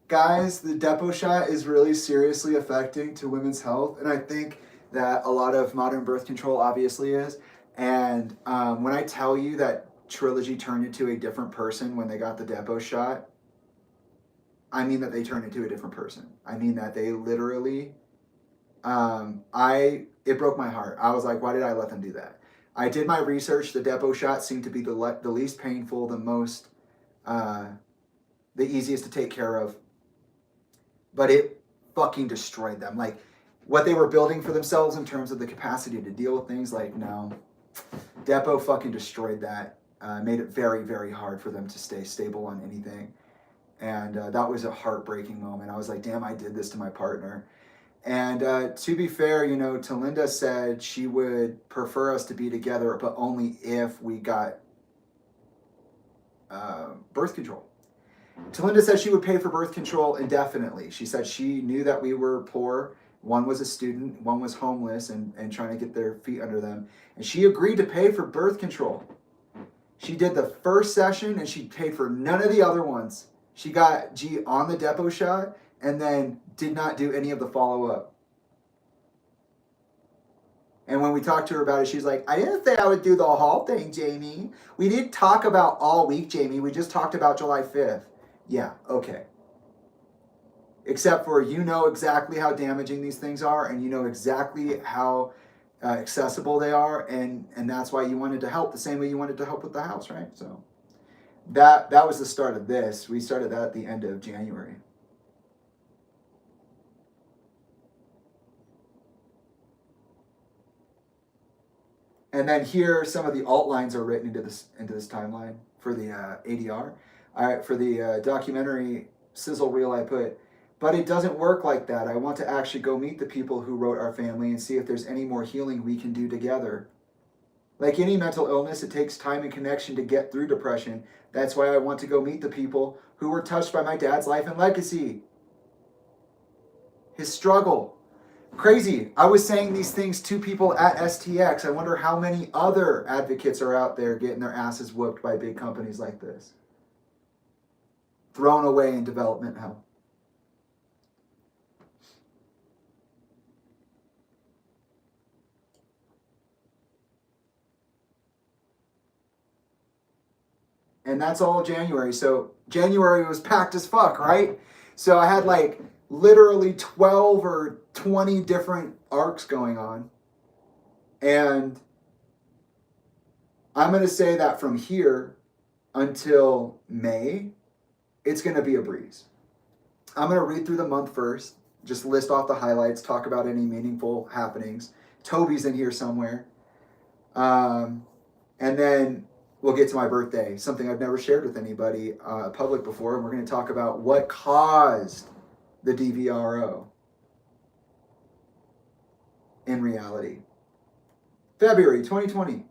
Guys, the depot shot is really seriously affecting to women's health. And I think that a lot of modern birth control obviously is. And when I tell you that Trilogy turned into a different person when they got the depot shot, I mean that they turned into a different person. I mean that they literally, it broke my heart. I was like, why did I let them do that? I did my research. The depot shot seemed to be the least painful, the most, the easiest to take care of. But it fucking destroyed them. Like, what they were building for themselves in terms of the capacity to deal with things, like, no. Depot fucking destroyed that. Made it very, very hard for them to stay stable on anything. And that was a heartbreaking moment. I was like, damn, I did this to my partner. And to be fair, Talinda said she would prefer us to be together, but only if we got birth control. Talinda said she would pay for birth control indefinitely. She said she knew that we were poor. One was a student, one was homeless and trying to get their feet under them. And she agreed to pay for birth control. She did the first session and she paid for none of the other ones. She got G on the depot shot and then did not do any of the follow-up. And when we talked to her about it, she's like, I didn't say I would do the whole thing, Jamie. We didn't talk about all week, Jamie. We just talked about July 5th. Yeah, okay. Except for you know exactly how damaging these things are and you know exactly how accessible they are, and that's why you wanted to help the same way you wanted to help with the house, right? So that was the start of this. We started that at the end of January. And then here, some of the alt lines are written into this timeline for the ADR. For the documentary sizzle reel, I put, but it doesn't work like that. I want to actually go meet the people who wrote our family and see if there's any more healing we can do together. Like any mental illness, it takes time and connection to get through depression. That's why I want to go meet the people who were touched by my dad's life and legacy. His struggle. Crazy. I was saying these things to people at STX. I wonder how many other advocates are out there getting their asses whooped by big companies like this. Thrown away in development hell. And that's all January. So January was packed as fuck, right? So I had like literally 12 or 20 different arcs going on. And I'm going to say that from here until May, it's going to be a breeze. I'm going to read through the month first, just list off the highlights, talk about any meaningful happenings. Toby's in here somewhere. And then we'll get to my birthday, something I've never shared with anybody public before. And we're going to talk about what caused the DVRO in reality. February 2020.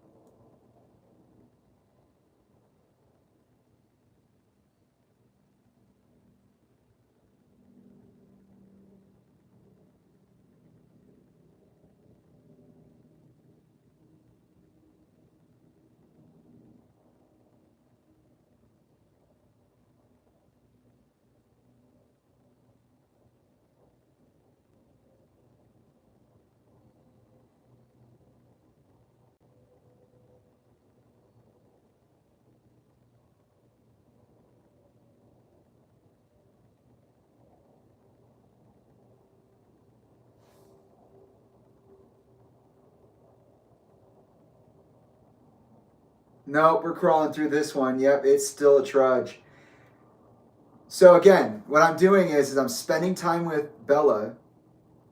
Nope, we're crawling through this one. Yep, it's still a trudge. So again, what I'm doing is I'm spending time with Bella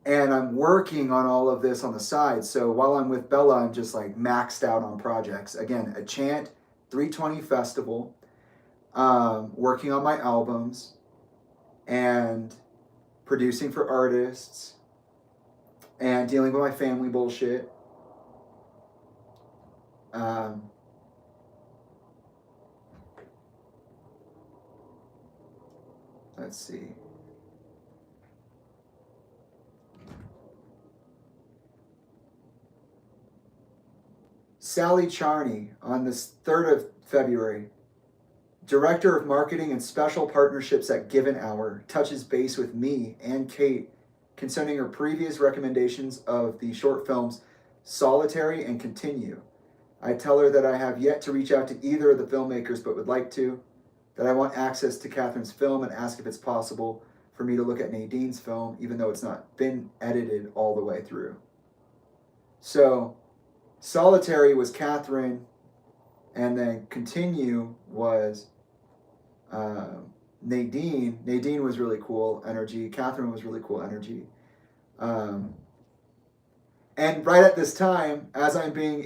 and I'm working on all of this on the side. So while I'm with Bella, I'm just like maxed out on projects. Again, a Chant 320 festival, working on my albums and producing for artists and dealing with my family bullshit. Let's see. Sally Charney on this 3rd of February. Director of Marketing and Special Partnerships at Given Hour, touches base with me and Kate concerning her previous recommendations of the short films Solitary and Continue. I tell her that I have yet to reach out to either of the filmmakers but would like to, that I want access to Catherine's film and ask if it's possible for me to look at Nadine's film, even though it's not been edited all the way through. So, Solitary was Catherine, and then Continue was Nadine. Nadine was really cool energy. Catherine was really cool energy. And right at this time, as I'm being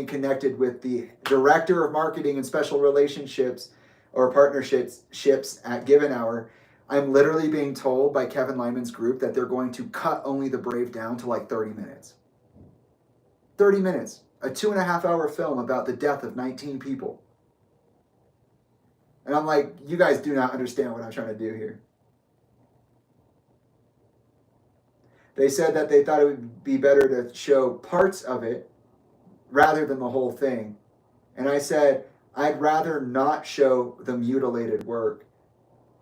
connected with the director of marketing and special relationships or partnerships at Given Hour, I'm literally being told by Kevin Lyman's group that they're going to cut Only the Brave down to like 30 minutes. 30 minutes. A 2.5 hour film about the death of 19 people. And I'm like, you guys do not understand what I'm trying to do here. They said that they thought it would be better to show parts of it rather than the whole thing. And I said, I'd rather not show the mutilated work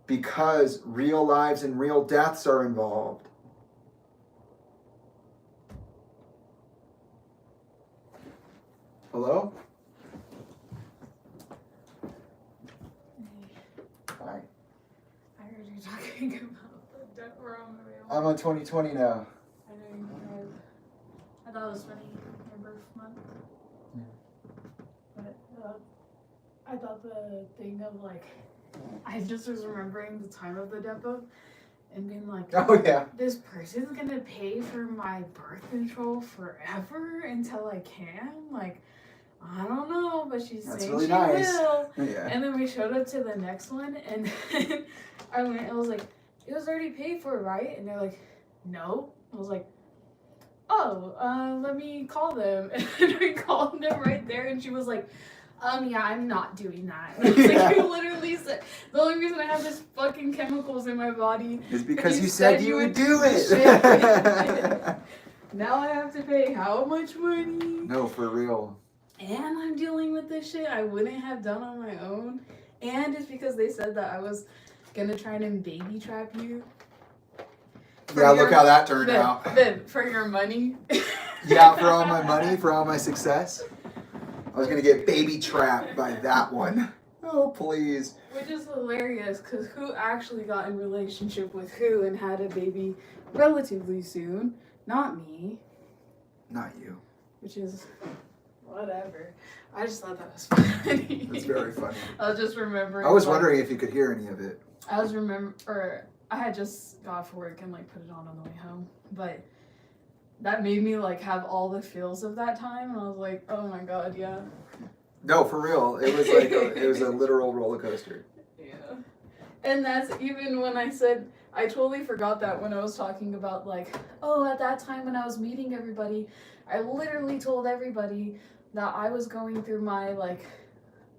because real lives and real deaths are involved. Hello? Hi. I heard you talking about the death wrong. I'm on 2020 now. I know you guys. I thought it was funny, your birth month. But I thought the thing of like, I just was remembering the time of the depot and being like, Oh, yeah. this person's gonna pay for my birth control forever until I can? Like, I don't know, but she's That's saying really she nice. will. Yeah. And then we showed up to the next one, and then I was like, it was already paid for, right? And they're like, no. I was like, oh, let me call them. And we called them right there, and she was like, yeah, I'm not doing that. And I was like, you literally said, the only reason I have this fucking chemicals in my body is because you said you would do it. Now I have to pay how much money? No, for real. And I'm dealing with this shit I wouldn't have done on my own. And it's because they said that I was gonna try and baby trap you. Yeah, look how that turned out. For your money. Yeah, for all my money, for all my success. I was gonna get baby trapped by that one. Oh, please. Which is hilarious, because who actually got in relationship with who and had a baby relatively soon? Not me. Not you. Which is... whatever. I just thought that was funny. It's very funny. I was just remembering. I was wondering if you could hear any of it. I had just got off work and like put it on the way home, but that made me like have all the feels of that time, and I was like, oh my god, yeah. No, for real. It was like it was a literal roller coaster. Yeah. And that's even when I said, I totally forgot that when I was talking about like, oh, at that time when I was meeting everybody, I literally told everybody that I was going through my like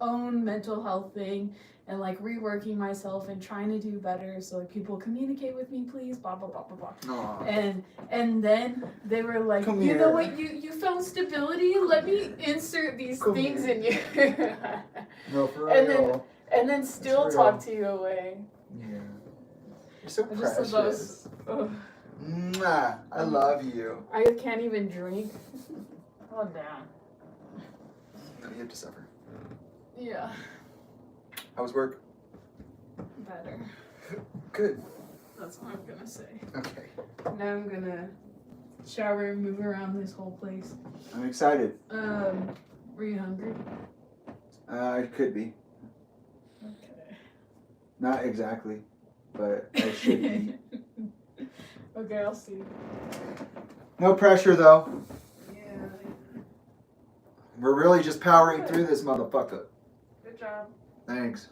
own mental health thing and like reworking myself and trying to do better, so like people communicate with me, please, blah blah blah blah blah. Aww. And then they were like, Come you here. know what, you found stability, let me insert these Come things here. in you. No, for And real. and then still real. talk to you away. Yeah. You're so I just precious. thought that was, ugh. Mwah. I love you. I can't even drink. Oh damn. No, you have to suffer. Yeah. How was work? Better. Good. That's what I'm gonna say. Okay. Now I'm gonna shower and move around this whole place. I'm excited. Were you hungry? It could be. Okay. Not exactly, but I should be. Okay, I'll see. No pressure though. Yeah. We're really just powering through this motherfucker. Good job. Thanks.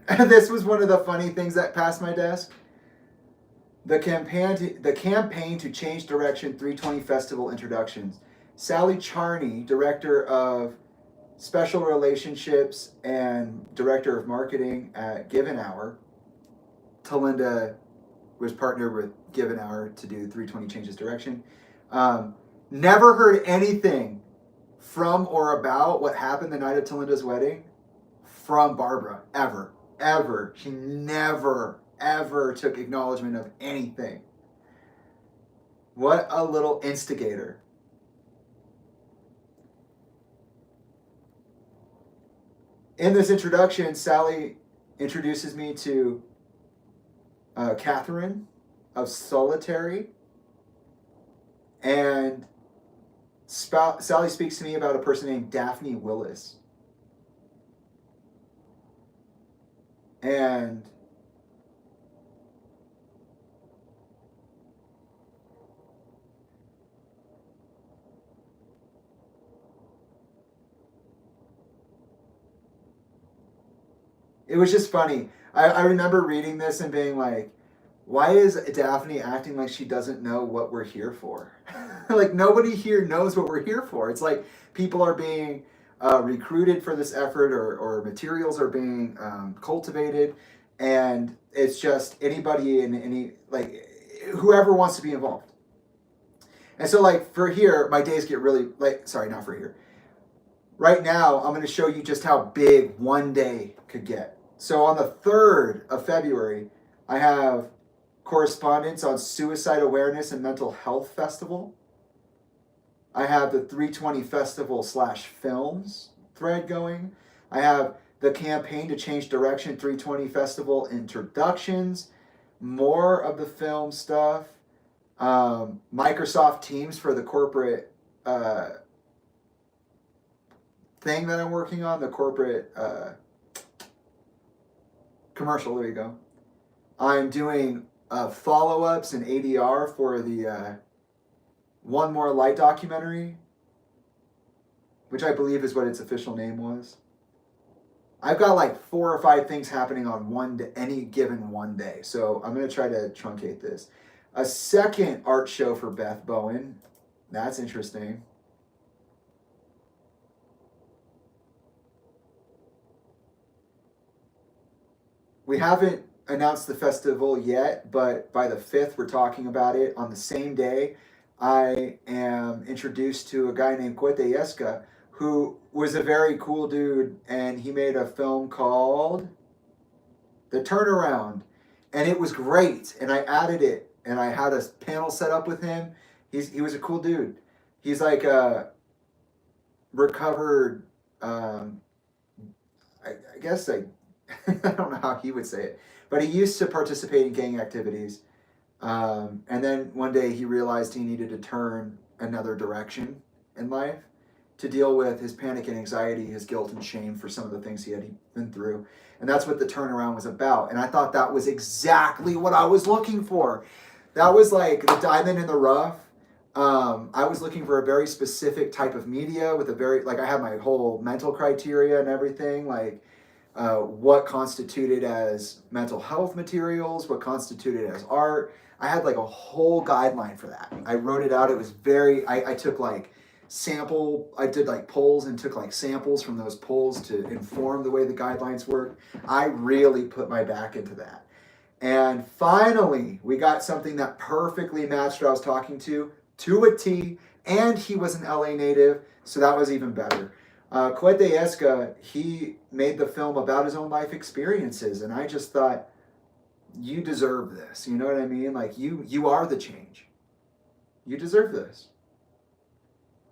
This was one of the funny things that passed my desk. The campaign to change direction 320 festival introductions. Sally Charney, director of special relationships and director of marketing at Given Hour. Talinda was partnered with Given Hour to do 320 changes direction. Never heard anything from or about what happened the night of Talinda's wedding from Barbara, ever. She never, ever took acknowledgement of anything. What a little instigator. In this introduction, Sally introduces me to Catherine of Solitary, and Sally speaks to me about a person named Daphne Willis. And it was just funny. I remember reading this and being like, why is Daphne acting like she doesn't know what we're here for? Like, nobody here knows what we're here for. It's like people are being recruited for this effort, or materials are being cultivated, and it's just anybody in any, like, whoever wants to be involved. And so, like, for here, my days get really, like, sorry, not for here. Right now, I'm going to show you just how big one day could get. So on the 3rd of February, I have correspondence on Suicide Awareness and Mental Health Festival. I have the 320 Festival /films thread going. I have the Campaign to Change Direction 320 Festival introductions, more of the film stuff, Microsoft Teams for the corporate thing that I'm working on, the corporate commercial, there you go. I'm doing follow-ups and ADR for the One More Light documentary, which I believe is what its official name was. I've got like 4 or 5 things happening on any given one day, so I'm going to try to truncate this. A second art show for Beth Bowen. That's interesting. We haven't announced the festival yet, but by the 5th, we're talking about it. On the same day, I am introduced to a guy named Coete Yesca, who was a very cool dude, and he made a film called The Turnaround, and it was great, and I added it, and I had a panel set up with him. He was a cool dude. He's like a recovered, I guess I don't know how he would say it, but he used to participate in gang activities. And then one day he realized he needed to turn another direction in life to deal with his panic and anxiety, his guilt and shame for some of the things he had been through. And that's what the turnaround was about. And I thought that was exactly what I was looking for. That was like the diamond in the rough. I was looking for a very specific type of media with a very, like, I had my whole mental criteria and everything, like what constituted as mental health materials, what constituted as art. I had like a whole guideline for that. I wrote it out. It was very, I took like I did like polls and took like samples from those polls to inform the way the guidelines work. I really put my back into that. And finally, we got something that perfectly matched what I was talking to a T, and he was an LA native, so that was even better. Coete Yesca, he made the film about his own life experiences, and I just thought, you deserve this. You know what I mean? Like, you are the change. You deserve this.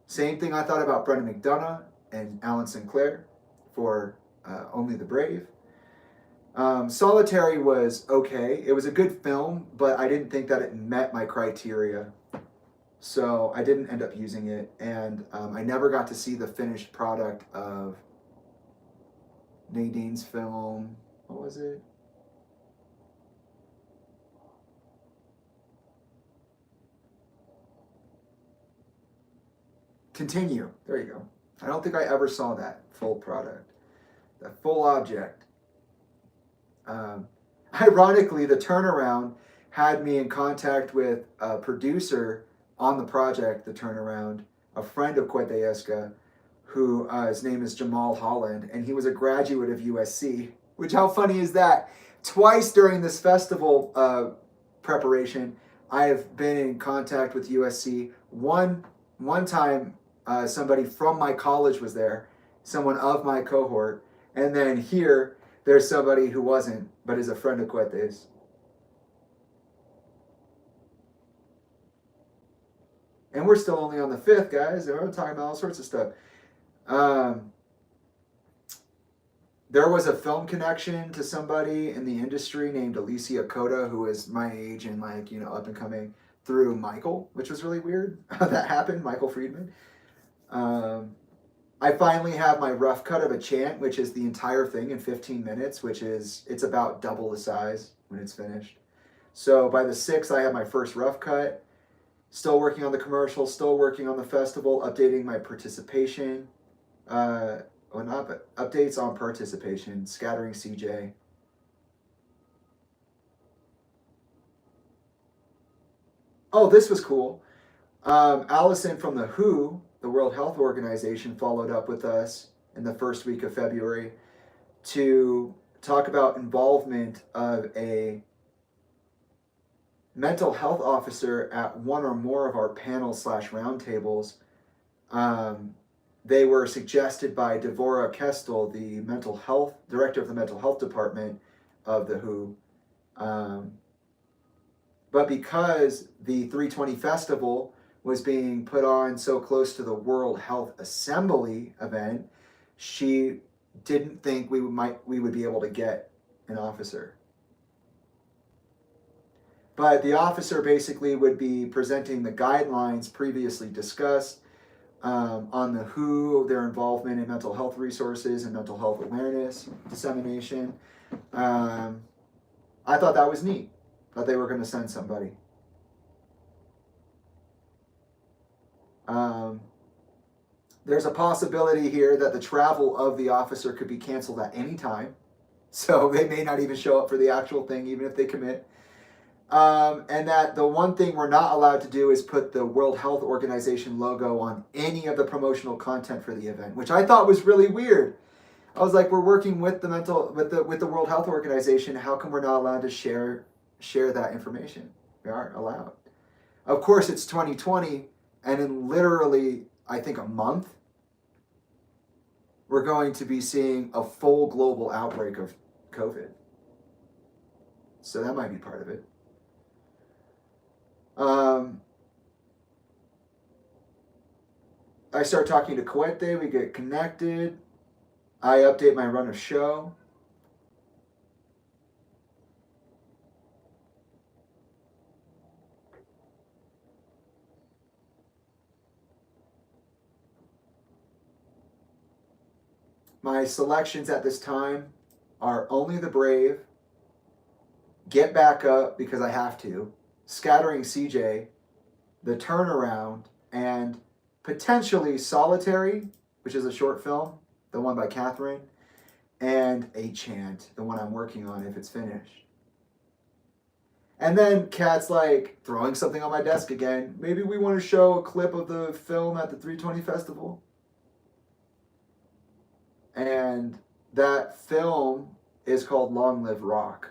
Same thing I thought about Brendan McDonough and Alan Sinclair for Only the Brave. Solitary was okay. It was a good film, but I didn't think that it met my criteria. So I didn't end up using it, and I never got to see the finished product of Nadine's film. What was it? Continue. There you go. I don't think I ever saw that full product, that full object. Ironically, the turnaround had me in contact with a producer on the project, The Turnaround, a friend of Coete Yesca, who his name is Jamal Holland, and he was a graduate of USC, which, how funny is that? Twice during this festival preparation, I have been in contact with USC. One time, somebody from my college was there, someone of my cohort, and then here, there's somebody who wasn't, but is a friend of Coete's. And we're still only on the 5th, guys. We're talking about all sorts of stuff. There was a film connection to somebody in the industry named Alicia Coda, who is my age and, like, you know, up and coming, through Michael, which was really weird how that happened, Michael Friedman. I finally have my rough cut of a chant, which is the entire thing in 15 minutes, it's about double the size when it's finished. So by the 6th, I have my first rough cut. Still working on the commercial, still working on the festival, updating my participation. Updates on participation, scattering CJ. Oh, this was cool. Allison from the WHO, the World Health Organization, followed up with us in the first week of February to talk about involvement of a mental health officer at one or more of our panels / roundtables. They were suggested by Devorah Kestel, the mental health director of the mental health department of the WHO. But because the 320 Festival was being put on so close to the World Health Assembly event, she didn't think we would be able to get an officer. But the officer basically would be presenting the guidelines previously discussed on the WHO, their involvement in mental health resources and mental health awareness dissemination. I thought that was neat, that they were going to send somebody. There's a possibility here that the travel of the officer could be canceled at any time. So they may not even show up for the actual thing, even if they commit. And that the one thing we're not allowed to do is put the World Health Organization logo on any of the promotional content for the event, which I thought was really weird. I was like, we're working with the World Health Organization. How come we're not allowed to share that information? We aren't allowed. Of course, it's 2020, and in literally, I think, a month, we're going to be seeing a full global outbreak of COVID. So that might be part of it. I start talking to Coete, we get connected. I update my run of show. My selections at this time are Only the Brave, Get Back Up Because I Have to, Scattering CJ, The Turnaround, and potentially Solitary, which is a short film, the one by Catherine, and A Chant, the one I'm working on if it's finished. And then Kat's like throwing something on my desk again. Maybe we want to show a clip of the film at the 320 Festival. And that film is called Long Live Rock.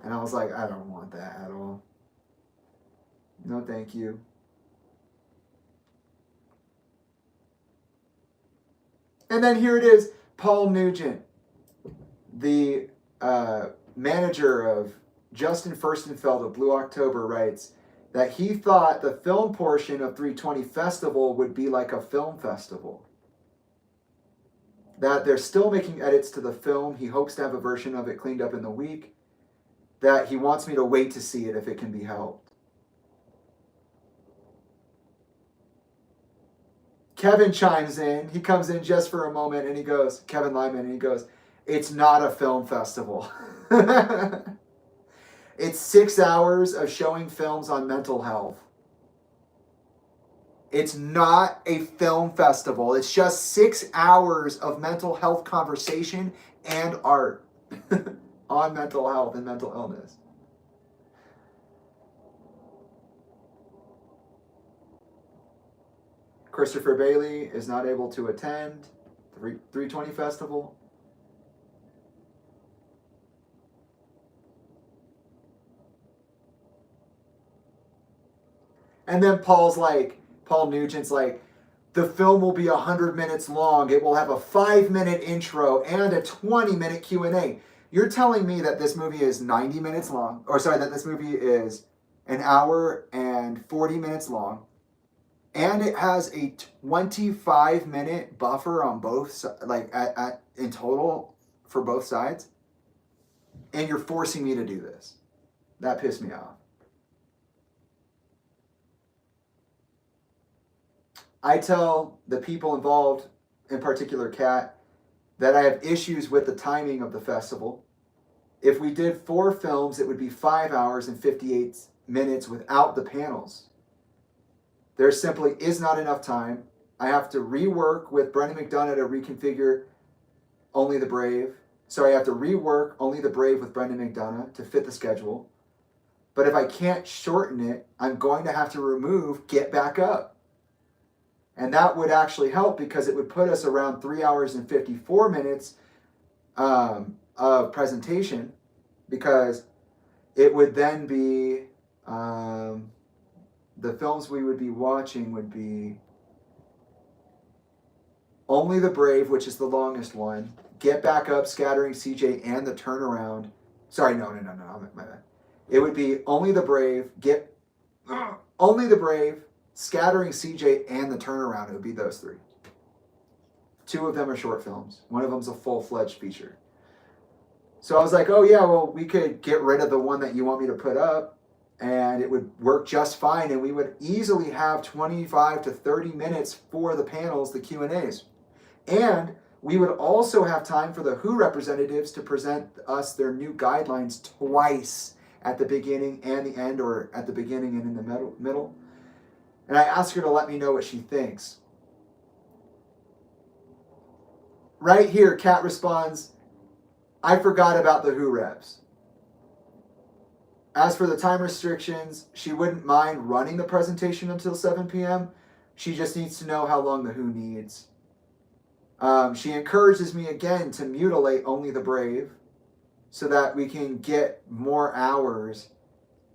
And I was like, I don't want that at all. No, thank you. And then here it is, Paul Nugent, the manager of Justin Furstenfeld of Blue October, writes that he thought the film portion of 320 Festival would be like a film festival. That they're still making edits to the film. He hopes to have a version of it cleaned up in the week. That he wants me to wait to see it if it can be helped. Kevin chimes in. He comes in just for a moment and he goes, Kevin Lyman, and he goes, it's not a film festival. It's 6 hours of showing films on mental health. It's not a film festival. It's just 6 hours of mental health conversation and art on mental health and mental illness. Christopher Bailey is not able to attend the 320 Festival. And then Paul Nugent's like, the film will be 100 minutes long. It will have a 5-minute intro and a 20-minute Q&A. You're telling me that this movie is 90 minutes long, that this movie is an hour and 40 minutes long, and it has a 25-minute buffer on both, in total for both sides, and you're forcing me to do this. That pissed me off. I tell the people involved, in particular Kat, that I have issues with the timing of the festival. If we did 4 films, it would be 5 hours and 58 minutes without the panels. There simply is not enough time. I have to rework with Brendan McDonough to reconfigure Only the Brave. So I have to rework Only the Brave with Brendan McDonough to fit the schedule. But if I can't shorten it, I'm going to have to remove Get Back Up. And that would actually help because it would put us around 3 hours and 54 minutes of presentation, because it would then be the films we would be watching would be Only the Brave, which is the longest one, Get Back Up, Scattering CJ, and The Turnaround. Sorry, no, my bad. It would be Only the Brave, Only the Brave, Scattering CJ, and The Turnaround. It would be those three. 2 of them are short films. One of them's a full-fledged feature. So I was like, oh yeah, well, we could get rid of the one that you want me to put up, and it would work just fine, and we would easily have 25 to 30 minutes for the panels, the Q&As. And we would also have time for the WHO representatives to present us their new guidelines twice, at the beginning and the end, or at the beginning and in the middle. And I asked her to let me know what she thinks. Right here, Kat responds, I forgot about the WHO reps. As for the time restrictions, she wouldn't mind running the presentation until 7 p.m. She just needs to know how long the WHO needs. She encourages me again to mutilate Only the Brave so that we can get more hours,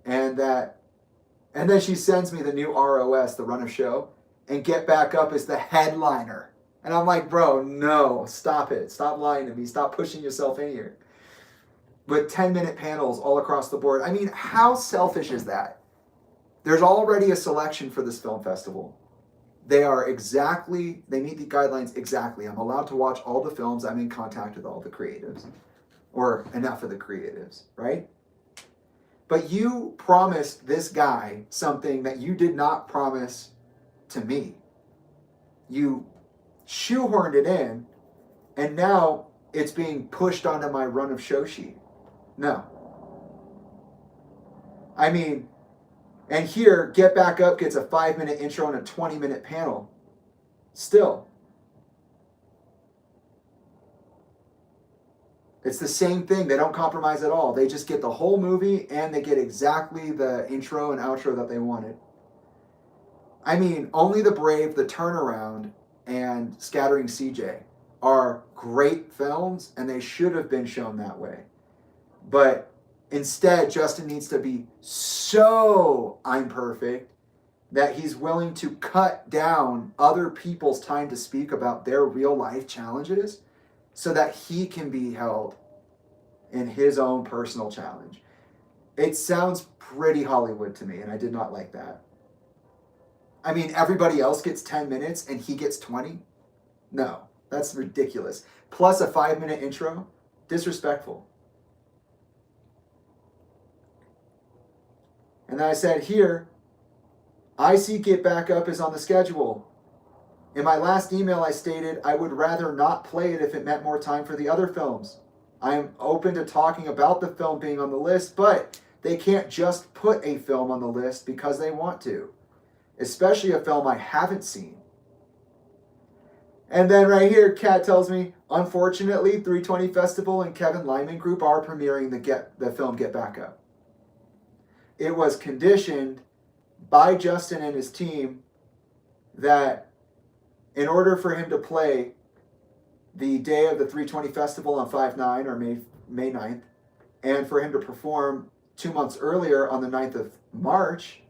and then she sends me the new ROS, the run of show, and Get Back Up is the headliner. And I'm like, bro, no, stop it. Stop lying to me. Stop pushing yourself in here. With 10-minute panels all across the board. I mean, how selfish is that? There's already a selection for this film festival. They meet the guidelines exactly. I'm allowed to watch all the films. I'm in contact with all the creatives, or enough of the creatives, right? But you promised this guy something that you did not promise to me. You shoehorned it in, and now it's being pushed onto my run of show sheet. No. I mean, and here, Get Back Up gets a 5-minute intro and a 20-minute panel. Still. It's the same thing. They don't compromise at all. They just get the whole movie, and they get exactly the intro and outro that they wanted. I mean, Only the Brave, The Turnaround, and Scattering CJ are great films, and they should have been shown that way. But instead, Justin needs to be so I'm perfect that he's willing to cut down other people's time to speak about their real life challenges so that he can be held in his own personal challenge. It sounds pretty Hollywood to me, and I did not like that. I mean, everybody else gets 10 minutes and he gets 20? No, that's ridiculous. Plus a 5-minute intro? Disrespectful. And then I said, here, I see Get Back Up is on the schedule. In my last email, I stated I would rather not play it if it meant more time for the other films. I am open to talking about the film being on the list, but they can't just put a film on the list because they want to, especially a film I haven't seen. And then right here, Kat tells me, unfortunately, 320 Festival and Kevin Lyman Group are premiering the film Get Back Up. It was conditioned by Justin and his team that in order for him to play the day of the 320 Festival on 5/9 or May 9th, and for him to perform 2 months earlier on the 9th of March,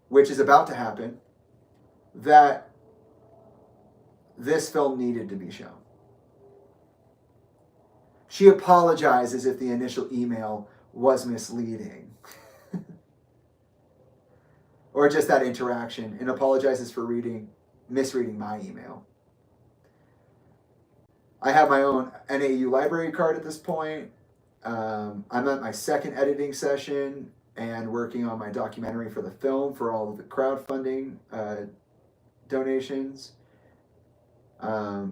which is about to happen, that this film needed to be shown. She apologized as if the initial email was misleading. Or just that interaction, and apologizes for misreading my email. I have my own NAU library card at this point. I'm at my second editing session and working on my documentary for the film for all of the crowdfunding donations. I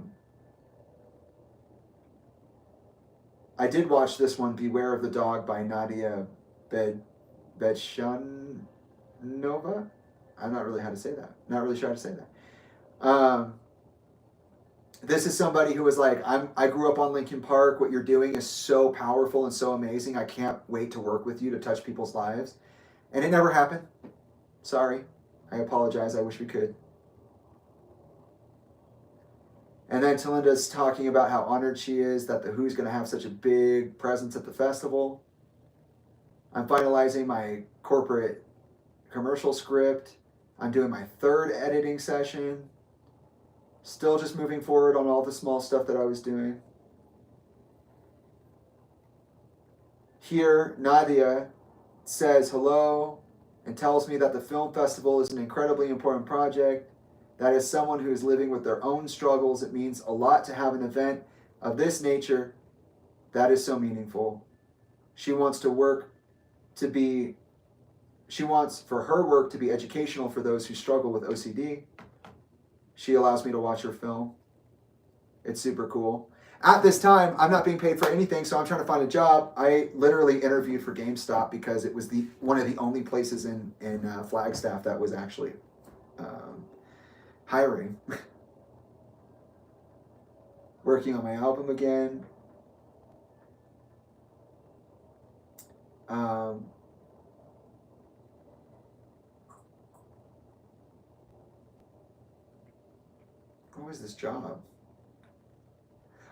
did watch this one, Beware of the Dog by Nadia Bedshunova. I'm not really sure how to say that. This is somebody who was like, I grew up on Linkin Park. What you're doing is so powerful and so amazing. I can't wait to work with you to touch people's lives. And it never happened. Sorry. I apologize. I wish we could. And then Talinda's talking about how honored she is that the Who's going to have such a big presence at the festival. I'm finalizing my corporate commercial script. I'm doing my 3rd editing session. Still just moving forward on all the small stuff that I was doing. Here, Nadia says hello and tells me that the film festival is an incredibly important project. That is someone who is living with their own struggles. It means a lot to have an event of this nature that is so meaningful. She wants for her work to be educational for those who struggle with OCD. She allows me to watch her film. It's super cool. At this time, I'm not being paid for anything, so I'm trying to find a job. I literally interviewed for GameStop because it was one of the only places in Flagstaff that was actually hiring. Working on my album again. What was this job?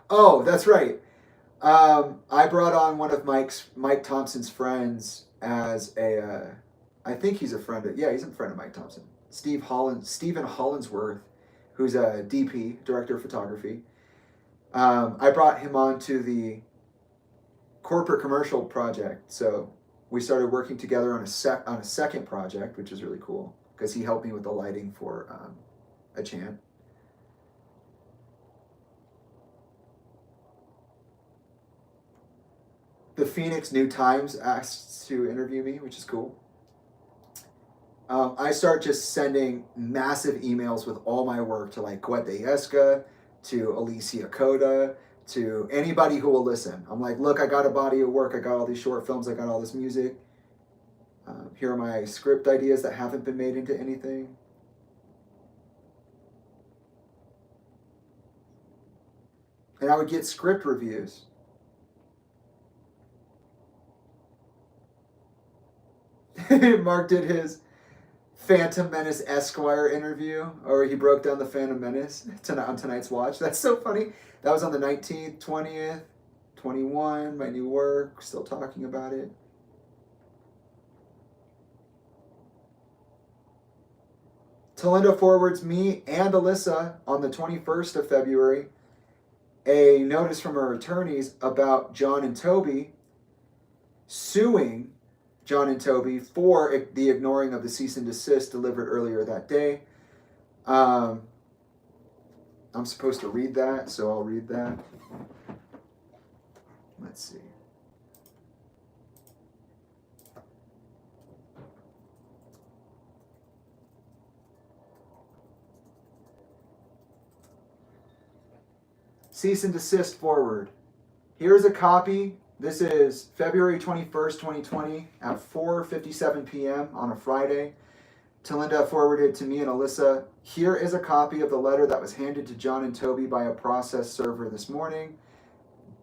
Oh, that's right. I brought on one of Mike Thompson's friends as I think he's a friend of, he's a friend of Mike Thompson. Stephen Hollinsworth, who's a DP, director of photography. I brought him on to the corporate commercial project, so we started working together on a second project, which is really cool because he helped me with the lighting for a chant. The Phoenix New Times asked to interview me, which is cool. I start just sending massive emails with all my work to like Gueteesca, to Alicia Coda, to anybody who will listen. I'm like, look, I got a body of work. I got all these short films. I got all this music. Here are my script ideas that haven't been made into anything. And I would get script reviews. Mark did his Phantom Menace Esquire interview, or he broke down the Phantom Menace on tonight's watch. That's so funny. That was on the 19th, 20th, 21, my new work, still talking about it. Talinda forwards me and Alyssa on the 21st of February a notice from her attorneys about John and Toby suing John and Toby for the ignoring of the cease and desist delivered earlier that day. I'm supposed to read that, so I'll read that. Let's see. Cease and desist forward. Here's a copy. This is February 21st, 2020 at 4:57 p.m. on a Friday. Talinda forwarded to me and Alyssa. Here is a copy of the letter that was handed to John and Toby by a process server this morning.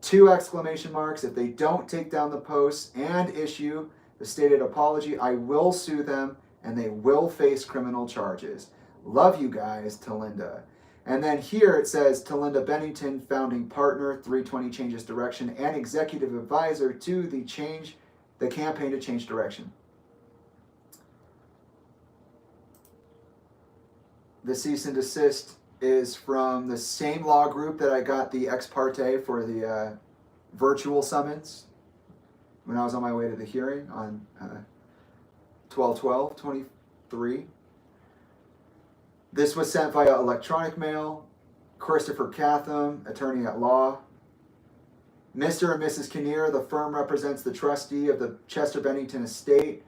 2 exclamation marks. If they don't take down the posts and issue the stated apology, I will sue them and they will face criminal charges. Love you guys, Talinda. And then here it says Talinda Bennington, founding partner, 320 Changes Direction, and executive advisor to the campaign to change direction. The cease and desist is from the same law group that I got the ex parte for the virtual summons when I was on my way to the hearing on 12/12/23. This was sent via electronic mail. Christopher Catham, attorney at law. Mr. and Mrs. Kinnear, the firm represents the trustee of the Chester Bennington estate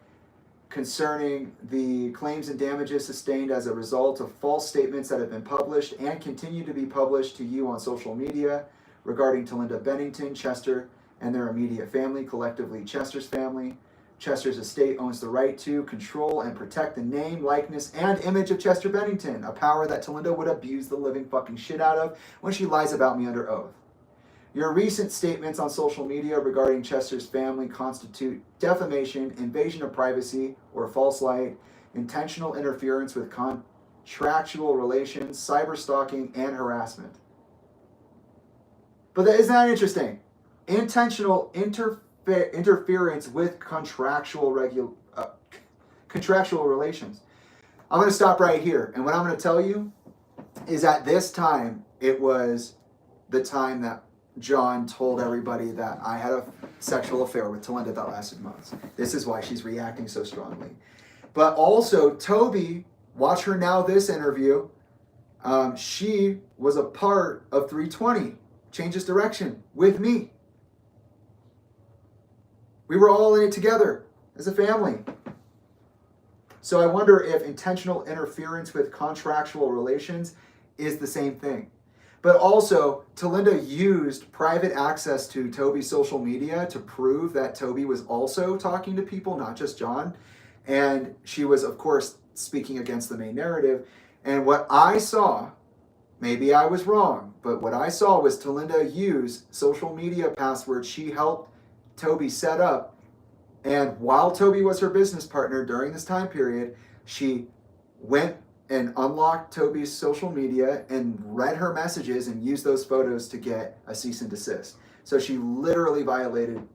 concerning the claims and damages sustained as a result of false statements that have been published and continue to be published to you on social media regarding Talinda Bennington, Chester, and their immediate family, collectively Chester's family. Chester's estate owns the right to control and protect the name, likeness, and image of Chester Bennington, a power that Talinda would abuse the living fucking shit out of when she lies about me under oath. Your recent statements on social media regarding Chester's family constitute defamation, invasion of privacy, or false light, intentional interference with contractual relations, cyberstalking, and harassment. But isn't that interesting? Intentional interference with contractual relations. I'm going to stop right here. And what I'm going to tell you is at this time, it was the time that John told everybody that I had a sexual affair with Talinda that lasted months. This is why she's reacting so strongly. But also, Toby, watch her now this interview. She was a part of 320, Changes Direction, with me. We were all in it together as a family. So I wonder if intentional interference with contractual relations is the same thing. But also, Talinda used private access to Toby's social media to prove that Toby was also talking to people, not just John. And she was, of course, speaking against the main narrative. And what I saw, maybe I was wrong, but what I saw was Talinda use social media passwords she helped Toby set up. And while Toby was her business partner during this time period, she went and unlocked Toby's social media and read her messages and used those photos to get a cease and desist. So she literally violated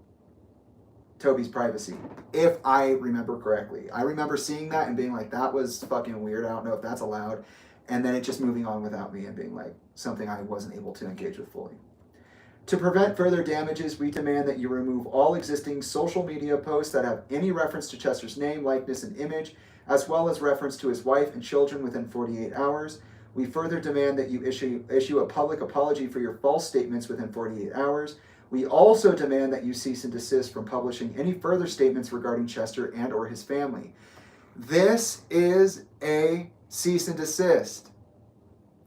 Toby's privacy, if I remember correctly. I remember seeing that and being like, that was fucking weird. I don't know if that's allowed. And then it just moving on without me and being like something I wasn't able to engage with fully. To prevent further damages, we demand that you remove all existing social media posts that have any reference to Chester's name, likeness, and image, as well as reference to his wife and children within 48 hours. We further demand that you issue a public apology for your false statements within 48 hours. We also demand that you cease and desist from publishing any further statements regarding Chester and or his family. This is a cease and desist.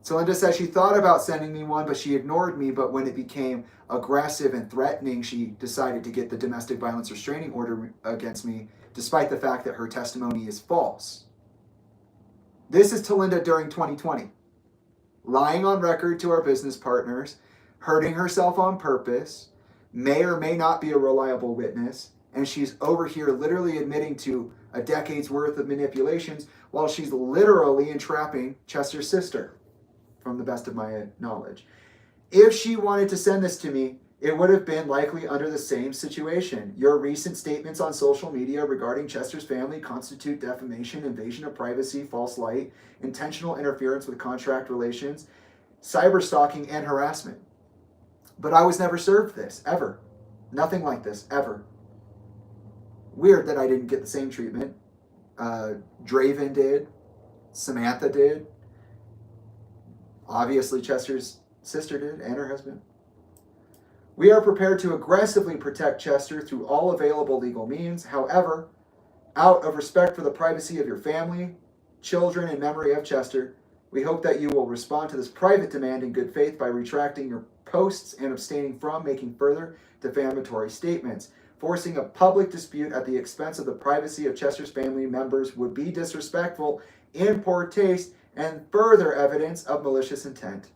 Talinda says she thought about sending me one, but she ignored me. But when it became aggressive and threatening, she decided to get the domestic violence restraining order against me, despite the fact that her testimony is false. This is Talinda during 2020. Lying on record to our business partners, hurting herself on purpose, may or may not be a reliable witness, and she's over here literally admitting to a decade's worth of manipulations while she's literally entrapping Chester's sister, from the best of my knowledge. If she wanted to send this to me, it would have been likely under the same situation. Your recent statements on social media regarding Chester's family constitute defamation, invasion of privacy, false light, intentional interference with contract relations, cyberstalking, and harassment. But I was never served this, ever. Nothing like this, ever. Weird that I didn't get the same treatment. Draven did. Samantha did. Obviously, Chester's sister did, and her husband. We are prepared to aggressively protect Chester through all available legal means. However, out of respect for the privacy of your family, children, and memory of Chester, we hope that you will respond to this private demand in good faith by retracting your posts and abstaining from making further defamatory statements. Forcing a public dispute at the expense of the privacy of Chester's family members would be disrespectful, in poor taste, and further evidence of malicious intent.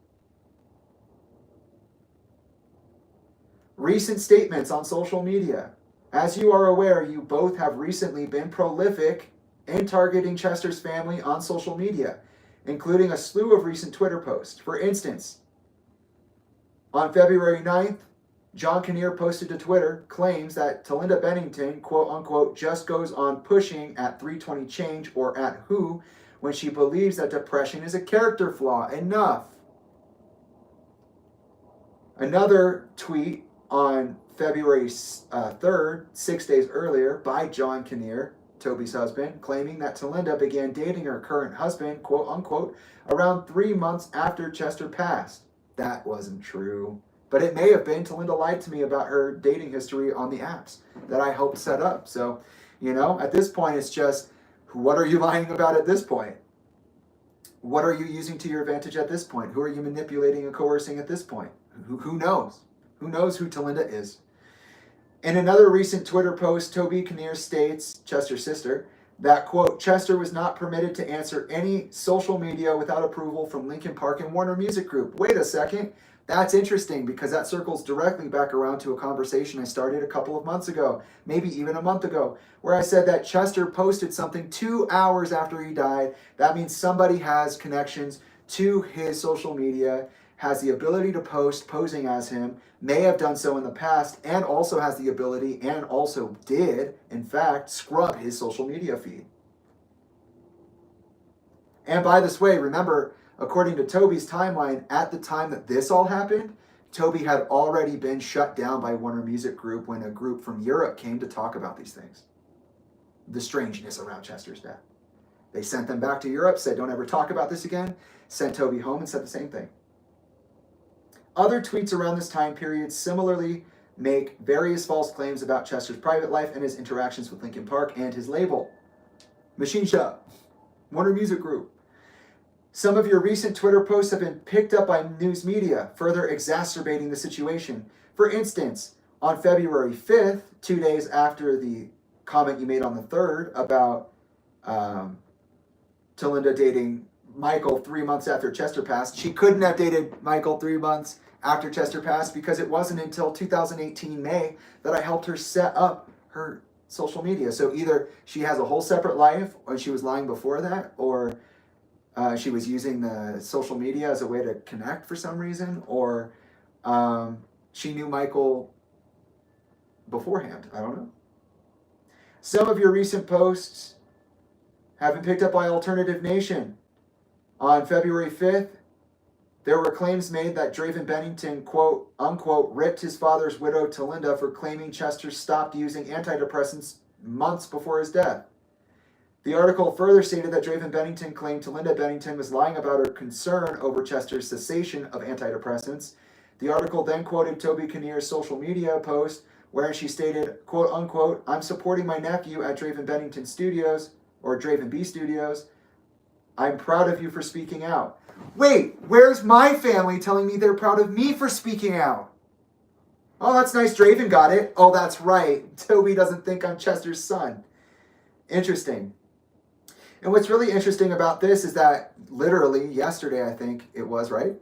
Recent statements on social media. As you are aware, you both have recently been prolific in targeting Chester's family on social media, including a slew of recent Twitter posts. For instance, on February 9th, John Kinnear posted to Twitter claims that Talinda Bennington, quote unquote, just goes on pushing at 320 change or at who when she believes that depression is a character flaw. Enough. Another tweet on February 3rd, 6 days earlier, by John Kinnear, Toby's husband, claiming that Talinda began dating her current husband, quote unquote, around 3 months after Chester passed. That wasn't true. But it may have been. Talinda lied to me about her dating history on the apps that I helped set up. So, at this point, it's just, what are you lying about at this point? What are you using to your advantage at this point? Who are you manipulating and coercing at this point? Who knows? Who knows who Talinda is? In another recent Twitter post, Toby Kinnear states, Chester's sister, that, quote, Chester was not permitted to answer any social media without approval from Linkin Park and Warner Music Group. Wait a second. That's interesting because that circles directly back around to a conversation I started a couple of months ago, maybe even a month ago, where I said that Chester posted something 2 hours after he died. That means somebody has connections to his social media, has the ability to post posing as him, may have done so in the past, and also has the ability and also did, in fact, scrub his social media feed. And by this way, remember, according to Toby's timeline, at the time that this all happened, Toby had already been shut down by Warner Music Group when a group from Europe came to talk about these things. The strangeness around Chester's death. They sent them back to Europe, said don't ever talk about this again, sent Toby home and said the same thing. Other tweets around this time period similarly make various false claims about Chester's private life and his interactions with Linkin Park and his label, Machine Shop, Warner Music Group. Some of your recent Twitter posts have been picked up by news media, further exacerbating the situation. For instance, on February 5th, 2 days after the comment you made on the 3rd about Talinda dating Michael 3 months after Chester passed, she couldn't have dated Michael 3 months after Chester passed because it wasn't until 2018 May that I helped her set up her social media. So either she has a whole separate life, or she was lying before that, or she was using the social media as a way to connect for some reason, or she knew Michael beforehand. I don't know. Some of your recent posts have been picked up by Alternative Nation. On February 5th, there were claims made that Draven Bennington, quote, unquote, ripped his father's widow Talinda for claiming Chester stopped using antidepressants months before his death. The article further stated that Draven Bennington claimed Talinda Bennington was lying about her concern over Chester's cessation of antidepressants. The article then quoted Toby Kinnear's social media post wherein she stated, quote unquote, I'm supporting my nephew at Draven Bennington Studios, or Draven B Studios. I'm proud of you for speaking out. Wait, where's my family telling me they're proud of me for speaking out? Oh, that's nice. Draven got it. Oh, that's right. Toby doesn't think I'm Chester's son. Interesting. And what's really interesting about this is that literally yesterday, I think it was, right?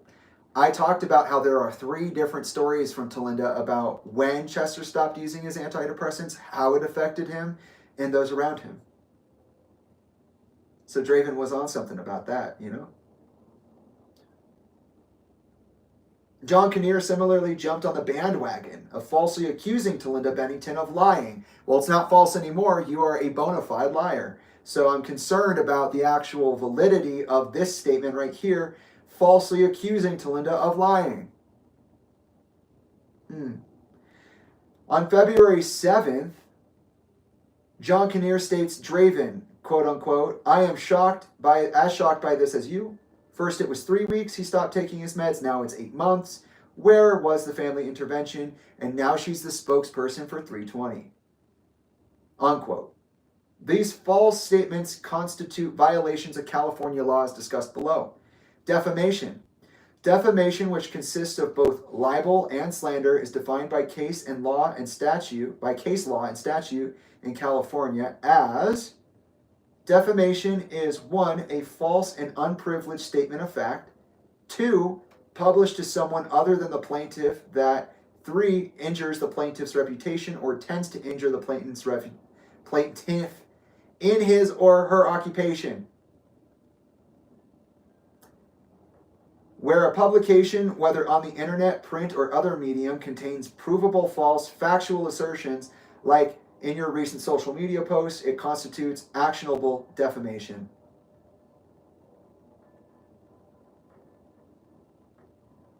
I talked about how there are 3 different stories from Talinda about when Chester stopped using his antidepressants, how it affected him, and those around him. So Draven was on something about that, you know? John Kinnear similarly jumped on the bandwagon of falsely accusing Talinda Bennington of lying. Well, it's not false anymore. You are a bona fide liar. So I'm concerned about the actual validity of this statement right here, falsely accusing Talinda of lying. On February 7th, John Kinnear states, Draven, quote unquote, I am shocked by this as you. First it was 3 weeks he stopped taking his meds, now it's 8 months. Where was the family intervention? And now she's the spokesperson for 320. Unquote. These false statements constitute violations of California laws discussed below. Defamation. Defamation, which consists of both libel and slander, is defined by case law and statute in California as defamation is 1, a false and unprivileged statement of fact, 2, published to someone other than the plaintiff that 3, injures the plaintiff's reputation or tends to injure the plaintiff's plaintiff in his or her occupation. Where a publication, whether on the internet, print, or other medium, contains provable false factual assertions, like in your recent social media posts, it constitutes actionable defamation.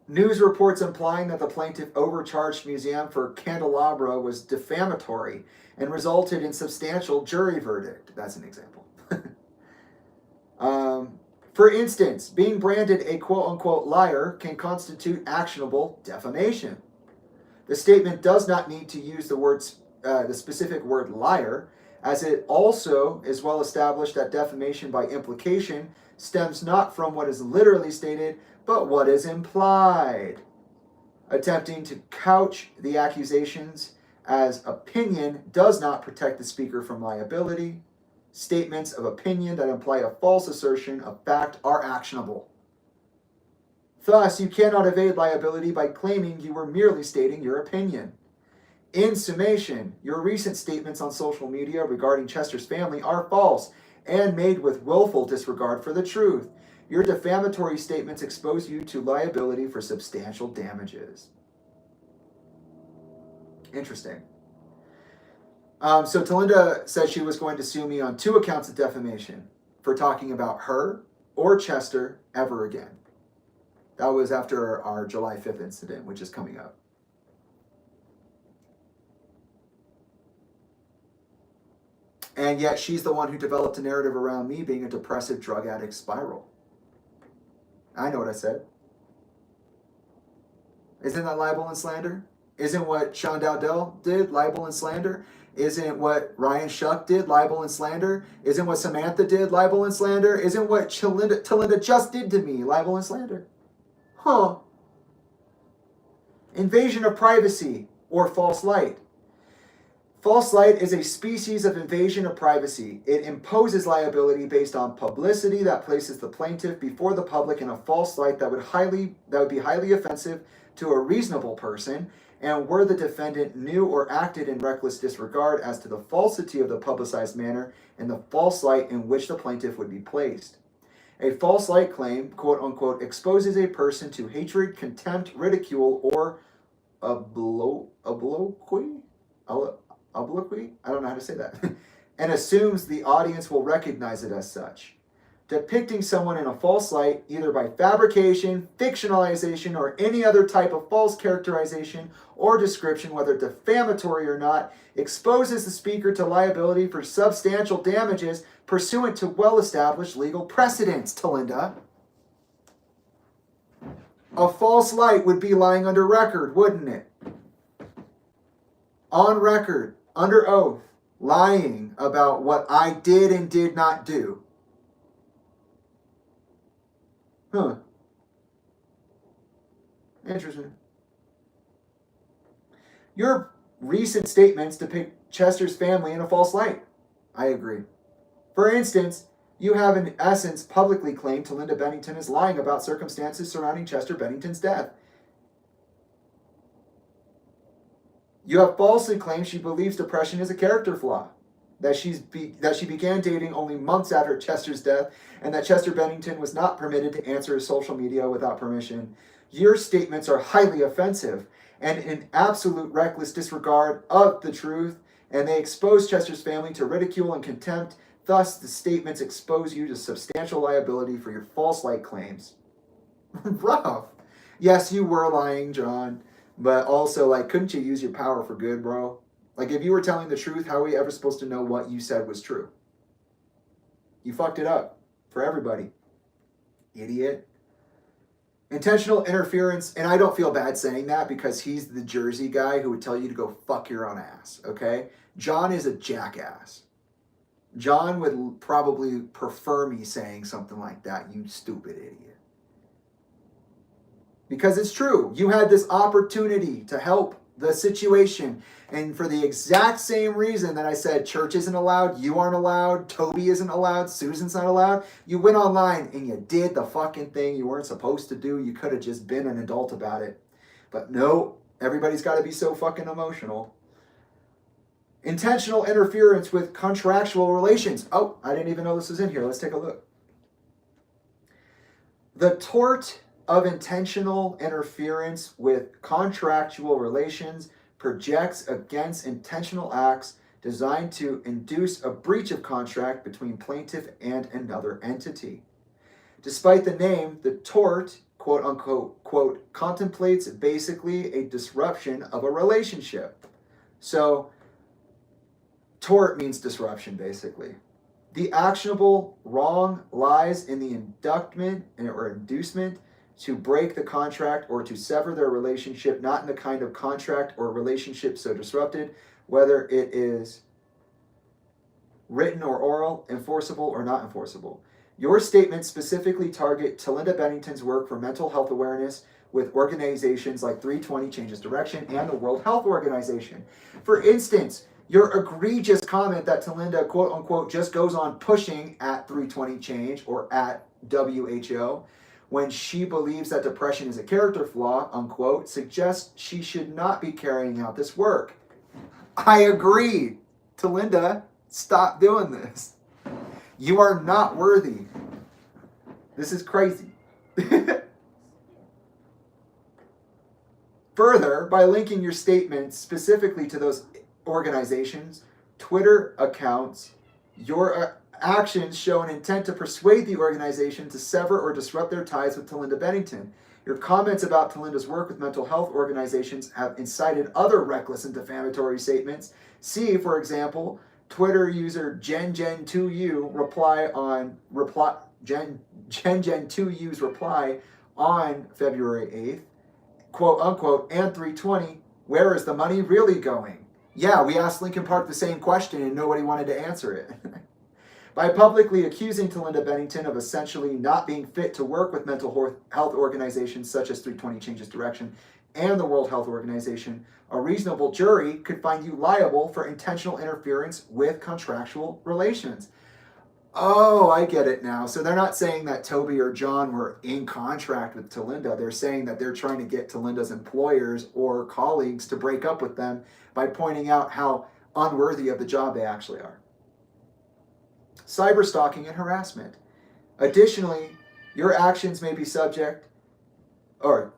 News reports implying that the plaintiff overcharged museum for candelabra was defamatory and resulted in substantial jury verdict. That's an example. For instance, being branded a quote-unquote liar can constitute actionable defamation. The statement does not need to use the specific word liar, as it also is well established that defamation by implication stems not from what is literally stated, but what is implied. Attempting to couch the accusations as opinion does not protect the speaker from liability. Statements of opinion that imply a false assertion of fact are actionable. Thus, you cannot evade liability by claiming you were merely stating your opinion. In summation, your recent statements on social media regarding Chester's family are false and made with willful disregard for the truth. Your defamatory statements expose you to liability for substantial damages. Interesting. So Talinda said she was going to sue me on 2 accounts of defamation for talking about her or Chester ever again. That was after our July 5th incident, which is coming up. And yet she's the one who developed a narrative around me being a depressive drug addict spiral. I know what I said. Isn't that libel and slander? Isn't what Sean Dowdell did libel and slander? Isn't what Ryan Shuck did libel and slander? Isn't what Samantha did libel and slander? Isn't what Talinda just did to me libel and slander? Huh. Invasion of privacy or false light. False light is a species of invasion of privacy. It imposes liability based on publicity that places the plaintiff before the public in a false light that would be highly offensive to a reasonable person, and where the defendant knew or acted in reckless disregard as to the falsity of the publicized manner and the false light in which the plaintiff would be placed. A false light claim, quote unquote, exposes a person to hatred, contempt, ridicule, or obloquy? I don't know how to say that. And assumes the audience will recognize it as such. Depicting someone in a false light, either by fabrication, fictionalization, or any other type of false characterization or description, whether defamatory or not, exposes the speaker to liability for substantial damages pursuant to well-established legal precedents, Talinda. A false light would be lying under record, wouldn't it? On record, under oath, lying about what I did and did not do. Huh. Interesting. Your recent statements depict Chester's family in a false light. I agree. For instance, you have in essence publicly claimed Talinda Bennington is lying about circumstances surrounding Chester Bennington's death. You have falsely claimed she believes depression is a character flaw, that she began dating only months after Chester's death, and that Chester Bennington was not permitted to answer his social media without permission. Your statements are highly offensive and in absolute reckless disregard of the truth, and they expose Chester's family to ridicule and contempt. Thus, the statements expose you to substantial liability for your false light claims. Rough. Yes, you were lying, John. But also, couldn't you use your power for good, bro? If you were telling the truth, how are we ever supposed to know what you said was true? You fucked it up for everybody. Idiot. Intentional interference, and I don't feel bad saying that because he's the Jersey guy who would tell you to go fuck your own ass, okay? John is a jackass. John would probably prefer me saying something like that, you stupid idiot. Because it's true. You had this opportunity to help the situation. And for the exact same reason that I said church isn't allowed, you aren't allowed, Toby isn't allowed, Susan's not allowed, you went online and you did the fucking thing you weren't supposed to do. You could have just been an adult about it. But no, everybody's got to be so fucking emotional. Intentional interference with contractual relations. Oh, I didn't even know this was in here. Let's take a look. The tort of intentional interference with contractual relations projects against intentional acts designed to induce a breach of contract between plaintiff and another entity. Despite the name, the tort, quote unquote, quote, contemplates basically a disruption of a relationship. So, tort means disruption, basically. The actionable wrong lies in the inducement or inducement to break the contract or to sever their relationship, not in the kind of contract or relationship so disrupted, whether it is written or oral, enforceable or not enforceable. Your statements specifically target Talinda Bennington's work for mental health awareness with organizations like 320 Changes Direction and the World Health Organization. For instance, your egregious comment that Talinda, quote unquote, just goes on pushing at 320 Change or at WHO when she believes that depression is a character flaw, unquote, suggests she should not be carrying out this work. I agree. Talinda, stop doing this. You are not worthy. This is crazy. Further, by linking your statements specifically to those organizations, Twitter accounts, your actions show an intent to persuade the organization to sever or disrupt their ties with Talinda Bennington. Your comments about Talinda's work with mental health organizations have incited other reckless and defamatory statements. See, for example, Twitter user Gen2U Gen2U's reply on February 8th. Quote unquote, and 320, where is the money really going? Yeah, we asked Lincoln Park the same question and nobody wanted to answer it. By publicly accusing Talinda Bennington of essentially not being fit to work with mental health organizations such as 320 Changes Direction and the World Health Organization, a reasonable jury could find you liable for intentional interference with contractual relations. Oh, I get it now. So they're not saying that Toby or John were in contract with Talinda. They're saying that they're trying to get Talinda's employers or colleagues to break up with them by pointing out how unworthy of the job they actually are. Cyberstalking and harassment. Additionally, your actions may be subject, or,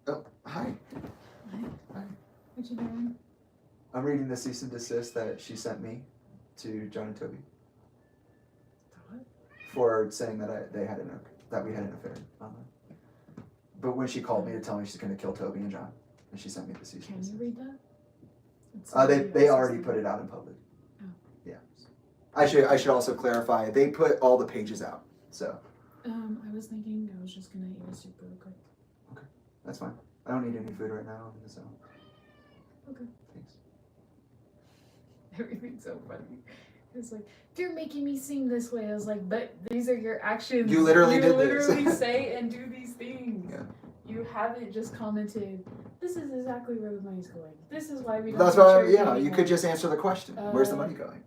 oh, hi. Hi. What you doing? I'm reading the cease and desist that she sent me to John and Toby. For saying that we had an affair online. But when she called me to tell me she's going to kill Toby and John, and she sent me the cease and desist. Can you read that? They already put it out in public. Oh. Yeah. I should also clarify. They put all the pages out. So. I was thinking I was just gonna eat a soup real quick. Okay, that's fine. I don't need any food right now. So. Okay. Thanks. Everything's so funny. It's like, you're making me sing this way. I was like, but these are your actions. You literally did this. You literally this. say and do these things. Yeah. You haven't just commented, this is exactly where the money's going. This is why we don't. That's why. Yeah, you could just answer the question. Where's the money going?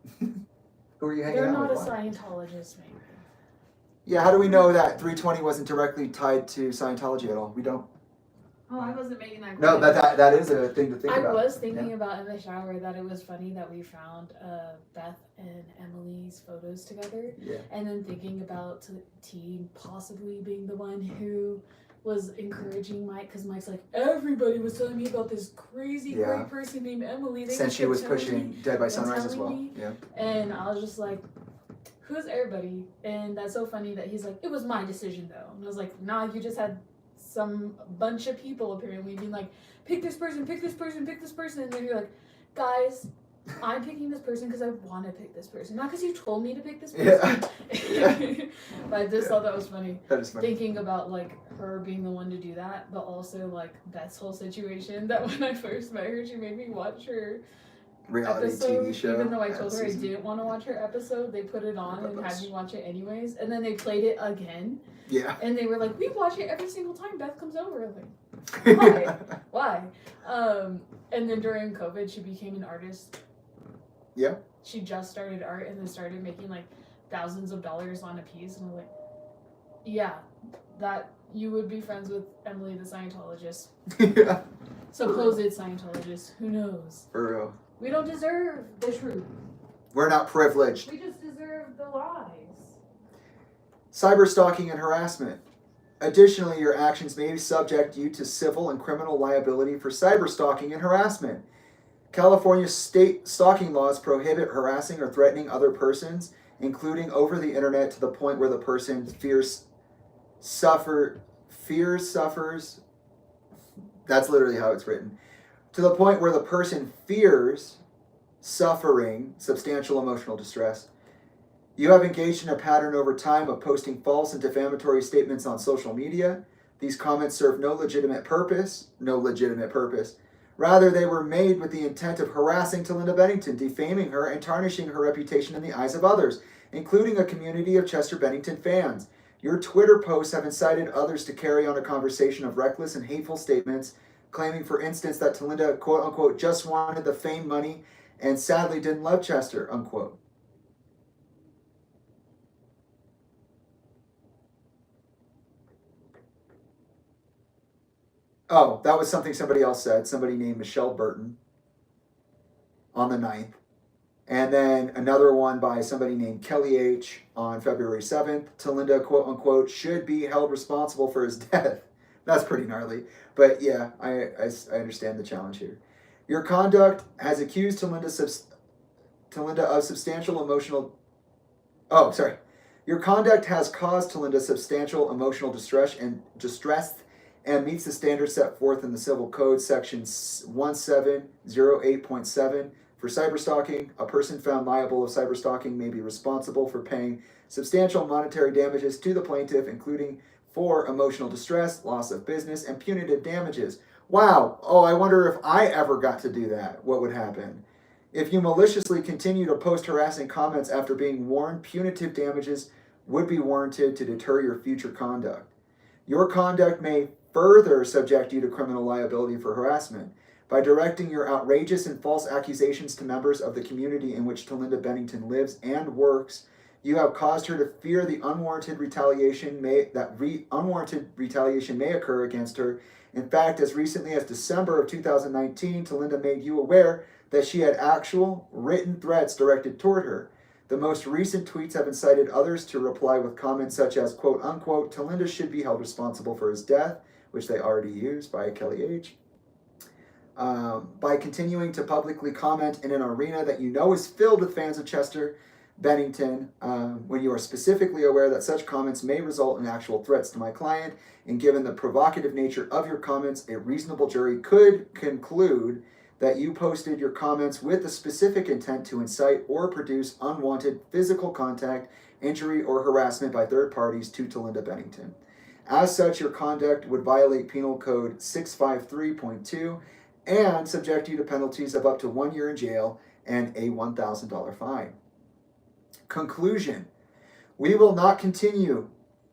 Who are you hanging They're out not with? a Scientologist, maybe. Yeah, how do we know that 320 wasn't directly tied to Scientology at all? We don't. Oh, I wasn't making that. No, that is a thing to think about. I was thinking about in the shower that it was funny that we found Beth and Emily's photos together. Yeah. And then thinking about T possibly being the one who was encouraging Mike, because Mike's like, everybody was telling me about this crazy great person named Emily. They Since she was pushing Dead by Sunrise as well. Me. Yeah. And I was just like, who's everybody? And that's so funny that he's like, it was my decision though. And I was like, nah, you just had some bunch of people apparently being like, pick this person, pick this person, pick this person. And then you're like, guys, I'm picking this person because I want to pick this person, not because you told me to pick this person. Yeah. But I just thought that was funny. That is funny. Thinking about like her being the one to do that, but also like Beth's whole situation, that when I first met her, she made me watch her reality episode, TV show. even though I told her I didn't want to watch her episode. They put it on and had me watch it anyways, and then they played it again. Yeah. And they were like, we watch it every single time Beth comes over. I'm like, why? And then during COVID, she became an artist. Yeah. She just started art and then started making like thousands of dollars on a piece. And I'm like, yeah, that you would be friends with Emily the Scientologist. Yeah. Supposed Scientologist. Who knows? For real. We don't deserve the truth. We're not privileged. We just deserve the lies. Cyberstalking and harassment. Additionally, your actions may subject you to civil and criminal liability for cyberstalking and harassment. California state stalking laws prohibit harassing or threatening other persons, including over the internet, to the point where the person suffers. That's literally how it's written. To the point where the person fears suffering substantial emotional distress. You have engaged in a pattern over time of posting false and defamatory statements on social media. These comments serve no legitimate purpose. Rather, they were made with the intent of harassing Talinda Bennington, defaming her, and tarnishing her reputation in the eyes of others, including a community of Chester Bennington fans. Your Twitter posts have incited others to carry on a conversation of reckless and hateful statements, claiming, for instance, that Talinda, quote unquote, just wanted the fame, money, and sadly didn't love Chester, unquote. Oh, that was something somebody else said. Somebody named Michelle Burton on the 9th. And then another one by somebody named Kelly H. on February 7th. Talinda, quote unquote, should be held responsible for his death. That's pretty gnarly. But yeah, I understand the challenge here. Your conduct has accused Talinda of substantial emotional. Oh, sorry. Your conduct has caused Talinda substantial emotional distress and meets the standards set forth in the Civil Code, section 1708.7. For cyberstalking, a person found liable of cyberstalking may be responsible for paying substantial monetary damages to the plaintiff, including for emotional distress, loss of business, and punitive damages. Wow. Oh, I wonder if I ever got to do that. What would happen? If you maliciously continue to post harassing comments after being warned, punitive damages would be warranted to deter your future conduct. Your conduct may further subject you to criminal liability for harassment. By directing your outrageous and false accusations to members of the community in which Talinda Bennington lives and works, you have caused her to fear the unwarranted retaliation may occur against her. In fact, as recently as December of 2019, Talinda made you aware that she had actual written threats directed toward her. The most recent tweets have incited others to reply with comments such as, quote unquote, Talinda should be held responsible for his death, which they already used by Kelly H. By continuing to publicly comment in an arena that you know is filled with fans of Chester Bennington, when you are specifically aware that such comments may result in actual threats to my client, and given the provocative nature of your comments, a reasonable jury could conclude that you posted your comments with the specific intent to incite or produce unwanted physical contact, injury, or harassment by third parties to Talinda Bennington. As such, your conduct would violate Penal Code 653.2 and subject you to penalties of up to 1 year in jail and a $1,000 fine. Conclusion. We will not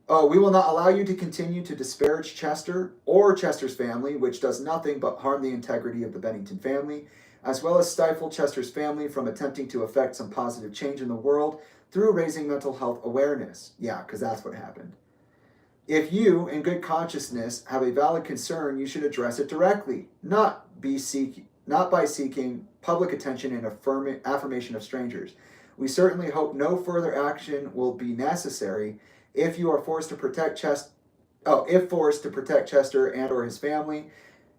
allow you to continue to disparage Chester or Chester's family, which does nothing but harm the integrity of the Bennington family, as well as stifle Chester's family from attempting to effect some positive change in the world through raising mental health awareness. Yeah, because that's what happened. If you, in good consciousness, have a valid concern, you should address it directly, not by seeking public attention and affirmation of strangers. We certainly hope no further action will be necessary if you are forced to protect Chester and or his family.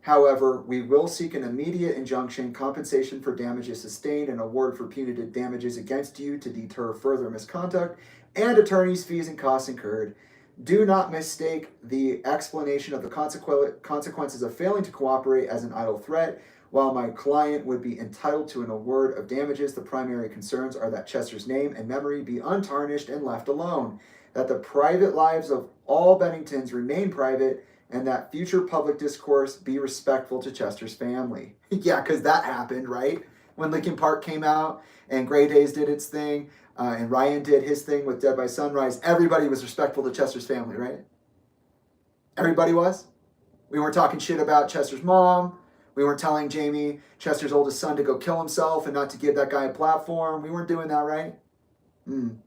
However, we will seek an immediate injunction, compensation for damages sustained, and award for punitive damages against you to deter further misconduct, and attorney's fees and costs incurred. Do not mistake the explanation of the consequences of failing to cooperate as an idle threat. While my client would be entitled to an award of damages, the primary concerns are that Chester's name and memory be untarnished and left alone, that the private lives of all Benningtons remain private, and that future public discourse be respectful to Chester's family. Yeah, because that happened, right? When Linkin Park came out and Grey Days did its thing, and Ryan did his thing with Dead by Sunrise, everybody was respectful to Chester's family, right? Everybody was. We weren't talking shit about Chester's mom. We weren't telling Jamie, Chester's oldest son, to go kill himself and not to give that guy a platform. We weren't doing that, right? In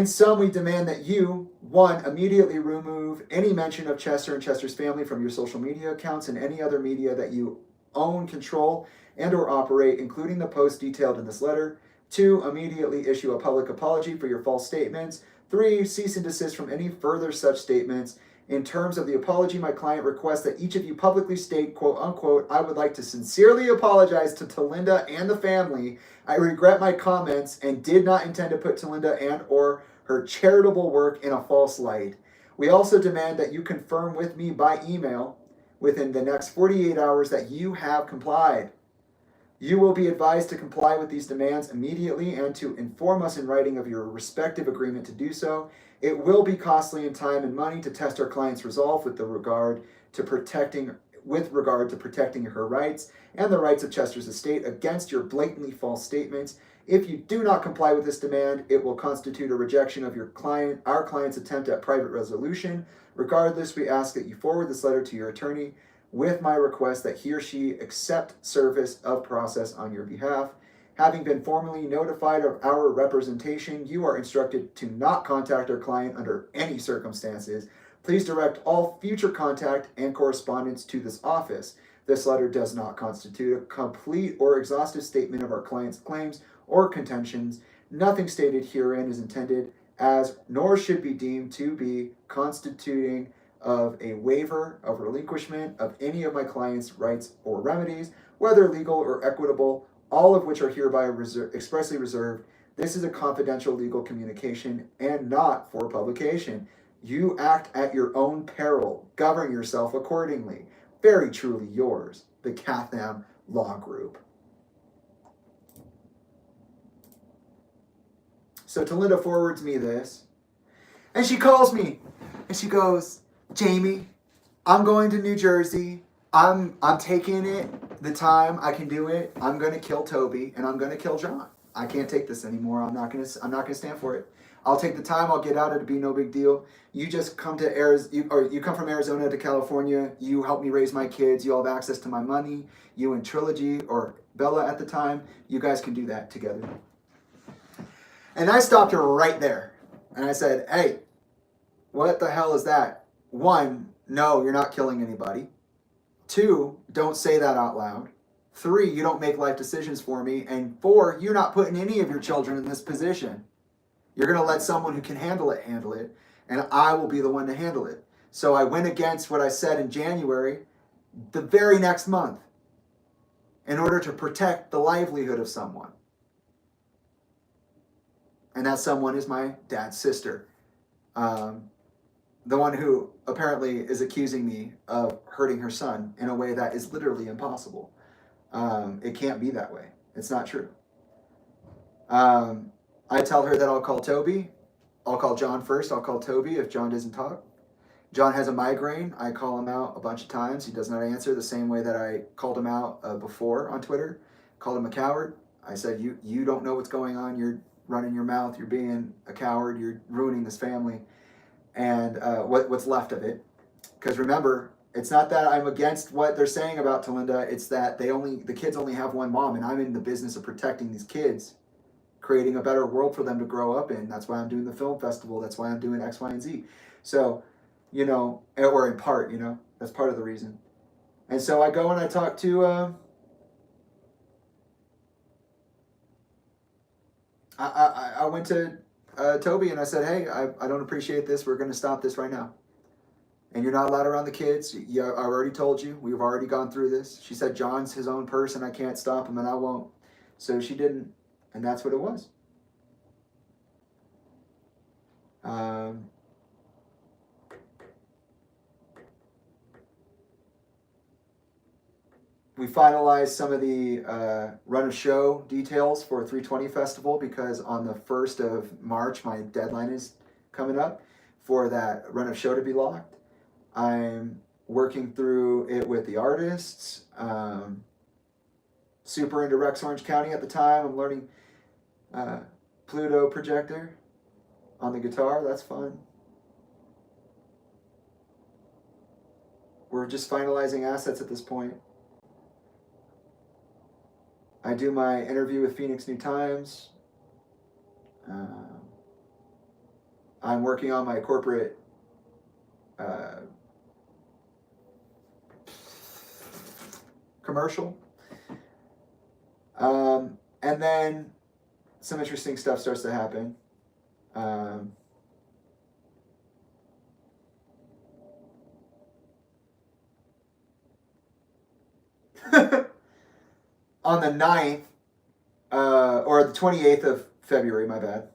sum, we demand that you, 1, immediately remove any mention of Chester and Chester's family from your social media accounts and any other media that you own, control, and or operate, including the posts detailed in this letter. 2, immediately issue a public apology for your false statements. 3, cease and desist from any further such statements. In terms of the apology, my client requests that each of you publicly state, quote unquote, I would like to sincerely apologize to Talinda and the family. I regret my comments and did not intend to put Talinda and or her charitable work in a false light. We also demand that you confirm with me by email within the next 48 hours that you have complied. You will be advised to comply with these demands immediately and to inform us in writing of your respective agreement to do so. It will be costly in time and money to test our client's resolve with regard to protecting her rights and the rights of Chester's estate against your blatantly false statements. If you do not comply with this demand, it will constitute a rejection of our client's attempt at private resolution. Regardless, we ask that you forward this letter to your attorney with my request that he or she accept service of process on your behalf. Having been formally notified of our representation, you are instructed to not contact our client under any circumstances. Please direct all future contact and correspondence to this office. This letter does not constitute a complete or exhaustive statement of our client's claims or contentions. Nothing stated herein is intended as, nor should be deemed to be, constituting of a waiver of relinquishment of any of my client's rights or remedies, whether legal or equitable, all of which are hereby expressly reserved. This is a confidential legal communication and not for publication. You act at your own peril. Govern yourself accordingly. Very truly yours, the Catham Law Group. So Talinda forwards me this, and she calls me, and she goes, Jamie, I'm going to New Jersey. I'm taking it the time I can do it. I'm gonna kill Toby, and I'm gonna kill John. I can't take this anymore. I'm not gonna stand for it. I'll take the time. I'll get out. It'll be no big deal. You just come to Arizona, you come from Arizona to California. You help me raise my kids. You all have access to my money. You and Trilogy or Bella at the time, you guys can do that together. And I stopped her right there, and I said, "Hey, what the hell is that? One, no, you're not killing anybody. Two, don't say that out loud. Three, you don't make life decisions for me. And four, you're not putting any of your children in this position. You're going to let someone who can handle it, and I will be the one to handle it." So I went against what I said in January the very next month in order to protect the livelihood of someone. And that someone is my dad's sister. The one who apparently is accusing me of hurting her son in a way that is literally impossible. It can't be that way. It's not true. I tell her that I'll call Toby. I'll call John first. I'll call Toby if John doesn't talk. John has a migraine. I call him out a bunch of times. He does not answer the same way that I called him out before on Twitter. Called him a coward. I said, you don't know what's going on. You're running your mouth. You're being a coward. You're ruining this family. And what's left of it. Because remember, it's not that I'm against what they're saying about Talinda. It's that the kids only have one mom, and I'm in the business of protecting these kids, creating a better world for them to grow up in. That's why I'm doing the film festival. That's why I'm doing X, Y, and Z. So, or in part, that's part of the reason. And so I go and I talk to, I went to Toby and I said, "Hey, I don't appreciate this. We're going to stop this right now. And you're not allowed around the kids. I already told you. We've already gone through this." She said, "John's his own person. I can't stop him, and I won't." So she didn't, and that's what it was. We finalized some of the run of show details for 320 Festival because on the 1st of March, my deadline is coming up for that run of show to be locked. I'm working through it with the artists. Super into Rex Orange County at the time. I'm learning Pluto Projector on the guitar. That's fun. We're just finalizing assets at this point. I do my interview with Phoenix New Times. I'm working on my corporate commercial. And then some interesting stuff starts to happen. On the 9th, or the 28th of February, my bad,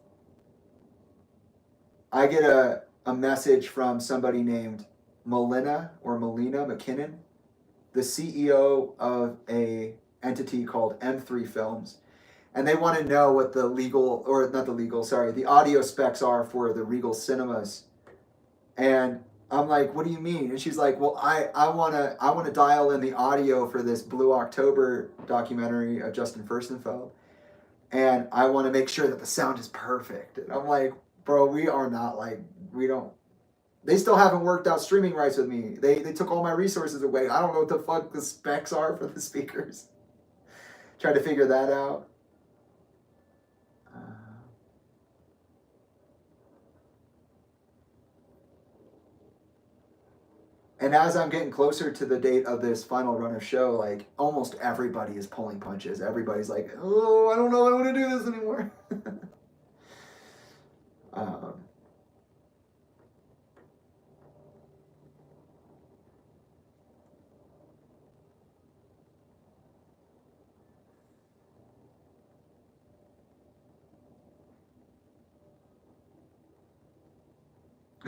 I get a message from somebody named Melina McKinnon, the CEO of a entity called M3 Films. And they want to know what the audio specs are for the Regal Cinemas. And I'm like, "What do you mean?" And she's like, "Well, I wanna dial in the audio for this Blue October documentary of Justin Furstenfeld, and I want to make sure that the sound is perfect." And I'm like, "Bro, we don't. They still haven't worked out streaming rights with me. They took all my resources away. I don't know what the fuck the specs are for the speakers." Try to figure that out. And as I'm getting closer to the date of this final run of show, like almost everybody is pulling punches. Everybody's like, oh, I don't know, I don't want to do this anymore. um,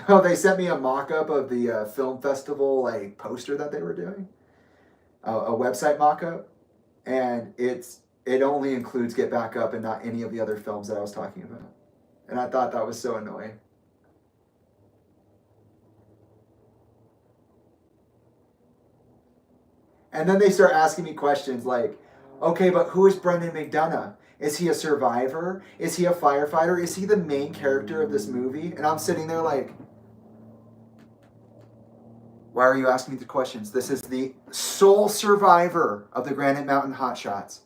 oh, they sent me a mock-up of the film festival like poster that they were doing, a website mock-up, and it only includes Get Back Up and not any of the other films that I was talking about. And I thought that was so annoying. And then they start asking me questions like, okay, but who is Brendan McDonough? Is he a survivor? Is he a firefighter? Is he the main character of this movie? And I'm sitting there like, why are you asking me the questions? This is the sole survivor of the Granite Mountain Hotshots.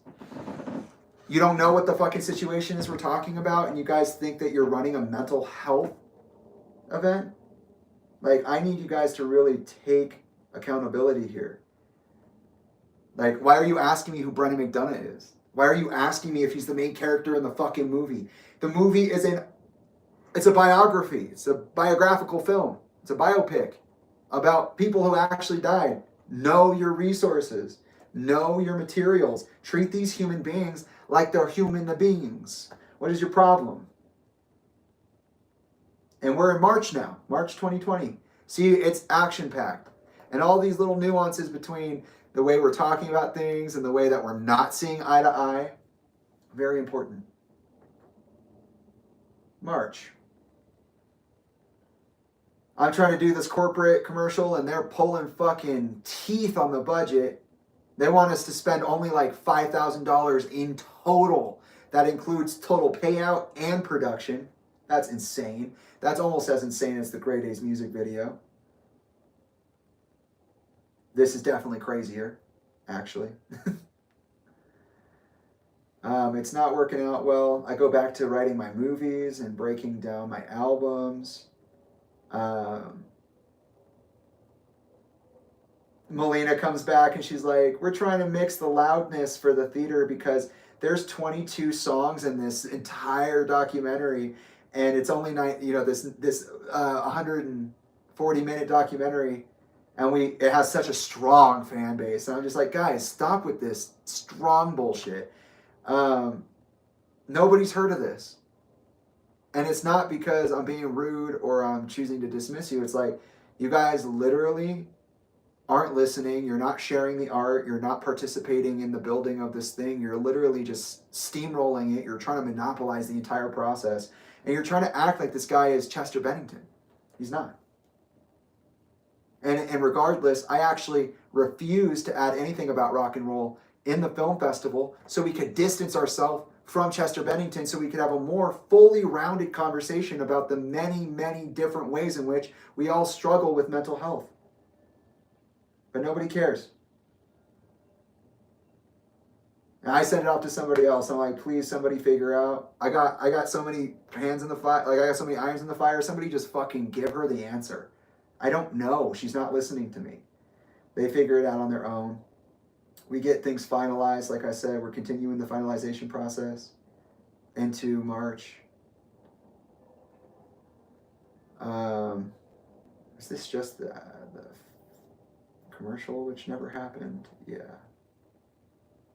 You don't know what the fucking situation is we're talking about, and you guys think that you're running a mental health event? Like, I need you guys to really take accountability here. Like, why are you asking me who Brendan McDonough is? Why are you asking me if he's the main character in the fucking movie? The movie is it's a biography. It's a biographical film. It's a biopic about people who actually died. Know your resources. Know your materials. Treat these human beings like they're human beings. What is your problem? And we're in March now, March 2020. See, it's action-packed. And all these little nuances between the way we're talking about things and the way that we're not seeing eye to eye, very important. March. I'm trying to do this corporate commercial and they're pulling fucking teeth on the budget. They want us to spend only like $5,000 in total. That includes total payout and production. That's insane. That's almost as insane as the Grey Days music video. This is definitely crazier, actually. It's not working out well. I go back to writing my movies and breaking down my albums. Melina comes back and she's like, we're trying to mix the loudness for the theater because there's 22 songs in this entire documentary, and it's only this 140-minute documentary, and it has such a strong fan base. And I'm just like, guys, stop with this strong bullshit. Nobody's heard of this. And it's not because I'm being rude or I'm choosing to dismiss you. It's like, you guys literally aren't listening. You're not sharing the art. You're not participating in the building of this thing. You're literally just steamrolling it. You're trying to monopolize the entire process. And you're trying to act like this guy is Chester Bennington. He's not. And regardless, I actually refuse to add anything about rock and roll in the film festival so we could distance ourselves from Chester Bennington so we could have a more fully rounded conversation about the many, many different ways in which we all struggle with mental health. But nobody cares. And I sent it off to somebody else. I'm like, please, somebody figure out. I got so many hands in the fire. Like, I got so many irons in the fire. Somebody just fucking give her the answer. I don't know. She's not listening to me. They figure it out on their own. We get things finalized. Like I said, we're continuing the finalization process into March. Is this just the commercial, which never happened? Yeah.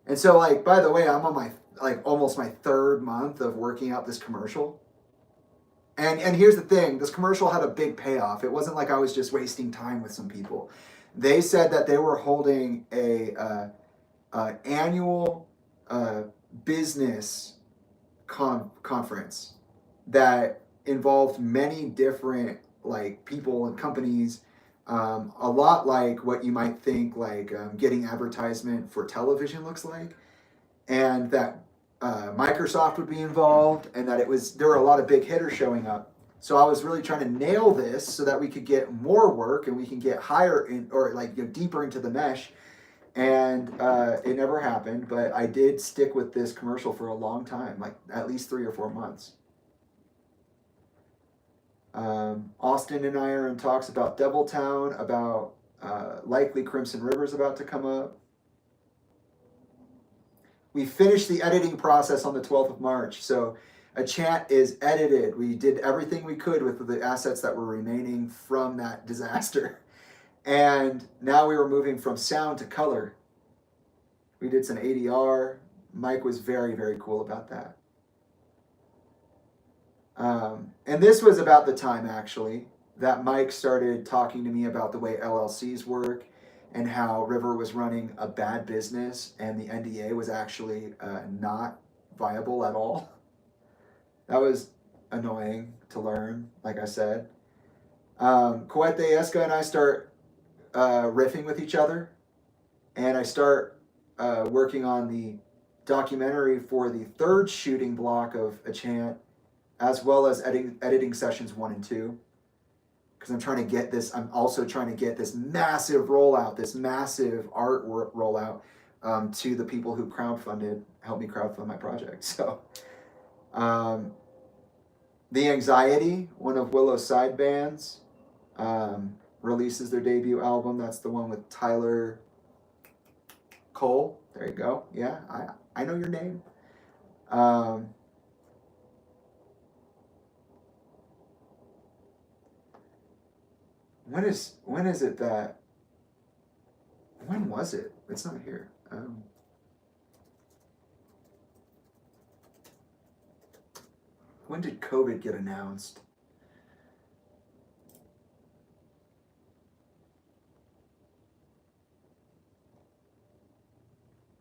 And so, like, by the way, I'm on my, like, almost my third month of working out this commercial. And here's the thing, this commercial had a big payoff. It wasn't like I was just wasting time with some people. They said that they were holding a annual business conference that involved many different like people and companies, a lot like what you might think like getting advertisement for television looks like, and that Microsoft would be involved, and that there were a lot of big hitters showing up. So I was really trying to nail this so that we could get more work and we can get higher or deeper into the mesh. And it never happened, but I did stick with this commercial for a long time, like at least 3 or 4 months. Austin and I are in talks about Deviltown, about Likely Crimson River's about to come up. We finished the editing process on the 12th of March. So a chant is edited. We did everything we could with the assets that were remaining from that disaster. And now we were moving from sound to color. We did some ADR. Mike was very, very cool about that. And this was about the time, actually, that Mike started talking to me about the way LLCs work and how River was running a bad business and the NDA was actually not viable at all. That was annoying to learn, like I said. Coete Esca and I start riffing with each other, and I start working on the documentary for the third shooting block of A Chant, as well as editing sessions 1 and 2. Because I'm also trying to get this massive rollout, this massive art rollout to the people who helped me crowdfund my project. So, The Anxiety, one of Willow's side bands, releases their debut album. That's the one with Tyler Cole. There you go. Yeah, I know your name. When is it that? When was it? It's not here. When did COVID get announced?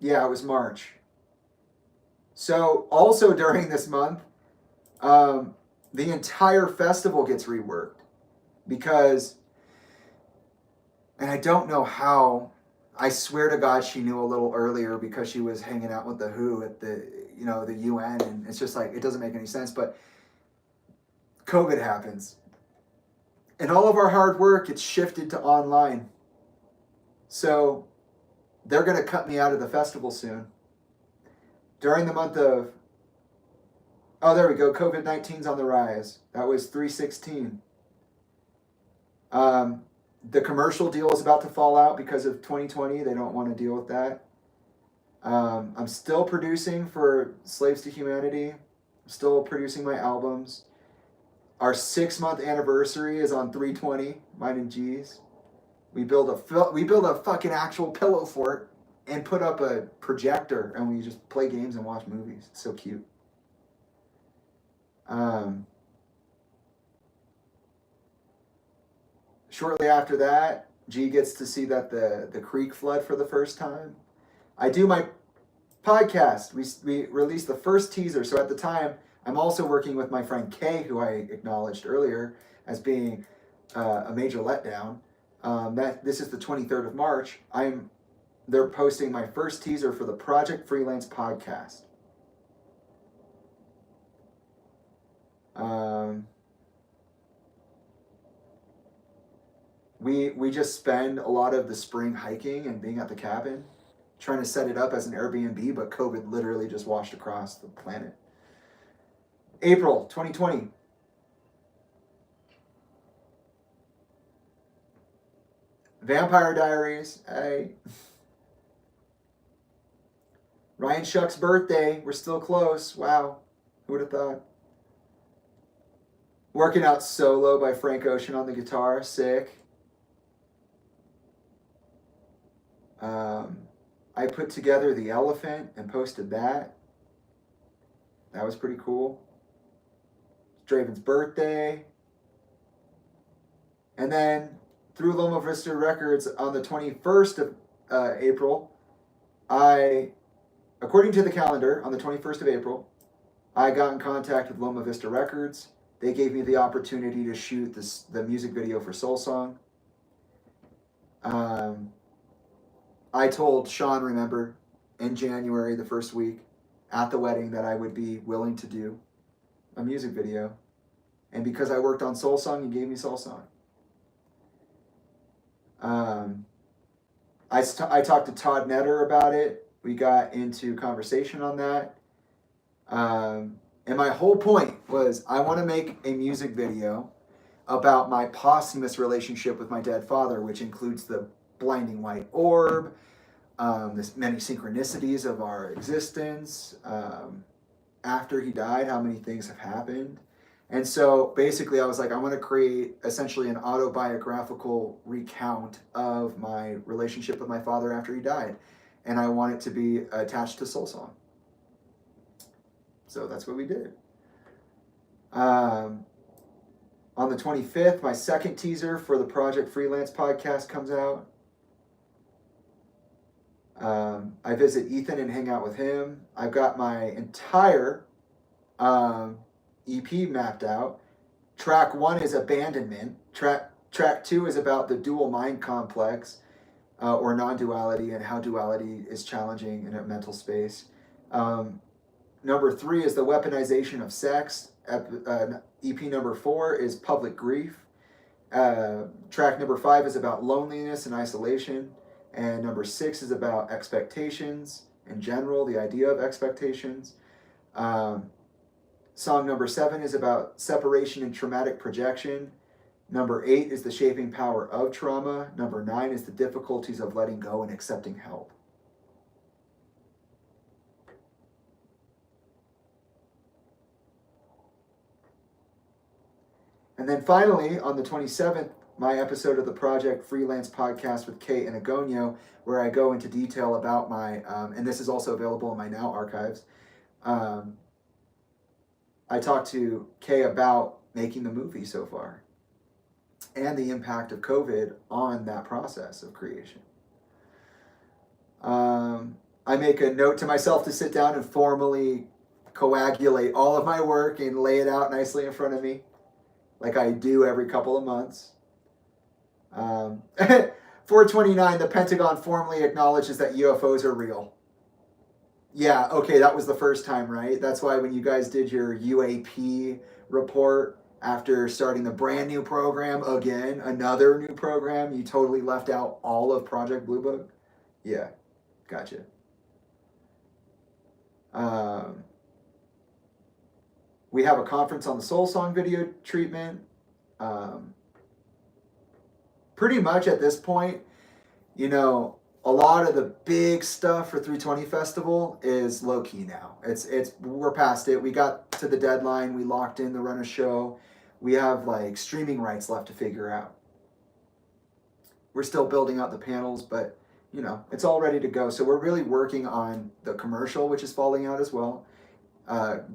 Yeah, it was March. So also during this month, the entire festival gets reworked because, and I don't know how, I swear to God she knew a little earlier because she was hanging out with the WHO at the UN, and it's just like, it doesn't make any sense, but COVID happens. And all of our hard work gets shifted to online. So they're going to cut me out of the festival soon. During the month of, oh, there we go, COVID-19's on the rise. That was 3/16. The commercial deal is about to fall out because of 2020. They don't want to deal with that. I'm still producing for Slaves to Humanity. I'm still producing my albums. Our 6-month anniversary is on 3/20, mine and G's. We build a fucking actual pillow fort and put up a projector, and we just play games and watch movies. It's so cute. Shortly after that, G gets to see that the creek flood for the first time. I do my podcast. We released the first teaser. So at the time, I'm also working with my friend Kay, who I acknowledged earlier as being a major letdown. This is the 23rd of March. They're posting my first teaser for the Project Freelance podcast. We just spend a lot of the spring hiking and being at the cabin, trying to set it up as an Airbnb, but COVID literally just washed across the planet. April 2020. Vampire Diaries. Hey. Ryan Shuck's birthday. We're still close. Wow. Who would have thought? Working Out Solo by Frank Ocean on the guitar. Sick. I put together The Elephant and posted that. That was pretty cool. Draven's birthday. And then through Loma Vista Records on the 21st of April, according to the calendar, on the 21st of April, I got in contact with Loma Vista Records. They gave me the opportunity to shoot the music video for Soul Song. I told Sean, remember, in January, the first week, at the wedding, that I would be willing to do a music video. And because I worked on Soul Song, he gave me Soul Song. I talked to Todd Netter about it. We got into conversation on that. And my whole point was, I want to make a music video. about my posthumous relationship with my dead father, which includes the blinding white orb, this many synchronicities of our existence. After he died, how many things have happened. And so basically I was like, I want to create essentially an autobiographical recount of my relationship with my father after he died. And I want it to be attached to Soul Song. So that's what we did. On the 25th, my second teaser for the Project Freelance podcast comes out. I visit Ethan and hang out with him. I've got my entire EP mapped out. Track 1 is Abandonment. Track 2 is about the dual mind complex, or non-duality, and how duality is challenging in a mental space. Number 3 is the weaponization of sex. EP number 4 is Public Grief. Track number 5 is about loneliness and isolation. And number 6 is about expectations in general, the idea of expectations. Song number 7 is about separation and traumatic projection. Number 8 is the shaping power of trauma. Number 9 is the difficulties of letting go and accepting help. And then finally, on the 27th, my episode of the Project Freelance podcast with Kate and Agonio, where I go into detail about my, and this is also available in my Now archives. I talked to Kay about making the movie so far and the impact of COVID on that process of creation. I make a note to myself to sit down and formally coagulate all of my work and lay it out nicely in front of me, like I do every couple of months. 429, the Pentagon formally acknowledges that UFOs are real. Yeah, okay, that was the first time, right? That's why when you guys did your UAP report after starting the brand new program, again, another new program, you totally left out all of Project Blue Book? Yeah, gotcha. We have a conference on the Soul Song video treatment. Pretty much at this point, you know, a lot of the big stuff for 320 Festival is low key now. We're past it. We got to the deadline. We locked in the run of show. We have like streaming rights left to figure out. We're still building out the panels, but you know, it's all ready to go. So we're really working on the commercial, which is falling out as well.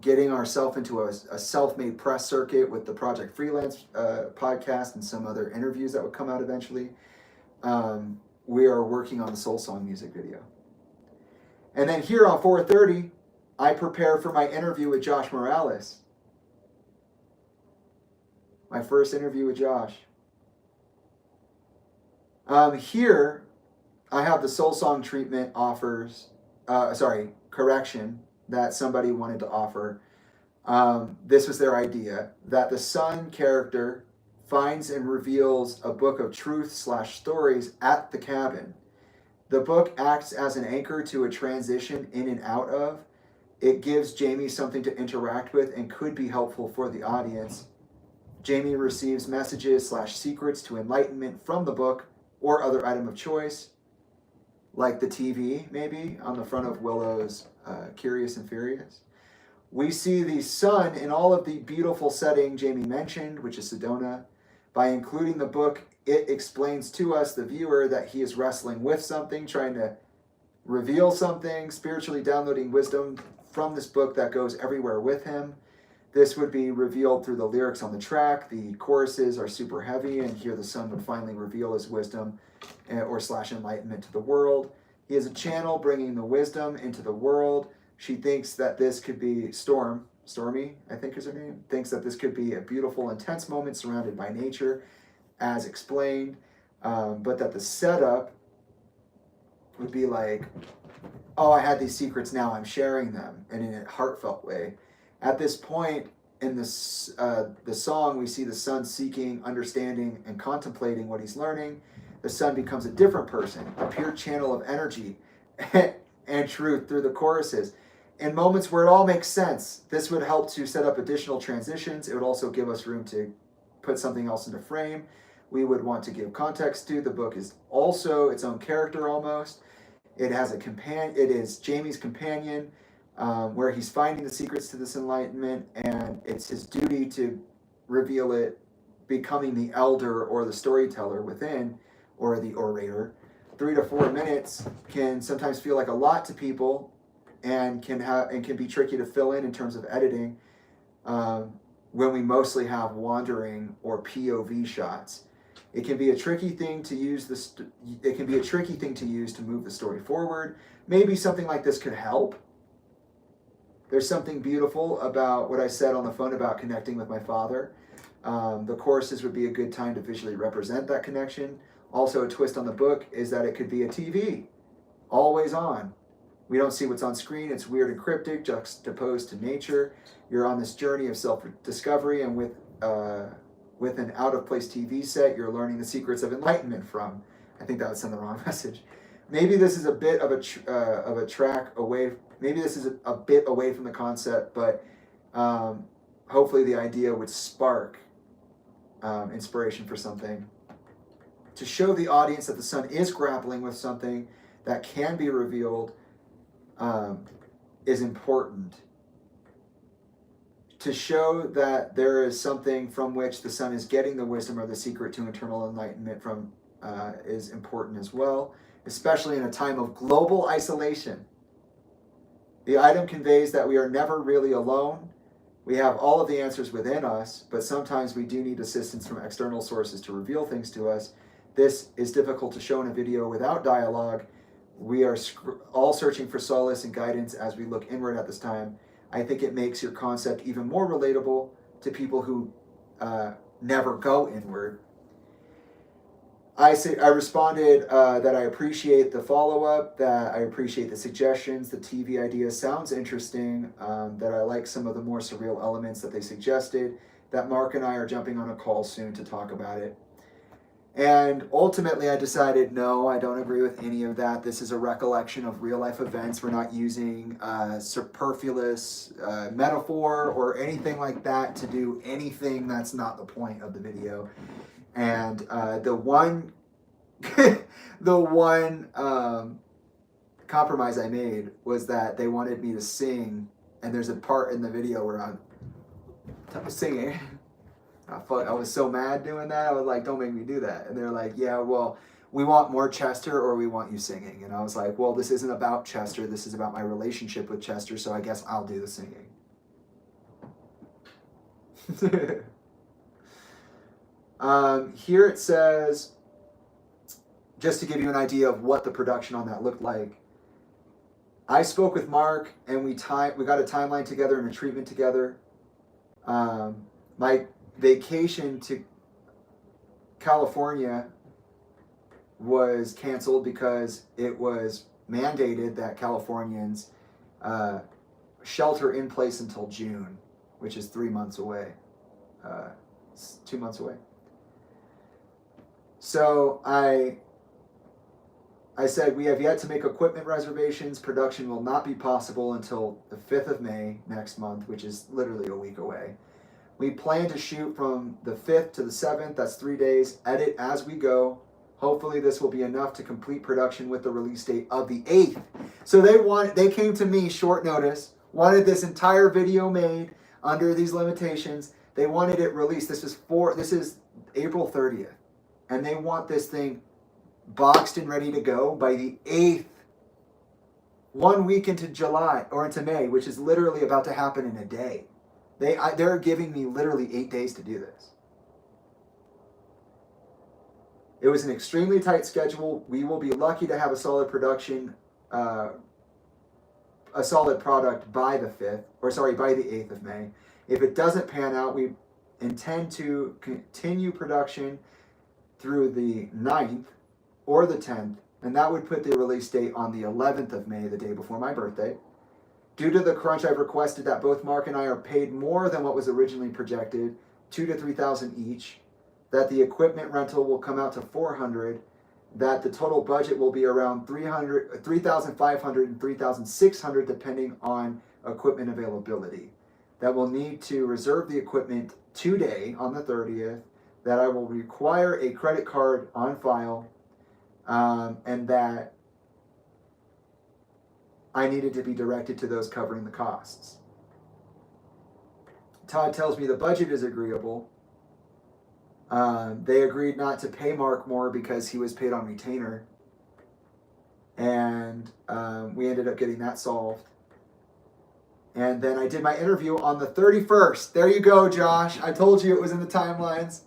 Getting ourselves into a self-made press circuit with the Project Freelance podcast and some other interviews that would come out eventually. We are working on the Soul Song music video. And then here on 4:30, I prepare for my interview with Josh Morales. My first interview with Josh. Here, I have the Soul Song treatment correction that somebody wanted to offer. This was their idea, that the son character finds and reveals a book of truth/stories at the cabin. The book acts as an anchor to a transition in and out of. It gives Jamie something to interact with and could be helpful for the audience. Jamie receives messages/secrets to enlightenment from the book or other item of choice, like the TV maybe on the front of Willow's Curious and Furious. We see the sun in all of the beautiful setting Jamie mentioned, which is Sedona. By including the book, it explains to us, the viewer, that he is wrestling with something, trying to reveal something, spiritually downloading wisdom from this book that goes everywhere with him. This would be revealed through the lyrics on the track. The choruses are super heavy, and here the sun would finally reveal his wisdom or /enlightenment to the world. He is a channel bringing the wisdom into the world. She thinks that this could be Stormy, I think is her name, thinks that this could be a beautiful, intense moment surrounded by nature, as explained, but that the setup would be like, oh, I had these secrets, now I'm sharing them, and in a heartfelt way. At this point in this, the song, we see the son seeking, understanding, and contemplating what he's learning. The son becomes a different person, a pure channel of energy and truth through the choruses. In moments where it all makes sense, this would help to set up additional transitions. It would also give us room to put something else into frame, we would want to give context to. The book is also its own character almost. It has a companion. It is Jamie's companion, where he's finding the secrets to this enlightenment, and it's his duty to reveal it, becoming the elder or the storyteller within, or the orator. 3 to 4 minutes can sometimes feel like a lot to people, and can be tricky to fill in terms of editing, when we mostly have wandering or POV shots. It can be a tricky thing to use it can be a tricky thing to use to move the story forward. Maybe something like this could help. There's something beautiful about what I said on the phone about connecting with my father. The courses would be a good time to visually represent that connection. Also, a twist on the book is that it could be a TV, always on. We don't see what's on screen. It's weird and cryptic, juxtaposed to nature. You're on this journey of self-discovery, and with an out-of-place TV set, you're learning the secrets of enlightenment from. I think that would send the wrong message. Maybe this is a bit of a track away. Maybe this is a bit away from the concept, but hopefully the idea would spark inspiration for something. To show the audience that the son is grappling with something that can be revealed is important. To show that there is something from which the son is getting the wisdom or the secret to eternal enlightenment from is important as well, especially in a time of global isolation. The item conveys that we are never really alone. We have all of the answers within us, but sometimes we do need assistance from external sources to reveal things to us. This is difficult to show in a video without dialogue. We are all searching for solace and guidance as we look inward at this time. I think it makes your concept even more relatable to people who never go inward. I responded that I appreciate the follow-up, that I appreciate the suggestions, the TV idea sounds interesting, that I like some of the more surreal elements that they suggested, that Mark and I are jumping on a call soon to talk about it. And ultimately I decided, no, I don't agree with any of that. This is a recollection of real life events. We're not using superfluous metaphor or anything like that to do anything that's not the point of the video. And the one compromise I made was that they wanted me to sing, and there's a part in the video where I'm singing. I was so mad doing that. I was like, don't make me do that. And they're like, yeah, well, we want more Chester or we want you singing. And I was like, well, this isn't about Chester. This is about my relationship with Chester, so I guess I'll do the singing. Here it says, just to give you an idea of what the production on that looked like, I spoke with Mark and we got a timeline together and a treatment together. My vacation to California was canceled because it was mandated that Californians shelter in place until June, which is 3 months away, 2 months away. So I said, we have yet to make equipment reservations. Production will not be possible until the 5th of May next month, which is literally a week away. We plan to shoot from the 5th to the 7th, that's 3 days, edit as we go. Hopefully this will be enough to complete production with the release date of the 8th. So they came to me short notice, wanted this entire video made under these limitations. They wanted it released. This is April 30th. And they want this thing boxed and ready to go by the 8th. 1 week into July, or into May, which is literally about to happen in a day. They're giving me literally 8 days to do this. It was an extremely tight schedule. We will be lucky to have a solid production, a solid product by the 8th of May. If it doesn't pan out, we intend to continue production through the 9th or the 10th, and that would put the release date on the 11th of May, the day before my birthday. Due to the crunch, I've requested that both Mark and I are paid more than what was originally projected, $2,000 to $3,000 each, that the equipment rental will come out to $400, that the total budget will be around $3,500 and $3,600 depending on equipment availability. That we'll need to reserve the equipment today on the 30th, that I will require a credit card on file, and that I needed to be directed to those covering the costs. Todd tells me the budget is agreeable. They agreed not to pay Mark more because he was paid on retainer. And we ended up getting that solved. And then I did my interview on the 31st. There you go, Josh. I told you it was in the timelines.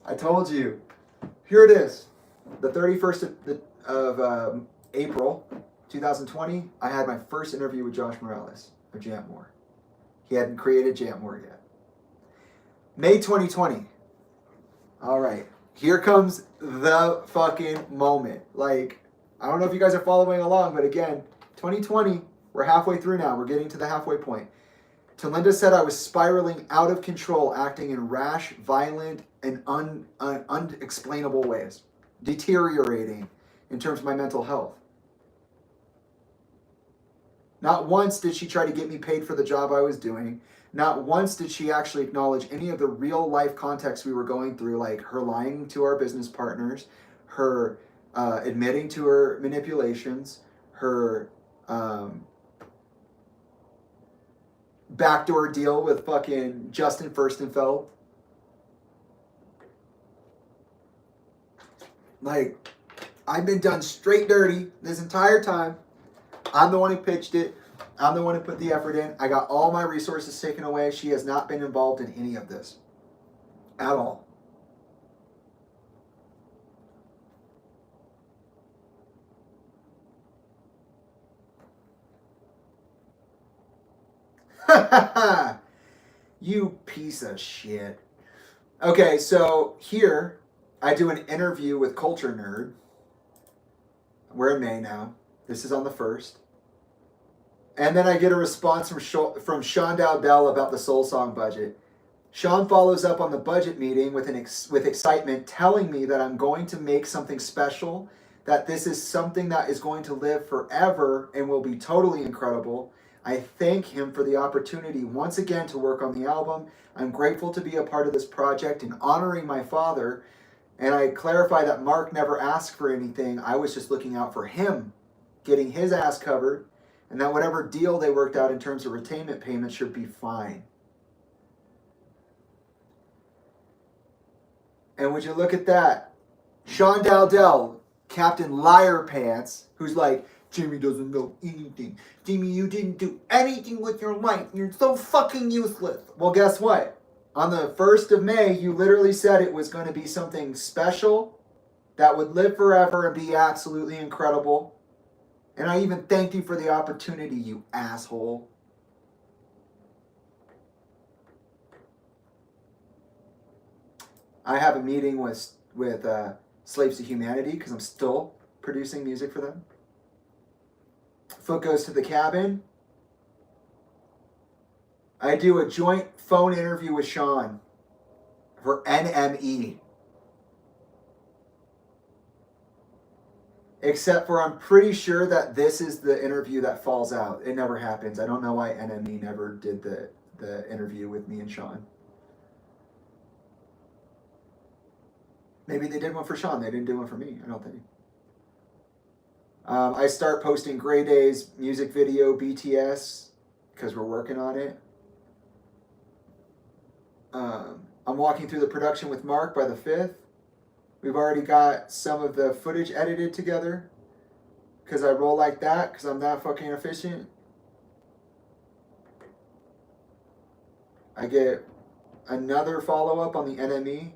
I told you. Here it is. The 31st of April 2020, I had my first interview with Josh Morales of Jammore. He hadn't created Jammore yet. May 2020. All right. Here comes the fucking moment. Like, I don't know if you guys are following along, but again, 2020, we're halfway through now. We're getting to the halfway point. Talinda said I was spiraling out of control, acting in rash, violent, and unexplainable ways, deteriorating in terms of my mental health. Not once did she try to get me paid for the job I was doing. Not once did she actually acknowledge any of the real life context we were going through, like her lying to our business partners, her admitting to her manipulations, her backdoor deal with fucking Justin Furstenfeld. Like, I've been done straight dirty this entire time. I'm the one who pitched it. I'm the one who put the effort in. I got all my resources taken away. She has not been involved in any of this at all. You piece of shit. Okay, so here I do an interview with Culture Nerd. We're in May now. This is on the 1st. And then I get a response from Sean Dowdell about the Soul Song budget. Sean follows up on the budget meeting with excitement, telling me that I'm going to make something special, that this is something that is going to live forever and will be totally incredible. I thank him for the opportunity once again to work on the album. I'm grateful to be a part of this project and honoring my father. And I clarify that Mark never asked for anything. I was just looking out for him, getting his ass covered, and that whatever deal they worked out in terms of retainment payments should be fine. And would you look at that? Sean Dowdell, Captain Liar Pants, who's like, Jimmy doesn't know anything. Jimmy, you didn't do anything with your life. You're so fucking useless. Well, guess what? On the 1st of May, you literally said it was going to be something special that would live forever and be absolutely incredible. And I even thanked you for the opportunity, you asshole. I have a meeting with Slaves to Humanity because I'm still producing music for them. Foot Goes to the Cabin. I do a joint phone interview with Sean for NME. Except for I'm pretty sure that this is the interview that falls out. It never happens. I don't know why NME never did the interview with me and Sean. Maybe they did one for Sean. They didn't do one for me, I don't think. I start posting Grey Days music video BTS because we're working on it. I'm walking through the production with Mark by the 5th. We've already got some of the footage edited together because I roll like that because I'm that fucking efficient. I get another follow-up on the NME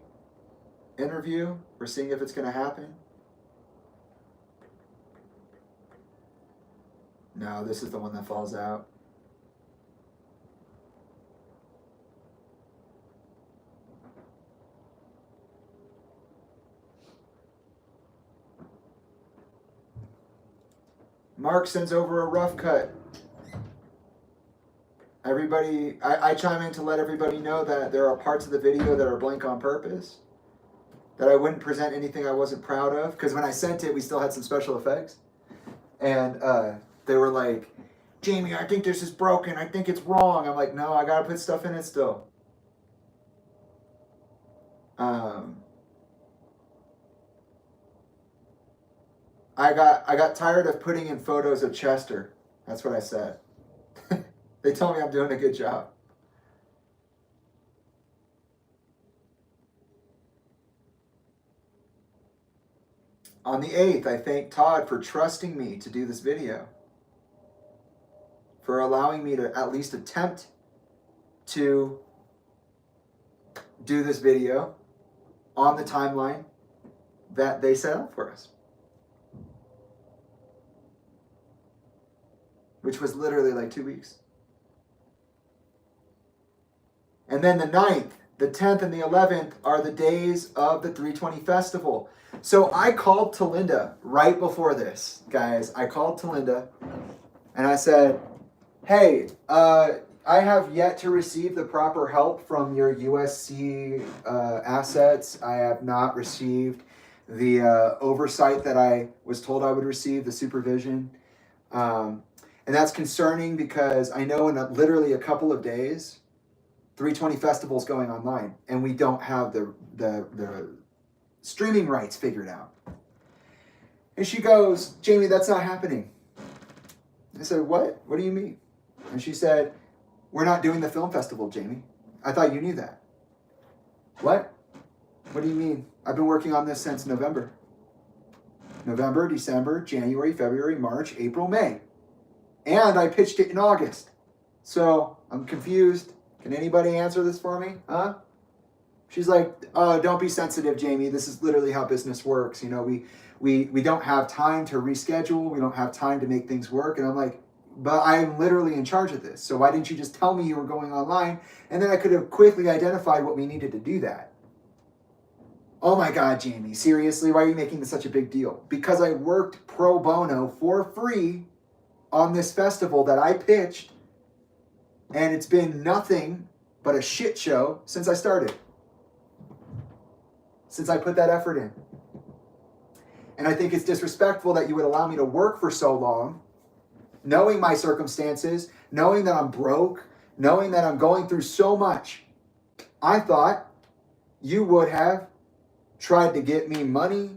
interview. We're seeing if it's going to happen. No, this is the one that falls out. Mark sends over a rough cut. Everybody, I chime in to let everybody know that there are parts of the video that are blank on purpose. That I wouldn't present anything I wasn't proud of. Because when I sent it, we still had some special effects. And they were like, Jamie, I think this is broken. I think it's wrong. I'm like, no, I got to put stuff in it still. I got tired of putting in photos of Chester. That's what I said. They tell me I'm doing a good job. On the 8th, I thank Todd for trusting me to do this video, for allowing me to at least attempt to do this video on the timeline that they set up for us, which was literally like 2 weeks. And then the 9th, the 10th, and the 11th are the days of the 320 festival. So I called Talinda right before this, guys. I called Talinda and I said, hey, I have yet to receive the proper help from your USC assets. I have not received the oversight that I was told I would receive, the supervision. And that's concerning because I know in literally a couple of days, 320 Festival's going online, and we don't have the streaming rights figured out. And she goes, Jamie, that's not happening. I said, what? What do you mean? And she said, we're not doing the film festival, Jamie. I thought you knew that. What? What do you mean? I've been working on this since November. November, December, January, February, March, April, May. And I pitched it in August. So I'm confused. Can anybody answer this for me? Huh? She's like, don't be sensitive, Jamie. This is literally how business works. You know, we don't have time to reschedule. We don't have time to make things work. And I'm like, but I'm literally in charge of this. So why didn't you just tell me you were going online? And then I could have quickly identified what we needed to do that. Oh my God, Jamie, seriously? Why are you making this such a big deal? Because I worked pro bono for free on this festival that I pitched. And it's been nothing but a shit show since I started. Since I put that effort in. And I think it's disrespectful that you would allow me to work for so long, knowing my circumstances, knowing that I'm broke, knowing that I'm going through so much. I thought you would have tried to get me money,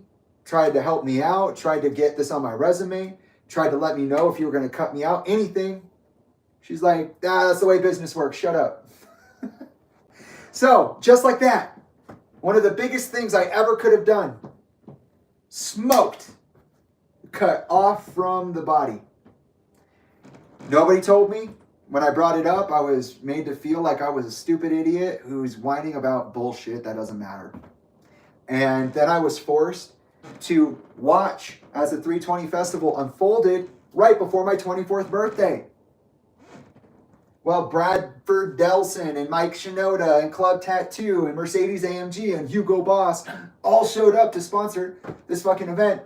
tried to help me out, tried to get this on my resume, tried to let me know if you were going to cut me out, anything. She's like, that's the way business works. Shut up. So, just like that, one of the biggest things I ever could have done, smoked, cut off from the body. Nobody told me. When I brought it up, I was made to feel like I was a stupid idiot who's whining about bullshit that doesn't matter. And then I was forced to watch as the 320 Festival unfolded right before my 24th birthday. Well, Bradford Delson and Mike Shinoda and Club Tattoo and Mercedes AMG and Hugo Boss all showed up to sponsor this fucking event.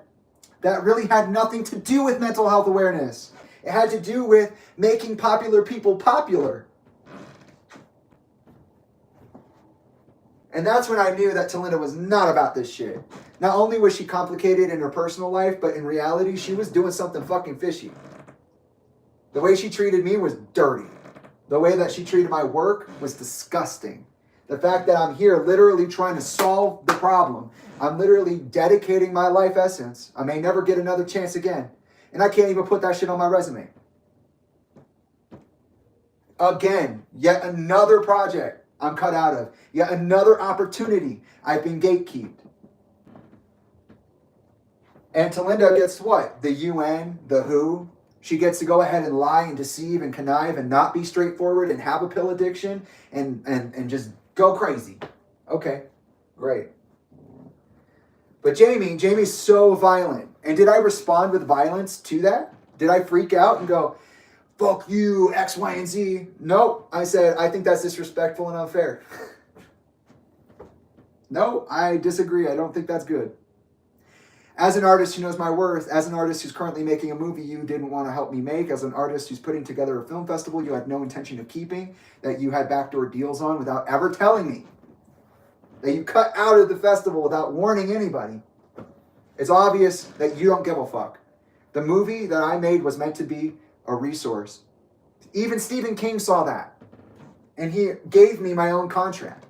That really had nothing to do with mental health awareness. It had to do with making popular people popular. And that's when I knew that Talinda was not about this shit. Not only was she complicated in her personal life, but in reality, she was doing something fucking fishy. The way she treated me was dirty. The way that she treated my work was disgusting. The fact that I'm here literally trying to solve the problem. I'm literally dedicating my life essence. I may never get another chance again. And I can't even put that shit on my resume. Again, yet another project I'm cut out of. Yet another opportunity I've been gatekeeped. And Talinda gets what? The UN, the WHO. She gets to go ahead and lie and deceive and connive and not be straightforward and have a pill addiction and just go crazy. Okay, great. But Jamie's so violent. And did I respond with violence to that? Did I freak out and go, fuck you, X, Y, and Z? Nope. I said, I think that's disrespectful and unfair. No, I disagree. I don't think that's good. As an artist who knows my worth, as an artist who's currently making a movie you didn't want to help me make, as an artist who's putting together a film festival you had no intention of keeping, that you had backdoor deals on without ever telling me, that you cut out of the festival without warning anybody, it's obvious that you don't give a fuck. The movie that I made was meant to be a resource. Even Stephen King saw that. And he gave me my own contract.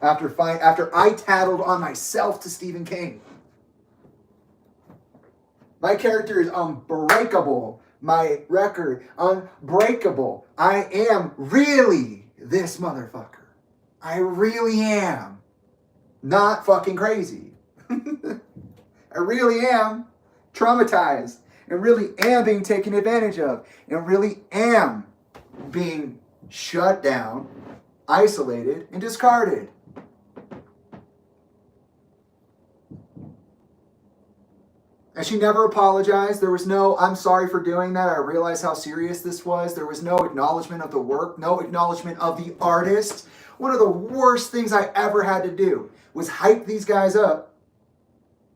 After I tattled on myself to Stephen King. My character is unbreakable. My record, unbreakable. I am really this motherfucker. I really am. Not fucking crazy. I really am traumatized. And really am being taken advantage of. And really am being shut down, isolated, and discarded. And she never apologized. There was no, I'm sorry for doing that. I realized how serious this was. There was no acknowledgement of the work, no acknowledgement of the artist. One of the worst things I ever had to do was hype these guys up,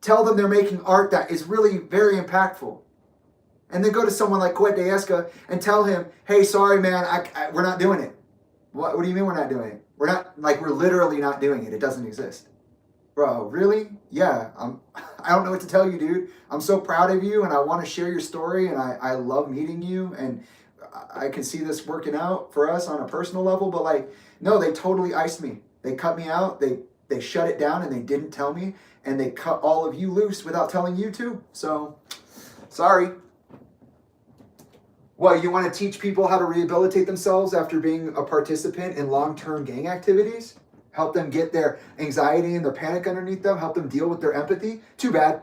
tell them they're making art that is really very impactful. And then go to someone like Coet Deesca and tell him, hey, sorry, man, we're not doing it. What do you mean we're not doing it? We're literally not doing it. It doesn't exist. Bro, really? Yeah, I don't know what to tell you, dude. I'm so proud of you, and I want to share your story, and I love meeting you, and I can see this working out for us on a personal level, but no, they totally iced me. They cut me out, they shut it down, and they didn't tell me, and they cut all of you loose without telling you too. So, sorry. What, you want to teach people how to rehabilitate themselves after being a participant in long-term gang activities? Help them get their anxiety and their panic underneath them. Help them deal with their empathy. Too bad.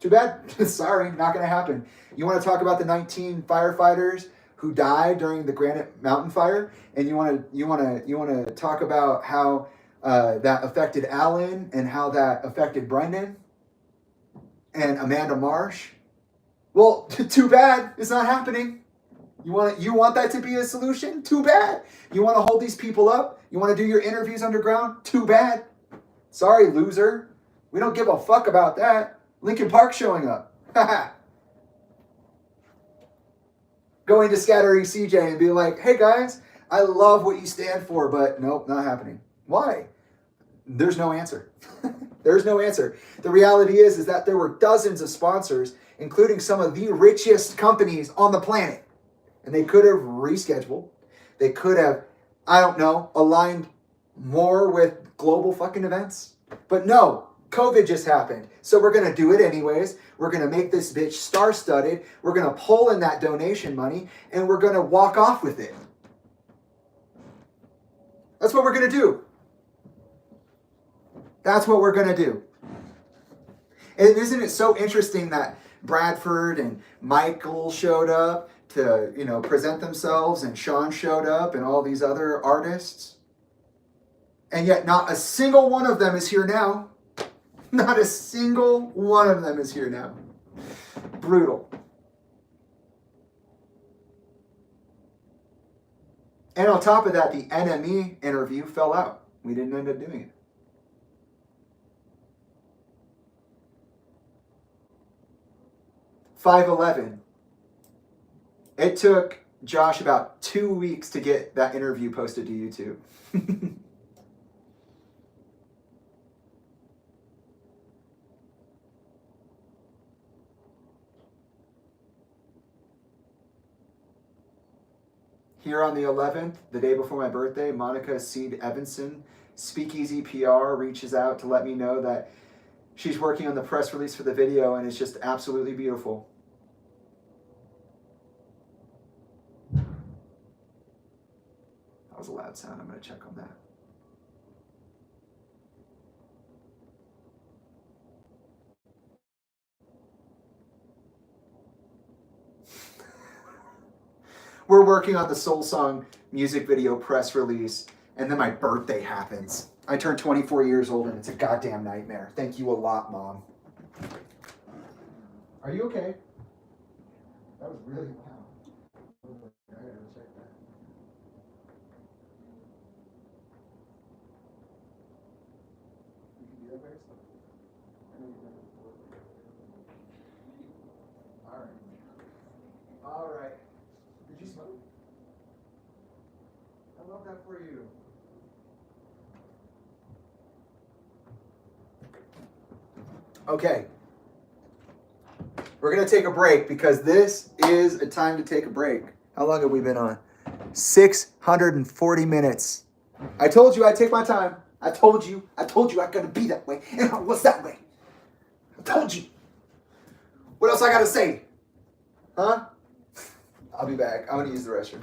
Too bad. Sorry, not going to happen. You want to talk about the 19 firefighters who died during the Granite Mountain fire, and you want to talk about how that affected Alan and how that affected Brendan and Amanda Marsh. Well, too bad. It's not happening. You want that to be a solution? Too bad. You want to hold these people up? You want to do your interviews underground? Too bad. Sorry, loser. We don't give a fuck about that. Linkin Park showing up. Going to Scattering CJ and be like, hey guys, I love what you stand for, but nope, not happening. Why? There's no answer. There's no answer. The reality is that there were dozens of sponsors, including some of the richest companies on the planet. And they could have rescheduled. They could have, I don't know, aligned more with global fucking events. But no, COVID just happened. So we're going to do it anyways. We're going to make this bitch star-studded. We're going to pull in that donation money. And we're going to walk off with it. That's what we're going to do. That's what we're going to do. And isn't it so interesting that Bradford and Michael showed up to, present themselves, and Sean showed up, and all these other artists. And yet not a single one of them is here now. Not a single one of them is here now. Brutal. And on top of that, the NME interview fell out. We didn't end up doing it. .511. It took Josh about 2 weeks to get that interview posted to YouTube. Here on the 11th, the day before my birthday, Monica Seed Evanson, Speakeasy PR, reaches out to let me know that she's working on the press release for the video, and it's just absolutely beautiful. That was a loud sound. I'm going to check on that. We're working on the Soul Song music video press release, and then my birthday happens. I turn 24 years old, and it's a goddamn nightmare. Thank you a lot, Mom. Are you okay? That was really loud. I gotta check that. You can do that by yourself. I know you've done it before. All right. Did you smoke? I love that for you. Okay. We're going to take a break because this is a time to take a break. How long have we been on? 640 minutes. I told you I'd take my time. I told you I'm gonna be that way, and I was that way. I told you. What else I gotta say? Huh? I'll be back. I'm gonna use the restroom.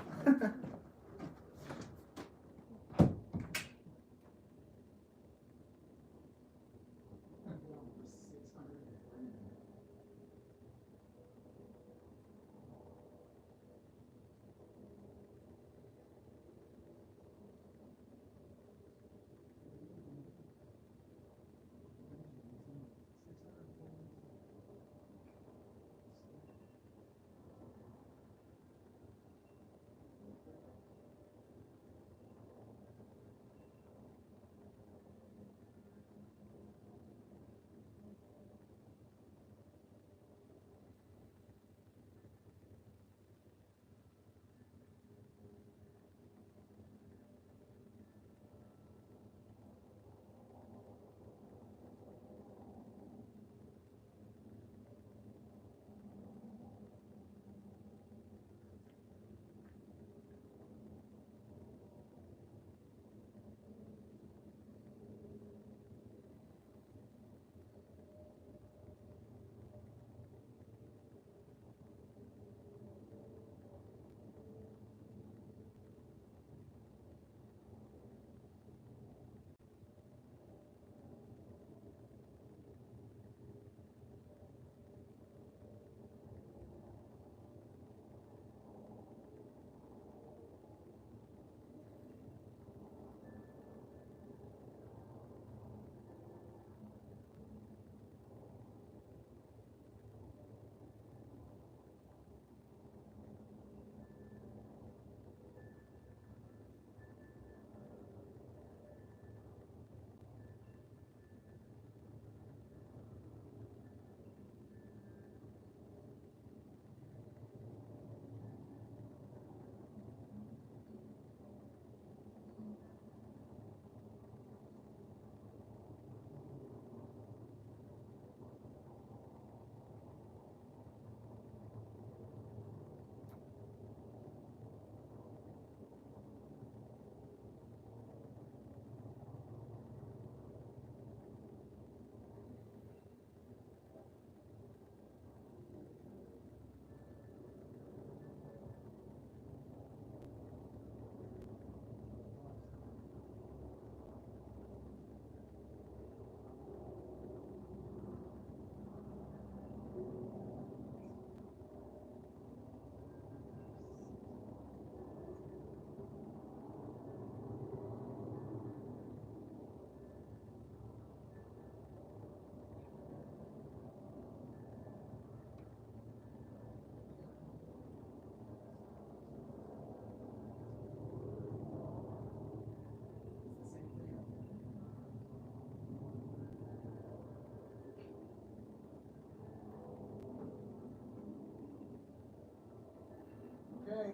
Okay.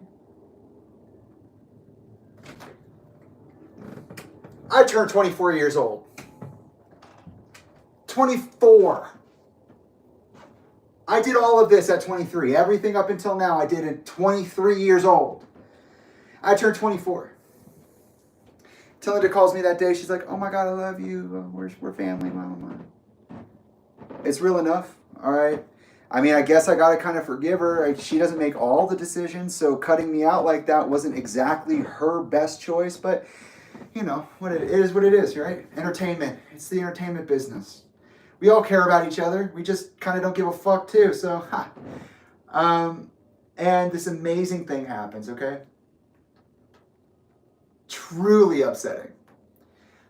I turned 24 years old. 24. I did all of this at 23. Everything up until now I did at 23 years old. I turned 24. Talinda calls me that day. She's like, oh my God, I love you. We're family. Mama. It's real enough. All right. I mean, I guess I got to kind of forgive her. She doesn't make all the decisions. So cutting me out like that wasn't exactly her best choice. But, you know, it is what it is, right? Entertainment. It's the entertainment business. We all care about each other. We just kind of don't give a fuck too. So, and this amazing thing happens, okay? Truly upsetting.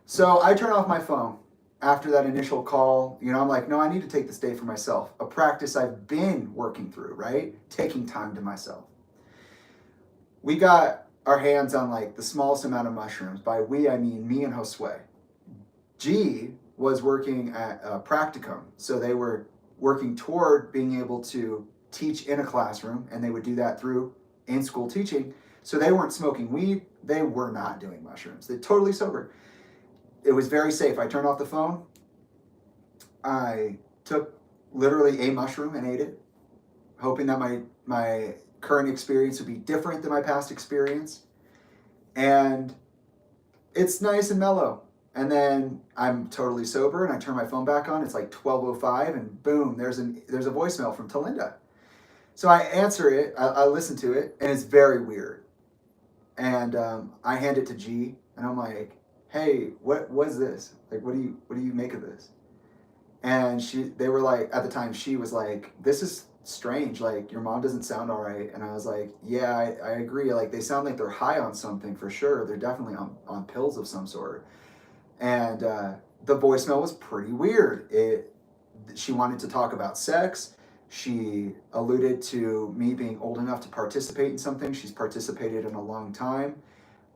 So I turn off my phone after that initial call. You know, I'm like, no, I need to take this day for myself. A practice I've been working through, right? Taking time to myself. We got our hands on like the smallest amount of mushrooms. By we, I mean me and Josue. G was working at practicum. So they were working toward being able to teach in a classroom, and they would do that through in-school teaching. So they weren't smoking weed. They were not doing mushrooms. They're totally sober. It was very safe. I turned off the phone. I took literally a mushroom and ate it, hoping that my current experience would be different than my past experience. And it's nice and mellow. And then I'm totally sober and I turn my phone back on. It's like 12:05 and boom, there's a voicemail from Talinda. So I answer it, I listen to it, and it's very weird. And I hand it to G, and I'm like, "Hey, what was this? Like, what do you make of this?" And they were like, at the time, she was like, "This is strange. Like, your mom doesn't sound all right." And I was like, "Yeah, I agree. Like, they sound like they're high on something for sure. They're definitely on pills of some sort." And the voicemail was pretty weird. She wanted to talk about sex. She alluded to me being old enough to participate in something she's participated in a long time.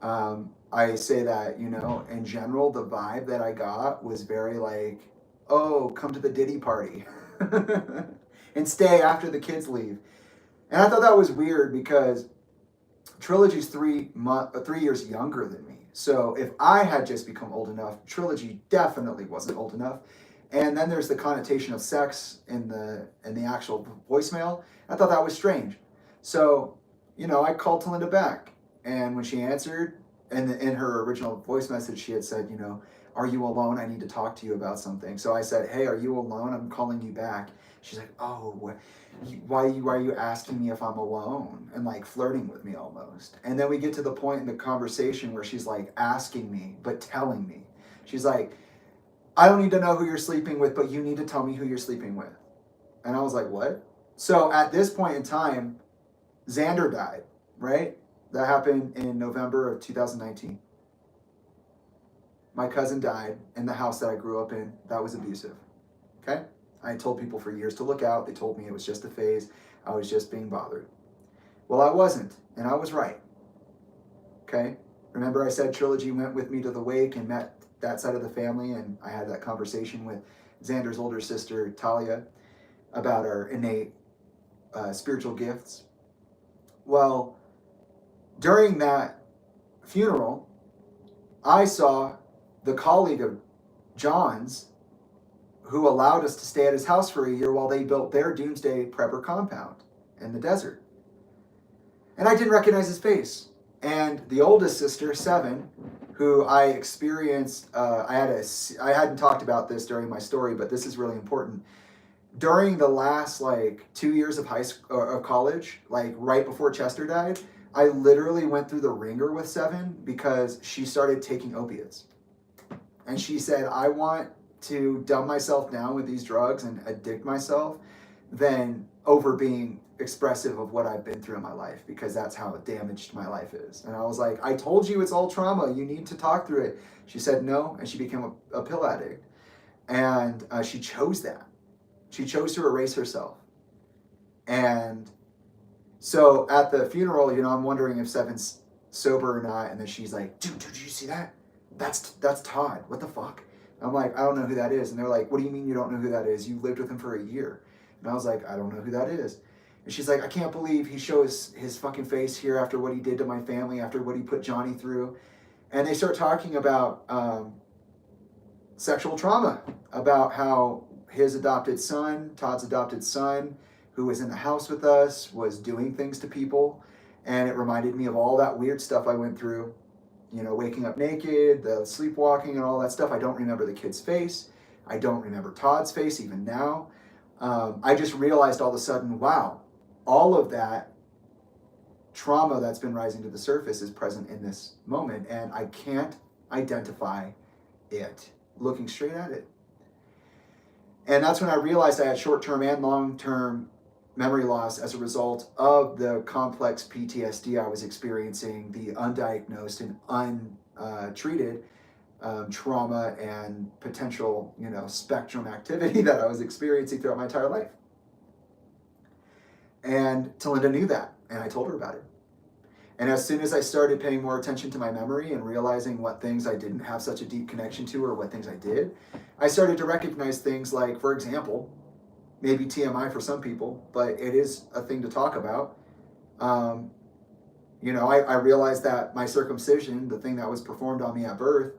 I say that, in general, the vibe that I got was very like, oh, come to the Diddy party and stay after the kids leave. And I thought that was weird because Trilogy's 3 years younger than me. So if I had just become old enough, Trilogy definitely wasn't old enough. And then there's the connotation of sex in the actual voicemail. I thought that was strange. So, I called Talinda back. And when she answered, and in her original voice message, she had said, "Are you alone? I need to talk to you about something." So I said, "Hey, are you alone? I'm calling you back." She's like, "Oh, why are you asking me if I'm alone?" And like flirting with me almost. And then we get to the point in the conversation where she's like asking me, but telling me. She's like, "I don't need to know who you're sleeping with, but you need to tell me who you're sleeping with." And I was like, "What?" So at this point in time, Xander died, right? That happened in November of 2019. My cousin died in the house that I grew up in. That was abusive. Okay? I had told people for years to look out. They told me it was just a phase. I was just being bothered. Well, I wasn't, and I was right. Okay? Remember I said Trilogy went with me to the wake and met that side of the family, and I had that conversation with Xander's older sister, Talia, about our innate spiritual gifts. Well, during that funeral, I saw the colleague of John's who allowed us to stay at his house for a year while they built their doomsday prepper compound in the desert. And I didn't recognize his face. And the oldest sister, 7, who I experienced, I hadn't talked about this during my story, but this is really important. During the last 2 years of high school of college, right before Chester died, I literally went through the ringer with 7 because she started taking opiates. And she said, "I want to dumb myself down with these drugs and addict myself than over being expressive of what I've been through in my life, because that's how damaged my life is." And I was like, "I told you it's all trauma. You need to talk through it." She said no, and she became a pill addict. And she chose that. She chose to erase herself. And so at the funeral, I'm wondering if 7's sober or not. And then she's like, dude, did you see that? That's Todd. What the fuck? I'm like, "I don't know who that is." And they're like, "What do you mean you don't know who that is? You lived with him for a year." And I was like, "I don't know who that is." And she's like, "I can't believe he shows his fucking face here after what he did to my family, after what he put Johnny through." And they start talking about sexual trauma, about how his adopted son, Todd's adopted son, who was in the house with us, was doing things to people. And it reminded me of all that weird stuff I went through. Waking up naked, the sleepwalking and all that stuff. I don't remember the kid's face. I don't remember Todd's face even now. I just realized all of a sudden, wow, all of that trauma that's been rising to the surface is present in this moment, and I can't identify it looking straight at it. And that's when I realized I had short-term and long-term memory loss as a result of the complex PTSD I was experiencing, the undiagnosed and untreated trauma and potential, spectrum activity that I was experiencing throughout my entire life. And Talinda knew that, and I told her about it. And as soon as I started paying more attention to my memory and realizing what things I didn't have such a deep connection to or what things I did, I started to recognize things like, for example, maybe TMI for some people, but it is a thing to talk about. I realized that my circumcision, the thing that was performed on me at birth,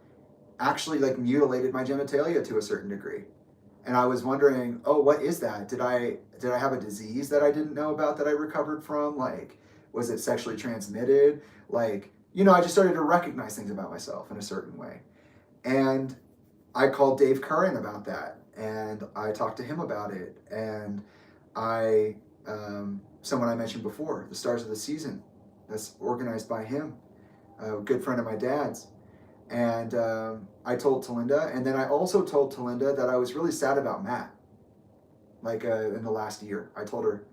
actually mutilated my genitalia to a certain degree. And I was wondering, oh, what is that? Did I have a disease that I didn't know about that I recovered from? Was it sexually transmitted? I just started to recognize things about myself in a certain way. And I called Dave Curran about that, and I talked to him about it. And someone I mentioned before, the Stars of the Season, that's organized by him, a good friend of my dad's. And I told Talinda, and then I also told Talinda that I was really sad about Matt. Like in the last year, I told her,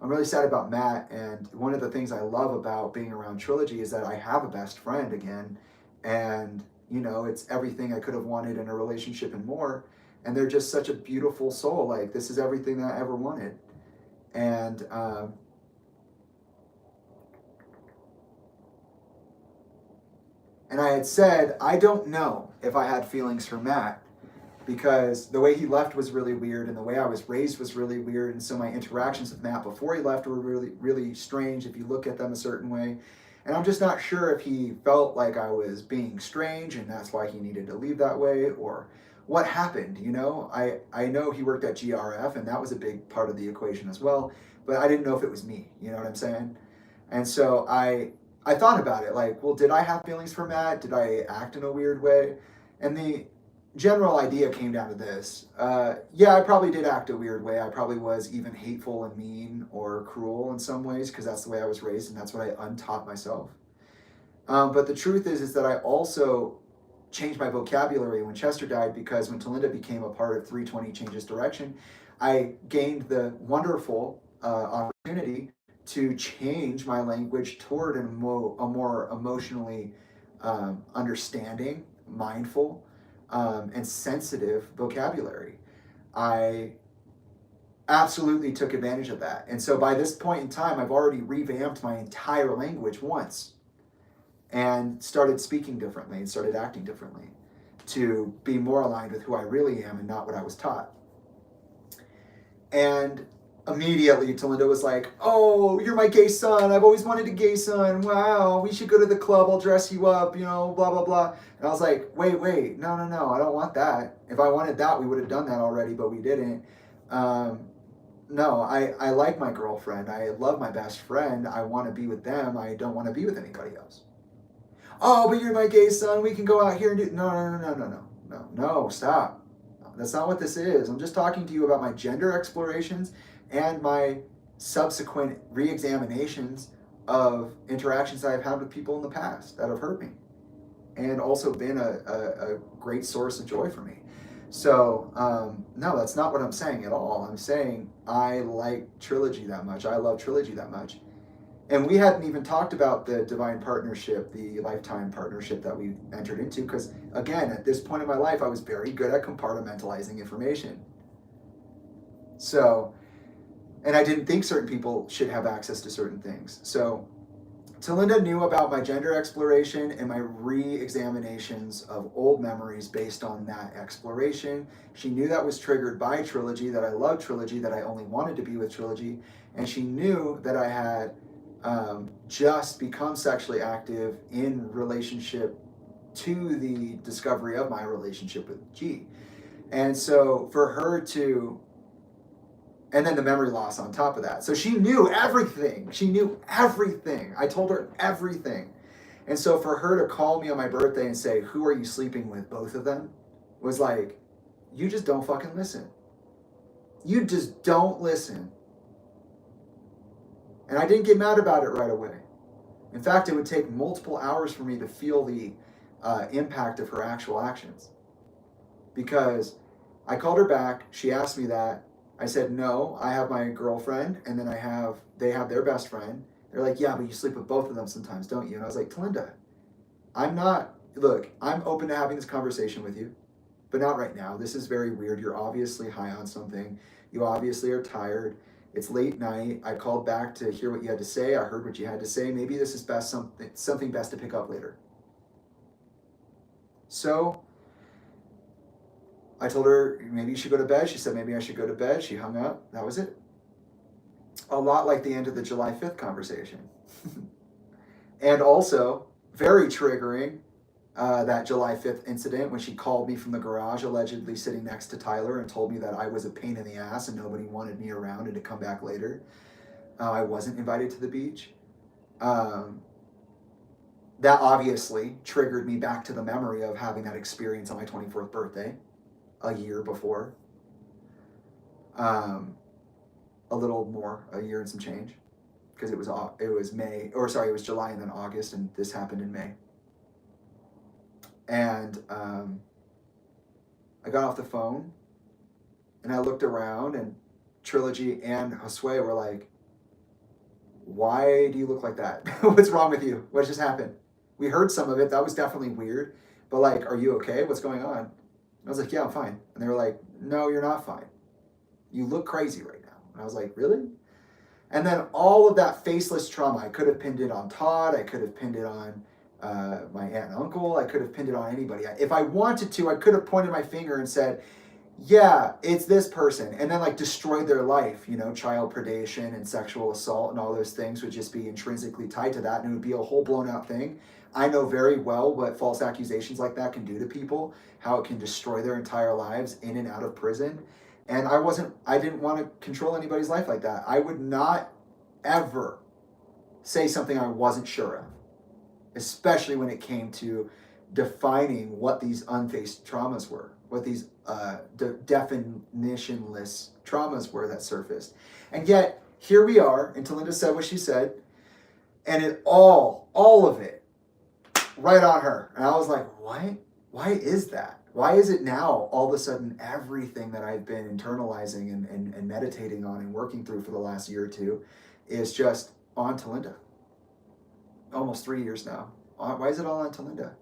I'm really sad about Matt. And one of the things I love about being around Trilogy is that I have a best friend again. And, you know, it's everything I could have wanted in a relationship and more. And they're just such a beautiful soul. Like, this is everything that I ever wanted. And I had said, I don't know if I had feelings for Matt, because the way he left was really weird, and the way I was raised was really weird. And so my interactions with Matt before he left were really, really strange if you look at them a certain way. And I'm just not sure if he felt like I was being strange and that's why he needed to leave that way, or what happened, you know? I know he worked at GRF, and that was a big part of the equation as well, but I didn't know if it was me, you know what I'm saying? And so I thought about it, like, well, did I have feelings for Matt? Did I act in a weird way? And the general idea came down to this. Yeah, I probably did act a weird way. I probably was even hateful and mean or cruel in some ways, because that's the way I was raised and that's what I untaught myself. But the truth is that I also changed my vocabulary when Chester died, because when Talinda became a part of 320 Changes Direction, I gained the wonderful opportunity to change my language toward a more emotionally understanding, mindful, and sensitive vocabulary. I absolutely took advantage of that. And so by this point in time, I've already revamped my entire language once and started speaking differently and started acting differently to be more aligned with who I really am and not what I was taught. And immediately Talinda was like, oh, you're my gay son. I've always wanted a gay son. Wow, we should go to the club. I'll dress you up, you know, blah, blah, blah. And I was like, wait, no, I don't want that. If I wanted that, we would have done that already, but we didn't. No, I like my girlfriend. I love my best friend. I want to be with them. I don't want to be with anybody else. Oh, but you're my gay son. We can go out here and do... No, stop. That's not what this is. I'm just talking to you about my gender explorations and my subsequent re-examinations of interactions I've had with people in the past that have hurt me and also been a great source of joy for me. So, no, that's not what I'm saying at all. I'm saying I like Trilogy that much. I love Trilogy that much. And we hadn't even talked about the divine partnership, the lifetime partnership that we entered into, because, again, at this point in my life, I was very good at compartmentalizing information. So, and I didn't think certain people should have access to certain things. So, Talinda knew about my gender exploration and my re-examinations of old memories based on that exploration. She knew that was triggered by Trilogy, that I loved Trilogy, that I only wanted to be with Trilogy. And she knew that I had just become sexually active in relationship to the discovery of my relationship with G. And so for her to, and then the memory loss on top of that. So she knew everything. She knew everything. I told her everything. And so for her to call me on my birthday and say, who are you sleeping with, both of them, was like, you just don't fucking listen. You just don't listen. And I didn't get mad about it right away. In fact, it would take multiple hours for me to feel the impact of her actual actions. Because I called her back, she asked me that. I said, no, I have my girlfriend, and then they have their best friend. They're like, yeah, but you sleep with both of them sometimes, don't you? And I was like, Talinda, I'm open to having this conversation with you, but not right now. This is very weird. You're obviously high on something. You obviously are tired. It's late night. I called back to hear what you had to say. I heard what you had to say. Maybe this is something best to pick up later. So I told her, maybe you should go to bed. She said, maybe I should go to bed. She hung up. That was it. A lot like the end of the July 5th conversation. And also, very triggering, that July 5th incident when she called me from the garage, allegedly sitting next to Tyler, and told me that I was a pain in the ass and nobody wanted me around and to come back later. I wasn't invited to the beach. that obviously triggered me back to the memory of having that experience on my 24th birthday a year before. A little more, a year and some change, because it was July and then August, and this happened in May. And I got off the phone and I looked around, and Trilogy and Josue were like, "Why do you look like that? What's wrong with you? What just happened? We heard some of it. That was definitely weird. But like, are you okay? What's going on?" And I was like, "Yeah, I'm fine." And they were like, "No, you're not fine. You look crazy right now." And I was like, "Really?" And then all of that faceless trauma, I could have pinned it on Todd. I could have pinned it on my aunt and uncle. I could have pinned it on anybody. If I wanted to, I could have pointed my finger and said, "Yeah, it's this person," and then like destroyed their life. You know, child predation and sexual assault and all those things would just be intrinsically tied to that, and it would be a whole blown out thing. I know very well what false accusations like that can do to people, how it can destroy their entire lives in and out of prison. And I didn't want to control anybody's life like that. I would not ever say something I wasn't sure of, especially when it came to defining what these unfaced traumas were, what these definitionless traumas were that surfaced. And yet, here we are, and Talinda said what she said, and it all of it, right on her. And I was like, what? Why is that? Why is it now, all of a sudden, everything that I've been internalizing and meditating on and working through for the last year or two is just on Talinda? Almost 3 years now. Why is it all on Talinda?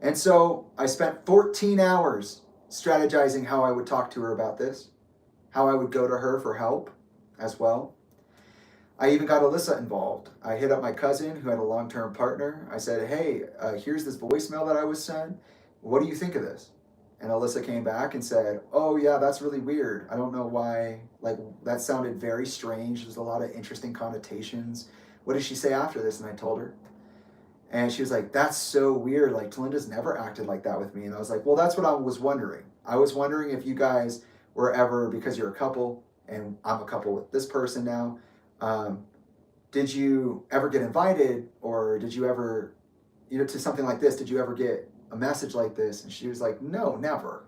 And so I spent 14 hours strategizing how I would talk to her about this, how I would go to her for help as well. I even got Alyssa involved. I hit up my cousin who had a long-term partner. I said, "Hey, here's this voicemail that I was sent. What do you think of this?" And Alyssa came back and said, "Oh yeah, that's really weird. I don't know why, like that sounded very strange. There's a lot of interesting connotations. What did she say after this?" And I told her. And she was like, "That's so weird. Like Talinda's never acted like that with me." And I was like, "Well, that's what I was wondering. I was wondering if you guys were ever, because you're a couple and I'm a couple with this person now, did you ever get invited, or did you ever, to something like this? Did you ever get a message like this?" And she was like, "No, never.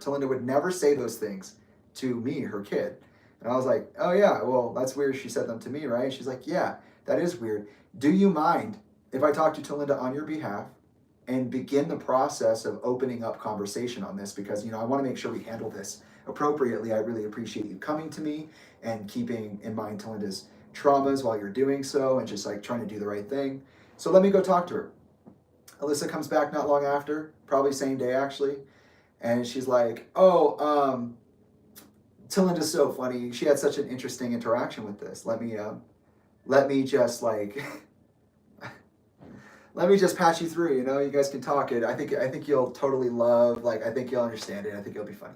Talinda would never say those things to me, her kid." And I was like, "Oh yeah, well, that's weird she said them to me, right?" And she's like, "Yeah, that is weird. Do you mind if I talk to Talinda on your behalf and begin the process of opening up conversation on this? Because, I want to make sure we handle this appropriately. I really appreciate you coming to me and keeping in mind Talinda's traumas while you're doing so, and just like trying to do the right thing. So let me go talk to her." Alyssa comes back not long after, probably same day actually, and she's like, "Oh, Talinda's so funny. She had such an interesting interaction with this. Let me just like let me just patch you through. You guys can talk it. I think you'll totally love. Like, I think you'll understand it. I think it'll be funny."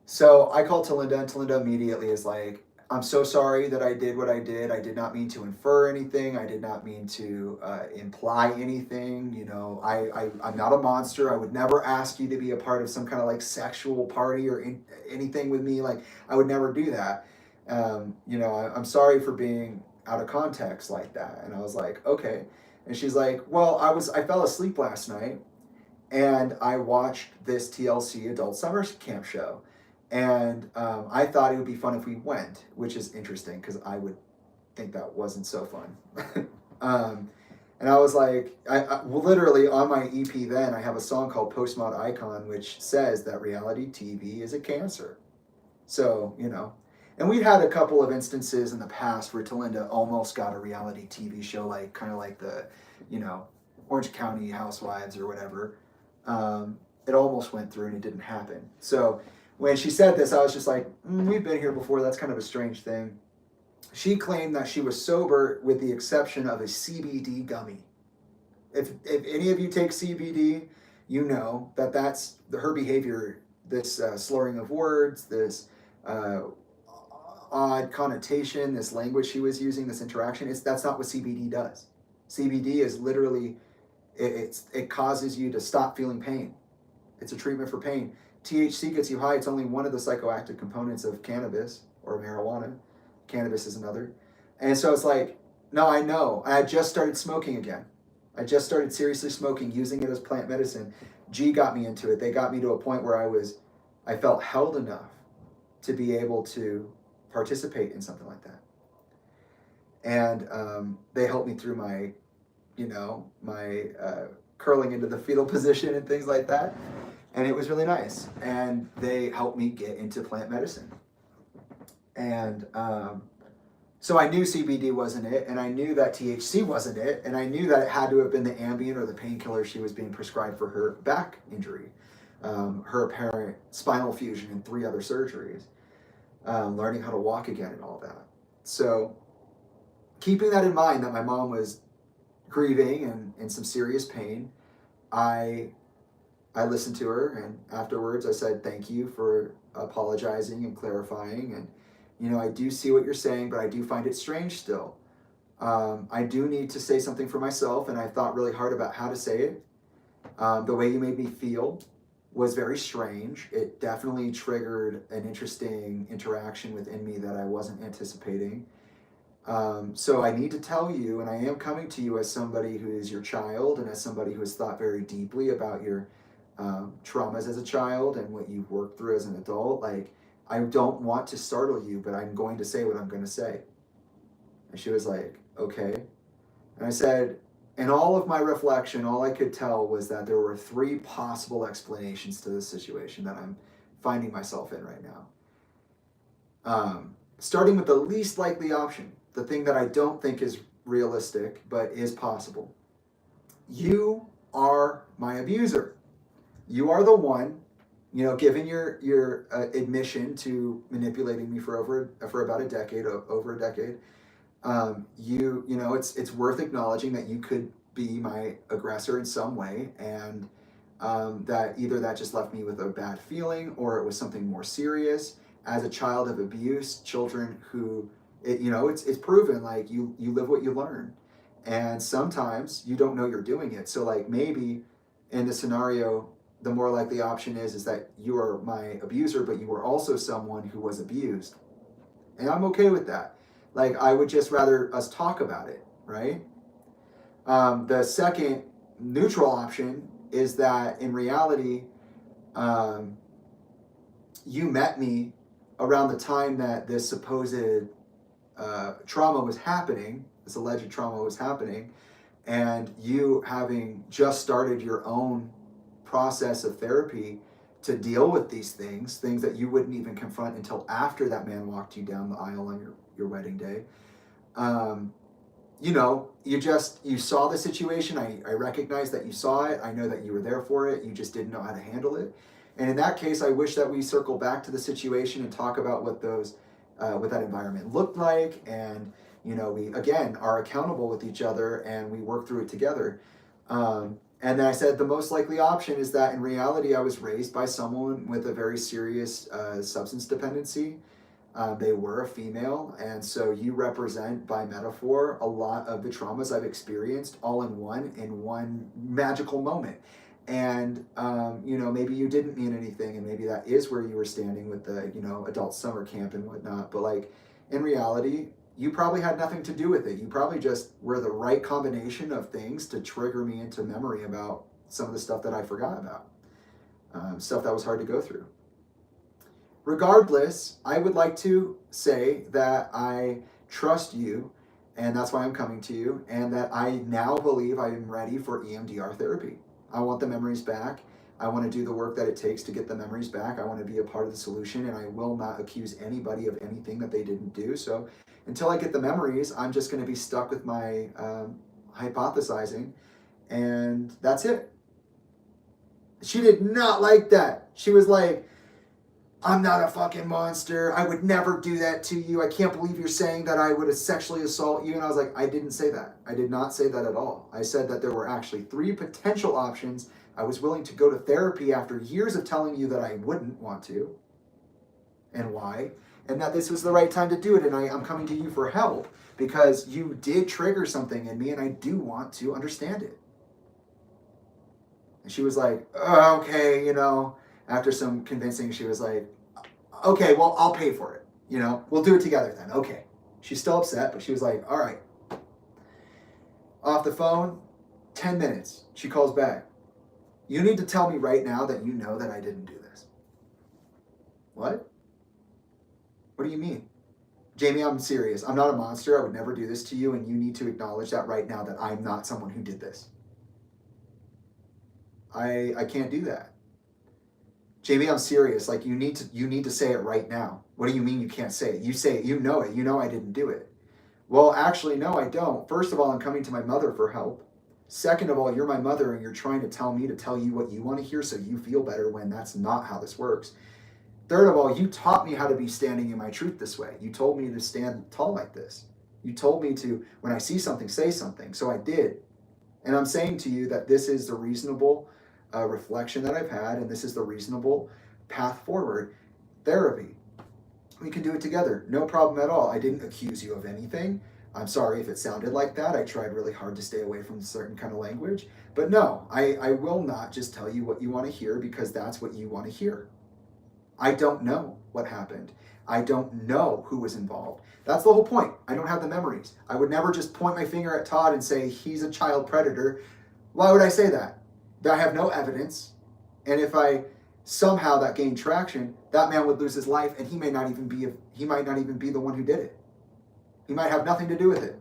So I called Talinda, and Talinda immediately is like, "I'm so sorry that I did what I did. I did not mean to infer anything. I did not mean to imply anything. I'm not a monster. I would never ask you to be a part of some kind of like sexual party or anything with me. Like, I would never do that. I'm sorry for being out of context like that." And I was like, "Okay." And she's like, "Well, I fell asleep last night and I watched this TLC adult summer camp show. And I thought it would be fun if we went," which is interesting because I would think that wasn't so fun. And I was like, well, literally on my EP then, I have a song called Postmod Icon, which says that reality TV is a cancer. So, and we'd had a couple of instances in the past where Talinda almost got a reality TV show, like kind of like the, Orange County Housewives or whatever. It almost went through and it didn't happen. So when she said this, I was just like, we've been here before. That's kind of a strange thing. She claimed that she was sober with the exception of a CBD gummy. If any of you take CBD, you know that that's her behavior, this slurring of words, this odd connotation, this language she was using, this interaction. That's not what CBD does. CBD is literally, it causes you to stop feeling pain. It's a treatment for pain. THC gets you high. It's only one of the psychoactive components of cannabis or marijuana. Cannabis is another. And so it's like, No, I know. I just started smoking again. I just started seriously smoking, using it as plant medicine. G got me into it. They got me to a point where I felt held enough to be able to participate in something like that. And they helped me through my, my curling into the fetal position and things like that. And it was really nice. And they helped me get into plant medicine. And so I knew CBD wasn't it, and I knew that THC wasn't it, and I knew that it had to have been the Ambien or the painkiller she was being prescribed for her back injury, her apparent spinal fusion, and 3 other surgeries, learning how to walk again and all that. So keeping that in mind, that my mom was grieving and in some serious pain, I listened to her, and afterwards I said thank you for apologizing and clarifying, and I do see what you're saying, but I do find it strange still. I do need to say something for myself, and I thought really hard about how to say it. The way you made me feel was very strange. It definitely triggered an interesting interaction within me that I wasn't anticipating. So I need to tell you, and I am coming to you as somebody who is your child, and as somebody who has thought very deeply about your traumas as a child and what you've worked through as an adult. Like, I don't want to startle you, but I'm going to say what I'm going to say. And she was like, okay. And I said, in all of my reflection, all I could tell was that there were 3 possible explanations to this situation that I'm finding myself in right now. Starting with the least likely option, the thing that I don't think is realistic, but is possible. You are my abuser. You are the one, given your admission to manipulating me for about a decade, over a decade. It's worth acknowledging that you could be my aggressor in some way, and that either that just left me with a bad feeling, or it was something more serious. As a child of abuse, children who, it's proven, like, you live what you learn, and sometimes you don't know you're doing it. So, like, maybe in the scenario, the more likely option is that you are my abuser, but you were also someone who was abused. And I'm okay with that. Like, I would just rather us talk about it, right? The second neutral option is that in reality, you met me around the time that this supposed trauma was happening, this alleged trauma was happening, and you having just started your own process of therapy to deal with these things that you wouldn't even confront until after that man walked you down the aisle on your wedding day. You saw the situation. I recognize that you saw it. I know that you were there for it. You just didn't know how to handle it. And in that case, I wish that we circle back to the situation and talk about what that environment looked like. And, we, again, are accountable with each other and we work through it together. And then I said the most likely option is that in reality, I was raised by someone with a very serious substance dependency. They were a female, and so you represent, by metaphor, a lot of the traumas I've experienced all in one magical moment. And maybe you didn't mean anything, and maybe that is where you were standing with the adult summer camp and whatnot. But, like, in reality, you probably had nothing to do with it. You probably just were the right combination of things to trigger me into memory about some of the stuff that I forgot about, stuff that was hard to go through. Regardless, I would like to say that I trust you, and that's why I'm coming to you, and that I now believe I am ready for EMDR therapy. I want the memories back. I want to do the work that it takes to get the memories back. I want to be a part of the solution, and I will not accuse anybody of anything that they didn't do. So until I get the memories, I'm just going to be stuck with my hypothesizing, and that's it. She did not like that. She was like, I'm not a fucking monster. I would never do that to you. I can't believe you're saying that I would sexually assault you. And I was like, I didn't say that. I did not say that at all. I said that there were actually 3 potential options. I was willing to go to therapy after years of telling you that I wouldn't want to, and why, and that this was the right time to do it. And I'm coming to you for help because you did trigger something in me, and I do want to understand it. And she was like, oh, okay, after some convincing, she was like, okay, well, I'll pay for it. We'll do it together then. Okay. She's still upset, but she was like, all right. Off the phone, 10 minutes. She calls back. You need to tell me right now that you know that I didn't do this. What? What do you mean? Jamie, I'm serious. I'm not a monster. I would never do this to you, and you need to acknowledge that right now that I'm not someone who did this. I can't do that. Jamie, I'm serious. Like you need to say it right now. What do you mean you can't say it? You say it. You know it. You know I didn't do it. Well, actually, no, I don't. First of all, I'm coming to my mother for help. Second of all, you're my mother and you're trying to tell me to tell you what you want to hear so you feel better when that's not how this works. Third of all, you taught me how to be standing in my truth this way. You told me to stand tall like this. You told me to, when I see something, say something. So I did. And I'm saying to you that this is the reasonable reflection that I've had, and this is the reasonable path forward. Therapy. We can do it together. No problem at all. I didn't accuse you of anything. I'm sorry if it sounded like that. I tried really hard to stay away from certain kind of language. But no, I will not just tell you what you want to hear because that's what you want to hear. I don't know what happened. I don't know who was involved. That's the whole point. I don't have the memories. I would never just point my finger at Todd and say, he's a child predator. Why would I say that? I have no evidence. And if I somehow that gained traction, that man would lose his life and he might not even be the one who did it. He might have nothing to do with it.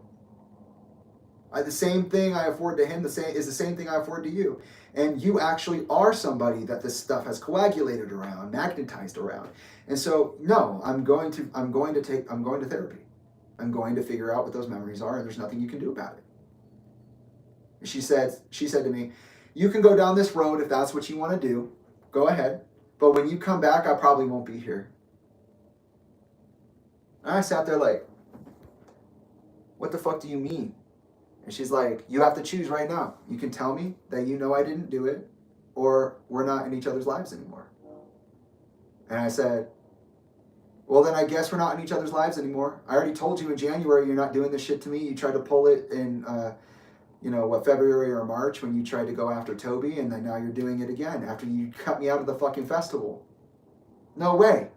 The same thing I afford to him is the same thing I afford to you. And you actually are somebody that this stuff has coagulated around, magnetized around. And so, no, I'm going to therapy. I'm going to figure out what those memories are, and there's nothing you can do about it. She said to me, you can go down this road if that's what you want to do. Go ahead. But when you come back, I probably won't be here. And I sat there like, what the fuck do you mean? And she's like, you have to choose right now. You can tell me that you know I didn't do it, or we're not in each other's lives anymore. And I said, well, then I guess we're not in each other's lives anymore. I already told you in January you're not doing this shit to me. You tried to pull it in, February or March when you tried to go after Toby, and then now you're doing it again after you cut me out of the fucking festival. No way.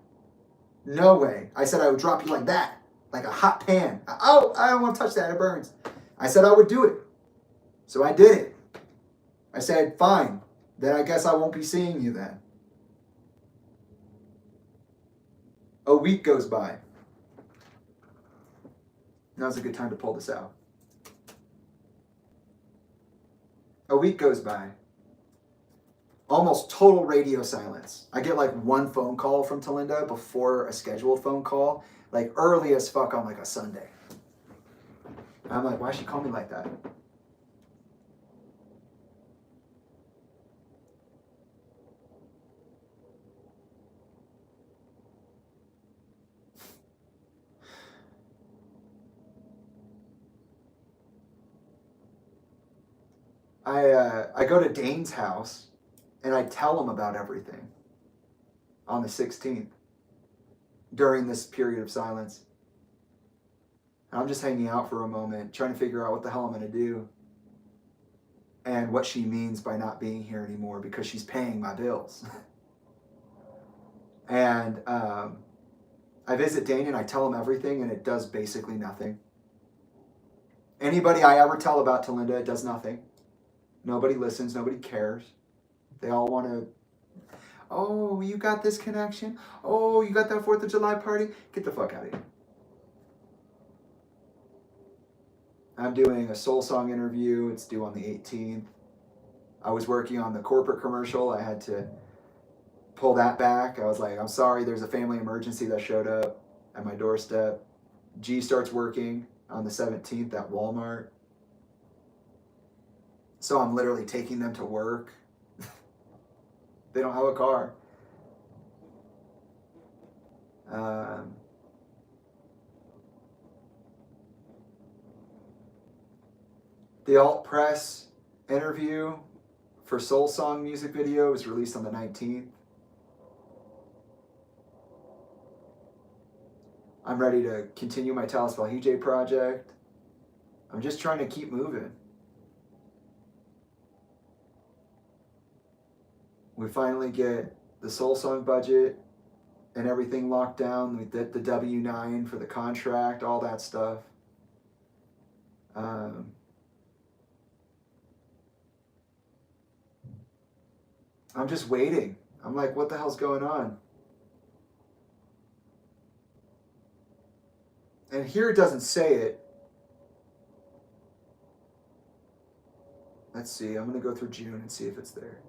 No way. I said I would drop you like that, like a hot pan. Oh, I don't want to touch that. It burns. I said I would do it. So I did it. I said, fine. Then I guess I won't be seeing you then. A week goes by. Now's a good time to pull this out. A week goes by. Almost total radio silence. I get like one phone call from Talinda before a scheduled phone call, like early as fuck on like a Sunday. I'm like, why'd she call me like that? I go to Dane's house and I tell him about everything on the 16th during this period of silence. I'm just hanging out for a moment, trying to figure out what the hell I'm going to do and what she means by not being here anymore because she's paying my bills. And I visit Dane and I tell him everything and it does basically nothing. Anybody I ever tell about Talinda, it does nothing. Nobody listens, nobody cares. They all want to, oh, you got this connection? Oh, you got that 4th of July party? Get the fuck out of here. I'm doing a Soul Song interview. It's due on the 18th. I was working on the corporate commercial. I had to pull that back. I was like, I'm sorry, there's a family emergency that showed up at my doorstep. G starts working on the 17th at Walmart. So I'm literally taking them to work. They don't have a car. The Alt Press interview for Soul Song music video was released on the 19th. I'm ready to continue my Talis Valhije project. I'm just trying to keep moving. We finally get the Soul Song budget and everything locked down. We did the W-9 for the contract, all that stuff. I'm just waiting. I'm like, what the hell's going on? And here it doesn't say it. Let's see. I'm going to go through June and see if it's there.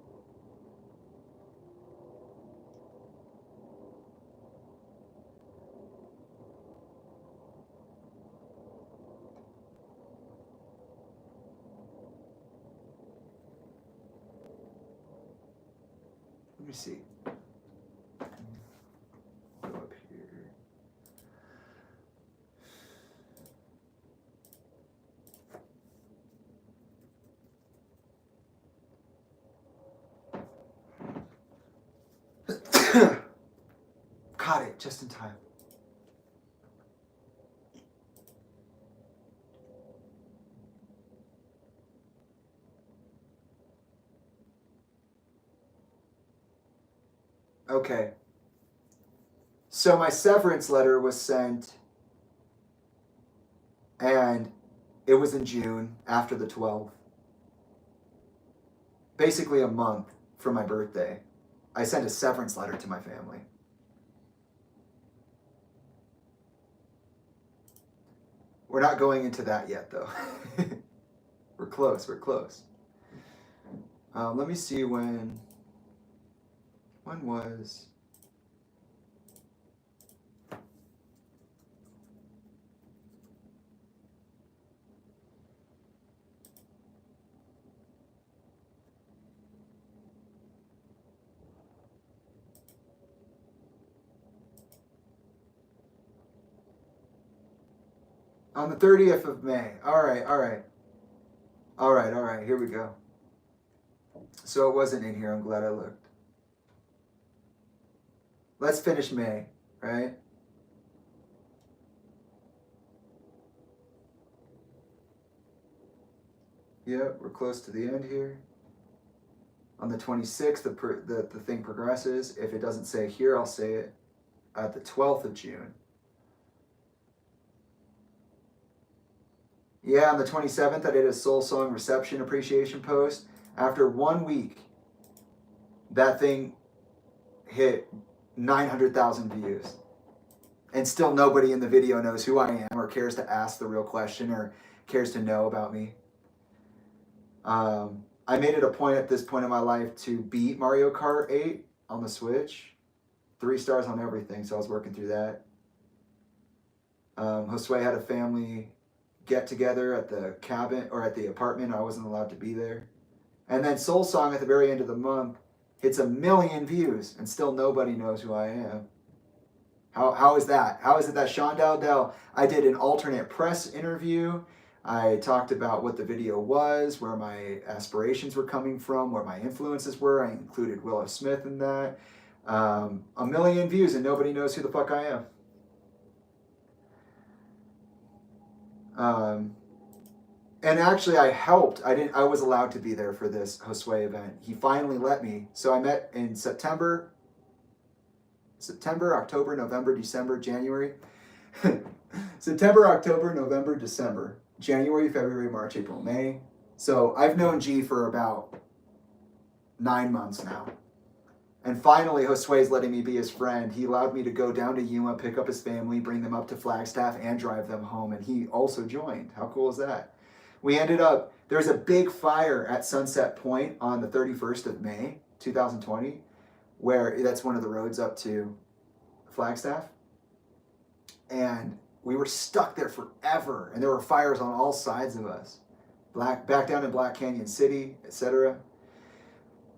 Let me see. Go up here. Caught it just in time. Okay. So my severance letter was sent, and it was in June after the 12th. Basically a month from my birthday. I sent a severance letter to my family. We're not going into that yet, though. We're close. Let me see when was... On the 30th of May. All right. Here we go. So it wasn't in here. I'm glad I looked. Let's finish May, right? Yep, we're close to the end here. On the 26th, the thing progresses. If it doesn't say here, I'll say it at the 12th of June. Yeah, on the 27th, I did a Soul Song reception appreciation post. After 1 week, that thing hit 900,000 views. And still nobody in the video knows who I am or cares to ask the real question or cares to know about me. I made it a point at this point in my life to beat Mario Kart 8 on the Switch. 3 stars on everything, so I was working through that. Josue had a family get together at the cabin or at the apartment. I wasn't allowed to be there. And then Soul Song at the very end of the month hits 1 million views and still nobody knows who I am. How is that? How is it that Sean Dowdell, I did an alternate press interview. I talked about what the video was, where my aspirations were coming from, where my influences were. I included Willow Smith in that. 1 million views and nobody knows who the fuck I am. And actually I helped. I was allowed to be there for this Josue event. He finally let me. So I met in September, October, November, December, January. September, October, November, December, January, February, March, April, May. So I've known G for about 9 months now. And finally, Josue's letting me be his friend. He allowed me to go down to Yuma, pick up his family, bring them up to Flagstaff, and drive them home. And he also joined. How cool is that? We ended up, there's a big fire at Sunset Point on the 31st of May, 2020, where that's one of the roads up to Flagstaff. And we were stuck there forever. And there were fires on all sides of us. Back down in Black Canyon City, etc.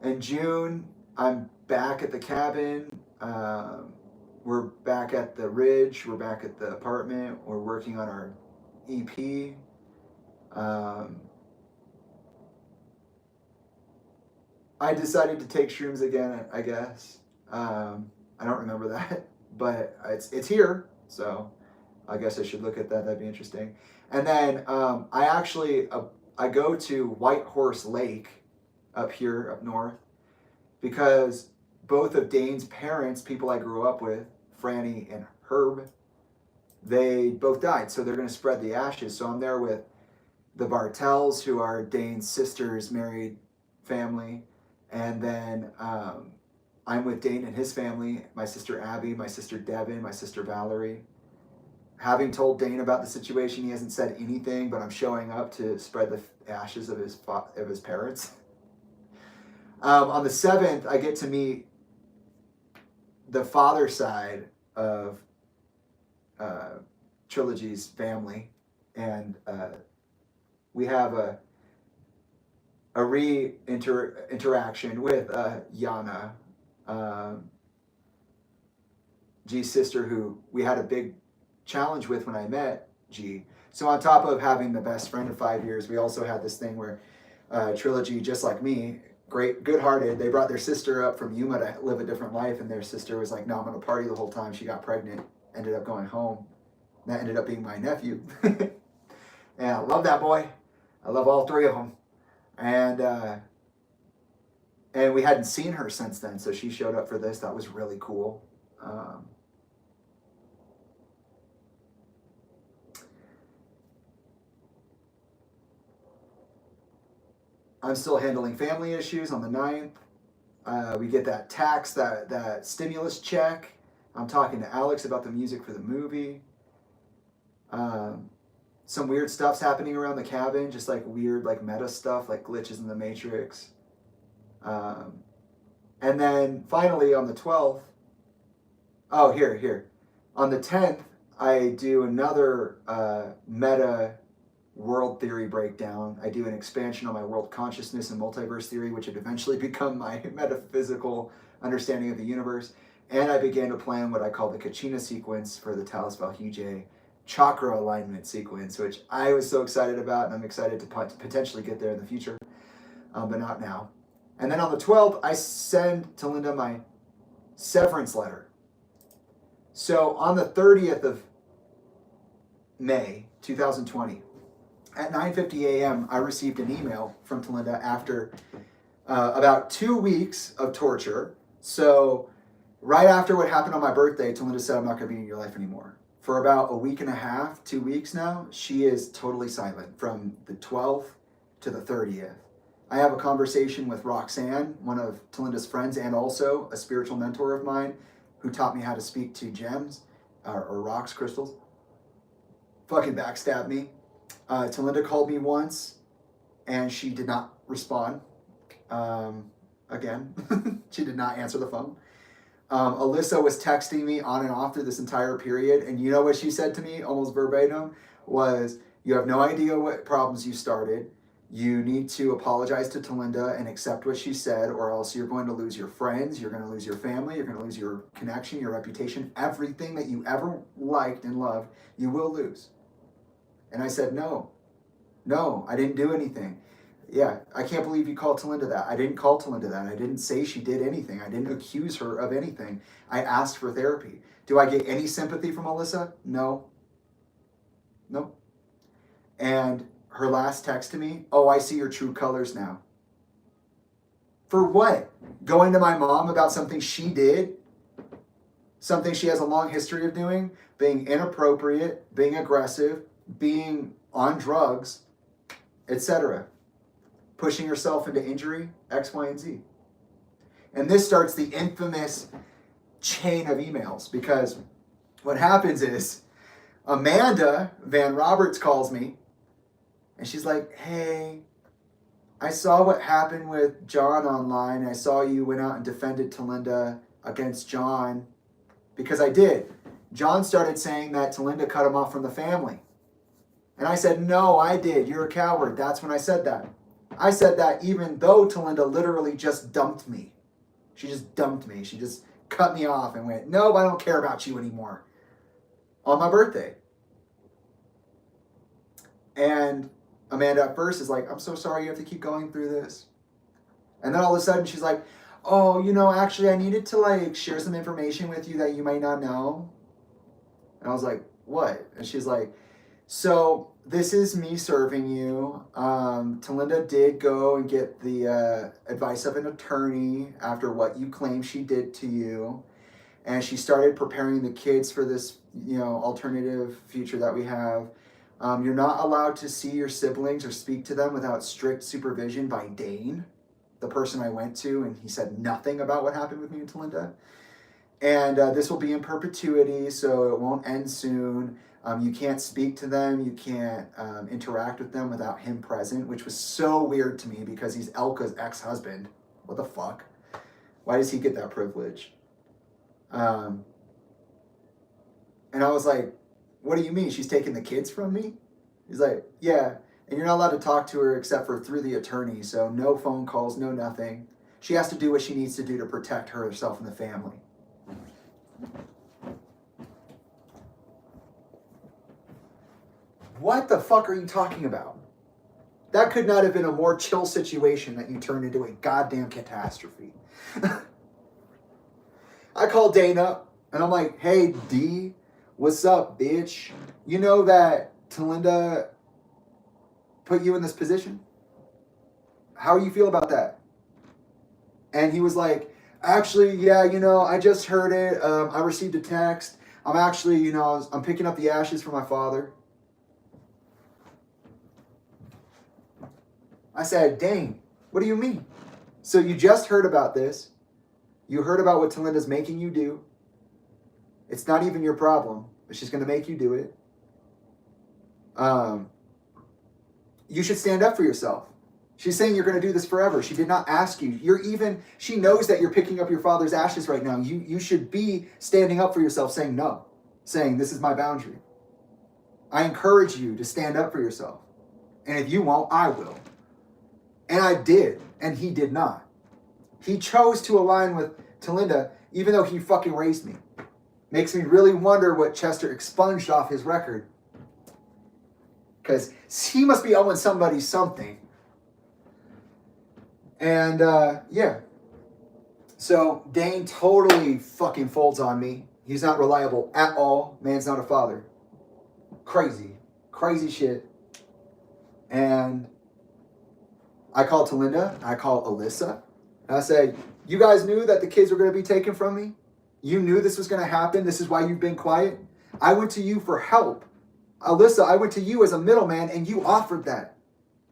In June, I'm back at the cabin. We're back at the Ridge. We're back at the apartment. We're working on our EP. I decided to take shrooms again, I guess. I don't remember that, but it's here. So I guess I should look at that. That'd be interesting. And then I go to White Horse Lake up here, up north, because both of Dane's parents, people I grew up with, Franny and Herb, they both died. So they're going to spread the ashes. So I'm there with the Bartels, who are Dane's sister's married family, And then I'm with Dane and his family, my sister Abby, my sister Devin, my sister Valerie. Having told Dane about the situation, he hasn't said anything, but I'm showing up to spread the ashes of his parents. On the 7th, I get to meet the father side of Trilogy's family, and we have a interaction with Yana, G's sister, who we had a big challenge with when I met G. So on top of having the best friend of 5 years, we also had this thing where Trilogy, just like me, great, good-hearted, they brought their sister up from Yuma to live a different life, and their sister was like, no, I'm going to party the whole time. She got pregnant, ended up going home. And that ended up being my nephew. And I love that boy. I love all three of them. And we hadn't seen her since then, so she showed up for this. That was really cool. I'm still handling family issues on the 9th. We get that tax, that stimulus check. I'm talking to Alex about the music for the movie. Some weird stuff's happening around the cabin, just like weird like meta stuff, like glitches in the Matrix. And then finally on the 12th, oh, here. On the 10th, I do another meta world theory breakdown. I do an expansion on my world consciousness and multiverse theory, which would eventually become my metaphysical understanding of the universe. And I began to plan what I call the Kachina sequence for the Talis Valhije chakra alignment sequence, which I was so excited about, and I'm excited to potentially get there in the future, but not now. And then on the 12th, I send Talinda my severance letter. So on the 30th of May, 2020, at 9:50 a.m., I received an email from Talinda after about 2 weeks of torture. So right after what happened on my birthday, Talinda said, I'm not going to be in your life anymore. For about a week and a half, 2 weeks now, she is totally silent from the 12th to the 30th. I have a conversation with Roxanne, one of Talinda's friends, and also a spiritual mentor of mine who taught me how to speak to gems or rocks, crystals. Fucking backstabbed me. Talinda called me once and she did not respond. Again, she did not answer the phone. Alyssa was texting me on and off through this entire period, and you know what she said to me almost verbatim was, you have no idea what problems you started. You need to apologize to Talinda and accept what she said, or else you're going to lose your friends, you're going to lose your family, you're going to lose your connection, your reputation, everything that you ever liked and loved, you will lose. And I said, no, I didn't do anything. Yeah, I can't believe you called Talinda that. I didn't call Talinda that. I didn't say she did anything. I didn't accuse her of anything. I asked for therapy. Do I get any sympathy from Alyssa? No. Nope. And her last text to me, oh, I see your true colors now. For what? Going to my mom about something she did? Something she has a long history of doing? Being inappropriate, being aggressive, being on drugs, etc. Pushing herself into injury, X, Y, and Z. And this starts the infamous chain of emails, because what happens is Amanda Van Roberts calls me and she's like, hey, I saw what happened with John online. I saw you went out and defended Talinda against John, because I did. John started saying that Talinda cut him off from the family. And I said, no, I did. You're a coward. That's when I said that. I said that even though Talinda literally just dumped me. She just dumped me. She just cut me off and went, nope, I don't care about you anymore. On my birthday. And Amanda at first is like, I'm so sorry you have to keep going through this. And then all of a sudden she's like, oh, actually I needed to share some information with you that you might not know. And I was like, what? And she's like, so this is me serving you. Talinda did go and get the advice of an attorney after what you claim she did to you. And she started preparing the kids for this, alternative future that we have. You're not allowed to see your siblings or speak to them without strict supervision by Dane. the person I went to, and he said nothing about what happened with me and Talinda. And this will be in perpetuity, so it won't end soon. You can't speak to them. You can't interact with them without him present, which was so weird to me because he's Elka's ex-husband. What the fuck? Why does he get that privilege? And I was like, what do you mean? She's taking the kids from me? He's like, yeah. And you're not allowed to talk to her except for through the attorney. So no phone calls, no nothing. She has to do what she needs to do to protect herself and the family. What the fuck are you talking about? That could not have been a more chill situation that you turned into a goddamn catastrophe. I called Dane up and I'm like, hey, D, what's up, bitch? You know that Talinda put you in this position? How do you feel about that? And he was like, actually, yeah, I just heard it. I received a text. I'm actually, I'm picking up the ashes for my father. I said, dang, what do you mean? So you just heard about this. You heard about what Talinda's making you do. It's not even your problem, but she's going to make you do it. You should stand up for yourself. She's saying you're going to do this forever. She did not ask you. She knows that you're picking up your father's ashes right now. You should be standing up for yourself, saying no, saying this is my boundary. I encourage you to stand up for yourself. And if you won't, I will. And I did, and he did not. He chose to align with Talinda, even though he fucking raised me. Makes me really wonder what Chester expunged off his record. Because he must be owing somebody something. And, yeah. So, Dane totally fucking folds on me. He's not reliable at all. Man's not a father. Crazy. Crazy shit. And I call Talinda. I call Alyssa. And I say, you guys knew that the kids were going to be taken from me? You knew this was going to happen? This is why you've been quiet? I went to you for help. Alyssa, I went to you as a middleman and you offered that.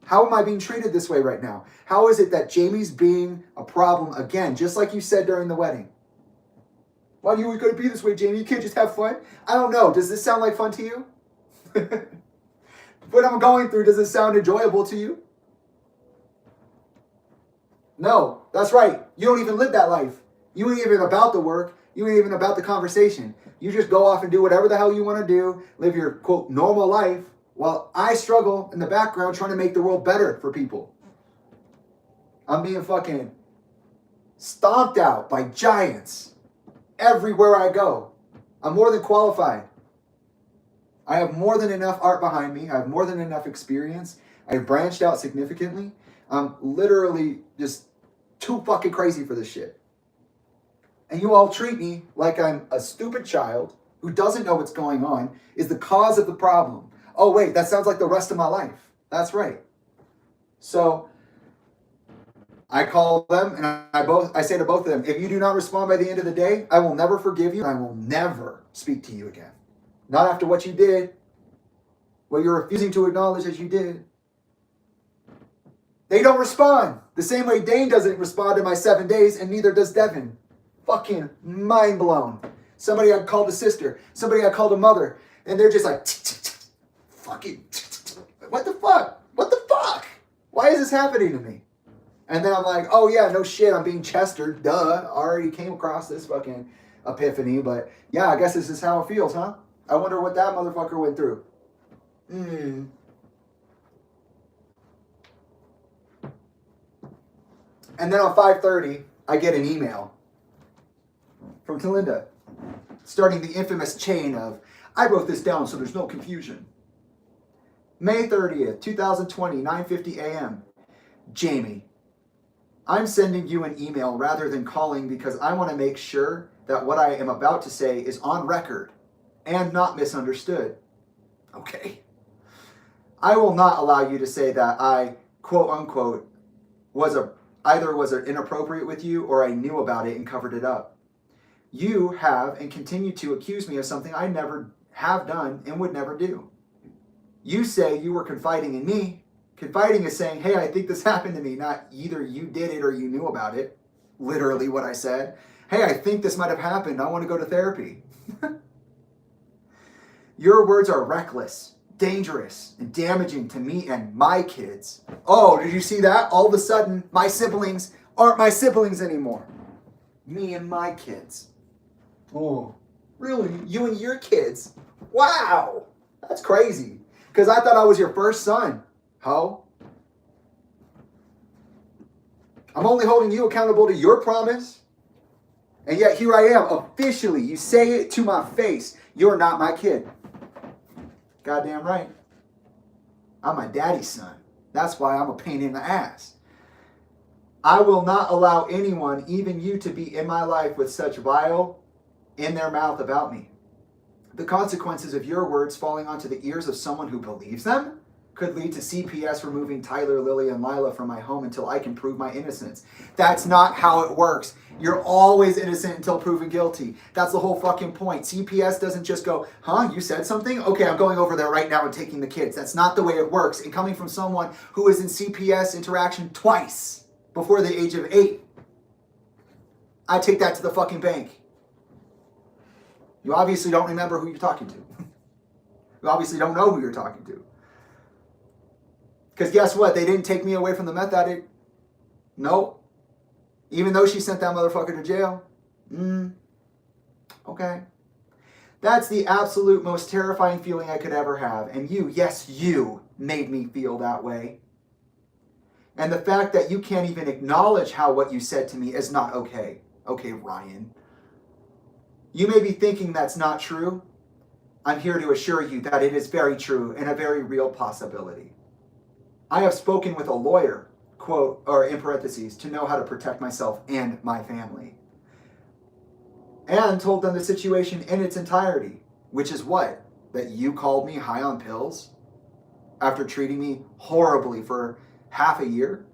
How am I being treated this way right now? How is it that Jamie's being a problem again, just like you said during the wedding? Why are you going to be this way, Jamie? You can't just have fun? I don't know. Does this sound like fun to you? What I'm going through, does it sound enjoyable to you? No, that's right. You don't even live that life. You ain't even about the work. You ain't even about the conversation. You just go off and do whatever the hell you want to do, live your, quote, normal life, while I struggle in the background trying to make the world better for people. I'm being fucking stomped out by giants everywhere I go. I'm more than qualified. I have more than enough art behind me. I have more than enough experience. I've branched out significantly. I'm literally just too fucking crazy for this shit. And you all treat me like I'm a stupid child who doesn't know what's going on, is the cause of the problem. Oh, wait, that sounds like the rest of my life. That's right. So I call them and I say to both of them, if you do not respond by the end of the day, I will never forgive you. And I will never speak to you again. Not after what you did, what you're refusing to acknowledge as you did. They don't respond. The same way Dane doesn't respond to my 7 days, and neither does Devin. Fucking mind blown. Somebody I called a sister. Somebody I called a mother. And they're just like, fucking, what the fuck? What the fuck? Why is this happening to me? And then I'm like, oh yeah, no shit, I'm being Chestered. Duh. Already came across this fucking epiphany. But yeah, I guess this is how it feels, huh? I wonder what that motherfucker went through. And then on 5:30, I get an email from Talinda, starting the infamous chain of, I wrote this down so there's no confusion. May 30th, 2020, 9:50 a.m. Jamie, I'm sending you an email rather than calling because I want to make sure that what I am about to say is on record and not misunderstood. Okay. I will not allow you to say that I, quote unquote, either was inappropriate with you or I knew about it and covered it up. You have and continue to accuse me of something I never have done and would never do. You say you were confiding in me, Confiding is saying, hey, I think this happened to me. Not either you did it or you knew about it. Literally what I said. Hey, I think this might have happened. I want to go to therapy. Your words are reckless, dangerous, and damaging to me and my kids. Oh, did you see that? All of a sudden, my siblings aren't my siblings anymore. Me and my kids. Oh, really? You and your kids? Wow, that's crazy. Because I thought I was your first son. Ho. I'm only holding you accountable to your promise. And yet here I am, officially. You say it to my face. You're not my kid. Goddamn right. I'm my daddy's son. That's why I'm a pain in the ass. I will not allow anyone, even you, to be in my life with such vile in their mouth about me. The consequences of your words falling onto the ears of someone who believes them could lead to CPS removing Tyler, Lily, and Lila from my home until I can prove my innocence. That's not how it works. You're always innocent until proven guilty. That's the whole fucking point. CPS doesn't just go, huh, you said something? Okay, I'm going over there right now and taking the kids. That's not the way it works. And coming from someone who was in CPS interaction twice before the age of 8, I take that to the fucking bank. You obviously don't remember who you're talking to. You obviously don't know who you're talking to. Because guess what? They didn't take me away from the meth addict. Nope. Even though she sent that motherfucker to jail. Okay. That's the absolute most terrifying feeling I could ever have. And you, yes, you made me feel that way. And the fact that you can't even acknowledge how what you said to me is not okay. Okay, Ryan. You may be thinking that's not true. I'm here to assure you that it is very true and a very real possibility. I have spoken with a lawyer, quote, or in parentheses, to know how to protect myself and my family. And told them the situation in its entirety, which is what? That you called me high on pills after treating me horribly for half a year?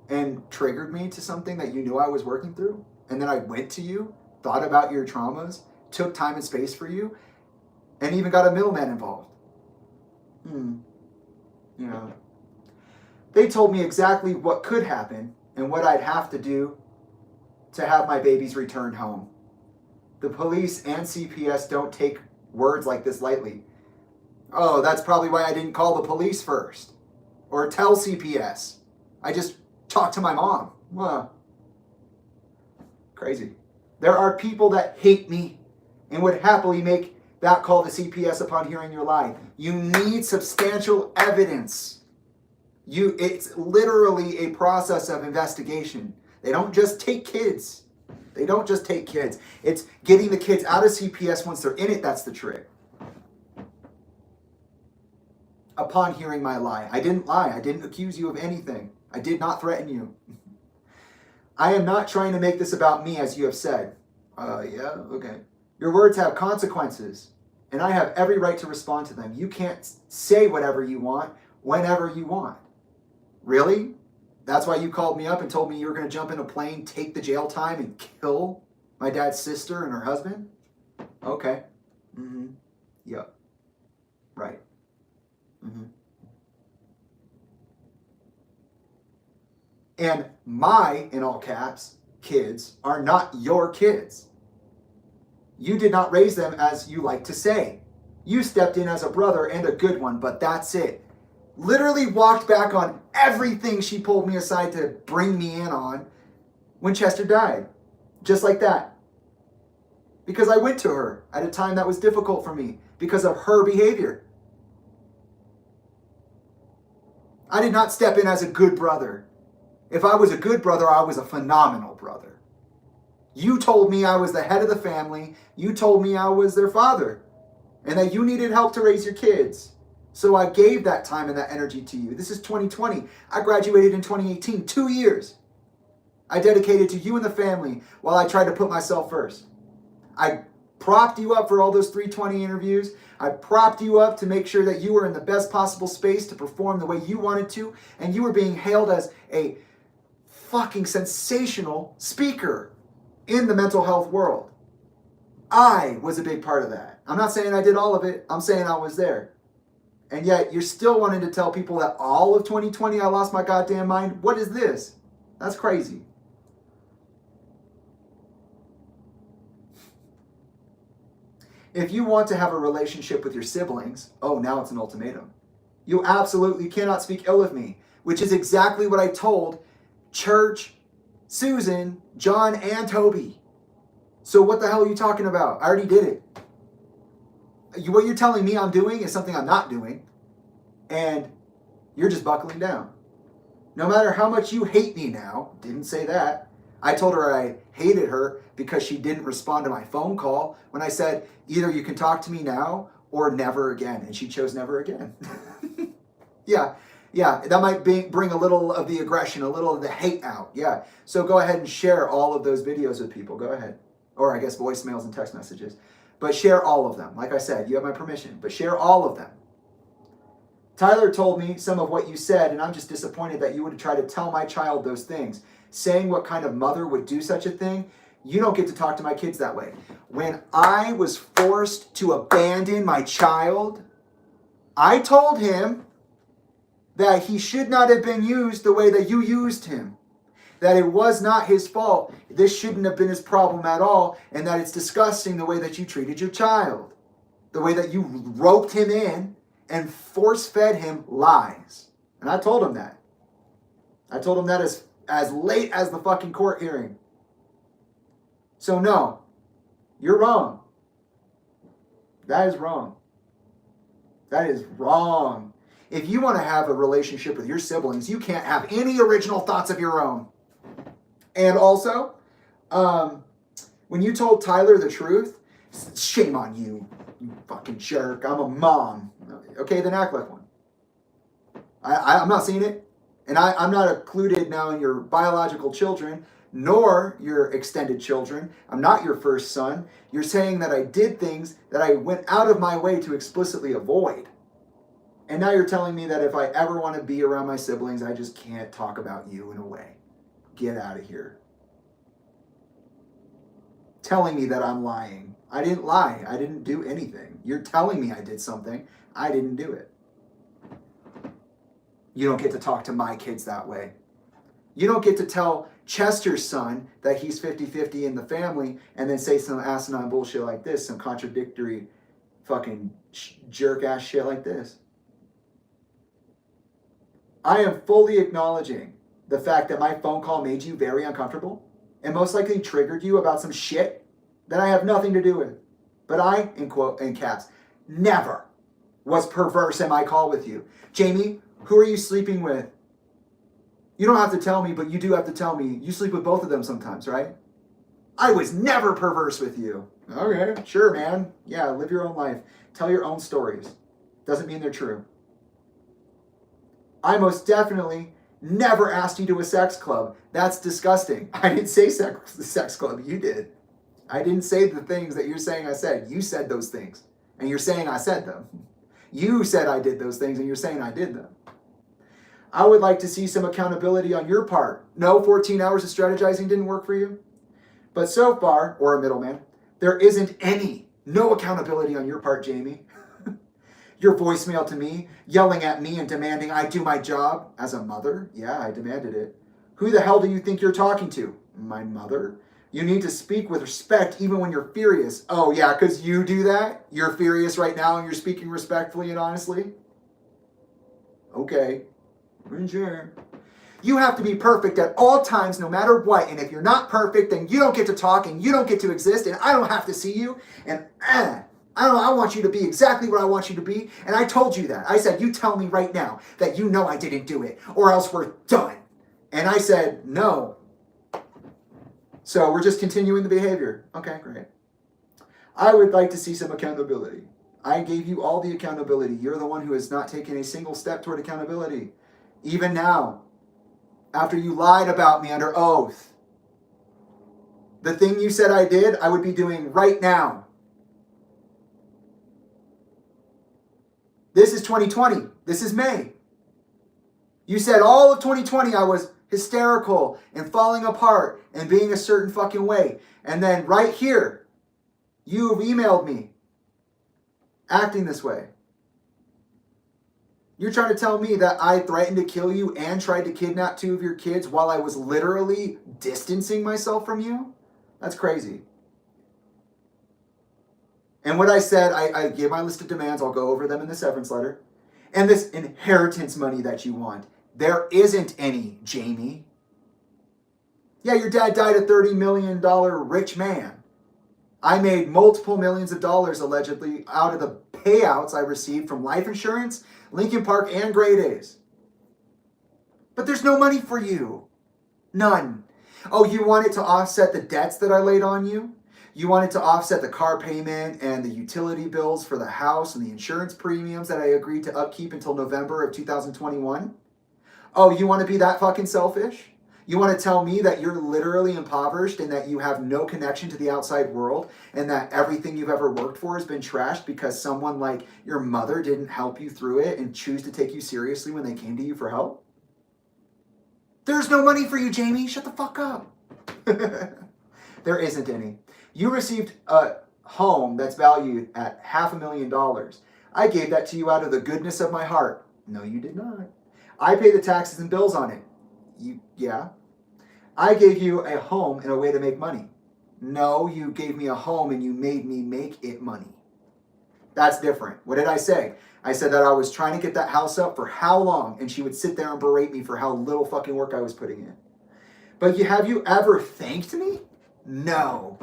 And triggered me to something that you knew I was working through? And then I went to you, thought about your traumas, took time and space for you, and even got a middleman involved. You know, they told me exactly what could happen and what I'd have to do to have my babies returned home. The police and CPS don't take words like this lightly. Oh, that's probably why I didn't call the police first. Or tell CPS. I just talked to my mom. Well, crazy. There are people that hate me and would happily make that call to CPS upon hearing your lie. You need substantial evidence. It's literally a process of investigation. They don't just take kids. They don't just take kids. It's getting the kids out of CPS once they're in it. That's the trick. Upon hearing my lie. I didn't lie. I didn't accuse you of anything. I did not threaten you. I am not trying to make this about me, as you have said. Yeah, okay. Your words have consequences, and I have every right to respond to them. You can't say whatever you want, whenever you want. Really? That's why you called me up and told me you were going to jump in a plane, take the jail time, and kill my dad's sister and her husband? Okay. Yep. Right. And my, in all caps, kids are not your kids. You did not raise them as you like to say. You stepped in as a brother and a good one, but that's it. Literally walked back on everything she pulled me aside to bring me in on when Chester died. Just like that. Because I went to her at a time that was difficult for me because of her behavior. I did not step in as a good brother. If I was a good brother, I was a phenomenal brother. You told me I was the head of the family. You told me I was their father and that you needed help to raise your kids. So I gave that time and that energy to you. This is 2020. I graduated in 2018, 2 years. I dedicated to you and the family while I tried to put myself first. I propped you up for all those 320 interviews. I propped you up to make sure that you were in the best possible space to perform the way you wanted to. And you were being hailed as a fucking sensational speaker in the mental health world. I was a big part of that. I'm not saying I did all of it. I'm saying I was there. And yet you're still wanting to tell people that all of 2020 I lost my goddamn mind. What is this? That's crazy. If you want to have a relationship with your siblings, oh, now it's an ultimatum. You absolutely cannot speak ill of me, which is exactly what I told Church, Susan, John, and Toby. So what the hell are you talking about? I already did it. What you're telling me I'm doing is something I'm not doing, and you're just buckling down. No matter how much you hate me now, didn't say that. I told her I hated her because she didn't respond to my phone call when I said, either you can talk to me now or never again. And she chose never again. Yeah, that might bring a little of the aggression, a little of the hate out. Yeah, so go ahead and share all of those videos with people. Go ahead. Or I guess voicemails and text messages. But share all of them. Like I said, you have my permission, but share all of them. Tyler told me some of what you said, and I'm just disappointed that you would try to tell my child those things. Saying what kind of mother would do such a thing, you don't get to talk to my kids that way. When I was forced to abandon my child, I told him that he should not have been used the way that you used him. That it was not his fault. This shouldn't have been his problem at all, and that it's disgusting the way that you treated your child. The way that you roped him in and force-fed him lies. And I told him that. I told him that as late as the fucking court hearing. So no, you're wrong. That is wrong. That is wrong. If you want to have a relationship with your siblings, you can't have any original thoughts of your own. And also, when you told Tyler the truth, shame on you, you fucking jerk. I'm a mom. Okay, then act like one. I'm not seeing it. And I'm not included now in your biological children, nor your extended children. I'm not your first son. You're saying that I did things that I went out of my way to explicitly avoid. And now you're telling me that if I ever want to be around my siblings, I just can't talk about you in a way. Get out of here. Telling me that I'm lying. I didn't lie. I didn't do anything. You're telling me I did something. I didn't do it. You don't get to talk to my kids that way. You don't get to tell Chester's son that he's 50-50 in the family and then say some asinine bullshit like this, some contradictory fucking jerk-ass shit like this. I am fully acknowledging the fact that my phone call made you very uncomfortable and most likely triggered you about some shit that I have nothing to do with. But I, in caps, never was perverse in my call with you. Jamie, who are you sleeping with? You don't have to tell me, but you do have to tell me. You sleep with both of them sometimes, right? I was never perverse with you. Okay, sure, man. Yeah, live your own life. Tell your own stories. Doesn't mean they're true. I most definitely never asked you to a sex club. That's disgusting. I didn't say sex club. You did. I didn't say the things that you're saying I said. You said those things. And you're saying I said them. You said I did those things and you're saying I did them. I would like to see some accountability on your part. No, 14 hours of strategizing didn't work for you. But so far, or a middleman, there isn't no accountability on your part, Jamie. Your voicemail to me, yelling at me and demanding I do my job as a mother. Yeah, I demanded it. Who the hell do you think you're talking to? My mother? You need to speak with respect even when you're furious. Oh yeah, because you do that? You're furious right now and you're speaking respectfully and honestly? Okay. Sure. You have to be perfect at all times no matter what. And if you're not perfect, then you don't get to talk and you don't get to exist and I don't have to see you. And I want you to be exactly what I want you to be. And I told you that. I said, you tell me right now that you know I didn't do it or else we're done. And I said, no. So we're just continuing the behavior. Okay, great. I would like to see some accountability. I gave you all the accountability. You're the one who has not taken a single step toward accountability. Even now, after you lied about me under oath, the thing you said I did, I would be doing right now. This is 2020. This is May. You said all of 2020 I was hysterical and falling apart and being a certain fucking way. And then right here, you have emailed me acting this way. You're trying to tell me that I threatened to kill you and tried to kidnap 2 of your kids while I was literally distancing myself from you? That's crazy. And what I said, I gave my list of demands. I'll go over them in the severance letter. And this inheritance money that you want. There isn't any, Jamie. Yeah, your dad died a $30 million rich man. I made multiple millions of dollars, allegedly, out of the payouts I received from life insurance, Lincoln Park, and Grey Days. But there's no money for you. None. Oh, you wanted to offset the debts that I laid on you? You wanted to offset the car payment and the utility bills for the house and the insurance premiums that I agreed to upkeep until November of 2021? Oh, you want to be that fucking selfish? You want to tell me that you're literally impoverished and that you have no connection to the outside world and that everything you've ever worked for has been trashed because someone like your mother didn't help you through it and choose to take you seriously when they came to you for help? There's no money for you, Jamie. Shut the fuck up. There isn't any. You received a home that's valued at $500,000. I gave that to you out of the goodness of my heart. No, you did not. I pay the taxes and bills on it. Yeah. I gave you a home and a way to make money. No, you gave me a home and you made me make it money. That's different. What did I say? I said that I was trying to get that house up for how long, and she would sit there and berate me for how little fucking work I was putting in. But have you ever thanked me? No.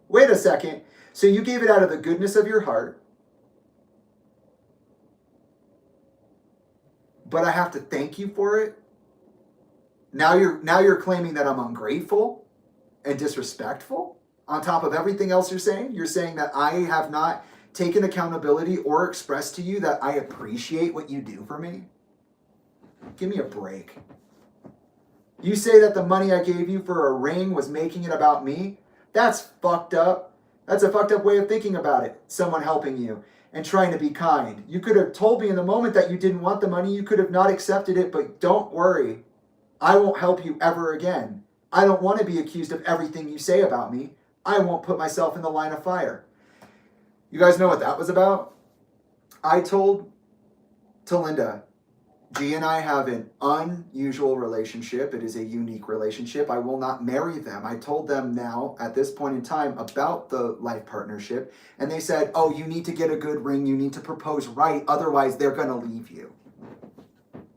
Wait a second. So you gave it out of the goodness of your heart, but I have to thank you for it? Now you're claiming that I'm ungrateful and disrespectful on top of everything else you're saying? You're saying that I have not taken accountability or expressed to you that I appreciate what you do for me? Give me a break. You say that the money I gave you for a ring was making it about me? That's fucked up. That's a fucked up way of thinking about it. Someone helping you and trying to be kind. You could have told me in the moment that you didn't want the money. You could have not accepted it, but don't worry. I won't help you ever again. I don't want to be accused of everything you say about me. I won't put myself in the line of fire. You guys know what that was about? I told Talinda, G and I have an unusual relationship. It is a unique relationship. I will not marry them. I told them now, at this point in time, about the life partnership. And they said, oh, you need to get a good ring. You need to propose right. Otherwise, they're going to leave you.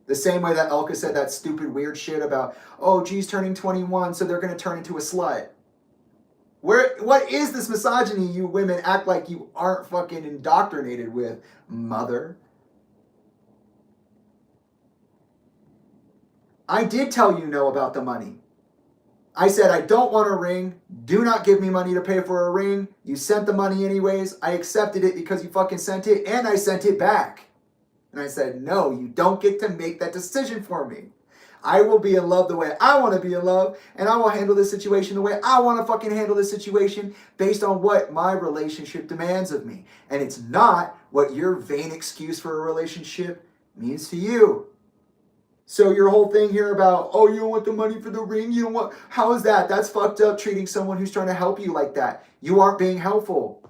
The same way that Elka said that stupid, weird shit about, oh, G's turning 21, so they're going to turn into a slut. What is this misogyny you women act like you aren't fucking indoctrinated with, mother? I did tell you no about the money. I said, I don't want a ring. Do not give me money to pay for a ring. You sent the money anyways. I accepted it because you fucking sent it, and I sent it back. And I said, no, you don't get to make that decision for me. I will be in love the way I want to be in love, and I will handle this situation the way I want to fucking handle this situation based on what my relationship demands of me. And it's not what your vain excuse for a relationship means to you. So your whole thing here about, oh, you don't want the money for the ring? You don't want, how is that? That's fucked up, treating someone who's trying to help you like that. You aren't being helpful.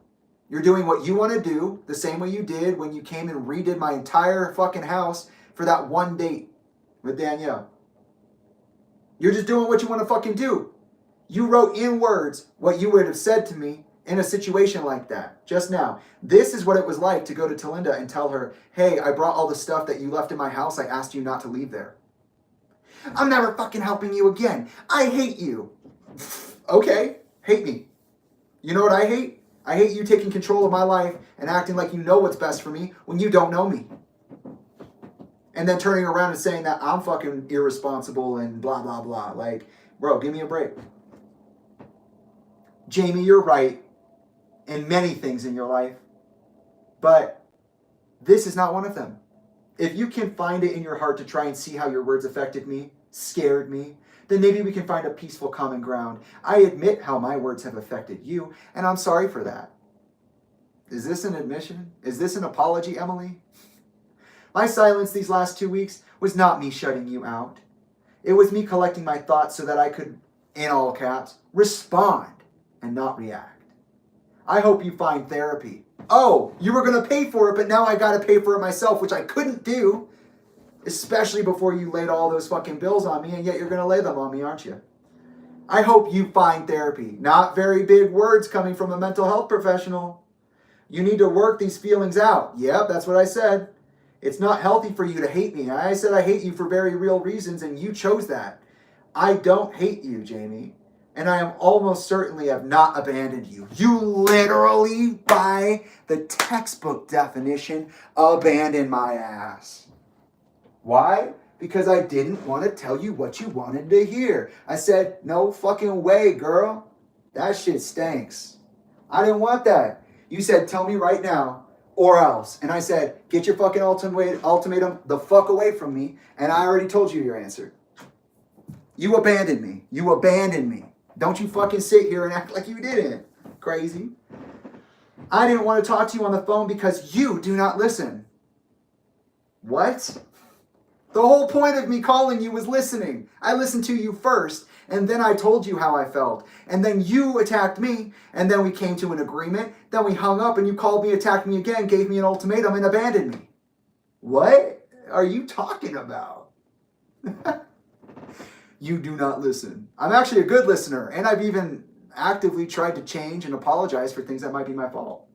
You're doing what you want to do the same way you did when you came and redid my entire fucking house for that one date with Danielle. You're just doing what you want to fucking do. You wrote in words what you would have said to me in a situation like that just now. This is what it was like to go to Talinda and tell her, hey, I brought all the stuff that you left in my house. I asked you not to leave there. I'm never fucking helping you again. I hate you. Okay, hate me. You know what I hate? I hate you taking control of my life and acting like you know what's best for me when you don't know me. And then turning around and saying that I'm fucking irresponsible and blah, blah, blah. Like, bro, give me a break. Jamie, you're right in many things in your life, but this is not one of them. If you can find it in your heart to try and see how your words affected me, scared me, then maybe we can find a peaceful common ground. I admit how my words have affected you, and I'm sorry for that. Is this an admission? Is this an apology, Emily? My silence these last 2 weeks was not me shutting you out. It was me collecting my thoughts so that I could, in all caps, respond and not react. I hope you find therapy. Oh, you were going to pay for it, but now I got to pay for it myself, which I couldn't do Especially before you laid all those fucking bills on me, and yet you're going to lay them on me, aren't you? I hope you find therapy. Not very big words coming from a mental health professional. You need to work these feelings out. Yep, that's what I said. It's not healthy for you to hate me. I said I hate you for very real reasons, and you chose that. I don't hate you, Jamie. And I am almost certainly have not abandoned you. You literally, by the textbook definition, abandoned my ass. Why? Because I didn't want to tell you what you wanted to hear. I said, no fucking way, girl. That shit stinks. I didn't want that. You said, tell me right now, or else. And I said, get your fucking ultimatum the fuck away from me. And I already told you your answer. You abandoned me. You abandoned me. Don't you fucking sit here and act like you didn't. Crazy. I didn't want to talk to you on the phone because you do not listen. What? The whole point of me calling you was listening. I listened to you first, and then I told you how I felt. And then you attacked me, and then we came to an agreement. Then we hung up, and you called me, attacked me again, gave me an ultimatum, and abandoned me. What are you talking about? You do not listen. I'm actually a good listener, and I've even actively tried to change and apologize for things that might be my fault.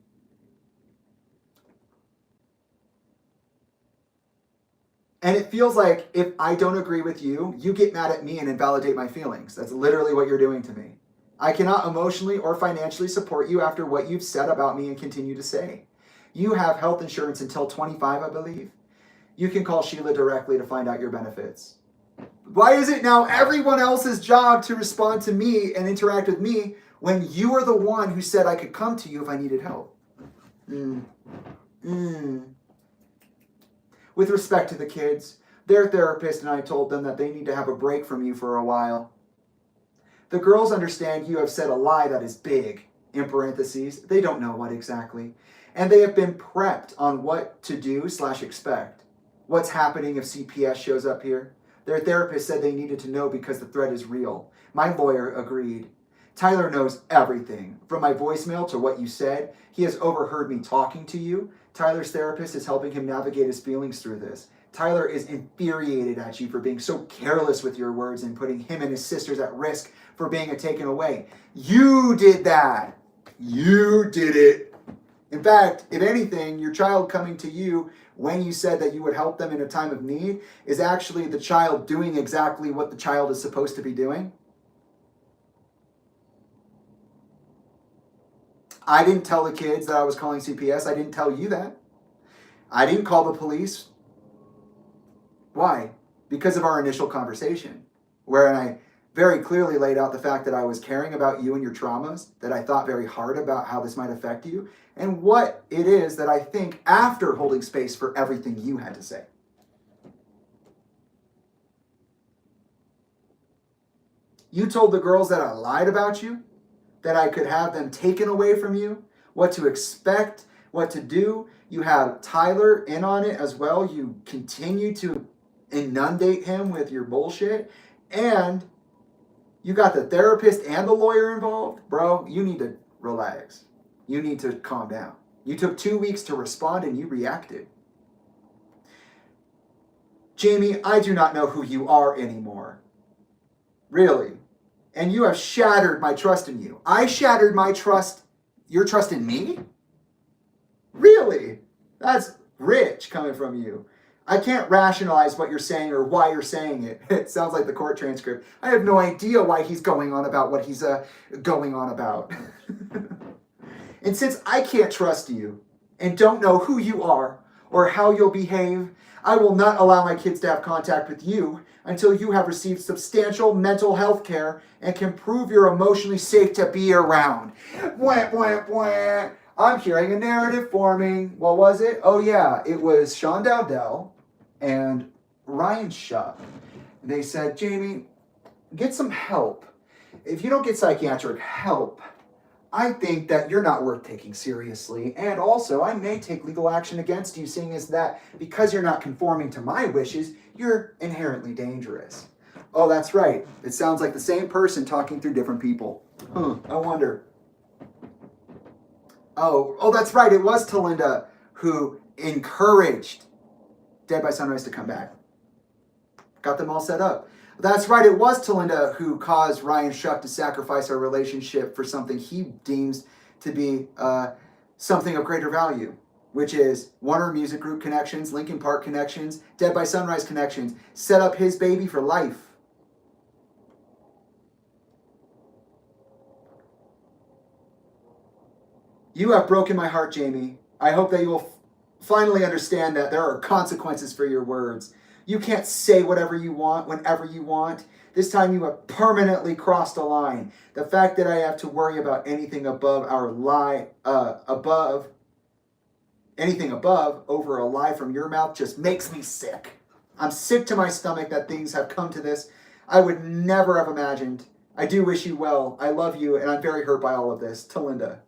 And it feels like if I don't agree with you, you get mad at me and invalidate my feelings. That's literally what you're doing to me. I cannot emotionally or financially support you after what you've said about me and continue to say. You have health insurance until 25, I believe. You can call Sheila directly to find out your benefits. Why is it now everyone else's job to respond to me and interact with me when you are the one who said I could come to you if I needed help? With respect to the kids, their therapist and I told them that they need to have a break from you for a while. The girls understand you have said a lie that is big, in parentheses. They don't know what exactly. And they have been prepped on what to do/expect. What's happening if CPS shows up here? Their therapist said they needed to know because the threat is real. My lawyer agreed. Tyler knows everything. From my voicemail to what you said, he has overheard me talking to you. Tyler's therapist is helping him navigate his feelings through this. Tyler is infuriated at you for being so careless with your words and putting him and his sisters at risk for being taken away. You did that. You did it. In fact, if anything, your child coming to you when you said that you would help them in a time of need is actually the child doing exactly what the child is supposed to be doing. I didn't tell the kids that I was calling CPS. I didn't tell you that. I didn't call the police. Why? Because of our initial conversation, where I very clearly laid out the fact that I was caring about you and your traumas, that I thought very hard about how this might affect you, and what it is that I think after holding space for everything you had to say. You told the girls that I lied about you, that I could have them taken away from you, what to expect, what to do. You have Tyler in on it as well. You continue to inundate him with your bullshit. And you got the therapist and the lawyer involved. Bro, you need to relax. You need to calm down. You took 2 weeks to respond and you reacted. Jamie, I do not know who you are anymore. Really. And you have shattered my trust in you. I shattered my trust, your trust in me? Really? That's rich coming from you. I can't rationalize what you're saying or why you're saying it. It sounds like the court transcript. I have no idea why he's going on about what he's going on about. And since I can't trust you and don't know who you are or how you'll behave, I will not allow my kids to have contact with you until you have received substantial mental health care and can prove you're emotionally safe to be around. Wah, wah, wah. I'm hearing a narrative forming. What was it? Oh yeah, it was Sean Dowdell and Ryan Shuck. They said, Jamie, get some help. If you don't get psychiatric help, I think that you're not worth taking seriously. And also, I may take legal action against you, seeing as that because you're not conforming to my wishes, you're inherently dangerous. Oh, that's right. It sounds like the same person talking through different people. I wonder. Oh, that's right. It was Talinda who encouraged Dead by Sunrise to come back. Got them all set up. That's right, it was Talinda who caused Ryan Shuck to sacrifice our relationship for something he deems to be something of greater value, which is Warner Music Group connections, Linkin Park connections, Dead by Sunrise connections. Set up his baby for life. You have broken my heart, Jamie. I hope that you will finally understand that there are consequences for your words. You can't say whatever you want, whenever you want. This time you have permanently crossed a line. The fact that I have to worry about anything above anything above over a lie from your mouth just makes me sick. I'm sick to my stomach that things have come to this. I would never have imagined. I do wish you well. I love you, and I'm very hurt by all of this. Talinda.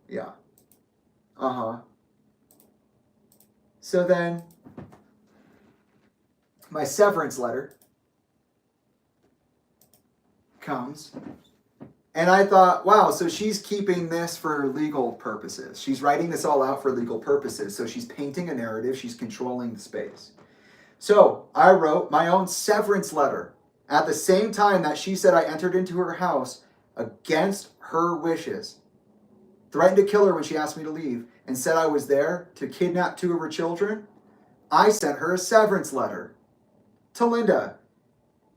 Yeah. Uh-huh. So then, my severance letter comes, and I thought, wow, so she's keeping this for legal purposes. She's writing this all out for legal purposes. So she's painting a narrative. She's controlling the space. So I wrote my own severance letter at the same time that she said I entered into her house against her wishes, threatened to kill her when she asked me to leave, and said I was there to kidnap 2 of her children. I sent her a severance letter. Talinda,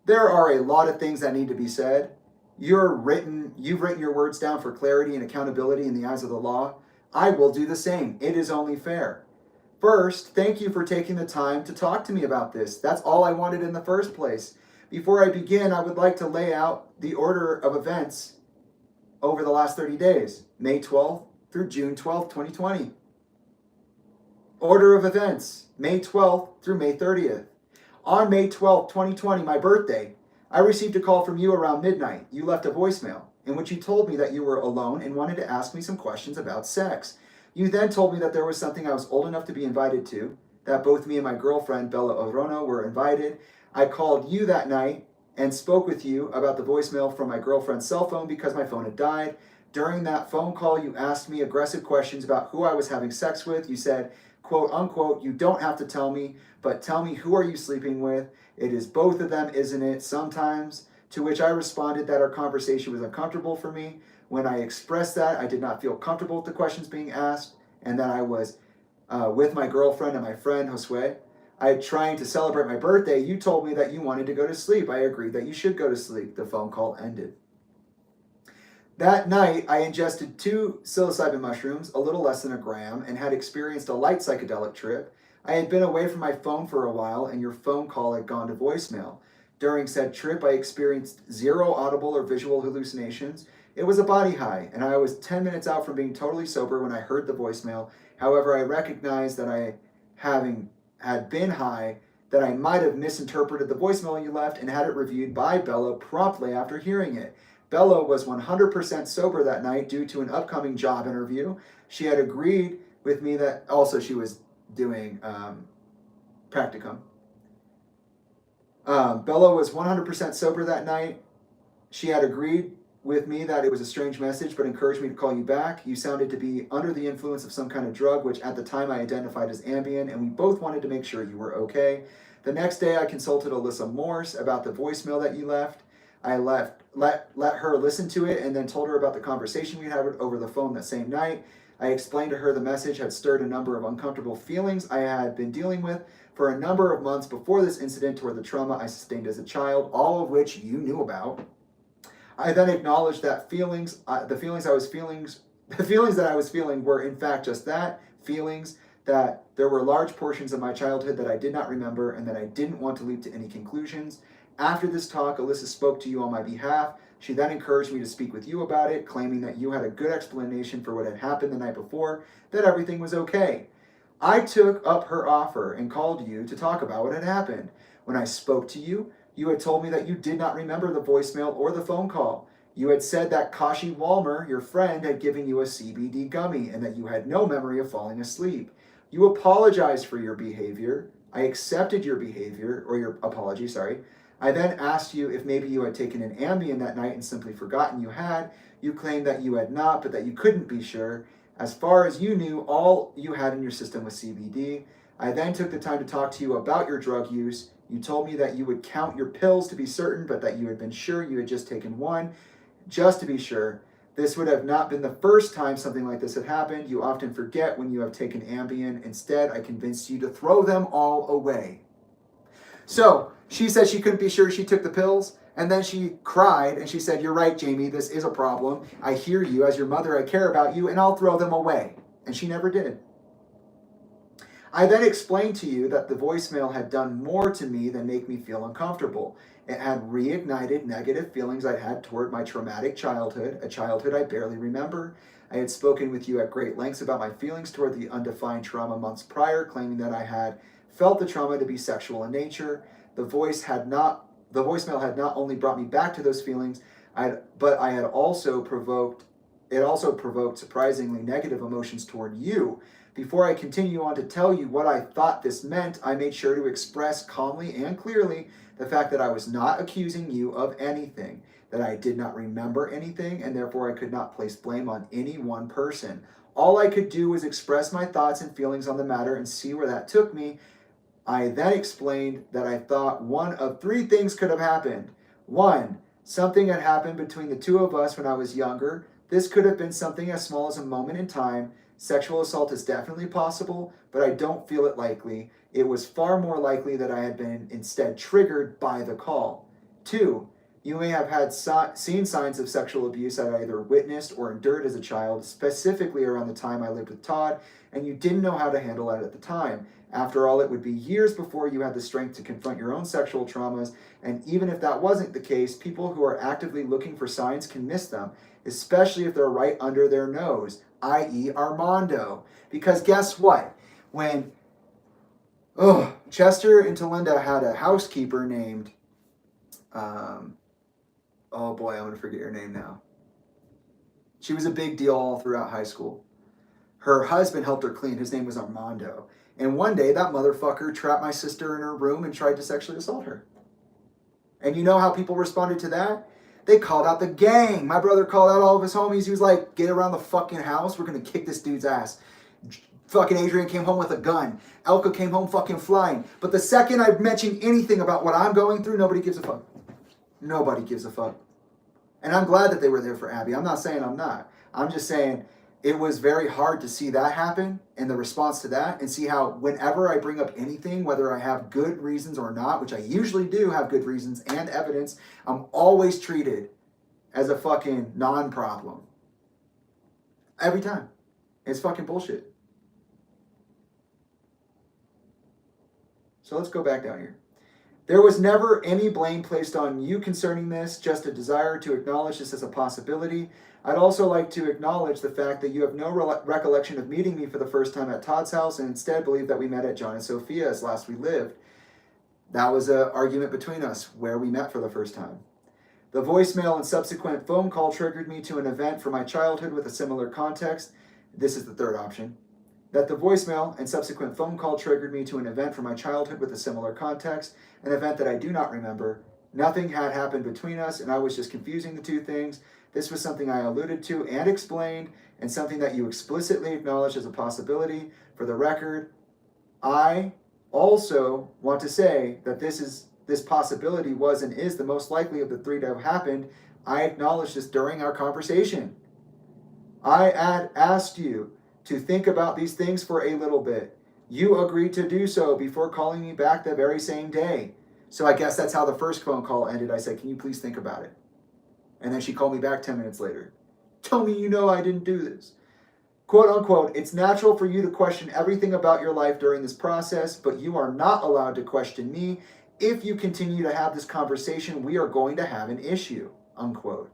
there are a lot of things that need to be said. You've written your words down for clarity and accountability in the eyes of the law. I will do the same. It is only fair. First, thank you for taking the time to talk to me about this. That's all I wanted in the first place. Before I begin, I would like to lay out the order of events over the last 30 days, May 12th through June 12th, 2020. Order of events, May 12th through May 30th. On May 12th, 2020, my birthday, I received a call from you around midnight. You left a voicemail in which you told me that you were alone and wanted to ask me some questions about sex. You then told me that there was something I was old enough to be invited to, that both me and my girlfriend, Bella Orono, were invited. I called you that night and spoke with you about the voicemail from my girlfriend's cell phone because my phone had died. During that phone call, you asked me aggressive questions about who I was having sex with. You said, quote unquote, you don't have to tell me, but tell me who are you sleeping with? It is both of them, isn't it? Sometimes. To which I responded that our conversation was uncomfortable for me. When I expressed that, I did not feel comfortable with the questions being asked, and that I was with my girlfriend and my friend, Josue. Trying to celebrate my birthday, you told me that you wanted to go to sleep. I agreed that you should go to sleep. The phone call ended. That night, I ingested 2 psilocybin mushrooms, a little less than a gram, and had experienced a light psychedelic trip. I had been away from my phone for a while, and your phone call had gone to voicemail. During said trip, I experienced 0 audible or visual hallucinations. It was a body high, and I was 10 minutes out from being totally sober when I heard the voicemail. However, I recognized that having had been high, that I might have misinterpreted the voicemail you left and had it reviewed by Bella promptly after hearing it. Bella was 100% sober that night due to an upcoming job interview. She had agreed with me that also she was doing practicum. Bella was 100% sober that night. She had agreed with me that it was a strange message, but encouraged me to call you back. You sounded to be under the influence of some kind of drug, which at the time I identified as Ambien, and we both wanted to make sure you were okay. The next day, I consulted Alyssa Morse about the voicemail that you left. I let her listen to it and then told her about the conversation we had over the phone that same night. I explained to her the message had stirred a number of uncomfortable feelings I had been dealing with for a number of months before this incident toward the trauma I sustained as a child, all of which you knew about. I then acknowledged that the feelings that I was feeling were in fact just that, feelings, that there were large portions of my childhood that I did not remember and that I didn't want to leap to any conclusions. After this talk, Alyssa spoke to you on my behalf. She then encouraged me to speak with you about it, claiming that you had a good explanation for what had happened the night before, that everything was okay. I took up her offer and called you to talk about what had happened. When I spoke to you, you had told me that you did not remember the voicemail or the phone call. You had said that Kashi Walmer, your friend, had given you a CBD gummy and that you had no memory of falling asleep. You apologized for your behavior. I accepted your behavior, or your apology, sorry. I then asked you if maybe you had taken an Ambien that night and simply forgotten you had. You claimed that you had not, but that you couldn't be sure. As far as you knew, all you had in your system was CBD. I then took the time to talk to you about your drug use. You told me that you would count your pills to be certain, but that you had been sure you had just taken one, just to be sure. This would have not been the first time something like this had happened. You often forget when you have taken Ambien. Instead, I convinced you to throw them all away. So she said she couldn't be sure she took the pills. And then she cried and she said, "You're right, Jamie, this is a problem. I hear you. As your mother, I care about you, and I'll throw them away." And she never did. I then explained to you that the voicemail had done more to me than make me feel uncomfortable. It had reignited negative feelings I'd had toward my traumatic childhood, a childhood I barely remember. I had spoken with you at great lengths about my feelings toward the undefined trauma months prior, claiming that I had felt the trauma to be sexual in nature. The voicemail had not only brought me back to those feelings, but it also provoked surprisingly negative emotions toward you. Before I continue on to tell you what I thought this meant, I made sure to express calmly and clearly the fact that I was not accusing you of anything, that I did not remember anything, and therefore I could not place blame on any one person. All I could do was express my thoughts and feelings on the matter and see where that took me. I then explained that I thought one of three things could have happened. One, something had happened between the two of us when I was younger. This could have been something as small as a moment in time. Sexual assault is definitely possible, but I don't feel it likely. It was far more likely that I had been instead triggered by the call. Two, you may have had seen signs of sexual abuse I either witnessed or endured as a child, specifically around the time I lived with Todd, and you didn't know how to handle it at the time. After all, it would be years before you had the strength to confront your own sexual traumas, and even if that wasn't the case, people who are actively looking for signs can miss them, especially if they're right under their nose, i.e. Armando. Because guess what? When Chester and Talinda had a housekeeper named, oh boy, I'm going to forget her name now. She was a big deal all throughout high school. Her husband helped her clean. His name was Armando. And one day, that motherfucker trapped my sister in her room and tried to sexually assault her. And you know how people responded to that? They called out the gang. My brother called out all of his homies. He was like, "Get around the fucking house. We're going to kick this dude's ass." Fucking Adrian came home with a gun. Elka came home fucking flying. But the second I mention anything about what I'm going through, nobody gives a fuck. Nobody gives a fuck. And I'm glad that they were there for Abby. I'm not saying I'm not. I'm just saying it was very hard to see that happen and the response to that, and see how whenever I bring up anything, whether I have good reasons or not, which I usually do have good reasons and evidence, I'm always treated as a fucking non-problem. Every time. It's fucking bullshit. So let's go back down here. There was never any blame placed on you concerning this, just a desire to acknowledge this as a possibility. I'd also like to acknowledge the fact that you have no recollection of meeting me for the first time at Todd's house, and instead believe that we met at John and Sophia's last we lived. That was an argument between us, where we met for the first time. The voicemail and subsequent phone call triggered me to an event from my childhood with a similar context. This is the third option. That the voicemail and subsequent phone call triggered me to an event from my childhood with a similar context, an event that I do not remember. Nothing had happened between us, and I was just confusing the two things. This was something I alluded to and explained, and something that you explicitly acknowledged as a possibility. For the record, I also want to say that this possibility was and is the most likely of the three to have happened. I acknowledged this during our conversation. I had asked you to think about these things for a little bit. You agreed to do so before calling me back the very same day. So I guess that's how the first phone call ended. I said, "Can you please think about it?" And then she called me back 10 minutes later. "Tell me you know I didn't do this." Quote unquote, "It's natural for you to question everything about your life during this process, but you are not allowed to question me. If you continue to have this conversation, we are going to have an issue." Unquote.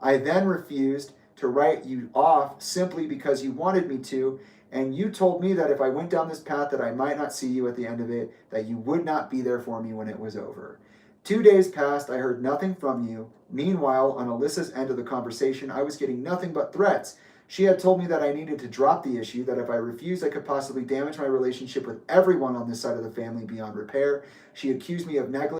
I then refused to write you off simply because you wanted me to, and you told me that if I went down this path that I might not see you at the end of it, that you would not be there for me when it was over. 2 days passed, I heard nothing from you. Meanwhile, on Alyssa's end of the conversation, I was getting nothing but threats. She had told me that I needed to drop the issue, that if I refused, I could possibly damage my relationship with everyone on this side of the family beyond repair. She accused me of negligence